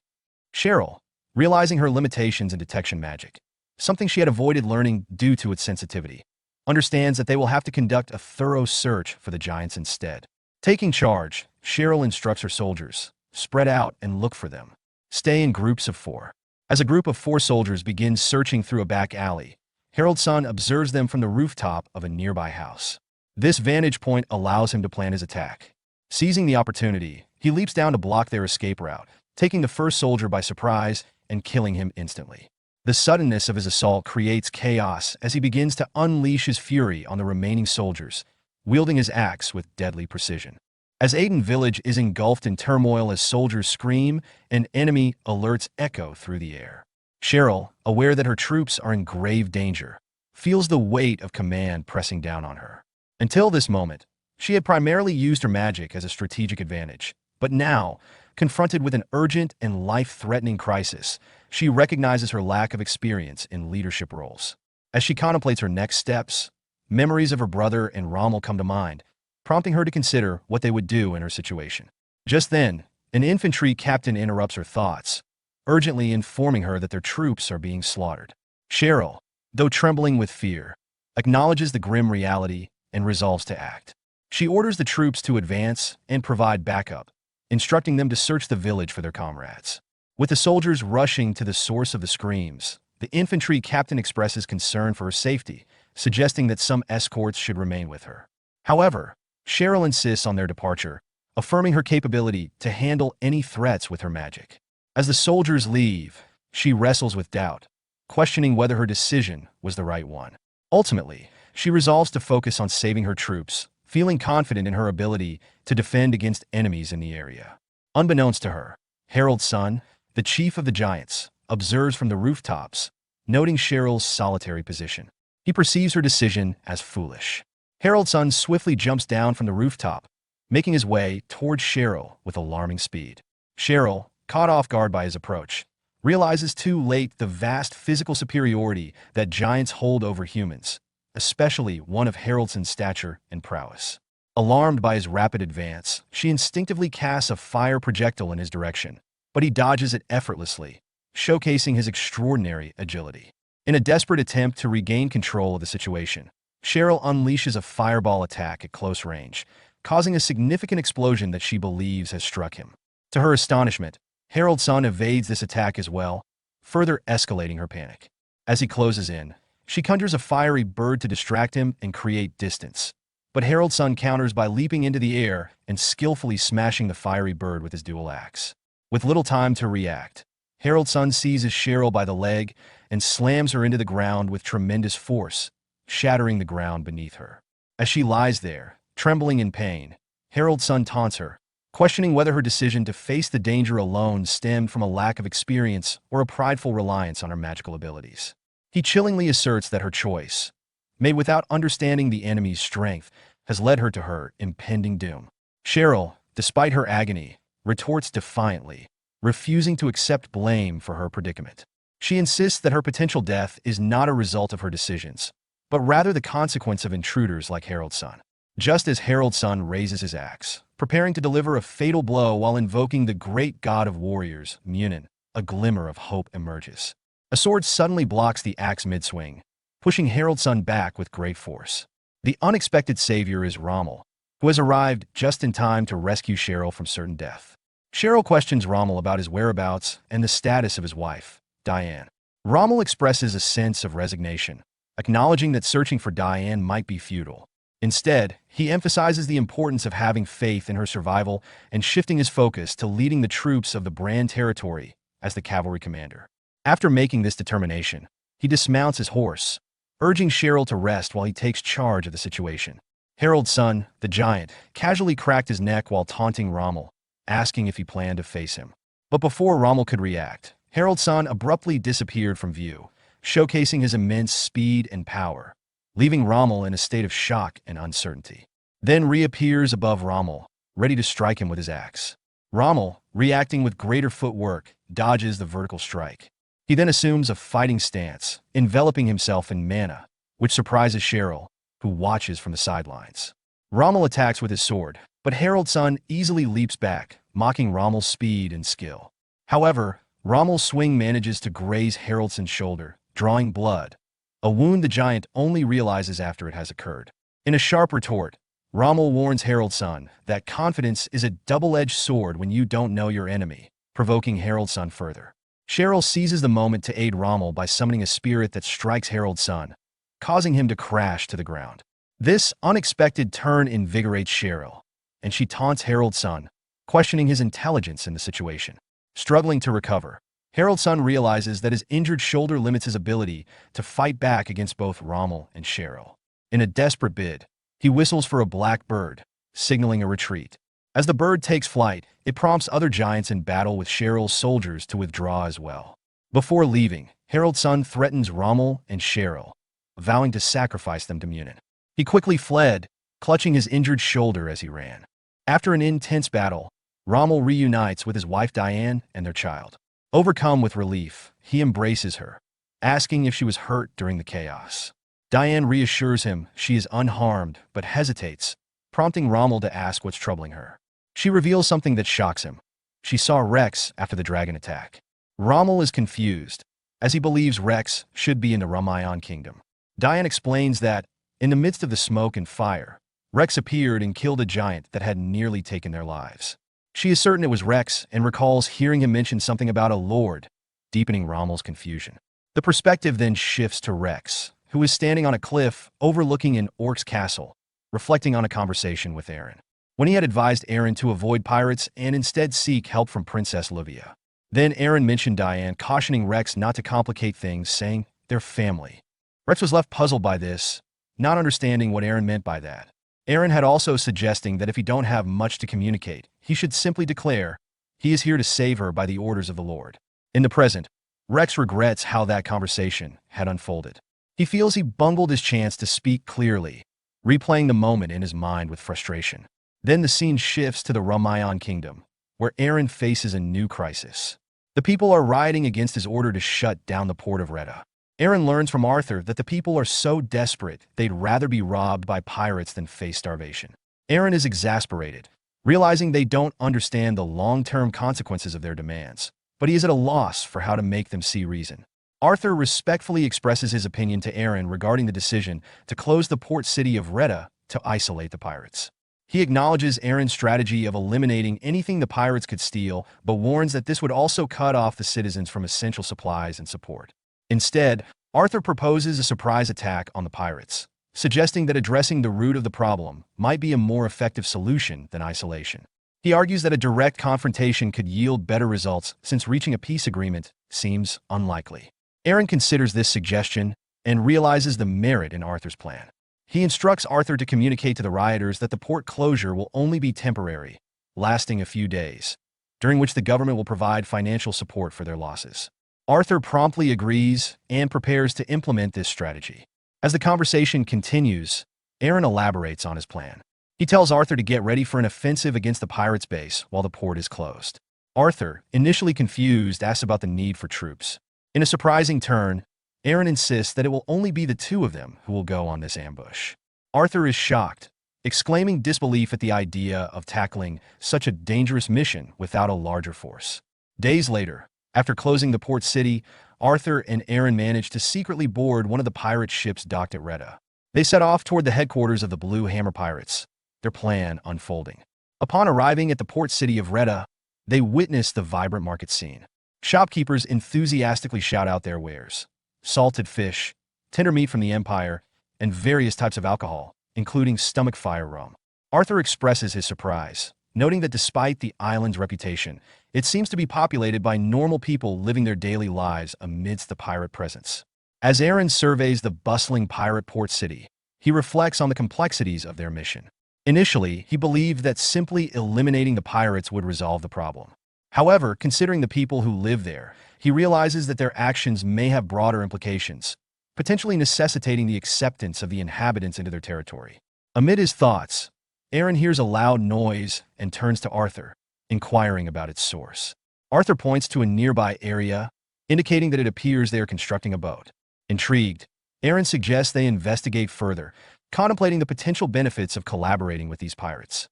Cheryl, realizing her limitations in detection magic, something she had avoided learning due to its sensitivity, understands that they will have to conduct a thorough search for the giants instead. Taking charge, Cheryl instructs her soldiers, spread out and look for them. Stay in groups of 4. As a group of 4 soldiers begins searching through a back alley, Harold's son observes them from the rooftop of a nearby house. This vantage point allows him to plan his attack. Seizing the opportunity, he leaps down to block their escape route, taking the first soldier by surprise and killing him instantly. The suddenness of his assault creates chaos as he begins to unleash his fury on the remaining soldiers, wielding his axe with deadly precision. As Aiden Village is engulfed in turmoil as soldiers scream and enemy alerts echo through the air, Cheryl, aware that her troops are in grave danger, feels the weight of command pressing down on her. Until this moment, she had primarily used her magic as a strategic advantage, but now, confronted with an urgent and life-threatening crisis, she recognizes her lack of experience in leadership roles. As she contemplates her next steps, memories of her brother and Rommel come to mind, prompting her to consider what they would do in her situation. Just then, an infantry captain interrupts her thoughts, urgently informing her that their troops are being slaughtered. Cheryl, though trembling with fear, acknowledges the grim reality and resolves to act. She orders the troops to advance and provide backup, instructing them to search the village for their comrades. With the soldiers rushing to the source of the screams, the infantry captain expresses concern for her safety, suggesting that some escorts should remain with her. However, Cheryl insists on their departure, affirming her capability to handle any threats with her magic. As the soldiers leave, she wrestles with doubt, questioning whether her decision was the right one. Ultimately, she resolves to focus on saving her troops, feeling confident in her ability to defend against enemies in the area. Unbeknownst to her, Harold's son, the chief of the giants, observes from the rooftops, noting Cheryl's solitary position. He perceives her decision as foolish. Harold's son swiftly jumps down from the rooftop, making his way towards Cheryl with alarming speed. Cheryl, caught off guard by his approach, realizes too late the vast physical superiority that giants hold over humans, especially one of Haroldson's stature and prowess. Alarmed by his rapid advance, she instinctively casts a fire projectile in his direction, but he dodges it effortlessly, showcasing his extraordinary agility. In a desperate attempt to regain control of the situation, Cheryl unleashes a fireball attack at close range, causing a significant explosion that she believes has struck him. To her astonishment, Harold's son evades this attack as well, further escalating her panic. As he closes in, she conjures a fiery bird to distract him and create distance. But Harold's son counters by leaping into the air and skillfully smashing the fiery bird with his dual axe. With little time to react, Harold's son seizes Cheryl by the leg and slams her into the ground with tremendous force, shattering the ground beneath her. As she lies there, trembling in pain, Harold's son taunts her, questioning whether her decision to face the danger alone stemmed from a lack of experience or a prideful reliance on her magical abilities. He chillingly asserts that her choice, made without understanding the enemy's strength, has led her to her impending doom. Cheryl, despite her agony, retorts defiantly, refusing to accept blame for her predicament. She insists that her potential death is not a result of her decisions, but rather the consequence of intruders like Harold's son. Just as Harold's son raises his axe, preparing to deliver a fatal blow while invoking the great god of warriors, Munin, a glimmer of hope emerges. A sword suddenly blocks the axe mid-swing, pushing Harold's son back with great force. The unexpected savior is Rommel, who has arrived just in time to rescue Cheryl from certain death. Cheryl questions Rommel about his whereabouts and the status of his wife, Diane. Rommel expresses a sense of resignation, acknowledging that searching for Diane might be futile. Instead, he emphasizes the importance of having faith in her survival and shifting his focus to leading the troops of the Brahn territory as the cavalry commander. After making this determination, he dismounts his horse, urging Cheryl to rest while he takes charge of the situation. Harold's son, the giant, casually cracked his neck while taunting Rommel, asking if he planned to face him. But before Rommel could react, Harold's son abruptly disappeared from view, showcasing his immense speed and power, leaving Rommel in a state of shock and uncertainty. Then reappears above Rommel, ready to strike him with his axe. Rommel, reacting with greater footwork, dodges the vertical strike. He then assumes a fighting stance, enveloping himself in mana, which surprises Cheryl, who watches from the sidelines. Rommel attacks with his sword, but Harold's son easily leaps back, mocking Rommel's speed and skill. However, Rommel's swing manages to graze Haroldson's shoulder, drawing blood, a wound the giant only realizes after it has occurred. In a sharp retort, Rommel warns Harold's son that confidence is a double-edged sword when you don't know your enemy, provoking Harold's son further. Cheryl seizes the moment to aid Rommel by summoning a spirit that strikes Harold's son, causing him to crash to the ground. This unexpected turn invigorates Cheryl, and she taunts Harold's son, questioning his intelligence in the situation. Struggling to recover, Harold's son realizes that his injured shoulder limits his ability to fight back against both Rommel and Cheryl. In a desperate bid, he whistles for a black bird, signaling a retreat. As the bird takes flight, it prompts other giants in battle with Cheryl's soldiers to withdraw as well. Before leaving, Harold's son threatens Rommel and Cheryl, vowing to sacrifice them to Munin. He quickly fled, clutching his injured shoulder as he ran. After an intense battle, Rommel reunites with his wife Diane and their child. Overcome with relief, he embraces her, asking if she was hurt during the chaos. Diane reassures him she is unharmed but hesitates, prompting Rommel to ask what's troubling her. She reveals something that shocks him. She saw Rex after the dragon attack. Rommel is confused, as he believes Rex should be in the Ramayan kingdom. Diane explains that, in the midst of the smoke and fire, Rex appeared and killed a giant that had nearly taken their lives. She is certain it was Rex and recalls hearing him mention something about a lord, deepening Rommel's confusion. The perspective then shifts to Rex, who is standing on a cliff overlooking an orc's castle, reflecting on a conversation with Aaron. When he had advised Aaron to avoid pirates and instead seek help from Princess Livia. Then Aaron mentioned Diane, cautioning Rex not to complicate things, saying they're family. Rex was left puzzled by this, not understanding what Aaron meant by that. Aaron had also suggesting that if he don't have much to communicate, he should simply declare he is here to save her by the orders of the Lord. In the present, Rex regrets how that conversation had unfolded. He feels he bungled his chance to speak clearly, replaying the moment in his mind with frustration. Then the scene shifts to the Ramayan kingdom, where Aaron faces a new crisis. The people are rioting against his order to shut down the port of Retta. Aaron learns from Arthur that the people are so desperate they'd rather be robbed by pirates than face starvation. Aaron is exasperated, realizing they don't understand the long-term consequences of their demands, but he is at a loss for how to make them see reason. Arthur respectfully expresses his opinion to Aaron regarding the decision to close the port city of Retta to isolate the pirates. He acknowledges Aaron's strategy of eliminating anything the pirates could steal, but warns that this would also cut off the citizens from essential supplies and support. Instead, Arthur proposes a surprise attack on the pirates, suggesting that addressing the root of the problem might be a more effective solution than isolation. He argues that a direct confrontation could yield better results since reaching a peace agreement seems unlikely. Aaron considers this suggestion and realizes the merit in Arthur's plan. He instructs Arthur to communicate to the rioters that the port closure will only be temporary, lasting a few days, during which the government will provide financial support for their losses. Arthur promptly agrees and prepares to implement this strategy. As the conversation continues, Aaron elaborates on his plan. He tells Arthur to get ready for an offensive against the pirates' base while the port is closed. Arthur, initially confused, asks about the need for troops. In a surprising turn, Aaron insists that it will only be the two of them who will go on this ambush. Arthur is shocked, exclaiming disbelief at the idea of tackling such a dangerous mission without a larger force. Days later, after closing the port city, Arthur and Aaron manage to secretly board one of the pirate ships docked at Retta. They set off toward the headquarters of the Blue Hammer Pirates, their plan unfolding. Upon arriving at the port city of Retta, they witness the vibrant market scene. Shopkeepers enthusiastically shout out their wares: salted fish, tender meat from the Empire, and various types of alcohol, including stomach fire rum. Arthur expresses his surprise, noting that despite the island's reputation, it seems to be populated by normal people living their daily lives amidst the pirate presence. As Aaron surveys the bustling pirate port city, he reflects on the complexities of their mission. Initially, he believed that simply eliminating the pirates would resolve the problem. However, considering the people who live there, he realizes that their actions may have broader implications, potentially necessitating the acceptance of the inhabitants into their territory. Amid his thoughts, Aaron hears a loud noise and turns to Arthur, inquiring about its source. Arthur points to a nearby area, indicating that it appears they are constructing a boat. Intrigued, Aaron suggests they investigate further, contemplating the potential benefits of collaborating with these pirates.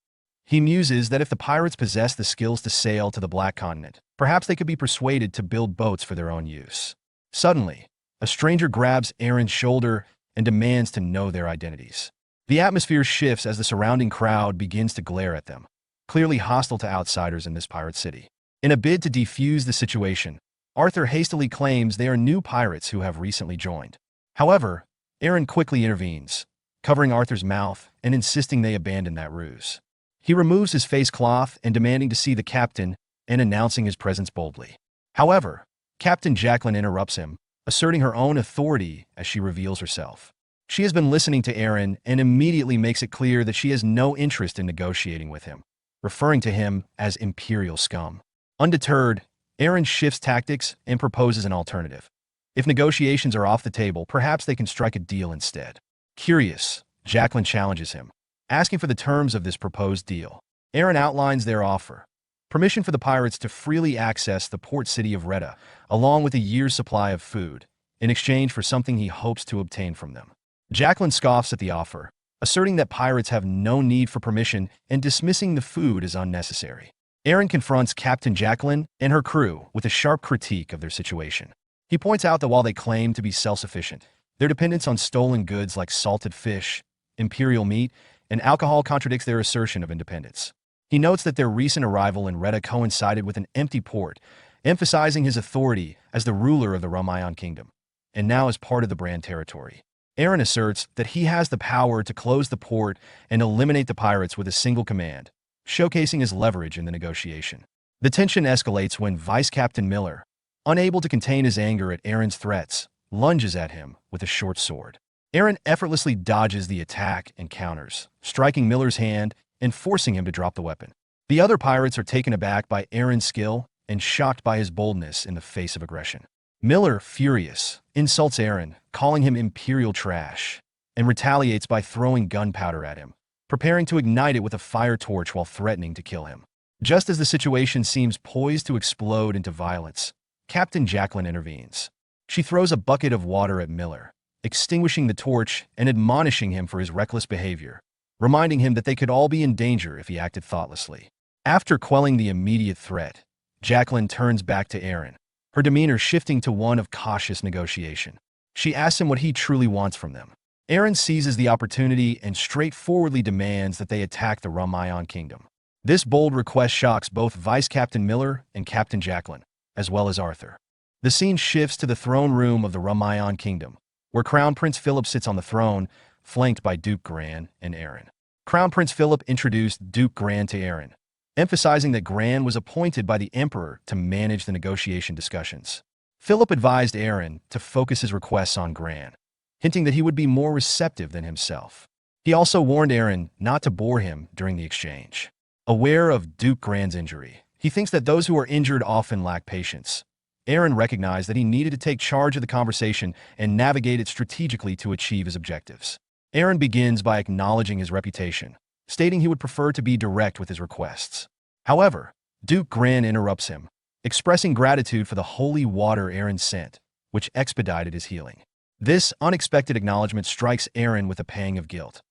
He muses that if the pirates possess the skills to sail to the Black Continent, perhaps they could be persuaded to build boats for their own use. Suddenly, a stranger grabs Aaron's shoulder and demands to know their identities. The atmosphere shifts as the surrounding crowd begins to glare at them, clearly hostile to outsiders in this pirate city. In a bid to defuse the situation, Arthur hastily claims they are new pirates who have recently joined. However, Aaron quickly intervenes, covering Arthur's mouth and insisting they abandon that ruse. He removes his face cloth and demanding to see the captain and announcing his presence boldly. However, Captain Jacqueline interrupts him, asserting her own authority as she reveals herself. She has been listening to Aaron and immediately makes it clear that she has no interest in negotiating with him, referring to him as imperial scum. Undeterred, Aaron shifts tactics and proposes an alternative. If negotiations are off the table, perhaps they can strike a deal instead. Curious, Jacqueline challenges him, asking for the terms of this proposed deal. Aaron outlines their offer: permission for the pirates to freely access the port city of Retta, along with a year's supply of food, in exchange for something he hopes to obtain from them. Jacqueline scoffs at the offer, asserting that pirates have no need for permission and dismissing the food as unnecessary. Aaron confronts Captain Jacqueline and her crew with a sharp critique of their situation. He points out that while they claim to be self-sufficient, their dependence on stolen goods like salted fish, imperial meat, and alcohol contradicts their assertion of independence. He notes that their recent arrival in Retta coincided with an empty port, emphasizing his authority as the ruler of the Ramayan kingdom, and now as part of the Brand territory. Aaron asserts that he has the power to close the port and eliminate the pirates with a single command, showcasing his leverage in the negotiation. The tension escalates when Vice Captain Miller, unable to contain his anger at Aaron's threats, lunges at him with a short sword. Aaron effortlessly dodges the attack and counters, striking Miller's hand and forcing him to drop the weapon. The other pirates are taken aback by Aaron's skill and shocked by his boldness in the face of aggression. Miller, furious, insults Aaron, calling him imperial trash, and retaliates by throwing gunpowder at him, preparing to ignite it with a fire torch while threatening to kill him. Just as the situation seems poised to explode into violence, Captain Jacqueline intervenes. She throws a bucket of water at Miller, extinguishing the torch and admonishing him for his reckless behavior, reminding him that they could all be in danger if he acted thoughtlessly. After quelling the immediate threat, Jacqueline turns back to Aaron, her demeanor shifting to one of cautious negotiation. She asks him what he truly wants from them. Aaron seizes the opportunity and straightforwardly demands that they attack the Ramayan kingdom. This bold request shocks both Vice Captain Miller and Captain Jacqueline, as well as Arthur. The scene shifts to the throne room of the Ramayan kingdom, where Crown Prince Philip sits on the throne, flanked by Duke Gran and Aaron. Crown Prince Philip introduced Duke Gran to Aaron, emphasizing that Gran was appointed by the Emperor to manage the negotiation discussions. Philip advised Aaron to focus his requests on Gran, hinting that he would be more receptive than himself. He also warned Aaron not to bore him during the exchange. Aware of Duke Gran's injury, he thinks that those who are injured often lack patience. Aaron recognized that he needed to take charge of the conversation and navigate it strategically to achieve his objectives. Aaron begins by acknowledging his reputation, stating he would prefer to be direct with his requests. However, Duke Gran interrupts him, expressing gratitude for the holy water Aaron sent, which expedited his healing. This unexpected acknowledgement strikes Aaron with a pang of guilt.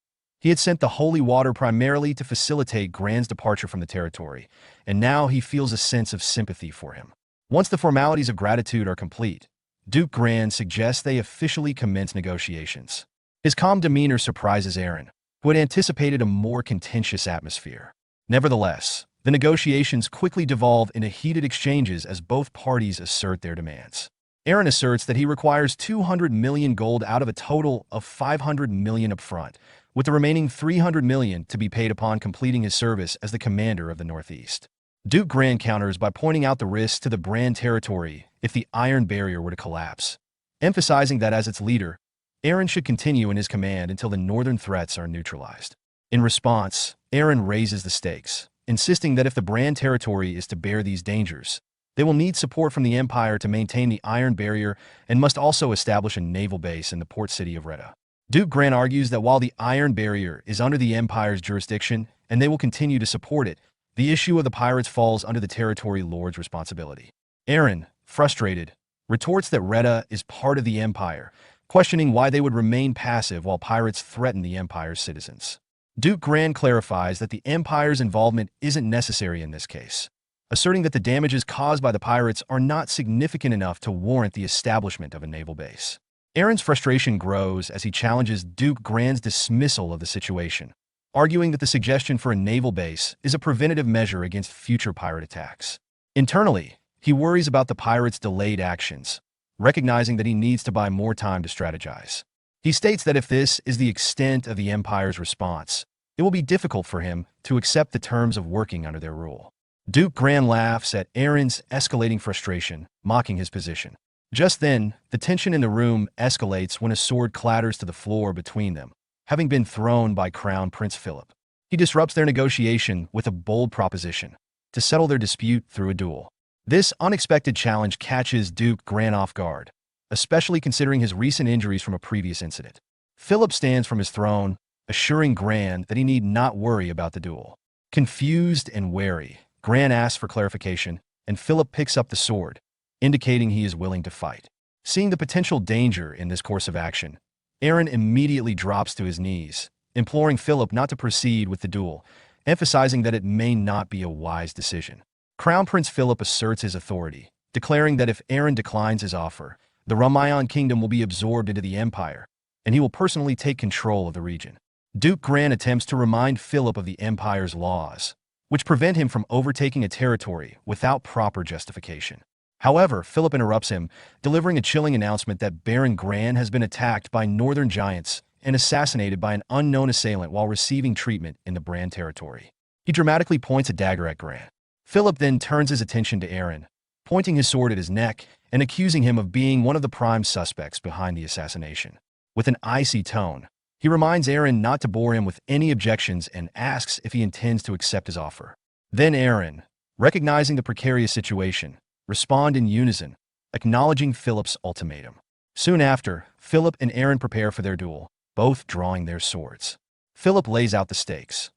He had sent the holy water primarily to facilitate Gran's departure from the territory, and now he feels a sense of sympathy for him. Once the formalities of gratitude are complete, Duke Gran suggests they officially commence negotiations. His calm demeanor surprises Aaron, who had anticipated a more contentious atmosphere. Nevertheless, the negotiations quickly devolve into heated exchanges as both parties assert their demands. Aaron asserts that he requires 200 million gold out of a total of 500 million upfront, with the remaining 300 million to be paid upon completing his service as the commander of the Northeast. Duke Gran counters by pointing out the risks to the Brand territory if the Iron Barrier were to collapse, emphasizing that as its leader, Aaron should continue in his command until the northern threats are neutralized. In response, Aaron raises the stakes, insisting that if the Brand territory is to bear these dangers, they will need support from the Empire to maintain the Iron Barrier and must also establish a naval base in the port city of Retta. Duke Gran argues that while the Iron Barrier is under the Empire's jurisdiction and they will continue to support it, the issue of the pirates falls under the territory lord's responsibility. Aaron, frustrated, retorts that Retta is part of the Empire, questioning why they would remain passive while pirates threaten the Empire's citizens. Duke Gran clarifies that the Empire's involvement isn't necessary in this case, asserting that the damages caused by the pirates are not significant enough to warrant the establishment of a naval base. Aaron's frustration grows as he challenges Duke Gran's dismissal of the situation, arguing that the suggestion for a naval base is a preventative measure against future pirate attacks. Internally, he worries about the pirates' delayed actions, recognizing that he needs to buy more time to strategize. He states that if this is the extent of the Empire's response, it will be difficult for him to accept the terms of working under their rule. Duke Gran laughs at Aaron's escalating frustration, mocking his position. Just then, the tension in the room escalates when a sword clatters to the floor between them, having been thrown by Crown Prince Philip. He disrupts their negotiation with a bold proposition to settle their dispute through a duel. This unexpected challenge catches Duke Gran off guard, especially considering his recent injuries from a previous incident. Philip stands from his throne, assuring Gran that he need not worry about the duel. Confused and wary, Gran asks for clarification, and Philip picks up the sword, indicating he is willing to fight. Seeing the potential danger in this course of action, Aaron immediately drops to his knees, imploring Philip not to proceed with the duel, emphasizing that it may not be a wise decision. Crown Prince Philip asserts his authority, declaring that if Aaron declines his offer, the Ramayan kingdom will be absorbed into the empire, and he will personally take control of the region. Duke Gran attempts to remind Philip of the empire's laws, which prevent him from overtaking a territory without proper justification. However, Philip interrupts him, delivering a chilling announcement that Baron Gran has been attacked by northern giants and assassinated by an unknown assailant while receiving treatment in the Bran territory. He dramatically points a dagger at Gran. Philip then turns his attention to Aaron, pointing his sword at his neck and accusing him of being one of the prime suspects behind the assassination. With an icy tone, he reminds Aaron not to bore him with any objections and asks if he intends to accept his offer. Then Aaron, recognizing the precarious situation, responds in unison, acknowledging Philip's ultimatum. Soon after, Philip and Aaron prepare for their duel, both drawing their swords. Philip lays out the stakes.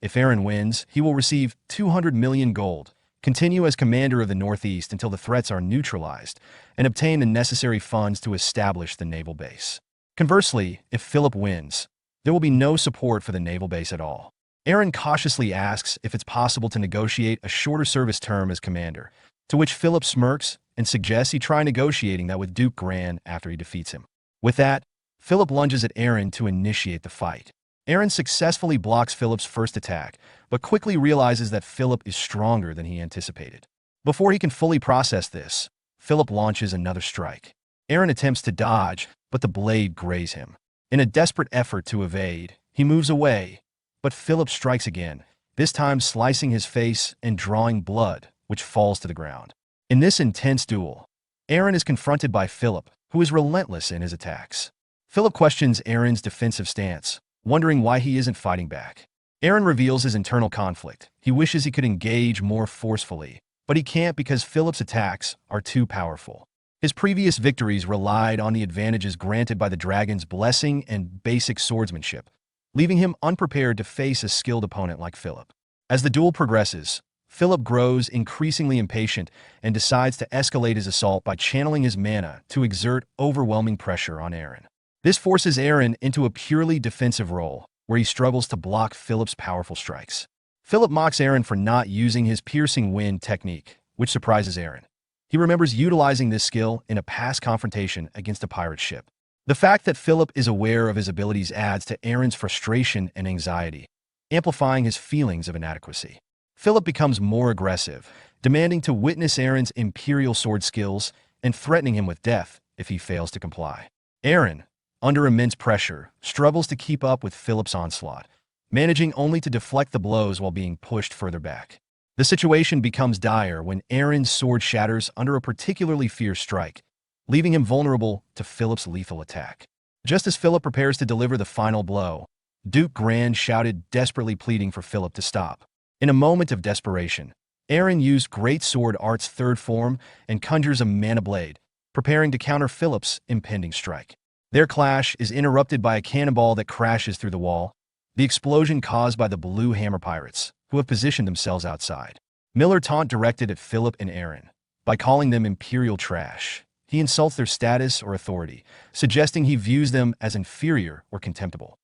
If Aaron wins, he will receive 200 million gold, continue as commander of the Northeast until the threats are neutralized, and obtain the necessary funds to establish the naval base. Conversely, if Philip wins, there will be no support for the naval base at all. Aaron cautiously asks if it's possible to negotiate a shorter service term as commander, to which Philip smirks and suggests he try negotiating that with Duke Gran after he defeats him. With that, Philip lunges at Aaron to initiate the fight. Aaron successfully blocks Philip's first attack, but quickly realizes that Philip is stronger than he anticipated. Before he can fully process this, Philip launches another strike. Aaron attempts to dodge, but the blade grazes him. In a desperate effort to evade, he moves away, but Philip strikes again, this time slicing his face and drawing blood, which falls to the ground. In this intense duel, Aaron is confronted by Philip, who is relentless in his attacks. Philip questions Aaron's defensive stance, wondering why he isn't fighting back. Aaron reveals his internal conflict. He wishes he could engage more forcefully, but he can't because Philip's attacks are too powerful. His previous victories relied on the advantages granted by the dragon's blessing and basic swordsmanship, leaving him unprepared to face a skilled opponent like Philip. As the duel progresses, Philip grows increasingly impatient and decides to escalate his assault by channeling his mana to exert overwhelming pressure on Aaron. This forces Aaron into a purely defensive role, where he struggles to block Philip's powerful strikes. Philip mocks Aaron for not using his piercing wind technique, which surprises Aaron. He remembers utilizing this skill in a past confrontation against a pirate ship. The fact that Philip is aware of his abilities adds to Aaron's frustration and anxiety, amplifying his feelings of inadequacy. Philip becomes more aggressive, demanding to witness Aaron's imperial sword skills and threatening him with death if he fails to comply. Aaron, under immense pressure, struggles to keep up with Philip's onslaught, managing only to deflect the blows while being pushed further back. The situation becomes dire when Aaron's sword shatters under a particularly fierce strike, leaving him vulnerable to Philip's lethal attack. Just as Philip prepares to deliver the final blow, Duke Gran shouted, desperately pleading for Philip to stop. In a moment of desperation, Aaron used Great Sword Art's third form and conjures a mana blade, preparing to counter Philip's impending strike. Their clash is interrupted by a cannonball that crashes through the wall, the explosion caused by the Blue Hammer Pirates, who have positioned themselves outside. Miller taunt directed at Philip and Aaron. By calling them imperial trash, he insults their status or authority, suggesting he views them as inferior or contemptible.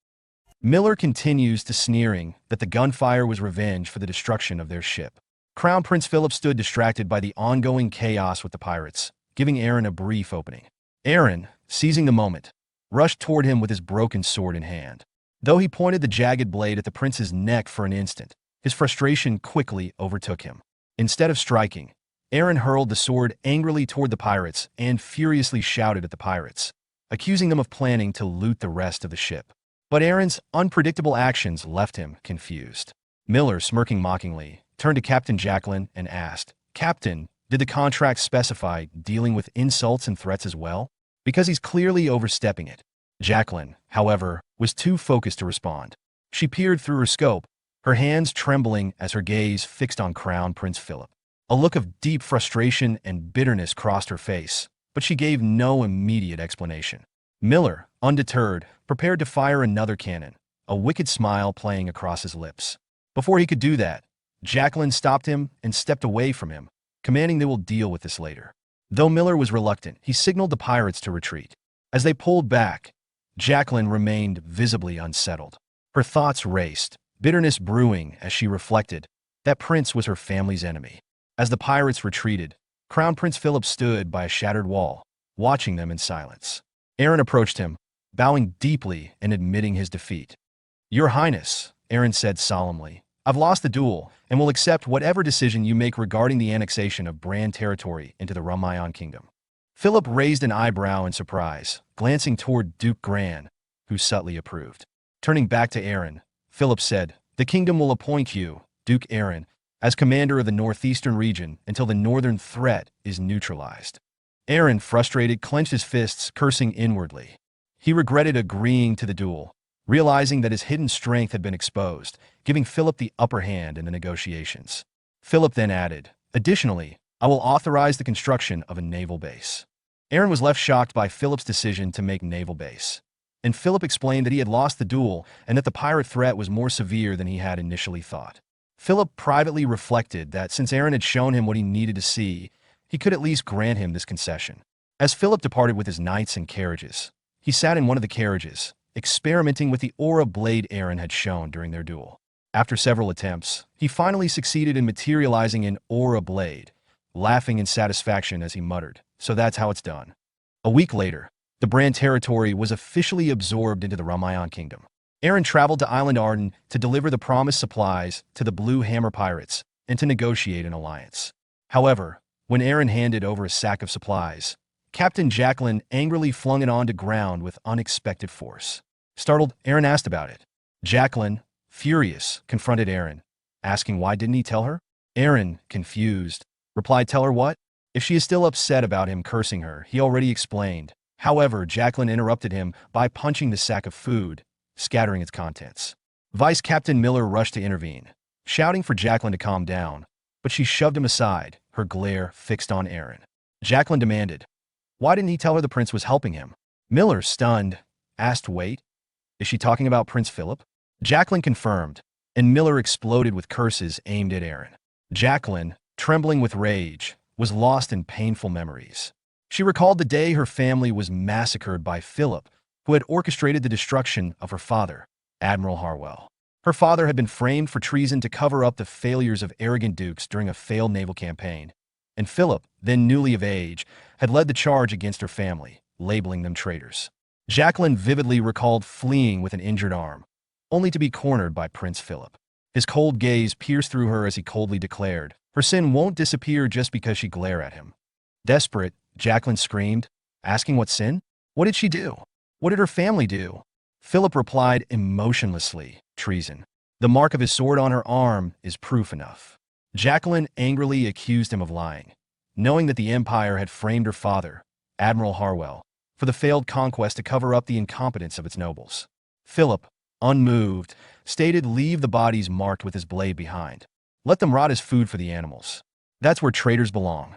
Miller continues to sneering that the gunfire was revenge for the destruction of their ship. Crown Prince Philip stood distracted by the ongoing chaos with the pirates, giving Aaron a brief opening. Aaron, seizing the moment, rushed toward him with his broken sword in hand. Though he pointed the jagged blade at the prince's neck for an instant, his frustration quickly overtook him. Instead of striking, Aaron hurled the sword angrily toward the pirates and furiously shouted at the pirates, accusing them of planning to loot the rest of the ship. But Aaron's unpredictable actions left him confused. Miller, smirking mockingly, turned to Captain Jacqueline and asked, "Captain, did the contract specify dealing with insults and threats as well? Because he's clearly overstepping it." Jacqueline, however, was too focused to respond. She peered through her scope, her hands trembling as her gaze fixed on Crown Prince Philip. A look of deep frustration and bitterness crossed her face, but she gave no immediate explanation. Miller, undeterred, prepared to fire another cannon, a wicked smile playing across his lips. Before he could do that, Jacqueline stopped him and stepped away from him, commanding they will deal with this later. Though Miller was reluctant, he signaled the pirates to retreat. As they pulled back, Jacqueline remained visibly unsettled. Her thoughts raced, bitterness brewing as she reflected. That prince was her family's enemy. As the pirates retreated, Crown Prince Philip stood by a shattered wall, watching them in silence. Aaron approached him, bowing deeply and admitting his defeat. "Your Highness," Aaron said solemnly, "I've lost the duel and will accept whatever decision you make regarding the annexation of Brahn territory into the Ramayan kingdom." Philip raised an eyebrow in surprise, glancing toward Duke Gran, who subtly approved. Turning back to Aaron, Philip said, "The kingdom will appoint you, Duke Aaron, as commander of the northeastern region until the northern threat is neutralized." Aaron, frustrated, clenched his fists, cursing inwardly. He regretted agreeing to the duel, realizing that his hidden strength had been exposed, giving Philip the upper hand in the negotiations. Philip then added, "Additionally, I will authorize the construction of a naval base." Aaron was left shocked by Philip's decision to make naval base, and Philip explained that he had lost the duel and that the pirate threat was more severe than he had initially thought. Philip privately reflected that since Aaron had shown him what he needed to see, he could at least grant him this concession. As Philip departed with his knights and carriages, he sat in one of the carriages, experimenting with the aura blade Aaron had shown during their duel. After several attempts, he finally succeeded in materializing an aura blade, laughing in satisfaction as he muttered, "So that's how it's done." A week later, the Brahn territory was officially absorbed into the Ramayan kingdom. Aaron traveled to Island Arden to deliver the promised supplies to the Blue Hammer pirates and to negotiate an alliance. However, when Aaron handed over a sack of supplies, Captain Jacqueline angrily flung it onto ground with unexpected force. Startled, Aaron asked about it. Jacqueline, furious, confronted Aaron, asking why didn't he tell her? Aaron, confused, replied, "Tell her what?" If she is still upset about him cursing her, he already explained. However, Jacqueline interrupted him by punching the sack of food, scattering its contents. Vice Captain Miller rushed to intervene, shouting for Jacqueline to calm down, but she shoved him aside, her glare fixed on Aaron. Jacqueline demanded, "Why didn't he tell her the prince was helping him?" Miller, stunned, asked, "Wait, is she talking about Prince Philip?" Jacqueline confirmed, and Miller exploded with curses aimed at Aaron. Jacqueline, trembling with rage, was lost in painful memories. She recalled the day her family was massacred by Philip, who had orchestrated the destruction of her father, Admiral Harwell. Her father had been framed for treason to cover up the failures of arrogant dukes during a failed naval campaign, and Philip, then newly of age, had led the charge against her family, labeling them traitors. Jacqueline vividly recalled fleeing with an injured arm, only to be cornered by Prince Philip. His cold gaze pierced through her as he coldly declared, "Her sin won't disappear just because she glare at him." Desperate, Jacqueline screamed, asking what sin? What did she do? What did her family do? Philip replied emotionlessly, "Treason. The mark of his sword on her arm is proof enough." Jacqueline angrily accused him of lying, knowing that the Empire had framed her father, Admiral Harwell, for the failed conquest to cover up the incompetence of its nobles. Philip, unmoved, stated, "Leave the bodies marked with his blade behind. Let them rot as food for the animals. That's where traitors belong."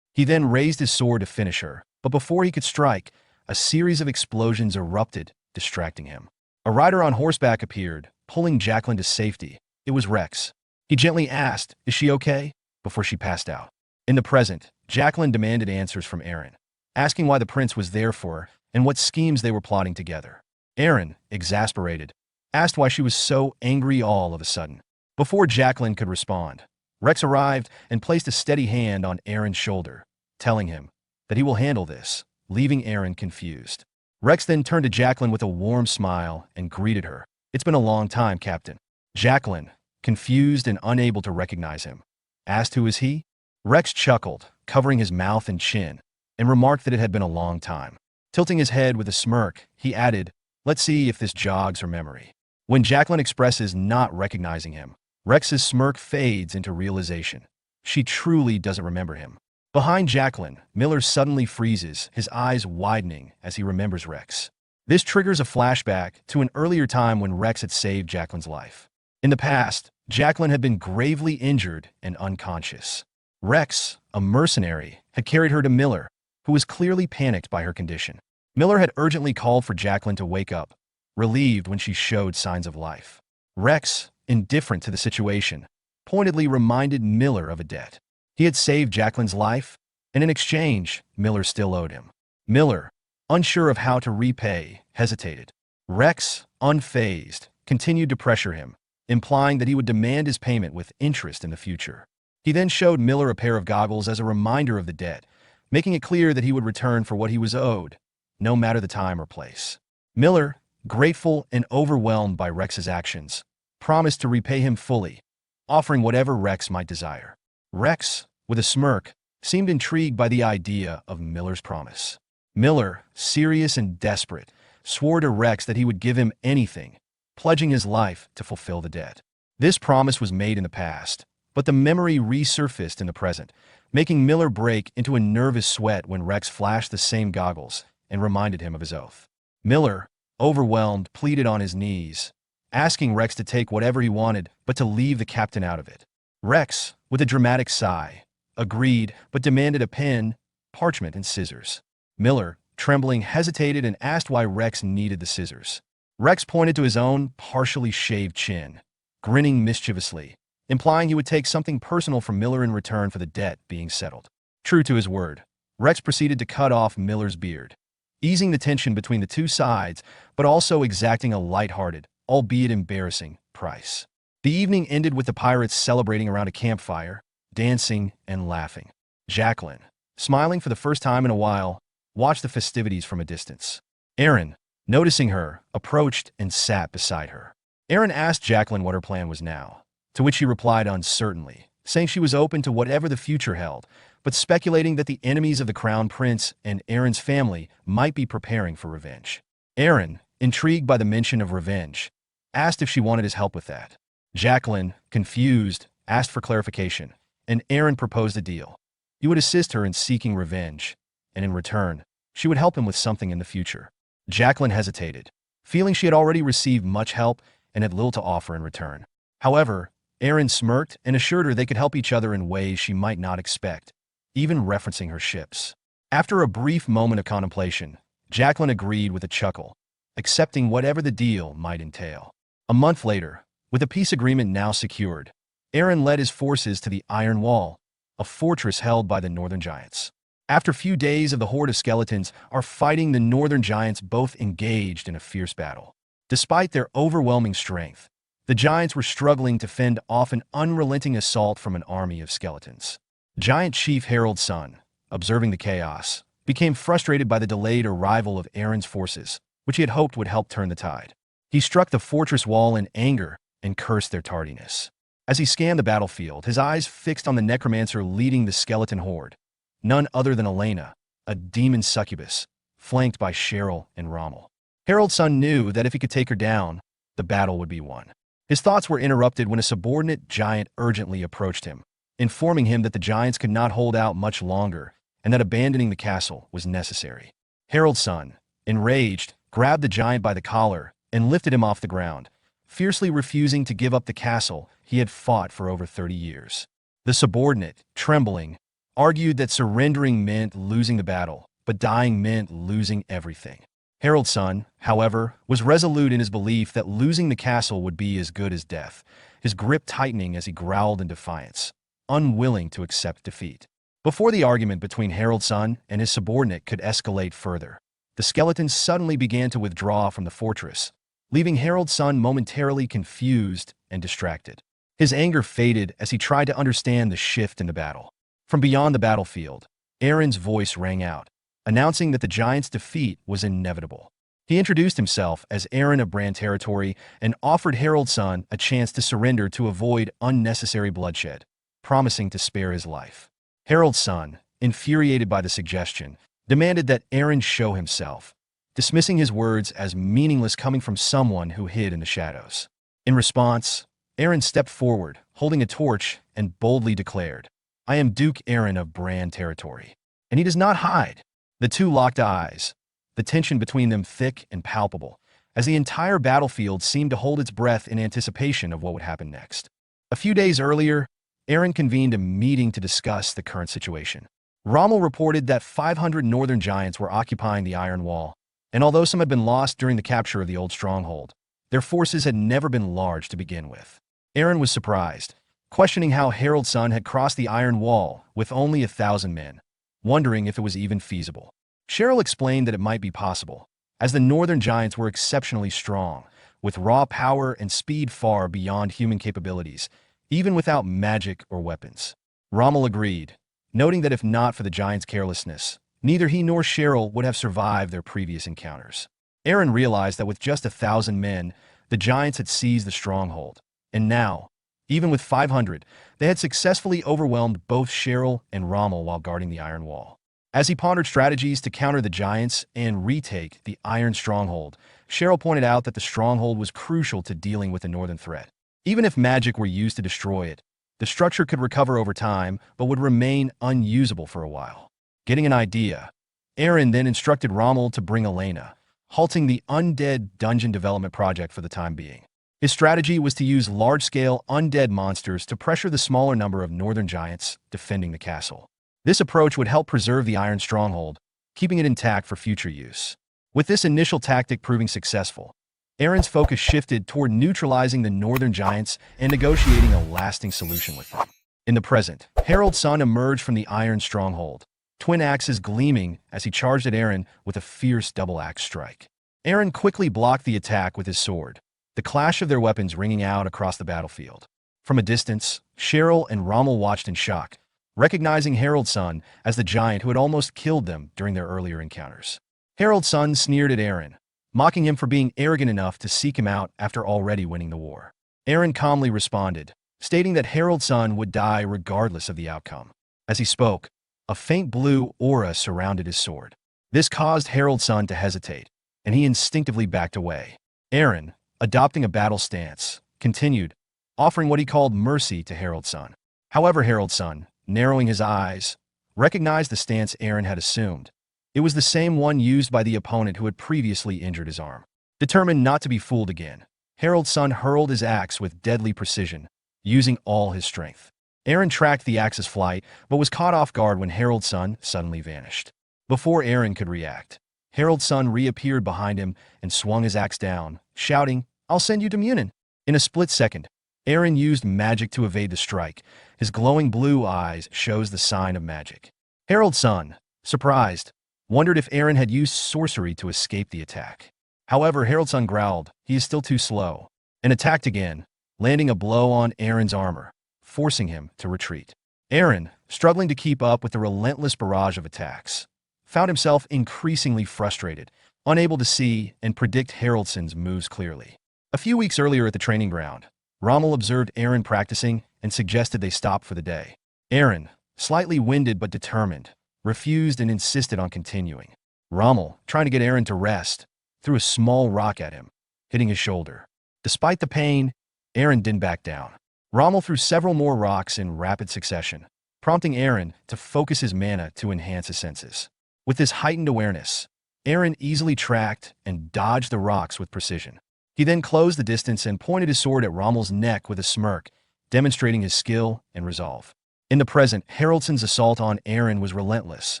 He then raised his sword to finish her, but before he could strike, a series of explosions erupted, distracting him. A rider on horseback appeared, pulling Jacqueline to safety. It was Rex. He gently asked, "Is she okay?" before she passed out. In the present, Jacqueline demanded answers from Aaron, asking why the prince was there for her and what schemes they were plotting together. Aaron, exasperated, asked why she was so angry all of a sudden. Before Jacqueline could respond, Rex arrived and placed a steady hand on Aaron's shoulder, telling him that he will handle this, leaving Aaron confused. Rex then turned to Jacqueline with a warm smile and greeted her. "It's been a long time, Captain." Jacqueline, confused and unable to recognize him, asked who is he? Rex chuckled, covering his mouth and chin, and remarked that it had been a long time. Tilting his head with a smirk, he added, "Let's see if this jogs her memory." When Jacqueline expresses not recognizing him, Rex's smirk fades into realization. She truly doesn't remember him. Behind Jacqueline, Miller suddenly freezes, his eyes widening as he remembers Rex. This triggers a flashback to an earlier time when Rex had saved Jacqueline's life. In the past, Jacqueline had been gravely injured and unconscious. Rex, a mercenary, had carried her to Miller, who was clearly panicked by her condition. Miller had urgently called for Jacqueline to wake up, relieved when she showed signs of life. Rex, indifferent to the situation, pointedly reminded Miller of a debt. He had saved Jacqueline's life, and in exchange, Miller still owed him. Miller, unsure of how to repay, hesitated. Rex, unfazed, continued to pressure him, implying that he would demand his payment with interest in the future. He then showed Miller a pair of goggles as a reminder of the debt, making it clear that he would return for what he was owed, no matter the time or place. Miller, grateful and overwhelmed by Rex's actions, promised to repay him fully, offering whatever Rex might desire. Rex, with a smirk, seemed intrigued by the idea of Miller's promise. Miller, serious and desperate, swore to Rex that he would give him anything, pledging his life to fulfill the debt. This promise was made in the past, but the memory resurfaced in the present, making Miller break into a nervous sweat when Rex flashed the same goggles and reminded him of his oath. Miller, overwhelmed, pleaded on his knees, asking Rex to take whatever he wanted, but to leave the captain out of it. Rex, with a dramatic sigh, agreed, but demanded a pen, parchment, and scissors. Miller, trembling, hesitated and asked why Rex needed the scissors. Rex pointed to his own partially shaved chin, grinning mischievously, implying he would take something personal from Miller in return for the debt being settled. True to his word, Rex proceeded to cut off Miller's beard, easing the tension between the two sides, but also exacting a lighthearted, albeit embarrassing, price. The evening ended with the pirates celebrating around a campfire, dancing and laughing. Jacqueline, smiling for the first time in a while, watched the festivities from a distance. Aaron, noticing her, approached and sat beside her. Aaron asked Jacqueline what her plan was now, to which she replied uncertainly, saying she was open to whatever the future held, but speculating that the enemies of the Crown Prince and Aaron's family might be preparing for revenge. Aaron, intrigued by the mention of revenge, asked if she wanted his help with that. Jacqueline, confused, asked for clarification, and Aaron proposed a deal. He would assist her in seeking revenge, and in return, she would help him with something in the future. Jacqueline hesitated, feeling she had already received much help and had little to offer in return. However, Aaron smirked and assured her they could help each other in ways she might not expect, even referencing her ships. After a brief moment of contemplation, Jacqueline agreed with a chuckle, accepting whatever the deal might entail. A month later, with a peace agreement now secured, Aaron led his forces to the Iron Wall, a fortress held by the Northern Giants. After a few days of the horde of skeletons are fighting, the Northern Giants both engaged in a fierce battle. Despite their overwhelming strength, the Giants were struggling to fend off an unrelenting assault from an army of skeletons. Giant Chief Harold's son, observing the chaos, became frustrated by the delayed arrival of Aaron's forces, which he had hoped would help turn the tide. He struck the fortress wall in anger and cursed their tardiness. As he scanned the battlefield, his eyes fixed on the necromancer leading the skeleton horde, none other than Elena, a demon succubus, flanked by Cheryl and Rommel. Harold's son knew that if he could take her down, the battle would be won. His thoughts were interrupted when a subordinate giant urgently approached him, informing him that the giants could not hold out much longer and that abandoning the castle was necessary. Harold's son, enraged, grabbed the giant by the collar and lifted him off the ground, fiercely refusing to give up the castle he had fought for over 30 years. The subordinate, trembling, argued that surrendering meant losing the battle, but dying meant losing everything. Harold's son, however, was resolute in his belief that losing the castle would be as good as death, his grip tightening as he growled in defiance, unwilling to accept defeat. Before the argument between Harold's son and his subordinate could escalate further, the skeletons suddenly began to withdraw from the fortress, leaving Harold's son momentarily confused and distracted. His anger faded as he tried to understand the shift in the battle. From beyond the battlefield, Aaron's voice rang out, announcing that the giants' defeat was inevitable. He introduced himself as Aaron of Brand territory and offered Harold's son a chance to surrender to avoid unnecessary bloodshed, promising to spare his life. Harold's son, infuriated by the suggestion, demanded that Aaron show himself, dismissing his words as meaningless coming from someone who hid in the shadows. In response, Aaron stepped forward, holding a torch, and boldly declared, "I am Duke Aaron of Brand territory." And he does not hide. The two locked eyes, the tension between them thick and palpable, as the entire battlefield seemed to hold its breath in anticipation of what would happen next. A few days earlier, Aaron convened a meeting to discuss the current situation. Rommel reported that 500 northern giants were occupying the Iron Wall, and although some had been lost during the capture of the old stronghold, their forces had never been large to begin with. Aaron was surprised, questioning how Harold's son had crossed the Iron Wall with only 1,000 men, wondering if it was even feasible. Cheryl explained that it might be possible, as the northern giants were exceptionally strong, with raw power and speed far beyond human capabilities, even without magic or weapons. Rommel agreed, noting that if not for the giant's carelessness, neither he nor Cheryl would have survived their previous encounters. Aaron realized that with just 1,000 men, the giants had seized the stronghold, and now, even with 500, they had successfully overwhelmed both Cheryl and Rommel while guarding the Iron Wall. As he pondered strategies to counter the giants and retake the Iron Stronghold, Cheryl pointed out that the stronghold was crucial to dealing with the northern threat. Even if magic were used to destroy it, the structure could recover over time but would remain unusable for a while. Getting an idea, Aaron then instructed Rommel to bring Elena, halting the undead dungeon development project for the time being. His strategy was to use large-scale undead monsters to pressure the smaller number of northern giants defending the castle. This approach would help preserve the Iron Stronghold, keeping it intact for future use. With this initial tactic proving successful, Aaron's focus shifted toward neutralizing the northern giants and negotiating a lasting solution with them. In the present, Harold's son emerged from the Iron Stronghold, twin axes gleaming as he charged at Aaron with a fierce double-axe strike. Aaron quickly blocked the attack with his sword, the clash of their weapons ringing out across the battlefield. From a distance, Cheryl and Rommel watched in shock, recognizing Harold's son as the giant who had almost killed them during their earlier encounters. Harold's son sneered at Aaron, mocking him for being arrogant enough to seek him out after already winning the war. Aaron calmly responded, stating that Harold's son would die regardless of the outcome. As he spoke, a faint blue aura surrounded his sword. This caused Harold's son to hesitate, and he instinctively backed away. Aaron, adopting a battle stance, continued, offering what he called mercy to Harold's son. However, Harold's son, narrowing his eyes, recognized the stance Aaron had assumed. It was the same one used by the opponent who had previously injured his arm. Determined not to be fooled again, Harold's son hurled his axe with deadly precision, using all his strength. Aaron tracked the axe's flight, but was caught off guard when Harold's son suddenly vanished. Before Aaron could react, Harold's son reappeared behind him and swung his axe down, shouting, "I'll send you to Munin." In a split second, Aaron used magic to evade the strike. His glowing blue eyes shows the sign of magic. Harold's son, surprised, wondered if Aaron had used sorcery to escape the attack. However, Harold's son growled, "He is still too slow," and attacked again, landing a blow on Aaron's armor, forcing him to retreat. Aaron, struggling to keep up with the relentless barrage of attacks, found himself increasingly frustrated, unable to see and predict Harold's son's moves clearly. A few weeks earlier at the training ground, Rommel observed Aaron practicing and suggested they stop for the day. Aaron, slightly winded but determined, refused and insisted on continuing. Rommel, trying to get Aaron to rest, threw a small rock at him, hitting his shoulder. Despite the pain, Aaron didn't back down. Rommel threw several more rocks in rapid succession, prompting Aaron to focus his mana to enhance his senses. With this heightened awareness, Aaron easily tracked and dodged the rocks with precision. He then closed the distance and pointed his sword at Rommel's neck with a smirk, demonstrating his skill and resolve. In the present, Haroldson's assault on Aaron was relentless,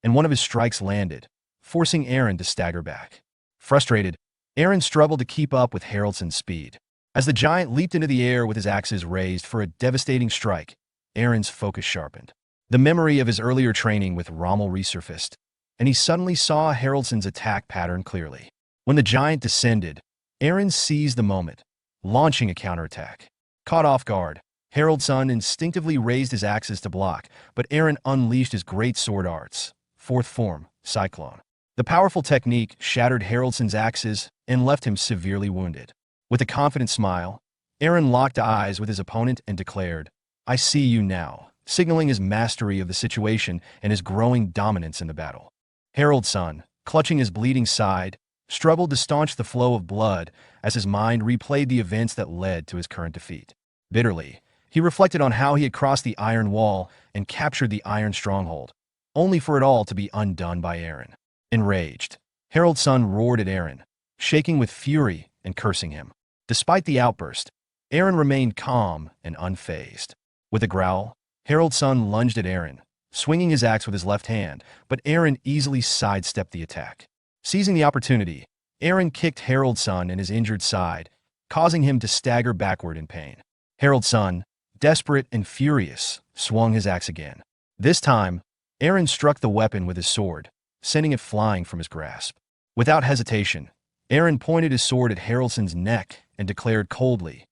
and one of his strikes landed, forcing Aaron to stagger back. Frustrated, Aaron struggled to keep up with Haroldson's speed. As the giant leaped into the air with his axes raised for a devastating strike, Aaron's focus sharpened. The memory of his earlier training with Rommel resurfaced, and he suddenly saw Haroldson's attack pattern clearly. When the giant descended, Aaron seized the moment, launching a counterattack. Caught off guard, Haroldson instinctively raised his axes to block, but Aaron unleashed his great sword arts, fourth form, Cyclone. The powerful technique shattered Haroldson's axes and left him severely wounded. With a confident smile, Aaron locked eyes with his opponent and declared, "I see you now," signaling his mastery of the situation and his growing dominance in the battle. Haroldson, clutching his bleeding side, struggled to staunch the flow of blood as his mind replayed the events that led to his current defeat. Bitterly, he reflected on how he had crossed the Iron Wall and captured the Iron Stronghold, only for it all to be undone by Aaron. Enraged, Haroldson roared at Aaron, shaking with fury and cursing him. Despite the outburst, Aaron remained calm and unfazed. With a growl, Haroldson lunged at Aaron, swinging his axe with his left hand, but Aaron easily sidestepped the attack. Seizing the opportunity, Aaron kicked Haroldson in his injured side, causing him to stagger backward in pain. Haroldson, desperate and furious, swung his axe again. This time, Aaron struck the weapon with his sword, sending it flying from his grasp. Without hesitation, Aaron pointed his sword at Haraldson's neck and declared coldly,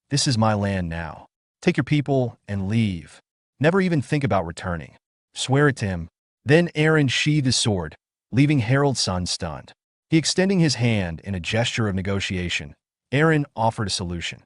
"This is my land now. Take your people and leave. Never even think about returning. Swear it to him." Then Aaron sheathed his sword, leaving Harald's son stunned. He extending his hand in a gesture of negotiation, Aaron offered a solution.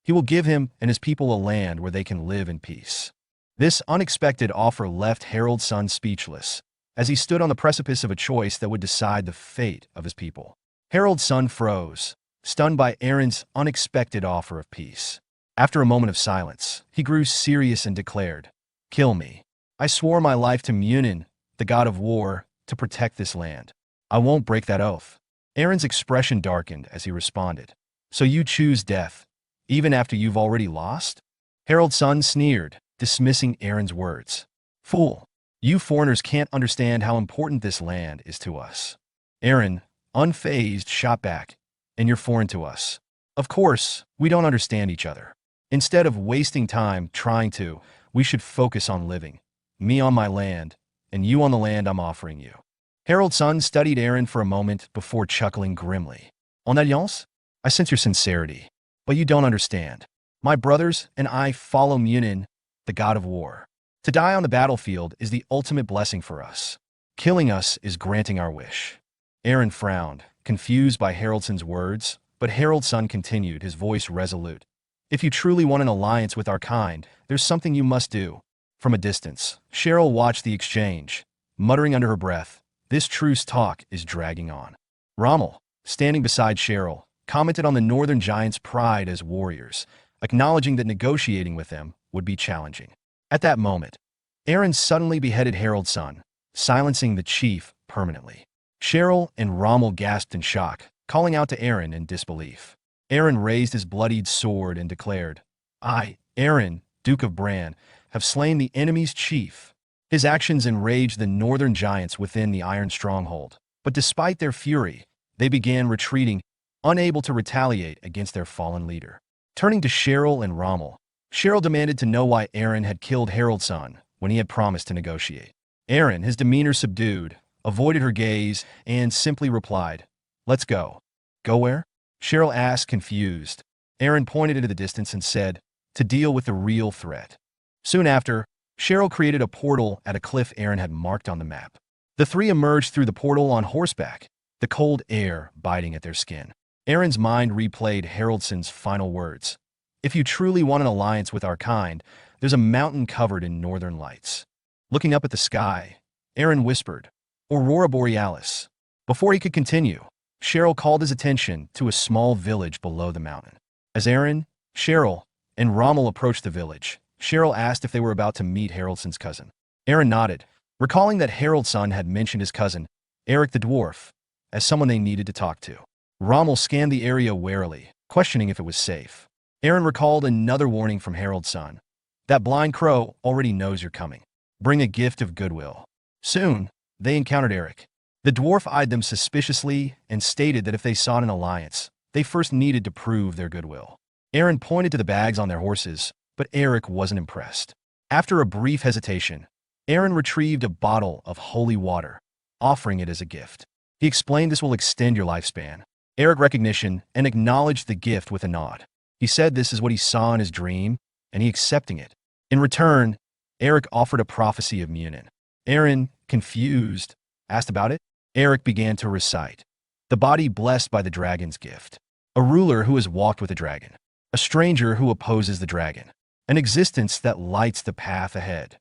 He will give him and his people a land where they can live in peace. This unexpected offer left Harald's son speechless, as he stood on the precipice of a choice that would decide the fate of his people. Harald's son froze, stunned by Aaron's unexpected offer of peace. After a moment of silence, he grew serious and declared, "Kill me. I swore my life to Munin, the god of war, to protect this land. I won't break that oath." Aaron's expression darkened as he responded, "So you choose death, even after you've already lost?" Harald's son sneered, dismissing Aaron's words. "Fool, you foreigners can't understand how important this land is to us." Aaron, unfazed, shot back, "And you're foreign to us. Of course, we don't understand each other. Instead of wasting time trying to, we should focus on living. Me on my land, and you on the land I'm offering you." Harald's son studied Aaron for a moment before chuckling grimly. "En alliance? I sense your sincerity, but you don't understand. My brothers and I follow Munin, the god of war. To die on the battlefield is the ultimate blessing for us. Killing us is granting our wish." Aaron frowned, confused by Haraldson's words, but Harald's son continued, his voice resolute. "If you truly want an alliance with our kind, there's something you must do." From a distance, Cheryl watched the exchange, muttering under her breath, "This truce talk is dragging on." Rommel, standing beside Cheryl, commented on the northern giants' pride as warriors, acknowledging that negotiating with them would be challenging. At that moment, Aaron suddenly beheaded Harald's son, silencing the chief permanently. Cheryl and Rommel gasped in shock, calling out to Aaron in disbelief. Aaron raised his bloodied sword and declared, "I, Aaron, Duke of Brahn, have slain the enemy's chief." His actions enraged the northern giants within the iron stronghold, but despite their fury, they began retreating, unable to retaliate against their fallen leader. Turning to Cheryl and Rommel, Cheryl demanded to know why Aaron had killed Harald's son when he had promised to negotiate. Aaron, his demeanor subdued, avoided her gaze and simply replied, "Let's go." "Go where?" Cheryl asked, confused. Aaron pointed into the distance and said, "To deal with the real threat." Soon after, Cheryl created a portal at a cliff Aaron had marked on the map. The three emerged through the portal on horseback, the cold air biting at their skin. Aaron's mind replayed Haraldson's final words. "If you truly want an alliance with our kind, there's a mountain covered in northern lights." Looking up at the sky, Aaron whispered, "Aurora Borealis." Before he could continue, Cheryl called his attention to a small village below the mountain. As Aaron, Cheryl, and Rommel approached the village, Cheryl asked if they were about to meet Haraldson's cousin. Aaron nodded, recalling that Harald's son had mentioned his cousin, Eric the dwarf, as someone they needed to talk to. Rommel scanned the area warily, questioning if it was safe. Aaron recalled another warning from Harald's son. "That blind crow already knows you're coming. Bring a gift of goodwill." Soon, they encountered Eric. The dwarf eyed them suspiciously and stated that if they sought an alliance, they first needed to prove their goodwill. Aaron pointed to the bags on their horses, but Eric wasn't impressed. After a brief hesitation, Aaron retrieved a bottle of holy water, offering it as a gift. He explained this will extend your lifespan. Eric recognition and acknowledged the gift with a nod. He said this is what he saw in his dream, and he accepting it. In return, Eric offered a prophecy of Munin. Aaron, confused, asked about it. Eric began to recite. "The body blessed by the dragon's gift. A ruler who has walked with a dragon. A stranger who opposes the dragon. An existence that lights the path ahead."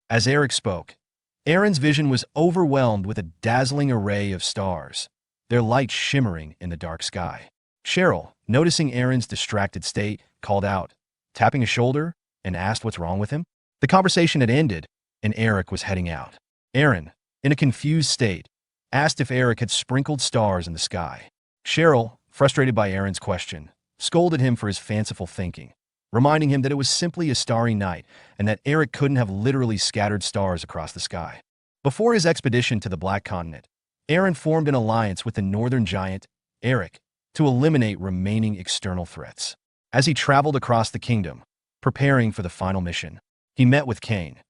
As Eric spoke, Aaron's vision was overwhelmed with a dazzling array of stars, their light shimmering in the dark sky. Cheryl, noticing Aaron's distracted state, called out, tapping his shoulder, and asked what's wrong with him. The conversation had ended, and Eric was heading out. Aaron, in a confused state, asked if Eric had sprinkled stars in the sky. Cheryl, frustrated by Aaron's question, scolded him for his fanciful thinking, reminding him that it was simply a starry night and that Eric couldn't have literally scattered stars across the sky. Before his expedition to the Black Continent, Aaron formed an alliance with the northern giant, Eric, to eliminate remaining external threats. As he traveled across the kingdom, preparing for the final mission, he met with Cain.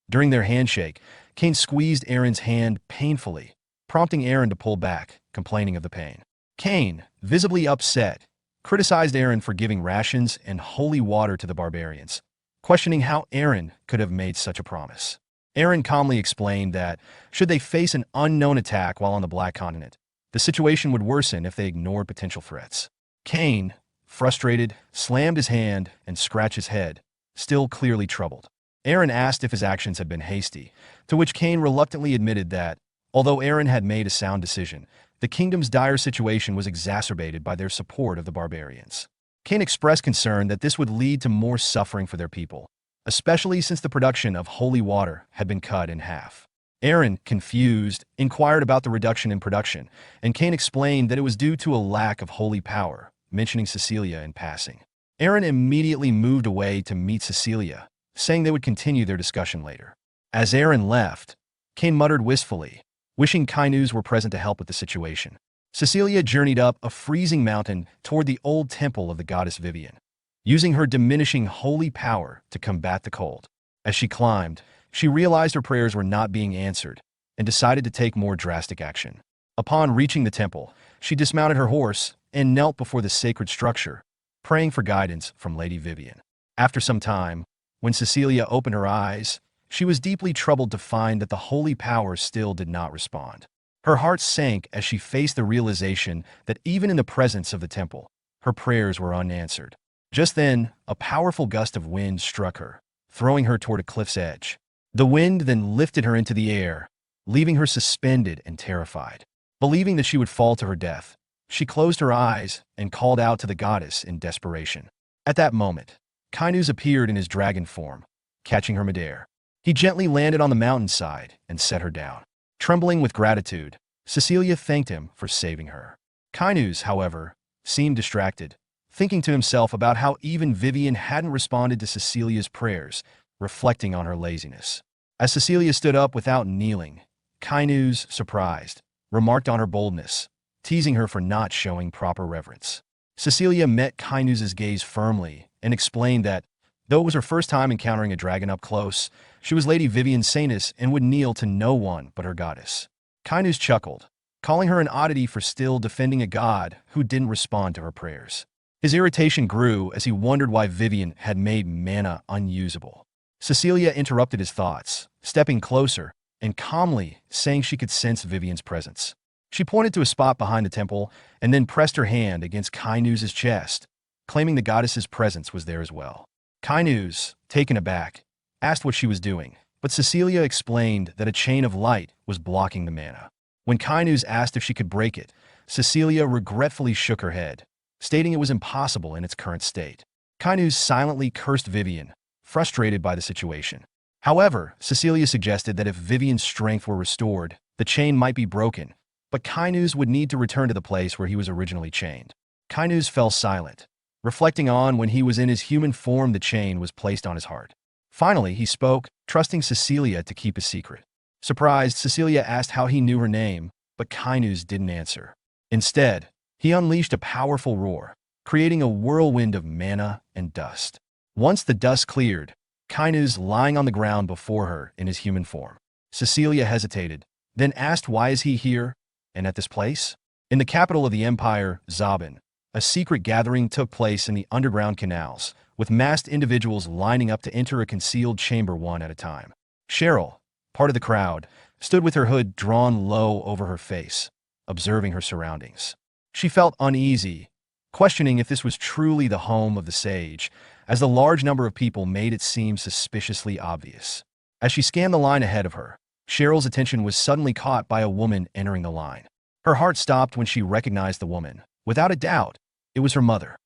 During their handshake, Cain squeezed Aaron's hand painfully, prompting Aaron to pull back, complaining of the pain. Cain, visibly upset, criticized Aaron for giving rations and holy water to the barbarians, questioning how Aaron could have made such a promise. Aaron calmly explained that, should they face an unknown attack while on the Black Continent, the situation would worsen if they ignored potential threats. Cain, frustrated, slammed his hand and scratched his head, still clearly troubled. Aaron asked if his actions had been hasty, to which Cain reluctantly admitted that, although Aaron had made a sound decision, the kingdom's dire situation was exacerbated by their support of the barbarians. Cain expressed concern that this would lead to more suffering for their people, especially since the production of holy water had been cut in half. Aaron, confused, inquired about the reduction in production, and Cain explained that it was due to a lack of holy power, mentioning Cecilia in passing. Aaron immediately moved away to meet Cecilia, saying they would continue their discussion later. As Aaron left, Cain muttered wistfully, wishing Kainus were present to help with the situation. Cecilia journeyed up a freezing mountain toward the old temple of the goddess Vivian, using her diminishing holy power to combat the cold. As she climbed, she realized her prayers were not being answered and decided to take more drastic action. Upon reaching the temple, she dismounted her horse and knelt before the sacred structure, praying for guidance from Lady Vivian. After some time, when Cecilia opened her eyes, she was deeply troubled to find that the holy power still did not respond. Her heart sank as she faced the realization that even in the presence of the temple, her prayers were unanswered. Just then, a powerful gust of wind struck her, throwing her toward a cliff's edge. The wind then lifted her into the air, leaving her suspended and terrified. Believing that she would fall to her death, she closed her eyes and called out to the goddess in desperation. At that moment, Kainus appeared in his dragon form, catching her midair. He gently landed on the mountainside and set her down. Trembling with gratitude, Cecilia thanked him for saving her. Kainus, however, seemed distracted, thinking to himself about how even Vivian hadn't responded to Cecilia's prayers, reflecting on her laziness. As Cecilia stood up without kneeling, Kainus, surprised, remarked on her boldness, teasing her for not showing proper reverence. Cecilia met Kainus's gaze firmly and explained that, though it was her first time encountering a dragon up close, she was Lady Vivian's saintess and would kneel to no one but her goddess. Kainus chuckled, calling her an oddity for still defending a god who didn't respond to her prayers. His irritation grew as he wondered why Vivian had made mana unusable. Cecilia interrupted his thoughts, stepping closer and calmly saying she could sense Vivian's presence. She pointed to a spot behind the temple and then pressed her hand against Kainus' chest, claiming the goddess's presence was there as well. Kainus, taken aback, asked what she was doing, but Cecilia explained that a chain of light was blocking the mana. When Kainus asked if she could break it, Cecilia regretfully shook her head, stating it was impossible in its current state. Kainus silently cursed Vivian, frustrated by the situation. However, Cecilia suggested that if Vivian's strength were restored, the chain might be broken, but Kainus would need to return to the place where he was originally chained. Kainus fell silent, reflecting on when he was in his human form the chain was placed on his heart. Finally, he spoke, trusting Cecilia to keep a secret. Surprised, Cecilia asked how he knew her name, but Kainus didn't answer. Instead, he unleashed a powerful roar, creating a whirlwind of mana and dust. Once the dust cleared, Kainus lying on the ground before her in his human form. Cecilia hesitated, then asked why is he here, and at this place? In the capital of the empire, Zaban, a secret gathering took place in the underground canals, with masked individuals lining up to enter a concealed chamber one at a time. Cheryl, part of the crowd, stood with her hood drawn low over her face, observing her surroundings. She felt uneasy, questioning if this was truly the home of the sage, as the large number of people made it seem suspiciously obvious. As she scanned the line ahead of her, Cheryl's attention was suddenly caught by a woman entering the line. Her heart stopped when she recognized the woman. Without a doubt, it was her mother.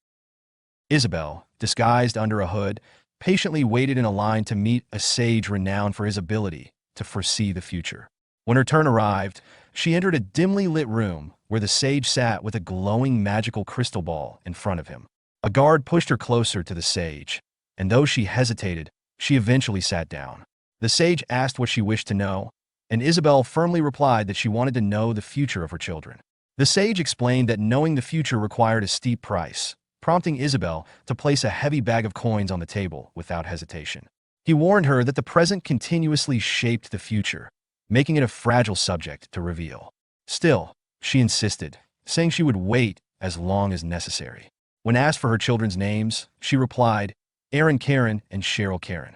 Isabel, disguised under a hood, patiently waited in a line to meet a sage renowned for his ability to foresee the future. When her turn arrived, she entered a dimly lit room where the sage sat with a glowing magical crystal ball in front of him. A guard pushed her closer to the sage, and though she hesitated, she eventually sat down. The sage asked what she wished to know, and Isabel firmly replied that she wanted to know the future of her children. The sage explained that knowing the future required a steep price, prompting Isabel to place a heavy bag of coins on the table without hesitation. He warned her that the present continuously shaped the future, making it a fragile subject to reveal. Still, she insisted, saying she would wait as long as necessary. When asked for her children's names, she replied, Aaron Karen and Cheryl Karen.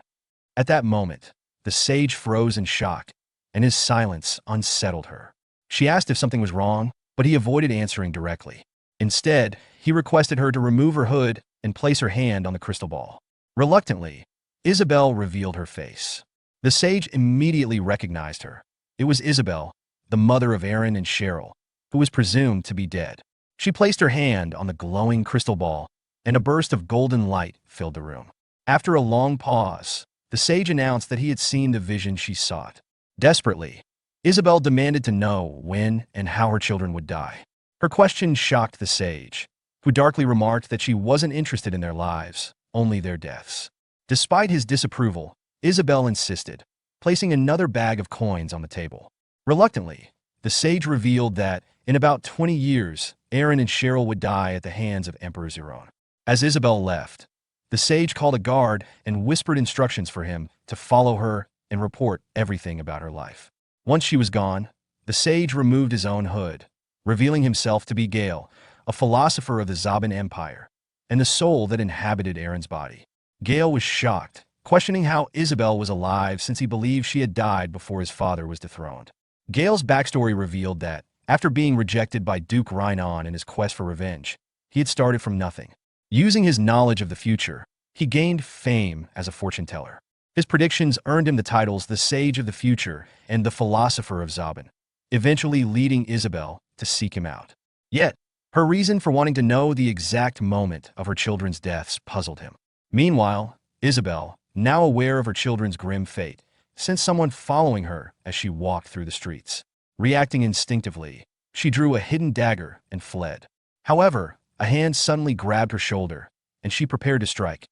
At that moment, the sage froze in shock, and his silence unsettled her. She asked if something was wrong, but he avoided answering directly. Instead, he requested her to remove her hood and place her hand on the crystal ball. Reluctantly, Isabel revealed her face. The sage immediately recognized her. It was Isabel, the mother of Aaron and Cheryl, who was presumed to be dead. She placed her hand on the glowing crystal ball, and a burst of golden light filled the room. After a long pause, the sage announced that he had seen the vision she sought. Desperately, Isabel demanded to know when and how her children would die. Her question shocked the sage, who darkly remarked that she wasn't interested in their lives, only their deaths. Despite his disapproval, Isabel insisted, placing another bag of coins on the table. Reluctantly, the sage revealed that, in about 20 years, Aaron and Cheryl would die at the hands of Emperor Zerone. As Isabel left, the sage called a guard and whispered instructions for him to follow her and report everything about her life. Once she was gone, the sage removed his own hood, revealing himself to be Gayle, a philosopher of the Zaban Empire, and the soul that inhabited Aaron's body. Gayle was shocked, questioning how Isabel was alive since he believed she had died before his father was dethroned. Gayle's backstory revealed that, after being rejected by Duke Rhinon in his quest for revenge, he had started from nothing. Using his knowledge of the future, he gained fame as a fortune teller. His predictions earned him the titles the Sage of the Future and the Philosopher of Zaban, eventually leading Isabel to seek him out. Yet, her reason for wanting to know the exact moment of her children's deaths puzzled him. Meanwhile, Isabel, now aware of her children's grim fate, sensed someone following her as she walked through the streets. Reacting instinctively, she drew a hidden dagger and fled. However, a hand suddenly grabbed her shoulder, and she prepared to strike,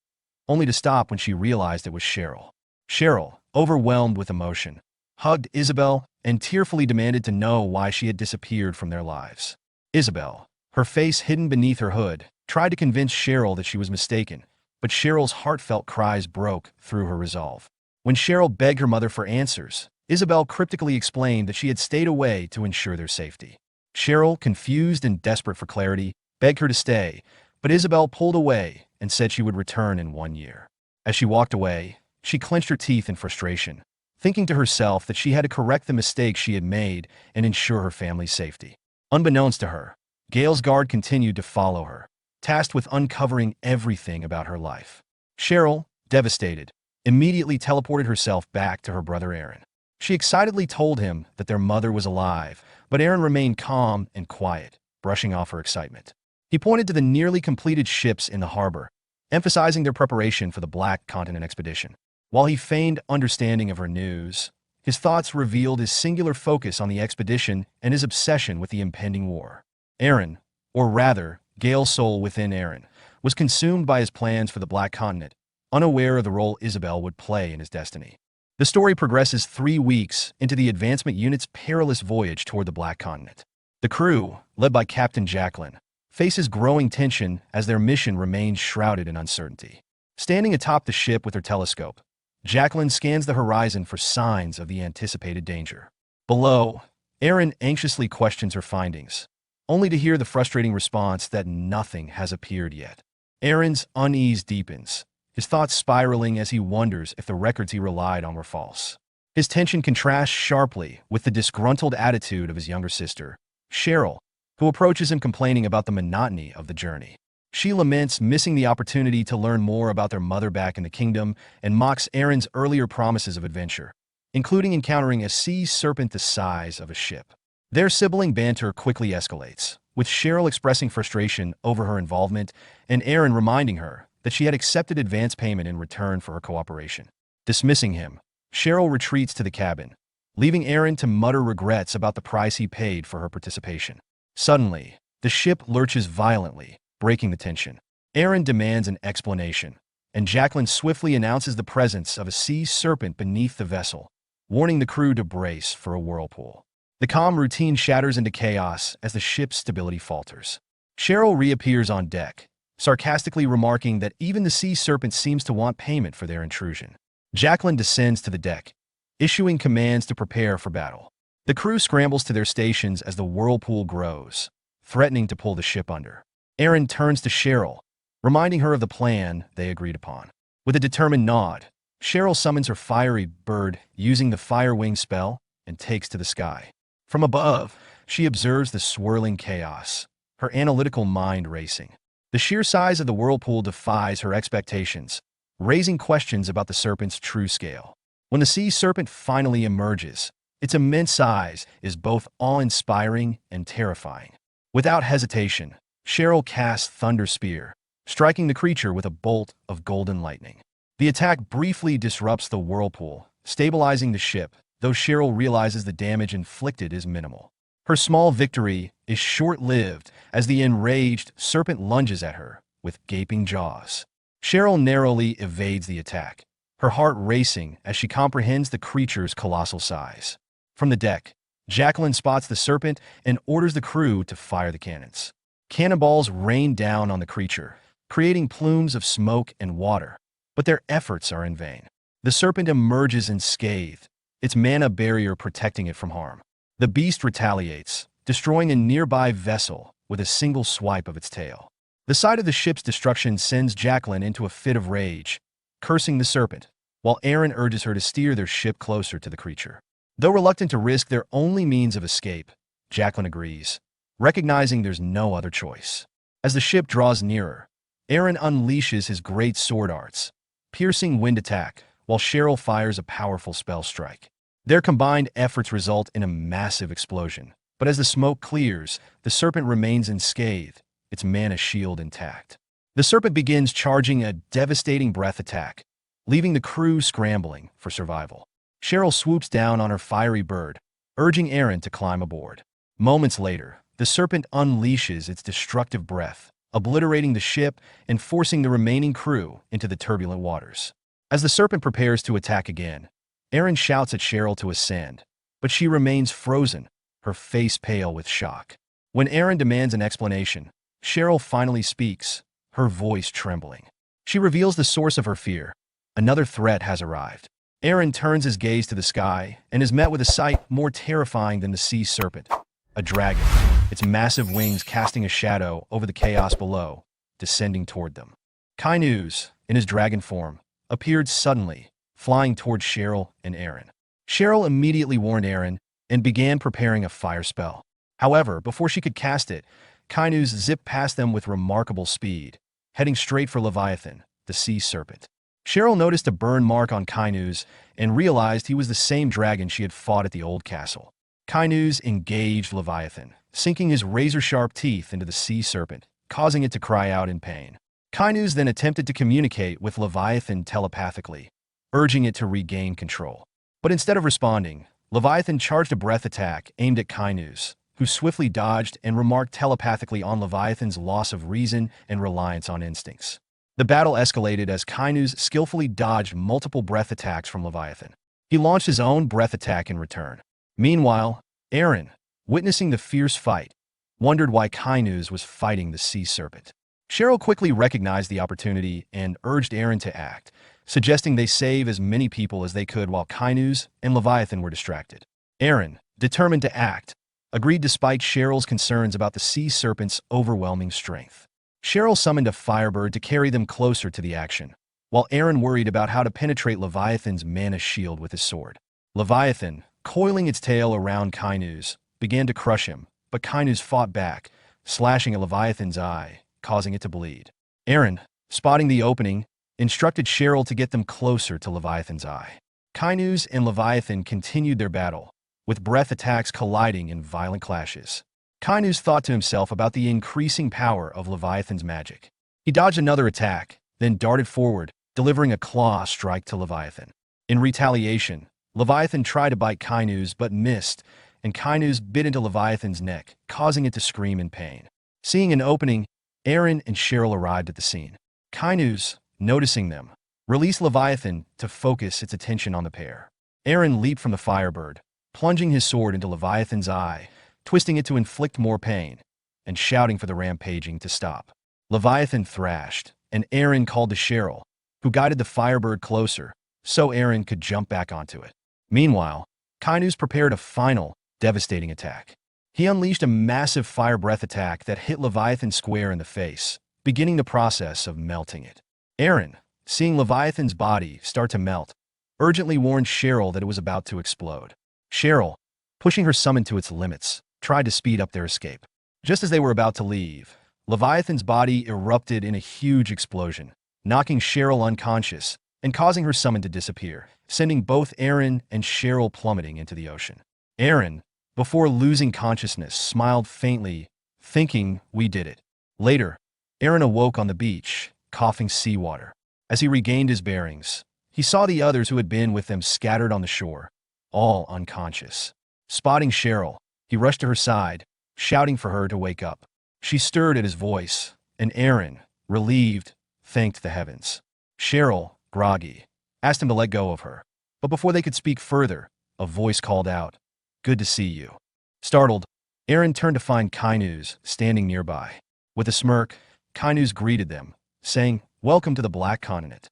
only to stop when she realized it was Cheryl. Cheryl, overwhelmed with emotion, hugged Isabel and tearfully demanded to know why she had disappeared from their lives. Isabel, her face hidden beneath her hood, tried to convince Cheryl that she was mistaken, but Cheryl's heartfelt cries broke through her resolve. When Cheryl begged her mother for answers, Isabel cryptically explained that she had stayed away to ensure their safety. Cheryl, confused and desperate for clarity, begged her to stay, but Isabel pulled away and said she would return in 1 year. As she walked away, she clenched her teeth in frustration, thinking to herself that she had to correct the mistakes she had made and ensure her family's safety. Unbeknownst to her, Gayle's guard continued to follow her, tasked with uncovering everything about her life. Cheryl, devastated, immediately teleported herself back to her brother Aaron. She excitedly told him that their mother was alive, but Aaron remained calm and quiet, brushing off her excitement. He pointed to the nearly completed ships in the harbor, emphasizing their preparation for the Black Continent expedition. While he feigned understanding of her news, his thoughts revealed his singular focus on the expedition and his obsession with the impending war. Aaron, or rather, Gayle's soul within Aaron, was consumed by his plans for the Black Continent, unaware of the role Isabel would play in his destiny. The story progresses 3 weeks into the advancement unit's perilous voyage toward the Black Continent. The crew, led by Captain Jacqueline, faces growing tension as their mission remains shrouded in uncertainty. Standing atop the ship with her telescope, Jacqueline scans the horizon for signs of the anticipated danger. Below, Aaron anxiously questions her findings, only to hear the frustrating response that nothing has appeared yet. Aaron's unease deepens, his thoughts spiraling as he wonders if the records he relied on were false. His tension contrasts sharply with the disgruntled attitude of his younger sister, Cheryl, who approaches him complaining about the monotony of the journey. She laments missing the opportunity to learn more about their mother back in the kingdom and mocks Aaron's earlier promises of adventure, including encountering a sea serpent the size of a ship. Their sibling banter quickly escalates, with Cheryl expressing frustration over her involvement and Aaron reminding her that she had accepted advance payment in return for her cooperation. Dismissing him, Cheryl retreats to the cabin, leaving Aaron to mutter regrets about the price he paid for her participation. Suddenly, the ship lurches violently, breaking the tension. Aaron demands an explanation, and Jacqueline swiftly announces the presence of a sea serpent beneath the vessel, warning the crew to brace for a whirlpool. The calm routine shatters into chaos as the ship's stability falters. Cheryl reappears on deck, sarcastically remarking that even the sea serpent seems to want payment for their intrusion. Jacqueline descends to the deck, issuing commands to prepare for battle. The crew scrambles to their stations as the whirlpool grows, threatening to pull the ship under. Aaron turns to Cheryl, reminding her of the plan they agreed upon. With a determined nod, Cheryl summons her fiery bird using the Fire Wing spell and takes to the sky. From above, she observes the swirling chaos, her analytical mind racing. The sheer size of the whirlpool defies her expectations, raising questions about the serpent's true scale. When the sea serpent finally emerges, its immense size is both awe-inspiring and terrifying. Without hesitation, Cheryl casts Thunder Spear, striking the creature with a bolt of golden lightning. The attack briefly disrupts the whirlpool, stabilizing the ship, though Cheryl realizes the damage inflicted is minimal. Her small victory is short-lived as the enraged serpent lunges at her with gaping jaws. Cheryl narrowly evades the attack, her heart racing as she comprehends the creature's colossal size. From the deck, Jacqueline spots the serpent and orders the crew to fire the cannons. Cannonballs rain down on the creature, creating plumes of smoke and water, but their efforts are in vain. The serpent emerges unscathed, its mana barrier protecting it from harm. The beast retaliates, destroying a nearby vessel with a single swipe of its tail. The sight of the ship's destruction sends Jacqueline into a fit of rage, cursing the serpent, while Aaron urges her to steer their ship closer to the creature. Though reluctant to risk their only means of escape, Jacqueline agrees, recognizing there's no other choice. As the ship draws nearer, Aaron unleashes his great sword arts, piercing wind attack, while Cheryl fires a powerful spell strike. Their combined efforts result in a massive explosion, but as the smoke clears, the serpent remains unscathed, its mana shield intact. The serpent begins charging a devastating breath attack, leaving the crew scrambling for survival. Cheryl swoops down on her fiery bird, urging Aaron to climb aboard. Moments later, the serpent unleashes its destructive breath, obliterating the ship and forcing the remaining crew into the turbulent waters. As the serpent prepares to attack again, Aaron shouts at Cheryl to ascend, but she remains frozen, her face pale with shock. When Aaron demands an explanation, Cheryl finally speaks, her voice trembling. She reveals the source of her fear. Another threat has arrived. Aaron turns his gaze to the sky and is met with a sight more terrifying than the sea serpent. A dragon, its massive wings casting a shadow over the chaos below, descending toward them. Kainuz, in his dragon form, appeared suddenly, flying toward Cheryl and Aaron. Cheryl immediately warned Aaron and began preparing a fire spell. However, before she could cast it, Kainuz zipped past them with remarkable speed, heading straight for Leviathan, the sea serpent. Cheryl noticed a burn mark on Kainuz and realized he was the same dragon she had fought at the old castle. Kainuz engaged Leviathan, sinking his razor-sharp teeth into the sea serpent, causing it to cry out in pain. Kainuz then attempted to communicate with Leviathan telepathically, urging it to regain control. But instead of responding, Leviathan charged a breath attack aimed at Kainuz, who swiftly dodged and remarked telepathically on Leviathan's loss of reason and reliance on instincts. The battle escalated as Kainuz skillfully dodged multiple breath attacks from Leviathan. He launched his own breath attack in return. Meanwhile, Aaron, witnessing the fierce fight, wondered why Kainuz was fighting the sea serpent. Cheryl quickly recognized the opportunity and urged Aaron to act, suggesting they save as many people as they could while Kainuz and Leviathan were distracted. Aaron, determined to act, agreed despite Cheryl's concerns about the sea serpent's overwhelming strength. Cheryl summoned a firebird to carry them closer to the action, while Aaron worried about how to penetrate Leviathan's mana shield with his sword. Leviathan, coiling its tail around Kainuz, began to crush him, but Kainuz fought back, slashing at Leviathan's eye, causing it to bleed. Aaron, spotting the opening, instructed Cheryl to get them closer to Leviathan's eye. Kainuz and Leviathan continued their battle, with breath attacks colliding in violent clashes. Kainuz thought to himself about the increasing power of Leviathan's magic. He dodged another attack, then darted forward, delivering a claw strike to Leviathan. In retaliation, Leviathan tried to bite Kainuz but missed, and Kainuz bit into Leviathan's neck, causing it to scream in pain. Seeing an opening, Aaron and Cheryl arrived at the scene. Kainuz, noticing them, released Leviathan to focus its attention on the pair. Aaron leaped from the firebird, plunging his sword into Leviathan's eye, twisting it to inflict more pain, and shouting for the rampaging to stop. Leviathan thrashed, and Aaron called to Cheryl, who guided the firebird closer, so Aaron could jump back onto it. Meanwhile, Kainuz prepared a final, devastating attack. He unleashed a massive fire breath attack that hit Leviathan square in the face, beginning the process of melting it. Aaron, seeing Leviathan's body start to melt, urgently warned Cheryl that it was about to explode. Cheryl, pushing her summon to its limits, tried to speed up their escape. Just as they were about to leave, Leviathan's body erupted in a huge explosion, knocking Cheryl unconscious and causing her summon to disappear, sending both Aaron and Cheryl plummeting into the ocean. Aaron, before losing consciousness, smiled faintly, thinking, "We did it." Later, Aaron awoke on the beach, coughing seawater. As he regained his bearings, he saw the others who had been with them scattered on the shore, all unconscious. Spotting Cheryl, he rushed to her side, shouting for her to wake up. She stirred at his voice, and Aaron, relieved, thanked the heavens. Cheryl, groggy, asked him to let go of her. But before they could speak further, a voice called out, "Good to see you." Startled, Aaron turned to find Kainuz standing nearby. With a smirk, Kainuz greeted them, saying, "Welcome to the Black Continent."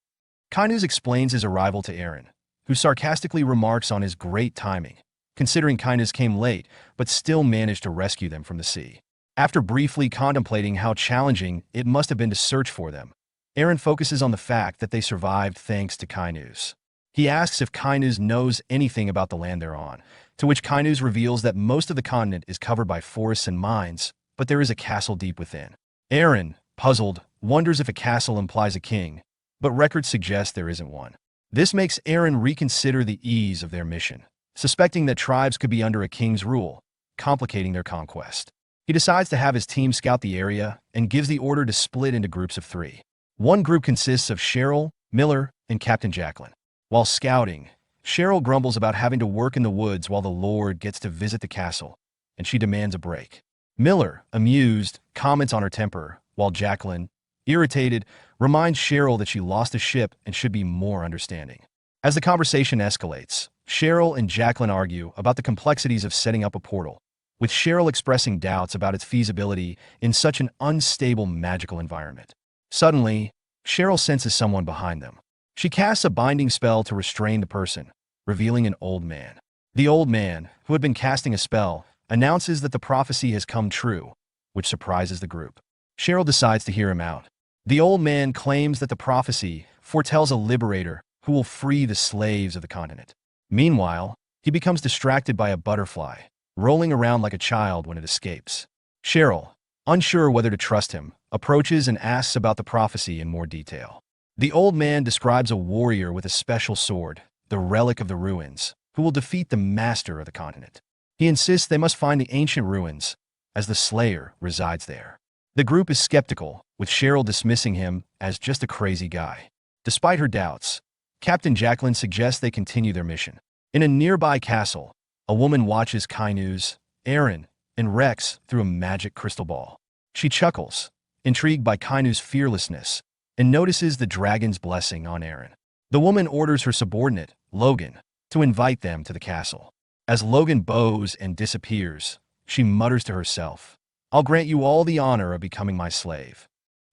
Kainuz explains his arrival to Aaron, who sarcastically remarks on his great timing, considering Kainuz came late but still managed to rescue them from the sea. After briefly contemplating how challenging it must have been to search for them, Aaron focuses on the fact that they survived thanks to Kainuz. He asks if Kainuz knows anything about the land they're on, to which Kainuz reveals that most of the continent is covered by forests and mines, but there is a castle deep within. Aaron, puzzled, wonders if a castle implies a king, but records suggest there isn't one. This makes Aaron reconsider the ease of their mission, suspecting that tribes could be under a king's rule, complicating their conquest. He decides to have his team scout the area and gives the order to split into groups of 3. One group consists of Cheryl, Miller, and Captain Jacqueline. While scouting, Cheryl grumbles about having to work in the woods while the Lord gets to visit the castle, and she demands a break. Miller, amused, comments on her temper, while Jacqueline, irritated, reminds Cheryl that she lost a ship and should be more understanding. As the conversation escalates, Cheryl and Jacqueline argue about the complexities of setting up a portal, with Cheryl expressing doubts about its feasibility in such an unstable magical environment. Suddenly, Cheryl senses someone behind them. She casts a binding spell to restrain the person, revealing an old man. The old man, who had been casting a spell, announces that the prophecy has come true, which surprises the group. Cheryl decides to hear him out. The old man claims that the prophecy foretells a liberator who will free the slaves of the continent. Meanwhile, he becomes distracted by a butterfly, rolling around like a child when it escapes. Cheryl, unsure whether to trust him, approaches and asks about the prophecy in more detail. The old man describes a warrior with a special sword, the relic of the ruins, who will defeat the master of the continent. He insists they must find the ancient ruins, as the Slayer resides there. The group is skeptical, with Cheryl dismissing him as just a crazy guy. Despite her doubts, Captain Jacqueline suggests they continue their mission. In a nearby castle, a woman watches Kainuz, Aaron, and Rex through a magic crystal ball. She chuckles, intrigued by Kainuz's fearlessness, and notices the dragon's blessing on Aaron. The woman orders her subordinate, Logan, to invite them to the castle. As Logan bows and disappears, she mutters to herself, "I'll grant you all the honor of becoming my slave."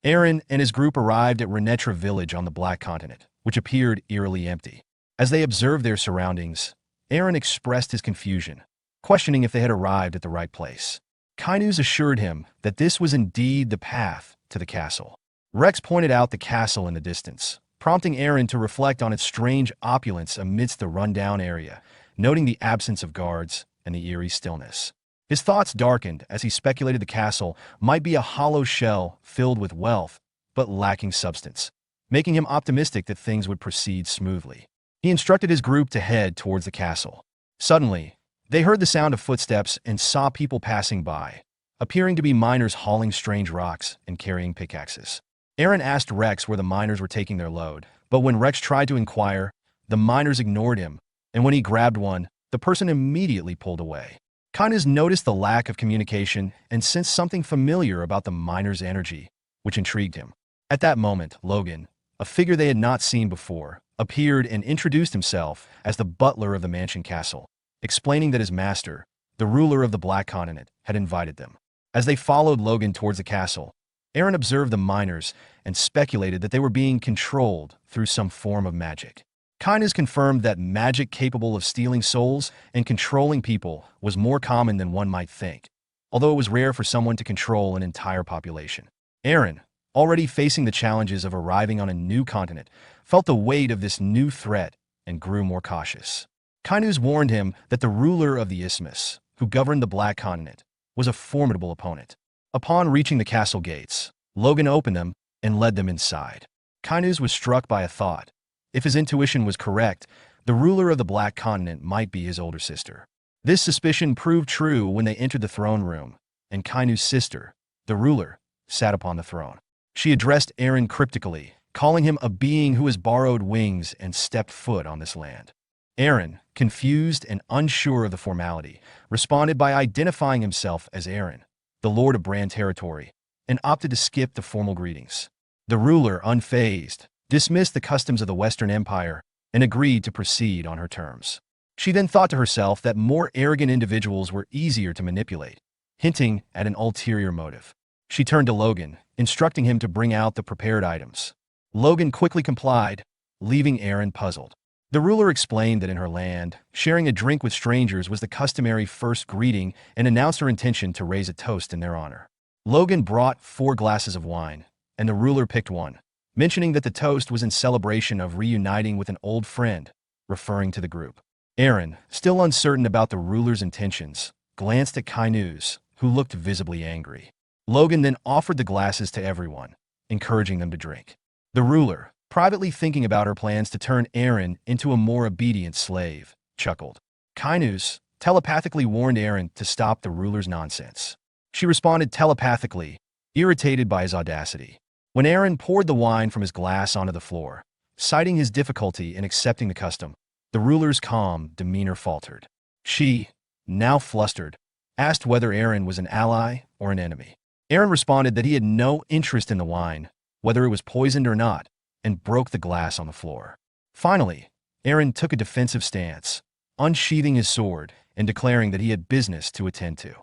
Aaron and his group arrived at Renetra village on the Black Continent, which appeared eerily empty. As they observed their surroundings, Aaron expressed his confusion, questioning if they had arrived at the right place. Kainuz assured him that this was indeed the path to the castle. Rex pointed out the castle in the distance, prompting Aaron to reflect on its strange opulence amidst the rundown area, noting the absence of guards and the eerie stillness. His thoughts darkened as he speculated the castle might be a hollow shell filled with wealth, but lacking substance, making him optimistic that things would proceed smoothly. He instructed his group to head towards the castle. Suddenly, they heard the sound of footsteps and saw people passing by, appearing to be miners hauling strange rocks and carrying pickaxes. Aaron asked Rex where the miners were taking their load, but when Rex tried to inquire, the miners ignored him, and when he grabbed one, the person immediately pulled away. Kainuz noticed the lack of communication and sensed something familiar about the miners' energy, which intrigued him. At that moment, Logan, a figure they had not seen before, appeared and introduced himself as the butler of the mansion castle, explaining that his master, the ruler of the Black Continent, had invited them. As they followed Logan towards the castle, Aaron observed the miners and speculated that they were being controlled through some form of magic. Kainuz confirmed that magic capable of stealing souls and controlling people was more common than one might think, although it was rare for someone to control an entire population. Eren, already facing the challenges of arriving on a new continent, felt the weight of this new threat and grew more cautious. Kainu's warned him that the ruler of the Isthmus, who governed the Black Continent, was a formidable opponent. Upon reaching the castle gates, Logan opened them and led them inside. Kainu's was struck by a thought. If his intuition was correct, the ruler of the Black Continent might be his older sister. This suspicion proved true when they entered the throne room, and Kainu's sister, the ruler, sat upon the throne. She addressed Eren cryptically, calling him a being who has borrowed wings and stepped foot on this land. Eren, confused and unsure of the formality, responded by identifying himself as Eren, the Lord of Brahn territory, and opted to skip the formal greetings. The ruler, unfazed, dismissed the customs of the Western Empire and agreed to proceed on her terms. She then thought to herself that more arrogant individuals were easier to manipulate, hinting at an ulterior motive. She turned to Logan, instructing him to bring out the prepared items. Logan quickly complied, leaving Eren puzzled. The ruler explained that in her land, sharing a drink with strangers was the customary first greeting and announced her intention to raise a toast in their honor. Logan brought 4 glasses of wine, and the ruler picked one, mentioning that the toast was in celebration of reuniting with an old friend, referring to the group. Eren, still uncertain about the ruler's intentions, glanced at Kainu's, who looked visibly angry. Logan then offered the glasses to everyone, encouraging them to drink. The ruler, privately thinking about her plans to turn Eren into a more obedient slave, chuckled. Kainu's telepathically warned Eren to stop the ruler's nonsense. She responded telepathically, irritated by his audacity. When Eren poured the wine from his glass onto the floor, citing his difficulty in accepting the custom, the ruler's calm demeanor faltered. She, now flustered, asked whether Eren was an ally or an enemy. Eren responded that he had no interest in the wine, whether it was poisoned or not, and broke the glass on the floor. Finally, Eren took a defensive stance, unsheathing his sword and declaring that he had business to attend to.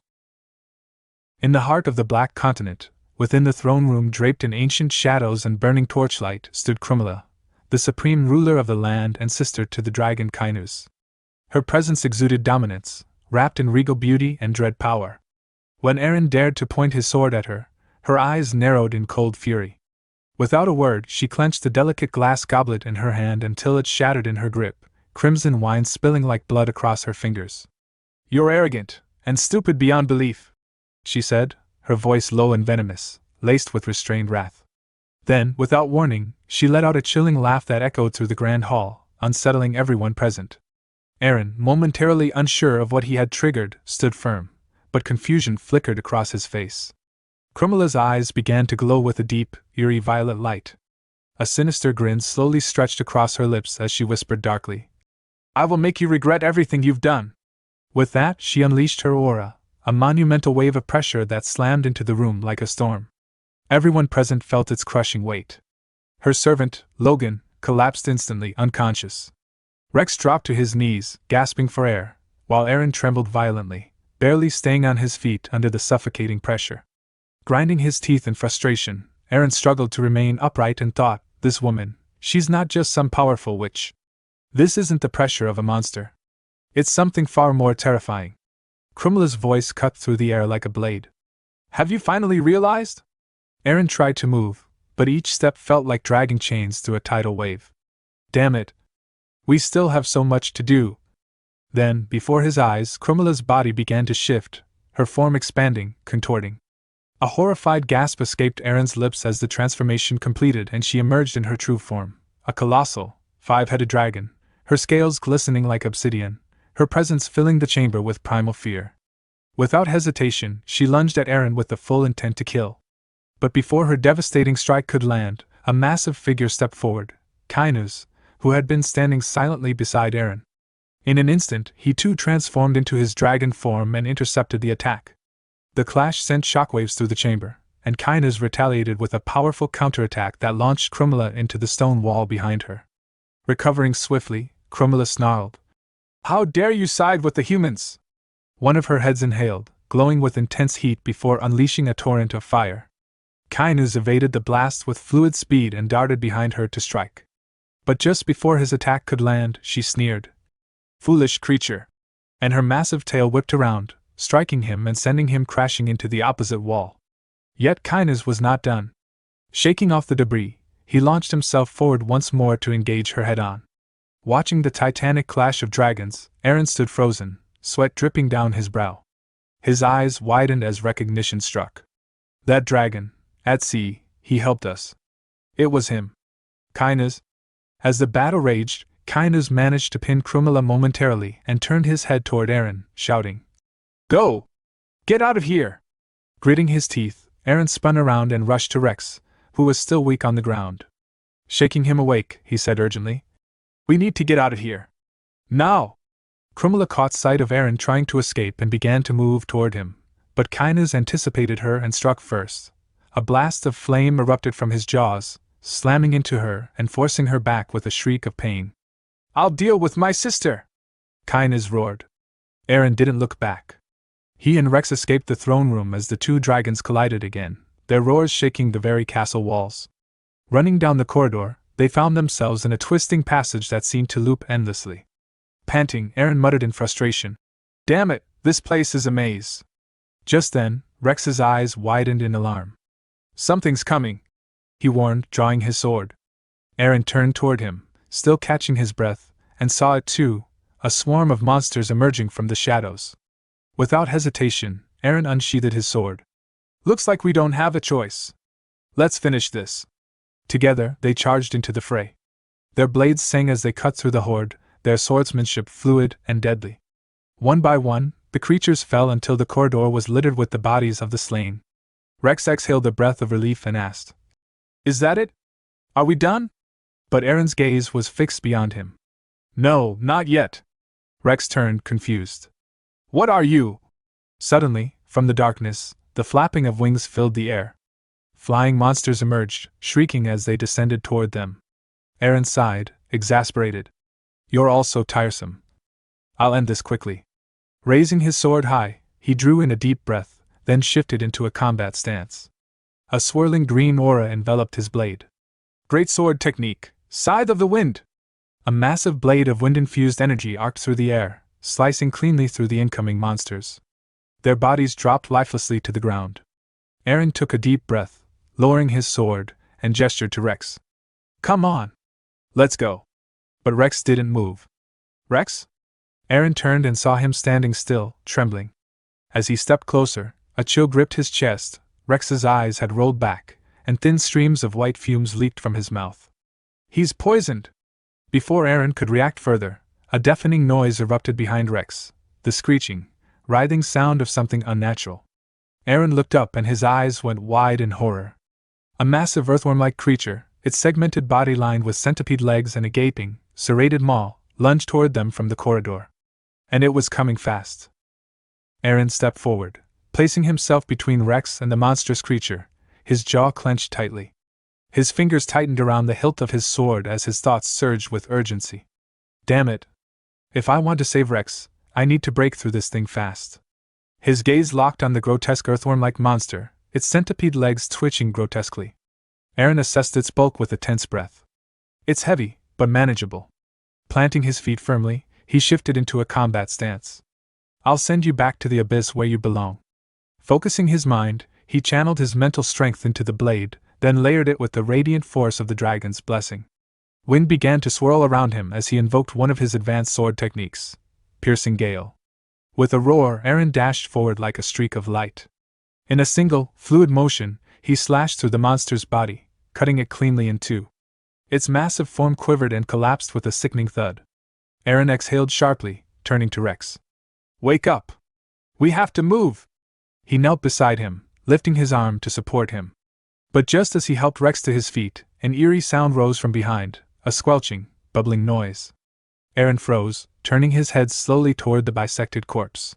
In the heart of the Black Continent, within the throne room draped in ancient shadows and burning torchlight, stood Krumla, the supreme ruler of the land and sister to the dragon Kainu's. Her presence exuded dominance, wrapped in regal beauty and dread power. When Eren dared to point his sword at her, her eyes narrowed in cold fury. Without a word, she clenched the delicate glass goblet in her hand until it shattered in her grip, crimson wine spilling like blood across her fingers. "You're arrogant, and stupid beyond belief," she said, her voice low and venomous, laced with restrained wrath. Then, without warning, she let out a chilling laugh that echoed through the grand hall, unsettling everyone present. Eren, momentarily unsure of what he had triggered, stood firm, but confusion flickered across his face. Krumla's eyes began to glow with a deep, eerie violet light. A sinister grin slowly stretched across her lips as she whispered darkly, "I will make you regret everything you've done." With that, she unleashed her aura, a monumental wave of pressure that slammed into the room like a storm. Everyone present felt its crushing weight. Her servant, Logan, collapsed instantly, unconscious. Rex dropped to his knees, gasping for air, while Eren trembled violently, barely staying on his feet under the suffocating pressure. Grinding his teeth in frustration, Eren struggled to remain upright and thought, "This woman, she's not just some powerful witch. This isn't the pressure of a monster. It's something far more terrifying." Krumla's voice cut through the air like a blade. "Have you finally realized?" Eren tried to move, but each step felt like dragging chains through a tidal wave. "Damn it. We still have so much to do." Then, before his eyes, Krumla's body began to shift, her form expanding, contorting. A horrified gasp escaped Eren's lips as the transformation completed and she emerged in her true form, a colossal, 5-headed dragon, her scales glistening like obsidian, her presence filling the chamber with primal fear. Without hesitation, she lunged at Eren with the full intent to kill. But before her devastating strike could land, a massive figure stepped forward, Kainu's, who had been standing silently beside Eren. In an instant, he too transformed into his dragon form and intercepted the attack. The clash sent shockwaves through the chamber, and Kainu's retaliated with a powerful counterattack that launched Krumla into the stone wall behind her. Recovering swiftly, Krumla snarled, "How dare you side with the humans?" One of her heads inhaled, glowing with intense heat before unleashing a torrent of fire. Kainu's evaded the blast with fluid speed and darted behind her to strike. But just before his attack could land, she sneered, "Foolish creature!" And her massive tail whipped around, striking him and sending him crashing into the opposite wall. Yet Kynes was not done. Shaking off the debris, he launched himself forward once more to engage her head-on. Watching the titanic clash of dragons, Eren stood frozen, sweat dripping down his brow. His eyes widened as recognition struck. That dragon, at sea, he helped us. It was him. Kynes. As the battle raged, Kynes managed to pin Krumila momentarily and turned his head toward Eren, shouting, "Go! Get out of here!" Gritting his teeth, Eren spun around and rushed to Rex, who was still weak on the ground. Shaking him awake, he said urgently, "We need to get out of here. Now!" Krumila caught sight of Eren trying to escape and began to move toward him, but Kynes anticipated her and struck first. A blast of flame erupted from his jaws, slamming into her and forcing her back with a shriek of pain. "I'll deal with my sister!" Kynes roared. Eren didn't look back. He and Rex escaped the throne room as the two dragons collided again, their roars shaking the very castle walls. Running down the corridor, they found themselves in a twisting passage that seemed to loop endlessly. Panting, Eren muttered in frustration, "Damn it, this place is a maze." Just then, Rex's eyes widened in alarm. "Something's coming," he warned, drawing his sword. Eren turned toward him, still catching his breath, and saw it too, a swarm of monsters emerging from the shadows. Without hesitation, Eren unsheathed his sword. "Looks like we don't have a choice. Let's finish this." Together, they charged into the fray. Their blades sang as they cut through the horde, their swordsmanship fluid and deadly. One by one, the creatures fell until the corridor was littered with the bodies of the slain. Rex exhaled a breath of relief and asked, "Is that it? Are we done?" But Eren's gaze was fixed beyond him. "No, not yet." Rex turned, confused. "What are you?" Suddenly, from the darkness, the flapping of wings filled the air. Flying monsters emerged, shrieking as they descended toward them. Eren sighed, exasperated. "You're all so tiresome. I'll end this quickly." Raising his sword high, he drew in a deep breath, then shifted into a combat stance. A swirling green aura enveloped his blade. Great sword technique, Scythe of the Wind! A massive blade of wind-infused energy arced through the air, slicing cleanly through the incoming monsters. Their bodies dropped lifelessly to the ground. Eren took a deep breath, lowering his sword, and gestured to Rex. "Come on! Let's go!" But Rex didn't move. "Rex?" Eren turned and saw him standing still, trembling. As he stepped closer, a chill gripped his chest. Rex's eyes had rolled back, and thin streams of white fumes leaked from his mouth. "He's poisoned!" Before Eren could react further, a deafening noise erupted behind Rex, the screeching, writhing sound of something unnatural. Eren looked up and his eyes went wide in horror. A massive earthworm-like creature, its segmented body lined with centipede legs and a gaping, serrated maw, lunged toward them from the corridor. And it was coming fast. Eren stepped forward, placing himself between Rex and the monstrous creature, his jaw clenched tightly. His fingers tightened around the hilt of his sword as his thoughts surged with urgency. "Damn it! If I want to save Rex, I need to break through this thing fast." His gaze locked on the grotesque earthworm-like monster, its centipede legs twitching grotesquely. Eren assessed its bulk with a tense breath. "It's heavy, but manageable." Planting his feet firmly, he shifted into a combat stance. "I'll send you back to the abyss where you belong." Focusing his mind, he channeled his mental strength into the blade, then layered it with the radiant force of the dragon's blessing. Wind began to swirl around him as he invoked one of his advanced sword techniques, Piercing Gale. With a roar, Eren dashed forward like a streak of light. In a single, fluid motion, he slashed through the monster's body, cutting it cleanly in two. Its massive form quivered and collapsed with a sickening thud. Eren exhaled sharply, turning to Rex. "Wake up! We have to move!" He knelt beside him, lifting his arm to support him. But just as he helped Rex to his feet, an eerie sound rose from behind, a squelching, bubbling noise. Eren froze, turning his head slowly toward the bisected corpse.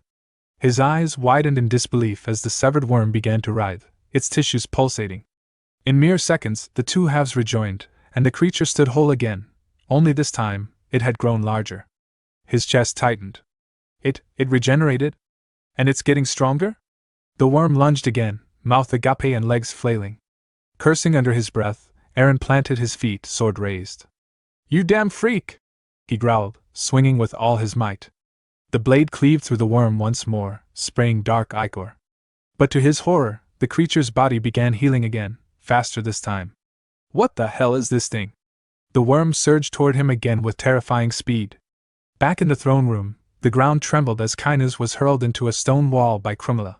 His eyes widened in disbelief as the severed worm began to writhe, its tissues pulsating. In mere seconds, the two halves rejoined, and the creature stood whole again, only this time, it had grown larger. His chest tightened. It regenerated? And it's getting stronger? The worm lunged again, mouth agape and legs flailing. Cursing under his breath, Eren planted his feet, sword raised. "You damn freak!" he growled, swinging with all his might. The blade cleaved through the worm once more, spraying dark ichor. But to his horror, the creature's body began healing again, faster this time. What the hell is this thing? The worm surged toward him again with terrifying speed. Back in the throne room, the ground trembled as Kynes was hurled into a stone wall by Krumla.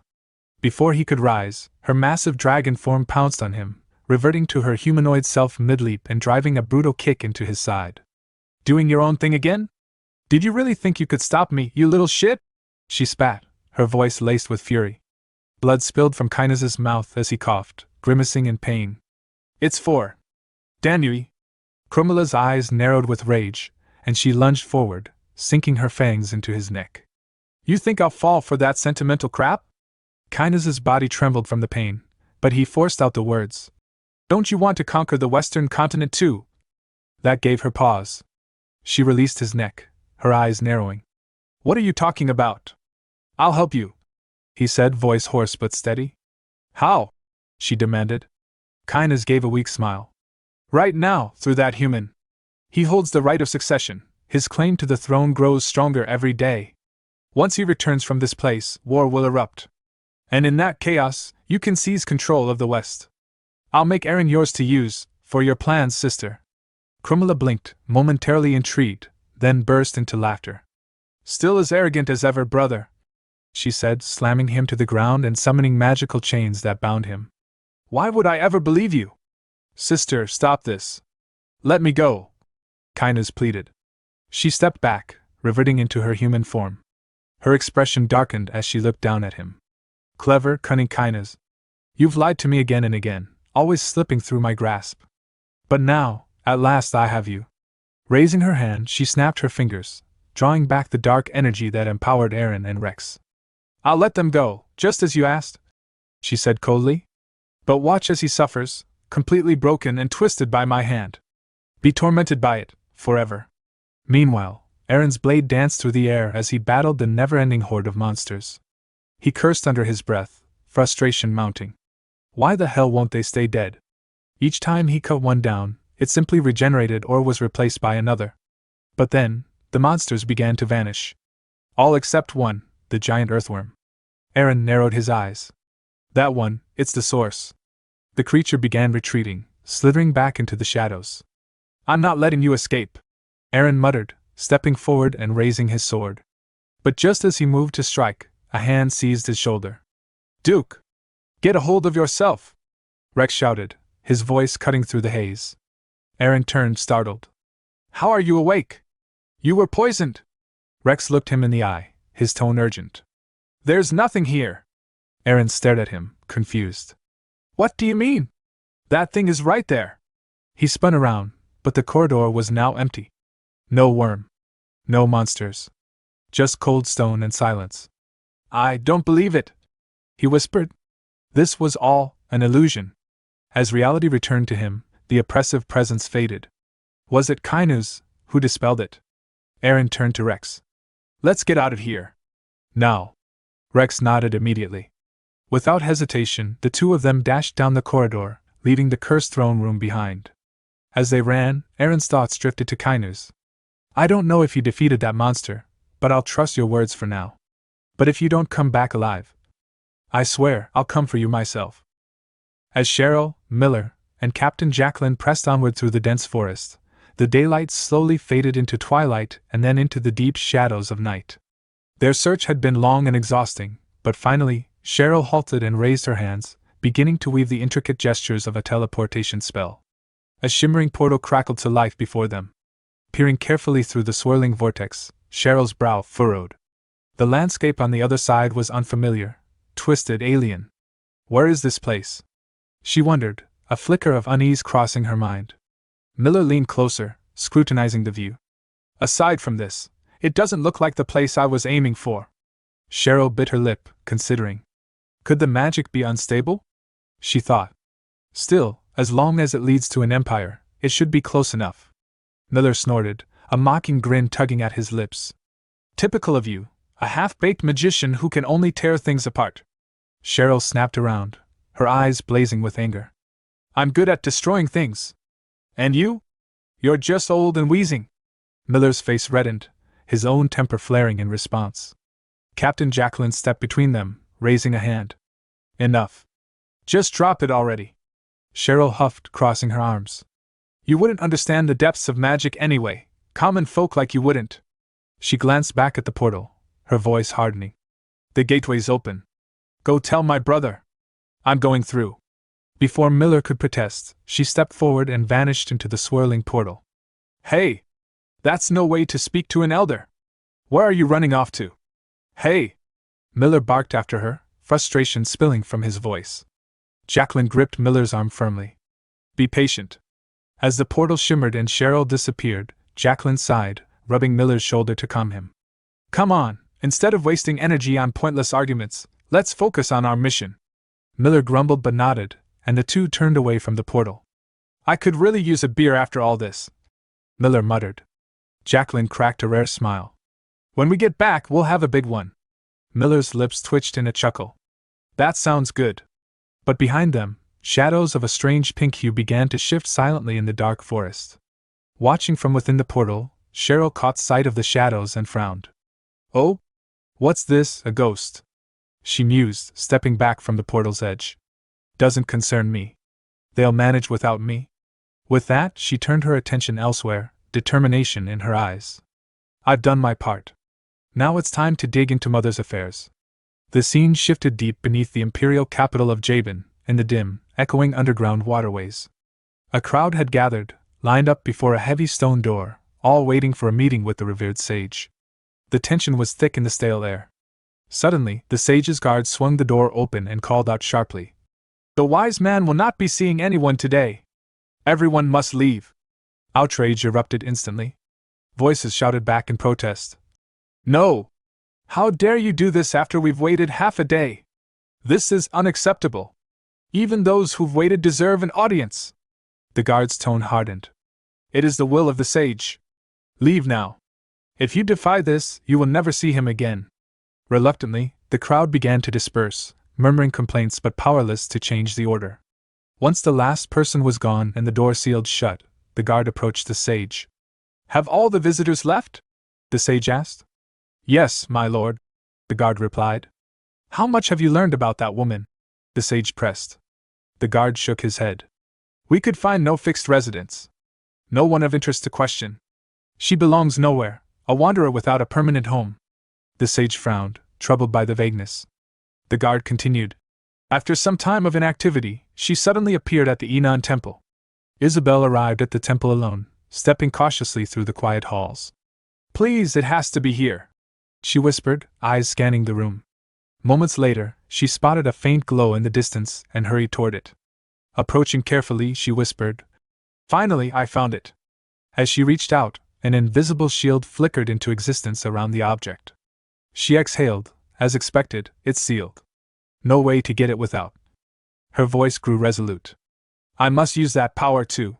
Before he could rise, her massive dragon form pounced on him, reverting to her humanoid self mid-leap and driving a brutal kick into his side. Doing your own thing again? Did you really think you could stop me, you little shit? She spat, her voice laced with fury. Blood spilled from Kynes' mouth as he coughed, grimacing in pain. It's for Danui. Krumla's eyes narrowed with rage, and she lunged forward, sinking her fangs into his neck. You think I'll fall for that sentimental crap? Kynes' body trembled from the pain, but he forced out the words. Don't you want to conquer the western continent too? That gave her pause. She released his neck, her eyes narrowing. What are you talking about? I'll help you, he said, voice hoarse but steady. How? She demanded. Kynes gave a weak smile. Right now, through that human. He holds the right of succession. His claim to the throne grows stronger every day. Once he returns from this place, war will erupt. And in that chaos, you can seize control of the West. I'll make Eren yours to use, for your plans, sister. Krumla blinked, momentarily intrigued, then burst into laughter. Still as arrogant as ever, brother, she said, slamming him to the ground and summoning magical chains that bound him. Why would I ever believe you? Sister, stop this. Let me go, Kynes pleaded. She stepped back, reverting into her human form. Her expression darkened as she looked down at him. Clever, cunning Kynes. You've lied to me again and again, always slipping through my grasp. But now, at last I have you. Raising her hand, she snapped her fingers, drawing back the dark energy that empowered Eren and Rex. I'll let them go, just as you asked, she said coldly. But watch as he suffers, completely broken and twisted by my hand. Be tormented by it, forever. Meanwhile, Eren's blade danced through the air as he battled the never-ending horde of monsters. He cursed under his breath, frustration mounting. Why the hell won't they stay dead? Each time he cut one down, it simply regenerated or was replaced by another. But then, the monsters began to vanish. All except one, the giant earthworm. Eren narrowed his eyes. That one, it's the source. The creature began retreating, slithering back into the shadows. I'm not letting you escape, Eren muttered, stepping forward and raising his sword. But just as he moved to strike, a hand seized his shoulder. Duke! Get a hold of yourself! Rex shouted, his voice cutting through the haze. Eren turned, startled. How are you awake? You were poisoned! Rex looked him in the eye, his tone urgent. There's nothing here! Eren stared at him, confused. What do you mean? That thing is right there! He spun around, but the corridor was now empty. No worm. No monsters. Just cold stone and silence. I don't believe it, he whispered. This was all an illusion. As reality returned to him, the oppressive presence faded. Was it Kynes who dispelled it? Eren turned to Rex. Let's get out of here. Now. Rex nodded immediately. Without hesitation, the two of them dashed down the corridor, leaving the cursed throne room behind. As they ran, Eren's thoughts drifted to Kynes. I don't know if you defeated that monster, but I'll trust your words for now. But if you don't come back alive, I swear I'll come for you myself. As Cheryl, Miller, and Captain Jacqueline pressed onward through the dense forest, the daylight slowly faded into twilight and then into the deep shadows of night. Their search had been long and exhausting, but finally, Cheryl halted and raised her hands, beginning to weave the intricate gestures of a teleportation spell. A shimmering portal crackled to life before them. Peering carefully through the swirling vortex, Cheryl's brow furrowed. The landscape on the other side was unfamiliar, twisted, alien. Where is this place? She wondered, a flicker of unease crossing her mind. Miller leaned closer, scrutinizing the view. Aside from this, it doesn't look like the place I was aiming for. Cheryl bit her lip, considering. Could the magic be unstable? She thought. Still, as long as it leads to an empire, it should be close enough. Miller snorted, a mocking grin tugging at his lips. Typical of you, a half-baked magician who can only tear things apart. Cheryl snapped around, her eyes blazing with anger. I'm good at destroying things. And you? You're just old and wheezing. Miller's face reddened, his own temper flaring in response. Captain Jacqueline stepped between them, raising a hand. Enough. Just drop it already. Cheryl huffed, crossing her arms. You wouldn't understand the depths of magic anyway. Common folk like you wouldn't. She glanced back at the portal, her voice hardening. The gateway's open. Go tell my brother. I'm going through. Before Miller could protest, she stepped forward and vanished into the swirling portal. Hey! That's no way to speak to an elder. Where are you running off to? Hey! Miller barked after her, frustration spilling from his voice. Jacqueline gripped Miller's arm firmly. Be patient. As the portal shimmered and Cheryl disappeared, Jacqueline sighed, rubbing Miller's shoulder to calm him. Come on, instead of wasting energy on pointless arguments, let's focus on our mission. Miller grumbled but nodded, and the two turned away from the portal. I could really use a beer after all this, Miller muttered. Jacqueline cracked a rare smile. When we get back, we'll have a big one. Miller's lips twitched in a chuckle. That sounds good. But behind them, shadows of a strange pink hue began to shift silently in the dark forest. Watching from within the portal, Cheryl caught sight of the shadows and frowned. Oh? What's this, a ghost? She mused, stepping back from the portal's edge. Doesn't concern me. They'll manage without me. With that, she turned her attention elsewhere, determination in her eyes. I've done my part. Now it's time to dig into Mother's affairs. The scene shifted deep beneath the imperial capital of Jabin, in the dim, echoing underground waterways. A crowd had gathered, lined up before a heavy stone door, all waiting for a meeting with the revered sage. The tension was thick in the stale air. Suddenly, the sage's guard swung the door open and called out sharply. The wise man will not be seeing anyone today. Everyone must leave. Outrage erupted instantly. Voices shouted back in protest. No! How dare you do this after we've waited half a day? This is unacceptable. Even those who've waited deserve an audience. The guard's tone hardened. It is the will of the sage. Leave now. If you defy this, you will never see him again. Reluctantly, the crowd began to disperse, murmuring complaints but powerless to change the order. Once the last person was gone and the door sealed shut, the guard approached the sage. Have all the visitors left? The sage asked. Yes, my lord, the guard replied. How much have you learned about that woman? The sage pressed. The guard shook his head. We could find no fixed residence. No one of interest to question. She belongs nowhere, a wanderer without a permanent home. The sage frowned, troubled by the vagueness. The guard continued. After some time of inactivity, she suddenly appeared at the Enon temple. Isabel arrived at the temple alone, stepping cautiously through the quiet halls. Please, it has to be here, she whispered, eyes scanning the room. Moments later, she spotted a faint glow in the distance and hurried toward it. Approaching carefully, she whispered, Finally, I found it. As she reached out, an invisible shield flickered into existence around the object. She exhaled. As expected, it's sealed. No way to get it without. Her voice grew resolute. I must use that power too.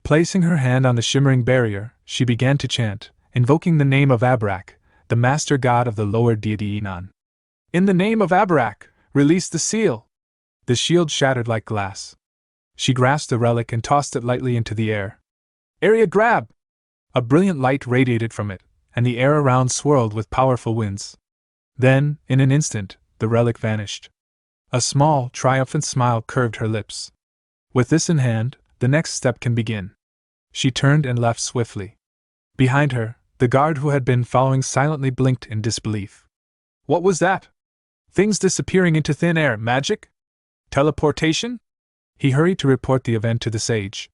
Placing her hand on the shimmering barrier, she began to chant, invoking the name of Abarak, the master god of the lower deity Enon. In the name of Abarak, release the seal! The shield shattered like glass. She grasped the relic and tossed it lightly into the air. Area grab! A brilliant light radiated from it, and the air around swirled with powerful winds. Then, in an instant, the relic vanished. A small, triumphant smile curved her lips. With this in hand, the next step can begin. She turned and left swiftly. Behind her, the guard who had been following silently blinked in disbelief. What was that? Things disappearing into thin air, magic? Teleportation? He hurried to report the event to the sage.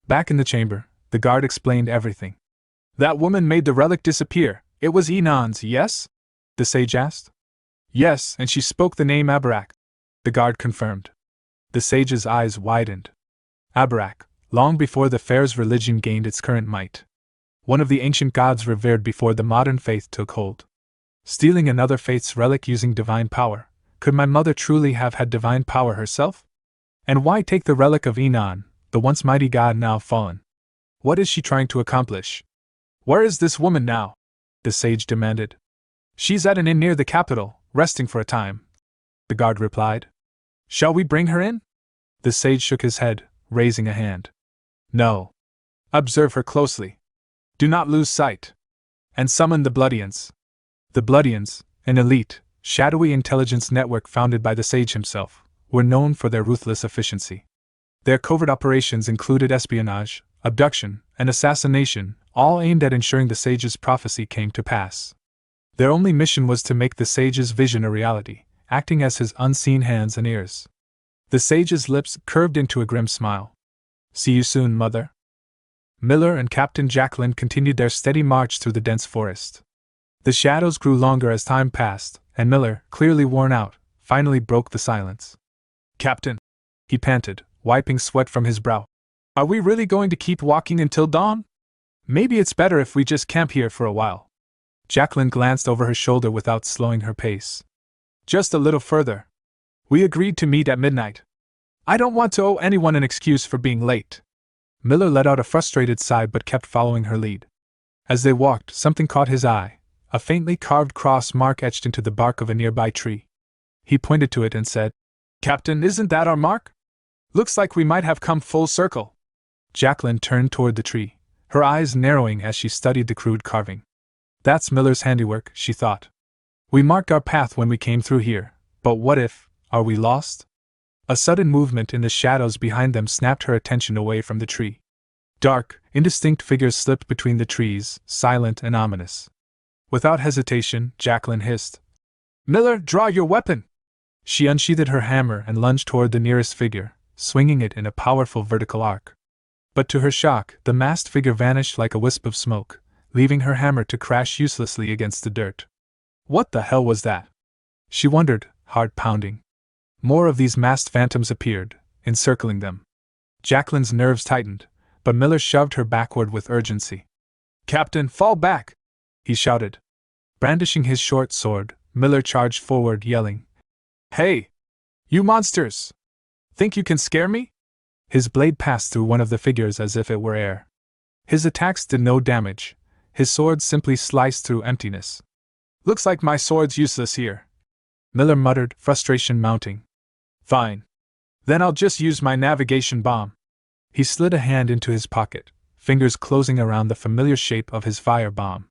Back in the chamber, the guard explained everything. That woman made the relic disappear. It was Enon's, yes? The sage asked. Yes, and she spoke the name Abarak. The guard confirmed. The sage's eyes widened. Abarak, long before the fair's religion gained its current might. One of the ancient gods revered before the modern faith took hold. Stealing another faith's relic using divine power, could my mother truly have had divine power herself? And why take the relic of Enon, the once mighty god now fallen? What is she trying to accomplish? Where is this woman now? The sage demanded. She's at an inn near the capital, resting for a time. The guard replied. Shall we bring her in? The sage shook his head, raising a hand. No. Observe her closely. Do not lose sight. and summon the Bloodians. The Bloodians, an elite, shadowy intelligence network founded by the sage himself, were known for their ruthless efficiency. Their covert operations included espionage, abduction, and assassination, all aimed at ensuring the sage's prophecy came to pass. Their only mission was to make the sage's vision a reality, acting as his unseen hands and ears. The sage's lips curved into a grim smile. "See you soon, Mother." Miller and Captain Jacqueline continued their steady march through the dense forest. The shadows grew longer as time passed, and Miller, clearly worn out, finally broke the silence. "Captain," he panted, wiping sweat from his brow. "Are we really going to keep walking until dawn? Maybe it's better if we just camp here for a while." Jacqueline glanced over her shoulder without slowing her pace. "Just a little further. We agreed to meet at midnight. I don't want to owe anyone an excuse for being late." Miller let out a frustrated sigh but kept following her lead. As they walked, something caught his eye, a faintly carved cross mark etched into the bark of a nearby tree. He pointed to it and said, "Captain, isn't that our mark? Looks like we might have come full circle." Jacqueline turned toward the tree, her eyes narrowing as she studied the crude carving. "That's Miller's handiwork," she thought. "We marked our path when we came through here, but what if, are we lost?" A sudden movement in the shadows behind them snapped her attention away from the tree. Dark, indistinct figures slipped between the trees, silent and ominous. Without hesitation, Jacqueline hissed, "Miller, draw your weapon!" She unsheathed her hammer and lunged toward the nearest figure, swinging it in a powerful vertical arc. But to her shock, the masked figure vanished like a wisp of smoke, leaving her hammer to crash uselessly against the dirt. What the hell was that? She wondered, heart pounding. More of these masked phantoms appeared, encircling them. Jacqueline's nerves tightened, but Miller shoved her backward with urgency. "Captain, fall back!" he shouted. Brandishing his short sword, Miller charged forward, yelling, "Hey! You monsters! Think you can scare me?" His blade passed through one of the figures as if it were air. His attacks did no damage. His sword simply sliced through emptiness. "Looks like my sword's useless here," Miller muttered, frustration mounting. "Fine. Then I'll just use my navigation bomb." He slid a hand into his pocket, fingers closing around the familiar shape of his fire bomb.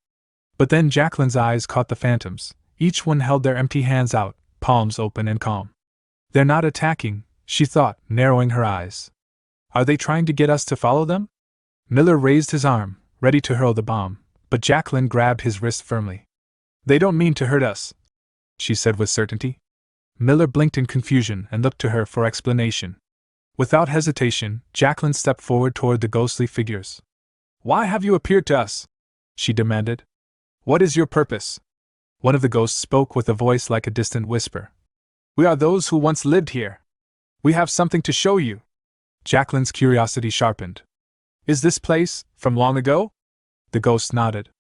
But then Jacqueline's eyes caught the phantoms. Each one held their empty hands out, palms open and calm. "They're not attacking," she thought, narrowing her eyes. "Are they trying to get us to follow them?" Miller raised his arm, ready to hurl the bomb, but Jacqueline grabbed his wrist firmly. "They don't mean to hurt us," she said with certainty. Miller blinked in confusion and looked to her for explanation. Without hesitation, Jacqueline stepped forward toward the ghostly figures. "Why have you appeared to us?" she demanded. "What is your purpose?" One of the ghosts spoke with a voice like a distant whisper. "We are those who once lived here. We have something to show you." Jacqueline's curiosity sharpened. "Is this place from long ago?" The ghost nodded.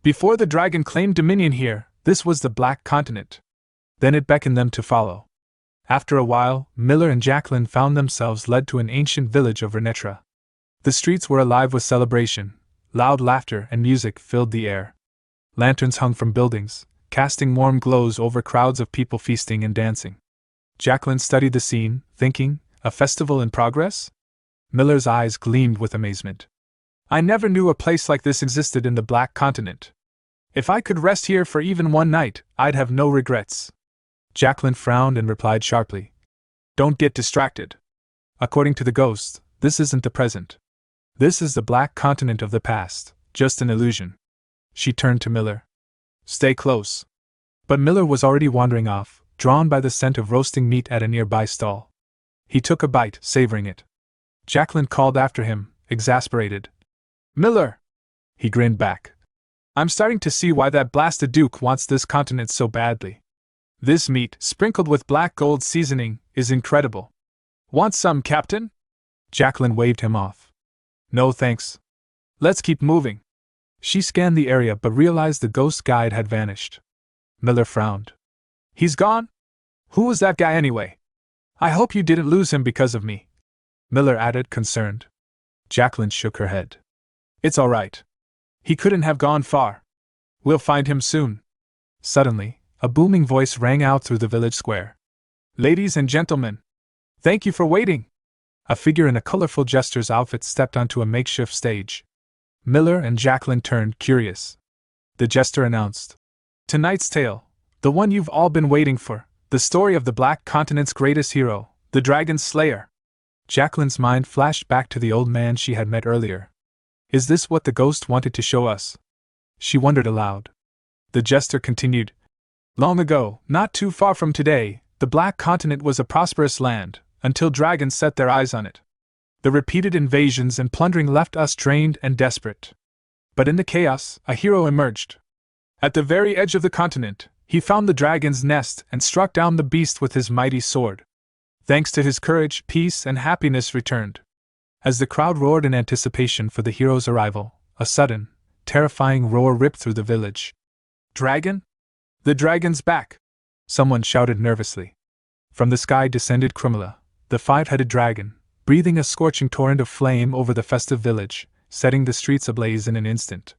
"Before the dragon claimed dominion here, this was the Black Continent." Then it beckoned them to follow. After a while, Miller and Jacqueline found themselves led to an ancient village of Renetra. The streets were alive with celebration. Loud laughter and music filled the air. Lanterns hung from buildings, casting warm glows over crowds of people feasting and dancing. Jacqueline studied the scene, thinking, a festival in progress? Miller's eyes gleamed with amazement. "I never knew a place like this existed in the Black Continent. If I could rest here for even one night, I'd have no regrets." Jacqueline frowned and replied sharply, "Don't get distracted. According to the ghost, this isn't the present. This is the Black Continent of the past, just an illusion." She turned to Miller. "Stay close." But Miller was already wandering off, drawn by the scent of roasting meat at a nearby stall. He took a bite, savoring it. Jacqueline called after him, exasperated. "Miller!" He grinned back. "I'm starting to see why that blasted Duke wants this continent so badly. This meat, sprinkled with black gold seasoning, is incredible. Want some, Captain?" Jacqueline waved him off. "No thanks. Let's keep moving." She scanned the area but realized the ghost guide had vanished. Miller frowned. "He's gone? Who was that guy anyway? I hope you didn't lose him because of me," Miller added, concerned. Jacqueline shook her head. "It's all right. He couldn't have gone far. We'll find him soon." Suddenly, a booming voice rang out through the village square. "Ladies and gentlemen, thank you for waiting." A figure in a colorful jester's outfit stepped onto a makeshift stage. Miller and Jacqueline turned, curious. the jester announced. Tonight's tale, the one you've all been waiting for, the story of the Black Continent's greatest hero, the Dragon Slayer. Jacqueline's mind flashed back to the old man she had met earlier. Is this what the ghost wanted to show us? She wondered aloud. The jester continued. Long ago, not too far from today, the Black Continent was a prosperous land, until dragons set their eyes on it. The repeated invasions and plundering left us drained and desperate. But in the chaos, a hero emerged. At the very edge of the continent, he found the dragon's nest and struck down the beast with his mighty sword. Thanks to his courage, peace and happiness returned. As the crowd roared in anticipation for the hero's arrival, a sudden, terrifying roar ripped through the village. Dragon? The dragon's back! Someone shouted nervously. From the sky descended Crumula, the five-headed dragon, breathing a scorching torrent of flame over the festive village, setting the streets ablaze in an instant.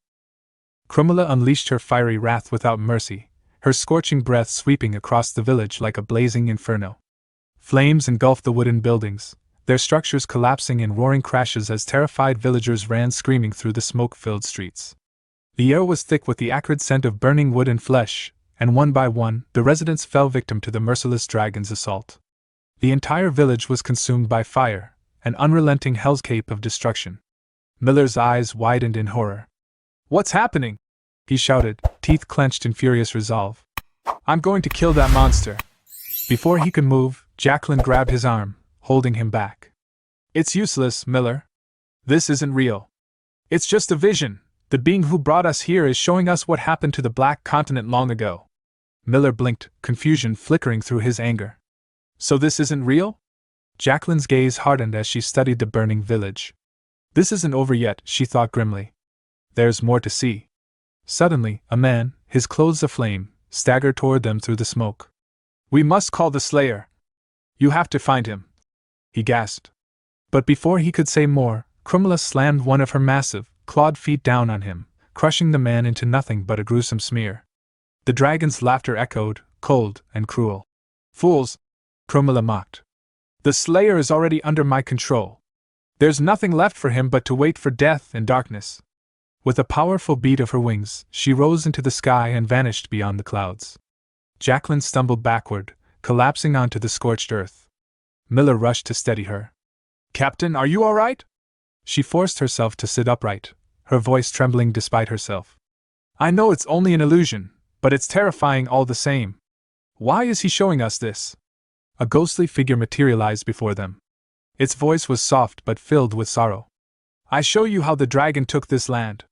Crumula unleashed her fiery wrath without mercy, her scorching breath sweeping across the village like a blazing inferno. Flames engulfed the wooden buildings, their structures collapsing in roaring crashes as terrified villagers ran screaming through the smoke-filled streets. The air was thick with the acrid scent of burning wood and flesh, and one by one, the residents fell victim to the merciless dragon's assault. The entire village was consumed by fire, an unrelenting hellscape of destruction. Miller's eyes widened in horror. What's happening? He shouted, teeth clenched in furious resolve. I'm going to kill that monster. Before he could move, Jacqueline grabbed his arm, holding him back. It's useless, Miller. This isn't real. It's just a vision. The being who brought us here is showing us what happened to the Black Continent long ago. Miller blinked, confusion flickering through his anger. So this isn't real? Jacqueline's gaze hardened as she studied the burning village. This isn't over yet, she thought grimly. There's more to see. Suddenly, a man, his clothes aflame, staggered toward them through the smoke. We must call the Slayer. You have to find him, he gasped. But before he could say more, Crumula slammed one of her massive, clawed feet down on him, crushing the man into nothing but a gruesome smear. The dragon's laughter echoed, cold and cruel. Fools! Crumula mocked. The Slayer is already under my control. There's nothing left for him but to wait for death and darkness. With a powerful beat of her wings, she rose into the sky and vanished beyond the clouds. Jacqueline stumbled backward, collapsing onto the scorched earth. Miller rushed to steady her. Captain, are you all right? She forced herself to sit upright, her voice trembling despite herself. I know it's only an illusion, but it's terrifying all the same. Why is he showing us this? A ghostly figure materialized before them. Its voice was soft but filled with sorrow. I show you how the dragon took this land.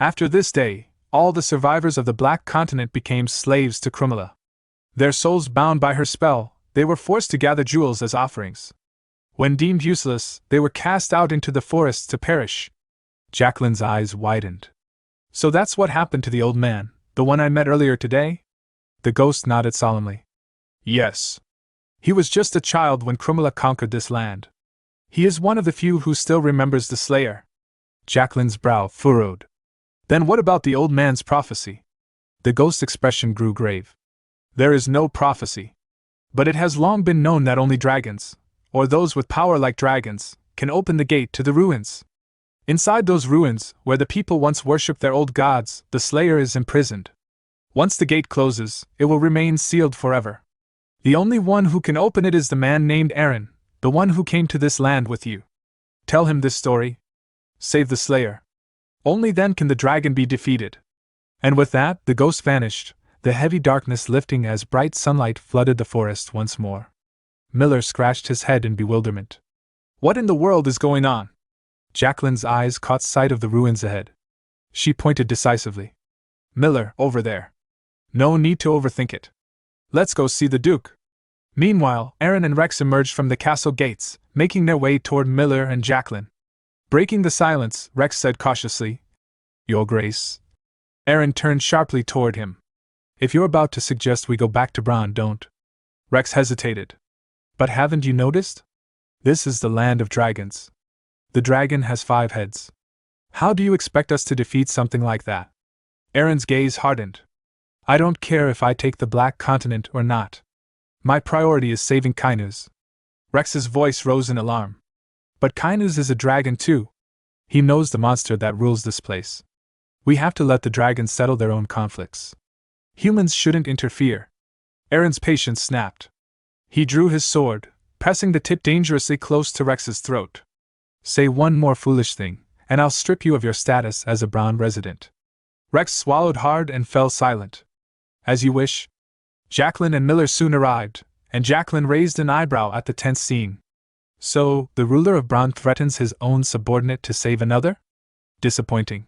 After this day, all the survivors of the Black Continent became slaves to Crumula. Their souls bound by her spell, they were forced to gather jewels as offerings. When deemed useless, they were cast out into the forests to perish. Jacqueline's eyes widened. So that's what happened to the old man, the one I met earlier today? The ghost nodded solemnly. Yes. He was just a child when Crumula conquered this land. He is one of the few who still remembers the Slayer. Jacqueline's brow furrowed. Then what about the old man's prophecy? The ghost's expression grew grave. There is no prophecy. But it has long been known that only dragons, or those with power like dragons, can open the gate to the ruins. Inside those ruins, where the people once worshipped their old gods, the Slayer is imprisoned. Once the gate closes, it will remain sealed forever. The only one who can open it is the man named Aaron, the one who came to this land with you. Tell him this story. Save the Slayer. Only then can the dragon be defeated. And with that, the ghost vanished, the heavy darkness lifting as bright sunlight flooded the forest once more. Miller scratched his head in bewilderment. What in the world is going on? Jacqueline's eyes caught sight of the ruins ahead. She pointed decisively. Miller, over there. No need to overthink it. Let's go see the Duke. Meanwhile, Aaron and Rex emerged from the castle gates, making their way toward Miller and Jacqueline. Breaking the silence, Rex said cautiously, Your Grace. Aaron turned sharply toward him. If you're about to suggest we go back to Brahn, don't. Rex hesitated. But haven't you noticed? This is the land of dragons. The dragon has 5 heads. How do you expect us to defeat something like that? Aaron's gaze hardened. I don't care if I take the Black Continent or not. My priority is saving Kainuz. Rex's voice rose in alarm. But Kainuz is a dragon too. He knows the monster that rules this place. We have to let the dragons settle their own conflicts. Humans shouldn't interfere. Aaron's patience snapped. He drew his sword, pressing the tip dangerously close to Rex's throat. Say one more foolish thing, and I'll strip you of your status as a Brahn resident. Rex swallowed hard and fell silent. As you wish. Jacqueline and Miller soon arrived, and Jacqueline raised an eyebrow at the tense scene. So, the ruler of Brahn threatens his own subordinate to save another? Disappointing.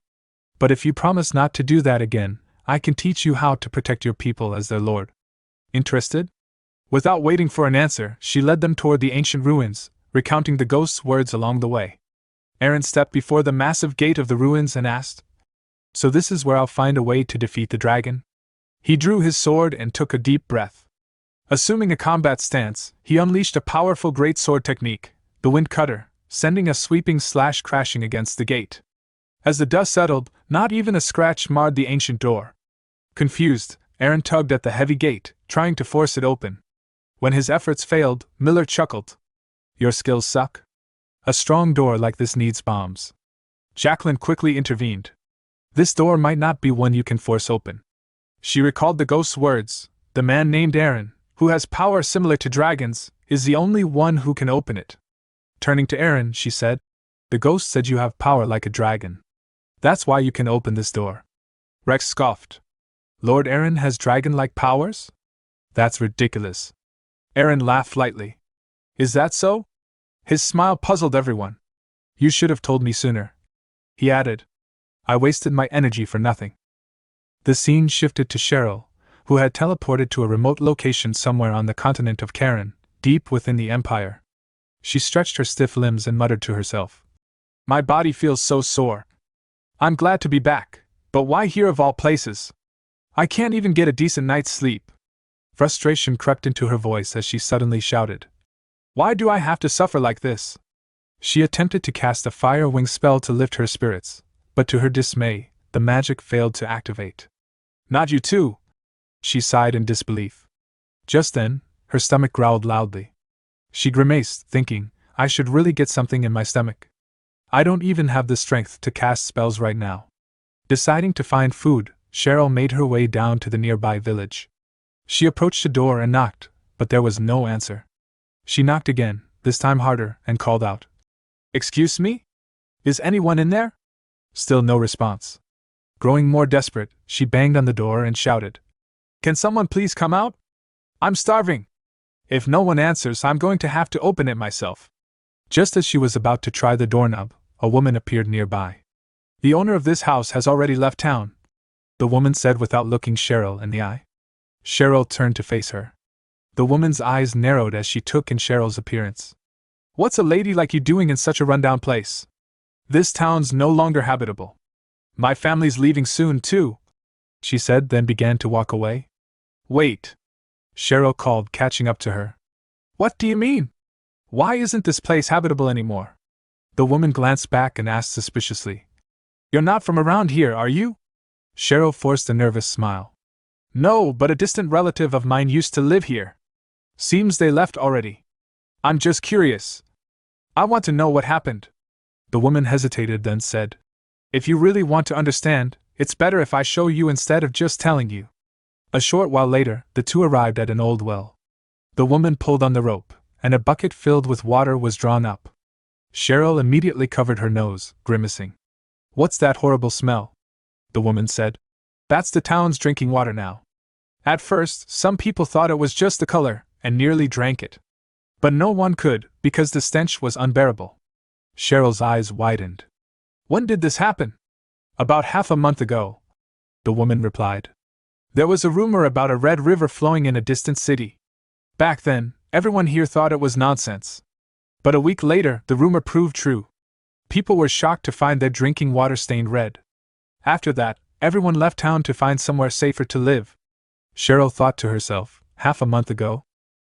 But if you promise not to do that again, I can teach you how to protect your people as their lord. Interested? Without waiting for an answer, she led them toward the ancient ruins, recounting the ghost's words along the way. Aaron stepped before the massive gate of the ruins and asked, "So this is where I'll find a way to defeat the dragon?" He drew his sword and took a deep breath. Assuming a combat stance, he unleashed a powerful greatsword technique, the Wind Cutter, sending a sweeping slash crashing against the gate. As the dust settled, not even a scratch marred the ancient door. Confused, Aaron tugged at the heavy gate, trying to force it open. When his efforts failed, Miller chuckled. "Your skills suck? A strong door like this needs bombs." Jacqueline quickly intervened. "This door might not be one you can force open." She recalled the ghost's words. The man named Aaron, who has power similar to dragons, is the only one who can open it. Turning to Aaron, she said, "The ghost said you have power like a dragon. That's why you can open this door." Rex scoffed. "Lord Aaron has dragon-like powers? That's ridiculous." Aaron laughed lightly. "Is that so?" His smile puzzled everyone. "You should have told me sooner," he added. "I wasted my energy for nothing." The scene shifted to Cheryl, who had teleported to a remote location somewhere on the continent of Karen, deep within the Empire. She stretched her stiff limbs and muttered to herself, "My body feels so sore. I'm glad to be back, but why here of all places? I can't even get a decent night's sleep." Frustration crept into her voice as she suddenly shouted, "Why do I have to suffer like this?" She attempted to cast a fire wing spell to lift her spirits, but to her dismay, the magic failed to activate. "Not you too!" She sighed in disbelief. Just then, her stomach growled loudly. She grimaced, thinking, "I should really get something in my stomach. I don't even have the strength to cast spells right now." Deciding to find food, Cheryl made her way down to the nearby village. She approached the door and knocked, but there was no answer. She knocked again, this time harder, and called out, "Excuse me? Is anyone in there?" Still no response. Growing more desperate, she banged on the door and shouted, "Can someone please come out? I'm starving. If no one answers, I'm going to have to open it myself." Just as she was about to try the doorknob, a woman appeared nearby. "The owner of this house has already left town," the woman said without looking Cheryl in the eye. Cheryl turned to face her. The woman's eyes narrowed as she took in Cheryl's appearance. "What's a lady like you doing in such a rundown place? This town's no longer habitable. My family's leaving soon, too," she said, then began to walk away. "Wait," Cheryl called, catching up to her. "What do you mean? Why isn't this place habitable anymore?" The woman glanced back and asked suspiciously, "You're not from around here, are you?" Cheryl forced a nervous smile. "No, but a distant relative of mine used to live here. Seems they left already. I'm just curious. I want to know what happened." The woman hesitated, then said, "If you really want to understand, it's better if I show you instead of just telling you." A short while later, the two arrived at an old well. The woman pulled on the rope, and a bucket filled with water was drawn up. Cheryl immediately covered her nose, grimacing. "What's that horrible smell?" the woman said. "That's the town's drinking water now. At first, some people thought it was just the color, and nearly drank it. But no one could, because the stench was unbearable." Cheryl's eyes widened. "When did this happen?" "About half a month ago," the woman replied. "There was a rumor about a red river flowing in a distant city. Back then, everyone here thought it was nonsense. But a week later, the rumor proved true. People were shocked to find their drinking water stained red. After that, everyone left town to find somewhere safer to live." Cheryl thought to herself, half a month ago?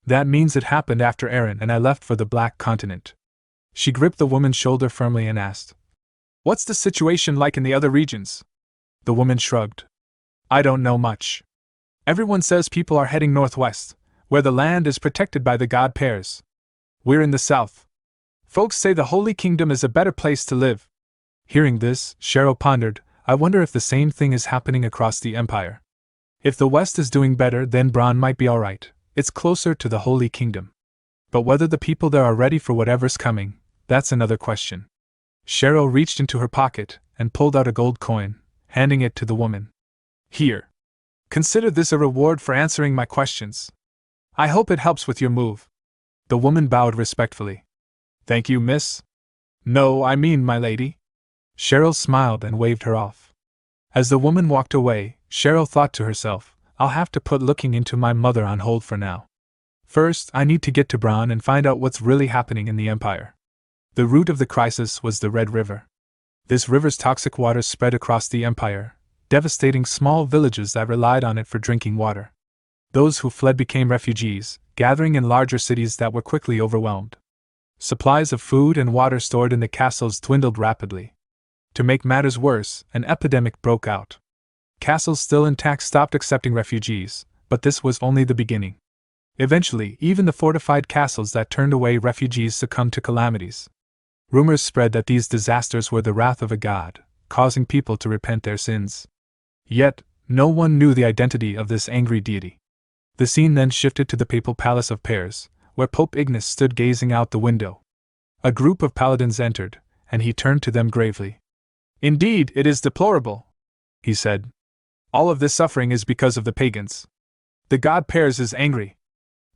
That means it happened after Aaron and I left for the Black Continent. She gripped the woman's shoulder firmly and asked, "What's the situation like in the other regions?" The woman shrugged. "I don't know much. Everyone says people are heading northwest, where the land is protected by the god pears. We're in the south. Folks say the Holy Kingdom is a better place to live." Hearing this, Cheryl pondered, I wonder if the same thing is happening across the Empire. If the West is doing better, then Brahn might be alright. It's closer to the Holy Kingdom. But whether the people there are ready for whatever's coming, that's another question. Cheryl reached into her pocket and pulled out a gold coin, handing it to the woman. Here. Consider this a reward for answering my questions. I hope it helps with your move. The woman bowed respectfully. Thank you, miss. No, I mean, my lady. Cheryl smiled and waved her off. As the woman walked away, Cheryl thought to herself, I'll have to put looking into my mother on hold for now. First, I need to get to Brahn and find out what's really happening in the Empire. The root of the crisis was the Red River. This river's toxic waters spread across the Empire, devastating small villages that relied on it for drinking water. Those who fled became refugees, gathering in larger cities that were quickly overwhelmed. Supplies of food and water stored in the castles dwindled rapidly. To make matters worse, an epidemic broke out. Castles still intact stopped accepting refugees, but this was only the beginning. Eventually, even the fortified castles that turned away refugees succumbed to calamities. Rumors spread that these disasters were the wrath of a god, causing people to repent their sins. Yet, no one knew the identity of this angry deity. The scene then shifted to the papal palace of Pears, where Pope Ignace stood gazing out the window. A group of paladins entered, and he turned to them gravely. Indeed, it is deplorable, he said. All of this suffering is because of the pagans. The god Pears is angry.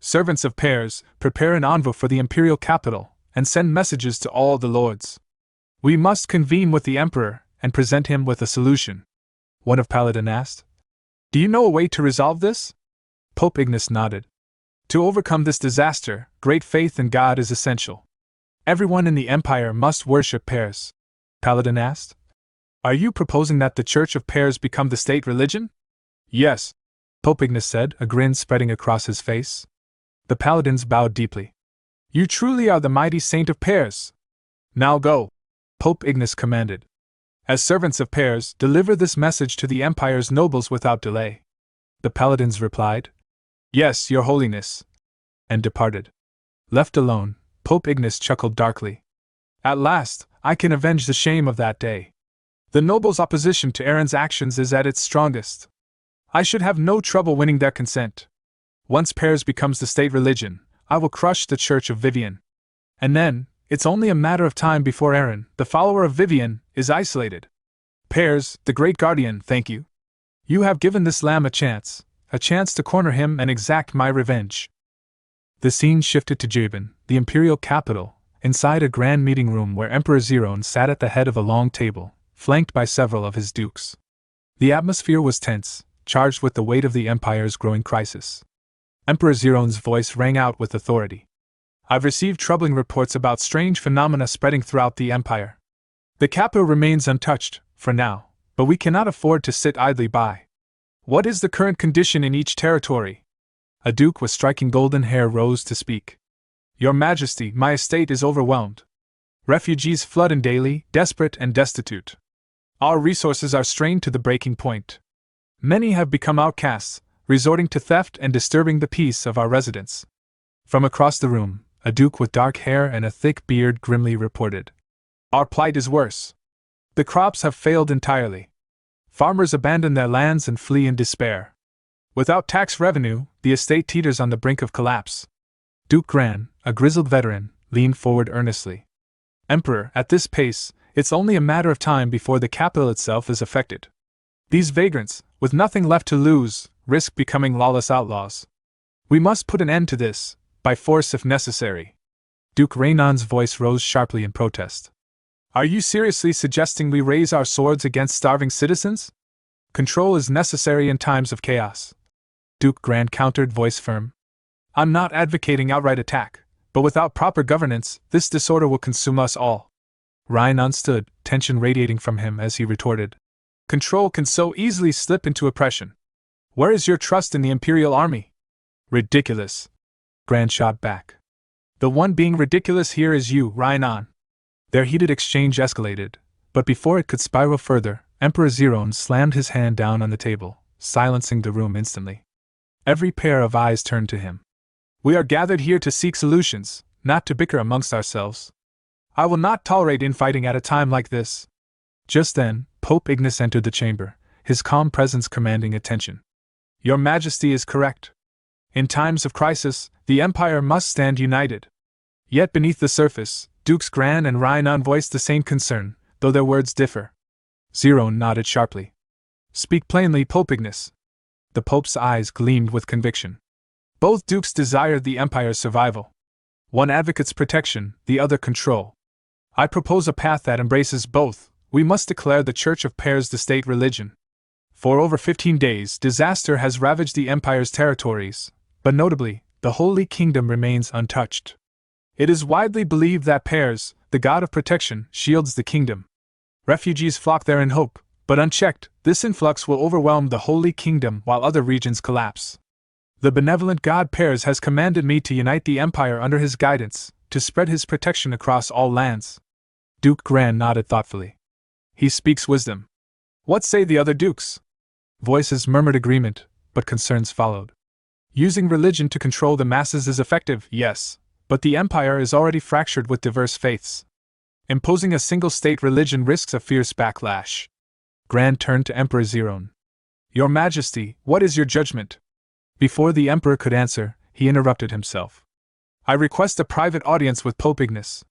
Servants of Pears, prepare an envoy for the imperial capital, and send messages to all the lords. We must convene with the emperor, and present him with a solution. One of Paladin asked. Do you know a way to resolve this? Pope Ignace nodded. To overcome this disaster, great faith in God is essential. Everyone in the empire must worship Pears. Paladin asked. Are you proposing that the Church of Pears become the state religion? Yes, Pope Ignace said, a grin spreading across his face. The paladins bowed deeply. You truly are the mighty saint of Pears. Now go, Pope Ignace commanded. As servants of Pears, deliver this message to the empire's nobles without delay. The paladins replied, Yes, your holiness, and departed. Left alone, Pope Ignace chuckled darkly. At last, I can avenge the shame of that day. The nobles' opposition to Aaron's actions is at its strongest. I should have no trouble winning their consent. Once Pears becomes the state religion, I will crush the Church of Vivian. And then, it's only a matter of time before Aaron, the follower of Vivian, is isolated. Pears, the great guardian, thank you. You have given this lamb a chance to corner him and exact my revenge. The scene shifted to Jabin, the imperial capital, inside a grand meeting room where Emperor Zerone sat at the head of a long table, flanked by several of his dukes. The atmosphere was tense, charged with the weight of the empire's growing crisis. Emperor Zerone's voice rang out with authority. I've received troubling reports about strange phenomena spreading throughout the empire. The capital remains untouched, for now, but we cannot afford to sit idly by. What is the current condition in each territory? A duke with striking golden hair rose to speak. Your Majesty, my estate is overwhelmed. Refugees flood in daily, desperate and destitute. Our resources are strained to the breaking point. Many have become outcasts, resorting to theft and disturbing the peace of our residents. From across the room, a duke with dark hair and a thick beard grimly reported. Our plight is worse. The crops have failed entirely. Farmers abandon their lands and flee in despair. Without tax revenue, the estate teeters on the brink of collapse. Duke Gran, a grizzled veteran, leaned forward earnestly. Emperor, at this pace, it's only a matter of time before the capital itself is affected. These vagrants, with nothing left to lose, risk becoming lawless outlaws. We must put an end to this, by force if necessary. Duke Raynon's voice rose sharply in protest. Are you seriously suggesting we raise our swords against starving citizens? Control is necessary in times of chaos. Duke Gran countered, voice firm. I'm not advocating outright attack, but without proper governance, this disorder will consume us all. Raynon stood, tension radiating from him as he retorted. Control can so easily slip into oppression. Where is your trust in the Imperial Army? Ridiculous. Gran shot back. The one being ridiculous here is you, Raynon. Their heated exchange escalated, but before it could spiral further, Emperor Zerone slammed his hand down on the table, silencing the room instantly. Every pair of eyes turned to him. We are gathered here to seek solutions, not to bicker amongst ourselves. I will not tolerate infighting at a time like this. Just then, Pope Ignace entered the chamber, his calm presence commanding attention. Your Majesty is correct. In times of crisis, the Empire must stand united. Yet beneath the surface, Dukes Gran and Rhinon voiced the same concern, though their words differ. Zerone nodded sharply. Speak plainly, Pope Ignace. The Pope's eyes gleamed with conviction. Both dukes desired the Empire's survival. One advocates protection, the other control. I propose a path that embraces both. We must declare the Church of Pairs the state religion. For over 15 days, disaster has ravaged the Empire's territories, but notably, the Holy Kingdom remains untouched. It is widely believed that Pairs, the god of protection, shields the kingdom. Refugees flock there in hope, but unchecked, this influx will overwhelm the Holy Kingdom while other regions collapse. The benevolent god Pairs has commanded me to unite the Empire under his guidance, to spread his protection across all lands. Duke Gran nodded thoughtfully. He speaks wisdom. What say the other dukes? Voices murmured agreement, but concerns followed. Using religion to control the masses is effective, yes, but the Empire is already fractured with diverse faiths. Imposing a single-state religion risks a fierce backlash. Gran turned to Emperor Zerone. Your Majesty, what is your judgment? Before the Emperor could answer, he interrupted himself. I request a private audience with Pope Ignace.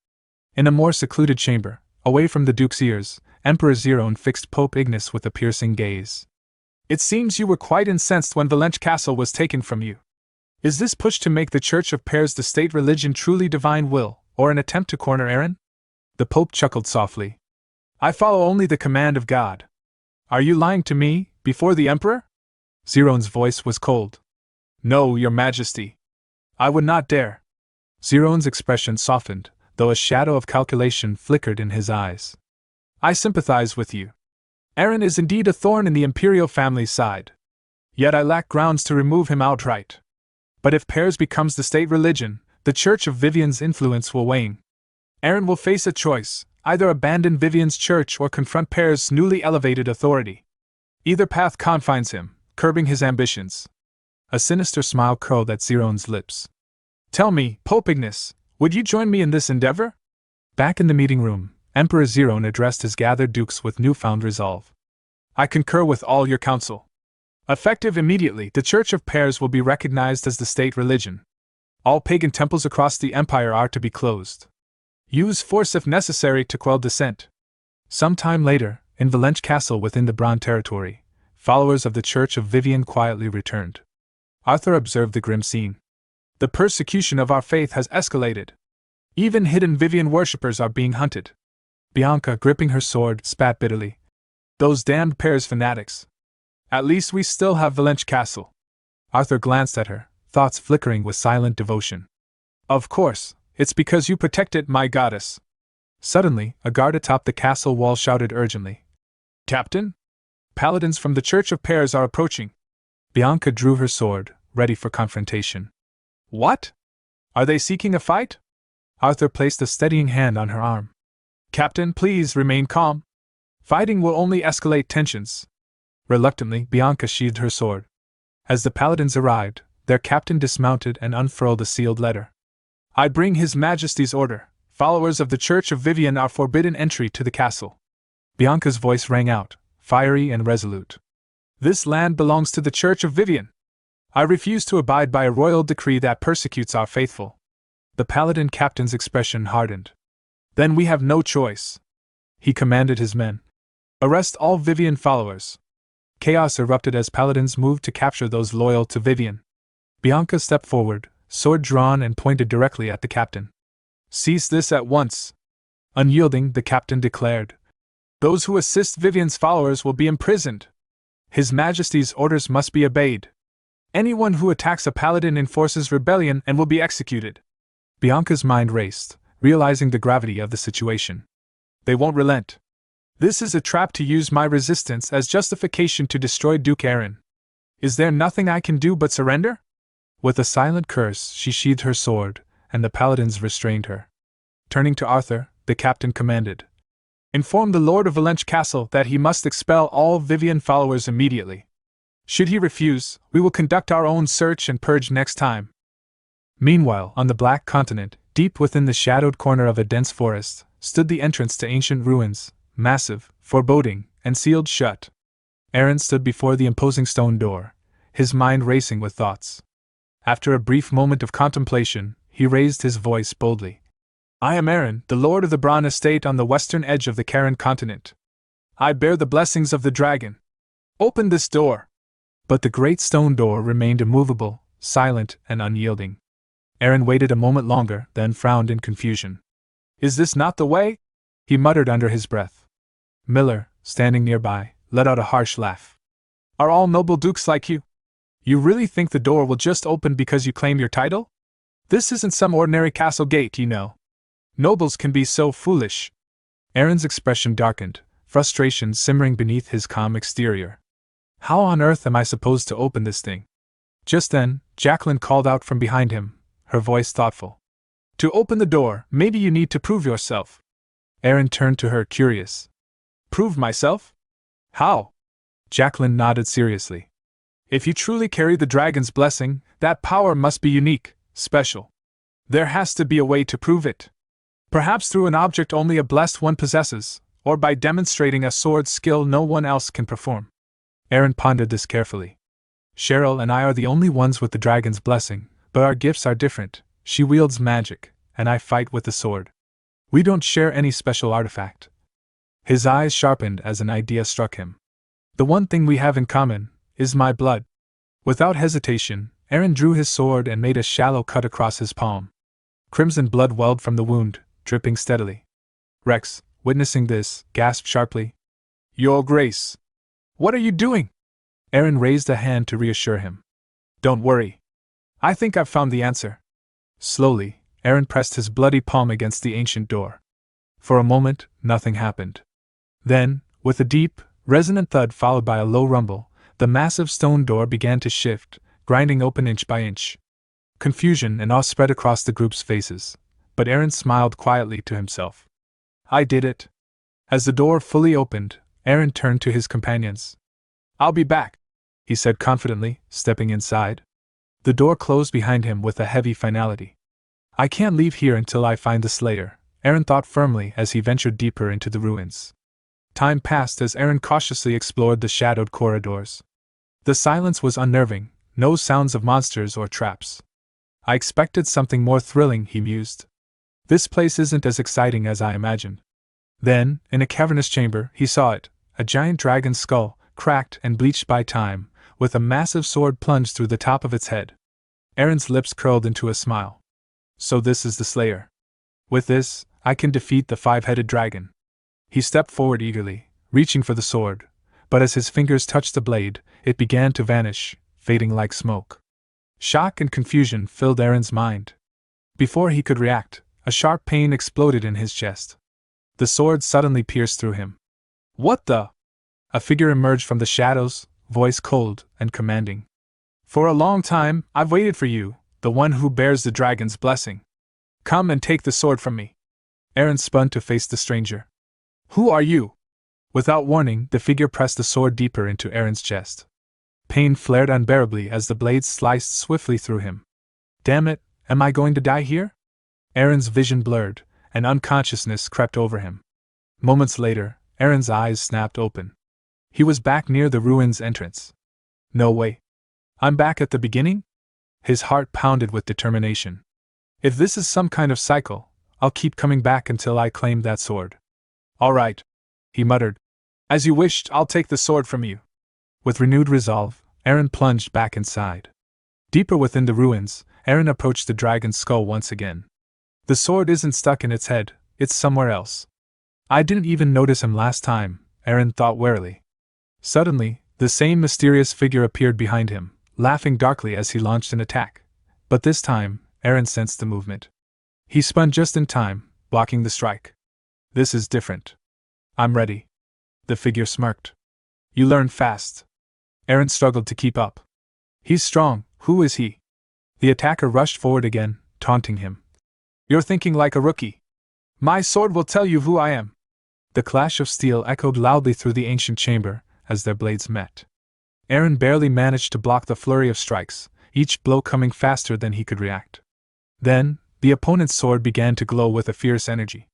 In a more secluded chamber, away from the Duke's ears, Emperor Zerone fixed Pope Ignace with a piercing gaze. It seems you were quite incensed when Valenche Castle was taken from you. Is this push to make the Church of Pairs the state religion truly divine will, or an attempt to corner Aaron? The Pope chuckled softly. I follow only the command of God. Are you lying to me, before the Emperor? Zerone's voice was cold. No, Your Majesty. I would not dare. Zerone's expression softened, though a shadow of calculation flickered in his eyes. I sympathize with you. Aaron is indeed a thorn in the imperial family's side. Yet I lack grounds to remove him outright. But if Pairs becomes the state religion, the Church of Vivian's influence will wane. Aaron will face a choice, either abandon Vivian's church or confront Pairs' newly elevated authority. Either path confines him, curbing his ambitions. A sinister smile curled at Zerone's lips. Tell me, Pope Ignace, would you join me in this endeavor? Back in the meeting room, Emperor Zerone addressed his gathered dukes with newfound resolve. I concur with all your counsel. Effective immediately, the Church of Pairs will be recognized as the state religion. All pagan temples across the Empire are to be closed. Use force if necessary to quell dissent. Some time later, in Valenche Castle within the Brahn territory, followers of the Church of Vivian quietly returned. Arthur observed the grim scene. The persecution of our faith has escalated. Even hidden Vivian worshippers are being hunted. Bianca, gripping her sword, spat bitterly. Those damned Pairs fanatics. At least we still have Valenche Castle. Arthur glanced at her, thoughts flickering with silent devotion. Of course, it's because you protect it, my goddess. Suddenly, a guard atop the castle wall shouted urgently. Captain? Paladins from the Church of Pairs are approaching. Bianca drew her sword, ready for confrontation. What? Are they seeking a fight? Arthur placed a steadying hand on her arm. Captain, please remain calm. Fighting will only escalate tensions. Reluctantly, Bianca sheathed her sword. As the paladins arrived, their captain dismounted and unfurled a sealed letter. I bring His Majesty's order. Followers of the Church of Vivian are forbidden entry to the castle. Bianca's voice rang out, fiery and resolute. This land belongs to the Church of Vivian. I refuse to abide by a royal decree that persecutes our faithful. The paladin captain's expression hardened. Then we have no choice. He commanded his men. Arrest all Vivian followers. Chaos erupted as paladins moved to capture those loyal to Vivian. Bianca stepped forward, sword drawn, and pointed directly at the captain. Cease this at once. Unyielding, the captain declared. Those who assist Vivian's followers will be imprisoned. His Majesty's orders must be obeyed. Anyone who attacks a paladin enforces rebellion and will be executed. Bianca's mind raced, realizing the gravity of the situation. They won't relent. This is a trap to use my resistance as justification to destroy Duke Aaron. Is there nothing I can do but surrender? With a silent curse, she sheathed her sword, and the paladins restrained her. Turning to Arthur, the captain commanded. Inform the Lord of Valenche Castle that he must expel all Vivian followers immediately. Should he refuse, we will conduct our own search and purge next time. Meanwhile, on the Black Continent, deep within the shadowed corner of a dense forest, stood the entrance to ancient ruins, massive, foreboding, and sealed shut. Aaron stood before the imposing stone door, his mind racing with thoughts. After a brief moment of contemplation, he raised his voice boldly. I am Aaron, the lord of the Brahn estate on the western edge of the Karen continent. I bear the blessings of the dragon. Open this door. But the great stone door remained immovable, silent, and unyielding. Aaron waited a moment longer, then frowned in confusion. Is this not the way? He muttered under his breath. Miller, standing nearby, let out a harsh laugh. Are all noble dukes like you? You really think the door will just open because you claim your title? This isn't some ordinary castle gate, you know. Nobles can be so foolish. Aaron's expression darkened, frustration simmering beneath his calm exterior. How on earth am I supposed to open this thing? Just then, Jacqueline called out from behind him, her voice thoughtful. To open the door, maybe you need to prove yourself. Aaron turned to her, curious. Prove myself? How? Jacqueline nodded seriously. If you truly carry the dragon's blessing, that power must be unique, special. There has to be a way to prove it. Perhaps through an object only a blessed one possesses, or by demonstrating a sword skill no one else can perform. Aaron pondered this carefully. Cheryl and I are the only ones with the dragon's blessing, but our gifts are different. She wields magic, and I fight with the sword. We don't share any special artifact. His eyes sharpened as an idea struck him. The one thing we have in common is my blood. Without hesitation, Aaron drew his sword and made a shallow cut across his palm. Crimson blood welled from the wound, dripping steadily. Rex, witnessing this, gasped sharply. Your Grace! What are you doing? Aaron raised a hand to reassure him. Don't worry. I think I've found the answer. Slowly, Aaron pressed his bloody palm against the ancient door. For a moment, nothing happened. Then, with a deep, resonant thud followed by a low rumble, the massive stone door began to shift, grinding open inch by inch. Confusion and awe spread across the group's faces, but Aaron smiled quietly to himself. I did it. As the door fully opened, Aaron turned to his companions. I'll be back, he said confidently, stepping inside. The door closed behind him with a heavy finality. I can't leave here until I find the Slayer, Aaron thought firmly as he ventured deeper into the ruins. Time passed as Aaron cautiously explored the shadowed corridors. The silence was unnerving, no sounds of monsters or traps. I expected something more thrilling, he mused. This place isn't as exciting as I imagined. Then, in a cavernous chamber, he saw it, a giant dragon's skull, cracked and bleached by time, with a massive sword plunged through the top of its head. Aaron's lips curled into a smile. So this is the Slayer. With this, I can defeat the five-headed dragon. He stepped forward eagerly, reaching for the sword, but as his fingers touched the blade, it began to vanish, fading like smoke. Shock and confusion filled Aaron's mind. Before he could react, a sharp pain exploded in his chest. The sword suddenly pierced through him. What the? A figure emerged from the shadows, voice cold and commanding. For a long time, I've waited for you, the one who bears the dragon's blessing. Come and take the sword from me. Aaron spun to face the stranger. Who are you? Without warning, the figure pressed the sword deeper into Aaron's chest. Pain flared unbearably as the blade sliced swiftly through him. Damn it, am I going to die here? Aaron's vision blurred, and unconsciousness crept over him. Moments later, Aaron's eyes snapped open. He was back near the ruins entrance. No way. I'm back at the beginning? His heart pounded with determination. If this is some kind of cycle, I'll keep coming back until I claim that sword. All right, he muttered. As you wished, I'll take the sword from you. With renewed resolve, Aaron plunged back inside. Deeper within the ruins, Aaron approached the dragon's skull once again. The sword isn't stuck in its head, it's somewhere else. I didn't even notice him last time, Aaron thought warily. Suddenly, the same mysterious figure appeared behind him, laughing darkly as he launched an attack. But this time, Aaron sensed the movement. He spun just in time, blocking the strike. This is different. I'm ready. The figure smirked. You learn fast. Aaron struggled to keep up. He's strong, who is he? The attacker rushed forward again, taunting him. You're thinking like a rookie. My sword will tell you who I am. The clash of steel echoed loudly through the ancient chamber as their blades met. Aaron barely managed to block the flurry of strikes, each blow coming faster than he could react. Then, the opponent's sword began to glow with a fierce energy.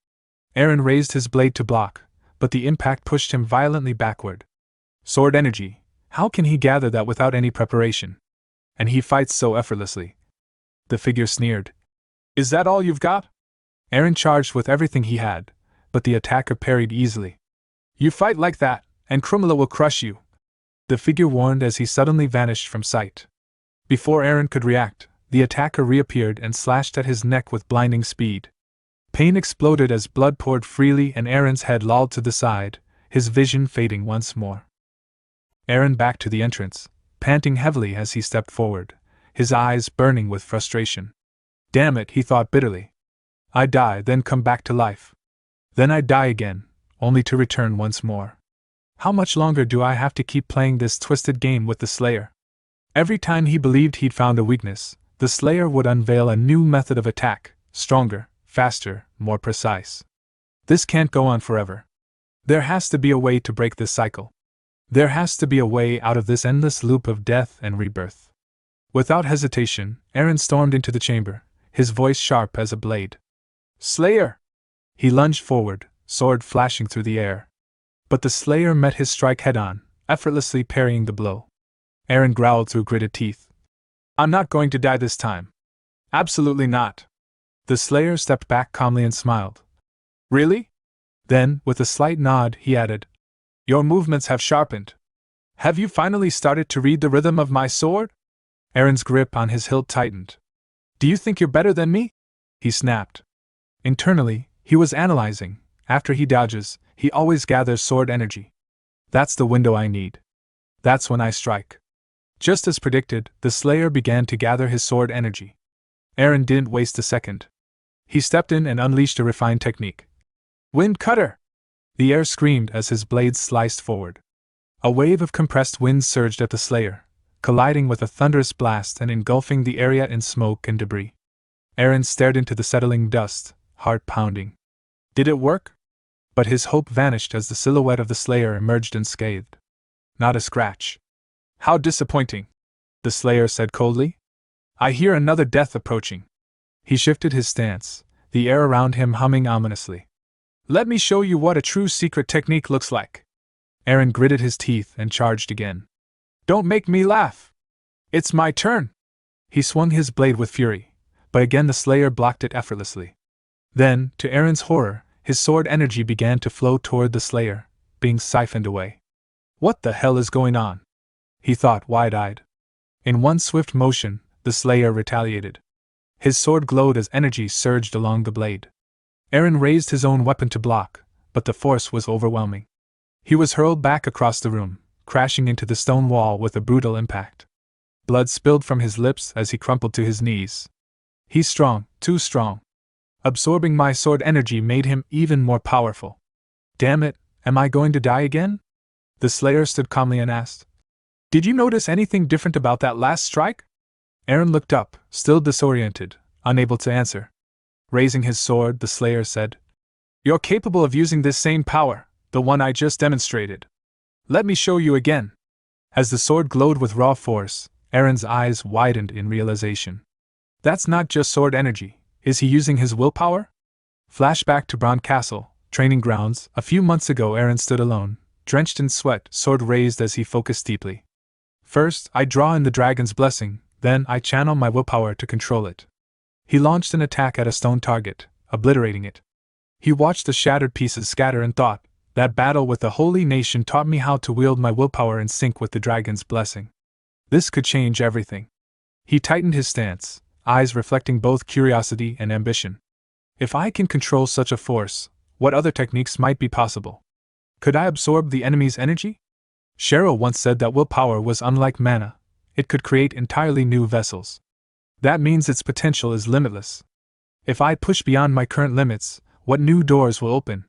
Aaron raised his blade to block, but the impact pushed him violently backward. Sword energy, how can he gather that without any preparation? And he fights so effortlessly. The figure sneered. Is that all you've got? Eren charged with everything he had, but the attacker parried easily. You fight like that, and Krumla will crush you, the figure warned as he suddenly vanished from sight. Before Eren could react, the attacker reappeared and slashed at his neck with blinding speed. Pain exploded as blood poured freely and Eren's head lolled to the side, his vision fading once more. Eren backed to the entrance, panting heavily as he stepped forward, his eyes burning with frustration. Damn it, he thought bitterly. I die, then come back to life. Then I die again, only to return once more. How much longer do I have to keep playing this twisted game with the Slayer? Every time he believed he'd found a weakness, the Slayer would unveil a new method of attack, stronger, faster, more precise. This can't go on forever. There has to be a way to break this cycle. There has to be a way out of this endless loop of death and rebirth. Without hesitation, Eren stormed into the chamber, his voice sharp as a blade. Slayer! He lunged forward, sword flashing through the air. But the Slayer met his strike head-on, effortlessly parrying the blow. Eren growled through gritted teeth. I'm not going to die this time. Absolutely not. The Slayer stepped back calmly and smiled. Really? Then, with a slight nod, he added, Your movements have sharpened. Have you finally started to read the rhythm of my sword? Eren's grip on his hilt tightened. Do you think you're better than me? He snapped. Internally, he was analyzing. After he dodges, he always gathers sword energy. That's the window I need. That's when I strike. Just as predicted, the Slayer began to gather his sword energy. Eren didn't waste a second. He stepped in and unleashed a refined technique. Wind Cutter! The air screamed as his blades sliced forward. A wave of compressed wind surged at the Slayer, colliding with a thunderous blast and engulfing the area in smoke and debris. Eren stared into the settling dust, heart pounding. Did it work? But his hope vanished as the silhouette of the Slayer emerged unscathed. Not a scratch. How disappointing, the Slayer said coldly. I hear another death approaching. He shifted his stance, the air around him humming ominously. Let me show you what a true secret technique looks like. Eren gritted his teeth and charged again. Don't make me laugh. It's my turn. He swung his blade with fury, but again the Slayer blocked it effortlessly. Then, to Eren's horror, his sword energy began to flow toward the Slayer, being siphoned away. What the hell is going on? He thought, wide-eyed. In one swift motion, the Slayer retaliated. His sword glowed as energy surged along the blade. Eren raised his own weapon to block, but the force was overwhelming. He was hurled back across the room, crashing into the stone wall with a brutal impact. Blood spilled from his lips as he crumpled to his knees. He's strong, too strong. Absorbing my sword energy made him even more powerful. Damn it, am I going to die again? The Slayer stood calmly and asked. Did you notice anything different about that last strike? Eren looked up, still disoriented, unable to answer. Raising his sword, the Slayer said, You're capable of using this same power, the one I just demonstrated. Let me show you again. As the sword glowed with raw force, Eren's eyes widened in realization. That's not just sword energy. Is he using his willpower? Flashback to Brahn Castle, training grounds. A few months ago Eren stood alone, drenched in sweat, sword raised as he focused deeply. First, I draw in the dragon's blessing, then I channel my willpower to control it. He launched an attack at a stone target, obliterating it. He watched the shattered pieces scatter and thought, that battle with the holy nation taught me how to wield my willpower in sync with the dragon's blessing. This could change everything. He tightened his stance, eyes reflecting both curiosity and ambition. If I can control such a force, what other techniques might be possible? Could I absorb the enemy's energy? Cheryl once said that willpower was unlike mana. It could create entirely new vessels. That means its potential is limitless. If I push beyond my current limits, what new doors will open?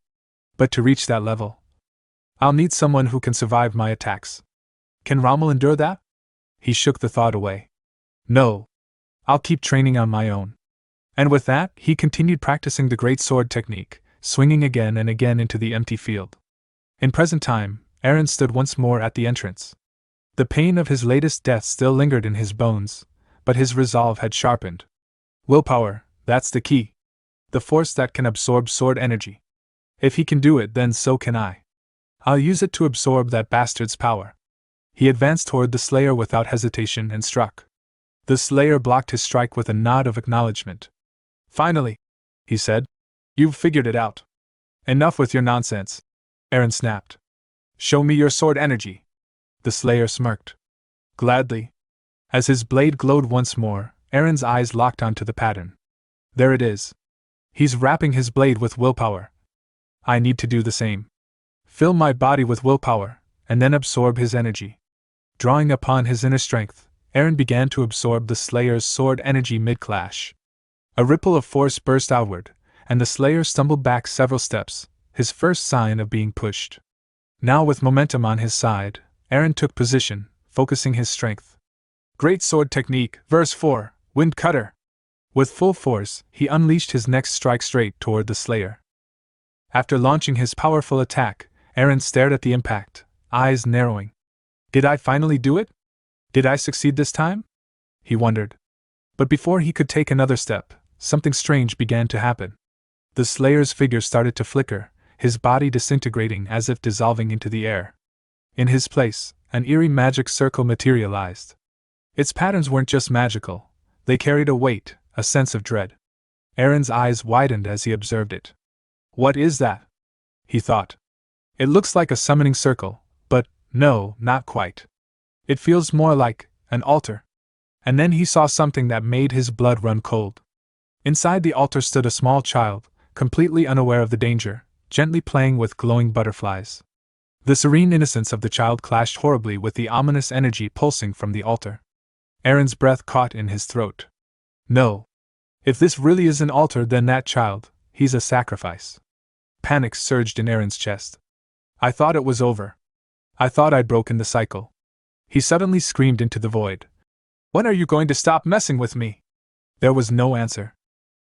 But to reach that level, I'll need someone who can survive my attacks. Can Rommel endure that? He shook the thought away. No. I'll keep training on my own. And with that, he continued practicing the great sword technique, swinging again and again into the empty field. In present time, Eren stood once more at the entrance. The pain of his latest death still lingered in his bones, but his resolve had sharpened. Willpower, that's the key. The force that can absorb sword energy. If he can do it, then so can I. I'll use it to absorb that bastard's power. He advanced toward the Slayer without hesitation and struck. The Slayer blocked his strike with a nod of acknowledgement. Finally, he said. You've figured it out. Enough with your nonsense, Eren snapped. Show me your sword energy. The Slayer smirked. Gladly. As his blade glowed once more, Eren's eyes locked onto the pattern. There it is. He's wrapping his blade with willpower. I need to do the same. Fill my body with willpower, and then absorb his energy. Drawing upon his inner strength, Eren began to absorb the Slayer's sword energy mid-clash. A ripple of force burst outward, and the Slayer stumbled back several steps, his first sign of being pushed. Now with momentum on his side, Eren took position, focusing his strength. Great sword technique, verse 4, Wind Cutter. With full force, he unleashed his next strike straight toward the Slayer. After launching his powerful attack, Eren stared at the impact, eyes narrowing. Did I finally do it? Did I succeed this time? He wondered. But before he could take another step, something strange began to happen. The Slayer's figure started to flicker, his body disintegrating as if dissolving into the air. In his place, an eerie magic circle materialized. Its patterns weren't just magical, they carried a weight, a sense of dread. Eren's eyes widened as he observed it. What is that? He thought. It looks like a summoning circle, but no, not quite. It feels more like an altar. And then he saw something that made his blood run cold. Inside the altar stood a small child, completely unaware of the danger, gently playing with glowing butterflies. The serene innocence of the child clashed horribly with the ominous energy pulsing from the altar. Eren's breath caught in his throat. No. If this really is an altar, then that child, he's a sacrifice. Panic surged in Eren's chest. I thought it was over. I thought I'd broken the cycle. He suddenly screamed into the void. When are you going to stop messing with me? There was no answer.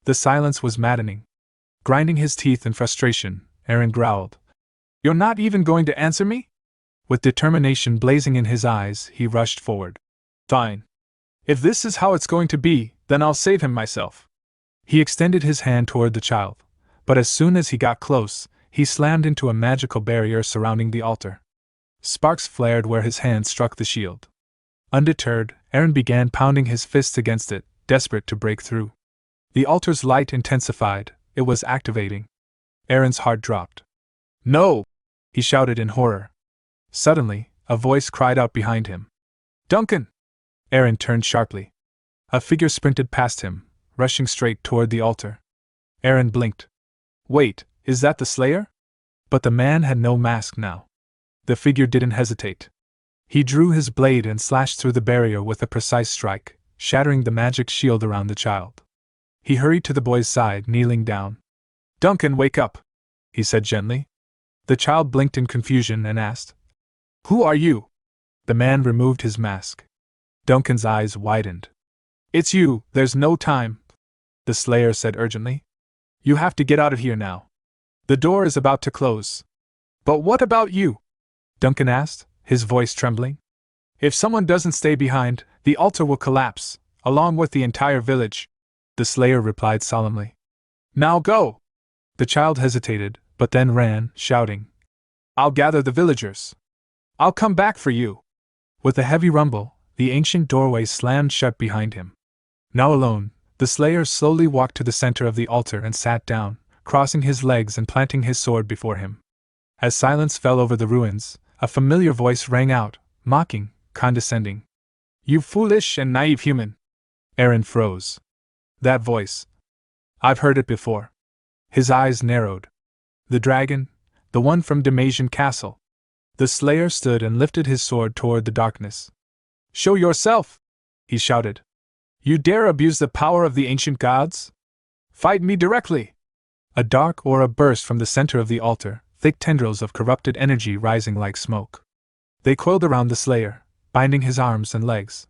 The silence was maddening. Grinding his teeth in frustration, Eren growled. You're not even going to answer me? With determination blazing in his eyes, he rushed forward. Fine. If this is how it's going to be, then I'll save him myself. He extended his hand toward the child, but as soon as he got close, he slammed into a magical barrier surrounding the altar. Sparks flared where his hand struck the shield. Undeterred, Eren began pounding his fists against it, desperate to break through. The altar's light intensified, it was activating. Eren's heart dropped. No! He shouted in horror. Suddenly, a voice cried out behind him. Duncan! Eren turned sharply. A figure sprinted past him, rushing straight toward the altar. Eren blinked. Wait, is that the Slayer? But the man had no mask now. The figure didn't hesitate. He drew his blade and slashed through the barrier with a precise strike, shattering the magic shield around the child. He hurried to the boy's side, kneeling down. Duncan, wake up, he said gently. The child blinked in confusion and asked, Who are you? The man removed his mask. Duncan's eyes widened. It's you, there's no time, the Slayer said urgently. You have to get out of here now. The door is about to close. But what about you? Duncan asked, his voice trembling. If someone doesn't stay behind, the altar will collapse, along with the entire village, the Slayer replied solemnly. Now go! The child hesitated, but then ran, shouting. I'll gather the villagers. I'll come back for you. With a heavy rumble, the ancient doorway slammed shut behind him. Now alone, the Slayer slowly walked to the center of the altar and sat down, crossing his legs and planting his sword before him. As silence fell over the ruins, a familiar voice rang out, mocking, condescending. You foolish and naive human! Eren froze. That voice. I've heard it before. His eyes narrowed. The dragon, the one from Damasian Castle. The Slayer stood and lifted his sword toward the darkness. Show yourself! He shouted. You dare abuse the power of the ancient gods? Fight me directly! A dark aura burst from the center of the altar, thick tendrils of corrupted energy rising like smoke. They coiled around the Slayer, binding his arms and legs.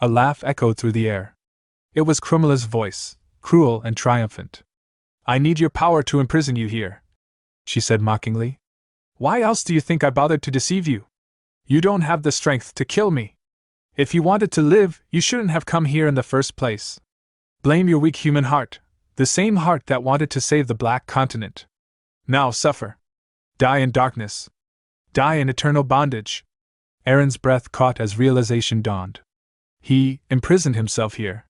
A laugh echoed through the air. It was Krumela's voice, cruel and triumphant. I need your power to imprison you here, she said mockingly. Why else do you think I bothered to deceive you? You don't have the strength to kill me. If you wanted to live, you shouldn't have come here in the first place. Blame your weak human heart, the same heart that wanted to save the Black Continent. Now suffer. Die in darkness. Die in eternal bondage. Aaron's breath caught as realization dawned. He imprisoned himself here.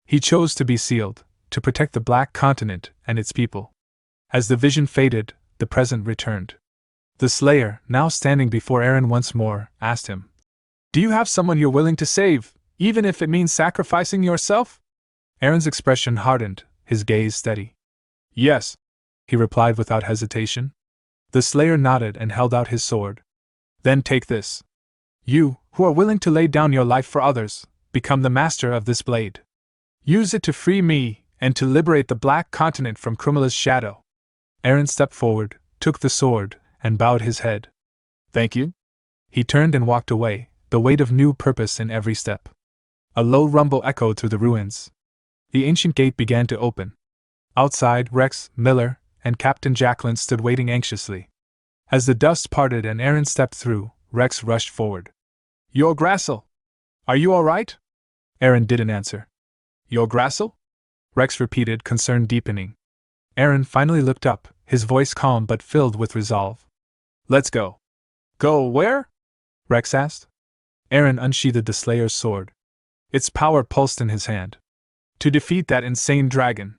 He chose to be sealed, to protect the Black Continent and its people. As the vision faded, the present returned. The Slayer, now standing before Aaron once more, asked him, "Do you have someone you're willing to save, even if it means sacrificing yourself?" Aaron's expression hardened, his gaze steady. "Yes," he replied without hesitation. The Slayer nodded and held out his sword. "Then take this. You, who are willing to lay down your life for others, become the master of this blade. Use it to free me, and to liberate the Black Continent from Krumila's shadow." Aaron stepped forward, took the sword, and bowed his head. "Thank you." He turned and walked away, the weight of new purpose in every step. A low rumble echoed through the ruins. The ancient gate began to open. Outside, Rex, Miller, and Captain Jacqueline stood waiting anxiously. As the dust parted and Aaron stepped through, Rex rushed forward. "Your Grassel! Are you all right?" Aaron didn't answer. "Your Grassel?" Rex repeated, concern deepening. Aaron finally looked up, his voice calm but filled with resolve. "Let's go." "Go where?" Rex asked. Aaron unsheathed the Slayer's sword. Its power pulsed in his hand. "To defeat that insane dragon."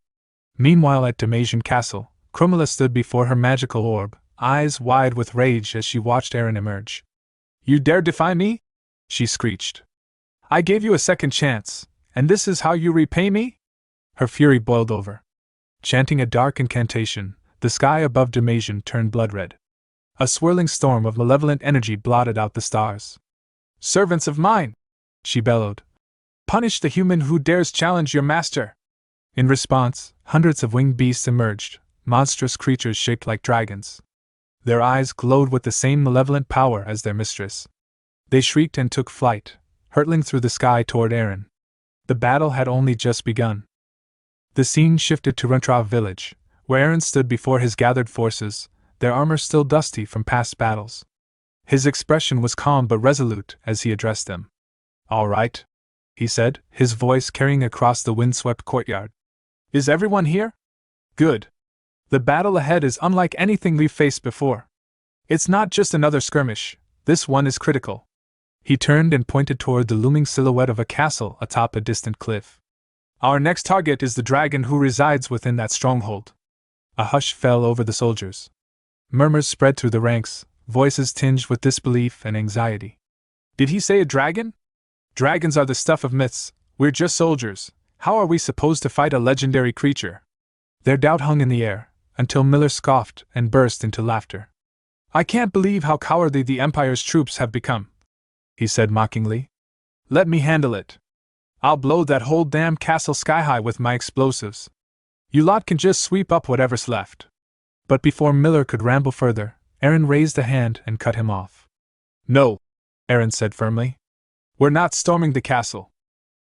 Meanwhile at Damasian Castle, Krumila stood before her magical orb, eyes wide with rage as she watched Aaron emerge. "You dare defy me?" she screeched. "I gave you a second chance, and this is how you repay me?" Her fury boiled over. Chanting a dark incantation, the sky above Damasian turned blood-red. A swirling storm of malevolent energy blotted out the stars. "Servants of mine!" she bellowed. "Punish the human who dares challenge your master!" In response, hundreds of winged beasts emerged, monstrous creatures shaped like dragons. Their eyes glowed with the same malevolent power as their mistress. They shrieked and took flight, hurtling through the sky toward Aaron. The battle had only just begun. The scene shifted to Runtrav village, where Aaron stood before his gathered forces, their armor still dusty from past battles. His expression was calm but resolute as he addressed them. "All right," he said, his voice carrying across the windswept courtyard. "Is everyone here? Good. The battle ahead is unlike anything we've faced before. It's not just another skirmish, this one is critical." He turned and pointed toward the looming silhouette of a castle atop a distant cliff. "Our next target is the dragon who resides within that stronghold." A hush fell over the soldiers. Murmurs spread through the ranks, voices tinged with disbelief and anxiety. "Did he say a dragon? Dragons are the stuff of myths, we're just soldiers, how are we supposed to fight a legendary creature?" Their doubt hung in the air, until Miller scoffed and burst into laughter. "I can't believe how cowardly the Empire's troops have become," he said mockingly. "Let me handle it. I'll blow that whole damn castle sky-high with my explosives. You lot can just sweep up whatever's left." But before Miller could ramble further, Aaron raised a hand and cut him off. "No," Aaron said firmly. "We're not storming the castle."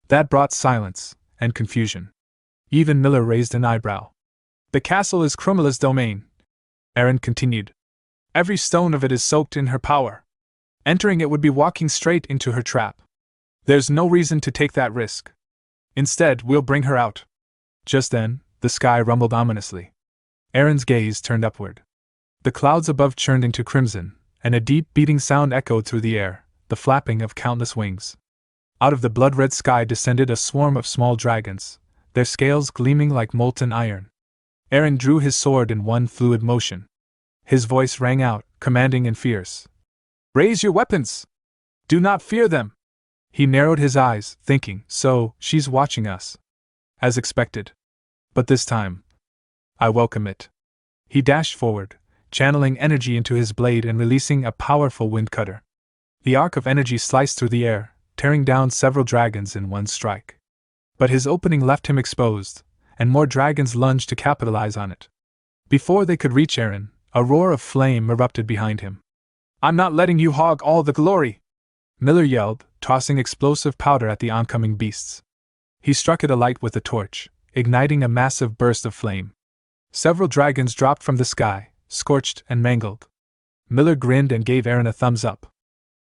That brought silence and confusion. Even Miller raised an eyebrow. "The castle is Krumila's domain," Aaron continued. "Every stone of it is soaked in her power. Entering it would be walking straight into her trap. There's no reason to take that risk. Instead, we'll bring her out." Just then, the sky rumbled ominously. Aaron's gaze turned upward. The clouds above churned into crimson, and a deep beating sound echoed through the air, the flapping of countless wings. Out of the blood-red sky descended a swarm of small dragons, their scales gleaming like molten iron. Aaron drew his sword in one fluid motion. His voice rang out, commanding and fierce. "Raise your weapons! Do not fear them!" He narrowed his eyes, thinking, so, she's watching us. As expected. But this time, I welcome it. He dashed forward, channeling energy into his blade and releasing a powerful wind cutter. The arc of energy sliced through the air, tearing down several dragons in one strike. But his opening left him exposed, and more dragons lunged to capitalize on it. Before they could reach Aaron, a roar of flame erupted behind him. "I'm not letting you hog all the glory!" Miller yelled, tossing explosive powder at the oncoming beasts. He struck it alight with a torch, igniting a massive burst of flame. Several dragons dropped from the sky, scorched and mangled. Miller grinned and gave Aaron a thumbs up.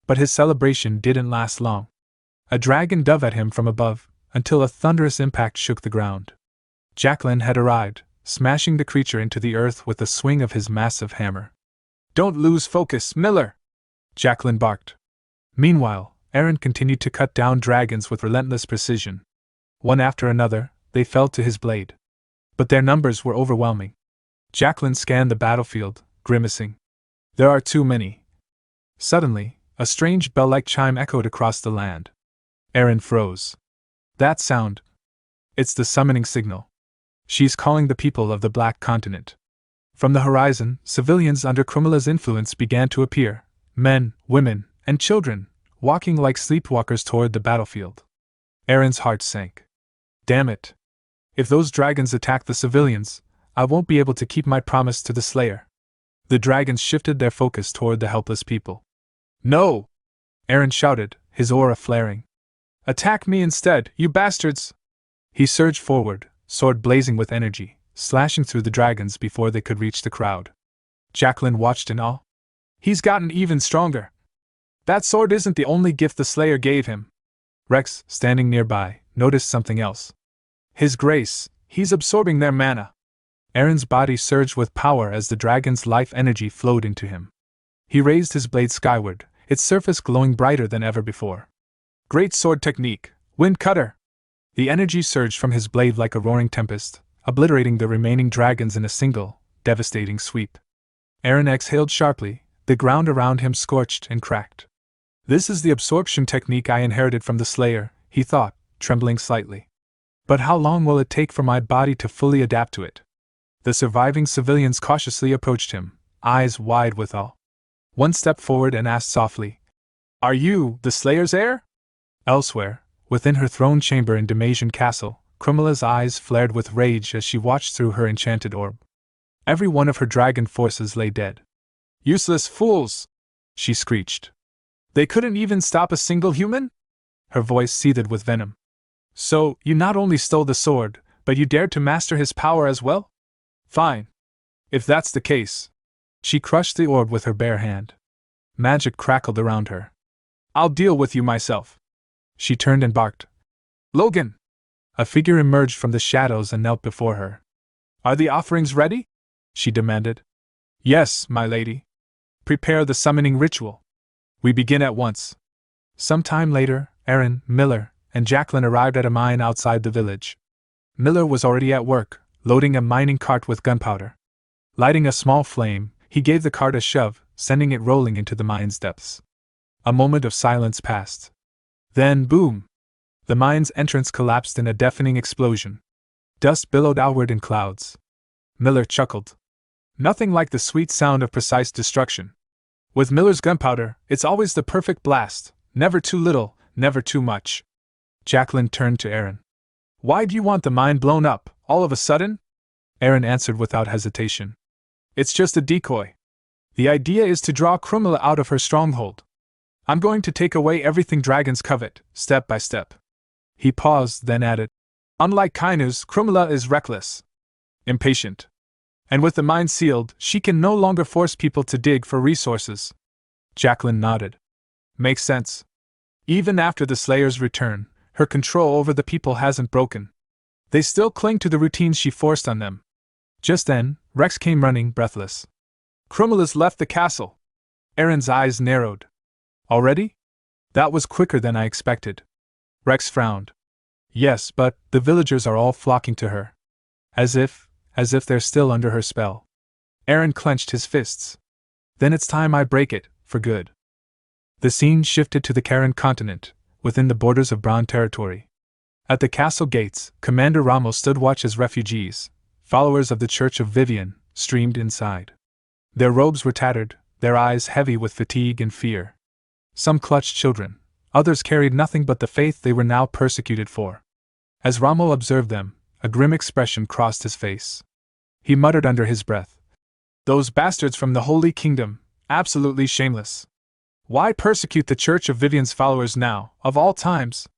But his celebration didn't last long. A dragon dove at him from above, until a thunderous impact shook the ground. Jacqueline had arrived, smashing the creature into the earth with the swing of his massive hammer. "Don't lose focus, Miller!" Jacqueline barked. Meanwhile, Aaron continued to cut down dragons with relentless precision. One after another, they fell to his blade. But their numbers were overwhelming. Jacqueline scanned the battlefield, grimacing. "There are too many." Suddenly, a strange bell-like chime echoed across the land. Aaron froze. "That sound. It's the summoning signal. She's calling the people of the Black Continent." From the horizon, civilians under Krumela's influence began to appear, men, women, and children, walking like sleepwalkers toward the battlefield. Aaron's heart sank. Damn it! If those dragons attack the civilians, I won't be able to keep my promise to the Slayer. The dragons shifted their focus toward the helpless people. "No!" Aaron shouted, his aura flaring. "Attack me instead, you bastards!" He surged forward, sword blazing with energy, slashing through the dragons before they could reach the crowd. Jacqueline watched in awe. "He's gotten even stronger. That sword isn't the only gift the Slayer gave him." Rex, standing nearby, noticed something else. "His grace, he's absorbing their mana." Aaron's body surged with power as the dragon's life energy flowed into him. He raised his blade skyward, its surface glowing brighter than ever before. "Great sword technique, Wind Cutter!" The energy surged from his blade like a roaring tempest, obliterating the remaining dragons in a single, devastating sweep. Aaron exhaled sharply, the ground around him scorched and cracked. "This is the absorption technique I inherited from the Slayer," he thought, trembling slightly. "But how long will it take for my body to fully adapt to it?" The surviving civilians cautiously approached him, eyes wide with awe. One stepped forward and asked softly, "Are you the Slayer's heir?" Elsewhere, within her throne chamber in Damasian Castle, Krumela's eyes flared with rage as she watched through her enchanted orb. Every one of her dragon forces lay dead. "Useless fools!" she screeched. "They couldn't even stop a single human?" Her voice seethed with venom. "So, you not only stole the sword, but you dared to master his power as well? Fine. If that's the case." She crushed the orb with her bare hand. Magic crackled around her. "I'll deal with you myself." She turned and barked. "Logan!" A figure emerged from the shadows and knelt before her. "Are the offerings ready?" she demanded. "Yes, my lady." "Prepare the summoning ritual. We begin at once." Some time later, Aaron, Miller, and Jacqueline arrived at a mine outside the village. Miller was already at work, loading a mining cart with gunpowder. Lighting a small flame, he gave the cart a shove, sending it rolling into the mine's depths. A moment of silence passed. Then, boom! The mine's entrance collapsed in a deafening explosion. Dust billowed outward in clouds. Miller chuckled. Nothing like the sweet sound of precise destruction. With Miller's gunpowder, it's always the perfect blast, never too little, never too much. Jacqueline turned to Aaron. "Why do you want the mine blown up, all of a sudden?" Aaron answered without hesitation. "It's just a decoy. The idea is to draw Krumela out of her stronghold. I'm going to take away everything dragons covet, step by step." He paused, then added, "Unlike Kainu's, Krumela is reckless. Impatient. And with the mine sealed, she can no longer force people to dig for resources." Jacqueline nodded. "Makes sense. Even after the Slayer's return, her control over the people hasn't broken. They still cling to the routines she forced on them." Just then, Rex came running, breathless. "Krumela's left the castle." Aaron's eyes narrowed. "Already? That was quicker than I expected." Rex frowned. "Yes, but the villagers are all flocking to her. As if they're still under her spell." Aaron clenched his fists. "Then it's time I break it, for good." The scene shifted to the Karen continent, within the borders of Brahn territory. At the castle gates, Commander Ramos stood watch as refugees, followers of the Church of Vivian, streamed inside. Their robes were tattered, their eyes heavy with fatigue and fear. Some clutched children, others carried nothing but the faith they were now persecuted for. As Ramo observed them, a grim expression crossed his face. He muttered under his breath, "Those bastards from the Holy Kingdom, absolutely shameless. Why persecute the Church of Vivian's followers now, of all times?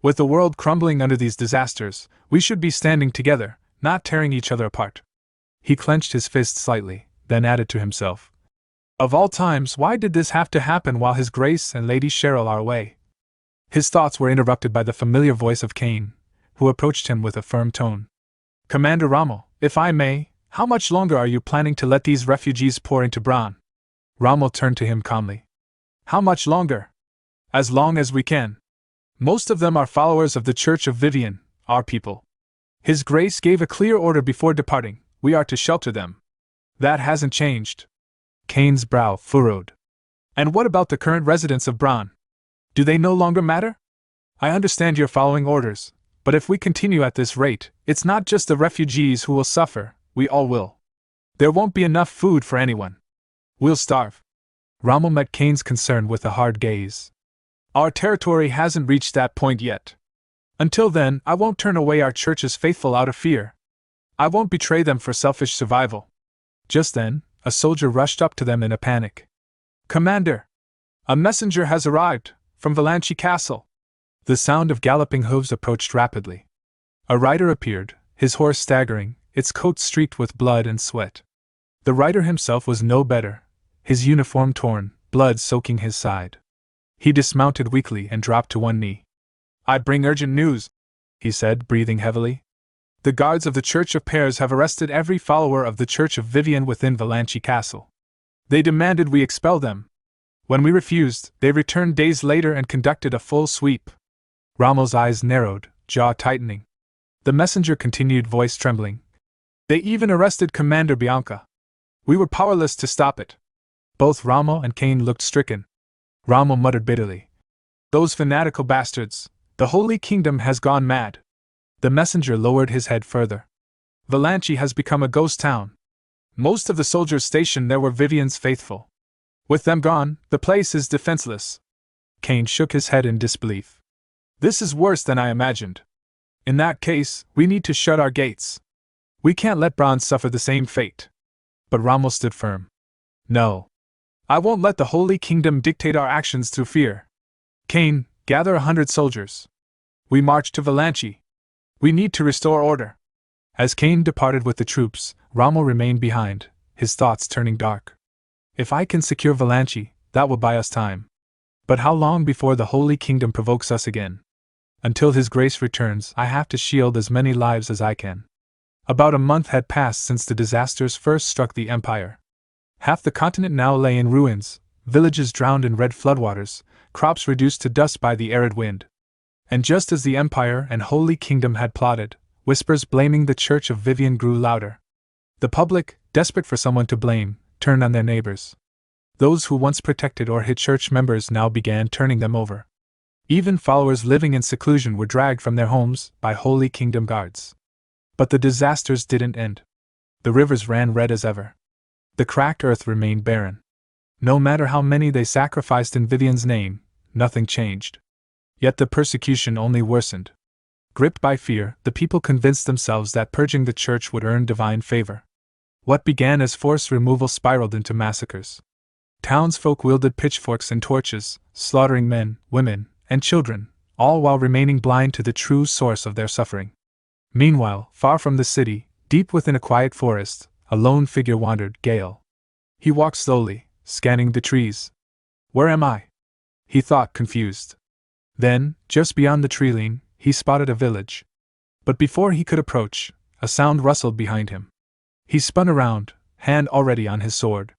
With the world crumbling under these disasters, we should be standing together, not tearing each other apart." He clenched his fist slightly, then added to himself, "Of all times, why did this have to happen while His Grace and Lady Cheryl are away?" His thoughts were interrupted by the familiar voice of Kane, who approached him with a firm tone. "Commander Rommel, If I may, how much longer are you planning to let these refugees pour into Brahn? Rommel turned to him calmly. How much longer? As long as we can. Most of them are followers of the Church of Vivian, our people. His Grace gave a clear order before departing: we are to shelter them. That hasn't changed. Kane's brow furrowed. And what about the current residents of Brahn? Do they no longer matter? I understand you're following orders, but if we continue at this rate, it's not just the refugees who will suffer, we all will. There won't be enough food for anyone. We'll starve. Rommel met Kane's concern with a hard gaze. Our territory hasn't reached that point yet. Until then, I won't turn away our church's faithful out of fear. I won't betray them for selfish survival. Just then, a soldier rushed up to them in a panic. Commander! A messenger has arrived, from Valanchi Castle. The sound of galloping hooves approached rapidly. A rider appeared, his horse staggering, its coat streaked with blood and sweat. The rider himself was no better, his uniform torn, blood soaking his side. He dismounted weakly and dropped to one knee. I bring urgent news, he said, breathing heavily. The guards of the Church of Pears have arrested every follower of the Church of Vivian within Valanchi Castle. They demanded we expel them. When we refused, they returned days later and conducted a full sweep. Rommel's eyes narrowed, jaw tightening. The messenger continued, voice trembling. They even arrested Commander Bianca. We were powerless to stop it. Both Rommel and Kane looked stricken. Rommel muttered bitterly. Those fanatical bastards! The Holy Kingdom has gone mad. The messenger lowered his head further. Valanchi has become a ghost town. Most of the soldiers stationed there were Vivian's faithful. With them gone, the place is defenseless. Kane shook his head in disbelief. This is worse than I imagined. In that case, we need to shut our gates. We can't let Brahn suffer the same fate. But Rommel stood firm. No. I won't let the Holy Kingdom dictate our actions through fear. Kane, gather 100 soldiers. We march to Valanchi. We need to restore order. As Kane departed with the troops, Rommel remained behind, his thoughts turning dark. If I can secure Valanchi, that will buy us time. But how long before the Holy Kingdom provokes us again? Until His Grace returns, I have to shield as many lives as I can. About a month had passed since the disasters first struck the Empire. Half the continent now lay in ruins, villages drowned in red floodwaters, crops reduced to dust by the arid wind. And just as the Empire and Holy Kingdom had plotted, whispers blaming the Church of Vivian grew louder. The public, desperate for someone to blame, turned on their neighbors. Those who once protected or hid church members now began turning them over. Even followers living in seclusion were dragged from their homes by Holy Kingdom guards. But the disasters didn't end. The rivers ran red as ever. The cracked earth remained barren. No matter how many they sacrificed in Vivian's name, nothing changed. Yet the persecution only worsened. Gripped by fear, the people convinced themselves that purging the church would earn divine favor. What began as forced removal spiraled into massacres. Townsfolk wielded pitchforks and torches, slaughtering men, women, and children, all while remaining blind to the true source of their suffering. Meanwhile, far from the city, deep within a quiet forest, a lone figure wandered, Gayle. He walked slowly, scanning the trees. Where am I? He thought, confused. Then, just beyond the tree line, he spotted a village. But before he could approach, a sound rustled behind him. He spun around, hand already on his sword.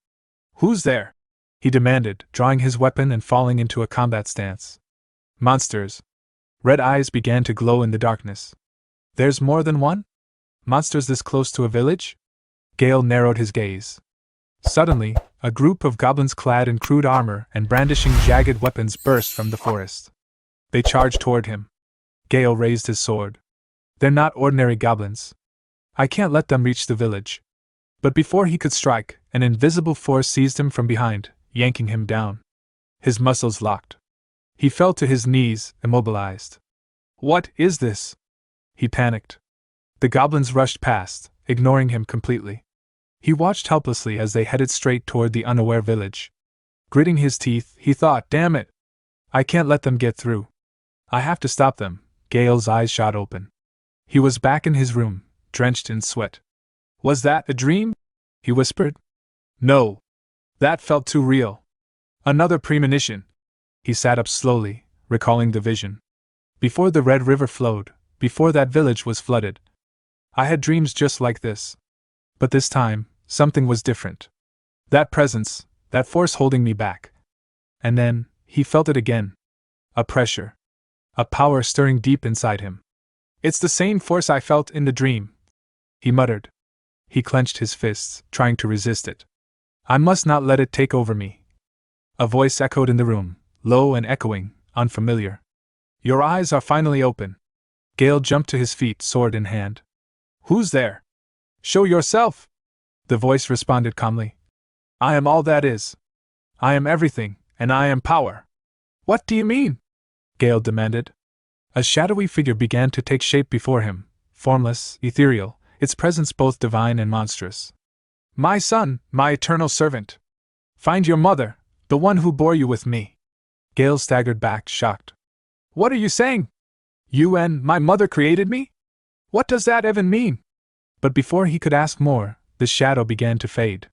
Who's there? He demanded, drawing his weapon and falling into a combat stance. Monsters. Red eyes began to glow in the darkness. There's more than one? Monsters this close to a village? Gayle narrowed his gaze. Suddenly, a group of goblins clad in crude armor and brandishing jagged weapons burst from the forest. They charged toward him. Gayle raised his sword. They're not ordinary goblins. I can't let them reach the village. But before he could strike, an invisible force seized him from behind, yanking him down. His muscles locked. He fell to his knees, immobilized. What is this? He panicked. The goblins rushed past, ignoring him completely. He watched helplessly as they headed straight toward the unaware village. Gritting his teeth, he thought, damn it! I can't let them get through. I have to stop them. Gayle's eyes shot open. He was back in his room, drenched in sweat. Was that a dream? He whispered. No. That felt too real. Another premonition. He sat up slowly, recalling the vision. Before the Red River flowed, before that village was flooded. I had dreams just like this. But this time, something was different. That presence, that force holding me back. And then, he felt it again. A pressure. A power stirring deep inside him. It's the same force I felt in the dream, he muttered. He clenched his fists, trying to resist it. I must not let it take over me. A voice echoed in the room, low and echoing, unfamiliar. Your eyes are finally open. Gayle jumped to his feet, sword in hand. Who's there? Show yourself! The voice responded calmly. I am all that is. I am everything, and I am power. What do you mean? Gayle demanded. A shadowy figure began to take shape before him, formless, ethereal, its presence both divine and monstrous. My son, my eternal servant. Find your mother, the one who bore you with me. Gayle staggered back, shocked. What are you saying? You and my mother created me? What does that even mean? But before he could ask more, the shadow began to fade.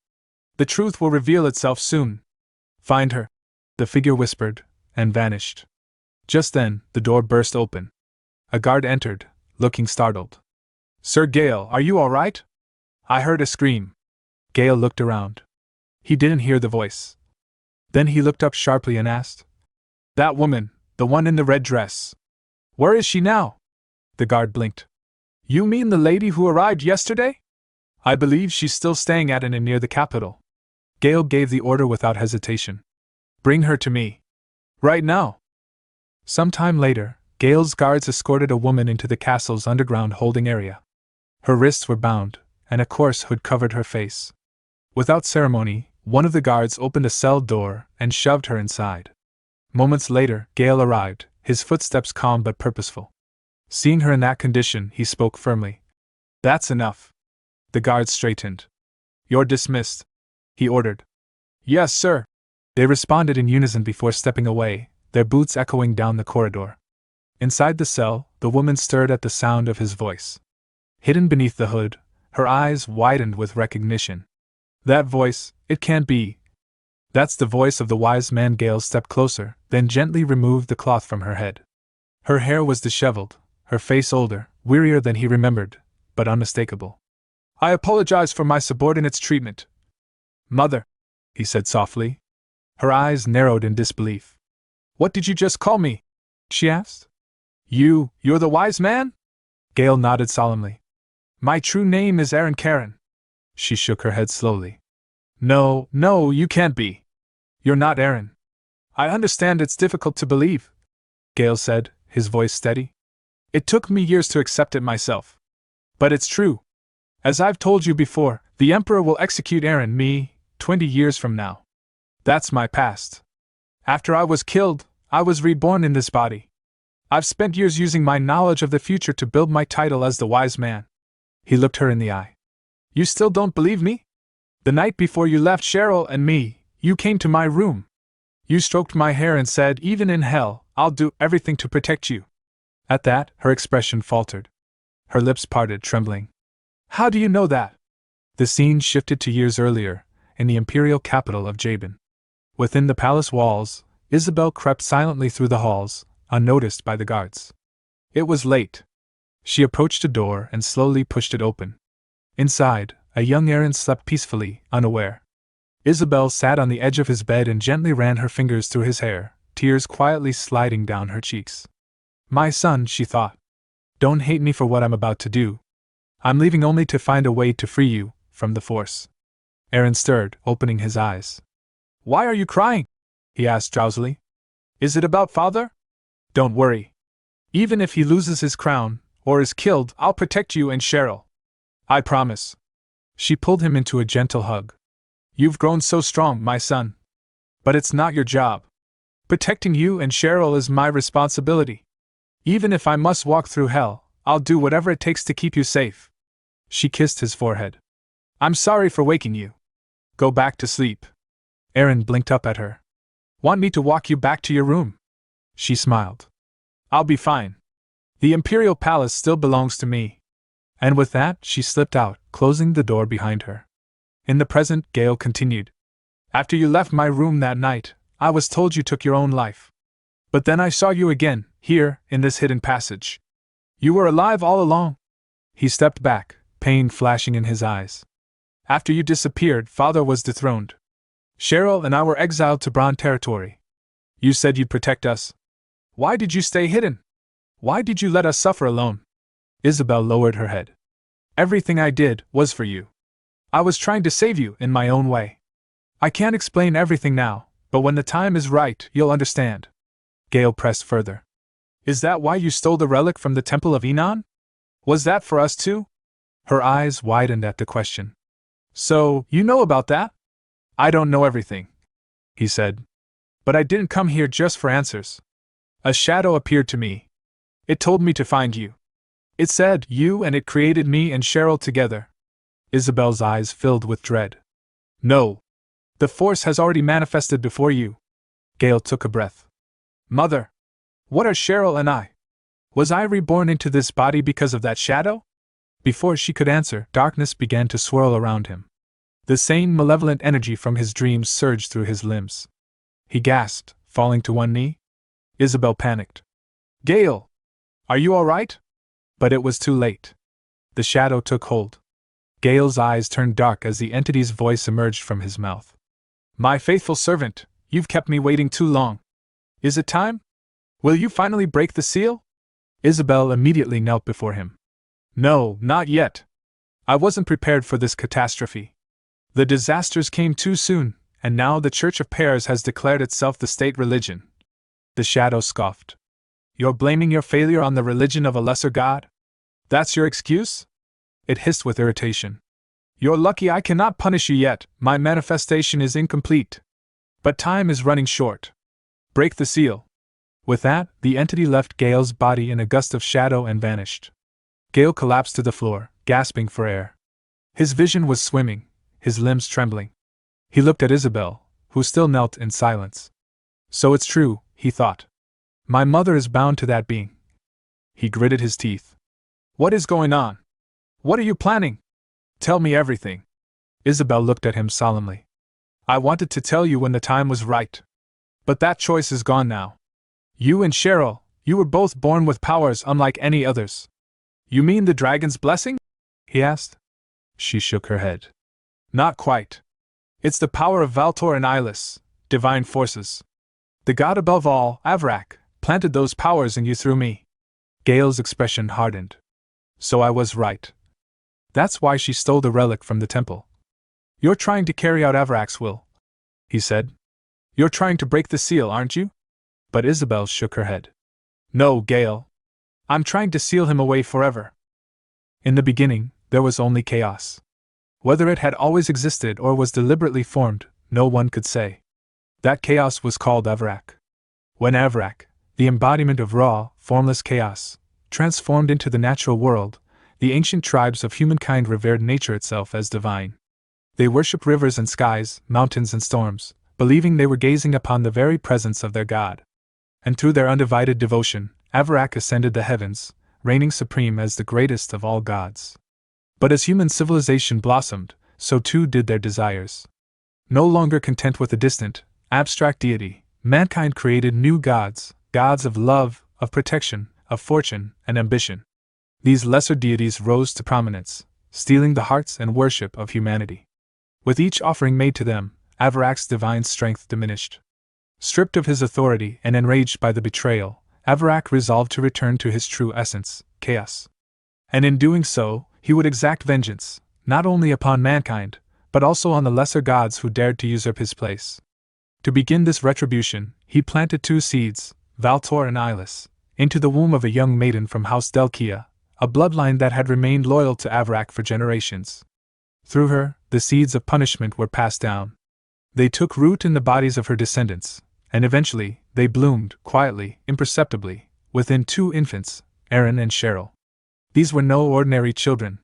The truth will reveal itself soon. Find her, the figure whispered, and vanished. Just then, the door burst open. A guard entered, looking startled. Sir Gayle, are you all right? I heard a scream. Gayle looked around. He didn't hear the voice. Then he looked up sharply and asked, That woman, the one in the red dress. Where is she now? The guard blinked. You mean the lady who arrived yesterday? I believe she's still staying at an inn near the capital. Gayle gave the order without hesitation. Bring her to me. Right now. Some time later, Gayle's guards escorted a woman into the castle's underground holding area. Her wrists were bound, and a coarse hood covered her face. Without ceremony, one of the guards opened a cell door and shoved her inside. Moments later, Gayle arrived, his footsteps calm but purposeful. Seeing her in that condition, he spoke firmly. That's enough. The guards straightened. You're dismissed, he ordered. Yes, sir. They responded in unison before stepping away, their boots echoing down the corridor. Inside the cell, the woman stirred at the sound of his voice. Hidden beneath the hood, her eyes widened with recognition. That voice, it can't be. That's the voice of the wise man. Gayle stepped closer, then gently removed the cloth from her head. Her hair was disheveled, her face older, wearier than he remembered, but unmistakable. I apologize for my subordinate's treatment. Mother, he said softly. Her eyes narrowed in disbelief. What did you just call me? She asked. You're the wise man? Gayle nodded solemnly. My true name is Aaron Karen. She shook her head slowly. No, you can't be. You're not Aaron. I understand it's difficult to believe, Gayle said, his voice steady. It took me years to accept it myself. But it's true. As I've told you before, the Emperor will execute Aaron, me, 20 years from now. That's my past. After I was killed, I was reborn in this body. I've spent years using my knowledge of the future to build my title as the wise man. He looked her in the eye. You still don't believe me? The night before you left Cheryl and me, you came to my room. You stroked my hair and said, even in hell, I'll do everything to protect you. At that, her expression faltered. Her lips parted, trembling. How do you know that? The scene shifted to years earlier, in the imperial capital of Jabin. Within the palace walls, Isabel crept silently through the halls, unnoticed by the guards. It was late. She approached a door and slowly pushed it open. Inside, a young Aaron slept peacefully, unaware. Isabel sat on the edge of his bed and gently ran her fingers through his hair, tears quietly sliding down her cheeks. My son, she thought. Don't hate me for what I'm about to do. I'm leaving only to find a way to free you from the Force. Aaron stirred, opening his eyes. Why are you crying? He asked drowsily. Is it about father? Don't worry. Even if he loses his crown, or is killed, I'll protect you and Cheryl. I promise. She pulled him into a gentle hug. You've grown so strong, my son. But it's not your job. Protecting you and Cheryl is my responsibility. Even if I must walk through hell, I'll do whatever it takes to keep you safe. She kissed his forehead. I'm sorry for waking you. Go back to sleep. Aaron blinked up at her. Want me to walk you back to your room? She smiled. I'll be fine. The Imperial Palace still belongs to me. And with that, she slipped out, closing the door behind her. In the present, Gayle continued. After you left my room that night, I was told you took your own life. But then I saw you again, here, in this hidden passage. You were alive all along. He stepped back, pain flashing in his eyes. After you disappeared, Father was dethroned. Cheryl and I were exiled to Brahn territory. You said you'd protect us. Why did you stay hidden? Why did you let us suffer alone? Isabel lowered her head. Everything I did was for you. I was trying to save you in my own way. I can't explain everything now, but when the time is right, you'll understand. Gayle pressed further. Is that why you stole the relic from the Temple of Enon? Was that for us too? Her eyes widened at the question. So, you know about that? I don't know everything, he said. But I didn't come here just for answers. A shadow appeared to me. It told me to find you. It said you, and it created me and Cheryl together. Isabel's eyes filled with dread. No. The force has already manifested before you. Gayle took a breath. Mother! What are Cheryl and I? Was I reborn into this body because of that shadow? Before she could answer, darkness began to swirl around him. The same malevolent energy from his dreams surged through his limbs. He gasped, falling to one knee. Isabel panicked. Gayle! Are you all right? But it was too late. The shadow took hold. Gayle's eyes turned dark as the entity's voice emerged from his mouth. My faithful servant, you've kept me waiting too long. Is it time? Will you finally break the seal? Isabel immediately knelt before him. No, not yet. I wasn't prepared for this catastrophe. The disasters came too soon, and now the Church of Pears has declared itself the state religion. The shadow scoffed. You're blaming your failure on the religion of a lesser god? That's your excuse? It hissed with irritation. You're lucky I cannot punish you yet, my manifestation is incomplete. But time is running short. Break the seal. With that, the entity left Gayle's body in a gust of shadow and vanished. Gayle collapsed to the floor, gasping for air. His vision was swimming, his limbs trembling. He looked at Isabel, who still knelt in silence. So it's true, he thought. My mother is bound to that being. He gritted his teeth. What is going on? What are you planning? Tell me everything. Isabel looked at him solemnly. I wanted to tell you when the time was right. But that choice is gone now. You and Cheryl, you were both born with powers unlike any others. You mean the dragon's blessing? He asked. She shook her head. Not quite. It's the power of Valtor and Eyeless, divine forces. The god above all, Avrak, planted those powers in you through me. Gayle's expression hardened. So I was right. That's why she stole the relic from the temple. You're trying to carry out Avrak's will, he said. You're trying to break the seal, aren't you? But Isabel shook her head. No, Gayle. I'm trying to seal him away forever. In the beginning, there was only chaos. Whether it had always existed or was deliberately formed, no one could say. That chaos was called Avrak. When Avrak, the embodiment of raw, formless chaos, transformed into the natural world, the ancient tribes of humankind revered nature itself as divine. They worshipped rivers and skies, mountains and storms, believing they were gazing upon the very presence of their god. And through their undivided devotion, Avrak ascended the heavens, reigning supreme as the greatest of all gods. But as human civilization blossomed, so too did their desires. No longer content with a distant, abstract deity, mankind created new gods, gods of love, of protection, of fortune, and ambition. These lesser deities rose to prominence, stealing the hearts and worship of humanity. With each offering made to them, Avrak's divine strength diminished. Stripped of his authority and enraged by the betrayal, Avrak resolved to return to his true essence, chaos. And in doing so, he would exact vengeance, not only upon mankind, but also on the lesser gods who dared to usurp his place. To begin this retribution, he planted two seeds, Valtor and Eyeless, into the womb of a young maiden from House Delkia, a bloodline that had remained loyal to Avrak for generations. Through her, the seeds of punishment were passed down. They took root in the bodies of her descendants, and eventually, they bloomed, quietly, imperceptibly, within two infants, Aaron and Cheryl. These were no ordinary children.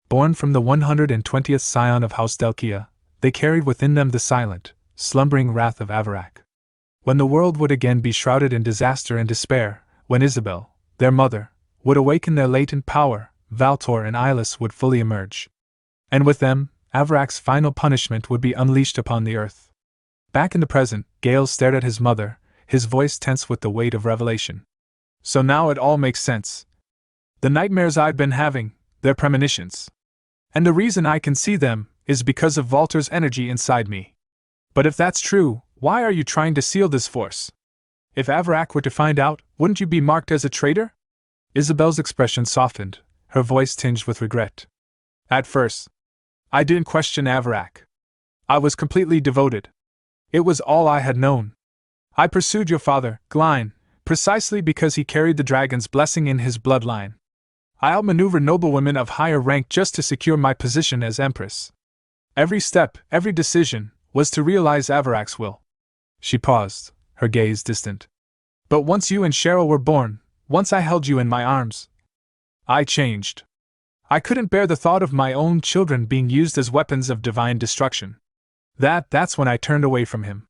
Born from the 120th scion of House Delkia, they carried within them the silent, slumbering wrath of Avrak. When the world would again be shrouded in disaster and despair, when Isabel, their mother, would awaken their latent power, Valtor and Eyeless would fully emerge. And with them, Avrak's final punishment would be unleashed upon the earth. Back in the present, Gayle stared at his mother, his voice tense with the weight of revelation. So now it all makes sense. The nightmares I've been having, They're premonitions. And the reason I can see them is because of Walter's energy inside me. But if that's true, why are you trying to seal this force? If Avarak were to find out, wouldn't you be marked as a traitor? Isabel's expression softened, her voice tinged with regret. At first, I didn't question Avarak. I was completely devoted. It was all I had known. I pursued your father, Glyne, precisely because he carried the dragon's blessing in his bloodline. I outmaneuvered noblewomen of higher rank just to secure my position as empress. Every step, every decision, was to realize Avarak's will. She paused, her gaze distant. But once you and Cheryl were born, once I held you in my arms, I changed. I couldn't bear the thought of my own children being used as weapons of divine destruction. That's when I turned away from him.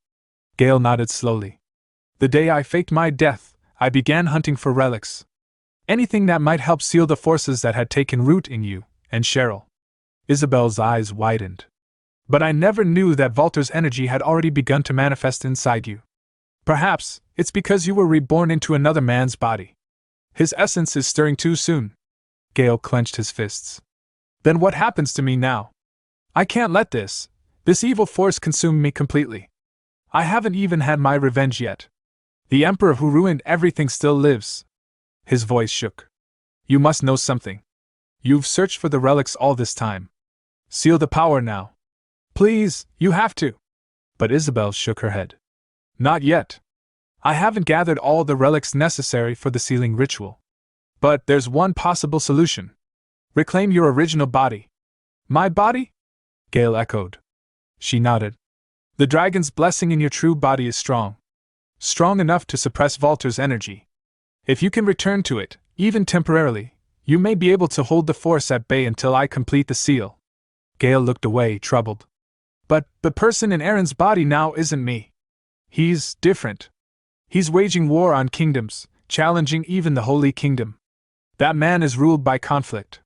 Gayle nodded slowly. The day I faked my death, I began hunting for relics. Anything that might help seal the forces that had taken root in you and Cheryl. Isabel's eyes widened. But I never knew that Walter's energy had already begun to manifest inside you. Perhaps it's because you were reborn into another man's body. His essence is stirring too soon. Gayle clenched his fists. Then what happens to me now? I can't let this evil force consume me completely. I haven't even had my revenge yet. The Emperor who ruined everything still lives. His voice shook. You must know something. You've searched for the relics all this time. Seal the power now. Please, you have to. But Isabel shook her head. Not yet. I haven't gathered all the relics necessary for the sealing ritual. But there's one possible solution. Reclaim your original body. My body? Gayle echoed. She nodded. The dragon's blessing in your true body is strong. Strong enough to suppress Walter's energy. If you can return to it, even temporarily, you may be able to hold the force at bay until I complete the seal. Gayle looked away, troubled. But the person in Aaron's body now isn't me. He's different. He's waging war on kingdoms, challenging even the Holy Kingdom. That man is ruled by conflict.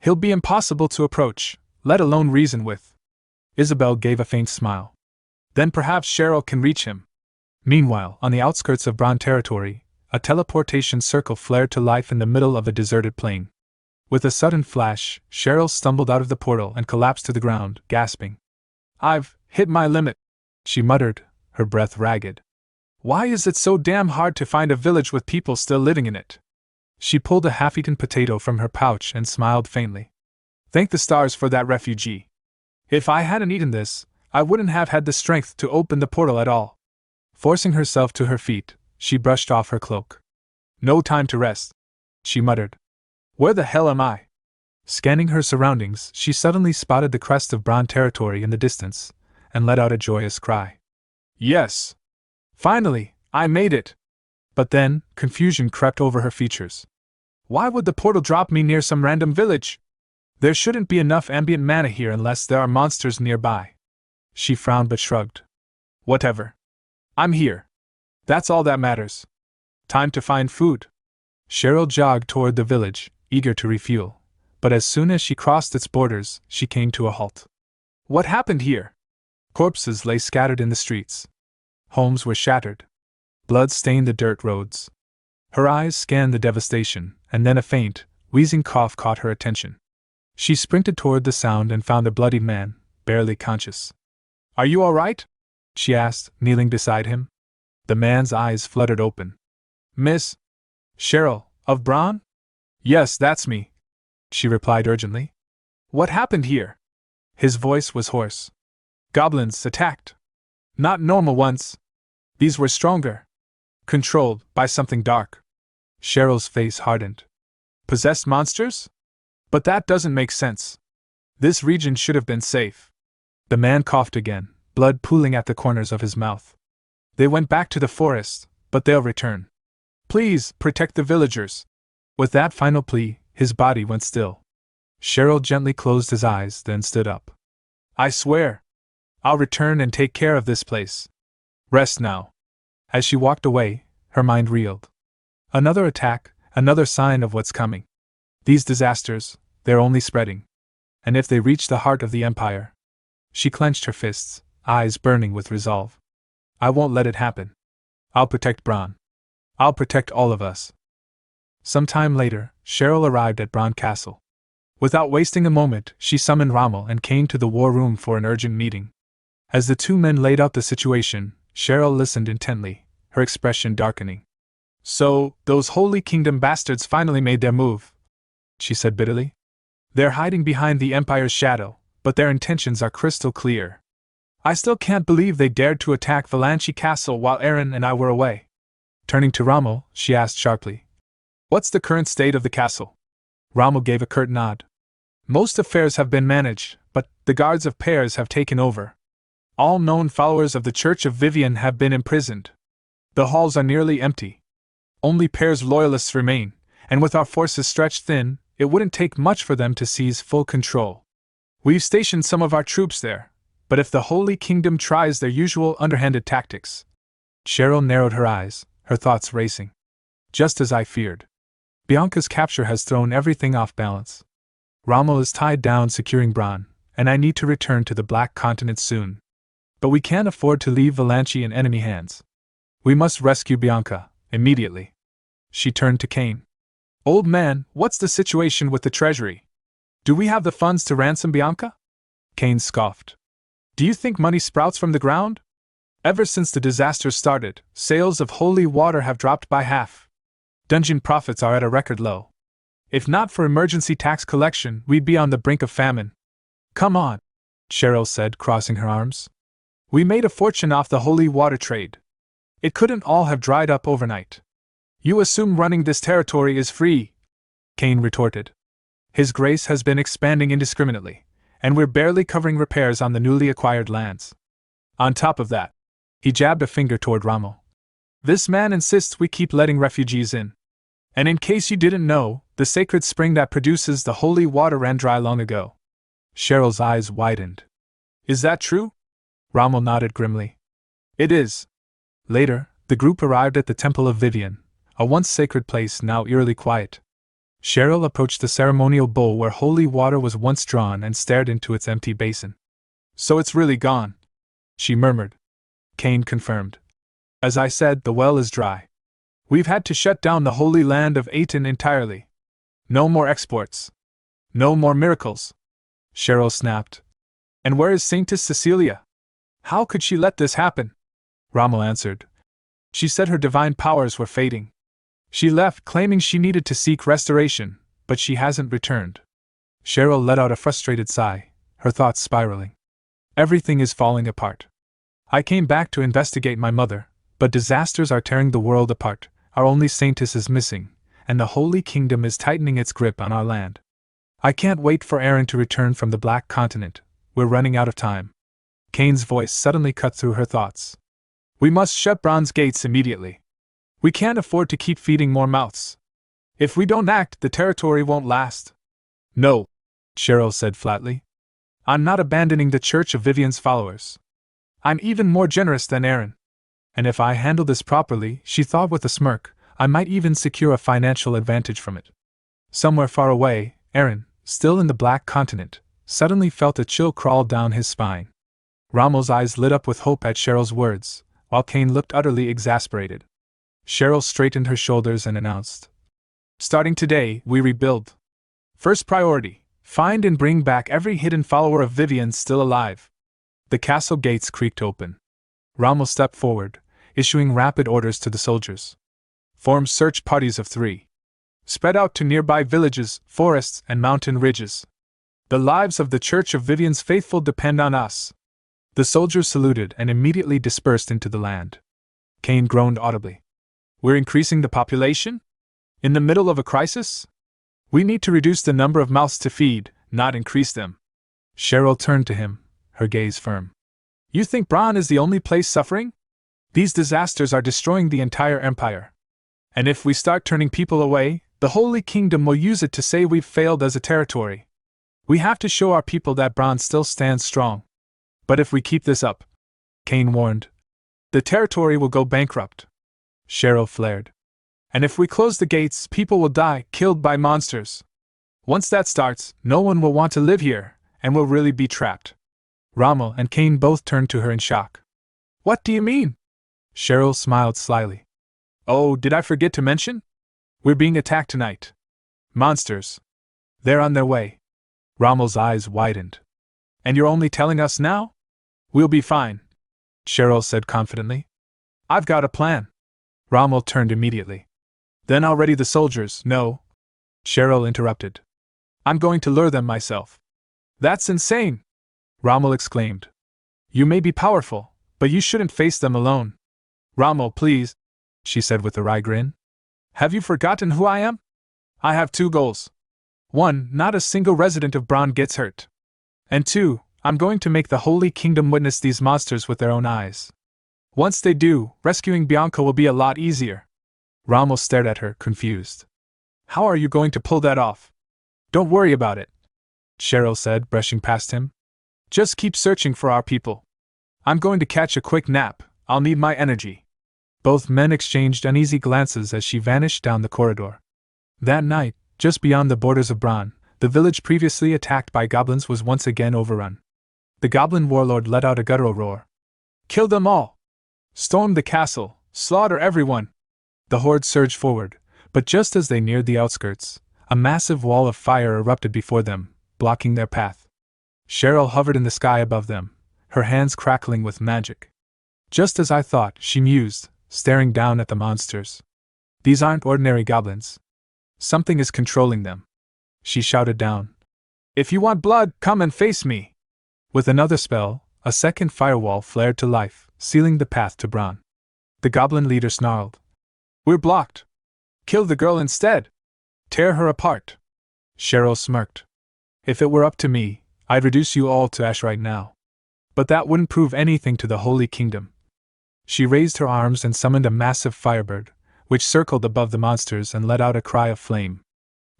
He'll be impossible to approach, let alone reason with. Isabel gave a faint smile. Then perhaps Cheryl can reach him. Meanwhile, on the outskirts of Brahn territory, a teleportation circle flared to life in the middle of a deserted plain. With a sudden flash, Cheryl stumbled out of the portal and collapsed to the ground, gasping. I've hit my limit, she muttered, her breath ragged. Why is it so damn hard to find a village with people still living in it? She pulled a half-eaten potato from her pouch and smiled faintly. Thank the stars for that refugee. If I hadn't eaten this, I wouldn't have had the strength to open the portal at all. Forcing herself to her feet, she brushed off her cloak. No time to rest, she muttered. Where the hell am I? Scanning her surroundings, she suddenly spotted the crest of Brahn territory in the distance, and let out a joyous cry. Yes! Finally, I made it! But then, confusion crept over her features. Why would the portal drop me near some random village? There shouldn't be enough ambient mana here unless there are monsters nearby. She frowned but shrugged. Whatever. I'm here. That's all that matters. Time to find food. Cheryl jogged toward the village, eager to refuel, but as soon as she crossed its borders, she came to a halt. What happened here? Corpses lay scattered in the streets. Homes were shattered. Blood stained the dirt roads. Her eyes scanned the devastation, and then a faint, wheezing cough caught her attention. She sprinted toward the sound and found a bloody man, barely conscious. Are you all right? She asked, kneeling beside him. The man's eyes fluttered open. Miss Cheryl, of Brahn? Yes, that's me, she replied urgently. What happened here? His voice was hoarse. Goblins attacked. Not normal ones. These were stronger. Controlled by something dark. Cheryl's face hardened. Possessed monsters? But that doesn't make sense. This region should have been safe. The man coughed again, blood pooling at the corners of his mouth. They went back to the forest, but they'll return. Please, protect the villagers. With that final plea, his body went still. Cheryl gently closed his eyes, then stood up. I swear. I'll return and take care of this place. Rest now. As she walked away, her mind reeled. Another attack, another sign of what's coming. These disasters, they're only spreading. And if they reach the heart of the Empire... She clenched her fists, eyes burning with resolve. I won't let it happen. I'll protect Brahn. I'll protect all of us. Some time later, Cheryl arrived at Brahn Castle. Without wasting a moment, she summoned Rommel and Cain to the war room for an urgent meeting. As the two men laid out the situation, Cheryl listened intently, her expression darkening. "So, those Holy Kingdom bastards finally made their move," she said bitterly. "They're hiding behind the Empire's shadow, but their intentions are crystal clear. I still can't believe they dared to attack Valanchi Castle while Aaron and I were away." Turning to Rommel, she asked sharply, "What's the current state of the castle?" Rommel gave a curt nod. "Most affairs have been managed, but the guards of Pears have taken over. All known followers of the Church of Vivian have been imprisoned. The halls are nearly empty. Only Pears loyalists remain, and with our forces stretched thin, it wouldn't take much for them to seize full control. We've stationed some of our troops there, but if the Holy Kingdom tries their usual underhanded tactics..." Cheryl narrowed her eyes, her thoughts racing. "Just as I feared. Bianca's capture has thrown everything off balance. Rommel is tied down securing Brahn, and I need to return to the Black Continent soon. But we can't afford to leave Valanchi in enemy hands. We must rescue Bianca, immediately." She turned to Cain. "Old man, what's the situation with the treasury? Do we have the funds to ransom Bianca?" Cain scoffed. "Do you think money sprouts from the ground? Ever since the disaster started, sales of holy water have dropped by half. Dungeon profits are at a record low. If not for emergency tax collection, we'd be on the brink of famine." "Come on," Cheryl said, crossing her arms. "We made a fortune off the holy water trade. It couldn't all have dried up overnight." "You assume running this territory is free," Cain retorted. "His Grace has been expanding indiscriminately, and we're barely covering repairs on the newly acquired lands. On top of that," he jabbed a finger toward Rommel, "this man insists we keep letting refugees in. And in case you didn't know, the sacred spring that produces the holy water ran dry long ago." Cheryl's eyes widened. "Is that true?" Rommel nodded grimly. "It is." Later, the group arrived at the Temple of Vivian, a once sacred place now eerily quiet. Cheryl approached the ceremonial bowl where holy water was once drawn and stared into its empty basin. "So it's really gone," she murmured. Cain confirmed. "As I said, the well is dry. We've had to shut down the holy land of Aten entirely. No more exports. No more miracles." Cheryl snapped. "And where is Saintess Cecilia? How could she let this happen?" Rommel answered. "She said her divine powers were fading. She left claiming she needed to seek restoration, but she hasn't returned." Cheryl let out a frustrated sigh, her thoughts spiraling. "Everything is falling apart. I came back to investigate my mother, but disasters are tearing the world apart. Our only Saintess is missing, and the Holy Kingdom is tightening its grip on our land. I can't wait for Aaron to return from the Black Continent. We're running out of time." Cain's voice suddenly cut through her thoughts. "We must shut Brahn's gates immediately. We can't afford to keep feeding more mouths. If we don't act, the territory won't last." "No," Cheryl said flatly. "I'm not abandoning the Church of Vivian's followers. I'm even more generous than Aaron. And if I handle this properly," she thought with a smirk, "I might even secure a financial advantage from it." Somewhere far away, Aaron, still in the Black Continent, suddenly felt a chill crawl down his spine. Rommel's eyes lit up with hope at Cheryl's words, while Cain looked utterly exasperated. Cheryl straightened her shoulders and announced, "Starting today, we rebuild. First priority, find and bring back every hidden follower of Vivian still alive." The castle gates creaked open. Rommel stepped forward, issuing rapid orders to the soldiers. "Form search parties of 3. Spread out to nearby villages, forests, and mountain ridges. The lives of the Church of Vivian's faithful depend on us." The soldiers saluted and immediately dispersed into the land. Cain groaned audibly. "We're increasing the population? In the middle of a crisis? We need to reduce the number of mouths to feed, not increase them." Cheryl turned to him, her gaze firm. "You think Brahn is the only place suffering? These disasters are destroying the entire empire. And if we start turning people away, the Holy Kingdom will use it to say we've failed as a territory. We have to show our people that Brahn still stands strong. But if we keep this up," Cain warned, "the territory will go bankrupt." Cheryl flared. "And if we close the gates, people will die, killed by monsters. Once that starts, no one will want to live here, and we'll really be trapped." Rommel and Cain both turned to her in shock. "What do you mean?" Cheryl smiled slyly. "Oh, did I forget to mention? We're being attacked tonight. Monsters. They're on their way." Rommel's eyes widened. And you're only telling us now? We'll be fine, Cheryl said confidently. I've got a plan. Rommel turned immediately. Then I'll ready the soldiers. No, Cheryl interrupted. I'm going to lure them myself. That's insane, Rommel exclaimed. You may be powerful, but you shouldn't face them alone. Rommel, please, she said with a wry grin. Have you forgotten who I am? I have 2 goals. 1, not a single resident of Brahn gets hurt. And 2, I'm going to make the Holy Kingdom witness these monsters with their own eyes. Once they do, rescuing Bianca will be a lot easier. Rommel stared at her, confused. How are you going to pull that off? Don't worry about it, Cheryl said, brushing past him. Just keep searching for our people. I'm going to catch a quick nap. I'll need my energy. Both men exchanged uneasy glances as she vanished down the corridor. That night, just beyond the borders of Brahn, the village previously attacked by goblins was once again overrun. The goblin warlord let out a guttural roar. Kill them all! Storm the castle! Slaughter everyone! The horde surged forward, but just as they neared the outskirts, a massive wall of fire erupted before them, blocking their path. Cheryl hovered in the sky above them, her hands crackling with magic. Just as I thought, she mused, staring down at the monsters. These aren't ordinary goblins. Something is controlling them. She shouted down. If you want blood, come and face me! With another spell, a second firewall flared to life, sealing the path to Brahn. The goblin leader snarled. We're blocked. Kill the girl instead. Tear her apart. Cheryl smirked. If it were up to me, I'd reduce you all to ash right now. But that wouldn't prove anything to the Holy Kingdom. She raised her arms and summoned a massive firebird, which circled above the monsters and let out a cry of flame.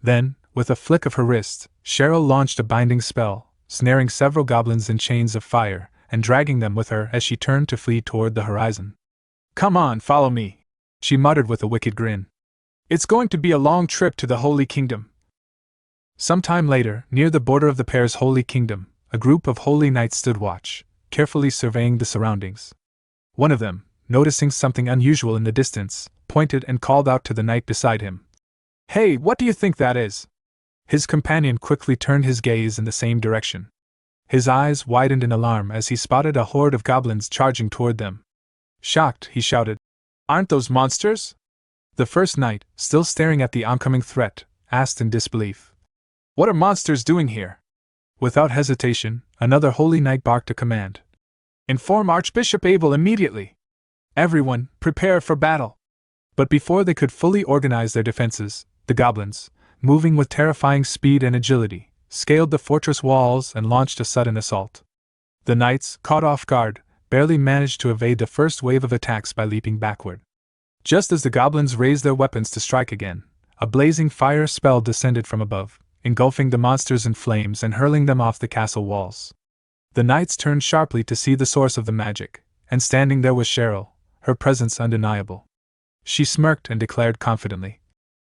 Then, with a flick of her wrist, Cheryl launched a binding spell, snaring several goblins in chains of fire, and dragging them with her as she turned to flee toward the horizon. Come on, follow me, she muttered with a wicked grin. It's going to be a long trip to the Holy Kingdom. Some time later, near the border of the pair's Holy Kingdom, a group of holy knights stood watch, carefully surveying the surroundings. One of them, noticing something unusual in the distance, pointed and called out to the knight beside him. Hey, what do you think that is? His companion quickly turned his gaze in the same direction. His eyes widened in alarm as he spotted a horde of goblins charging toward them. Shocked, he shouted, Aren't those monsters? The first knight, still staring at the oncoming threat, asked in disbelief. What are monsters doing here? Without hesitation, another holy knight barked a command. Inform Archbishop Abel immediately. Everyone, prepare for battle. But before they could fully organize their defenses, the goblins, moving with terrifying speed and agility, scaled the fortress walls and launched a sudden assault. The knights, caught off guard, barely managed to evade the first wave of attacks by leaping backward. Just as the goblins raised their weapons to strike again, a blazing fire spell descended from above, engulfing the monsters in flames and hurling them off the castle walls. The knights turned sharply to see the source of the magic, and standing there was Cheryl, her presence undeniable. She smirked and declared confidently.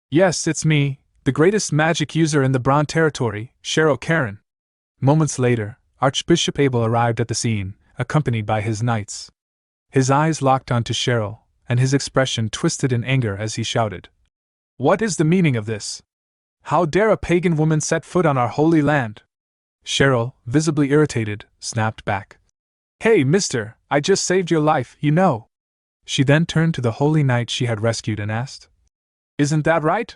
Yes, it's me, the greatest magic user in the Brahn territory, Cheryl Karen. Moments later, Archbishop Abel arrived at the scene, accompanied by his knights. His eyes locked onto Cheryl, and his expression twisted in anger as he shouted. What is the meaning of this? How dare a pagan woman set foot on our holy land? Cheryl, visibly irritated, snapped back. Hey, mister, I just saved your life, you know. She then turned to the holy knight she had rescued and asked. Isn't that right?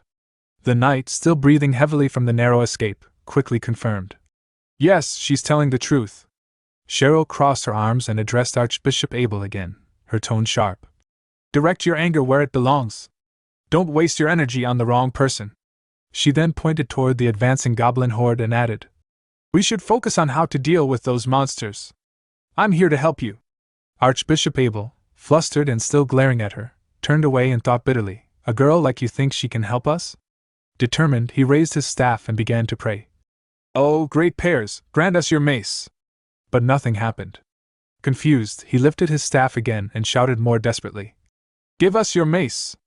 The knight, still breathing heavily from the narrow escape, quickly confirmed. Yes, she's telling the truth. Cheryl crossed her arms and addressed Archbishop Abel again, her tone sharp. Direct your anger where it belongs. Don't waste your energy on the wrong person. She then pointed toward the advancing goblin horde and added, We should focus on how to deal with those monsters. I'm here to help you. Archbishop Abel, flustered and still glaring at her, turned away and thought bitterly, A girl like you thinks she can help us? Determined, he raised his staff and began to pray. Oh, great pears, grant us your mace. But nothing happened. Confused, he lifted his staff again and shouted more desperately. Give us your mace.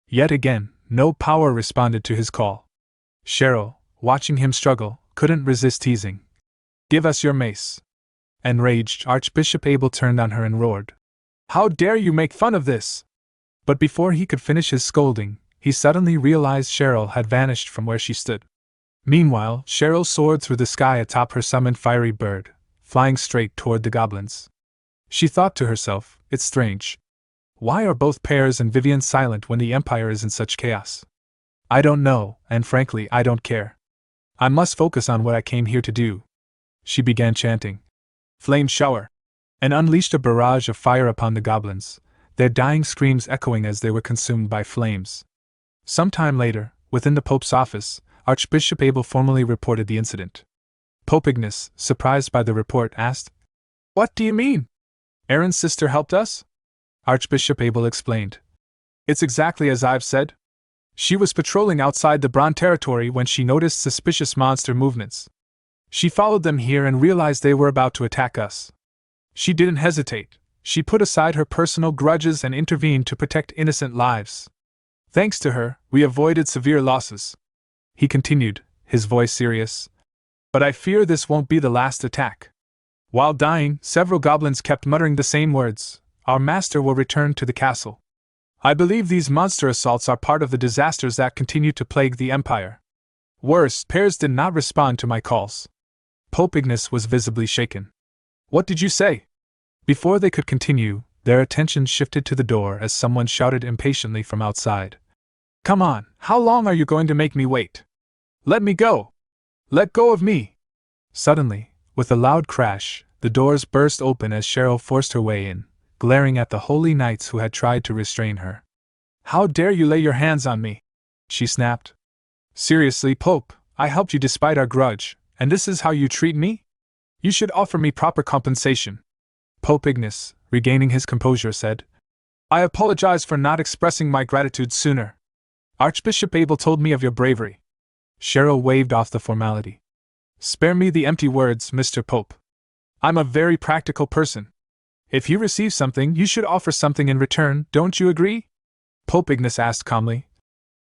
Yet again, no power responded to his call. Cheryl, watching him struggle, couldn't resist teasing. Give us your mace. Enraged, Archbishop Abel turned on her and roared. How dare you make fun of this? But before he could finish his scolding, he suddenly realized Cheryl had vanished from where she stood. Meanwhile, Cheryl soared through the sky atop her summoned fiery bird, flying straight toward the goblins. She thought to herself, it's strange. Why are both Pears and Vivian silent when the Empire is in such chaos? I don't know, and frankly, I don't care. I must focus on what I came here to do. She began chanting. Flame shower! And unleashed a barrage of fire upon the goblins, their dying screams echoing as they were consumed by flames. Some time later, within the Pope's office, Archbishop Abel formally reported the incident. Pope Ignace, surprised by the report, asked, What do you mean? Aaron's sister helped us? Archbishop Abel explained. It's exactly as I've said. She was patrolling outside the Brahn territory when she noticed suspicious monster movements. She followed them here and realized they were about to attack us. She didn't hesitate. She put aside her personal grudges and intervened to protect innocent lives. Thanks to her, we avoided severe losses. He continued, his voice serious. But I fear this won't be the last attack. While dying, several goblins kept muttering the same words. Our master will return to the castle. I believe these monster assaults are part of the disasters that continue to plague the Empire. Worse, Pears did not respond to my calls. Pope Ignace was visibly shaken. What did you say? Before they could continue, their attention shifted to the door as someone shouted impatiently from outside. Come on, how long are you going to make me wait? Let me go! Let go of me! Suddenly, with a loud crash, the doors burst open as Cheryl forced her way in, glaring at the holy knights who had tried to restrain her. How dare you lay your hands on me? She snapped. Seriously, Pope, I helped you despite our grudge, and this is how you treat me? You should offer me proper compensation. Pope Ignace, regaining his composure, said, I apologize for not expressing my gratitude sooner. Archbishop Abel told me of your bravery. Cheryl waved off the formality. Spare me the empty words, Mr. Pope. I'm a very practical person. If you receive something, you should offer something in return, don't you agree? Pope Ignace asked calmly.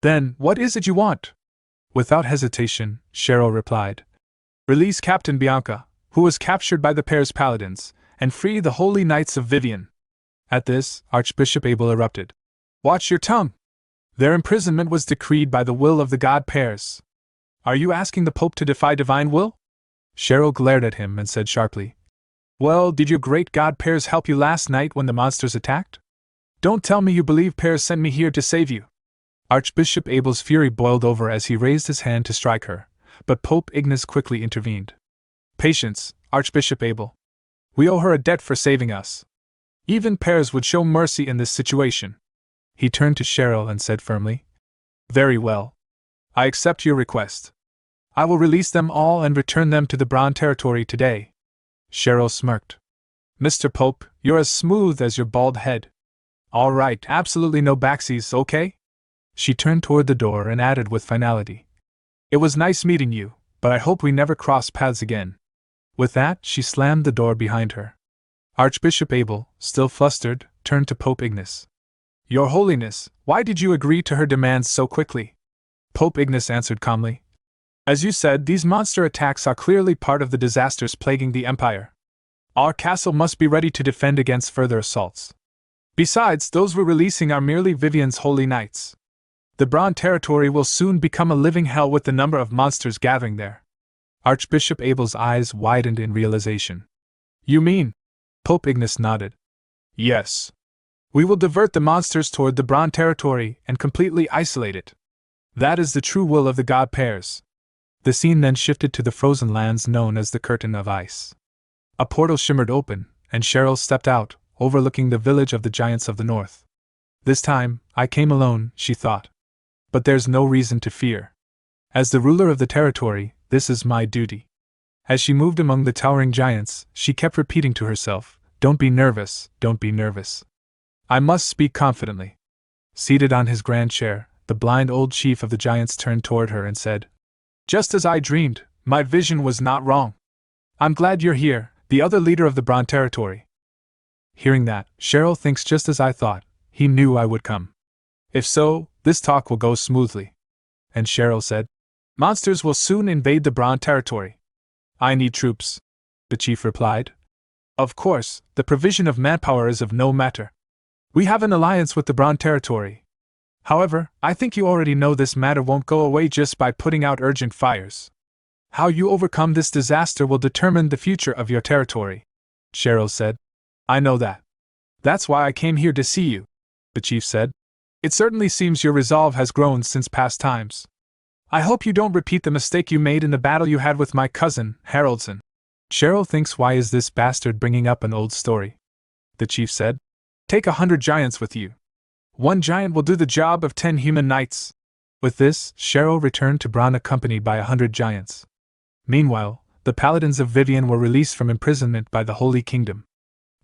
Then, what is it you want? Without hesitation, Cheryl replied. Release Captain Bianca, who was captured by the Pears Paladins, and free the holy knights of Vivian. At this, Archbishop Abel erupted. Watch your tongue! Their imprisonment was decreed by the will of the god Pears. Are you asking the Pope to defy divine will? Cheryl glared at him and said sharply. Well, did your great god Pears help you last night when the monsters attacked? Don't tell me you believe Pears sent me here to save you. Archbishop Abel's fury boiled over as he raised his hand to strike her, but Pope Ignace quickly intervened. Patience, Archbishop Abel. We owe her a debt for saving us. Even Pears would show mercy in this situation. He turned to Cheryl and said firmly, Very well. I accept your request. I will release them all and return them to the Brahn territory today. Cheryl smirked. Mr. Pope, you're as smooth as your bald head. All right, absolutely no backsies, okay? She turned toward the door and added with finality. It was nice meeting you, but I hope we never cross paths again. With that, she slammed the door behind her. Archbishop Abel, still flustered, turned to Pope Ignace. Your Holiness, why did you agree to her demands so quickly? Pope Ignace answered calmly. As you said, these monster attacks are clearly part of the disasters plaguing the Empire. Our castle must be ready to defend against further assaults. Besides, those we're releasing are merely Vivian's holy knights. The Brahn territory will soon become a living hell with the number of monsters gathering there. Archbishop Abel's eyes widened in realization. You mean? Pope Ignace nodded. Yes. We will divert the monsters toward the Brahn territory and completely isolate it. That is the true will of the god Pears. The scene then shifted to the frozen lands known as the Curtain of Ice. A portal shimmered open, and Cheryl stepped out, overlooking the village of the Giants of the North. This time, I came alone, she thought. But there's no reason to fear. As the ruler of the territory, this is my duty. As she moved among the towering giants, she kept repeating to herself, Don't be nervous, don't be nervous. I must speak confidently. Seated on his grand chair, the blind old chief of the giants turned toward her and said, Just as I dreamed, my vision was not wrong. I'm glad you're here, the other leader of the Brahn territory. Hearing that, Cheryl thinks just as I thought, he knew I would come. If so, this talk will go smoothly. And Cheryl said, Monsters will soon invade the Brahn territory. I need troops, the chief replied. Of course, the provision of manpower is of no matter. We have an alliance with the Brahn territory. However, I think you already know this matter won't go away just by putting out urgent fires. How you overcome this disaster will determine the future of your territory, Cheryl said. I know that. That's why I came here to see you, the chief said. It certainly seems your resolve has grown since past times. I hope you don't repeat the mistake you made in the battle you had with my cousin, Haroldson. Cheryl thinks, why is this bastard bringing up an old story? The chief said. Take 100 giants with you. 1 giant will do the job of 10 human knights. With this, Cheryl returned to Brahn accompanied by 100 giants. Meanwhile, the paladins of Vivian were released from imprisonment by the Holy Kingdom.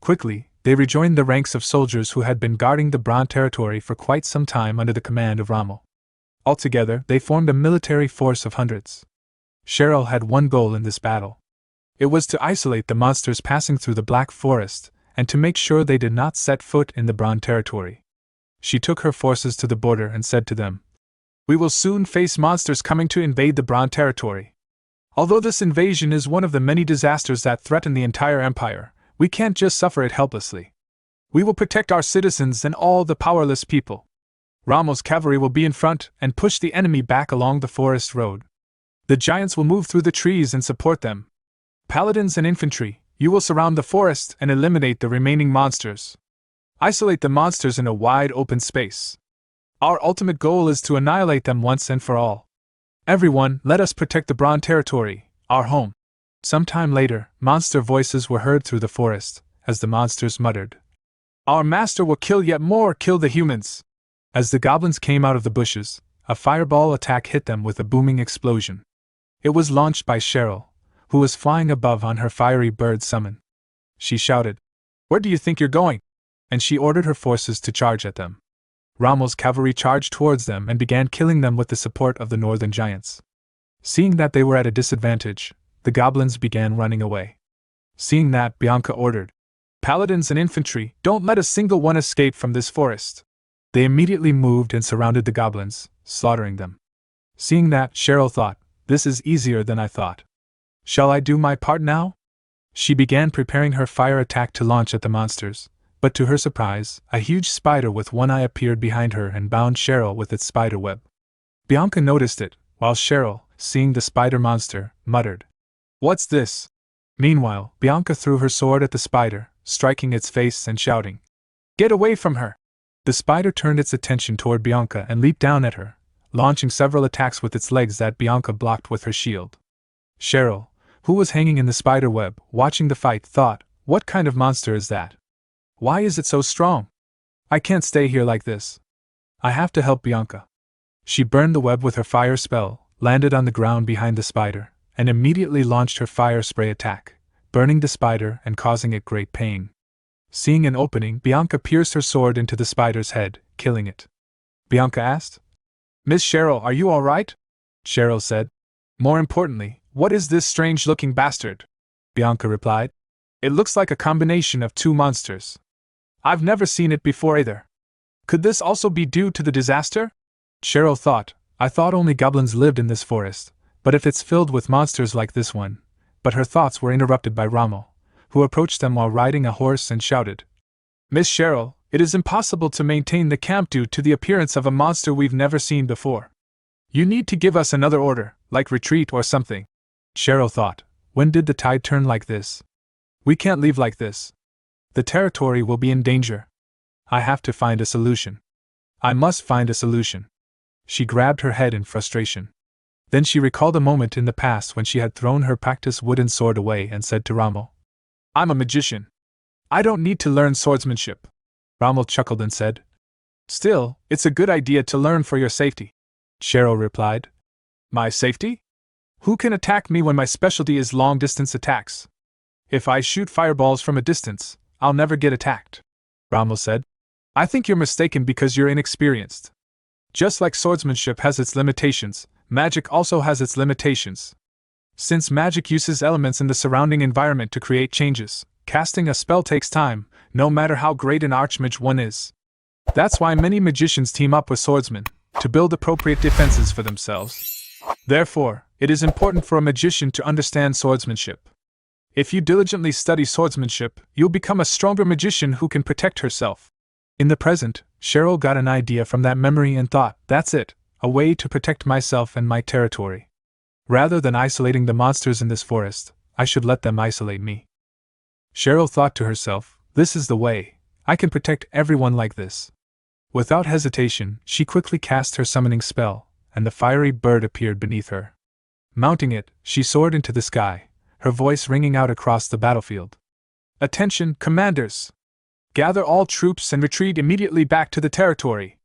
Quickly, they rejoined the ranks of soldiers who had been guarding the Brahn territory for quite some time under the command of Rommel. Altogether, they formed a military force of hundreds. Cheryl had one goal in this battle. It was to isolate the monsters passing through the Black Forest, and to make sure they did not set foot in the Brahn territory. She took her forces to the border and said to them, We will soon face monsters coming to invade the Brahn territory. Although this invasion is one of the many disasters that threaten the entire empire, we can't just suffer it helplessly. We will protect our citizens and all the powerless people. Rommel's cavalry will be in front and push the enemy back along the forest road. The giants will move through the trees and support them. Paladins and infantry, you will surround the forest and eliminate the remaining monsters. Isolate the monsters in a wide open space. Our ultimate goal is to annihilate them once and for all. Everyone, let us protect the Brahn territory, our home. Sometime later, monster voices were heard through the forest, as the monsters muttered, Our master will kill the humans. As the goblins came out of the bushes, a fireball attack hit them with a booming explosion. It was launched by Cheryl, who was flying above on her fiery bird summon. She shouted, Where do you think you're going? And she ordered her forces to charge at them. Rommel's cavalry charged towards them and began killing them with the support of the northern giants. Seeing that they were at a disadvantage, the goblins began running away. Seeing that, Bianca ordered, Paladins and infantry, don't let a single one escape from this forest. They immediately moved and surrounded the goblins, slaughtering them. Seeing that, Cheryl thought, This is easier than I thought. Shall I do my part now? She began preparing her fire attack to launch at the monsters, but to her surprise, a huge spider with one eye appeared behind her and bound Cheryl with its spider web. Bianca noticed it, while Cheryl, seeing the spider monster, muttered, What's this? Meanwhile, Bianca threw her sword at the spider, striking its face and shouting, Get away from her! The spider turned its attention toward Bianca and leaped down at her, launching several attacks with its legs that Bianca blocked with her shield. Cheryl, who was hanging in the spider web, watching the fight, thought, What kind of monster is that? Why is it so strong? I can't stay here like this. I have to help Bianca. She burned the web with her fire spell, landed on the ground behind the spider, and immediately launched her fire spray attack, burning the spider and causing it great pain. Seeing an opening, Bianca pierced her sword into the spider's head, killing it. Bianca asked, Miss Cheryl, are you all right? Cheryl said, More importantly, what is this strange-looking bastard? Bianca replied, It looks like a combination of 2 monsters. I've never seen it before either. Could this also be due to the disaster? Cheryl thought, I thought only goblins lived in this forest, but if it's filled with monsters like this one. But her thoughts were interrupted by Rommel, who approached them while riding a horse and shouted, Miss Cheryl, it is impossible to maintain the camp due to the appearance of a monster we've never seen before. You need to give us another order, like retreat or something. Cheryl thought, when did the tide turn like this? We can't leave like this. The territory will be in danger. I have to find a solution. I must find a solution. She grabbed her head in frustration. Then she recalled a moment in the past when she had thrown her practiced wooden sword away and said to Rommel, I'm a magician. I don't need to learn swordsmanship. Rommel chuckled and said, Still, it's a good idea to learn for your safety. Cheryl replied, My safety? Who can attack me when my specialty is long-distance attacks? If I shoot fireballs from a distance, I'll never get attacked. Rommel said, I think you're mistaken because you're inexperienced. Just like swordsmanship has its limitations, magic also has its limitations. Since magic uses elements in the surrounding environment to create changes, casting a spell takes time, no matter how great an archmage one is. That's why many magicians team up with swordsmen, to build appropriate defenses for themselves. Therefore, it is important for a magician to understand swordsmanship. If you diligently study swordsmanship, you'll become a stronger magician who can protect herself. In the present, Cheryl got an idea from that memory and thought, that's it, a way to protect myself and my territory. Rather than isolating the monsters in this forest, I should let them isolate me. Cheryl thought to herself, this is the way, I can protect everyone like this. Without hesitation, she quickly cast her summoning spell, and the fiery bird appeared beneath her. Mounting it, she soared into the sky, her voice ringing out across the battlefield. Attention, commanders! Gather all troops and retreat immediately back to the territory.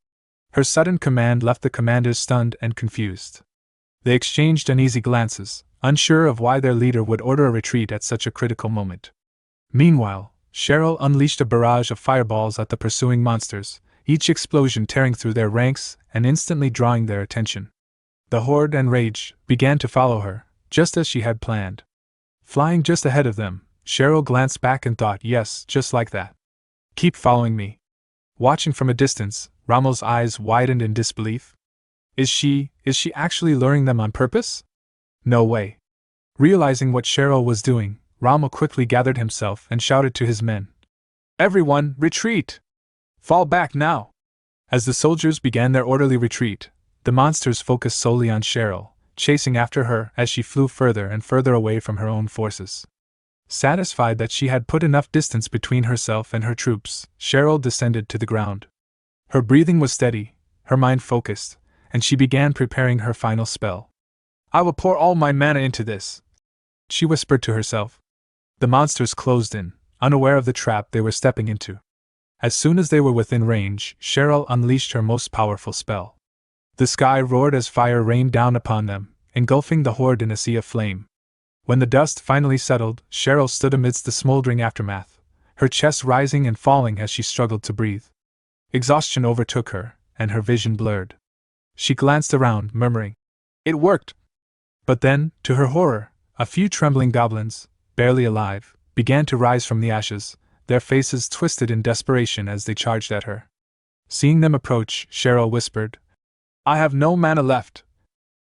Her sudden command left the commanders stunned and confused. They exchanged uneasy glances, unsure of why their leader would order a retreat at such a critical moment. Meanwhile, Cheryl unleashed a barrage of fireballs at the pursuing monsters, each explosion tearing through their ranks and instantly drawing their attention. The horde, enraged, began to follow her, just as she had planned. Flying just ahead of them, Cheryl glanced back and thought, yes, just like that. Keep following me. Watching from a distance, Rommel's eyes widened in disbelief. Is she actually luring them on purpose? No way. Realizing what Cheryl was doing, Rommel quickly gathered himself and shouted to his men. Everyone, retreat! Fall back now! As the soldiers began their orderly retreat, the monsters focused solely on Cheryl, chasing after her as she flew further and further away from her own forces. Satisfied that she had put enough distance between herself and her troops, Cheryl descended to the ground. Her breathing was steady, her mind focused, and she began preparing her final spell. I will pour all my mana into this, she whispered to herself. The monsters closed in, unaware of the trap they were stepping into. As soon as they were within range, Cheryl unleashed her most powerful spell. The sky roared as fire rained down upon them, engulfing the horde in a sea of flame. When the dust finally settled, Cheryl stood amidst the smoldering aftermath, her chest rising and falling as she struggled to breathe. Exhaustion overtook her, and her vision blurred. She glanced around, murmuring, "It worked!" But then, to her horror, a few trembling goblins, barely alive, began to rise from the ashes, their faces twisted in desperation as they charged at her. Seeing them approach, Cheryl whispered, "I have no mana left."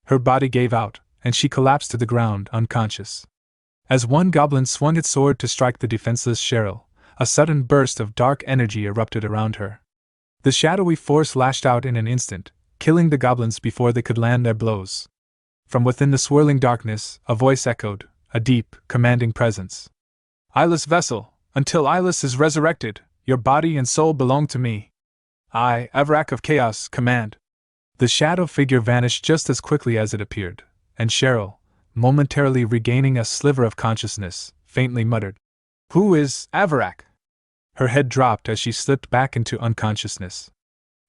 Her body gave out, and she collapsed to the ground, unconscious. As one goblin swung its sword to strike the defenseless Cheryl, a sudden burst of dark energy erupted around her. The shadowy force lashed out in an instant, killing the goblins before they could land their blows. From within the swirling darkness, a voice echoed, a deep, commanding presence. "Eyeless vessel, until Eyeless is resurrected, your body and soul belong to me. I, Avarak of Chaos, command." The shadow figure vanished just as quickly as it appeared, and Cheryl, momentarily regaining a sliver of consciousness, faintly muttered, "Who is Avarak?" Her head dropped as she slipped back into unconsciousness.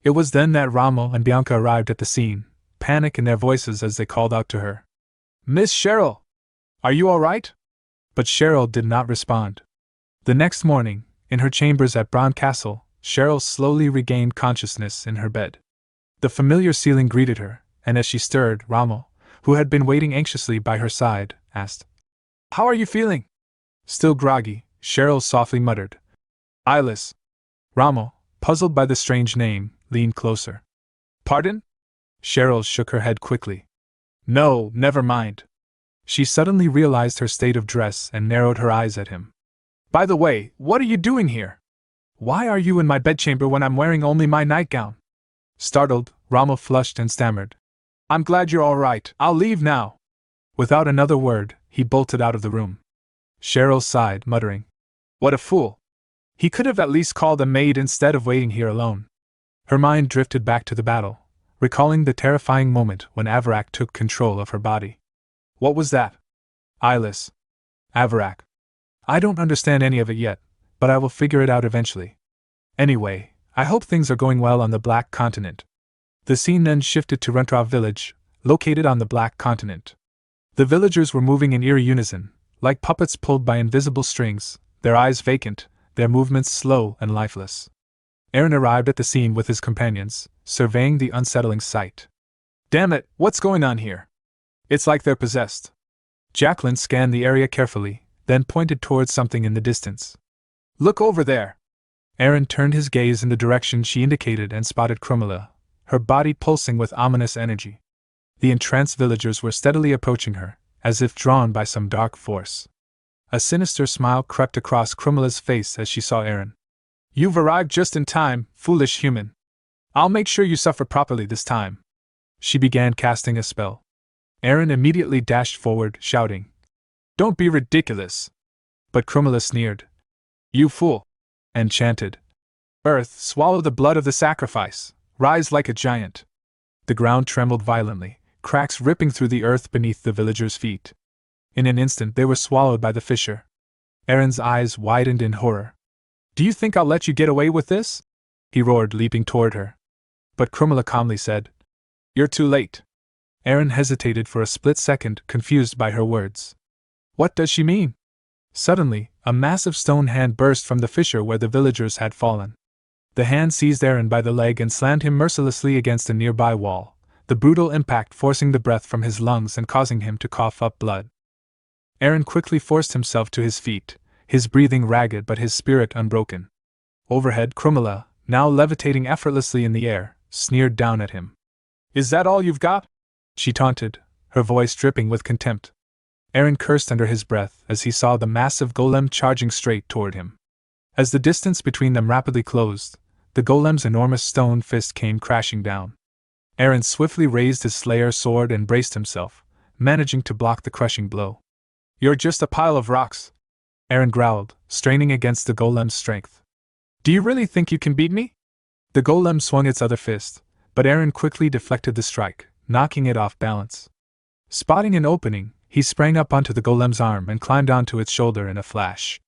It was then that Rommel and Bianca arrived at the scene, panic in their voices as they called out to her. "Miss Cheryl! Are you all right?" But Cheryl did not respond. The next morning, in her chambers at Brahn Castle, Cheryl slowly regained consciousness in her bed. The familiar ceiling greeted her, and as she stirred, Rommel, who had been waiting anxiously by her side, asked, "How are you feeling?" Still groggy, Cheryl softly muttered, "Eyeless." Rommel, puzzled by the strange name, leaned closer. "Pardon?" Cheryl shook her head quickly. "No, never mind." She suddenly realized her state of dress and narrowed her eyes at him. "By the way, what are you doing here? Why are you in my bedchamber when I'm wearing only my nightgown?" Startled, Rommel flushed and stammered, "I'm glad you're all right. I'll leave now." Without another word, he bolted out of the room. Cheryl sighed, muttering, "What a fool! He could have at least called a maid instead of waiting here alone." Her mind drifted back to the battle, recalling the terrifying moment when Avarak took control of her body. What was that? Eyeless. Avarak. I don't understand any of it yet, but I will figure it out eventually. Anyway, I hope things are going well on the Black Continent. The scene then shifted to Runtraw Village, located on the Black Continent. The villagers were moving in eerie unison, like puppets pulled by invisible strings, their eyes vacant, their movements slow and lifeless. Aaron arrived at the scene with his companions, surveying the unsettling sight. "Damn it, what's going on here? It's like they're possessed." Jacqueline scanned the area carefully, then pointed towards something in the distance. "Look over there!" Aaron turned his gaze in the direction she indicated and spotted Crumilla, her body pulsing with ominous energy. The entranced villagers were steadily approaching her, as if drawn by some dark force. A sinister smile crept across Crumilla's face as she saw Aaron. "You've arrived just in time, foolish human," I'll make sure you suffer properly this time. She began casting a spell. Eren immediately dashed forward, shouting, Don't be ridiculous. But Krumila sneered. You fool! And chanted, Earth, swallow the blood of the sacrifice, rise like a giant. The ground trembled violently, cracks ripping through the earth beneath the villagers' feet. In an instant they were swallowed by the fissure. Eren's eyes widened in horror. Do you think I'll let you get away with this? He roared, leaping toward her. But Krumila calmly said, You're too late. Eren hesitated for a split second, confused by her words. What does she mean? Suddenly, a massive stone hand burst from the fissure where the villagers had fallen. The hand seized Eren by the leg and slammed him mercilessly against a nearby wall, the brutal impact forcing the breath from his lungs and causing him to cough up blood. Eren quickly forced himself to his feet, his breathing ragged but his spirit unbroken. Overhead, Krumila, now levitating effortlessly in the air, sneered down at him. Is that all you've got? She taunted, her voice dripping with contempt. Eren cursed under his breath as he saw the massive golem charging straight toward him. As the distance between them rapidly closed, the golem's enormous stone fist came crashing down. Eren swiftly raised his slayer sword and braced himself, managing to block the crushing blow. You're just a pile of rocks, Eren growled, straining against the golem's strength. Do you really think you can beat me? The golem swung its other fist, but Eren quickly deflected the strike, knocking it off balance. Spotting an opening, he sprang up onto the golem's arm and climbed onto its shoulder in a flash.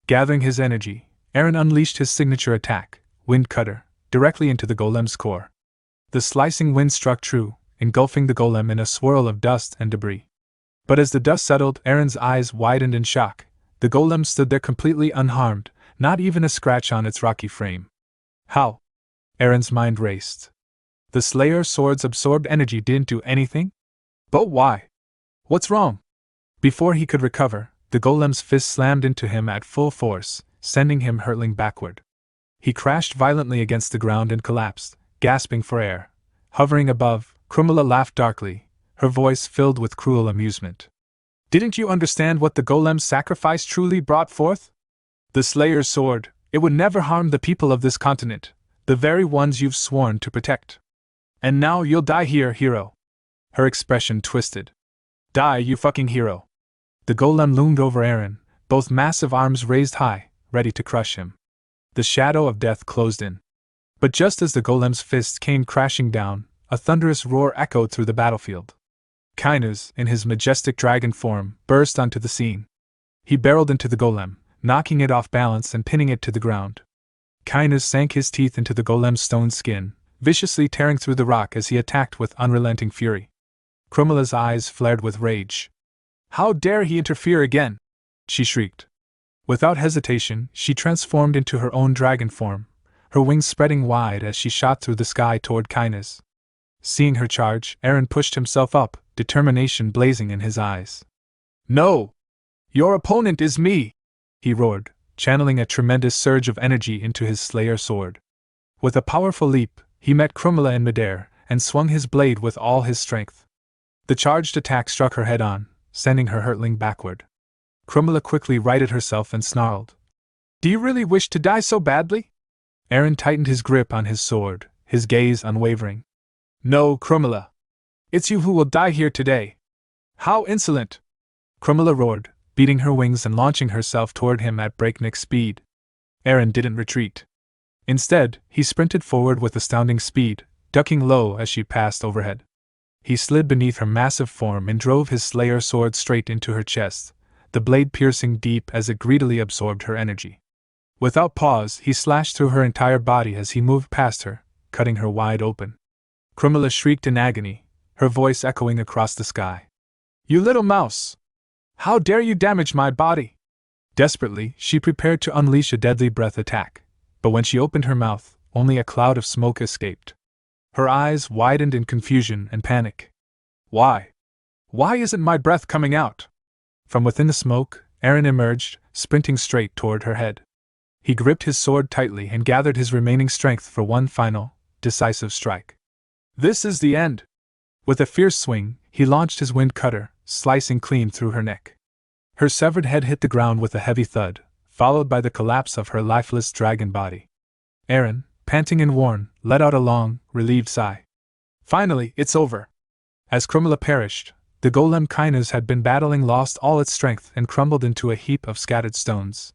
Gathering his energy, Eren unleashed his signature attack, Wind Cutter, directly into the golem's core. The slicing wind struck true, engulfing the golem in a swirl of dust and debris. But as the dust settled, Eren's eyes widened in shock. The golem stood there completely unharmed, not even a scratch on its rocky frame. How? Eren's mind raced. The Slayer sword's absorbed energy didn't do anything? But why? What's wrong? Before he could recover, the golem's fist slammed into him at full force, sending him hurtling backward. He crashed violently against the ground and collapsed, gasping for air. Hovering above, Krumila laughed darkly, her voice filled with cruel amusement. Didn't you understand what the golem's sacrifice truly brought forth? The Slayer's sword, it would never harm the people of this continent, the very ones you've sworn to protect. And now you'll die here, hero. Her expression twisted. Die, you fucking hero. The golem loomed over Eren, both massive arms raised high, ready to crush him. The shadow of death closed in. But just as the golem's fist came crashing down, a thunderous roar echoed through the battlefield. Kainuz, in his majestic dragon form, burst onto the scene. He barreled into the golem, knocking it off balance and pinning it to the ground. Kainuz sank his teeth into the golem's stone skin, viciously tearing through the rock as he attacked with unrelenting fury. Krumila's eyes flared with rage. How dare he interfere again? She shrieked. Without hesitation, she transformed into her own dragon form, her wings spreading wide as she shot through the sky toward Kainuz. Seeing her charge, Eren pushed himself up, determination blazing in his eyes. No! Your opponent is me! He roared, channeling a tremendous surge of energy into his Slayer sword. With a powerful leap, he met Krumila in midair, and swung his blade with all his strength. The charged attack struck her head-on, sending her hurtling backward. Krumila quickly righted herself and snarled. Do you really wish to die so badly? Eren tightened his grip on his sword, his gaze unwavering. No, Krumila. It's you who will die here today. How insolent! Krumila roared, beating her wings and launching herself toward him at breakneck speed. Eren didn't retreat. Instead, he sprinted forward with astounding speed, ducking low as she passed overhead. He slid beneath her massive form and drove his Slayer sword straight into her chest, the blade piercing deep as it greedily absorbed her energy. Without pause, he slashed through her entire body as he moved past her, cutting her wide open. Krumila shrieked in agony, her voice echoing across the sky. You little mouse! How dare you damage my body? Desperately, she prepared to unleash a deadly breath attack, but when she opened her mouth, only a cloud of smoke escaped. Her eyes widened in confusion and panic. Why? Why isn't my breath coming out? From within the smoke, Eren emerged, sprinting straight toward her head. He gripped his sword tightly and gathered his remaining strength for one final, decisive strike. This is the end! With a fierce swing, he launched his wind cutter, slicing clean through her neck. Her severed head hit the ground with a heavy thud, followed by the collapse of her lifeless dragon body. Eren, panting and worn, let out a long, relieved sigh. Finally, it's over. As Krumla perished, the golem Kinus had been battling lost all its strength and crumbled into a heap of scattered stones.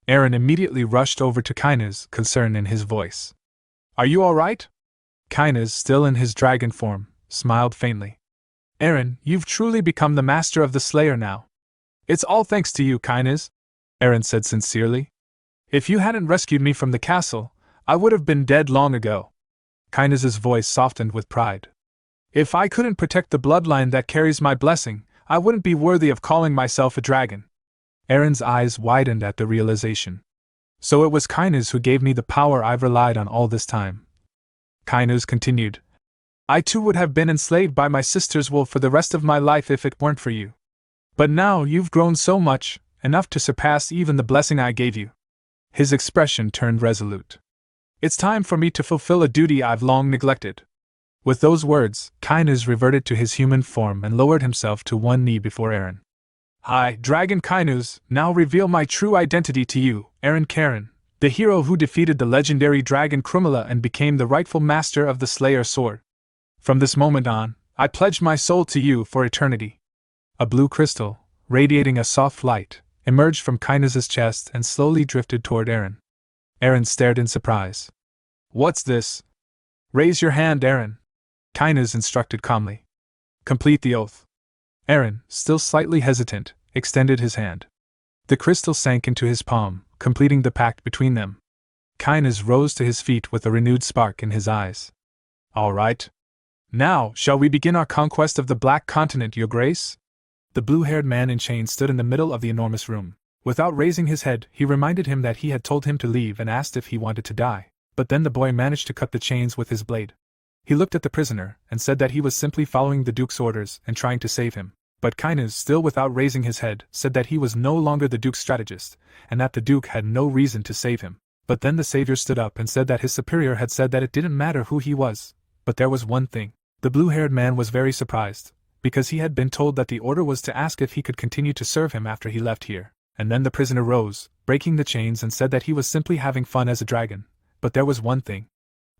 Eren immediately rushed over to Kinus, concern in his voice. Are you all right? Kinus, still in his dragon form, smiled faintly. Eren, you've truly become the master of the Slayer now. It's all thanks to you, Kinus, Eren said sincerely. If you hadn't rescued me from the castle, I would have been dead long ago. Kinus's voice softened with pride. If I couldn't protect the bloodline that carries my blessing, I wouldn't be worthy of calling myself a dragon. Eren's eyes widened at the realization. So it was Kinus who gave me the power I've relied on all this time. Kinus continued. I too would have been enslaved by my sister's wolf for the rest of my life if it weren't for you. But now you've grown so much, enough to surpass even the blessing I gave you. His expression turned resolute. It's time for me to fulfill a duty I've long neglected. With those words, Kinus reverted to his human form and lowered himself to one knee before Eren. I, Dragon Kinus, now reveal my true identity to you, Eren Karen, the hero who defeated the legendary dragon Krumla and became the rightful master of the Slayer Sword. From this moment on, I pledge my soul to you for eternity. A blue crystal, radiating a soft light, emerged from Kinus's chest and slowly drifted toward Eren. Eren stared in surprise. What's this? Raise your hand, Eren. Kinus instructed calmly. Complete the oath. Eren, still slightly hesitant, extended his hand. The crystal sank into his palm, completing the pact between them. Kinus rose to his feet with a renewed spark in his eyes. All right. Now, shall we begin our conquest of the Black Continent, Your Grace? The blue-haired man in chains stood in the middle of the enormous room. Without raising his head, he reminded him that he had told him to leave and asked if he wanted to die. But then the boy managed to cut the chains with his blade. He looked at the prisoner and said that he was simply following the Duke's orders and trying to save him. But Kinus, still without raising his head, said that he was no longer the Duke's strategist, and that the Duke had no reason to save him. But then the savior stood up and said that his superior had said that it didn't matter who he was. But there was one thing. The blue-haired man was very surprised, because he had been told that the order was to ask if he could continue to serve him after he left here. And then the prisoner rose, breaking the chains, and said that he was simply having fun as a dragon. But there was one thing.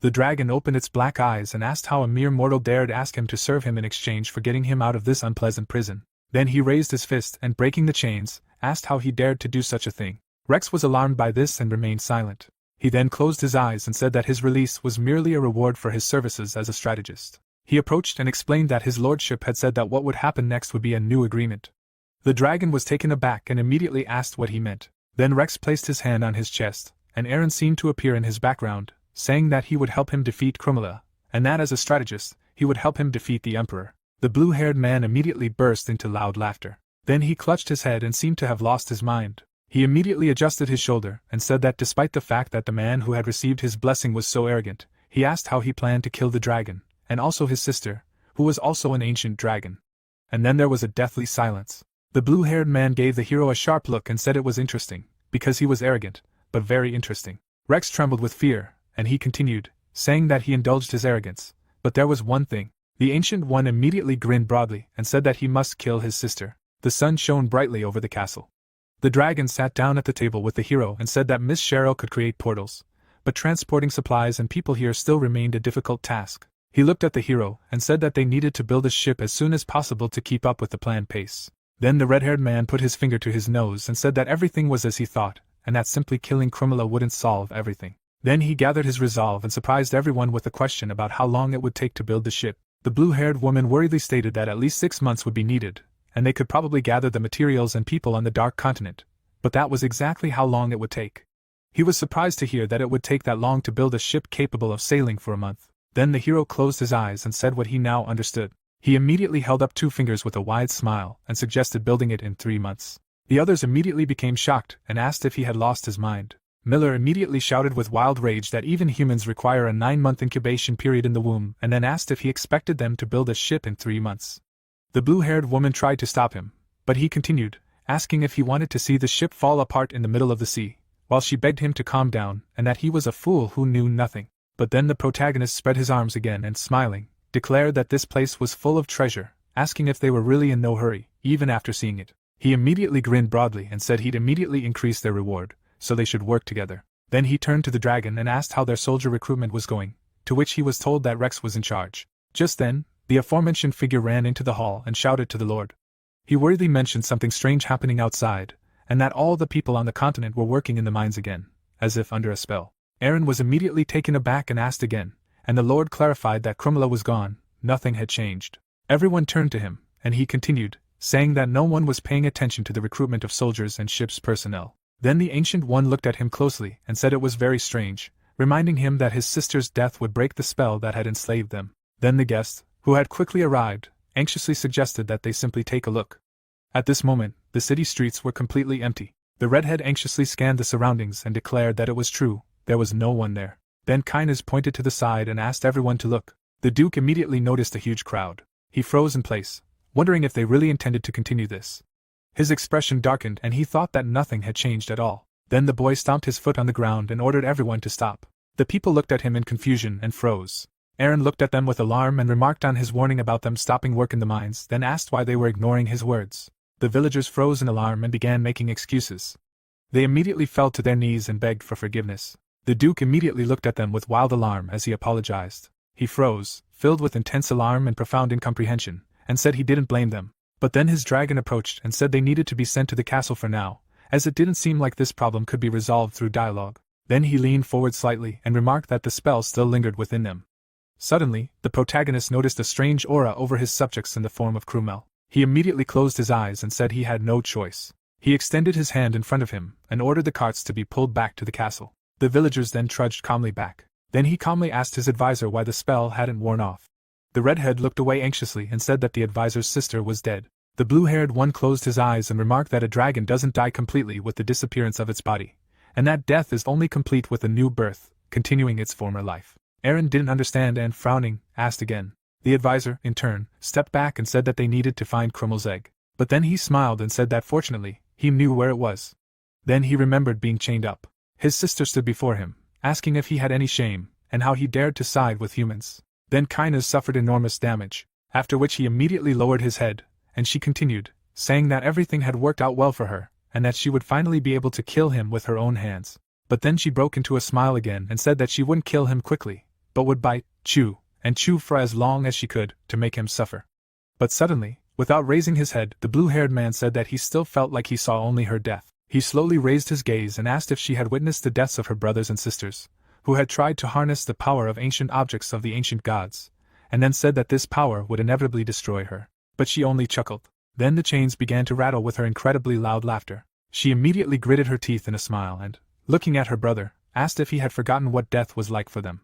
The dragon opened its black eyes and asked how a mere mortal dared ask him to serve him in exchange for getting him out of this unpleasant prison. Then he raised his fist and, breaking the chains, asked how he dared to do such a thing. Rex was alarmed by this and remained silent. He then closed his eyes and said that his release was merely a reward for his services as a strategist. He approached and explained that his lordship had said that what would happen next would be a new agreement. The dragon was taken aback and immediately asked what he meant. Then Rex placed his hand on his chest, and Eren seemed to appear in his background, saying that he would help him defeat Krumla, and that as a strategist, he would help him defeat the Emperor. The blue-haired man immediately burst into loud laughter. Then he clutched his head and seemed to have lost his mind. He immediately adjusted his shoulder and said that despite the fact that the man who had received his blessing was so arrogant, he asked how he planned to kill the dragon, and also his sister, who was also an ancient dragon. And then there was a deathly silence. The blue-haired man gave the hero a sharp look and said it was interesting, because he was arrogant, but very interesting. Rex trembled with fear, and he continued, saying that he indulged his arrogance. But there was one thing. The Ancient One immediately grinned broadly and said that he must kill his sister. The sun shone brightly over the castle. The dragon sat down at the table with the hero and said that Miss Cheryl could create portals, but transporting supplies and people here still remained a difficult task. He looked at the hero and said that they needed to build a ship as soon as possible to keep up with the planned pace. Then the red-haired man put his finger to his nose and said that everything was as he thought, and that simply killing Krumla wouldn't solve everything. Then he gathered his resolve and surprised everyone with a question about how long it would take to build the ship. The blue-haired woman worriedly stated that at least 6 months would be needed, and they could probably gather the materials and people on the Dark Continent, but that was exactly how long it would take. He was surprised to hear that it would take that long to build a ship capable of sailing for a month. Then the hero closed his eyes and said what he now understood. He immediately held up 2 fingers with a wide smile and suggested building it in 3 months. The others immediately became shocked and asked if he had lost his mind. Miller immediately shouted with wild rage that even humans require a 9-month incubation period in the womb, and then asked if he expected them to build a ship in 3 months. The blue-haired woman tried to stop him, but he continued, asking if he wanted to see the ship fall apart in the middle of the sea, while she begged him to calm down and that he was a fool who knew nothing. But then the protagonist spread his arms again and, smiling, declared that this place was full of treasure, asking if they were really in no hurry, even after seeing it. He immediately grinned broadly and said he'd immediately increase their reward, so they should work together. Then he turned to the dragon and asked how their soldier recruitment was going, to which he was told that Rex was in charge. Just then, the aforementioned figure ran into the hall and shouted to the Lord. He worriedly mentioned something strange happening outside, and that all the people on the continent were working in the mines again, as if under a spell. Aaron was immediately taken aback and asked again, and the Lord clarified that Krumla was gone, nothing had changed. Everyone turned to him, and he continued, saying that no one was paying attention to the recruitment of soldiers and ship's personnel. Then the Ancient One looked at him closely and said it was very strange, reminding him that his sister's death would break the spell that had enslaved them. Then the guest, who had quickly arrived, anxiously suggested that they simply take a look. At this moment, the city streets were completely empty. The redhead anxiously scanned the surroundings and declared that it was true, there was no one there. Then Kynes pointed to the side and asked everyone to look. The Duke immediately noticed a huge crowd. He froze in place, wondering if they really intended to continue this. His expression darkened and he thought that nothing had changed at all. Then the boy stomped his foot on the ground and ordered everyone to stop. The people looked at him in confusion and froze. Aaron looked at them with alarm and remarked on his warning about them stopping work in the mines, then asked why they were ignoring his words. The villagers froze in alarm and began making excuses. They immediately fell to their knees and begged for forgiveness. The Duke immediately looked at them with wild alarm as he apologized. He froze, filled with intense alarm and profound incomprehension, and said he didn't blame them. But then his dragon approached and said they needed to be sent to the castle for now, as it didn't seem like this problem could be resolved through dialogue. Then he leaned forward slightly and remarked that the spell still lingered within them. Suddenly, the protagonist noticed a strange aura over his subjects in the form of Krumel. He immediately closed his eyes and said he had no choice. He extended his hand in front of him and ordered the carts to be pulled back to the castle. The villagers then trudged calmly back. Then he calmly asked his advisor why the spell hadn't worn off. The redhead looked away anxiously and said that the advisor's sister was dead. The blue-haired one closed his eyes and remarked that a dragon doesn't die completely with the disappearance of its body, and that death is only complete with a new birth, continuing its former life. Aaron didn't understand and, frowning, asked again. The advisor, in turn, stepped back and said that they needed to find Krumel's egg. But then he smiled and said that fortunately, he knew where it was. Then he remembered being chained up. His sister stood before him, asking if he had any shame, and how he dared to side with humans. Then Kynes suffered enormous damage, after which he immediately lowered his head, and she continued, saying that everything had worked out well for her, and that she would finally be able to kill him with her own hands. But then she broke into a smile again and said that she wouldn't kill him quickly, but would bite, chew, and chew for as long as she could, to make him suffer. But suddenly, without raising his head, the blue-haired man said that he still felt like he saw only her death. He slowly raised his gaze and asked if she had witnessed the deaths of her brothers and sisters, who had tried to harness the power of ancient objects of the ancient gods, and then said that this power would inevitably destroy her. But she only chuckled. Then the chains began to rattle with her incredibly loud laughter. She immediately gritted her teeth in a smile and, looking at her brother, asked if he had forgotten what death was like for them.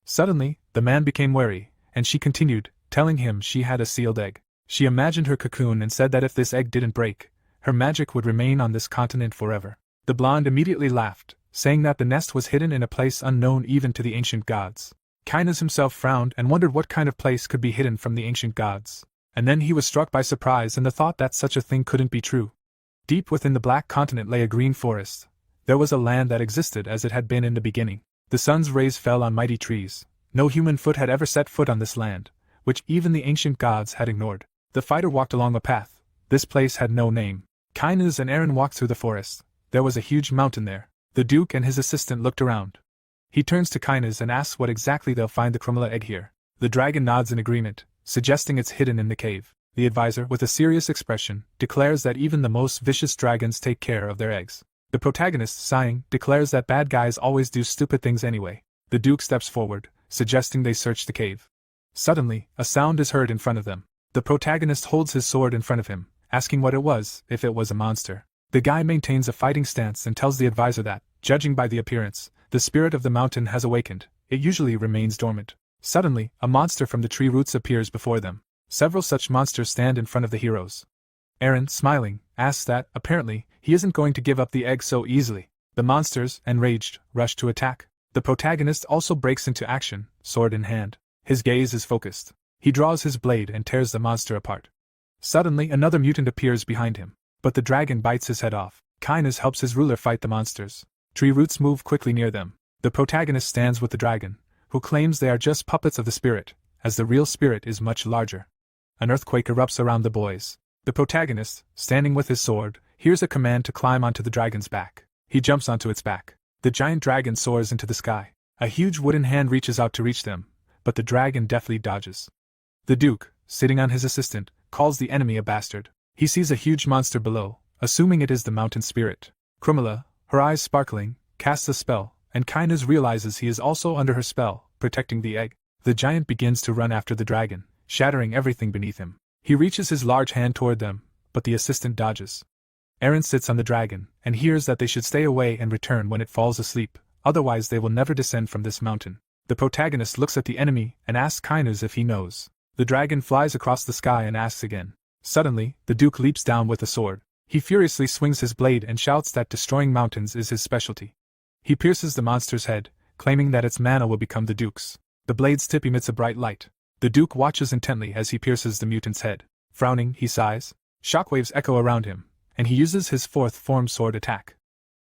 Suddenly, the man became wary, and she continued, telling him she had a sealed egg. She imagined her cocoon and said that if this egg didn't break, her magic would remain on this continent forever. The blonde immediately laughed, saying that the nest was hidden in a place unknown even to the ancient gods. Kynes himself frowned and wondered what kind of place could be hidden from the ancient gods. And then he was struck by surprise and the thought that such a thing couldn't be true. Deep within the Black Continent lay a green forest. There was a land that existed as it had been in the beginning. The sun's rays fell on mighty trees. No human foot had ever set foot on this land, which even the ancient gods had ignored. The fighter walked along a path. This place had no name. Kynes and Aaron walked through the forest. There was a huge mountain there. The Duke and his assistant looked around. He turns to Kynes and asks what exactly they'll find the Krumela egg here. The dragon nods in agreement, suggesting it's hidden in the cave. The advisor, with a serious expression, declares that even the most vicious dragons take care of their eggs. The protagonist, sighing, declares that bad guys always do stupid things anyway. The Duke steps forward, suggesting they search the cave. Suddenly, a sound is heard in front of them. The protagonist holds his sword in front of him, asking what it was, if it was a monster. The guy maintains a fighting stance and tells the advisor that, judging by the appearance, the spirit of the mountain has awakened. It usually remains dormant. Suddenly, a monster from the tree roots appears before them. Several such monsters stand in front of the heroes. Aaron, smiling, asks that, apparently, he isn't going to give up the egg so easily. The monsters, enraged, rush to attack. The protagonist also breaks into action, sword in hand. His gaze is focused. He draws his blade and tears the monster apart. Suddenly, another mutant appears behind him, but the dragon bites his head off. Kynes helps his ruler fight the monsters. Tree roots move quickly near them. The protagonist stands with the dragon, who claims they are just puppets of the spirit, as the real spirit is much larger. An earthquake erupts around the boys. The protagonist, standing with his sword, hears a command to climb onto the dragon's back. He jumps onto its back. The giant dragon soars into the sky. A huge wooden hand reaches out to reach them, but the dragon deftly dodges. The Duke, sitting on his assistant, calls the enemy a bastard. He sees a huge monster below, assuming it is the mountain spirit. Krumila, her eyes sparkling, casts a spell, and Kinus realizes he is also under her spell, protecting the egg. The giant begins to run after the dragon, shattering everything beneath him. He reaches his large hand toward them, but the assistant dodges. Eren sits on the dragon, and hears that they should stay away and return when it falls asleep, otherwise they will never descend from this mountain. The protagonist looks at the enemy and asks Kinus if he knows. The dragon flies across the sky and asks again. Suddenly, the Duke leaps down with a sword. He furiously swings his blade and shouts that destroying mountains is his specialty. He pierces the monster's head, claiming that its mana will become the Duke's. The blade's tip emits a bright light. The Duke watches intently as he pierces the mutant's head. Frowning, he sighs. Shockwaves echo around him, and he uses his fourth form sword attack.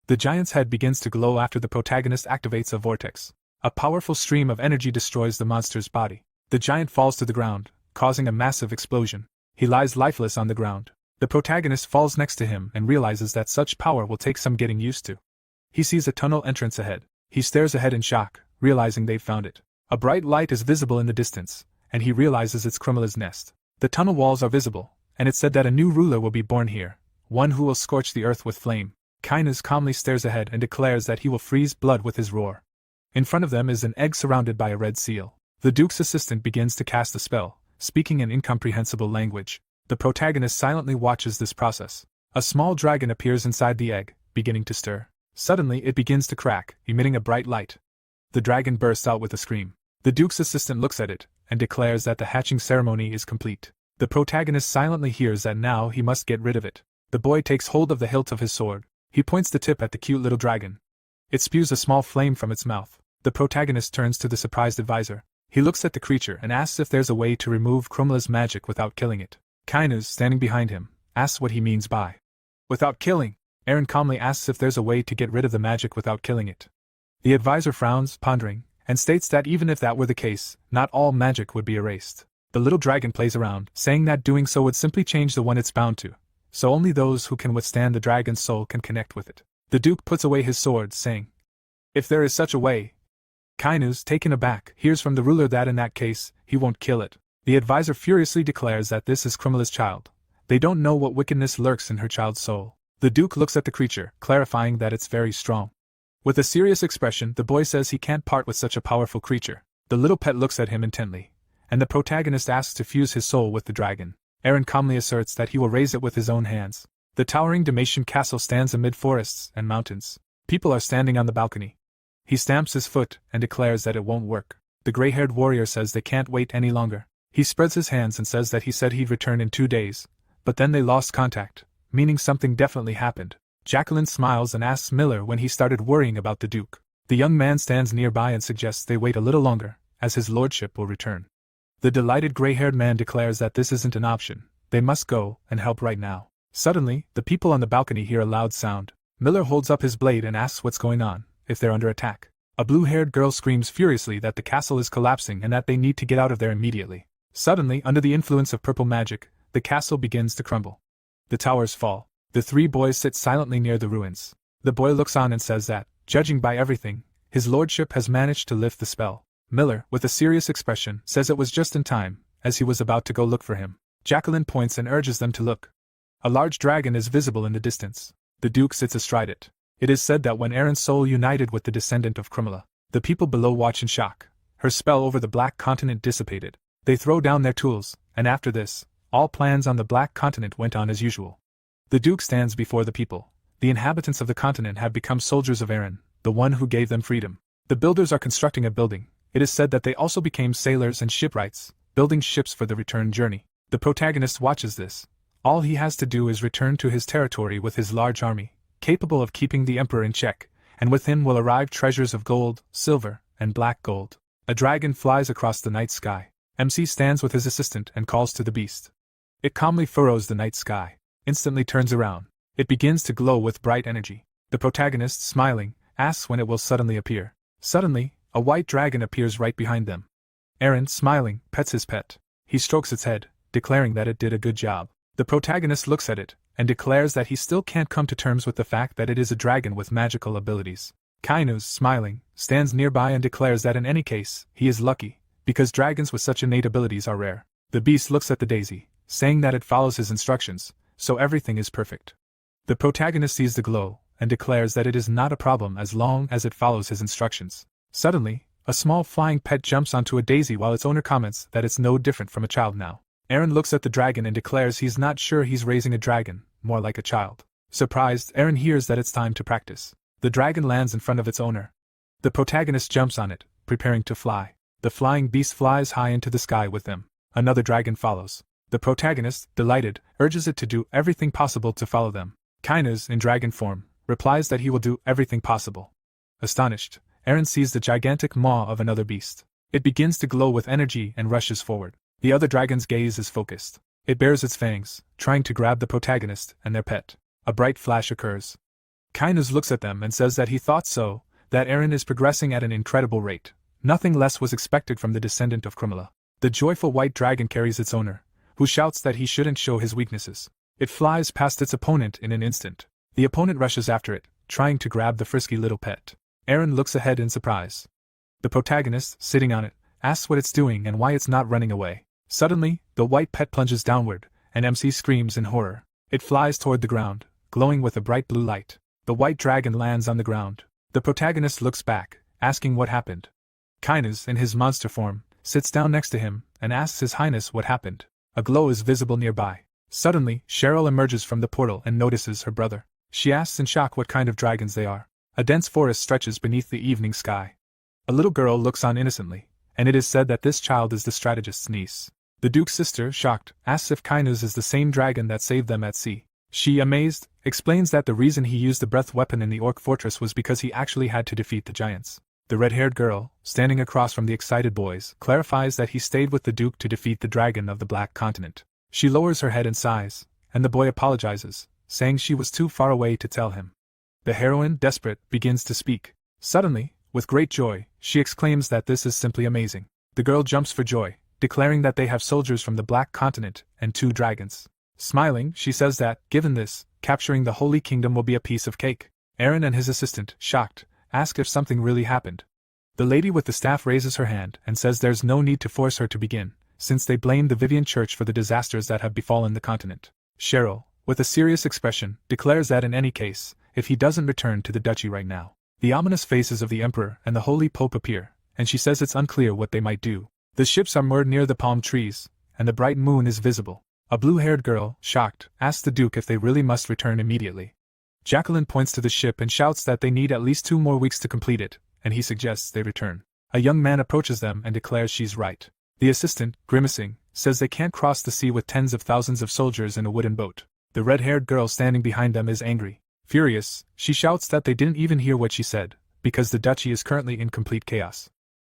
The giant's head begins to glow after the protagonist activates a vortex. A powerful stream of energy destroys the monster's body. The giant falls to the ground, causing a massive explosion. He lies lifeless on the ground. The protagonist falls next to him and realizes that such power will take some getting used to. He sees a tunnel entrance ahead. He stares ahead in shock, realizing they've found it. A bright light is visible in the distance, and he realizes it's Krumila's nest. The tunnel walls are visible, and it's said that a new ruler will be born here, one who will scorch the earth with flame. Kinus calmly stares ahead and declares that he will freeze blood with his roar. In front of them is an egg surrounded by a red seal. The Duke's assistant begins to cast a spell, speaking an incomprehensible language. The protagonist silently watches this process. A small dragon appears inside the egg, beginning to stir. Suddenly it begins to crack, emitting a bright light. The dragon bursts out with a scream. The Duke's assistant looks at it, and declares that the hatching ceremony is complete. The protagonist silently hears that now he must get rid of it. The boy takes hold of the hilt of his sword. He points the tip at the cute little dragon. It spews a small flame from its mouth. The protagonist turns to the surprised advisor. He looks at the creature and asks if there's a way to remove Krumila's magic without killing it. Kinus, standing behind him, asks what he means by without killing. Eren calmly asks if there's a way to get rid of the magic without killing it. The advisor frowns, pondering, and states that even if that were the case, not all magic would be erased. The little dragon plays around, saying that doing so would simply change the one it's bound to, so only those who can withstand the dragon's soul can connect with it. The Duke puts away his sword, saying, "If there is such a way." Kinus, taken aback, hears from the ruler that in that case, he won't kill it. The advisor furiously declares that this is Krumila's child. They don't know what wickedness lurks in her child's soul. The Duke looks at the creature, clarifying that it's very strong. With a serious expression, the boy says he can't part with such a powerful creature. The little pet looks at him intently, and the protagonist asks to fuse his soul with the dragon. Eren calmly asserts that he will raise it with his own hands. The towering Dalmatian castle stands amid forests and mountains. People are standing on the balcony. He stamps his foot and declares that it won't work. The gray-haired warrior says they can't wait any longer. He spreads his hands and says that he said he'd return in 2 days, but then they lost contact, meaning something definitely happened. Jacqueline smiles and asks Miller when he started worrying about the Duke. The young man stands nearby and suggests they wait a little longer, as his lordship will return. The delighted gray-haired man declares that this isn't an option. They must go and help right now. Suddenly, the people on the balcony hear a loud sound. Miller holds up his blade and asks what's going on, if they're under attack. A blue-haired girl screams furiously that the castle is collapsing and that they need to get out of there immediately. Suddenly, under the influence of purple magic, the castle begins to crumble. The towers fall. The 3 boys sit silently near the ruins. The boy looks on and says that, judging by everything, his lordship has managed to lift the spell. Miller, with a serious expression, says it was just in time, as he was about to go look for him. Jacqueline points and urges them to look. A large dragon is visible in the distance. The Duke sits astride it. It is said that when Eren's soul united with the descendant of Krumila, the people below watch in shock. Her spell over the Black Continent dissipated. They throw down their tools, and after this, all plans on the Black Continent went on as usual. The Duke stands before the people. The inhabitants of the continent have become soldiers of Eren, the one who gave them freedom. The builders are constructing a building. It is said that they also became sailors and shipwrights, building ships for the return journey. The protagonist watches this. All he has to do is return to his territory with his large army, capable of keeping the Emperor in check, and with him will arrive treasures of gold, silver, and black gold. A dragon flies across the night sky. MC stands with his assistant and calls to the beast. It calmly furrows the night sky, instantly turns around. It begins to glow with bright energy. The protagonist, smiling, asks when it will suddenly appear. Suddenly, a white dragon appears right behind them. Eren, smiling, pets his pet. He strokes its head, declaring that it did a good job. The protagonist looks at it, and declares that he still can't come to terms with the fact that it is a dragon with magical abilities. Kainuz, smiling, stands nearby and declares that in any case, he is lucky, because dragons with such innate abilities are rare. The beast looks at the daisy, saying that it follows his instructions, so everything is perfect. The protagonist sees the glow, and declares that it is not a problem as long as it follows his instructions. Suddenly, a small flying pet jumps onto a daisy while its owner comments that it's no different from a child now. Eren looks at the dragon and declares he's not sure he's raising a dragon, more like a child. Surprised, Eren hears that it's time to practice. The dragon lands in front of its owner. The protagonist jumps on it, preparing to fly. The flying beast flies high into the sky with them. Another dragon follows. The protagonist, delighted, urges it to do everything possible to follow them. Kainuz, in dragon form, replies that he will do everything possible. Astonished, Eren sees the gigantic maw of another beast. It begins to glow with energy and rushes forward. The other dragon's gaze is focused. It bares its fangs, trying to grab the protagonist and their pet. A bright flash occurs. Kainuz looks at them and says that he thought so, that Eren is progressing at an incredible rate. Nothing less was expected from the descendant of Krumla. The joyful white dragon carries its owner, who shouts that he shouldn't show his weaknesses. It flies past its opponent in an instant. The opponent rushes after it, trying to grab the frisky little pet. Eren looks ahead in surprise. The protagonist, sitting on it, asks what it's doing and why it's not running away. Suddenly, the white pet plunges downward, and MC screams in horror. It flies toward the ground, glowing with a bright blue light. The white dragon lands on the ground. The protagonist looks back, asking what happened. Kainuz, in his monster form, sits down next to him and asks His Highness what happened. A glow is visible nearby. Suddenly, Cheryl emerges from the portal and notices her brother. She asks in shock what kind of dragons they are. A dense forest stretches beneath the evening sky. A little girl looks on innocently, and it is said that this child is the strategist's niece. The Duke's sister, shocked, asks if Kainuz is the same dragon that saved them at sea. She, amazed, explains that the reason he used the breath weapon in the orc fortress was because he actually had to defeat the giants. The red-haired girl, standing across from the excited boys, clarifies that he stayed with the Duke to defeat the dragon of the Black Continent. She lowers her head and sighs, and the boy apologizes, saying she was too far away to tell him. The heroine, desperate, begins to speak. Suddenly, with great joy, she exclaims that this is simply amazing. The girl jumps for joy, declaring that they have soldiers from the Black Continent and 2 dragons. Smiling, she says that, given this, capturing the Holy Kingdom will be a piece of cake. Eren and his assistant, shocked, ask if something really happened. The lady with the staff raises her hand and says there's no need to force her to begin, since they blame the Vivian Church for the disasters that have befallen the continent. Cheryl, with a serious expression, declares that in any case, if he doesn't return to the duchy right now, the ominous faces of the Emperor and the Holy Pope appear, and she says it's unclear what they might do. The ships are moored near the palm trees, and the bright moon is visible. A blue-haired girl, shocked, asks the Duke if they really must return immediately. Jacqueline points to the ship and shouts that they need at least 2 more weeks to complete it, and he suggests they return. A young man approaches them and declares she's right. The assistant, grimacing, says they can't cross the sea with tens of thousands of soldiers in a wooden boat. The red-haired girl standing behind them is angry. Furious, she shouts that they didn't even hear what she said, because the duchy is currently in complete chaos.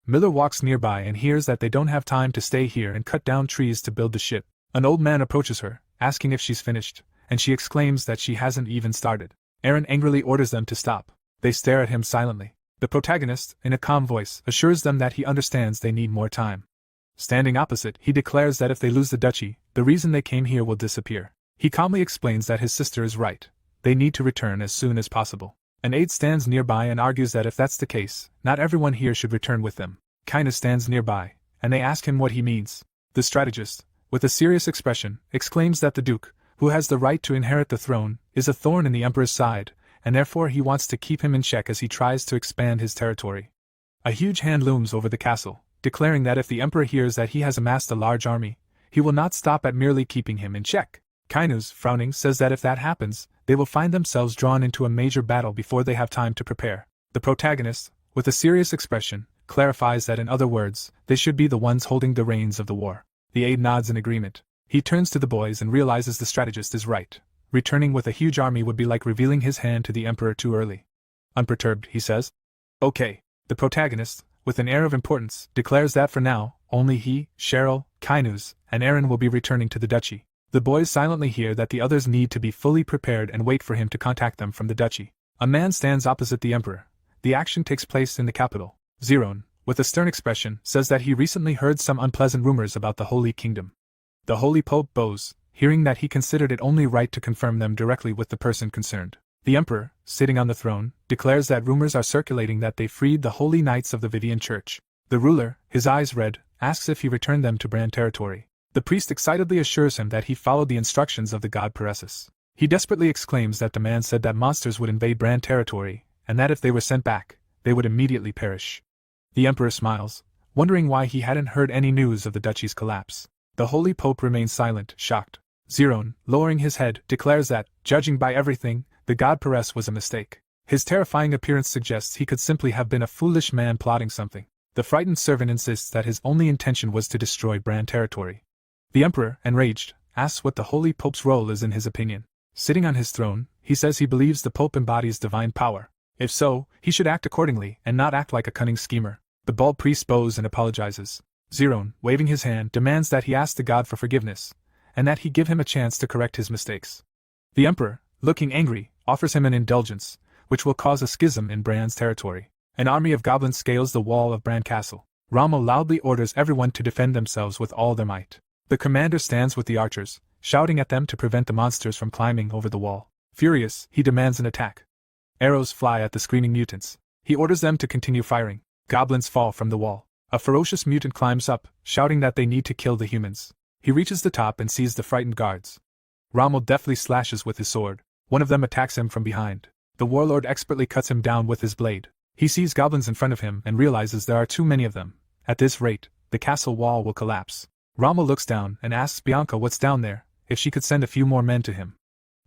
Miller walks nearby and hears that they don't have time to stay here and cut down trees to build the ship. An old man approaches her, asking if she's finished, and she exclaims that she hasn't even started. Eren angrily orders them to stop. They stare at him silently. The protagonist, in a calm voice, assures them that he understands they need more time. Standing opposite, he declares that if they lose the duchy, the reason they came here will disappear. He calmly explains that his sister is right. They need to return as soon as possible. An aide stands nearby and argues that if that's the case, not everyone here should return with them. Kainuz stands nearby, and they ask him what he means. The strategist, with a serious expression, exclaims that the Duke, who has the right to inherit the throne, is a thorn in the Emperor's side, and therefore he wants to keep him in check as he tries to expand his territory. A huge hand looms over the castle, declaring that if the Emperor hears that he has amassed a large army, he will not stop at merely keeping him in check. Kainuz, frowning, says that if that happens, they will find themselves drawn into a major battle before they have time to prepare. The protagonist, with a serious expression, clarifies that in other words, they should be the ones holding the reins of the war. The aide nods in agreement. He turns to the boys and realizes the strategist is right. Returning with a huge army would be like revealing his hand to the Emperor too early. Unperturbed, he says, "Okay." The protagonist, with an air of importance, declares that for now, only he, Cheryl, Kainuz, and Eren will be returning to the duchy. The boys silently hear that the others need to be fully prepared and wait for him to contact them from the duchy. A man stands opposite the Emperor. The action takes place in the capital. Zerone, with a stern expression, says that he recently heard some unpleasant rumors about the Holy Kingdom. The Holy Pope bows, hearing that he considered it only right to confirm them directly with the person concerned. The Emperor, sitting on the throne, declares that rumors are circulating that they freed the holy knights of the Vivian Church. The ruler, his eyes red, asks if he returned them to Brahn territory. The priest excitedly assures him that he followed the instructions of the god Paresis. He desperately exclaims that the man said that monsters would invade Brahn territory, and that if they were sent back, they would immediately perish. The Emperor smiles, wondering why he hadn't heard any news of the duchy's collapse. The Holy Pope remains silent, shocked. Zerone, lowering his head, declares that, judging by everything, the god Pares was a mistake. His terrifying appearance suggests he could simply have been a foolish man plotting something. The frightened servant insists that his only intention was to destroy Brahn territory. The Emperor, enraged, asks what the Holy Pope's role is in his opinion. Sitting on his throne, he says he believes the Pope embodies divine power. If so, he should act accordingly and not act like a cunning schemer. The bald priest bows and apologizes. Zerone, waving his hand, demands that he ask the god for forgiveness, and that he give him a chance to correct his mistakes. The Emperor, looking angry, offers him an indulgence, which will cause a schism in Brann's territory. An army of goblins scales the wall of Brahn Castle. Rommel loudly orders everyone to defend themselves with all their might. The commander stands with the archers, shouting at them to prevent the monsters from climbing over the wall. Furious, he demands an attack. Arrows fly at the screaming mutants. He orders them to continue firing. Goblins fall from the wall. A ferocious mutant climbs up, shouting that they need to kill the humans. He reaches the top and sees the frightened guards. Rommel deftly slashes with his sword. One of them attacks him from behind. The warlord expertly cuts him down with his blade. He sees goblins in front of him and realizes there are too many of them. At this rate, the castle wall will collapse. Rommel looks down and asks Bianca what's down there, if she could send a few more men to him.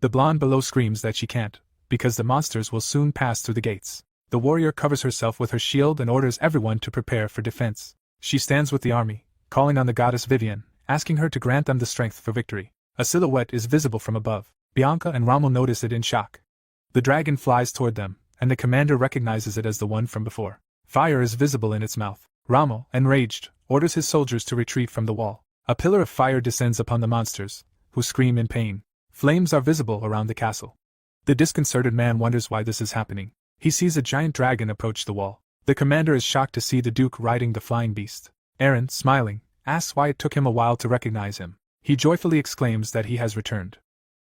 The blonde below screams that she can't, because the monsters will soon pass through the gates. The warrior covers herself with her shield and orders everyone to prepare for defense. She stands with the army, calling on the goddess Vivian, asking her to grant them the strength for victory. A silhouette is visible from above. Bianca and Rommel notice it in shock. The dragon flies toward them, and the commander recognizes it as the one from before. Fire is visible in its mouth. Rommel, enraged, orders his soldiers to retreat from the wall. A pillar of fire descends upon the monsters, who scream in pain. Flames are visible around the castle. The disconcerted man wonders why this is happening. He sees a giant dragon approach the wall. The commander is shocked to see the Duke riding the flying beast. Aaron, smiling, asks why it took him a while to recognize him. He joyfully exclaims that he has returned.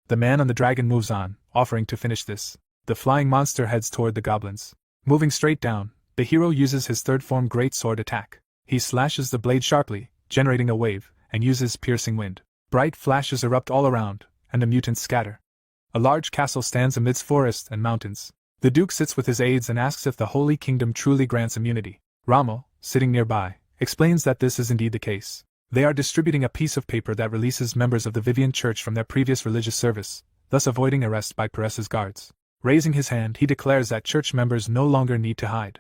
The man on the dragon moves on, offering to finish this. The flying monster heads toward the goblins. Moving straight down, the hero uses his third form greatsword attack. He slashes the blade sharply, generating a wave, and uses piercing wind. Bright flashes erupt all around, and the mutants scatter. A large castle stands amidst forests and mountains. The Duke sits with his aides and asks if the Holy Kingdom truly grants immunity. Rommel, sitting nearby, explains that this is indeed the case. They are distributing a piece of paper that releases members of the Vivian Church from their previous religious service, thus avoiding arrest by Pares's guards. Raising his hand, he declares that church members no longer need to hide.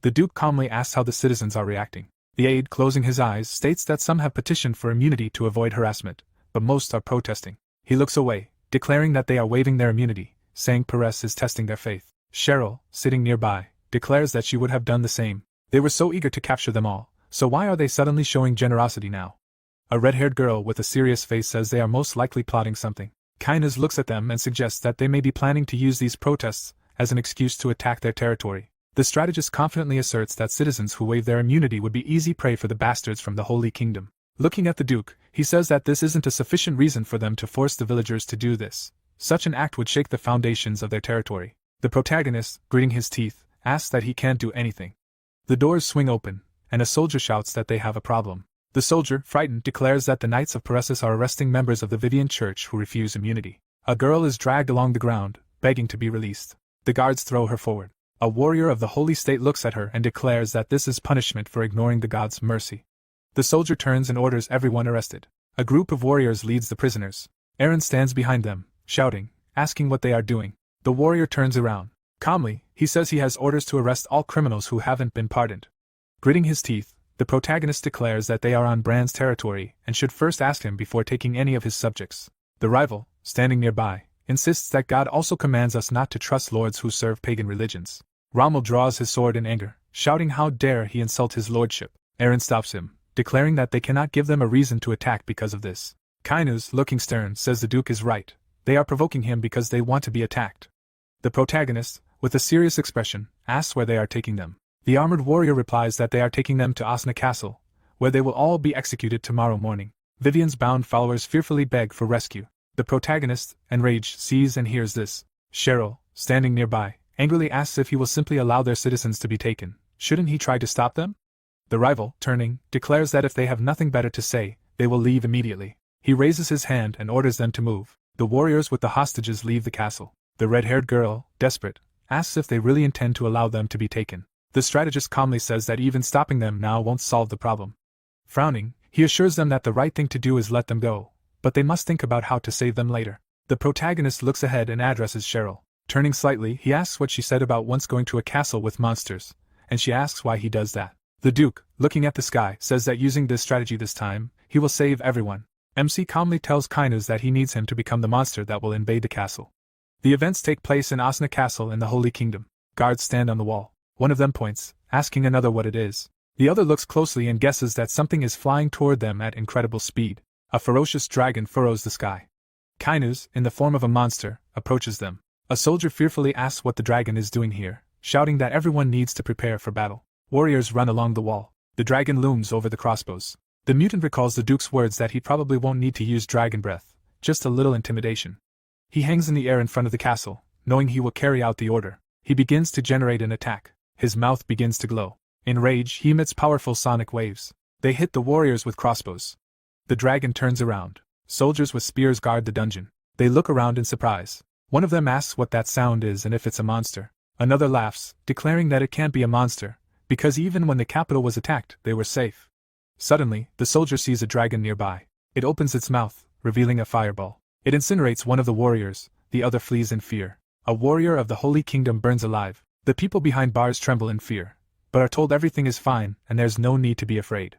The Duke calmly asks how the citizens are reacting. The aide, closing his eyes, states that some have petitioned for immunity to avoid harassment, but most are protesting. He looks away, declaring that they are waiving their immunity, saying Pares is testing their faith. Cheryl, sitting nearby, declares that she would have done the same. They were so eager to capture them all, so why are they suddenly showing generosity now? A red-haired girl with a serious face says they are most likely plotting something. Kainas looks at them and suggests that they may be planning to use these protests as an excuse to attack their territory. The strategist confidently asserts that citizens who waive their immunity would be easy prey for the bastards from the Holy Kingdom. Looking at the Duke, he says that this isn't a sufficient reason for them to force the villagers to do this. Such an act would shake the foundations of their territory. The protagonist, gritting his teeth, asks that he can't do anything. The doors swing open, and a soldier shouts that they have a problem. The soldier, frightened, declares that the Knights of Paresis are arresting members of the Vivian Church who refuse immunity. A girl is dragged along the ground, begging to be released. The guards throw her forward. A warrior of the Holy State looks at her and declares that this is punishment for ignoring the god's mercy. The soldier turns and orders everyone arrested. A group of warriors leads the prisoners. Aaron stands behind them, shouting, asking what they are doing. The warrior turns around. Calmly, he says he has orders to arrest all criminals who haven't been pardoned. Gritting his teeth, the protagonist declares that they are on Brann's territory and should first ask him before taking any of his subjects. The rival, standing nearby, insists that God also commands us not to trust lords who serve pagan religions. Rommel draws his sword in anger, shouting how dare he insult his lordship. Aaron stops him, declaring that they cannot give them a reason to attack because of this. Kainuz, looking stern, says the Duke is right. They are provoking him because they want to be attacked. The protagonist, with a serious expression, asks where they are taking them. The armored warrior replies that they are taking them to Osna Castle, where they will all be executed tomorrow morning. Vivian's bound followers fearfully beg for rescue. The protagonist, enraged, sees and hears this. Cheryl, standing nearby, angrily asks if he will simply allow their citizens to be taken. Shouldn't he try to stop them? The rival, turning, declares that if they have nothing better to say, they will leave immediately. He raises his hand and orders them to move. The warriors with the hostages leave the castle. The red-haired girl, desperate, asks if they really intend to allow them to be taken. The strategist calmly says that even stopping them now won't solve the problem. Frowning, he assures them that the right thing to do is let them go, but they must think about how to save them later. The protagonist looks ahead and addresses Cheryl. Turning slightly, he asks what she said about once going to a castle with monsters, and she asks why he does that. The Duke, looking at the sky, says that using this strategy this time, he will save everyone. MC calmly tells Kinuz that he needs him to become the monster that will invade the castle. The events take place in Asna Castle in the Holy Kingdom. Guards stand on the wall. One of them points, asking another what it is. The other looks closely and guesses that something is flying toward them at incredible speed. A ferocious dragon furrows the sky. Kinuz, in the form of a monster, approaches them. A soldier fearfully asks what the dragon is doing here, shouting that everyone needs to prepare for battle. Warriors run along the wall. The dragon looms over the crossbows. The mutant recalls the Duke's words that he probably won't need to use dragon breath, just a little intimidation. He hangs in the air in front of the castle, knowing he will carry out the order. He begins to generate an attack. His mouth begins to glow. In rage, he emits powerful sonic waves. They hit the warriors with crossbows. The dragon turns around. Soldiers with spears guard the dungeon. They look around in surprise. One of them asks what that sound is and if it's a monster. Another laughs, declaring that it can't be a monster, because even when the capital was attacked, they were safe. Suddenly, the soldier sees a dragon nearby. It opens its mouth, revealing a fireball. It incinerates one of the warriors, the other flees in fear. A warrior of the Holy Kingdom burns alive. The people behind bars tremble in fear, but are told everything is fine and there's no need to be afraid.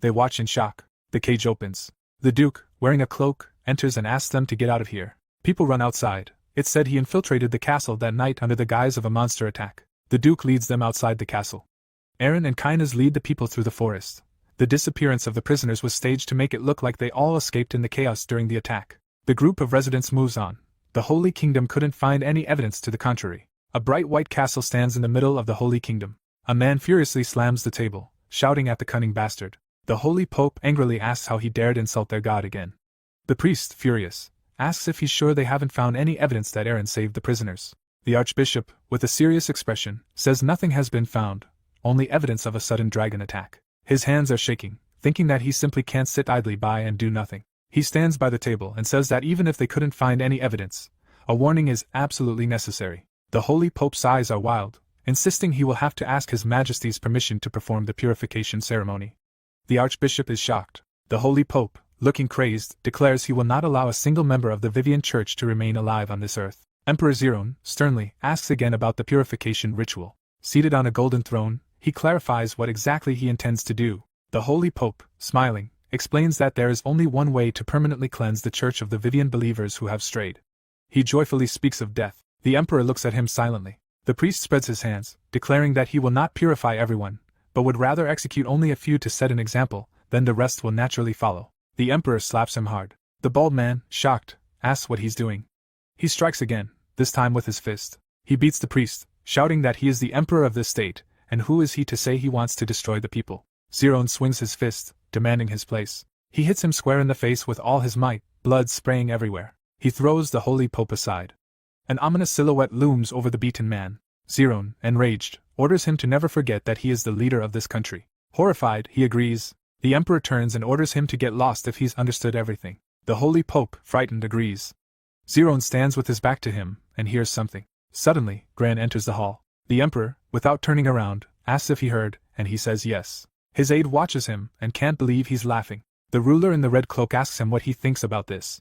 They watch in shock. The cage opens. The Duke, wearing a cloak, enters and asks them to get out of here. People run outside. It's said he infiltrated the castle that night under the guise of a monster attack. The Duke leads them outside the castle. Eren and Kinuz lead the people through the forest. The disappearance of the prisoners was staged to make it look like they all escaped in the chaos during the attack. The group of residents moves on. The Holy Kingdom couldn't find any evidence to the contrary. A bright white castle stands in the middle of the Holy Kingdom. A man furiously slams the table, shouting at the cunning bastard. The Holy Pope angrily asks how he dared insult their god again. The priest, furious, asks if he's sure they haven't found any evidence that Eren saved the prisoners. The Archbishop, with a serious expression, says nothing has been found, only evidence of a sudden dragon attack. His hands are shaking, thinking that he simply can't sit idly by and do nothing. He stands by the table and says that even if they couldn't find any evidence, a warning is absolutely necessary. The Holy Pope's eyes are wild, insisting he will have to ask His Majesty's permission to perform the purification ceremony. The Archbishop is shocked. The Holy Pope, looking crazed, declares he will not allow a single member of the Vivian Church to remain alive on this earth. Emperor Zerone, sternly, asks again about the purification ritual. Seated on a golden throne, he clarifies what exactly he intends to do. The Holy Pope, smiling, explains that there is only one way to permanently cleanse the Church of the Vivian believers who have strayed. He joyfully speaks of death. The Emperor looks at him silently. The priest spreads his hands, declaring that he will not purify everyone, but would rather execute only a few to set an example, then the rest will naturally follow. The Emperor slaps him hard. The bald man, shocked, asks what he's doing. He strikes again, this time with his fist. He beats the priest, shouting that he is the Emperor of this state, and who is he to say he wants to destroy the people. Zerone swings his fist, demanding his place. He hits him square in the face with all his might, blood spraying everywhere. He throws the Holy Pope aside. An ominous silhouette looms over the beaten man. Zerone, enraged, orders him to never forget that he is the leader of this country. Horrified, he agrees. The Emperor turns and orders him to get lost if he's understood everything. The Holy Pope, frightened, agrees. Zerone stands with his back to him, and hears something. Suddenly, Gran enters the hall. The Emperor, without turning around, asks if he heard, and he says yes. His aide watches him, and can't believe he's laughing. The ruler in the red cloak asks him what he thinks about this.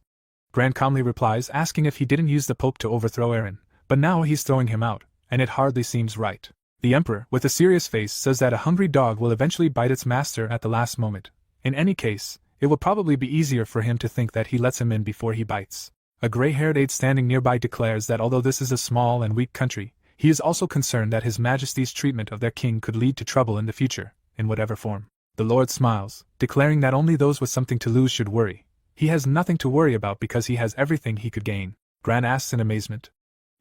Gran calmly replies, asking if he didn't use the Pope to overthrow Eren, but now he's throwing him out, and it hardly seems right. The Emperor, with a serious face, says that a hungry dog will eventually bite its master at the last moment. In any case, it will probably be easier for him to think that he lets him in before he bites. A gray-haired aide standing nearby declares that although this is a small and weak country, he is also concerned that His Majesty's treatment of their king could lead to trouble in the future, in whatever form. The Lord smiles, declaring that only those with something to lose should worry. He has nothing to worry about because he has everything he could gain. Gran asks in amazement.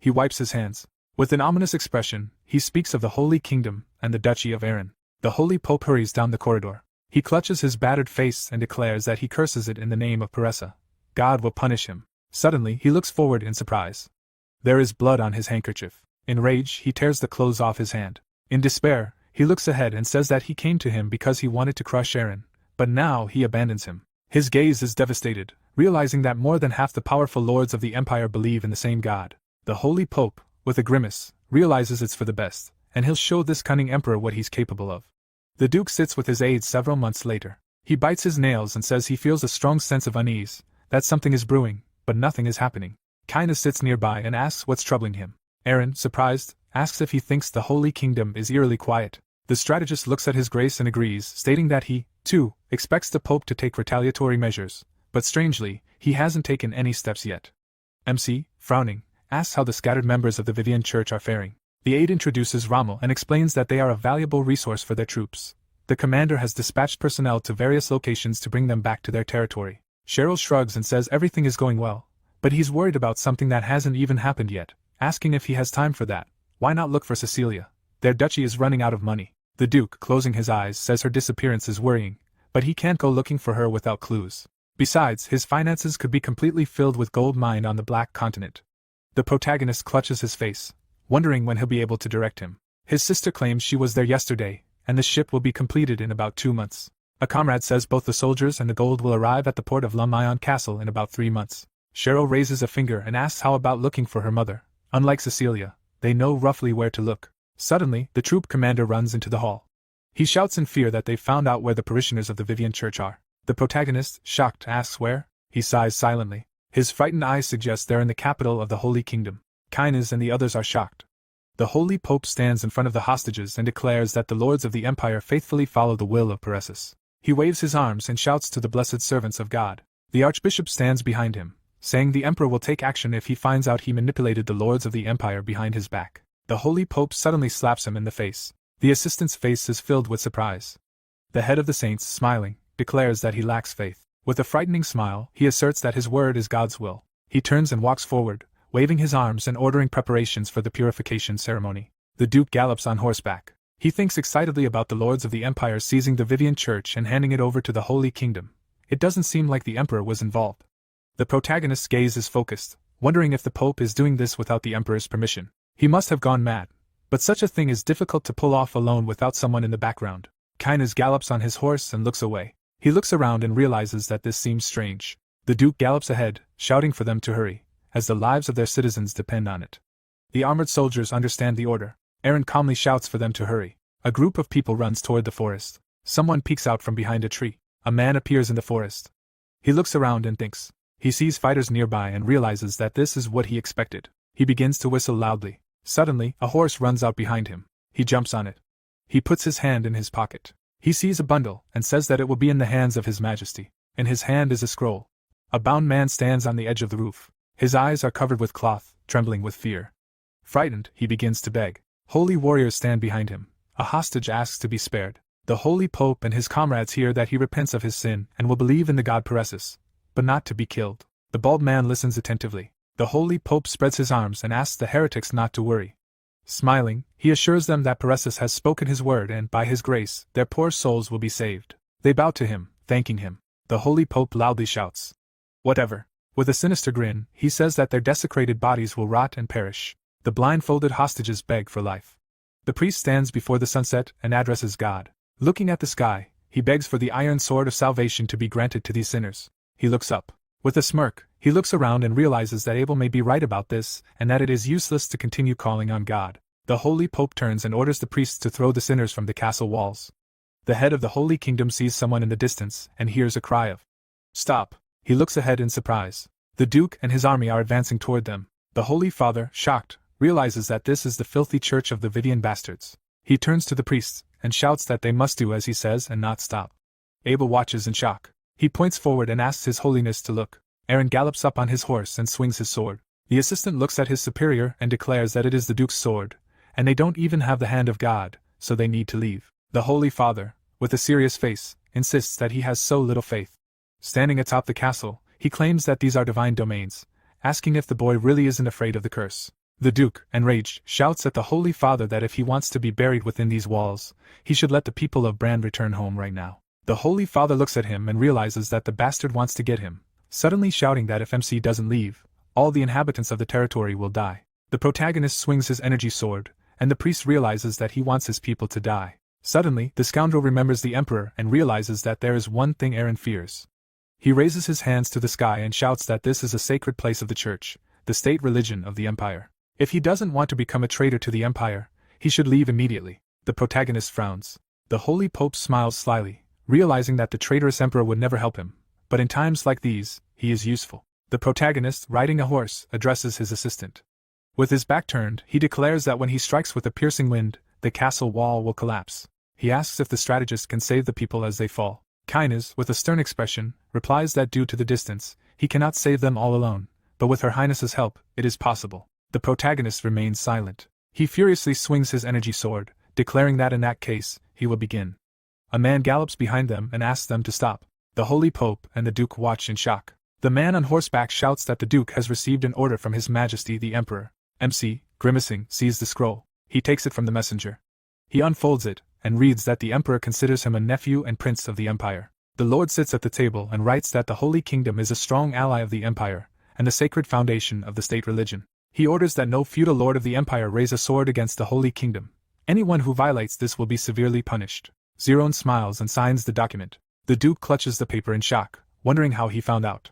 He wipes his hands. With an ominous expression, he speaks of the Holy Kingdom and the Duchy of Eren. The Holy Pope hurries down the corridor. He clutches his battered face and declares that he curses it in the name of Paressa. God will punish him. Suddenly, he looks forward in surprise. There is blood on his handkerchief. In rage, he tears the clothes off his hand. In despair, he looks ahead and says that he came to him because he wanted to crush Aaron, but now he abandons him. His gaze is devastated, realizing that more than half the powerful lords of the empire believe in the same god. The Holy Pope, with a grimace, realizes it's for the best, and he'll show this cunning emperor what he's capable of. The Duke sits with his aides several months later. He bites his nails and says he feels a strong sense of unease, that something is brewing, but nothing is happening. Kaina sits nearby and asks what's troubling him. Aaron, surprised, asks if he thinks the Holy Kingdom is eerily quiet. The strategist looks at His Grace and agrees, stating that he, too, expects the Pope to take retaliatory measures, but strangely, he hasn't taken any steps yet. MC, frowning, asks how the scattered members of the Vivian Church are faring. The aide introduces Rommel and explains that they are a valuable resource for their troops. The commander has dispatched personnel to various locations to bring them back to their territory. Cheryl shrugs and says everything is going well, but he's worried about something that hasn't even happened yet, asking if he has time for that. Why not look for Cecilia? Their duchy is running out of money. The Duke, closing his eyes, says her disappearance is worrying, but he can't go looking for her without clues. Besides, his finances could be completely filled with gold mined on the Black Continent. The protagonist clutches his face, wondering when he'll be able to direct him. His sister claims she was there yesterday, and the ship will be completed in about 2 months. A comrade says both the soldiers and the gold will arrive at the port of Lumayon Castle in about 3 months. Cheryl raises a finger and asks how about looking for her mother. Unlike Cecilia, they know roughly where to look. Suddenly, the troop commander runs into the hall. He shouts in fear that they've found out where the parishioners of the Vivian Church are. The protagonist, shocked, asks where. He sighs silently. His frightened eyes suggest they're in the capital of the Holy Kingdom. Kainas and the others are shocked. The Holy Pope stands in front of the hostages and declares that the lords of the empire faithfully follow the will of Paresis. He waves his arms and shouts to the blessed servants of God. The archbishop stands behind him, saying the emperor will take action if he finds out he manipulated the lords of the empire behind his back. The Holy Pope suddenly slaps him in the face. The assistant's face is filled with surprise. The head of the saints, smiling, declares that he lacks faith. With a frightening smile, he asserts that his word is God's will. He turns and walks forward, waving his arms and ordering preparations for the purification ceremony. The Duke gallops on horseback. He thinks excitedly about the lords of the empire seizing the Vivian Church and handing it over to the Holy Kingdom. It doesn't seem like the emperor was involved. The protagonist's gaze is focused, wondering if the Pope is doing this without the emperor's permission. He must have gone mad. But such a thing is difficult to pull off alone without someone in the background. Kainas gallops on his horse and looks away. He looks around and realizes that this seems strange. The Duke gallops ahead, shouting for them to hurry, as the lives of their citizens depend on it. The armored soldiers understand the order. Aaron calmly shouts for them to hurry. A group of people runs toward the forest. Someone peeks out from behind a tree. A man appears in the forest. He looks around and thinks. He sees fighters nearby and realizes that this is what he expected. He begins to whistle loudly. Suddenly, a horse runs out behind him. He jumps on it. He puts his hand in his pocket. He sees a bundle and says that it will be in the hands of His Majesty. In his hand is a scroll. A bound man stands on the edge of the roof. His eyes are covered with cloth, trembling with fear. Frightened, he begins to beg. Holy warriors stand behind him. A hostage asks to be spared. The Holy Pope and his comrades hear that he repents of his sin and will believe in the god Paresis, but not to be killed. The bald man listens attentively. The Holy Pope spreads his arms and asks the heretics not to worry. Smiling, he assures them that Paresis has spoken his word and, by his grace, their poor souls will be saved. They bow to him, thanking him. The Holy Pope loudly shouts, "Whatever!" With a sinister grin, he says that their desecrated bodies will rot and perish. The blindfolded hostages beg for life. The priest stands before the sunset and addresses God. Looking at the sky, he begs for the iron sword of salvation to be granted to these sinners. He looks up. With a smirk, he looks around and realizes that Abel may be right about this and that it is useless to continue calling on God. The Holy Pope turns and orders the priests to throw the sinners from the castle walls. The head of the Holy Kingdom sees someone in the distance and hears a cry of, "Stop!" He looks ahead in surprise. The Duke and his army are advancing toward them. The Holy Father, shocked, realizes that this is the filthy church of the Vivian bastards. He turns to the priests and shouts that they must do as he says and not stop. Abel watches in shock. He points forward and asks His Holiness to look. Aaron gallops up on his horse and swings his sword. The assistant looks at his superior and declares that it is the Duke's sword, and they don't even have the hand of God, so they need to leave. The Holy Father, with a serious face, insists that he has so little faith. Standing atop the castle, he claims that these are divine domains, asking if the boy really isn't afraid of the curse. The Duke, enraged, shouts at the Holy Father that if he wants to be buried within these walls, he should let the people of Brand return home right now. The Holy Father looks at him and realizes that the bastard wants to get him, suddenly shouting that if MC doesn't leave, all the inhabitants of the territory will die. The protagonist swings his energy sword, and the priest realizes that he wants his people to die. Suddenly, the scoundrel remembers the emperor and realizes that there is one thing Eren fears. He raises his hands to the sky and shouts that this is a sacred place of the church, the state religion of the empire. If he doesn't want to become a traitor to the empire, he should leave immediately. The protagonist frowns. The holy pope smiles slyly, realizing that the traitorous emperor would never help him, but in times like these, he is useful. The protagonist, riding a horse, addresses his assistant. With his back turned, he declares that when he strikes with a piercing wind, the castle wall will collapse. He asks if the strategist can save the people as they fall. Kynes, with a stern expression, replies that due to the distance, he cannot save them all alone, but with Her Highness's help, it is possible. The protagonist remains silent. He furiously swings his energy sword, declaring that in that case, he will begin. A man gallops behind them and asks them to stop. The holy pope and the duke watch in shock. The man on horseback shouts that the duke has received an order from His Majesty the Emperor. MC, grimacing, sees the scroll. He takes it from the messenger. He unfolds it, and reads that the emperor considers him a nephew and prince of the empire. The lord sits at the table and writes that the Holy Kingdom is a strong ally of the empire, and the sacred foundation of the state religion. He orders that no feudal lord of the empire raise a sword against the Holy Kingdom. Anyone who violates this will be severely punished. Zerone smiles and signs the document. The duke clutches the paper in shock, wondering how he found out.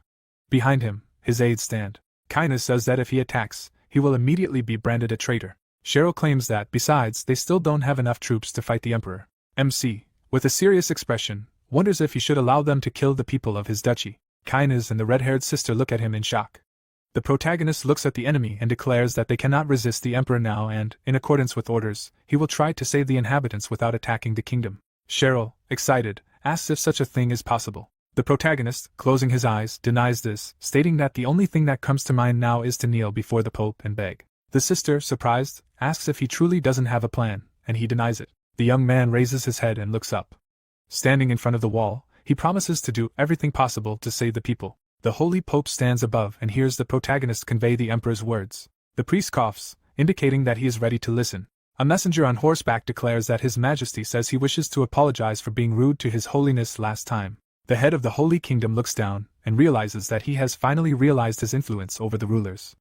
Behind him, his aides stand. Kynes says that if he attacks, he will immediately be branded a traitor. Cheryl claims that, besides, they still don't have enough troops to fight the emperor. MC, with a serious expression, wonders if he should allow them to kill the people of his duchy. Kynes and the red-haired sister look at him in shock. The protagonist looks at the enemy and declares that they cannot resist the emperor now and, in accordance with orders, he will try to save the inhabitants without attacking the kingdom. Cheryl, excited, asks if such a thing is possible. The protagonist, closing his eyes, denies this, stating that the only thing that comes to mind now is to kneel before the pope and beg. The sister, surprised, asks if he truly doesn't have a plan, and he denies it. The young man raises his head and looks up. Standing in front of the wall, he promises to do everything possible to save the people. The holy pope stands above and hears the protagonist convey the emperor's words. The priest coughs, indicating that he is ready to listen. A messenger on horseback declares that His Majesty says he wishes to apologize for being rude to His Holiness last time. The head of the Holy Kingdom looks down and realizes that he has finally realized his influence over the rulers.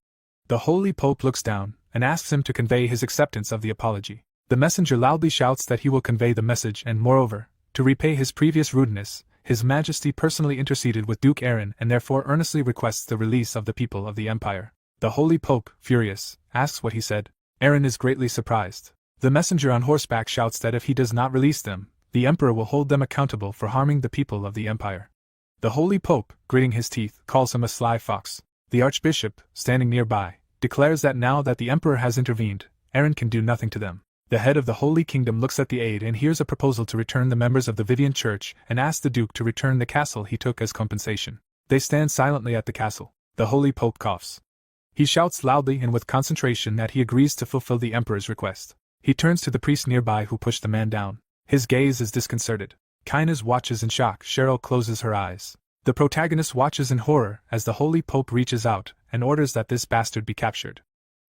The holy pope looks down and asks him to convey his acceptance of the apology. The messenger loudly shouts that he will convey the message and, moreover, to repay his previous rudeness, His Majesty personally interceded with Duke Eren and therefore earnestly requests the release of the people of the empire. The holy pope, furious, asks what he said. Eren is greatly surprised. The messenger on horseback shouts that if he does not release them, the emperor will hold them accountable for harming the people of the empire. The holy pope, gritting his teeth, calls him a sly fox. The archbishop, standing nearby, declares that now that the emperor has intervened, Eren can do nothing to them. The head of the Holy Kingdom looks at the aide and hears a proposal to return the members of the Vivian Church and asks the duke to return the castle he took as compensation. They stand silently at the castle. The holy pope coughs. He shouts loudly and with concentration that he agrees to fulfill the emperor's request. He turns to the priest nearby who pushed the man down. His gaze is disconcerted. Kynes watches in shock. Cheryl closes her eyes. The protagonist watches in horror as the holy pope reaches out and orders that this bastard be captured.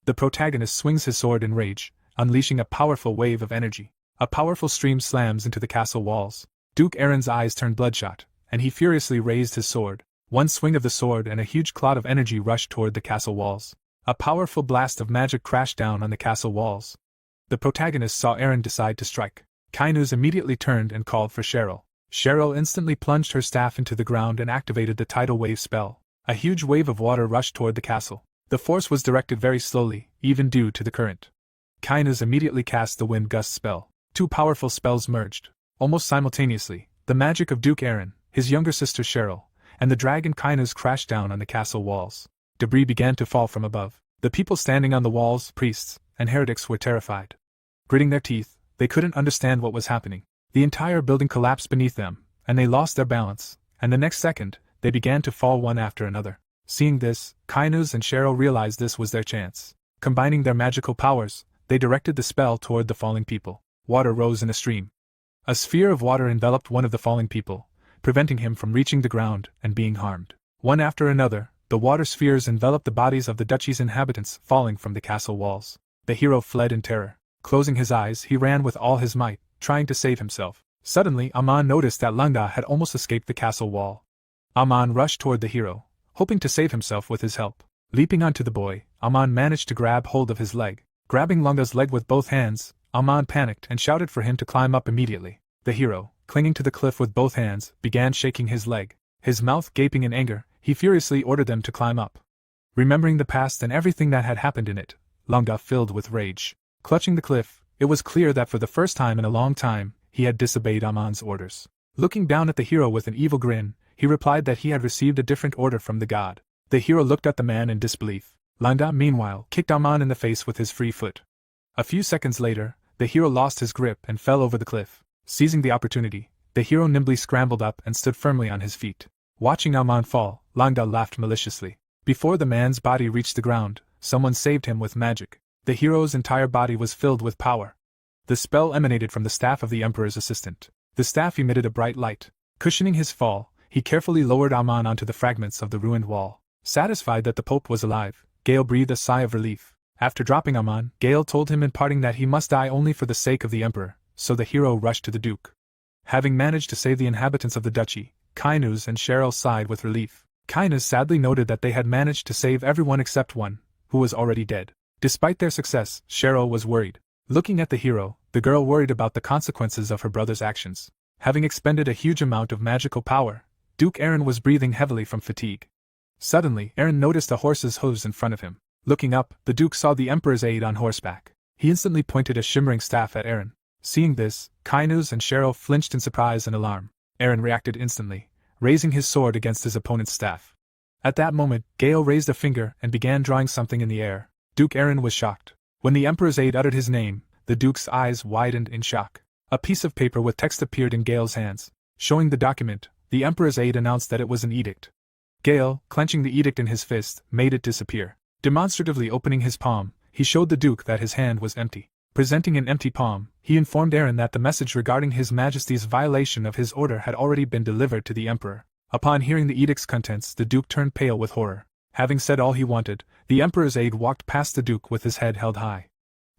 The protagonist swings his sword in rage, unleashing a powerful wave of energy. A powerful stream slams into the castle walls. Duke Eren's eyes turn bloodshot, and he furiously raised his sword. One swing of the sword and a huge cloud of energy rushed toward the castle walls. A powerful blast of magic crashed down on the castle walls. The protagonist saw Eren decide to strike. Kynes immediately turned and called for Cheryl. Cheryl instantly plunged her staff into the ground and activated the tidal wave spell. A huge wave of water rushed toward the castle. The force was directed very slowly, even due to the current. Kynes immediately cast the wind gust spell. Two powerful spells merged. Almost simultaneously, the magic of Duke Eren, his younger sister Cheryl, and the dragon Kynes crashed down on the castle walls. Debris began to fall from above. The people standing on the walls, priests, and heretics were terrified. Gritting their teeth, they couldn't understand what was happening. The entire building collapsed beneath them, and they lost their balance, and the next second, they began to fall one after another. Seeing this, Kynes and Cheryl realized this was their chance. Combining their magical powers, they directed the spell toward the falling people. Water rose in a stream. A sphere of water enveloped one of the falling people, preventing him from reaching the ground and being harmed. One after another, the water spheres enveloped the bodies of the duchy's inhabitants falling from the castle walls. The hero fled in terror. Closing his eyes, he ran with all his might, trying to save himself. Suddenly, Amon noticed that Lungda had almost escaped the castle wall. Amon rushed toward the hero, hoping to save himself with his help. Leaping onto the boy, Amon managed to grab hold of his leg. Grabbing Lunga's leg with both hands, Amon panicked and shouted for him to climb up immediately. The hero, clinging to the cliff with both hands, began shaking his leg. His mouth gaping in anger, he furiously ordered them to climb up. Remembering the past and everything that had happened in it, Lunga filled with rage. Clutching the cliff, it was clear that for the first time in a long time, he had disobeyed Amon's orders. Looking down at the hero with an evil grin, he replied that he had received a different order from the god. The hero looked at the man in disbelief. Lunga, meanwhile, kicked Amon in the face with his free foot. A few seconds later, the hero lost his grip and fell over the cliff. Seizing the opportunity, the hero nimbly scrambled up and stood firmly on his feet. Watching Amon fall, Lunga laughed maliciously. Before the man's body reached the ground, someone saved him with magic. The hero's entire body was filled with power. The spell emanated from the staff of the Emperor's assistant. The staff emitted a bright light. Cushioning his fall, he carefully lowered Amon onto the fragments of the ruined wall. Satisfied that the Pope was alive, Gayle breathed a sigh of relief. After dropping Amon, Gayle told him in parting that he must die only for the sake of the Emperor, so the hero rushed to the Duke. Having managed to save the inhabitants of the duchy, Kainuz and Cheryl sighed with relief. Kainuz sadly noted that they had managed to save everyone except one, who was already dead. Despite their success, Cheryl was worried. Looking at the hero, the girl worried about the consequences of her brother's actions. Having expended a huge amount of magical power, Duke Aaron was breathing heavily from fatigue. Suddenly, Aaron noticed a horse's hooves in front of him. Looking up, the Duke saw the Emperor's aide on horseback. He instantly pointed a shimmering staff at Aaron. Seeing this, Kainuz and Cheryl flinched in surprise and alarm. Aaron reacted instantly, raising his sword against his opponent's staff. At that moment, Gayle raised a finger and began drawing something in the air. Duke Aaron was shocked. When the Emperor's aide uttered his name, the Duke's eyes widened in shock. A piece of paper with text appeared in Gale's hands. Showing the document, the Emperor's aide announced that it was an edict. Gayle, clenching the edict in his fist, made it disappear. Demonstratively opening his palm, he showed the Duke that his hand was empty. Presenting an empty palm, he informed Aaron that the message regarding His Majesty's violation of his order had already been delivered to the Emperor. Upon hearing the edict's contents, the Duke turned pale with horror. Having said all he wanted, the Emperor's aide walked past the Duke with his head held high.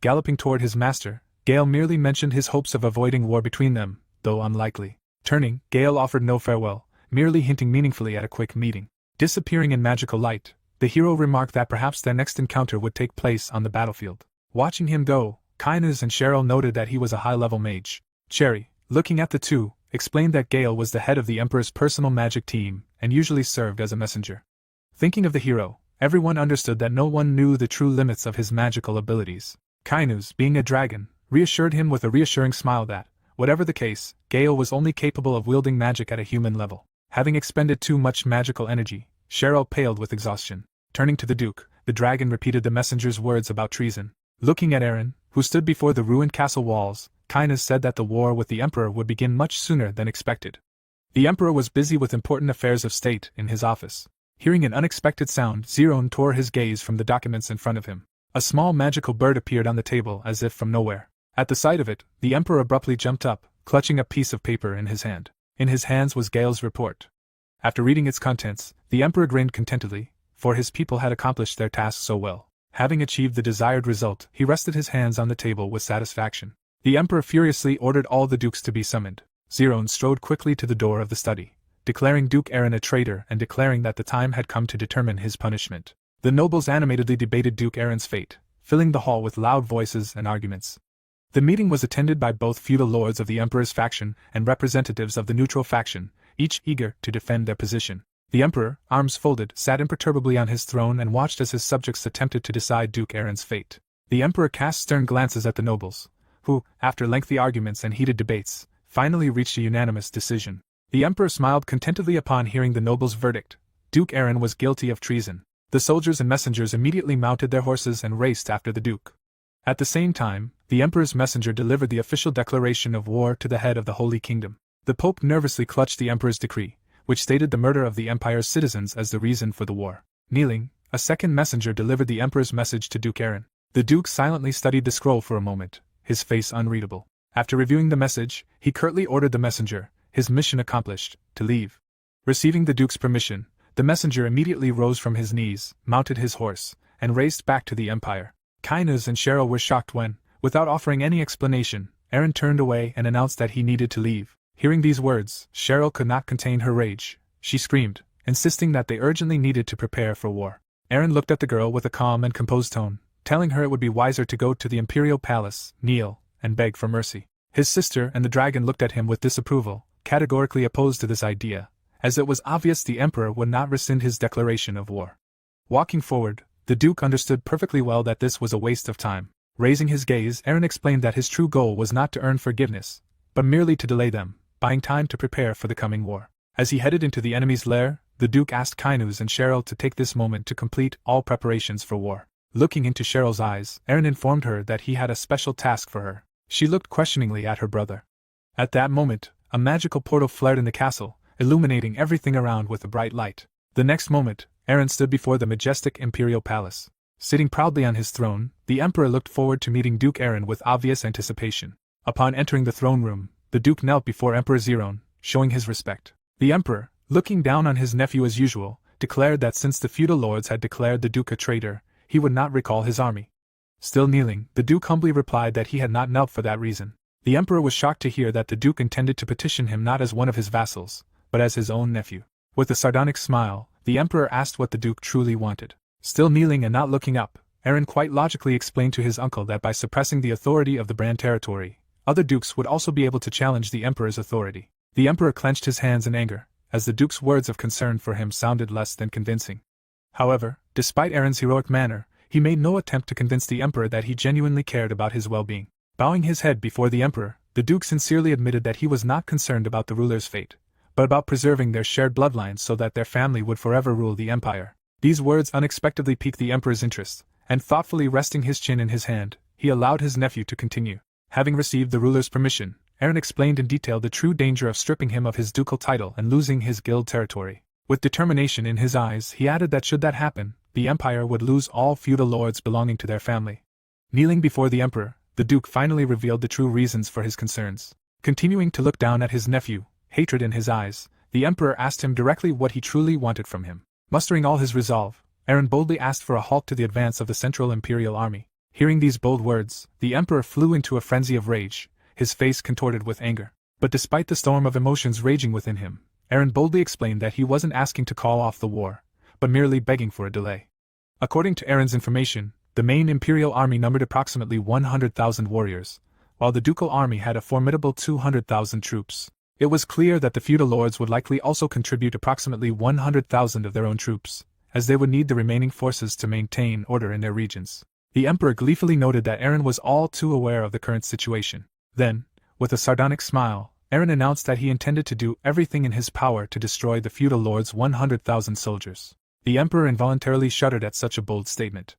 Galloping toward his master, Gayle merely mentioned his hopes of avoiding war between them, though unlikely. Turning, Gayle offered no farewell, merely hinting meaningfully at a quick meeting. Disappearing in magical light, the hero remarked that perhaps their next encounter would take place on the battlefield. Watching him go, Kainuz and Cheryl noted that he was a high-level mage. Cherry, looking at the two, explained that Gayle was the head of the Emperor's personal magic team and usually served as a messenger. Thinking of the hero, everyone understood that no one knew the true limits of his magical abilities. Kainuz, being a dragon, reassured him with a reassuring smile that, whatever the case, Gayle was only capable of wielding magic at a human level. Having expended too much magical energy, Cheryl paled with exhaustion. Turning to the Duke, the dragon repeated the messenger's words about treason. Looking at Aaron, who stood before the ruined castle walls, Kainuz said that the war with the Emperor would begin much sooner than expected. The Emperor was busy with important affairs of state in his office. Hearing an unexpected sound, Zerone tore his gaze from the documents in front of him. A small magical bird appeared on the table as if from nowhere. At the sight of it, the Emperor abruptly jumped up, clutching a piece of paper in his hand. In his hands was Gale's report. After reading its contents, the Emperor grinned contentedly, for his people had accomplished their task so well. Having achieved the desired result, he rested his hands on the table with satisfaction. The Emperor furiously ordered all the dukes to be summoned. Zerone strode quickly to the door of the study, declaring Duke Aaron a traitor and declaring that the time had come to determine his punishment. The nobles animatedly debated Duke Aaron's fate, filling the hall with loud voices and arguments. The meeting was attended by both feudal lords of the Emperor's faction and representatives of the neutral faction, each eager to defend their position. The Emperor, arms folded, sat imperturbably on his throne and watched as his subjects attempted to decide Duke Aaron's fate. The Emperor cast stern glances at the nobles, who, after lengthy arguments and heated debates, finally reached a unanimous decision. The Emperor smiled contentedly upon hearing the nobles' verdict. Duke Aaron was guilty of treason. The soldiers and messengers immediately mounted their horses and raced after the Duke. At the same time, the Emperor's messenger delivered the official declaration of war to the head of the Holy Kingdom. The Pope nervously clutched the Emperor's decree, which stated the murder of the Empire's citizens as the reason for the war. Kneeling, a second messenger delivered the Emperor's message to Duke Aaron. The Duke silently studied the scroll for a moment, his face unreadable. After reviewing the message, he curtly ordered the messenger, his mission accomplished, to leave. Receiving the Duke's permission, the messenger immediately rose from his knees, mounted his horse, and raced back to the Empire. Kainuz and Cheryl were shocked when, without offering any explanation, Aaron turned away and announced that he needed to leave. Hearing these words, Cheryl could not contain her rage. She screamed, insisting that they urgently needed to prepare for war. Aaron looked at the girl with a calm and composed tone, telling her it would be wiser to go to the imperial palace, kneel, and beg for mercy. His sister and the dragon looked at him with disapproval, categorically opposed to this idea, as it was obvious the emperor would not rescind his declaration of war. Walking forward, the Duke understood perfectly well that this was a waste of time. Raising his gaze, Aaron explained that his true goal was not to earn forgiveness, but merely to delay them, buying time to prepare for the coming war. As he headed into the enemy's lair, the Duke asked Kainuz and Cheryl to take this moment to complete all preparations for war. Looking into Cheryl's eyes, Aaron informed her that he had a special task for her. She looked questioningly at her brother. At that moment, a magical portal flared in the castle, illuminating everything around with a bright light. The next moment, Aaron stood before the majestic imperial palace. Sitting proudly on his throne, the emperor looked forward to meeting Duke Aaron with obvious anticipation. Upon entering the throne room, the Duke knelt before Emperor Zerone, showing his respect. The emperor, looking down on his nephew as usual, declared that since the feudal lords had declared the Duke a traitor, he would not recall his army. Still kneeling, the Duke humbly replied that he had not knelt for that reason. The emperor was shocked to hear that the Duke intended to petition him not as one of his vassals, but as his own nephew. With a sardonic smile, the emperor asked what the Duke truly wanted. Still kneeling and not looking up, Aaron quite logically explained to his uncle that by suppressing the authority of the Brahn territory, other dukes would also be able to challenge the emperor's authority. The emperor clenched his hands in anger, as the duke's words of concern for him sounded less than convincing. However, despite Aaron's heroic manner, he made no attempt to convince the emperor that he genuinely cared about his well-being. Bowing his head before the emperor, the duke sincerely admitted that he was not concerned about the ruler's fate, but about preserving their shared bloodlines so that their family would forever rule the empire. These words unexpectedly piqued the emperor's interest, and thoughtfully resting his chin in his hand, he allowed his nephew to continue. Having received the ruler's permission, Aaron explained in detail the true danger of stripping him of his ducal title and losing his guild territory. With determination in his eyes, he added that should that happen, the empire would lose all feudal lords belonging to their family. Kneeling before the emperor, the duke finally revealed the true reasons for his concerns. Continuing to look down at his nephew, hatred in his eyes, the emperor asked him directly what he truly wanted from him. Mustering all his resolve, Aaron boldly asked for a halt to the advance of the Central Imperial Army. Hearing these bold words, the emperor flew into a frenzy of rage, his face contorted with anger. But despite the storm of emotions raging within him, Aaron boldly explained that he wasn't asking to call off the war, but merely begging for a delay. According to Aaron's information, the main imperial army numbered approximately 100,000 warriors, while the ducal army had a formidable 200,000 troops. It was clear that the feudal lords would likely also contribute approximately 100,000 of their own troops, as they would need the remaining forces to maintain order in their regions. The emperor gleefully noted that Aaron was all too aware of the current situation. Then, with a sardonic smile, Aaron announced that he intended to do everything in his power to destroy the feudal lords' 100,000 soldiers. The emperor involuntarily shuddered at such a bold statement.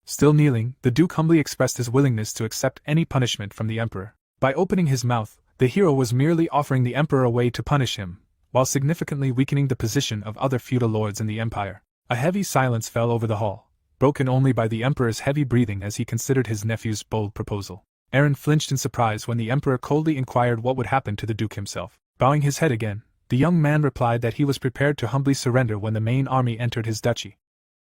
Still kneeling, the duke humbly expressed his willingness to accept any punishment from the emperor. By opening his mouth, the hero was merely offering the emperor a way to punish him, while significantly weakening the position of other feudal lords in the empire. A heavy silence fell over the hall, broken only by the emperor's heavy breathing as he considered his nephew's bold proposal. Aaron flinched in surprise when the emperor coldly inquired what would happen to the duke himself. Bowing his head again, the young man replied that he was prepared to humbly surrender when the main army entered his duchy.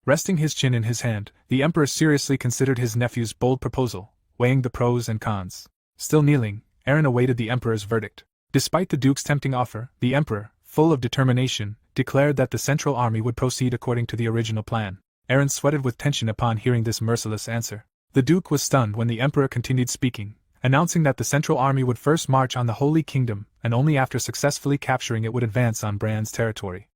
Resting his chin in his hand, the emperor seriously considered his nephew's bold proposal, weighing the pros and cons. Still kneeling, Aaron awaited the emperor's verdict. Despite the duke's tempting offer, the emperor, full of determination, declared that the central army would proceed according to the original plan. Aaron sweated with tension upon hearing this merciless answer. The duke was stunned when the emperor continued speaking, announcing that the central army would first march on the Holy Kingdom, and only after successfully capturing it would advance on Brann's territory.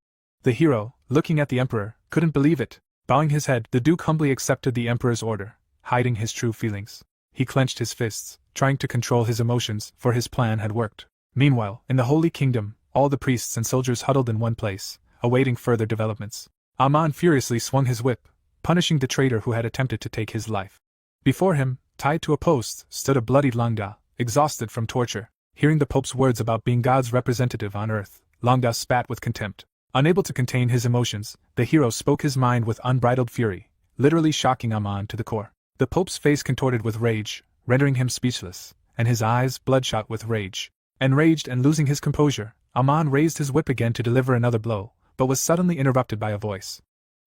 The hero, looking at the emperor, couldn't believe it. Bowing his head, the duke humbly accepted the emperor's order, hiding his true feelings. He clenched his fists, trying to control his emotions, for his plan had worked. Meanwhile, in the Holy Kingdom, all the priests and soldiers huddled in one place, awaiting further developments. Amon furiously swung his whip, punishing the traitor who had attempted to take his life. Before him, tied to a post, stood a bloodied Langda, exhausted from torture. Hearing the Pope's words about being God's representative on earth, Langda spat with contempt. Unable to contain his emotions, the hero spoke his mind with unbridled fury, literally shocking Amon to the core. The Pope's face contorted with rage, rendering him speechless, and his eyes bloodshot with rage. Enraged and losing his composure, Amon raised his whip again to deliver another blow, but was suddenly interrupted by a voice.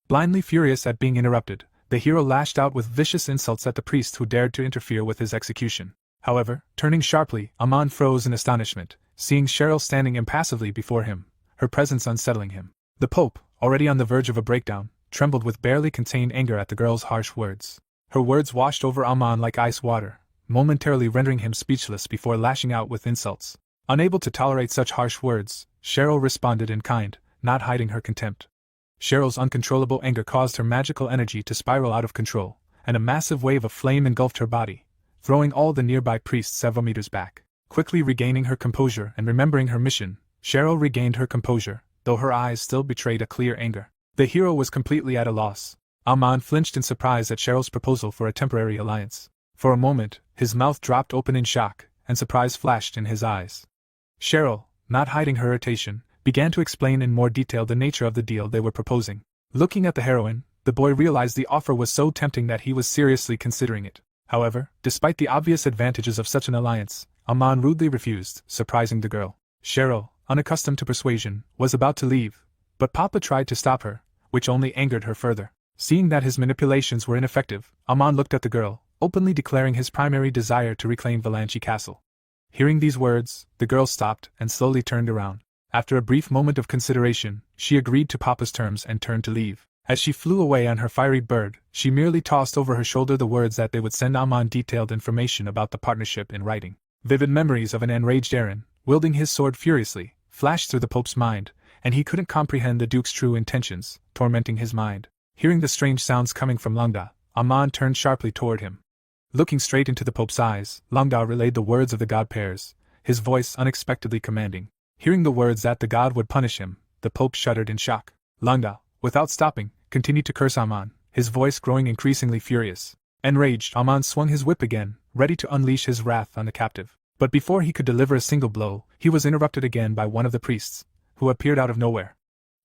Blindly furious at being interrupted, the hero lashed out with vicious insults at the priest who dared to interfere with his execution. However, turning sharply, Amon froze in astonishment, seeing Cheryl standing impassively before him, her presence unsettling him. The Pope, already on the verge of a breakdown, trembled with barely contained anger at the girl's harsh words. Her words washed over Amon like ice water, momentarily rendering him speechless before lashing out with insults. Unable to tolerate such harsh words, Cheryl responded in kind, not hiding her contempt. Cheryl's uncontrollable anger caused her magical energy to spiral out of control, and a massive wave of flame engulfed her body, throwing all the nearby priests several meters back. Quickly regaining her composure and remembering her mission, Cheryl regained her composure, though her eyes still betrayed a clear anger. The hero was completely at a loss. Amon flinched in surprise at Cheryl's proposal for a temporary alliance. For a moment, his mouth dropped open in shock, and surprise flashed in his eyes. Cheryl, not hiding her irritation, began to explain in more detail the nature of the deal they were proposing. Looking at the heroine, the boy realized the offer was so tempting that he was seriously considering it. However, despite the obvious advantages of such an alliance, Amon rudely refused, surprising the girl. Cheryl, unaccustomed to persuasion, was about to leave, but Papa tried to stop her, which only angered her further. Seeing that his manipulations were ineffective, Amon looked at the girl, openly declaring his primary desire to reclaim Valanchi Castle. Hearing these words, the girl stopped and slowly turned around. After a brief moment of consideration, she agreed to Papa's terms and turned to leave. As she flew away on her fiery bird, she merely tossed over her shoulder the words that they would send Amon detailed information about the partnership in writing. Vivid memories of an enraged Aaron, wielding his sword furiously, flashed through the Pope's mind, and he couldn't comprehend the Duke's true intentions, tormenting his mind. Hearing the strange sounds coming from Lungda, Amon turned sharply toward him. Looking straight into the Pope's eyes, Lungda relayed the words of the god pairs, his voice unexpectedly commanding. Hearing the words that the god would punish him, the Pope shuddered in shock. Lungda, without stopping, continued to curse Amon, his voice growing increasingly furious. Enraged, Amon swung his whip again, ready to unleash his wrath on the captive. But before he could deliver a single blow, he was interrupted again by one of the priests, who appeared out of nowhere.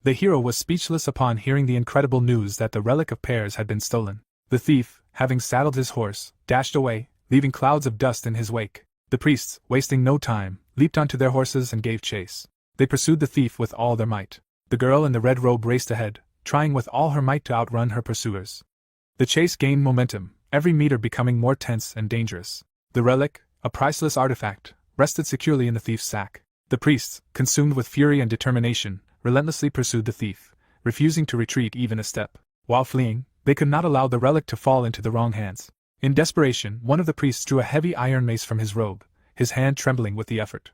The hero was speechless upon hearing the incredible news that the relic of Pears had been stolen. The thief, having saddled his horse, dashed away, leaving clouds of dust in his wake. The priests, wasting no time, leaped onto their horses and gave chase. They pursued the thief with all their might. The girl in the red robe raced ahead, trying with all her might to outrun her pursuers. The chase gained momentum, every meter becoming more tense and dangerous. The relic, a priceless artifact, rested securely in the thief's sack. The priests, consumed with fury and determination, relentlessly pursued the thief, refusing to retreat even a step. While fleeing, they could not allow the relic to fall into the wrong hands. In desperation, one of the priests drew a heavy iron mace from his robe, his hand trembling with the effort.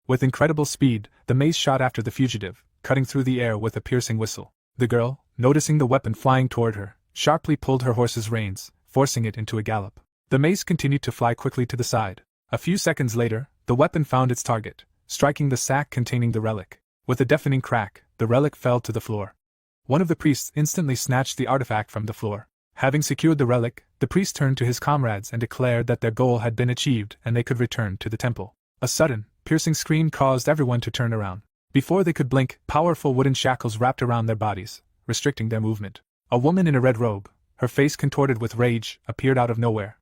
With incredible speed, the mace shot after the fugitive, cutting through the air with a piercing whistle. The girl, noticing the weapon flying toward her, sharply pulled her horse's reins, forcing it into a gallop. The mace continued to fly quickly to the side. A few seconds later, the weapon found its target, striking the sack containing the relic. With a deafening crack, the relic fell to the floor. One of the priests instantly snatched the artifact from the floor. Having secured the relic, the priest turned to his comrades and declared that their goal had been achieved and they could return to the temple. A sudden, piercing scream caused everyone to turn around. Before they could blink, powerful wooden shackles wrapped around their bodies, restricting their movement. A woman in a red robe, her face contorted with rage, appeared out of nowhere.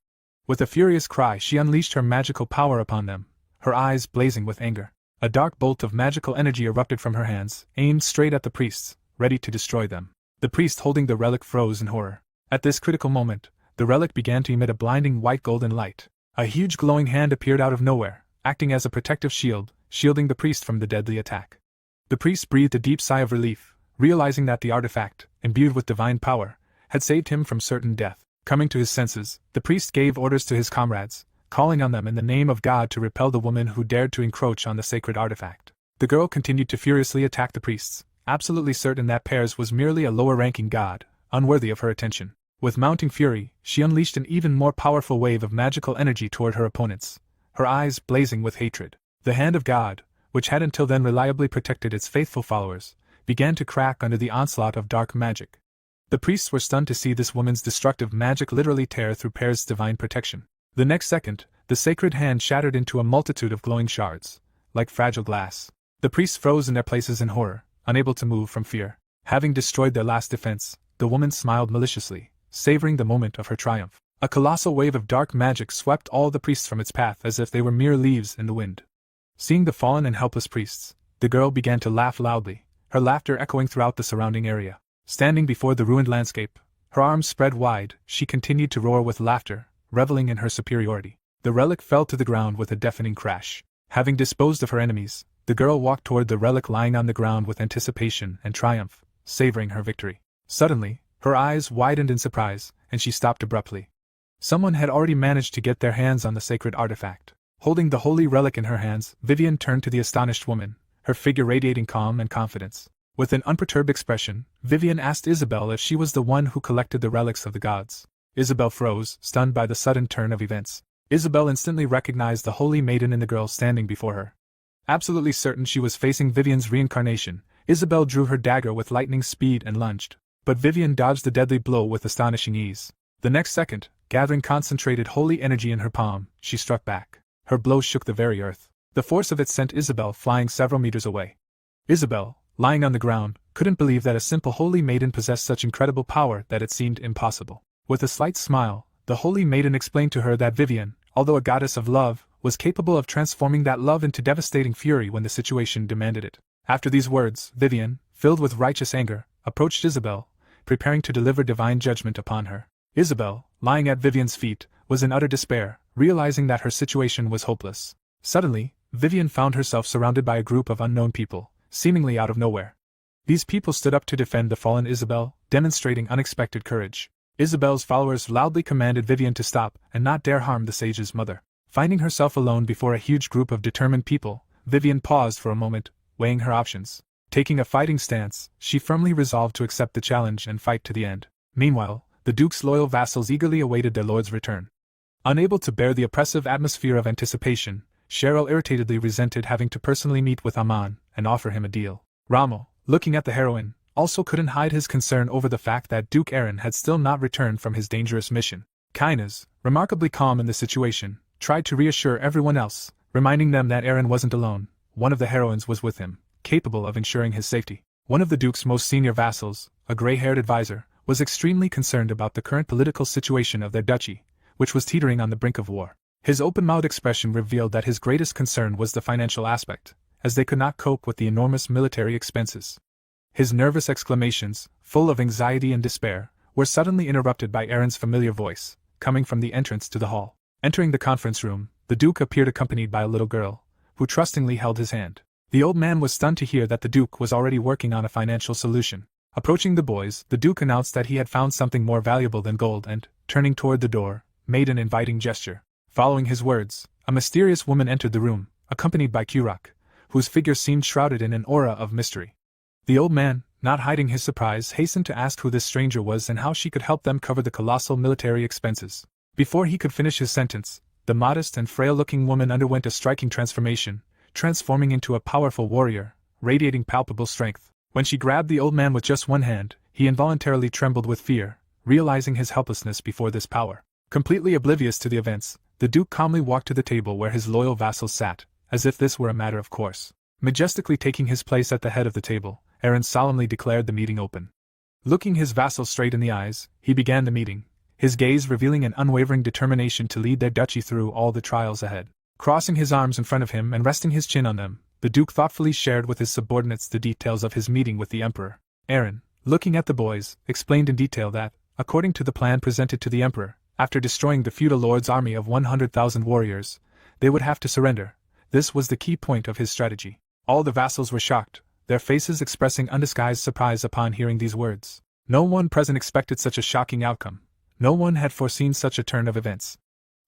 With a furious cry, she unleashed her magical power upon them, her eyes blazing with anger. A dark bolt of magical energy erupted from her hands, aimed straight at the priests, ready to destroy them. The priest holding the relic froze in horror. At this critical moment, the relic began to emit a blinding white golden light. A huge glowing hand appeared out of nowhere, acting as a protective shield, shielding the priest from the deadly attack. The priest breathed a deep sigh of relief, realizing that the artifact, imbued with divine power, had saved him from certain death. Coming to his senses, the priest gave orders to his comrades, calling on them in the name of God to repel the woman who dared to encroach on the sacred artifact. The girl continued to furiously attack the priests, absolutely certain that Pears was merely a lower-ranking god, unworthy of her attention. With mounting fury, she unleashed an even more powerful wave of magical energy toward her opponents, her eyes blazing with hatred. The hand of God, which had until then reliably protected its faithful followers, began to crack under the onslaught of dark magic. The priests were stunned to see this woman's destructive magic literally tear through Pears' divine protection. The next second, the sacred hand shattered into a multitude of glowing shards, like fragile glass. The priests froze in their places in horror, unable to move from fear. Having destroyed their last defense, the woman smiled maliciously, savoring the moment of her triumph. A colossal wave of dark magic swept all the priests from its path as if they were mere leaves in the wind. Seeing the fallen and helpless priests, the girl began to laugh loudly, her laughter echoing throughout the surrounding area. Standing before the ruined landscape, her arms spread wide, she continued to roar with laughter, reveling in her superiority. The relic fell to the ground with a deafening crash. Having disposed of her enemies, the girl walked toward the relic lying on the ground with anticipation and triumph, savoring her victory. Suddenly, Her eyes widened in surprise, and she stopped abruptly. Someone had already managed to get their hands on the sacred artifact. Holding the holy relic in her hands, Vivian turned to the astonished woman, her figure radiating calm and confidence. With an unperturbed expression, Vivian asked Isabel if she was the one who collected the relics of the gods. Isabel froze, stunned by the sudden turn of events. Isabel instantly recognized the holy maiden in the girl standing before her. Absolutely certain she was facing Vivian's reincarnation, Isabel drew her dagger with lightning speed and lunged. But Vivian dodged the deadly blow with astonishing ease. The next second, gathering concentrated holy energy in her palm, she struck back. Her blow shook the very earth. The force of it sent Isabel flying several meters away. Isabel, lying on the ground, couldn't believe that a simple holy maiden possessed such incredible power that it seemed impossible. With a slight smile, the holy maiden explained to her that Vivian, although a goddess of love, was capable of transforming that love into devastating fury when the situation demanded it. After these words, Vivian, filled with righteous anger, approached Isabel, preparing to deliver divine judgment upon her. Isabel, lying at Vivian's feet, was in utter despair, realizing that her situation was hopeless. Suddenly, Vivian found herself surrounded by a group of unknown people, seemingly out of nowhere. These people stood up to defend the fallen Isabel, demonstrating unexpected courage. Isabel's followers loudly commanded Vivian to stop and not dare harm the sage's mother. Finding herself alone before a huge group of determined people, Vivian paused for a moment, weighing her options. Taking a fighting stance, she firmly resolved to accept the challenge and fight to the end. Meanwhile, the Duke's loyal vassals eagerly awaited their lord's return. Unable to bear the oppressive atmosphere of anticipation, Cheryl irritatedly resented having to personally meet with Aman and offer him a deal. Rommel, looking at the heroine, also couldn't hide his concern over the fact that Duke Aaron had still not returned from his dangerous mission. Kainas, remarkably calm in the situation, tried to reassure everyone else, reminding them that Aaron wasn't alone. One of the heroines was with him, capable of ensuring his safety. One of the Duke's most senior vassals, a gray-haired advisor, was extremely concerned about the current political situation of their duchy, which was teetering on the brink of war. His open-mouthed expression revealed that his greatest concern was the financial aspect, as they could not cope with the enormous military expenses. His nervous exclamations, full of anxiety and despair, were suddenly interrupted by Aaron's familiar voice, coming from the entrance to the hall. Entering the conference room, the Duke appeared accompanied by a little girl, who trustingly held his hand. The old man was stunned to hear that the Duke was already working on a financial solution. Approaching the boys, the Duke announced that he had found something more valuable than gold and, turning toward the door, made an inviting gesture. Following his words, a mysterious woman entered the room, accompanied by Kurak, whose figure seemed shrouded in an aura of mystery. The old man, not hiding his surprise, hastened to ask who this stranger was and how she could help them cover the colossal military expenses. Before he could finish his sentence, the modest and frail-looking woman underwent a striking transformation, transforming into a powerful warrior, radiating palpable strength. When she grabbed the old man with just one hand, he involuntarily trembled with fear, realizing his helplessness before this power. Completely oblivious to the events, the Duke calmly walked to the table where his loyal vassals sat, as if this were a matter of course. Majestically taking his place at the head of the table, Aaron solemnly declared the meeting open. Looking his vassals straight in the eyes, he began the meeting, his gaze revealing an unwavering determination to lead their duchy through all the trials ahead. Crossing his arms in front of him and resting his chin on them, the Duke thoughtfully shared with his subordinates the details of his meeting with the Emperor. Aaron, looking at the boys, explained in detail that, according to the plan presented to the Emperor, after destroying the feudal lord's army of 100,000 warriors, they would have to surrender. This was the key point of his strategy. All the vassals were shocked, their faces expressing undisguised surprise upon hearing these words. No one present expected such a shocking outcome. No one had foreseen such a turn of events.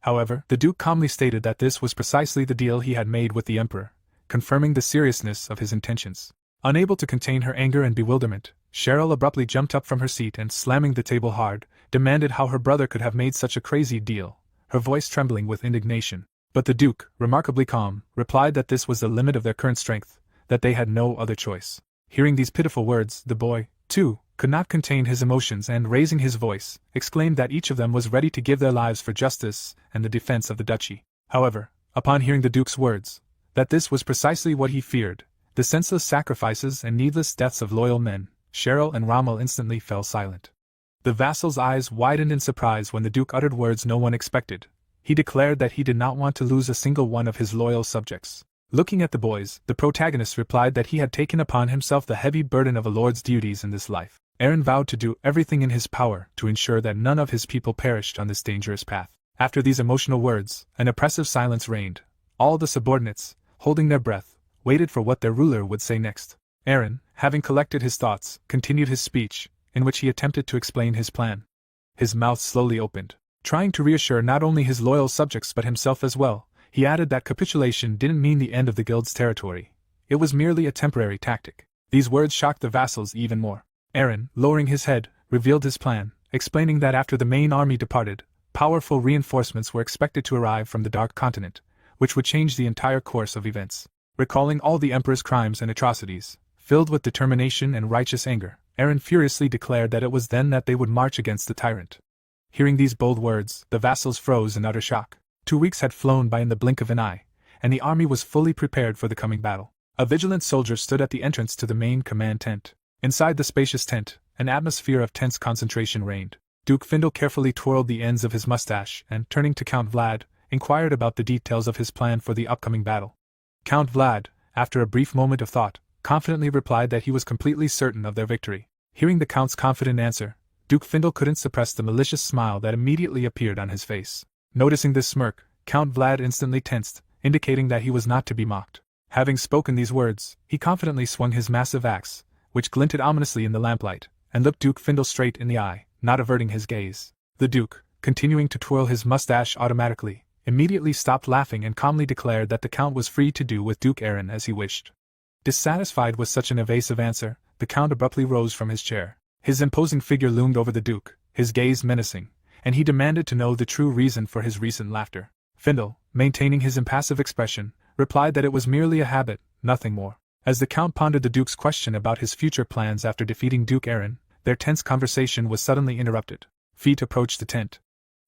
However, the Duke calmly stated that this was precisely the deal he had made with the Emperor, confirming the seriousness of his intentions. Unable to contain her anger and bewilderment, Cheryl abruptly jumped up from her seat and, slamming the table hard, demanded how her brother could have made such a crazy deal, her voice trembling with indignation. But the Duke, remarkably calm, replied that this was the limit of their current strength, that they had no other choice. Hearing these pitiful words, the boy, too, could not contain his emotions and, raising his voice, exclaimed that each of them was ready to give their lives for justice and the defense of the duchy. However, upon hearing the Duke's words, that this was precisely what he feared, the senseless sacrifices and needless deaths of loyal men, Cheryl and Rommel instantly fell silent. The vassal's eyes widened in surprise when the Duke uttered words no one expected. He declared that he did not want to lose a single one of his loyal subjects. Looking at the boys, the protagonist replied that he had taken upon himself the heavy burden of a lord's duties in this life. Aaron vowed to do everything in his power to ensure that none of his people perished on this dangerous path. After these emotional words, an oppressive silence reigned. All the subordinates, holding their breath, waited for what their ruler would say next. Aaron, having collected his thoughts, continued his speech, in which he attempted to explain his plan. His mouth slowly opened, trying to reassure not only his loyal subjects but himself as well. He added that capitulation didn't mean the end of the guild's territory. It was merely a temporary tactic. These words shocked the vassals even more. Eren, lowering his head, revealed his plan, explaining that after the main army departed, powerful reinforcements were expected to arrive from the Dark Continent, which would change the entire course of events. Recalling all the Emperor's crimes and atrocities, filled with determination and righteous anger, Eren furiously declared that it was then that they would march against the tyrant. Hearing these bold words, the vassals froze in utter shock. 2 weeks had flown by in the blink of an eye, and the army was fully prepared for the coming battle. A vigilant soldier stood at the entrance to the main command tent. Inside the spacious tent, an atmosphere of tense concentration reigned. Duke Findle carefully twirled the ends of his mustache and, turning to Count Vlad, inquired about the details of his plan for the upcoming battle. Count Vlad, after a brief moment of thought, confidently replied that he was completely certain of their victory. Hearing the Count's confident answer, Duke Findle couldn't suppress the malicious smile that immediately appeared on his face. Noticing this smirk, Count Vlad instantly tensed, indicating that he was not to be mocked. Having spoken these words, he confidently swung his massive axe, which glinted ominously in the lamplight, and looked Duke Findle straight in the eye, not averting his gaze. The Duke, continuing to twirl his mustache automatically, immediately stopped laughing and calmly declared that the Count was free to do with Duke Eren as he wished. Dissatisfied with such an evasive answer, the Count abruptly rose from his chair. His imposing figure loomed over the Duke, his gaze menacing, and he demanded to know the true reason for his recent laughter. Findle, maintaining his impassive expression, replied that it was merely a habit, nothing more. As the Count pondered the Duke's question about his future plans after defeating Duke Eren, their tense conversation was suddenly interrupted. Feet approached the tent.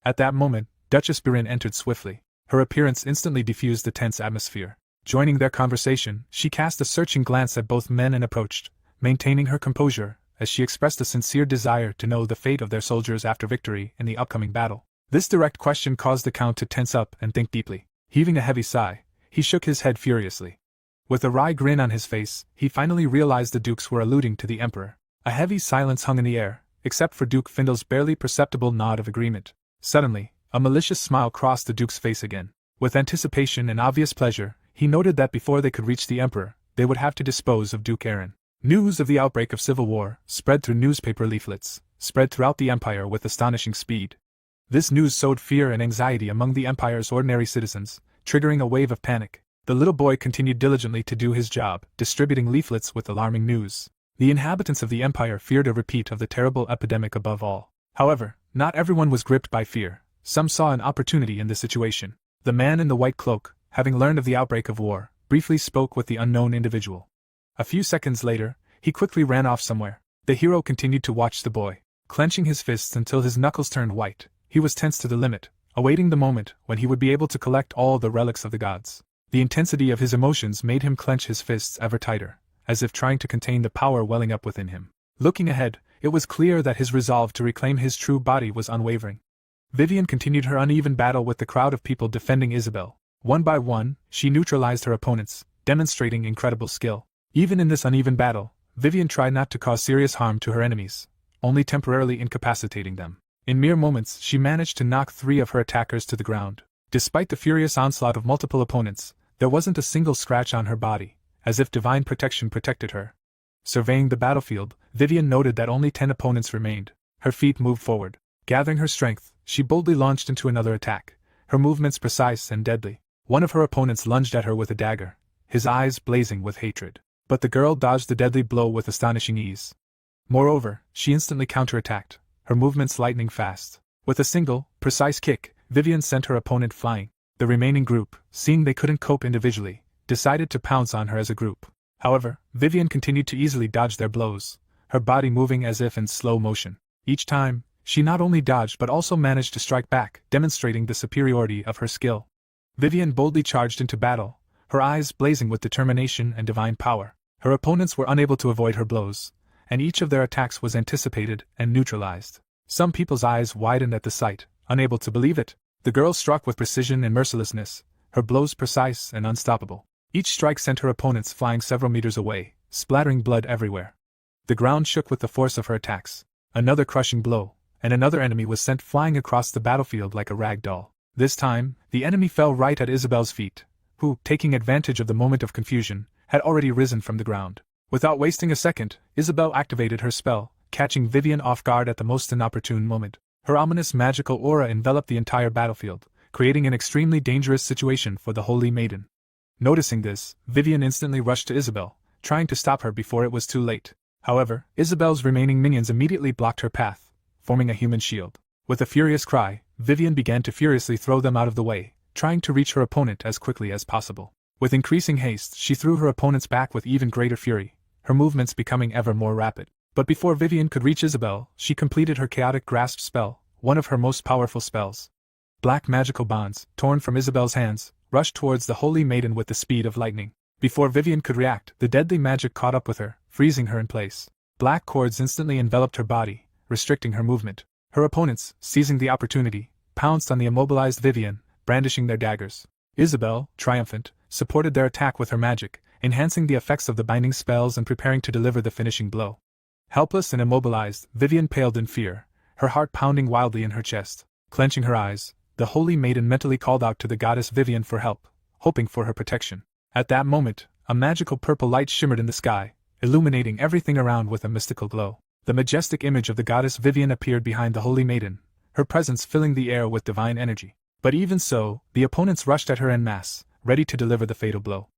At that moment, Duchess Barren entered swiftly. Her appearance instantly diffused the tense atmosphere. Joining their conversation, she cast a searching glance at both men and approached, maintaining her composure, as she expressed a sincere desire to know the fate of their soldiers after victory in the upcoming battle. This direct question caused the Count to tense up and think deeply. Heaving a heavy sigh, he shook his head furiously. With a wry grin on his face, he finally realized the Dukes were alluding to the Emperor. A heavy silence hung in the air, except for Duke Findle's barely perceptible nod of agreement. Suddenly, a malicious smile crossed the Duke's face again. With anticipation and obvious pleasure, he noted that before they could reach the Emperor, they would have to dispose of Duke Eren. News of the outbreak of civil war, spread through newspaper leaflets, spread throughout the Empire with astonishing speed. This news sowed fear and anxiety among the Empire's ordinary citizens, triggering a wave of panic. The little boy continued diligently to do his job, distributing leaflets with alarming news. The inhabitants of the Empire feared a repeat of the terrible epidemic above all. However, not everyone was gripped by fear. Some saw an opportunity in the situation. The man in the white cloak, having learned of the outbreak of war, briefly spoke with the unknown individual. A few seconds later, he quickly ran off somewhere. The hero continued to watch the boy, clenching his fists until his knuckles turned white. He was tense to the limit, awaiting the moment when he would be able to collect all the relics of the gods. The intensity of his emotions made him clench his fists ever tighter, as if trying to contain the power welling up within him. Looking ahead, it was clear that his resolve to reclaim his true body was unwavering. Vivian continued her uneven battle with the crowd of people defending Isabel. One by one, she neutralized her opponents, demonstrating incredible skill. Even in this uneven battle, Vivian tried not to cause serious harm to her enemies, only temporarily incapacitating them. In mere moments, she managed to knock 3 of her attackers to the ground. Despite the furious onslaught of multiple opponents, there wasn't a single scratch on her body, as if divine protection protected her. Surveying the battlefield, Vivian noted that only 10 opponents remained. Her feet moved forward. Gathering her strength, she boldly launched into another attack, her movements precise and deadly. One of her opponents lunged at her with a dagger, his eyes blazing with hatred. But the girl dodged the deadly blow with astonishing ease. Moreover, she instantly counterattacked, her movements lightning fast. With a single, precise kick, Vivian sent her opponent flying. The remaining group, seeing they couldn't cope individually, decided to pounce on her as a group. However, Vivian continued to easily dodge their blows, her body moving as if in slow motion. Each time, she not only dodged but also managed to strike back, demonstrating the superiority of her skill. Vivian boldly charged into battle, her eyes blazing with determination and divine power. Her opponents were unable to avoid her blows, and each of their attacks was anticipated and neutralized. Some people's eyes widened at the sight, unable to believe it. The girl struck with precision and mercilessness, her blows precise and unstoppable. Each strike sent her opponents flying several meters away, splattering blood everywhere. The ground shook with the force of her attacks. Another crushing blow, and another enemy was sent flying across the battlefield like a rag doll. This time, the enemy fell right at Isabel's feet, who, taking advantage of the moment of confusion, had already risen from the ground. Without wasting a second, Isabel activated her spell, catching Vivian off guard at the most inopportune moment. Her ominous magical aura enveloped the entire battlefield, creating an extremely dangerous situation for the Holy Maiden. Noticing this, Vivian instantly rushed to Isabel, trying to stop her before it was too late. However, Isabel's remaining minions immediately blocked her path, forming a human shield. With a furious cry, Vivian began to furiously throw them out of the way, trying to reach her opponent as quickly as possible. With increasing haste, she threw her opponents back with even greater fury, her movements becoming ever more rapid. But before Vivian could reach Isabel, she completed her chaotic grasp spell, one of her most powerful spells. Black magical bonds, torn from Isabel's hands, rushed towards the Holy Maiden with the speed of lightning. Before Vivian could react, the deadly magic caught up with her, freezing her in place. Black cords instantly enveloped her body, restricting her movement. Her opponents, seizing the opportunity, pounced on the immobilized Vivian, brandishing their daggers. Isabel, triumphant, supported their attack with her magic, enhancing the effects of the binding spells and preparing to deliver the finishing blow. Helpless and immobilized, Vivian paled in fear, her heart pounding wildly in her chest. Clenching her eyes, the Holy Maiden mentally called out to the goddess Vivian for help, hoping for her protection. At that moment, a magical purple light shimmered in the sky, illuminating everything around with a mystical glow. The majestic image of the goddess Vivian appeared behind the Holy Maiden, her presence filling the air with divine energy. But even so, the opponents rushed at her en masse, ready to deliver the fatal blow.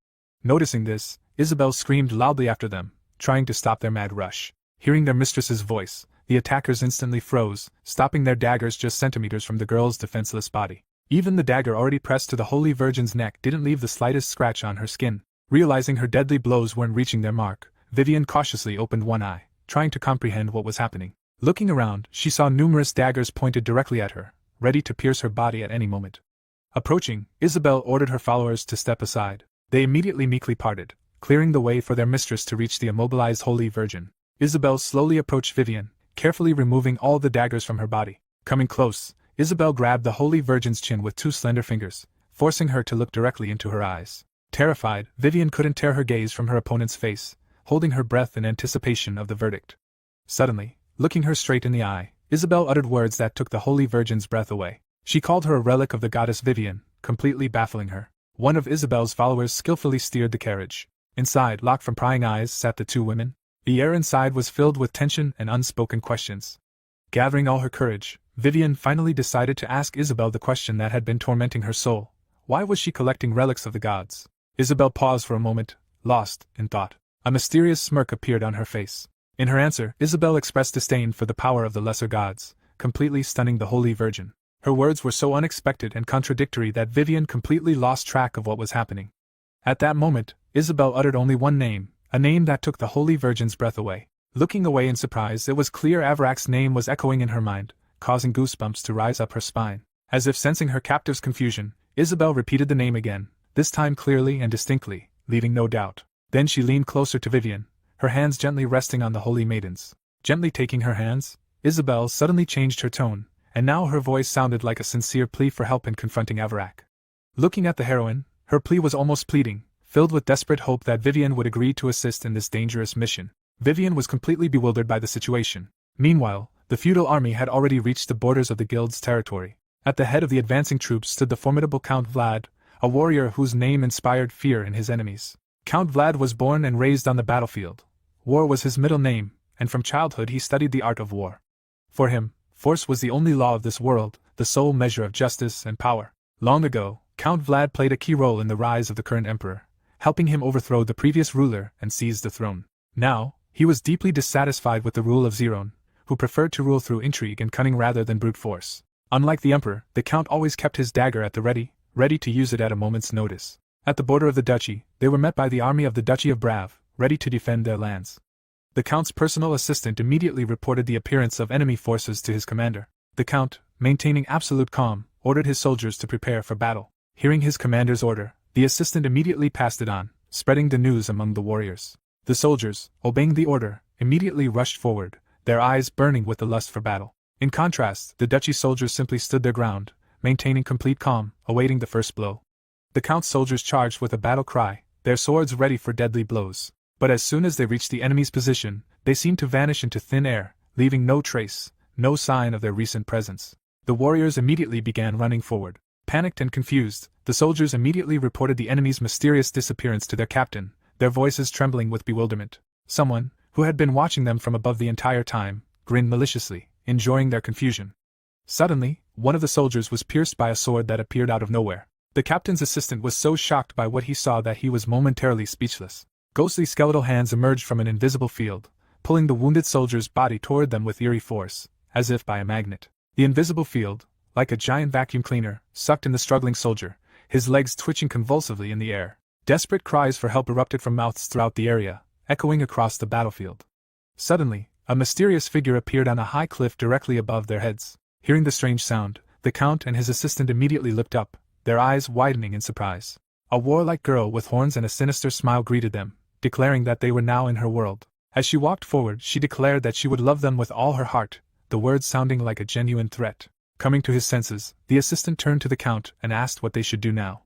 Noticing this, Isabel screamed loudly after them, trying to stop their mad rush. Hearing their mistress's voice, the attackers instantly froze, stopping their daggers just centimeters from the girl's defenseless body. Even the dagger already pressed to the Holy Virgin's neck didn't leave the slightest scratch on her skin. Realizing her deadly blows weren't reaching their mark, Vivian cautiously opened one eye, trying to comprehend what was happening. Looking around, she saw numerous daggers pointed directly at her, ready to pierce her body at any moment. Approaching, Isabel ordered her followers to step aside. They immediately meekly parted, clearing the way for their mistress to reach the immobilized Holy Virgin. Isabel slowly approached Vivian, carefully removing all the daggers from her body. Coming close, Isabel grabbed the Holy Virgin's chin with two slender fingers, forcing her to look directly into her eyes. Terrified, Vivian couldn't tear her gaze from her opponent's face, holding her breath in anticipation of the verdict. Suddenly, looking her straight in the eye, Isabel uttered words that took the Holy Virgin's breath away. She called her a relic of the goddess Vivian, completely baffling her. One of Isabel's followers skillfully steered the carriage. Inside, locked from prying eyes, sat the two women. The air inside was filled with tension and unspoken questions. Gathering all her courage, Vivian finally decided to ask Isabel the question that had been tormenting her soul. Why was she collecting relics of the gods? Isabel paused for a moment, lost in thought. A mysterious smirk appeared on her face. In her answer, Isabel expressed disdain for the power of the lesser gods, completely stunning the Holy Virgin. Her words were so unexpected and contradictory that Vivian completely lost track of what was happening. At that moment, Isabel uttered only one name, a name that took the Holy Virgin's breath away. Looking away in surprise, it was clear Avarak's name was echoing in her mind, causing goosebumps to rise up her spine. As if sensing her captive's confusion, Isabel repeated the name again, this time clearly and distinctly, leaving no doubt. Then she leaned closer to Vivian, her hands gently resting on the Holy Maiden's. Gently taking her hands, Isabel suddenly changed her tone, and now her voice sounded like a sincere plea for help in confronting Avarak. Looking at the heroine, her plea was almost pleading, filled with desperate hope that Vivian would agree to assist in this dangerous mission. Vivian was completely bewildered by the situation. Meanwhile, the feudal army had already reached the borders of the guild's territory. At the head of the advancing troops stood the formidable Count Vlad, a warrior whose name inspired fear in his enemies. Count Vlad was born and raised on the battlefield. War was his middle name, and from childhood he studied the art of war. For him, force was the only law of this world, the sole measure of justice and power. Long ago, Count Vlad played a key role in the rise of the current emperor, helping him overthrow the previous ruler and seize the throne. Now, he was deeply dissatisfied with the rule of Zerone, who preferred to rule through intrigue and cunning rather than brute force. Unlike the emperor, the count always kept his dagger at the ready to use it at a moment's notice. At the border of the duchy, they were met by the army of the Duchy of Brav, ready to defend their lands. The count's personal assistant immediately reported the appearance of enemy forces to his commander. The count, maintaining absolute calm, ordered his soldiers to prepare for battle. Hearing his commander's order, the assistant immediately passed it on, spreading the news among the warriors. The soldiers, obeying the order, immediately rushed forward, their eyes burning with the lust for battle. In contrast, the duchy soldiers simply stood their ground, maintaining complete calm, awaiting the first blow. The count's soldiers charged with a battle cry, their swords ready for deadly blows. But as soon as they reached the enemy's position, they seemed to vanish into thin air, leaving no trace, no sign of their recent presence. The warriors immediately began running forward. Panicked and confused, the soldiers immediately reported the enemy's mysterious disappearance to their captain, their voices trembling with bewilderment. Someone, who had been watching them from above the entire time, grinned maliciously, enjoying their confusion. Suddenly, one of the soldiers was pierced by a sword that appeared out of nowhere. The captain's assistant was so shocked by what he saw that he was momentarily speechless. Ghostly skeletal hands emerged from an invisible field, pulling the wounded soldier's body toward them with eerie force, as if by a magnet. The invisible field, like a giant vacuum cleaner, sucked in the struggling soldier, his legs twitching convulsively in the air. Desperate cries for help erupted from mouths throughout the area, echoing across the battlefield. Suddenly, a mysterious figure appeared on a high cliff directly above their heads. Hearing the strange sound, the Count and his assistant immediately looked up, their eyes widening in surprise. A warlike girl with horns and a sinister smile greeted them, declaring that they were now in her world. As she walked forward, she declared that she would love them with all her heart, the words sounding like a genuine threat. Coming to his senses, the assistant turned to the Count and asked what they should do now.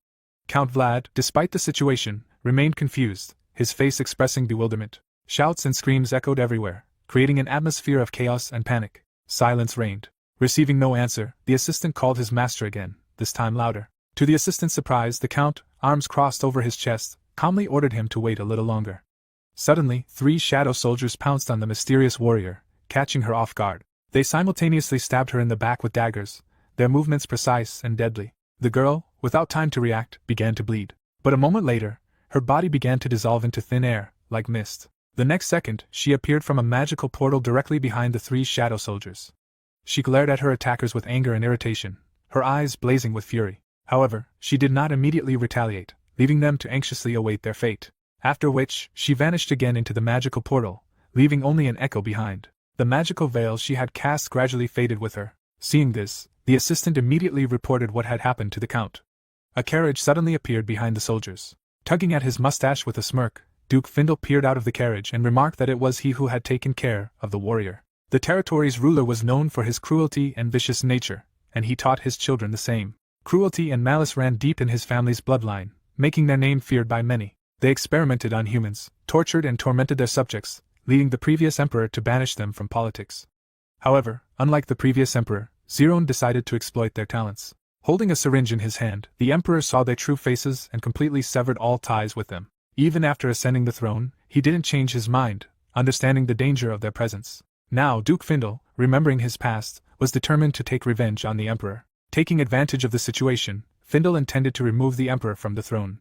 Count Vlad, despite the situation, remained confused, his face expressing bewilderment. Shouts and screams echoed everywhere, creating an atmosphere of chaos and panic. Silence reigned. Receiving no answer, the assistant called his master again, this time louder. To the assistant's surprise, the Count, arms crossed over his chest, calmly ordered him to wait a little longer. Suddenly, 3 shadow soldiers pounced on the mysterious warrior, catching her off guard. They simultaneously stabbed her in the back with daggers, their movements precise and deadly. The girl, without time to react, began to bleed. But a moment later, her body began to dissolve into thin air, like mist. The next second, she appeared from a magical portal directly behind the 3 shadow soldiers. She glared at her attackers with anger and irritation, her eyes blazing with fury. However, she did not immediately retaliate, leaving them to anxiously await their fate. After which, she vanished again into the magical portal, leaving only an echo behind. The magical veil she had cast gradually faded with her. Seeing this, the assistant immediately reported what had happened to the Count. A carriage suddenly appeared behind the soldiers. Tugging at his mustache with a smirk, Duke Findle peered out of the carriage and remarked that it was he who had taken care of the warrior. The territory's ruler was known for his cruelty and vicious nature, and he taught his children the same. Cruelty and malice ran deep in his family's bloodline, making their name feared by many. They experimented on humans, tortured and tormented their subjects, leading the previous emperor to banish them from politics. However, unlike the previous emperor, Zerone decided to exploit their talents. Holding a syringe in his hand, the emperor saw their true faces and completely severed all ties with them. Even after ascending the throne, he didn't change his mind, understanding the danger of their presence. Now Duke Findle, remembering his past, was determined to take revenge on the emperor. Taking advantage of the situation, Findle intended to remove the emperor from the throne.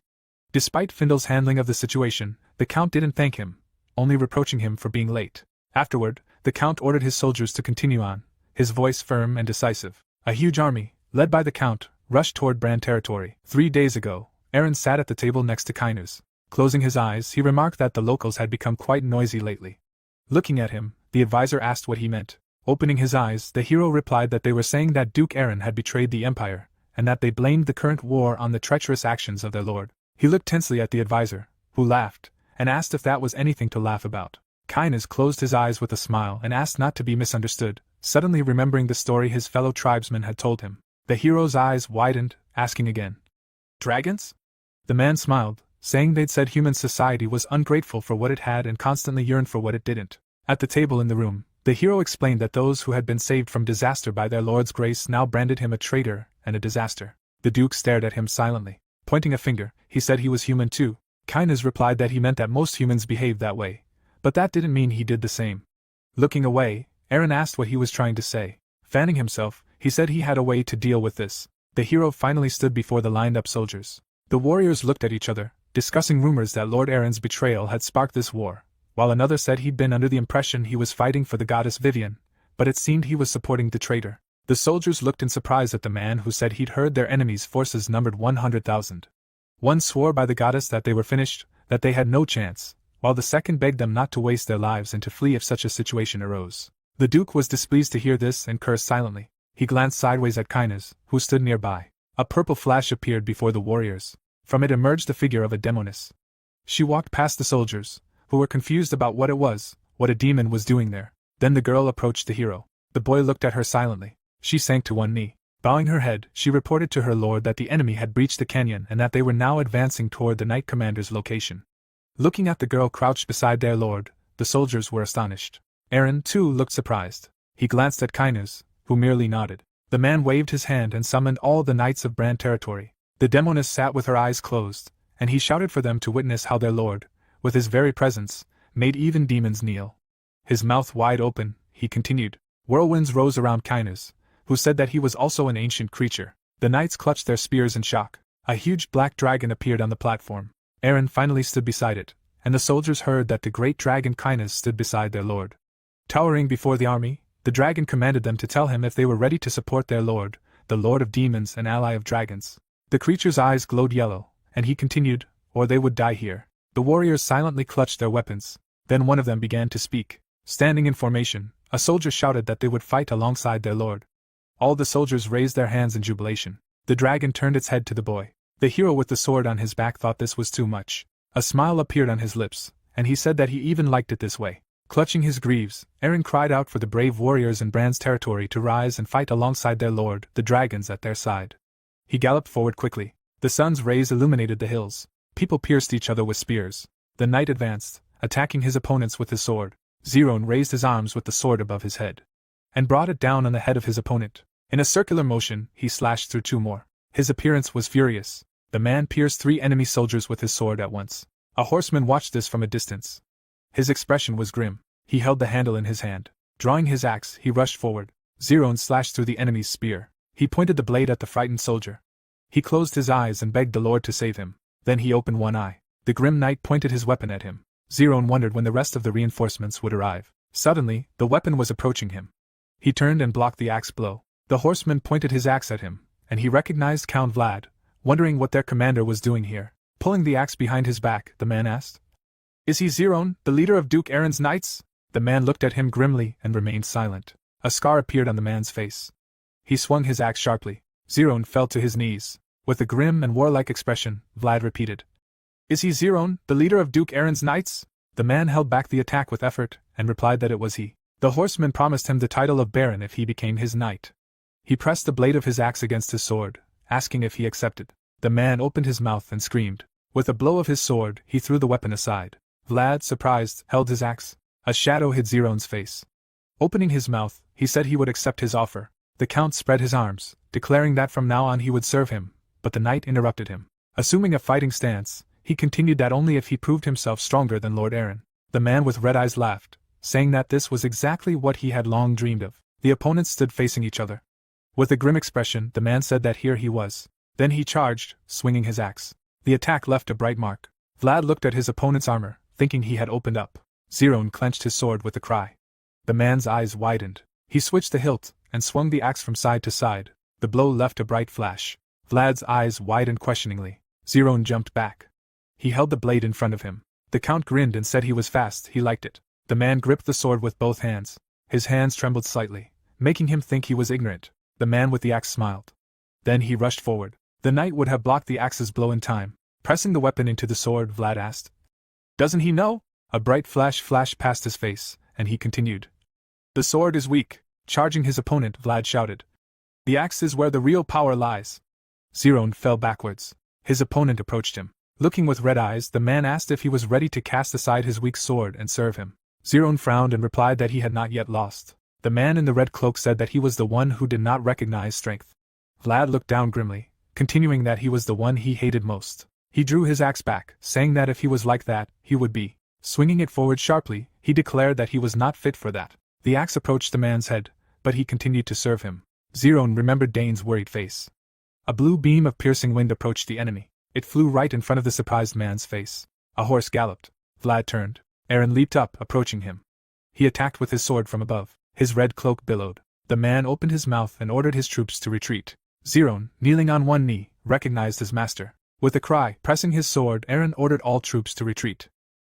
Despite Findle's handling of the situation, the Count didn't thank him, only reproaching him for being late. Afterward, the Count ordered his soldiers to continue on, his voice firm and decisive. A huge army, led by the Count, rushed toward Brahn territory. 3 days ago, Aaron sat at the table next to Kainuz. Closing his eyes, he remarked that the locals had become quite noisy lately. Looking at him, the advisor asked what he meant. Opening his eyes, the hero replied that they were saying that Duke Aaron had betrayed the Empire, and that they blamed the current war on the treacherous actions of their lord. He looked tensely at the advisor, who laughed, and asked if that was anything to laugh about. Kainuz closed his eyes with a smile and asked not to be misunderstood, suddenly remembering the story his fellow tribesmen had told him. The hero's eyes widened, asking again, "Dragons?" The man smiled, saying they'd said human society was ungrateful for what it had and constantly yearned for what it didn't. At the table in the room, the hero explained that those who had been saved from disaster by their lord's grace now branded him a traitor and a disaster. The Duke stared at him silently. Pointing a finger, he said he was human too. Kainuz replied that he meant that most humans behaved that way, but that didn't mean he did the same. Looking away, Aaron asked what he was trying to say. Fanning himself, he said he had a way to deal with this. The hero finally stood before the lined-up soldiers. The warriors looked at each other, discussing rumors that Lord Aaron's betrayal had sparked this war, while another said he'd been under the impression he was fighting for the goddess Vivian, but it seemed he was supporting the traitor. The soldiers looked in surprise at the man who said he'd heard their enemies' forces numbered 100,000. One swore by the goddess that they were finished, that they had no chance, while the second begged them not to waste their lives and to flee if such a situation arose. The Duke was displeased to hear this and cursed silently. He glanced sideways at Kainuz, who stood nearby. A purple flash appeared before the warriors. From it emerged the figure of a demoness. She walked past the soldiers, who were confused about what it was, what a demon was doing there. Then the girl approached the hero. The boy looked at her silently. She sank to one knee. Bowing her head, she reported to her lord that the enemy had breached the canyon and that they were now advancing toward the Knight Commander's location. Looking at the girl crouched beside their lord, the soldiers were astonished. Aaron, too, looked surprised. He glanced at Kainuz, who merely nodded. The man waved his hand and summoned all the knights of Brahn territory. The demoness sat with her eyes closed, and he shouted for them to witness how their lord, with his very presence, made even demons kneel. His mouth wide open, he continued. Whirlwinds rose around Kynes, who said that he was also an ancient creature. The knights clutched their spears in shock. A huge black dragon appeared on the platform. Eren finally stood beside it, and the soldiers heard that the great dragon Kynes stood beside their lord. Towering before the army, the dragon commanded them to tell him if they were ready to support their lord, the lord of demons and ally of dragons. The creature's eyes glowed yellow, and he continued, or they would die here. The warriors silently clutched their weapons. Then one of them began to speak. Standing in formation, a soldier shouted that they would fight alongside their lord. All the soldiers raised their hands in jubilation. The dragon turned its head to the boy. The hero with the sword on his back thought this was too much. A smile appeared on his lips, and he said that he even liked it this way. Clutching his greaves, Eren cried out for the brave warriors in Brann's territory to rise and fight alongside their lord, the dragons at their side. He galloped forward quickly. The sun's rays illuminated the hills. People pierced each other with spears. The knight advanced, attacking his opponents with his sword. Zerone raised his arms with the sword above his head, and brought it down on the head of his opponent. In a circular motion, he slashed through two more. His appearance was furious. The man pierced 3 enemy soldiers with his sword at once. A horseman watched this from a distance. His expression was grim. He held the handle in his hand. Drawing his axe, he rushed forward. Zerone slashed through the enemy's spear. He pointed the blade at the frightened soldier. He closed his eyes and begged the Lord to save him. Then he opened one eye. The grim knight pointed his weapon at him. Zerone wondered when the rest of the reinforcements would arrive. Suddenly, the weapon was approaching him. He turned and blocked the axe blow. The horseman pointed his axe at him, and he recognized Count Vlad, wondering what their commander was doing here. Pulling the axe behind his back, the man asked, "Is he Zerone, the leader of Duke Eren's knights?" The man looked at him grimly and remained silent. A scar appeared on the man's face. He swung his axe sharply. Zerone fell to his knees. With a grim and warlike expression, Vlad repeated, "Is he Zerone, the leader of Duke Eren's knights?" The man held back the attack with effort, and replied that it was he. The horseman promised him the title of Baron if he became his knight. He pressed the blade of his axe against his sword, asking if he accepted. The man opened his mouth and screamed. With a blow of his sword, he threw the weapon aside. Vlad, surprised, held his axe. A shadow hid Zerone's face. Opening his mouth, he said he would accept his offer. The count spread his arms, declaring that from now on he would serve him, but the knight interrupted him. Assuming a fighting stance, he continued that only if he proved himself stronger than Lord Eren. The man with red eyes laughed, saying that this was exactly what he had long dreamed of. The opponents stood facing each other. With a grim expression, the man said that here he was. Then he charged, swinging his axe. The attack left a bright mark. Vlad looked at his opponent's armor, thinking he had opened up. Zerone clenched his sword with a cry. The man's eyes widened. He switched the hilt, and swung the axe from side to side. The blow left a bright flash. Vlad's eyes widened questioningly. Zerone jumped back. He held the blade in front of him. The count grinned and said he was fast, he liked it. The man gripped the sword with both hands. His hands trembled slightly, making him think he was ignorant. The man with the axe smiled. Then he rushed forward. The knight would have blocked the axe's blow in time. Pressing the weapon into the sword, Vlad asked, "Doesn't he know?" A bright flash flashed past his face, and he continued, "The sword is weak." Charging his opponent, Vlad shouted, "The axe is where the real power lies." Zerone fell backwards. His opponent approached him. Looking with red eyes, the man asked if he was ready to cast aside his weak sword and serve him. Zerone frowned and replied that he had not yet lost. The man in the red cloak said that he was the one who did not recognize strength. Vlad looked down grimly, continuing that he was the one he hated most. He drew his axe back, saying that if he was like that, he would be. Swinging it forward sharply, he declared that he was not fit for that. The axe approached the man's head, but he continued to serve him. Zerone remembered Dane's worried face. A blue beam of piercing wind approached the enemy. It flew right in front of the surprised man's face. A horse galloped. Vlad turned. Eren leaped up, approaching him. He attacked with his sword from above. His red cloak billowed. The man opened his mouth and ordered his troops to retreat. Zerone, kneeling on one knee, recognized his master. With a cry, pressing his sword, Eren ordered all troops to retreat.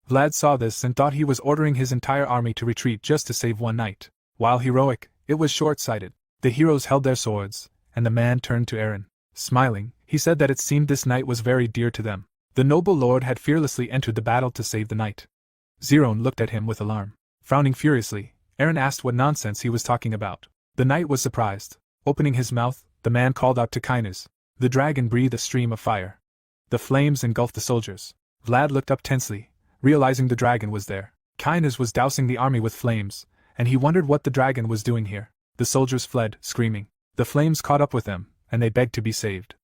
Vlad saw this and thought he was ordering his entire army to retreat just to save one knight. While heroic, it was short-sighted. The heroes held their swords, and the man turned to Eren. Smiling, he said that it seemed this knight was very dear to them. The noble lord had fearlessly entered the battle to save the knight. Zerone looked at him with alarm. Frowning furiously, Eren asked what nonsense he was talking about. The knight was surprised. Opening his mouth, the man called out to Kynes. The dragon breathed a stream of fire. The flames engulfed the soldiers. Vlad looked up tensely, realizing the dragon was there. Kynes was dousing the army with flames, and he wondered what the dragon was doing here. The soldiers fled, screaming. The flames caught up with them, and they begged to be saved.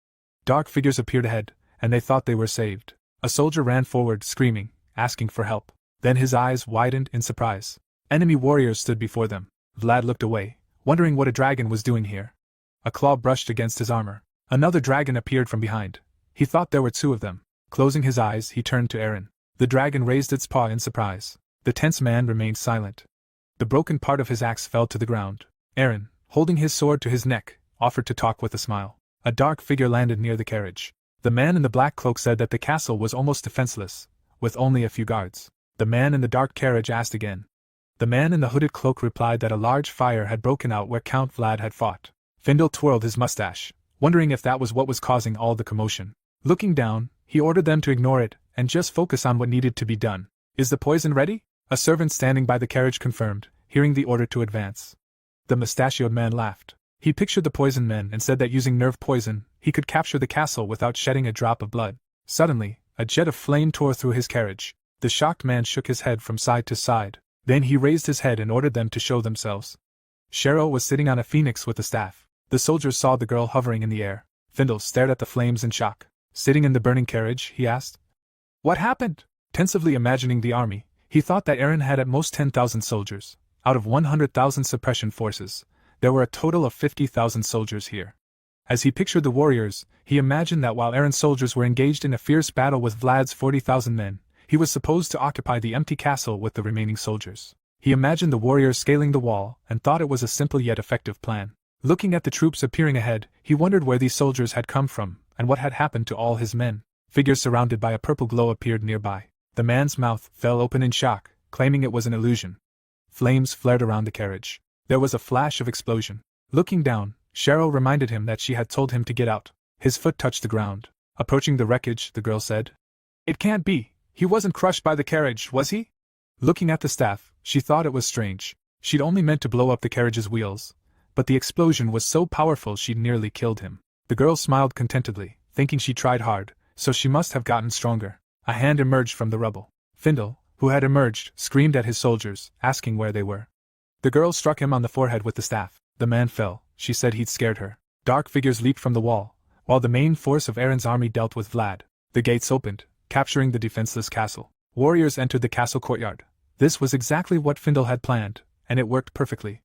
Dark figures appeared ahead, and they thought they were saved. A soldier ran forward, screaming, asking for help. Then his eyes widened in surprise. Enemy warriors stood before them. Vlad looked away, wondering what a dragon was doing here. A claw brushed against his armor. Another dragon appeared from behind. He thought there were two of them. Closing his eyes, he turned to Aaron. The dragon raised its paw in surprise. The tense man remained silent. The broken part of his axe fell to the ground. Aaron, holding his sword to his neck, offered to talk with a smile. A dark figure landed near the carriage. The man in the black cloak said that the castle was almost defenseless, with only a few guards. The man in the dark carriage asked again. The man in the hooded cloak replied that a large fire had broken out where Count Vlad had fought. Findle twirled his mustache, wondering if that was what was causing all the commotion. Looking down, he ordered them to ignore it and just focus on what needed to be done. "Is the poison ready?" A servant standing by the carriage confirmed, hearing the order to advance. The mustachioed man laughed. He pictured the poisoned men and said that using nerve poison, he could capture the castle without shedding a drop of blood. Suddenly, a jet of flame tore through his carriage. The shocked man shook his head from side to side. Then he raised his head and ordered them to show themselves. Cheryl was sitting on a phoenix with a staff. The soldiers saw the girl hovering in the air. Findle stared at the flames in shock. Sitting in the burning carriage, he asked, "What happened?" Tensively imagining the army, he thought that Aaron had at most 10,000 soldiers. Out of 100,000 suppression forces, there were a total of 50,000 soldiers here. As he pictured the warriors, he imagined that while Aaron's soldiers were engaged in a fierce battle with Vlad's 40,000 men, he was supposed to occupy the empty castle with the remaining soldiers. He imagined the warriors scaling the wall and thought it was a simple yet effective plan. Looking at the troops appearing ahead, he wondered where these soldiers had come from and what had happened to all his men. Figures surrounded by a purple glow appeared nearby. The man's mouth fell open in shock, claiming it was an illusion. Flames flared around the carriage. There was a flash of explosion. Looking down, Cheryl reminded him that she had told him to get out. His foot touched the ground. Approaching the wreckage, the girl said, "It can't be. He wasn't crushed by the carriage, was he?" Looking at the staff, she thought it was strange. She'd only meant to blow up the carriage's wheels, but the explosion was so powerful she'd nearly killed him. The girl smiled contentedly, thinking she tried hard, so she must have gotten stronger. A hand emerged from the rubble. Findle, who had emerged, screamed at his soldiers, asking where they were. The girl struck him on the forehead with the staff. The man fell. She said he'd scared her. Dark figures leaped from the wall, while the main force of Aaron's army dealt with Vlad. The gates opened, capturing the defenseless castle. Warriors entered the castle courtyard. This was exactly what Findle had planned, and it worked perfectly.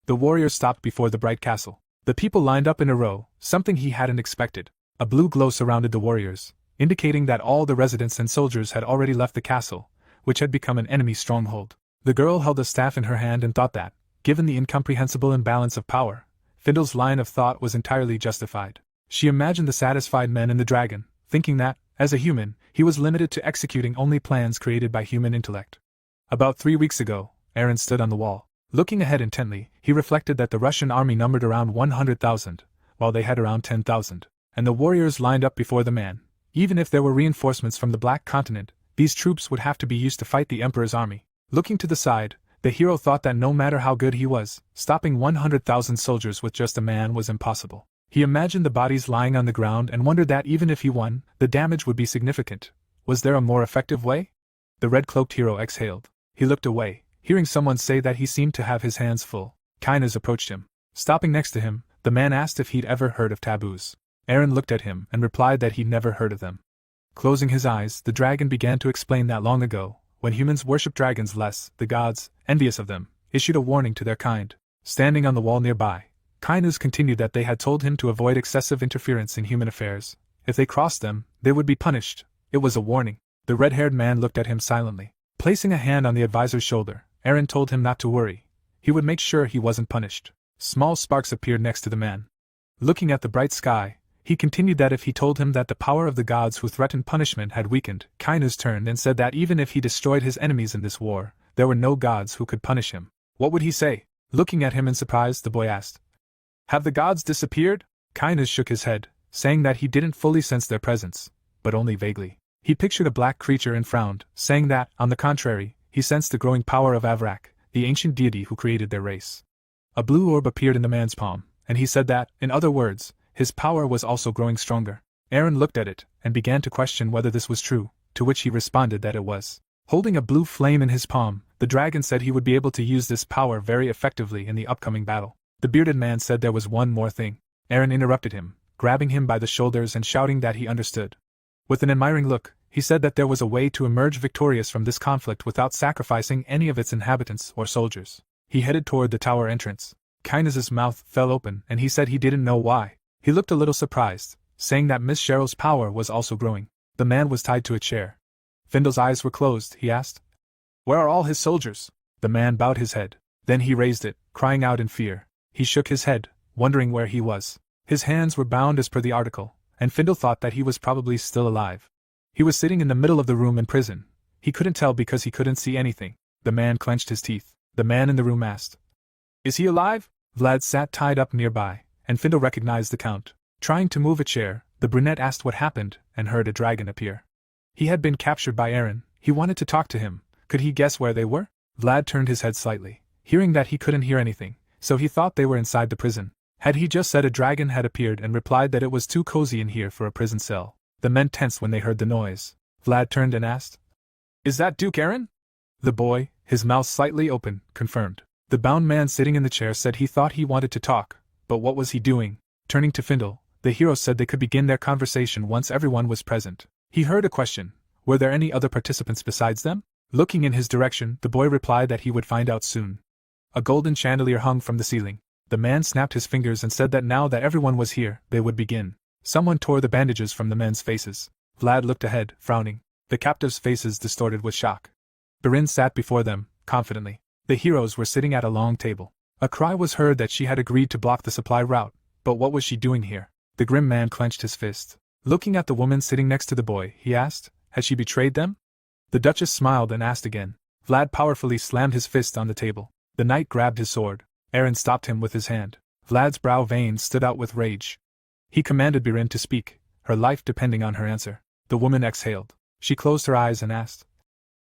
The warriors stopped before the bright castle. The people lined up in a row, something he hadn't expected. A blue glow surrounded the warriors, indicating that all the residents and soldiers had already left the castle, which had become an enemy stronghold. The girl held a staff in her hand and thought that, given the incomprehensible imbalance of power, Findle's line of thought was entirely justified. She imagined the satisfied men in the dragon, thinking that, as a human, he was limited to executing only plans created by human intellect. About 3 weeks ago, Aaron stood on the wall. Looking ahead intently, he reflected that the Russian army numbered around 100,000, while they had around 10,000, and the warriors lined up before the man. Even if there were reinforcements from the Black Continent, these troops would have to be used to fight the Emperor's army. Looking to the side, the hero thought that no matter how good he was, stopping 100,000 soldiers with just a man was impossible. He imagined the bodies lying on the ground and wondered that even if he won, the damage would be significant. Was there a more effective way? The red-cloaked hero exhaled. He looked away, hearing someone say that he seemed to have his hands full. Kainas approached him. Stopping next to him, the man asked if he'd ever heard of taboos. Aaron looked at him and replied that he'd never heard of them. Closing his eyes, the dragon began to explain that long ago, when humans worshipped dragons less, the gods, envious of them, issued a warning to their kind. Standing on the wall nearby, Kainas continued that they had told him to avoid excessive interference in human affairs. If they crossed them, they would be punished. It was a warning. The red-haired man looked at him silently. Placing a hand on the advisor's shoulder, Aaron told him not to worry. He would make sure he wasn't punished. Small sparks appeared next to the man. Looking at the bright sky, he continued that if he told him that the power of the gods who threatened punishment had weakened, Kainas turned and said that even if he destroyed his enemies in this war, there were no gods who could punish him. What would he say? Looking at him in surprise, the boy asked, "Have the gods disappeared?" Kainas shook his head, saying that he didn't fully sense their presence, but only vaguely. He pictured a black creature and frowned, saying that, on the contrary, he sensed the growing power of Avrak, the ancient deity who created their race. A blue orb appeared in the man's palm, and he said that, in other words, his power was also growing stronger. Aaron looked at it, and began to question whether this was true, to which he responded that it was. Holding a blue flame in his palm, the dragon said he would be able to use this power very effectively in the upcoming battle. The bearded man said there was one more thing. Aaron interrupted him, grabbing him by the shoulders and shouting that he understood. With an admiring look, He said that there was a way to emerge victorious from this conflict without sacrificing any of its inhabitants or soldiers. He headed toward the tower entrance. Kynas's mouth fell open and he said he didn't know why. He looked a little surprised, saying that Miss Cheryl's power was also growing. The man was tied to a chair. Findle's eyes were closed, he asked. Where are all his soldiers? The man bowed his head. Then he raised it, crying out in fear. He shook his head, wondering where he was. His hands were bound as per the article, and Findle thought that he was probably still alive. He was sitting in the middle of the room in prison. He couldn't tell because he couldn't see anything. The man clenched his teeth. The man in the room asked, Is he alive? Vlad sat tied up nearby, and Findle recognized the Count. Trying to move a chair, the brunette asked what happened, and heard a dragon appear. He had been captured by Aaron. He wanted to talk to him. Could he guess where they were? Vlad turned his head slightly, hearing that he couldn't hear anything, so he thought they were inside the prison. Had he just said a dragon had appeared and replied that it was too cozy in here for a prison cell? The men tensed when they heard the noise. Vlad turned and asked, Is that Duke Aaron? The boy, his mouth slightly open, confirmed. The bound man sitting in the chair said he thought he wanted to talk, but what was he doing? Turning to Findle, the hero said they could begin their conversation once everyone was present. He heard a question. Were there any other participants besides them? Looking in his direction, the boy replied that he would find out soon. A golden chandelier hung from the ceiling. The man snapped his fingers and said that now that everyone was here, they would begin. Someone tore the bandages from the men's faces. Vlad looked ahead, frowning. The captives' faces distorted with shock. Barren sat before them, confidently. The heroes were sitting at a long table. A cry was heard that she had agreed to block the supply route, but what was she doing here? The grim man clenched his fist. Looking at the woman sitting next to the boy, he asked, Had she betrayed them? The Duchess smiled and asked again. Vlad powerfully slammed his fist on the table. The knight grabbed his sword. Aaron stopped him with his hand. Vlad's brow veins stood out with rage. He commanded Barren to speak, her life depending on her answer. The woman exhaled. She closed her eyes and asked,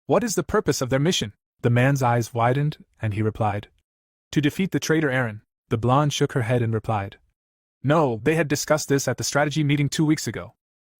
What is the purpose of their mission? The man's eyes widened, and he replied, To defeat the traitor Aaron. The blonde shook her head and replied, No, they had discussed this at the strategy meeting 2 weeks ago.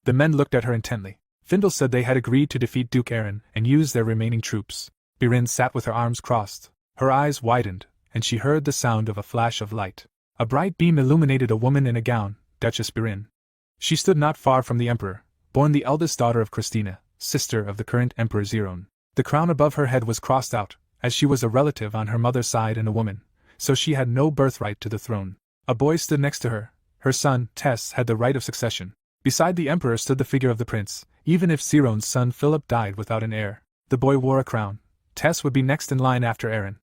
The men looked at her intently. Findle said they had agreed to defeat Duke Aaron and use their remaining troops. Barren sat with her arms crossed. Her eyes widened, and she heard the sound of a flash of light. A bright beam illuminated a woman in a gown, Duchess Barren. She stood not far from the Emperor, born the eldest daughter of Christina, sister of the current Emperor Zerone. The crown above her head was crossed out, as she was a relative on her mother's side and a woman, so she had no birthright to the throne. A boy stood next to her. Her son, Tess, had the right of succession. Beside the Emperor stood the figure of the prince. Even if Zerone's son Philip died without an heir, the boy wore a crown. Tess would be next in line after Aaron.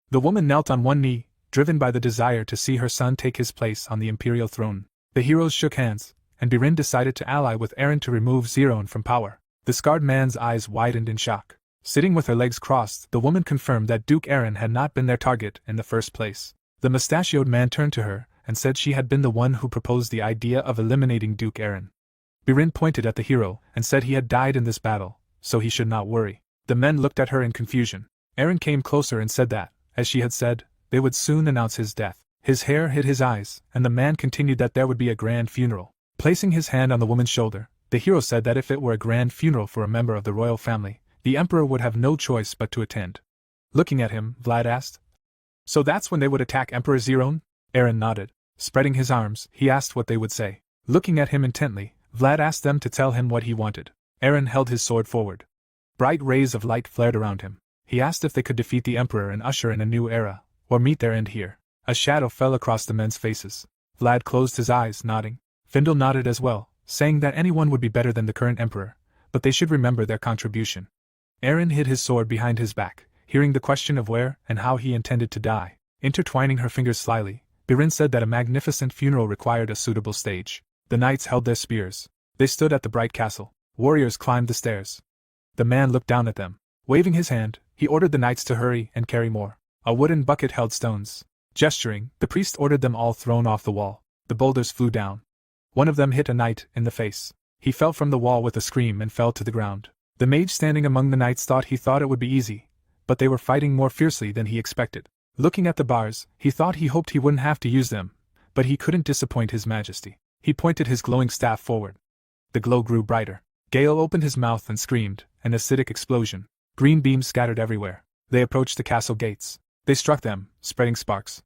The woman knelt on one knee, driven by the desire to see her son take his place on the imperial throne. The heroes shook hands, and Barren decided to ally with Aaron to remove Zerone from power. The scarred man's eyes widened in shock. Sitting with her legs crossed, the woman confirmed that Duke Aaron had not been their target in the first place. The mustachioed man turned to her and said she had been the one who proposed the idea of eliminating Duke Aaron. Barren pointed at the hero and said he had died in this battle, so he should not worry. The men looked at her in confusion. Aaron came closer and said that, as she had said, they would soon announce his death. His hair hid his eyes, and the man continued that there would be a grand funeral. Placing his hand on the woman's shoulder, the hero said that if it were a grand funeral for a member of the royal family, the emperor would have no choice but to attend. Looking at him, Vlad asked, So that's when they would attack Emperor Zerone? Aaron nodded. Spreading his arms, he asked what they would say. Looking at him intently, Vlad asked them to tell him what he wanted. Aaron held his sword forward. Bright rays of light flared around him. He asked if they could defeat the emperor and usher in a new era, or meet their end here. A shadow fell across the men's faces. Vlad closed his eyes, nodding. Findle nodded as well, saying that anyone would be better than the current emperor, but they should remember their contribution. Aaron hid his sword behind his back, hearing the question of where and how he intended to die. Intertwining her fingers slyly, Barren said that a magnificent funeral required a suitable stage. The knights held their spears. They stood at the bright castle. Warriors climbed the stairs. The man looked down at them. Waving his hand, he ordered the knights to hurry and carry more. A wooden bucket held stones. Gesturing, the priest ordered them all thrown off the wall. The boulders flew down. One of them hit a knight in the face. He fell from the wall with a scream and fell to the ground. The mage standing among the knights thought it would be easy, but they were fighting more fiercely than he expected. Looking at the bars, he thought he hoped he wouldn't have to use them, but he couldn't disappoint his majesty. He pointed his glowing staff forward. The glow grew brighter. Gayle opened his mouth and screamed, an acidic explosion. Green beams scattered everywhere. They approached the castle gates. They struck them, spreading sparks.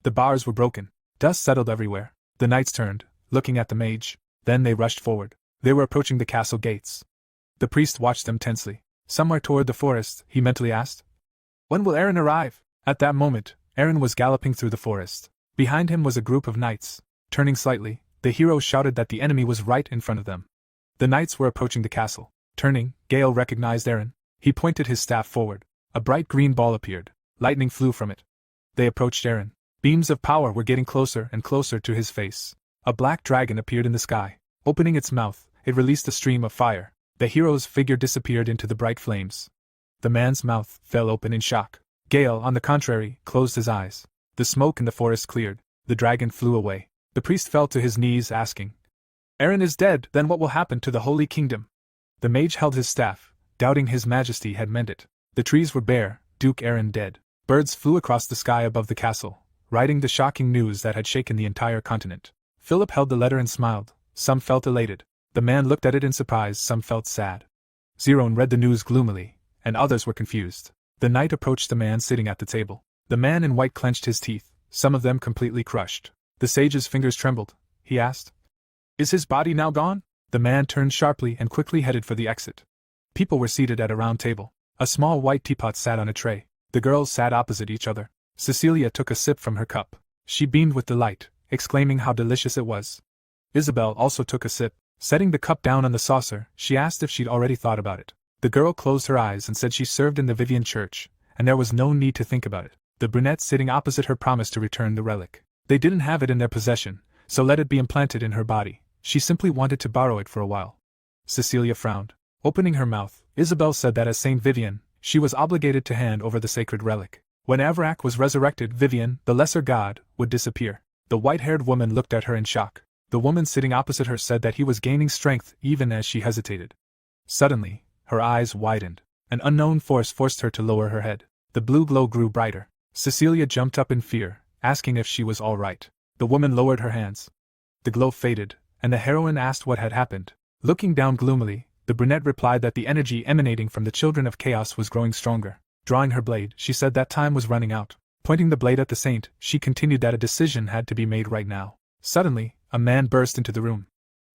The bars were broken. Dust settled everywhere. The knights turned, looking at the mage. Then they rushed forward. They were approaching the castle gates. The priest watched them tensely. Somewhere toward the forest, he mentally asked. When will Aaron arrive? At that moment, Aaron was galloping through the forest. Behind him was a group of knights. Turning slightly, the hero shouted that the enemy was right in front of them. The knights were approaching the castle. Turning, Gayle recognized Aaron. He pointed his staff forward. A bright green ball appeared. Lightning flew from it. They approached Aaron. Beams of power were getting closer and closer to his face. A black dragon appeared in the sky. Opening its mouth, it released a stream of fire. The hero's figure disappeared into the bright flames. The man's mouth fell open in shock. Gayle, on the contrary, closed his eyes. The smoke in the forest cleared. The dragon flew away. The priest fell to his knees, asking, Aaron is dead, then what will happen to the Holy Kingdom? The mage held his staff, doubting his majesty had meant it. The trees were bare, Duke Aaron dead. Birds flew across the sky above the castle, writing the shocking news that had shaken the entire continent. Philip held the letter and smiled. Some felt elated. The man looked at it in surprise, some felt sad. Zerone read the news gloomily, and others were confused. The knight approached the man sitting at the table. The man in white clenched his teeth, some of them completely crushed. The sage's fingers trembled. He asked, Is his body now gone? The man turned sharply and quickly headed for the exit. People were seated at a round table. A small white teapot sat on a tray. The girls sat opposite each other. Cecilia took a sip from her cup. She beamed with delight, exclaiming how delicious it was. Isabel also took a sip. Setting the cup down on the saucer, she asked if she'd already thought about it. The girl closed her eyes and said she served in the Vivian Church, and there was no need to think about it. The brunette sitting opposite her promised to return the relic. They didn't have it in their possession, so let it be implanted in her body. She simply wanted to borrow it for a while. Cecilia frowned. Opening her mouth, Isabel said that as Saint Vivian, she was obligated to hand over the sacred relic. When Avarak was resurrected, Vivian, the lesser god, would disappear. The white-haired woman looked at her in shock. The woman sitting opposite her said that he was gaining strength even as she hesitated. Suddenly, her eyes widened. An unknown force forced her to lower her head. The blue glow grew brighter. Cecilia jumped up in fear, asking if she was all right. The woman lowered her hands. The glow faded, and the heroine asked what had happened. Looking down gloomily, the brunette replied that the energy emanating from the children of chaos was growing stronger. Drawing her blade, she said that time was running out. Pointing the blade at the saint, she continued that a decision had to be made right now. Suddenly, a man burst into the room.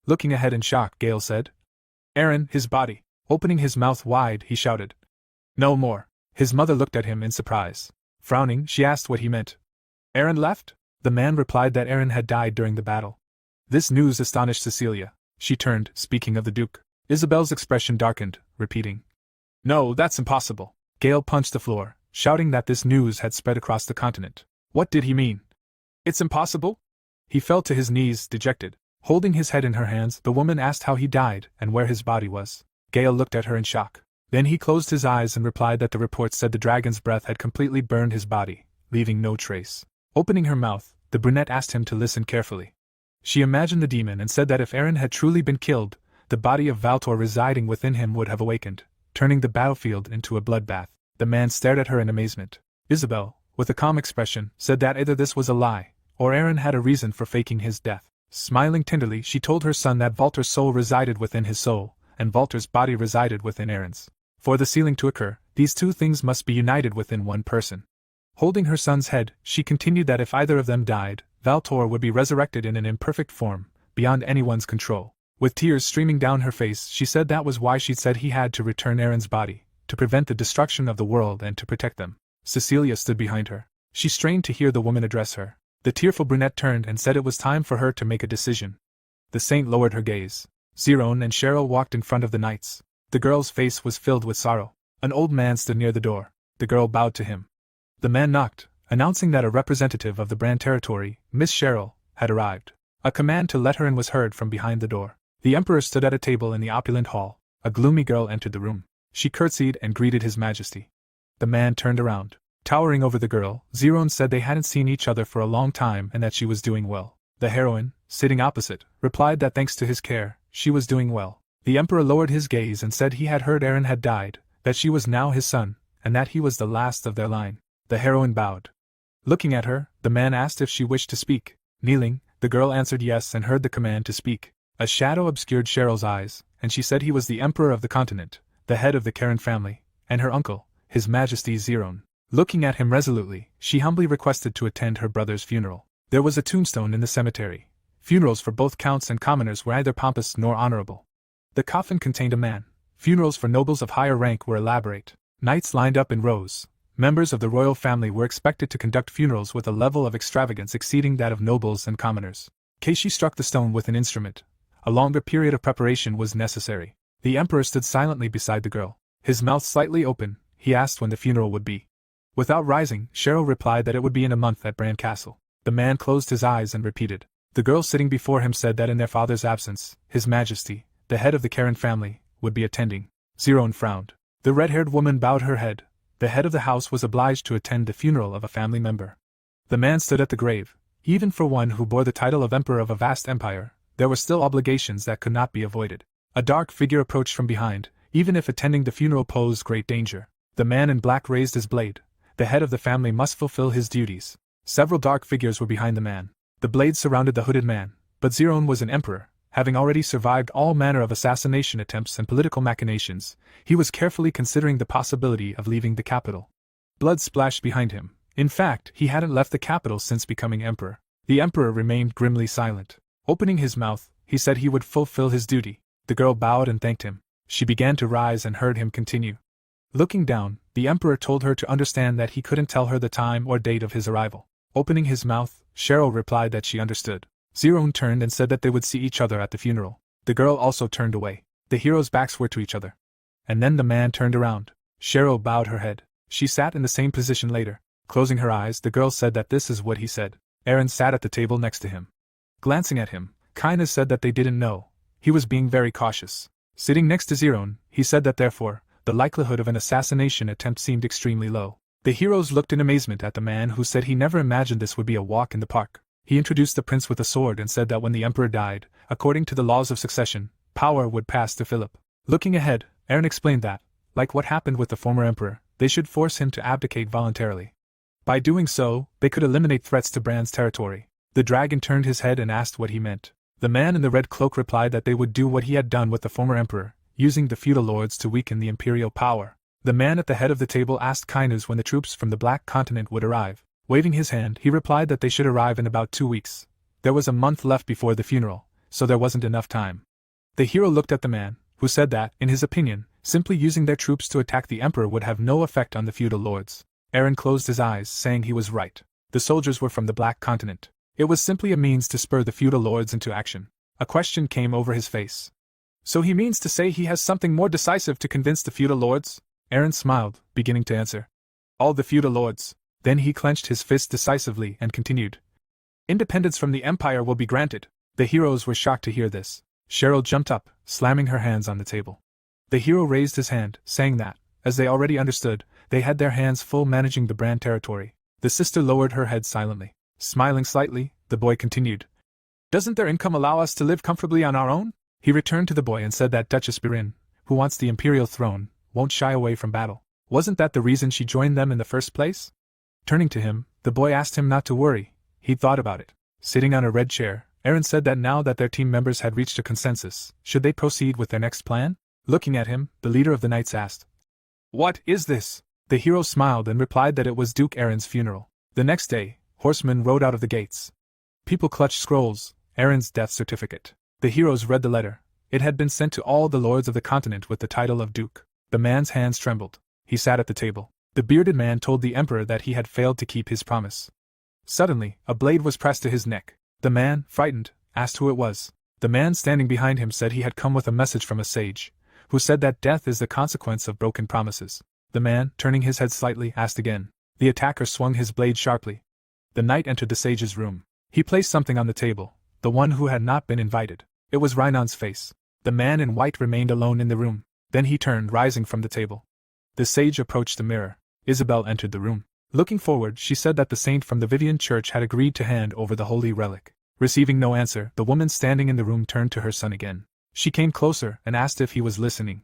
Looking ahead in shock, Gayle said, Aaron, his body. Opening his mouth wide, he shouted, No more. His mother looked at him in surprise. Frowning, she asked what he meant. Aaron left? The man replied that Aaron had died during the battle. This news astonished Cecilia. She turned, speaking of the Duke. Isabel's expression darkened, repeating, No, that's impossible. Gayle punched the floor, shouting that this news had spread across the continent. What did he mean? It's impossible? He fell to his knees, dejected. Holding his head in her hands, the woman asked how he died and where his body was. Gayle looked at her in shock. Then he closed his eyes and replied that the report said the dragon's breath had completely burned his body, leaving no trace. Opening her mouth, the brunette asked him to listen carefully. She imagined the demon and said that if Aaron had truly been killed, the body of Valtor residing within him would have awakened, turning the battlefield into a bloodbath. The man stared at her in amazement. Isabel, with a calm expression, said that either this was a lie, or Aaron had a reason for faking his death. Smiling tenderly, she told her son that Valtor's soul resided within his soul, and Valtor's body resided within Aaron's. For the sealing to occur, these two things must be united within one person. Holding her son's head, she continued that if either of them died, Valtor would be resurrected in an imperfect form, beyond anyone's control. With tears streaming down her face, she said that was why she'd said he had to return Aaron's body, to prevent the destruction of the world and to protect them. Cecilia stood behind her. She strained to hear the woman address her. The tearful brunette turned and said it was time for her to make a decision. The saint lowered her gaze. Zerone and Cheryl walked in front of the knights. The girl's face was filled with sorrow. An old man stood near the door. The girl bowed to him. The man knocked, announcing that a representative of the Brand territory, Miss Cheryl, had arrived. A command to let her in was heard from behind the door. The emperor stood at a table in the opulent hall. A gloomy girl entered the room. She curtsied and greeted his majesty. The man turned around. Towering over the girl, Zerone said they hadn't seen each other for a long time and that she was doing well. The heroine, sitting opposite, replied that thanks to his care, she was doing well. The emperor lowered his gaze and said he had heard Aaron had died, that she was now his son, and that he was the last of their line. The heroine bowed. Looking at her, the man asked if she wished to speak. Kneeling, the girl answered yes and heard the command to speak. A shadow obscured Cheryl's eyes, and she said he was the emperor of the continent, the head of the Karen family, and her uncle, His Majesty Zerone. Looking at him resolutely, she humbly requested to attend her brother's funeral. There was a tombstone in the cemetery. Funerals for both counts and commoners were neither pompous nor honorable. The coffin contained a man, Funerals for nobles of higher rank were elaborate. Knights lined up in rows. Members of the royal family were expected to conduct funerals with a level of extravagance exceeding that of nobles and commoners. Keishi struck the stone with an instrument. A longer period of preparation was necessary. The emperor stood silently beside the girl. His mouth slightly open, he asked when the funeral would be. Without rising, Cheryl replied that it would be in a month at Brahn Castle. The man closed his eyes and repeated. The girl sitting before him said that in their father's absence, His Majesty, the head of the Karen family, would be attending. Zerone frowned. The red-haired woman bowed her head. The head of the house was obliged to attend the funeral of a family member. The man stood at the grave. Even for one who bore the title of emperor of a vast empire, there were still obligations that could not be avoided. A dark figure approached from behind. Even if attending the funeral posed great danger, the man in black raised his blade. The head of the family must fulfill his duties. Several dark figures were behind the man. The blades surrounded the hooded man, but Zerone was an emperor. Having already survived all manner of assassination attempts and political machinations, he was carefully considering the possibility of leaving the capital. Blood splashed behind him. In fact, he hadn't left the capital since becoming emperor. The emperor remained grimly silent. Opening his mouth, he said he would fulfill his duty. The girl bowed and thanked him. She began to rise and heard him continue. Looking down, the emperor told her to understand that he couldn't tell her the time or date of his arrival. Opening his mouth, Cheryl replied that she understood. Zerone turned and said that they would see each other at the funeral. The girl also turned away. The heroes' backs were to each other. And then the man turned around. Cheryl bowed her head. She sat in the same position later. Closing her eyes, the girl said that this is what he said. Aaron sat at the table next to him. Glancing at him, Kaina said that they didn't know. He was being very cautious. Sitting next to Zerone, he said that therefore, the likelihood of an assassination attempt seemed extremely low. The heroes looked in amazement at the man who said he never imagined this would be a walk in the park. He introduced the prince with a sword and said that when the emperor died, according to the laws of succession, power would pass to Philip. Looking ahead, Aaron explained that, like what happened with the former emperor, they should force him to abdicate voluntarily. By doing so, they could eliminate threats to Brann's territory. The dragon turned his head and asked what he meant. The man in the red cloak replied that they would do what he had done with the former emperor, using the feudal lords to weaken the imperial power. The man at the head of the table asked Kainuz when the troops from the Black Continent would arrive. Waving his hand, he replied that they should arrive in about 2 weeks. There was a month left before the funeral, so there wasn't enough time. The hero looked at the man, who said that, in his opinion, simply using their troops to attack the emperor would have no effect on the feudal lords. Aaron closed his eyes, saying he was right. The soldiers were from the Black Continent. It was simply a means to spur the feudal lords into action. A question came over his face. So he means to say he has something more decisive to convince the feudal lords? Aaron smiled, beginning to answer. All the feudal lords. Then he clenched his fist decisively and continued. Independence from the empire will be granted. The heroes were shocked to hear this. Cheryl jumped up, slamming her hands on the table. The hero raised his hand, saying that, as they already understood, they had their hands full managing the Brand territory. The sister lowered her head silently. Smiling slightly, the boy continued. Doesn't their income allow us to live comfortably on our own? He returned to the boy and said that Duchess Barren, who wants the imperial throne, won't shy away from battle. Wasn't that the reason she joined them in the first place? Turning to him, the boy asked him not to worry. He'd thought about it. Sitting on a red chair, Aaron said that now that their team members had reached a consensus, should they proceed with their next plan? Looking at him, the leader of the knights asked, What is this? The hero smiled and replied that it was Duke Aaron's funeral. The next day, horsemen rode out of the gates. People clutched scrolls, Aaron's death certificate. The heroes read the letter. It had been sent to all the lords of the continent with the title of Duke. The man's hands trembled. He sat at the table. The bearded man told the emperor that he had failed to keep his promise. Suddenly, a blade was pressed to his neck. The man, frightened, asked who it was. The man standing behind him said he had come with a message from a sage, who said that death is the consequence of broken promises. The man, turning his head slightly, asked again. The attacker swung his blade sharply. The knight entered the sage's room. He placed something on the table, the one who had not been invited. It was Rhinon's face. The man in white remained alone in the room. Then he turned, rising from the table. The sage approached the mirror. Isabel entered the room. Looking forward, she said that the saint from the Vivian Church had agreed to hand over the holy relic. Receiving no answer, the woman standing in the room turned to her son again. She came closer and asked if he was listening.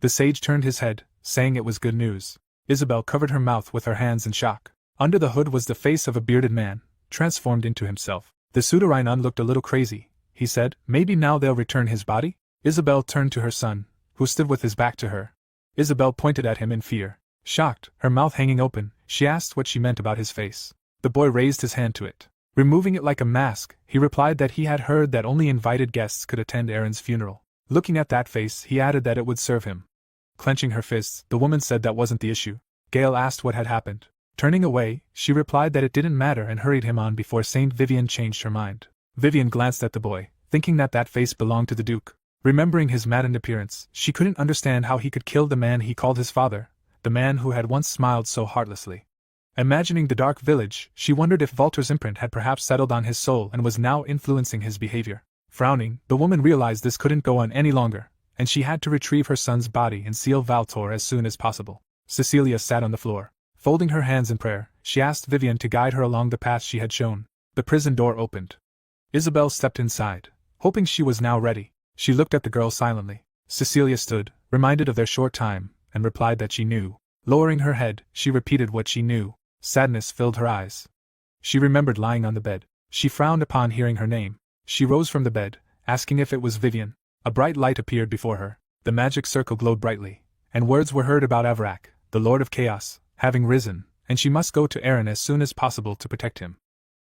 The sage turned his head, saying it was good news. Isabel covered her mouth with her hands in shock. Under the hood was the face of a bearded man, transformed into himself. The Sudarinon looked a little crazy. He said, Maybe now they'll return his body? Isabel turned to her son, who stood with his back to her. Isabel pointed at him in fear. Shocked, her mouth hanging open, she asked what she meant about his face. The boy raised his hand to it. Removing it like a mask, he replied that he had heard that only invited guests could attend Aaron's funeral. Looking at that face, he added that it would serve him. Clenching her fists, the woman said that wasn't the issue. Gayle asked what had happened. Turning away, she replied that it didn't matter and hurried him on before Saint Vivian changed her mind. Vivian glanced at the boy, thinking that that face belonged to the Duke. Remembering his maddened appearance, she couldn't understand how he could kill the man he called his father, the man who had once smiled so heartlessly. Imagining the dark village, she wondered if Valter's imprint had perhaps settled on his soul and was now influencing his behavior. Frowning, the woman realized this couldn't go on any longer, and she had to retrieve her son's body and seal Valtor as soon as possible. Cecilia sat on the floor. Folding her hands in prayer, she asked Vivian to guide her along the path she had shown. The prison door opened. Isabel stepped inside, hoping she was now ready. She looked at the girl silently. Cecilia stood, reminded of their short time, and replied that she knew. Lowering her head, she repeated what she knew. Sadness filled her eyes. She remembered lying on the bed. She frowned upon hearing her name. She rose from the bed, asking if it was Vivian. A bright light appeared before her. The magic circle glowed brightly, and words were heard about Avrak, the Lord of Chaos, having risen, and she must go to Aaron as soon as possible to protect him.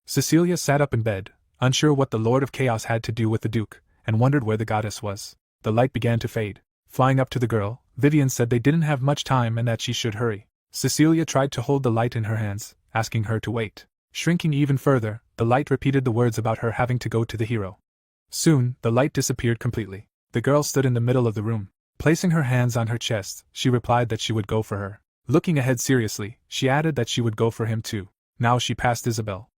Cecilia sat up in bed, unsure what the Lord of Chaos had to do with the Duke, and wondered where the goddess was. The light began to fade. Flying up to the girl, Vivian said they didn't have much time and that she should hurry. Cecilia tried to hold the light in her hands, asking her to wait. Shrinking even further, the light repeated the words about her having to go to the hero. Soon, the light disappeared completely. The girl stood in the middle of the room. Placing her hands on her chest, she replied that she would go for her. Looking ahead seriously, she added that she would go for him too. Now she passed Isabel.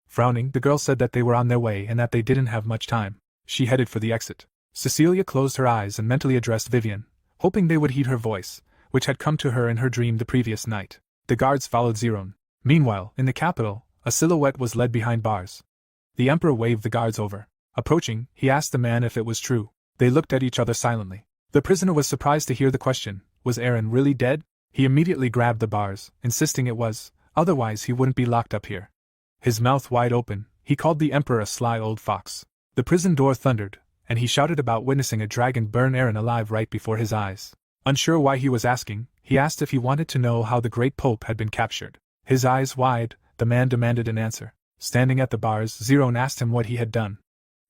Frowning, the girl said that they were on their way and that they didn't have much time. She headed for the exit. Cecilia closed her eyes and mentally addressed Vivian, hoping they would heed her voice, which had come to her in her dream the previous night. The guards followed Zerone. Meanwhile, in the capital, a silhouette was led behind bars. The Emperor waved the guards over. Approaching, he asked the man if it was true. They looked at each other silently. The prisoner was surprised to hear the question. Was Aaron really dead? He immediately grabbed the bars, insisting it was, otherwise he wouldn't be locked up here. His mouth wide open, he called the Emperor a sly old fox. The prison door thundered, and he shouted about witnessing a dragon burn Aaron alive right before his eyes. Unsure why he was asking, he asked if he wanted to know how the great Pope had been captured. His eyes wide, the man demanded an answer. Standing at the bars, Zerone asked him what he had done.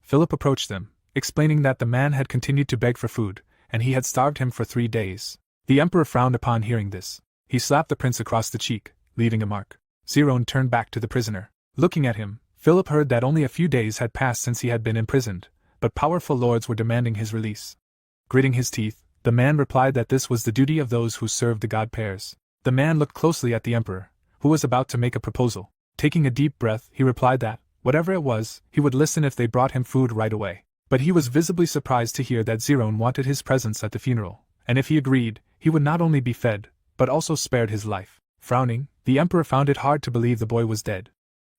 Philip approached them, explaining that the man had continued to beg for food, and he had starved him for 3 days. The Emperor frowned upon hearing this. He slapped the prince across the cheek, leaving a mark. Zerone turned back to the prisoner. Looking at him, Philip heard that only a few days had passed since he had been imprisoned, but powerful lords were demanding his release. Gritting his teeth, the man replied that this was the duty of those who served the god pairs. The man looked closely at the Emperor, who was about to make a proposal. Taking a deep breath, he replied that, whatever it was, he would listen if they brought him food right away. But he was visibly surprised to hear that Zerone wanted his presence at the funeral, and if he agreed, he would not only be fed, but also spared his life. Frowning, the Emperor found it hard to believe the boy was dead.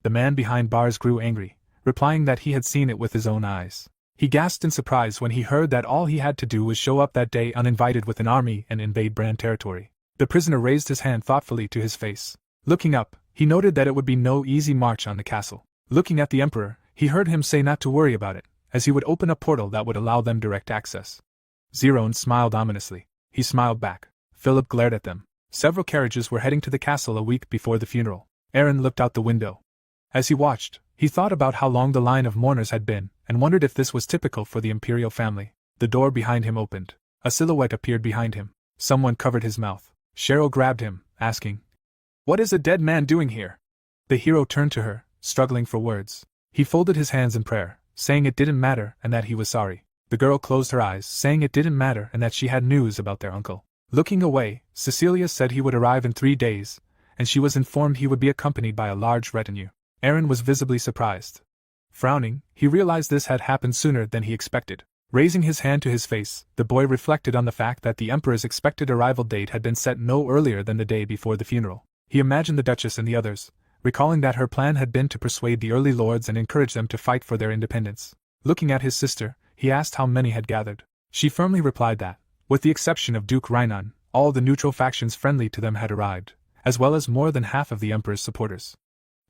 The man behind bars grew angry, replying that he had seen it with his own eyes. He gasped in surprise when he heard that all he had to do was show up that day uninvited with an army and invade Brand territory. The prisoner raised his hand thoughtfully to his face. Looking up, he noted that it would be no easy march on the castle. Looking at the Emperor, he heard him say not to worry about it, as he would open a portal that would allow them direct access. Zerone smiled ominously. He smiled back. Philip glared at them. Several carriages were heading to the castle a week before the funeral. Aaron looked out the window. As he watched, he thought about how long the line of mourners had been, and wondered if this was typical for the imperial family. The door behind him opened. A silhouette appeared behind him. Someone covered his mouth. Cheryl grabbed him, asking, "What is a dead man doing here?" The hero turned to her, struggling for words. He folded his hands in prayer, saying it didn't matter and that he was sorry. The girl closed her eyes, saying it didn't matter and that she had news about their uncle. Looking away, Cecilia said he would arrive in 3 days, and she was informed he would be accompanied by a large retinue. Aaron was visibly surprised. Frowning, he realized this had happened sooner than he expected. Raising his hand to his face, the boy reflected on the fact that the Emperor's expected arrival date had been set no earlier than the day before the funeral. He imagined the Duchess and the others, recalling that her plan had been to persuade the early lords and encourage them to fight for their independence. Looking at his sister, he asked how many had gathered. She firmly replied that, with the exception of Duke Rhinon, all the neutral factions friendly to them had arrived, as well as more than half of the Emperor's supporters.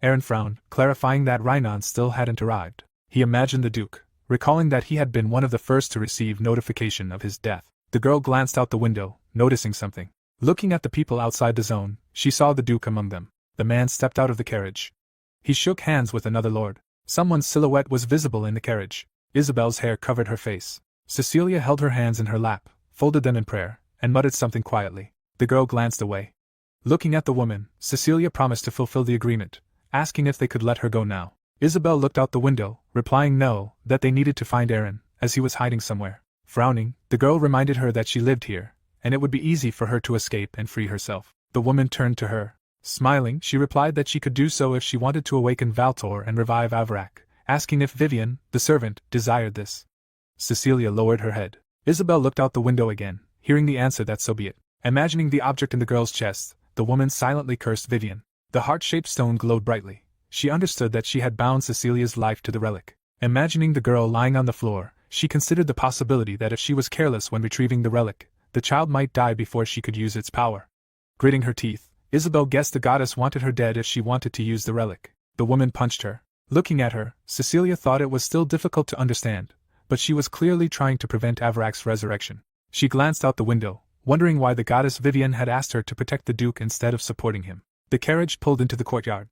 Aaron frowned, clarifying that Rhinon still hadn't arrived. He imagined the Duke, recalling that he had been one of the first to receive notification of his death. The girl glanced out the window, noticing something. Looking at the people outside the zone, she saw the Duke among them. The man stepped out of the carriage. He shook hands with another lord. Someone's silhouette was visible in the carriage. Isabel's hair covered her face. Cecilia held her hands in her lap, folded them in prayer, and muttered something quietly. The girl glanced away. Looking at the woman, Cecilia promised to fulfill the agreement, asking if they could let her go now. Isabel looked out the window, replying no, that they needed to find Aaron, as he was hiding somewhere. Frowning, the girl reminded her that she lived here, and it would be easy for her to escape and free herself. The woman turned to her. Smiling, she replied that she could do so if she wanted to awaken Valtor and revive Avarak, asking if Vivian, the servant, desired this. Cecilia lowered her head. Isabel looked out the window again, hearing the answer that so be it. Imagining the object in the girl's chest, the woman silently cursed Vivian. The heart-shaped stone glowed brightly. She understood that she had bound Cecilia's life to the relic. Imagining the girl lying on the floor, she considered the possibility that if she was careless when retrieving the relic, the child might die before she could use its power. Gritting her teeth, Isabel guessed the goddess wanted her dead if she wanted to use the relic. The woman punched her. Looking at her, Cecilia thought it was still difficult to understand, but she was clearly trying to prevent Avarak's resurrection. She glanced out the window, wondering why the goddess Vivian had asked her to protect the Duke instead of supporting him. The carriage pulled into the courtyard.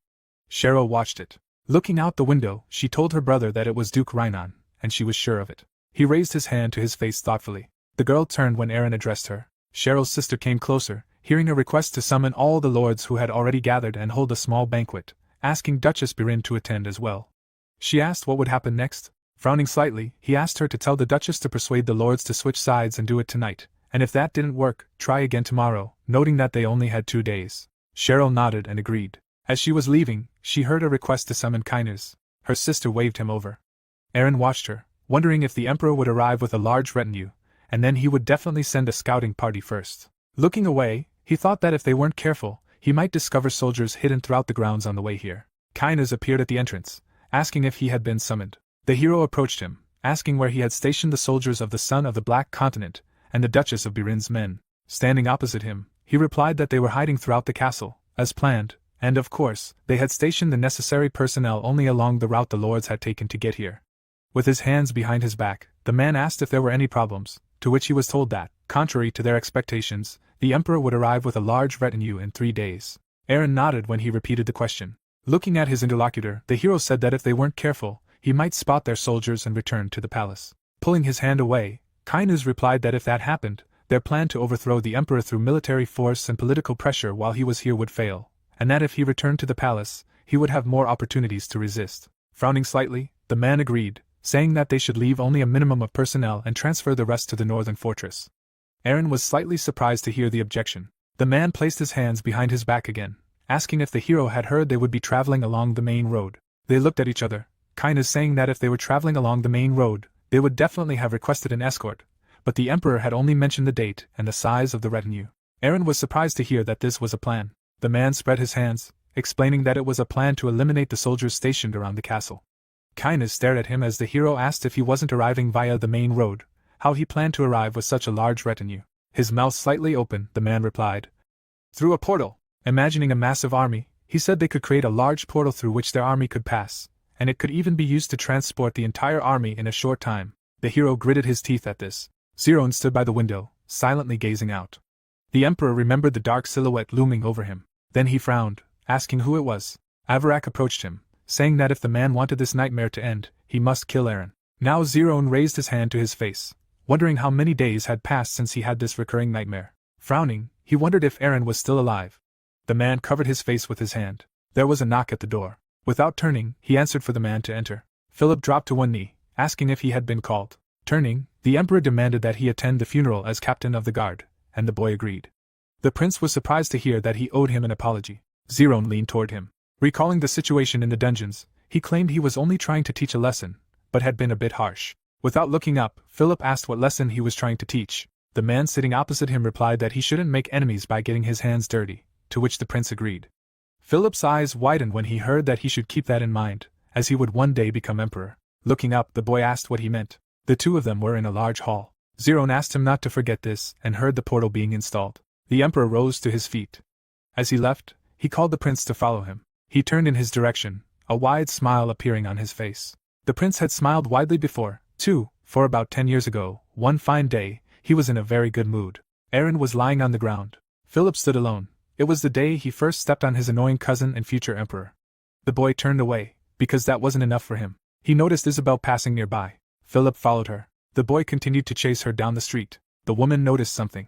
Cheryl watched it. Looking out the window, she told her brother that it was Duke Rhinon, and she was sure of it. He raised his hand to his face thoughtfully. The girl turned when Aaron addressed her. Cheryl's sister came closer, hearing a request to summon all the lords who had already gathered and hold a small banquet, asking Duchess Barren to attend as well. She asked what would happen next. Frowning slightly, he asked her to tell the Duchess to persuade the lords to switch sides and do it tonight, and if that didn't work, try again tomorrow, noting that they only had 2 days. Cheryl nodded and agreed. As she was leaving, she heard a request to summon Kainas. Her sister waved him over. Aaron watched her, wondering if the Emperor would arrive with a large retinue, and then he would definitely send a scouting party first. Looking away, he thought that if they weren't careful, he might discover soldiers hidden throughout the grounds on the way here. Kainas appeared at the entrance, asking if he had been summoned. The hero approached him, asking where he had stationed the soldiers of the Son of the Black Continent and the Duchess of Barren's men. Standing opposite him, he replied that they were hiding throughout the castle, as planned, and of course, they had stationed the necessary personnel only along the route the lords had taken to get here. With his hands behind his back, the man asked if there were any problems, to which he was told that, contrary to their expectations, the Emperor would arrive with a large retinue in 3 days. Aaron nodded when he repeated the question. Looking at his interlocutor, the hero said that if they weren't careful, he might spot their soldiers and return to the palace. Pulling his hand away, Kainas replied that if that happened, their plan to overthrow the Emperor through military force and political pressure while he was here would fail, and that if he returned to the palace, he would have more opportunities to resist. Frowning slightly, the man agreed, saying that they should leave only a minimum of personnel and transfer the rest to the northern fortress. Aaron was slightly surprised to hear the objection. The man placed his hands behind his back again, asking if the hero had heard they would be traveling along the main road. They looked at each other, Kainas saying that if they were traveling along the main road, they would definitely have requested an escort, but the Emperor had only mentioned the date and the size of the retinue. Aaron was surprised to hear that this was a plan. The man spread his hands, explaining that it was a plan to eliminate the soldiers stationed around the castle. Kainas stared at him as the hero asked if he wasn't arriving via the main road, how he planned to arrive with such a large retinue. His mouth slightly open, the man replied. Through a portal. Imagining a massive army, he said they could create a large portal through which their army could pass, and it could even be used to transport the entire army in a short time. The hero gritted his teeth at this. Zerone stood by the window, silently gazing out. The Emperor remembered the dark silhouette looming over him. Then he frowned, asking who it was. Avarak approached him, saying that if the man wanted this nightmare to end, he must kill Aaron. Now Zerone raised his hand to his face, wondering how many days had passed since he had this recurring nightmare. Frowning, he wondered if Aaron was still alive. The man covered his face with his hand. There was a knock at the door. Without turning, he answered for the man to enter. Philip dropped to one knee, asking if he had been called. Turning, the Emperor demanded that he attend the funeral as captain of the guard, and the boy agreed. The prince was surprised to hear that he owed him an apology. Zerone leaned toward him. Recalling the situation in the dungeons, he claimed he was only trying to teach a lesson, but had been a bit harsh. Without looking up, Philip asked what lesson he was trying to teach. The man sitting opposite him replied that he shouldn't make enemies by getting his hands dirty, to which the prince agreed. Philip's eyes widened when he heard that he should keep that in mind, as he would one day become emperor. Looking up, the boy asked what he meant. The two of them were in a large hall. Zerone asked him not to forget this, and heard the portal being installed. The emperor rose to his feet. As he left, he called the prince to follow him. He turned in his direction, a wide smile appearing on his face. The prince had smiled widely before, too, for about 10 years ago, one fine day, he was in a very good mood. Aaron was lying on the ground. Philip stood alone. It was the day he first stepped on his annoying cousin and future emperor. The boy turned away, because that wasn't enough for him. He noticed Isabel passing nearby. Philip followed her. The boy continued to chase her down the street. The woman noticed something.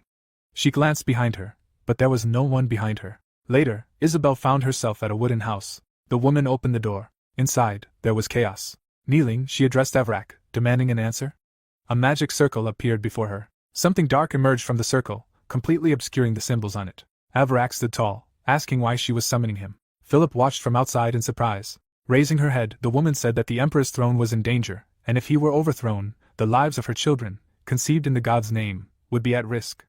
She glanced behind her, but there was no one behind her. Later, Isabel found herself at a wooden house. The woman opened the door. Inside, there was chaos. Kneeling, she addressed Evrak, demanding an answer. A magic circle appeared before her. Something dark emerged from the circle, completely obscuring the symbols on it. Evrak stood tall, asking why she was summoning him. Philip watched from outside in surprise. Raising her head, the woman said that the Emperor's throne was in danger, and if he were overthrown, the lives of her children, conceived in the god's name, would be at risk.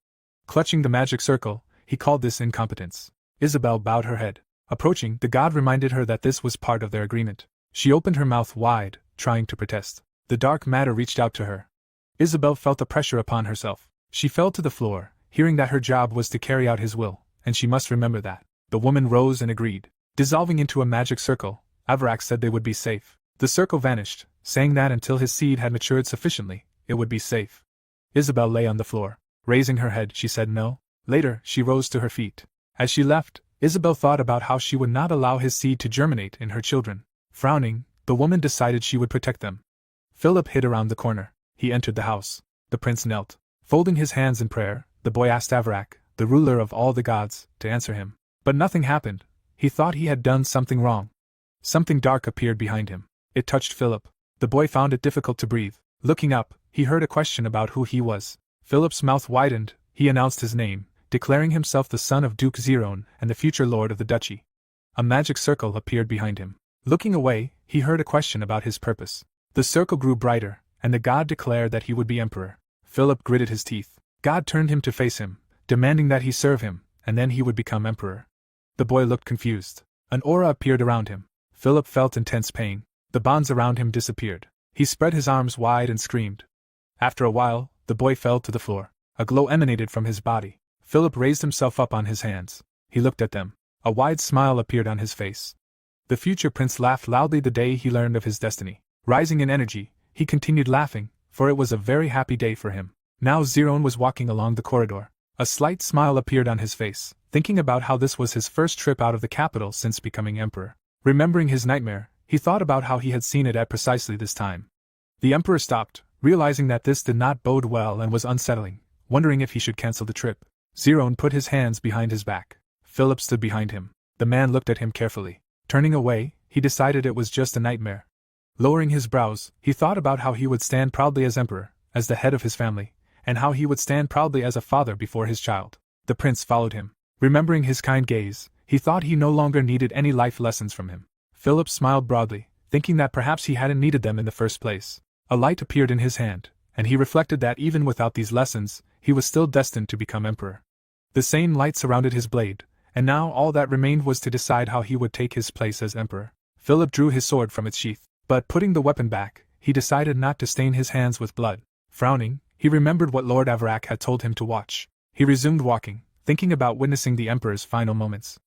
Clutching the magic circle, he called this incompetence. Isabel bowed her head. Approaching, the god reminded her that this was part of their agreement. She opened her mouth wide, trying to protest. The dark matter reached out to her. Isabel felt the pressure upon herself. She fell to the floor, hearing that her job was to carry out his will, and she must remember that. The woman rose and agreed. Dissolving into a magic circle, Evrak said they would be safe. The circle vanished, saying that until his seed had matured sufficiently, it would be safe. Isabel lay on the floor. Raising her head, she said no. Later, she rose to her feet. As she left, Isabel thought about how she would not allow his seed to germinate in her children. Frowning, the woman decided she would protect them. Philip hid around the corner. He entered the house. The prince knelt. Folding his hands in prayer, the boy asked Evrak, the ruler of all the gods, to answer him. But nothing happened. He thought he had done something wrong. Something dark appeared behind him. It touched Philip. The boy found it difficult to breathe. Looking up, he heard a question about who he was. Philip's mouth widened. He announced his name, declaring himself the son of Duke Zerone and the future lord of the duchy. A magic circle appeared behind him. Looking away, he heard a question about his purpose. The circle grew brighter, and the god declared that he would be emperor. Philip gritted his teeth. God turned him to face him, demanding that he serve him, and then he would become emperor. The boy looked confused. An aura appeared around him. Philip felt intense pain. The bonds around him disappeared. He spread his arms wide and screamed. After a while, the boy fell to the floor. A glow emanated from his body. Philip raised himself up on his hands. He looked at them. A wide smile appeared on his face. The future prince laughed loudly the day he learned of his destiny. Rising in energy, he continued laughing, for it was a very happy day for him. Now Zerone was walking along the corridor. A slight smile appeared on his face, thinking about how this was his first trip out of the capital since becoming emperor. Remembering his nightmare, he thought about how he had seen it at precisely this time. The emperor stopped, realizing that this did not bode well and was unsettling, wondering if he should cancel the trip. Zerone put his hands behind his back. Philip stood behind him. The man looked at him carefully. Turning away, he decided it was just a nightmare. Lowering his brows, he thought about how he would stand proudly as emperor, as the head of his family, and how he would stand proudly as a father before his child. The prince followed him. Remembering his kind gaze, he thought he no longer needed any life lessons from him. Philip smiled broadly, thinking that perhaps he hadn't needed them in the first place. A light appeared in his hand, and he reflected that even without these lessons, he was still destined to become emperor. The same light surrounded his blade, and now all that remained was to decide how he would take his place as emperor. Philip drew his sword from its sheath, but putting the weapon back, he decided not to stain his hands with blood. Frowning, he remembered what Lord Evrak had told him to watch. He resumed walking, thinking about witnessing the emperor's final moments.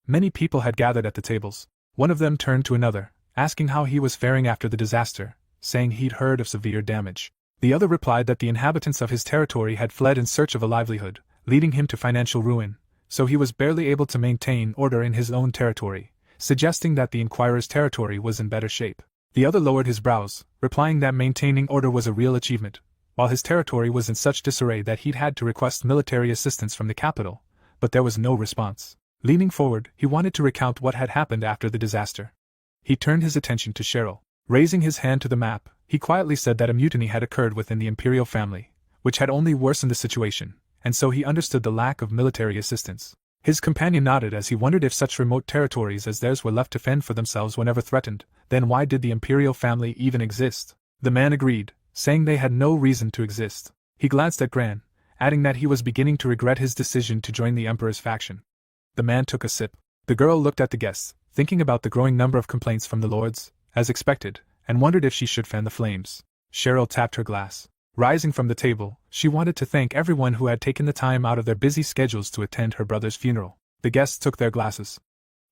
Many people had gathered at the tables. One of them turned to another, asking how he was faring after the disaster, saying he'd heard of severe damage. The other replied that the inhabitants of his territory had fled in search of a livelihood, leading him to financial ruin, so he was barely able to maintain order in his own territory, suggesting that the inquirer's territory was in better shape. The other lowered his brows, replying that maintaining order was a real achievement, while his territory was in such disarray that he'd had to request military assistance from the capital, but there was no response. Leaning forward, he wanted to recount what had happened after the disaster. He turned his attention to Cheryl. Raising his hand to the map, he quietly said that a mutiny had occurred within the imperial family, which had only worsened the situation, and so he understood the lack of military assistance. His companion nodded as he wondered if such remote territories as theirs were left to fend for themselves whenever threatened, then why did the imperial family even exist? The man agreed, saying they had no reason to exist. He glanced at Gran, adding that he was beginning to regret his decision to join the emperor's faction. The man took a sip. The girl looked at the guests, thinking about the growing number of complaints from the lords, as expected, and wondered if she should fan the flames. Cheryl tapped her glass. Rising from the table, she wanted to thank everyone who had taken the time out of their busy schedules to attend her brother's funeral. The guests took their glasses.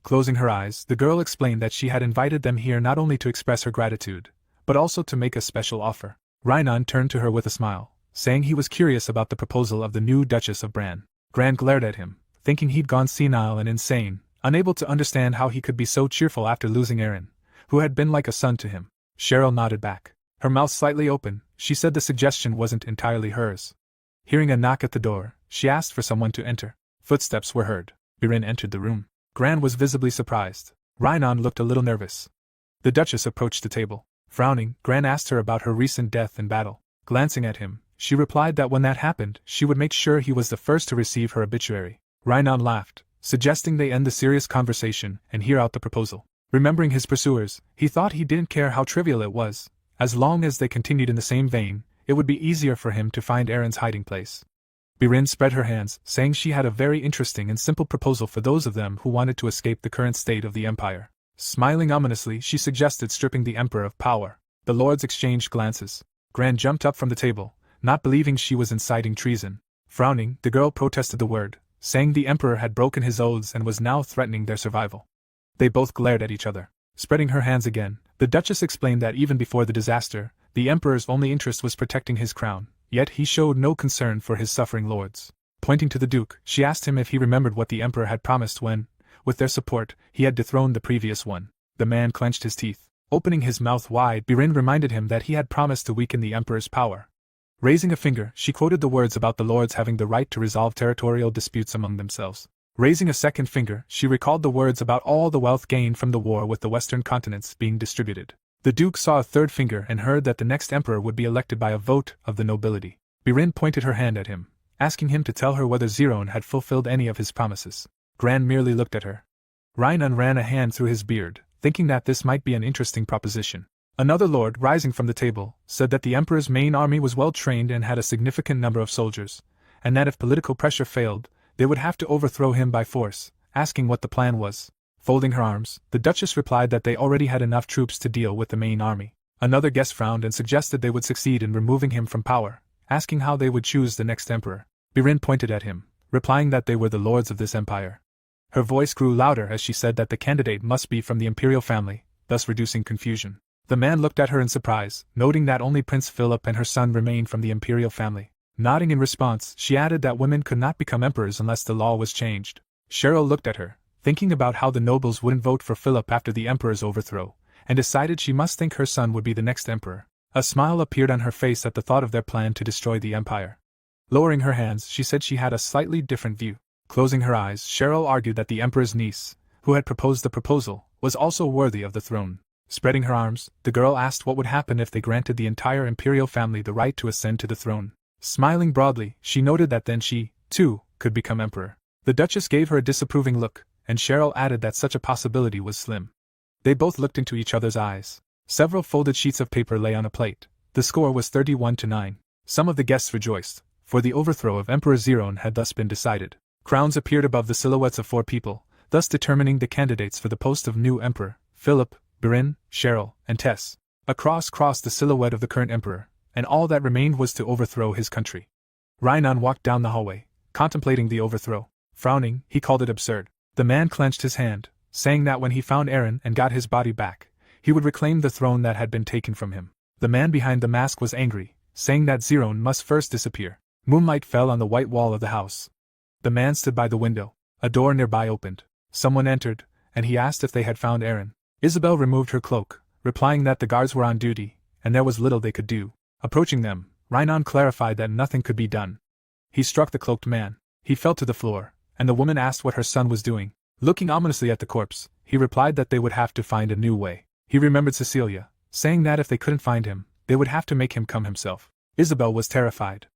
Closing her eyes, the girl explained that she had invited them here not only to express her gratitude, but also to make a special offer. Rhinon turned to her with a smile, saying he was curious about the proposal of the new Duchess of Brahn. Gran glared at him, thinking he'd gone senile and insane, unable to understand how he could be so cheerful after losing Aaron, who had been like a son to him. Cheryl nodded back. Her mouth slightly open, she said the suggestion wasn't entirely hers. Hearing a knock at the door, she asked for someone to enter. Footsteps were heard. Birin entered the room. Gran was visibly surprised. Rhinon looked a little nervous. The Duchess approached the table. Frowning, Gran asked her about her recent death in battle. Glancing at him, she replied that when that happened, she would make sure he was the first to receive her obituary. Rhinon laughed, suggesting they end the serious conversation and hear out the proposal. Remembering his pursuers, he thought he didn't care how trivial it was. As long as they continued in the same vein, it would be easier for him to find Aaron's hiding place. Birin spread her hands, saying she had a very interesting and simple proposal for those of them who wanted to escape the current state of the Empire. Smiling ominously, she suggested stripping the Emperor of power. The lords exchanged glances. Gran jumped up from the table, not believing she was inciting treason. Frowning, the girl protested the word, saying the Emperor had broken his oaths and was now threatening their survival. They both glared at each other. Spreading her hands again, the Duchess explained that even before the disaster, the Emperor's only interest was protecting his crown, yet he showed no concern for his suffering lords. Pointing to the Duke, she asked him if he remembered what the Emperor had promised when, with their support, he had dethroned the previous one. The man clenched his teeth. Opening his mouth wide, Birin reminded him that he had promised to weaken the Emperor's power. Raising a finger, she quoted the words about the lords having the right to resolve territorial disputes among themselves. Raising a second finger, she recalled the words about all the wealth gained from the war with the western continents being distributed. The Duke saw a third finger and heard that the next emperor would be elected by a vote of the nobility. Birin pointed her hand at him, asking him to tell her whether Zerone had fulfilled any of his promises. Gran merely looked at her. Rhinon ran a hand through his beard, thinking that this might be an interesting proposition. Another lord, rising from the table, said that the emperor's main army was well trained and had a significant number of soldiers, and that if political pressure failed, they would have to overthrow him by force, asking what the plan was. Folding her arms, the Duchess replied that they already had enough troops to deal with the main army. Another guest frowned and suggested they would succeed in removing him from power, asking how they would choose the next emperor. Birin pointed at him, replying that they were the lords of this empire. Her voice grew louder as she said that the candidate must be from the imperial family, thus reducing confusion. The man looked at her in surprise, noting that only Prince Philip and her son remained from the imperial family. Nodding in response, she added that women could not become emperors unless the law was changed. Cheryl looked at her, thinking about how the nobles wouldn't vote for Philip after the emperor's overthrow, and decided she must think her son would be the next emperor. A smile appeared on her face at the thought of their plan to destroy the empire. Lowering her hands, she said she had a slightly different view. Closing her eyes, Cheryl argued that the emperor's niece, who had proposed the proposal, was also worthy of the throne. Spreading her arms, the girl asked what would happen if they granted the entire imperial family the right to ascend to the throne. Smiling broadly, she noted that then she, too, could become emperor. The Duchess gave her a disapproving look, and Cheryl added that such a possibility was slim. They both looked into each other's eyes. Several folded sheets of paper lay on a plate. The score was 31-9. Some of the guests rejoiced, for the overthrow of Emperor Zerone had thus been decided. Crowns appeared above the silhouettes of 4 people, thus determining the candidates for the post of new emperor: Philip, Birin, Cheryl, and Tess. A cross crossed the silhouette of the current emperor, and all that remained was to overthrow his country. Rhinon walked down the hallway, contemplating the overthrow. Frowning, he called it absurd. The man clenched his hand, saying that when he found Aaron and got his body back, he would reclaim the throne that had been taken from him. The man behind the mask was angry, saying that Zerone must first disappear. Moonlight fell on the white wall of the house. The man stood by the window. A door nearby opened. Someone entered, and he asked if they had found Aaron. Isabel removed her cloak, replying that the guards were on duty, and there was little they could do. Approaching them, Rhinon clarified that nothing could be done. He struck the cloaked man. He fell to the floor, and the woman asked what her son was doing. Looking ominously at the corpse, he replied that they would have to find a new way. He remembered Cecilia, saying that if they couldn't find him, they would have to make him come himself. Isabel was terrified.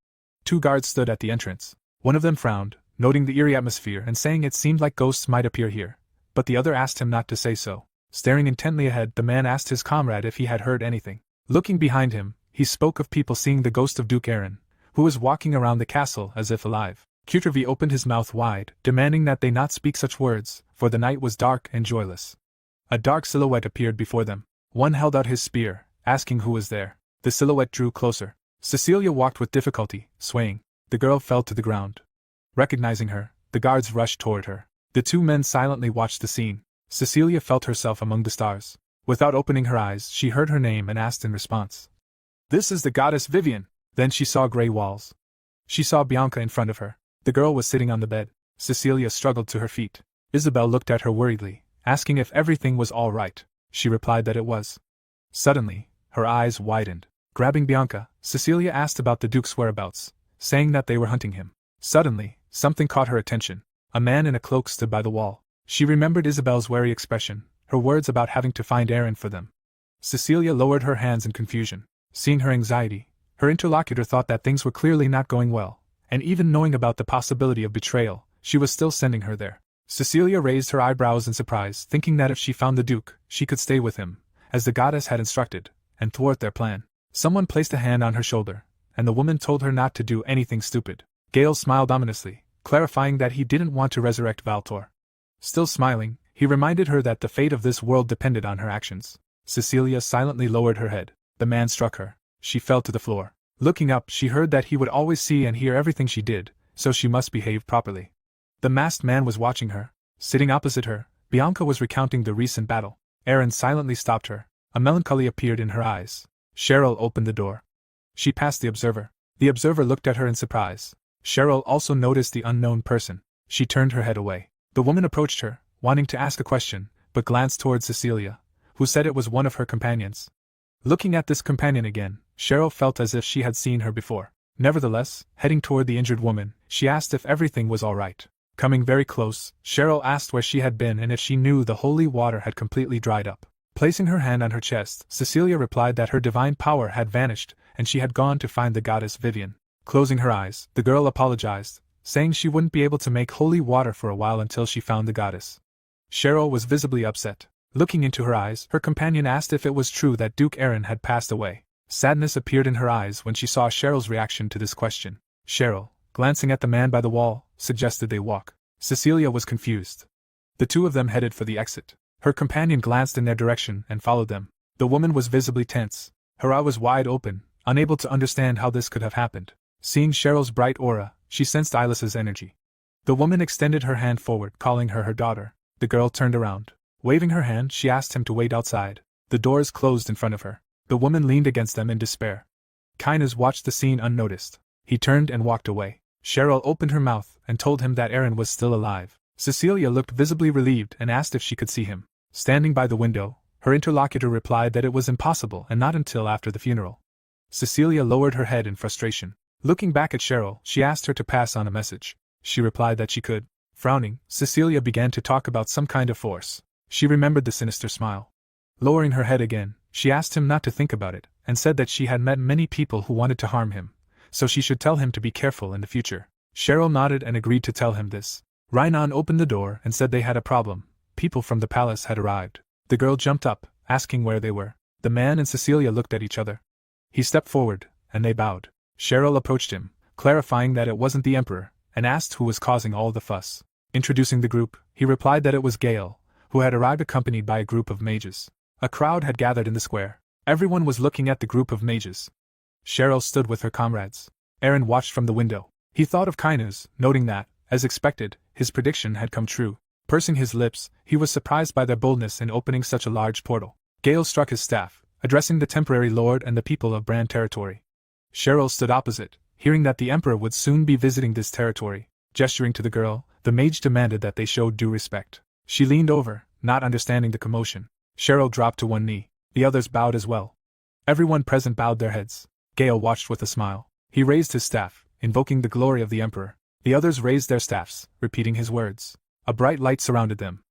2 guards stood at the entrance. One of them frowned, noting the eerie atmosphere and saying it seemed like ghosts might appear here, but the other asked him not to say so. Staring intently ahead, the man asked his comrade if he had heard anything. Looking behind him, he spoke of people seeing the ghost of Duke Aaron, who was walking around the castle as if alive. Cutervi opened his mouth wide, demanding that they not speak such words, for the night was dark and joyless. A dark silhouette appeared before them. One held out his spear, asking who was there. The silhouette drew closer. Cecilia walked with difficulty, swaying. The girl fell to the ground. Recognizing her, the guards rushed toward her. The 2 men silently watched the scene. Cecilia felt herself among the stars. Without opening her eyes, she heard her name and asked in response, "This is the goddess Vivian." Then she saw gray walls. She saw Bianca in front of her. The girl was sitting on the bed. Cecilia struggled to her feet. Isabel looked at her worriedly, asking if everything was all right. She replied that it was. Suddenly, her eyes widened. Grabbing Bianca, Cecilia asked about the Duke's whereabouts, saying that they were hunting him. Suddenly, something caught her attention. A man in a cloak stood by the wall. She remembered Isabel's wary expression, her words about having to find Aaron for them. Cecilia lowered her hands in confusion. Seeing her anxiety, her interlocutor thought that things were clearly not going well, and even knowing about the possibility of betrayal, she was still sending her there. Cecilia raised her eyebrows in surprise, thinking that if she found the Duke, she could stay with him, as the goddess had instructed, and thwart their plan. Someone placed a hand on her shoulder, and the woman told her not to do anything stupid. Gayle smiled ominously, clarifying that he didn't want to resurrect Valtor. Still smiling, he reminded her that the fate of this world depended on her actions. Cecilia silently lowered her head. The man struck her. She fell to the floor. Looking up, she heard that he would always see and hear everything she did, so she must behave properly. The masked man was watching her. Sitting opposite her, Bianca was recounting the recent battle. Aaron silently stopped her. A melancholy appeared in her eyes. Cheryl opened the door. She passed the observer. The observer looked at her in surprise. Cheryl also noticed the unknown person. She turned her head away. The woman approached her, wanting to ask a question, but glanced toward Cecilia, who said it was one of her companions. Looking at this companion again, Cheryl felt as if she had seen her before. Nevertheless, heading toward the injured woman, she asked if everything was all right. Coming very close, Cheryl asked where she had been and if she knew the holy water had completely dried up. Placing her hand on her chest, Cecilia replied that her divine power had vanished and she had gone to find the goddess Vivian. Closing her eyes, the girl apologized, saying she wouldn't be able to make holy water for a while until she found the goddess. Cheryl was visibly upset. Looking into her eyes, her companion asked if it was true that Duke Aaron had passed away. Sadness appeared in her eyes when she saw Cheryl's reaction to this question. Cheryl, glancing at the man by the wall, suggested they walk. Cecilia was confused. The two of them headed for the exit. Her companion glanced in their direction and followed them. The woman was visibly tense. Her eye was wide open, unable to understand how this could have happened. Seeing Cheryl's bright aura, she sensed Ilas's energy. The woman extended her hand forward, calling her her daughter. The girl turned around. Waving her hand, she asked him to wait outside. The doors closed in front of her. The woman leaned against them in despair. Kainas watched the scene unnoticed. He turned and walked away. Cheryl opened her mouth and told him that Aaron was still alive. Cecilia looked visibly relieved and asked if she could see him. Standing by the window, her interlocutor replied that it was impossible and not until after the funeral. Cecilia lowered her head in frustration. Looking back at Cheryl, she asked her to pass on a message. She replied that she could. Frowning, Cecilia began to talk about some kind of force. She remembered the sinister smile. Lowering her head again, she asked him not to think about it, and said that she had met many people who wanted to harm him, so she should tell him to be careful in the future. Cheryl nodded and agreed to tell him this. Rhinon opened the door and said they had a problem. People from the palace had arrived. The girl jumped up, asking where they were. The man and Cecilia looked at each other. He stepped forward, and they bowed. Cheryl approached him, clarifying that it wasn't the Emperor, and asked who was causing all the fuss. Introducing the group, he replied that it was Gayle, who had arrived accompanied by a group of mages. A crowd had gathered in the square. Everyone was looking at the group of mages. Cheryl stood with her comrades. Aaron watched from the window. He thought of Kainas, noting that, as expected, his prediction had come true. Pursing his lips, he was surprised by their boldness in opening such a large portal. Gayle struck his staff, addressing the temporary lord and the people of Brand territory. Cheryl stood opposite, hearing that the Emperor would soon be visiting this territory. Gesturing to the girl, the mage demanded that they show due respect. She leaned over, not understanding the commotion. Cheryl dropped to one knee. The others bowed as well. Everyone present bowed their heads. Gayle watched with a smile. He raised his staff, invoking the glory of the Emperor. The others raised their staffs, repeating his words. A bright light surrounded them.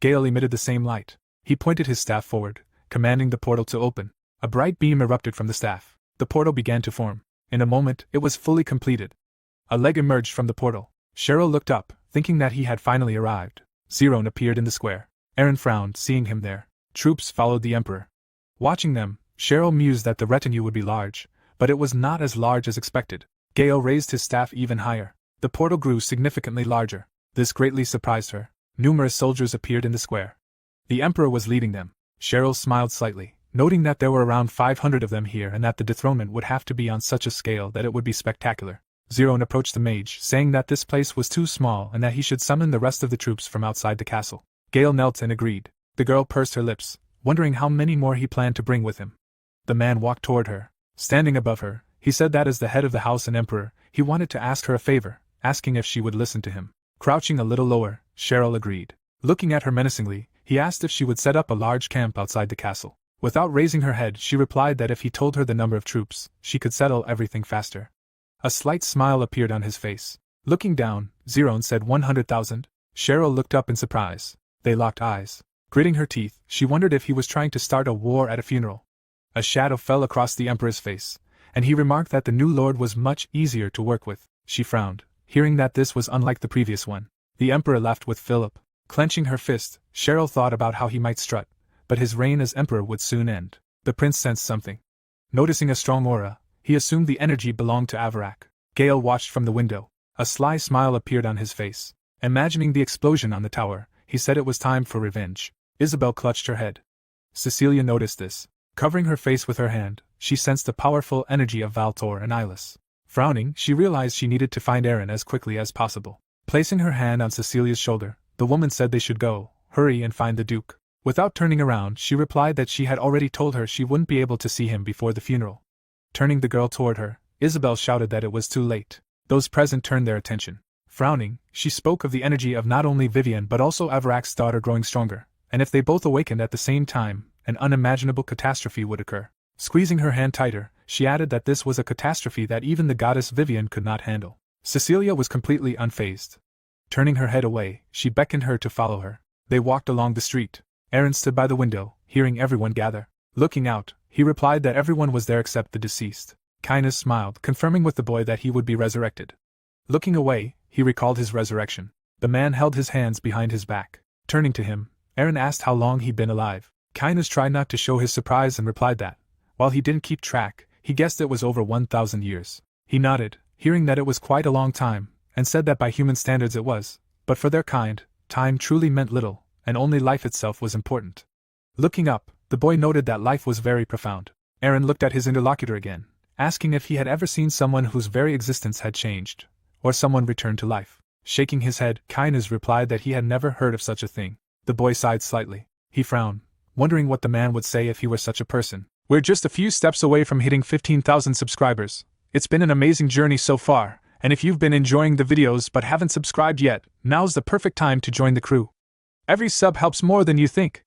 Gayle emitted the same light. He pointed his staff forward, commanding the portal to open. A bright beam erupted from the staff. The portal began to form. In a moment, it was fully completed. A leg emerged from the portal. Cheryl looked up, thinking that he had finally arrived. Zerone appeared in the square. Aaron frowned, seeing him there. Troops followed the Emperor. Watching them, Cheryl mused that the retinue would be large, but it was not as large as expected. Gayle raised his staff even higher. The portal grew significantly larger. This greatly surprised her. Numerous soldiers appeared in the square. The Emperor was leading them. Cheryl smiled slightly, noting that there were around 500 of them here and that the dethronement would have to be on such a scale that it would be spectacular. Zerone approached the mage, saying that this place was too small and that he should summon the rest of the troops from outside the castle. Gayle knelt and agreed. The girl pursed her lips, wondering how many more he planned to bring with him. The man walked toward her. Standing above her, he said that as the head of the house and Emperor, he wanted to ask her a favor, asking if she would listen to him. Crouching a little lower, Cheryl agreed. Looking at her menacingly, he asked if she would set up a large camp outside the castle. Without raising her head, she replied that if he told her the number of troops, she could settle everything faster. A slight smile appeared on his face. Looking down, Zerone said 100,000. Cheryl looked up in surprise. They locked eyes. Gritting her teeth, she wondered if he was trying to start a war at a funeral. A shadow fell across the Emperor's face, and he remarked that the new lord was much easier to work with. She frowned, hearing that this was unlike the previous one. The Emperor left with Philip. Clenching her fist, Cheryl thought about how he might strut, but his reign as Emperor would soon end. The prince sensed something. Noticing a strong aura, he assumed the energy belonged to Avarak. Gayle watched from the window. A sly smile appeared on his face. Imagining the explosion on the tower, he said it was time for revenge. Isabel clutched her head. Cecilia noticed this. Covering her face with her hand, she sensed the powerful energy of Valtor and Ilis. Frowning, she realized she needed to find Aaron as quickly as possible. Placing her hand on Cecilia's shoulder, the woman said they should go, hurry and find the Duke. Without turning around, she replied that she had already told her she wouldn't be able to see him before the funeral. Turning the girl toward her, Isabel shouted that it was too late. Those present turned their attention. Frowning, she spoke of the energy of not only Vivian but also Avarak's daughter growing stronger, and if they both awakened at the same time, an unimaginable catastrophe would occur. Squeezing her hand tighter, she added that this was a catastrophe that even the goddess Vivian could not handle. Cecilia was completely unfazed. Turning her head away, she beckoned her to follow her. They walked along the street. Aaron stood by the window, hearing everyone gather. Looking out, he replied that everyone was there except the deceased. Kindness smiled, confirming with the boy that he would be resurrected. Looking away, he recalled his resurrection. The man held his hands behind his back. Turning to him, Aaron asked how long he'd been alive. Kindness tried not to show his surprise and replied that, while he didn't keep track, he guessed it was over 1,000 years. He nodded, hearing that it was quite a long time, and said that by human standards it was, but for their kind, time truly meant little, and only life itself was important. Looking up, the boy noted that life was very profound. Aaron looked at his interlocutor again, asking if he had ever seen someone whose very existence had changed, or someone returned to life. Shaking his head, Kindness replied that he had never heard of such a thing. The boy sighed slightly. He frowned, wondering what the man would say if he were such a person. We're just a few steps away from hitting 15,000 subscribers. It's been an amazing journey so far, and if you've been enjoying the videos but haven't subscribed yet, now's the perfect time to join the crew. Every sub helps more than you think.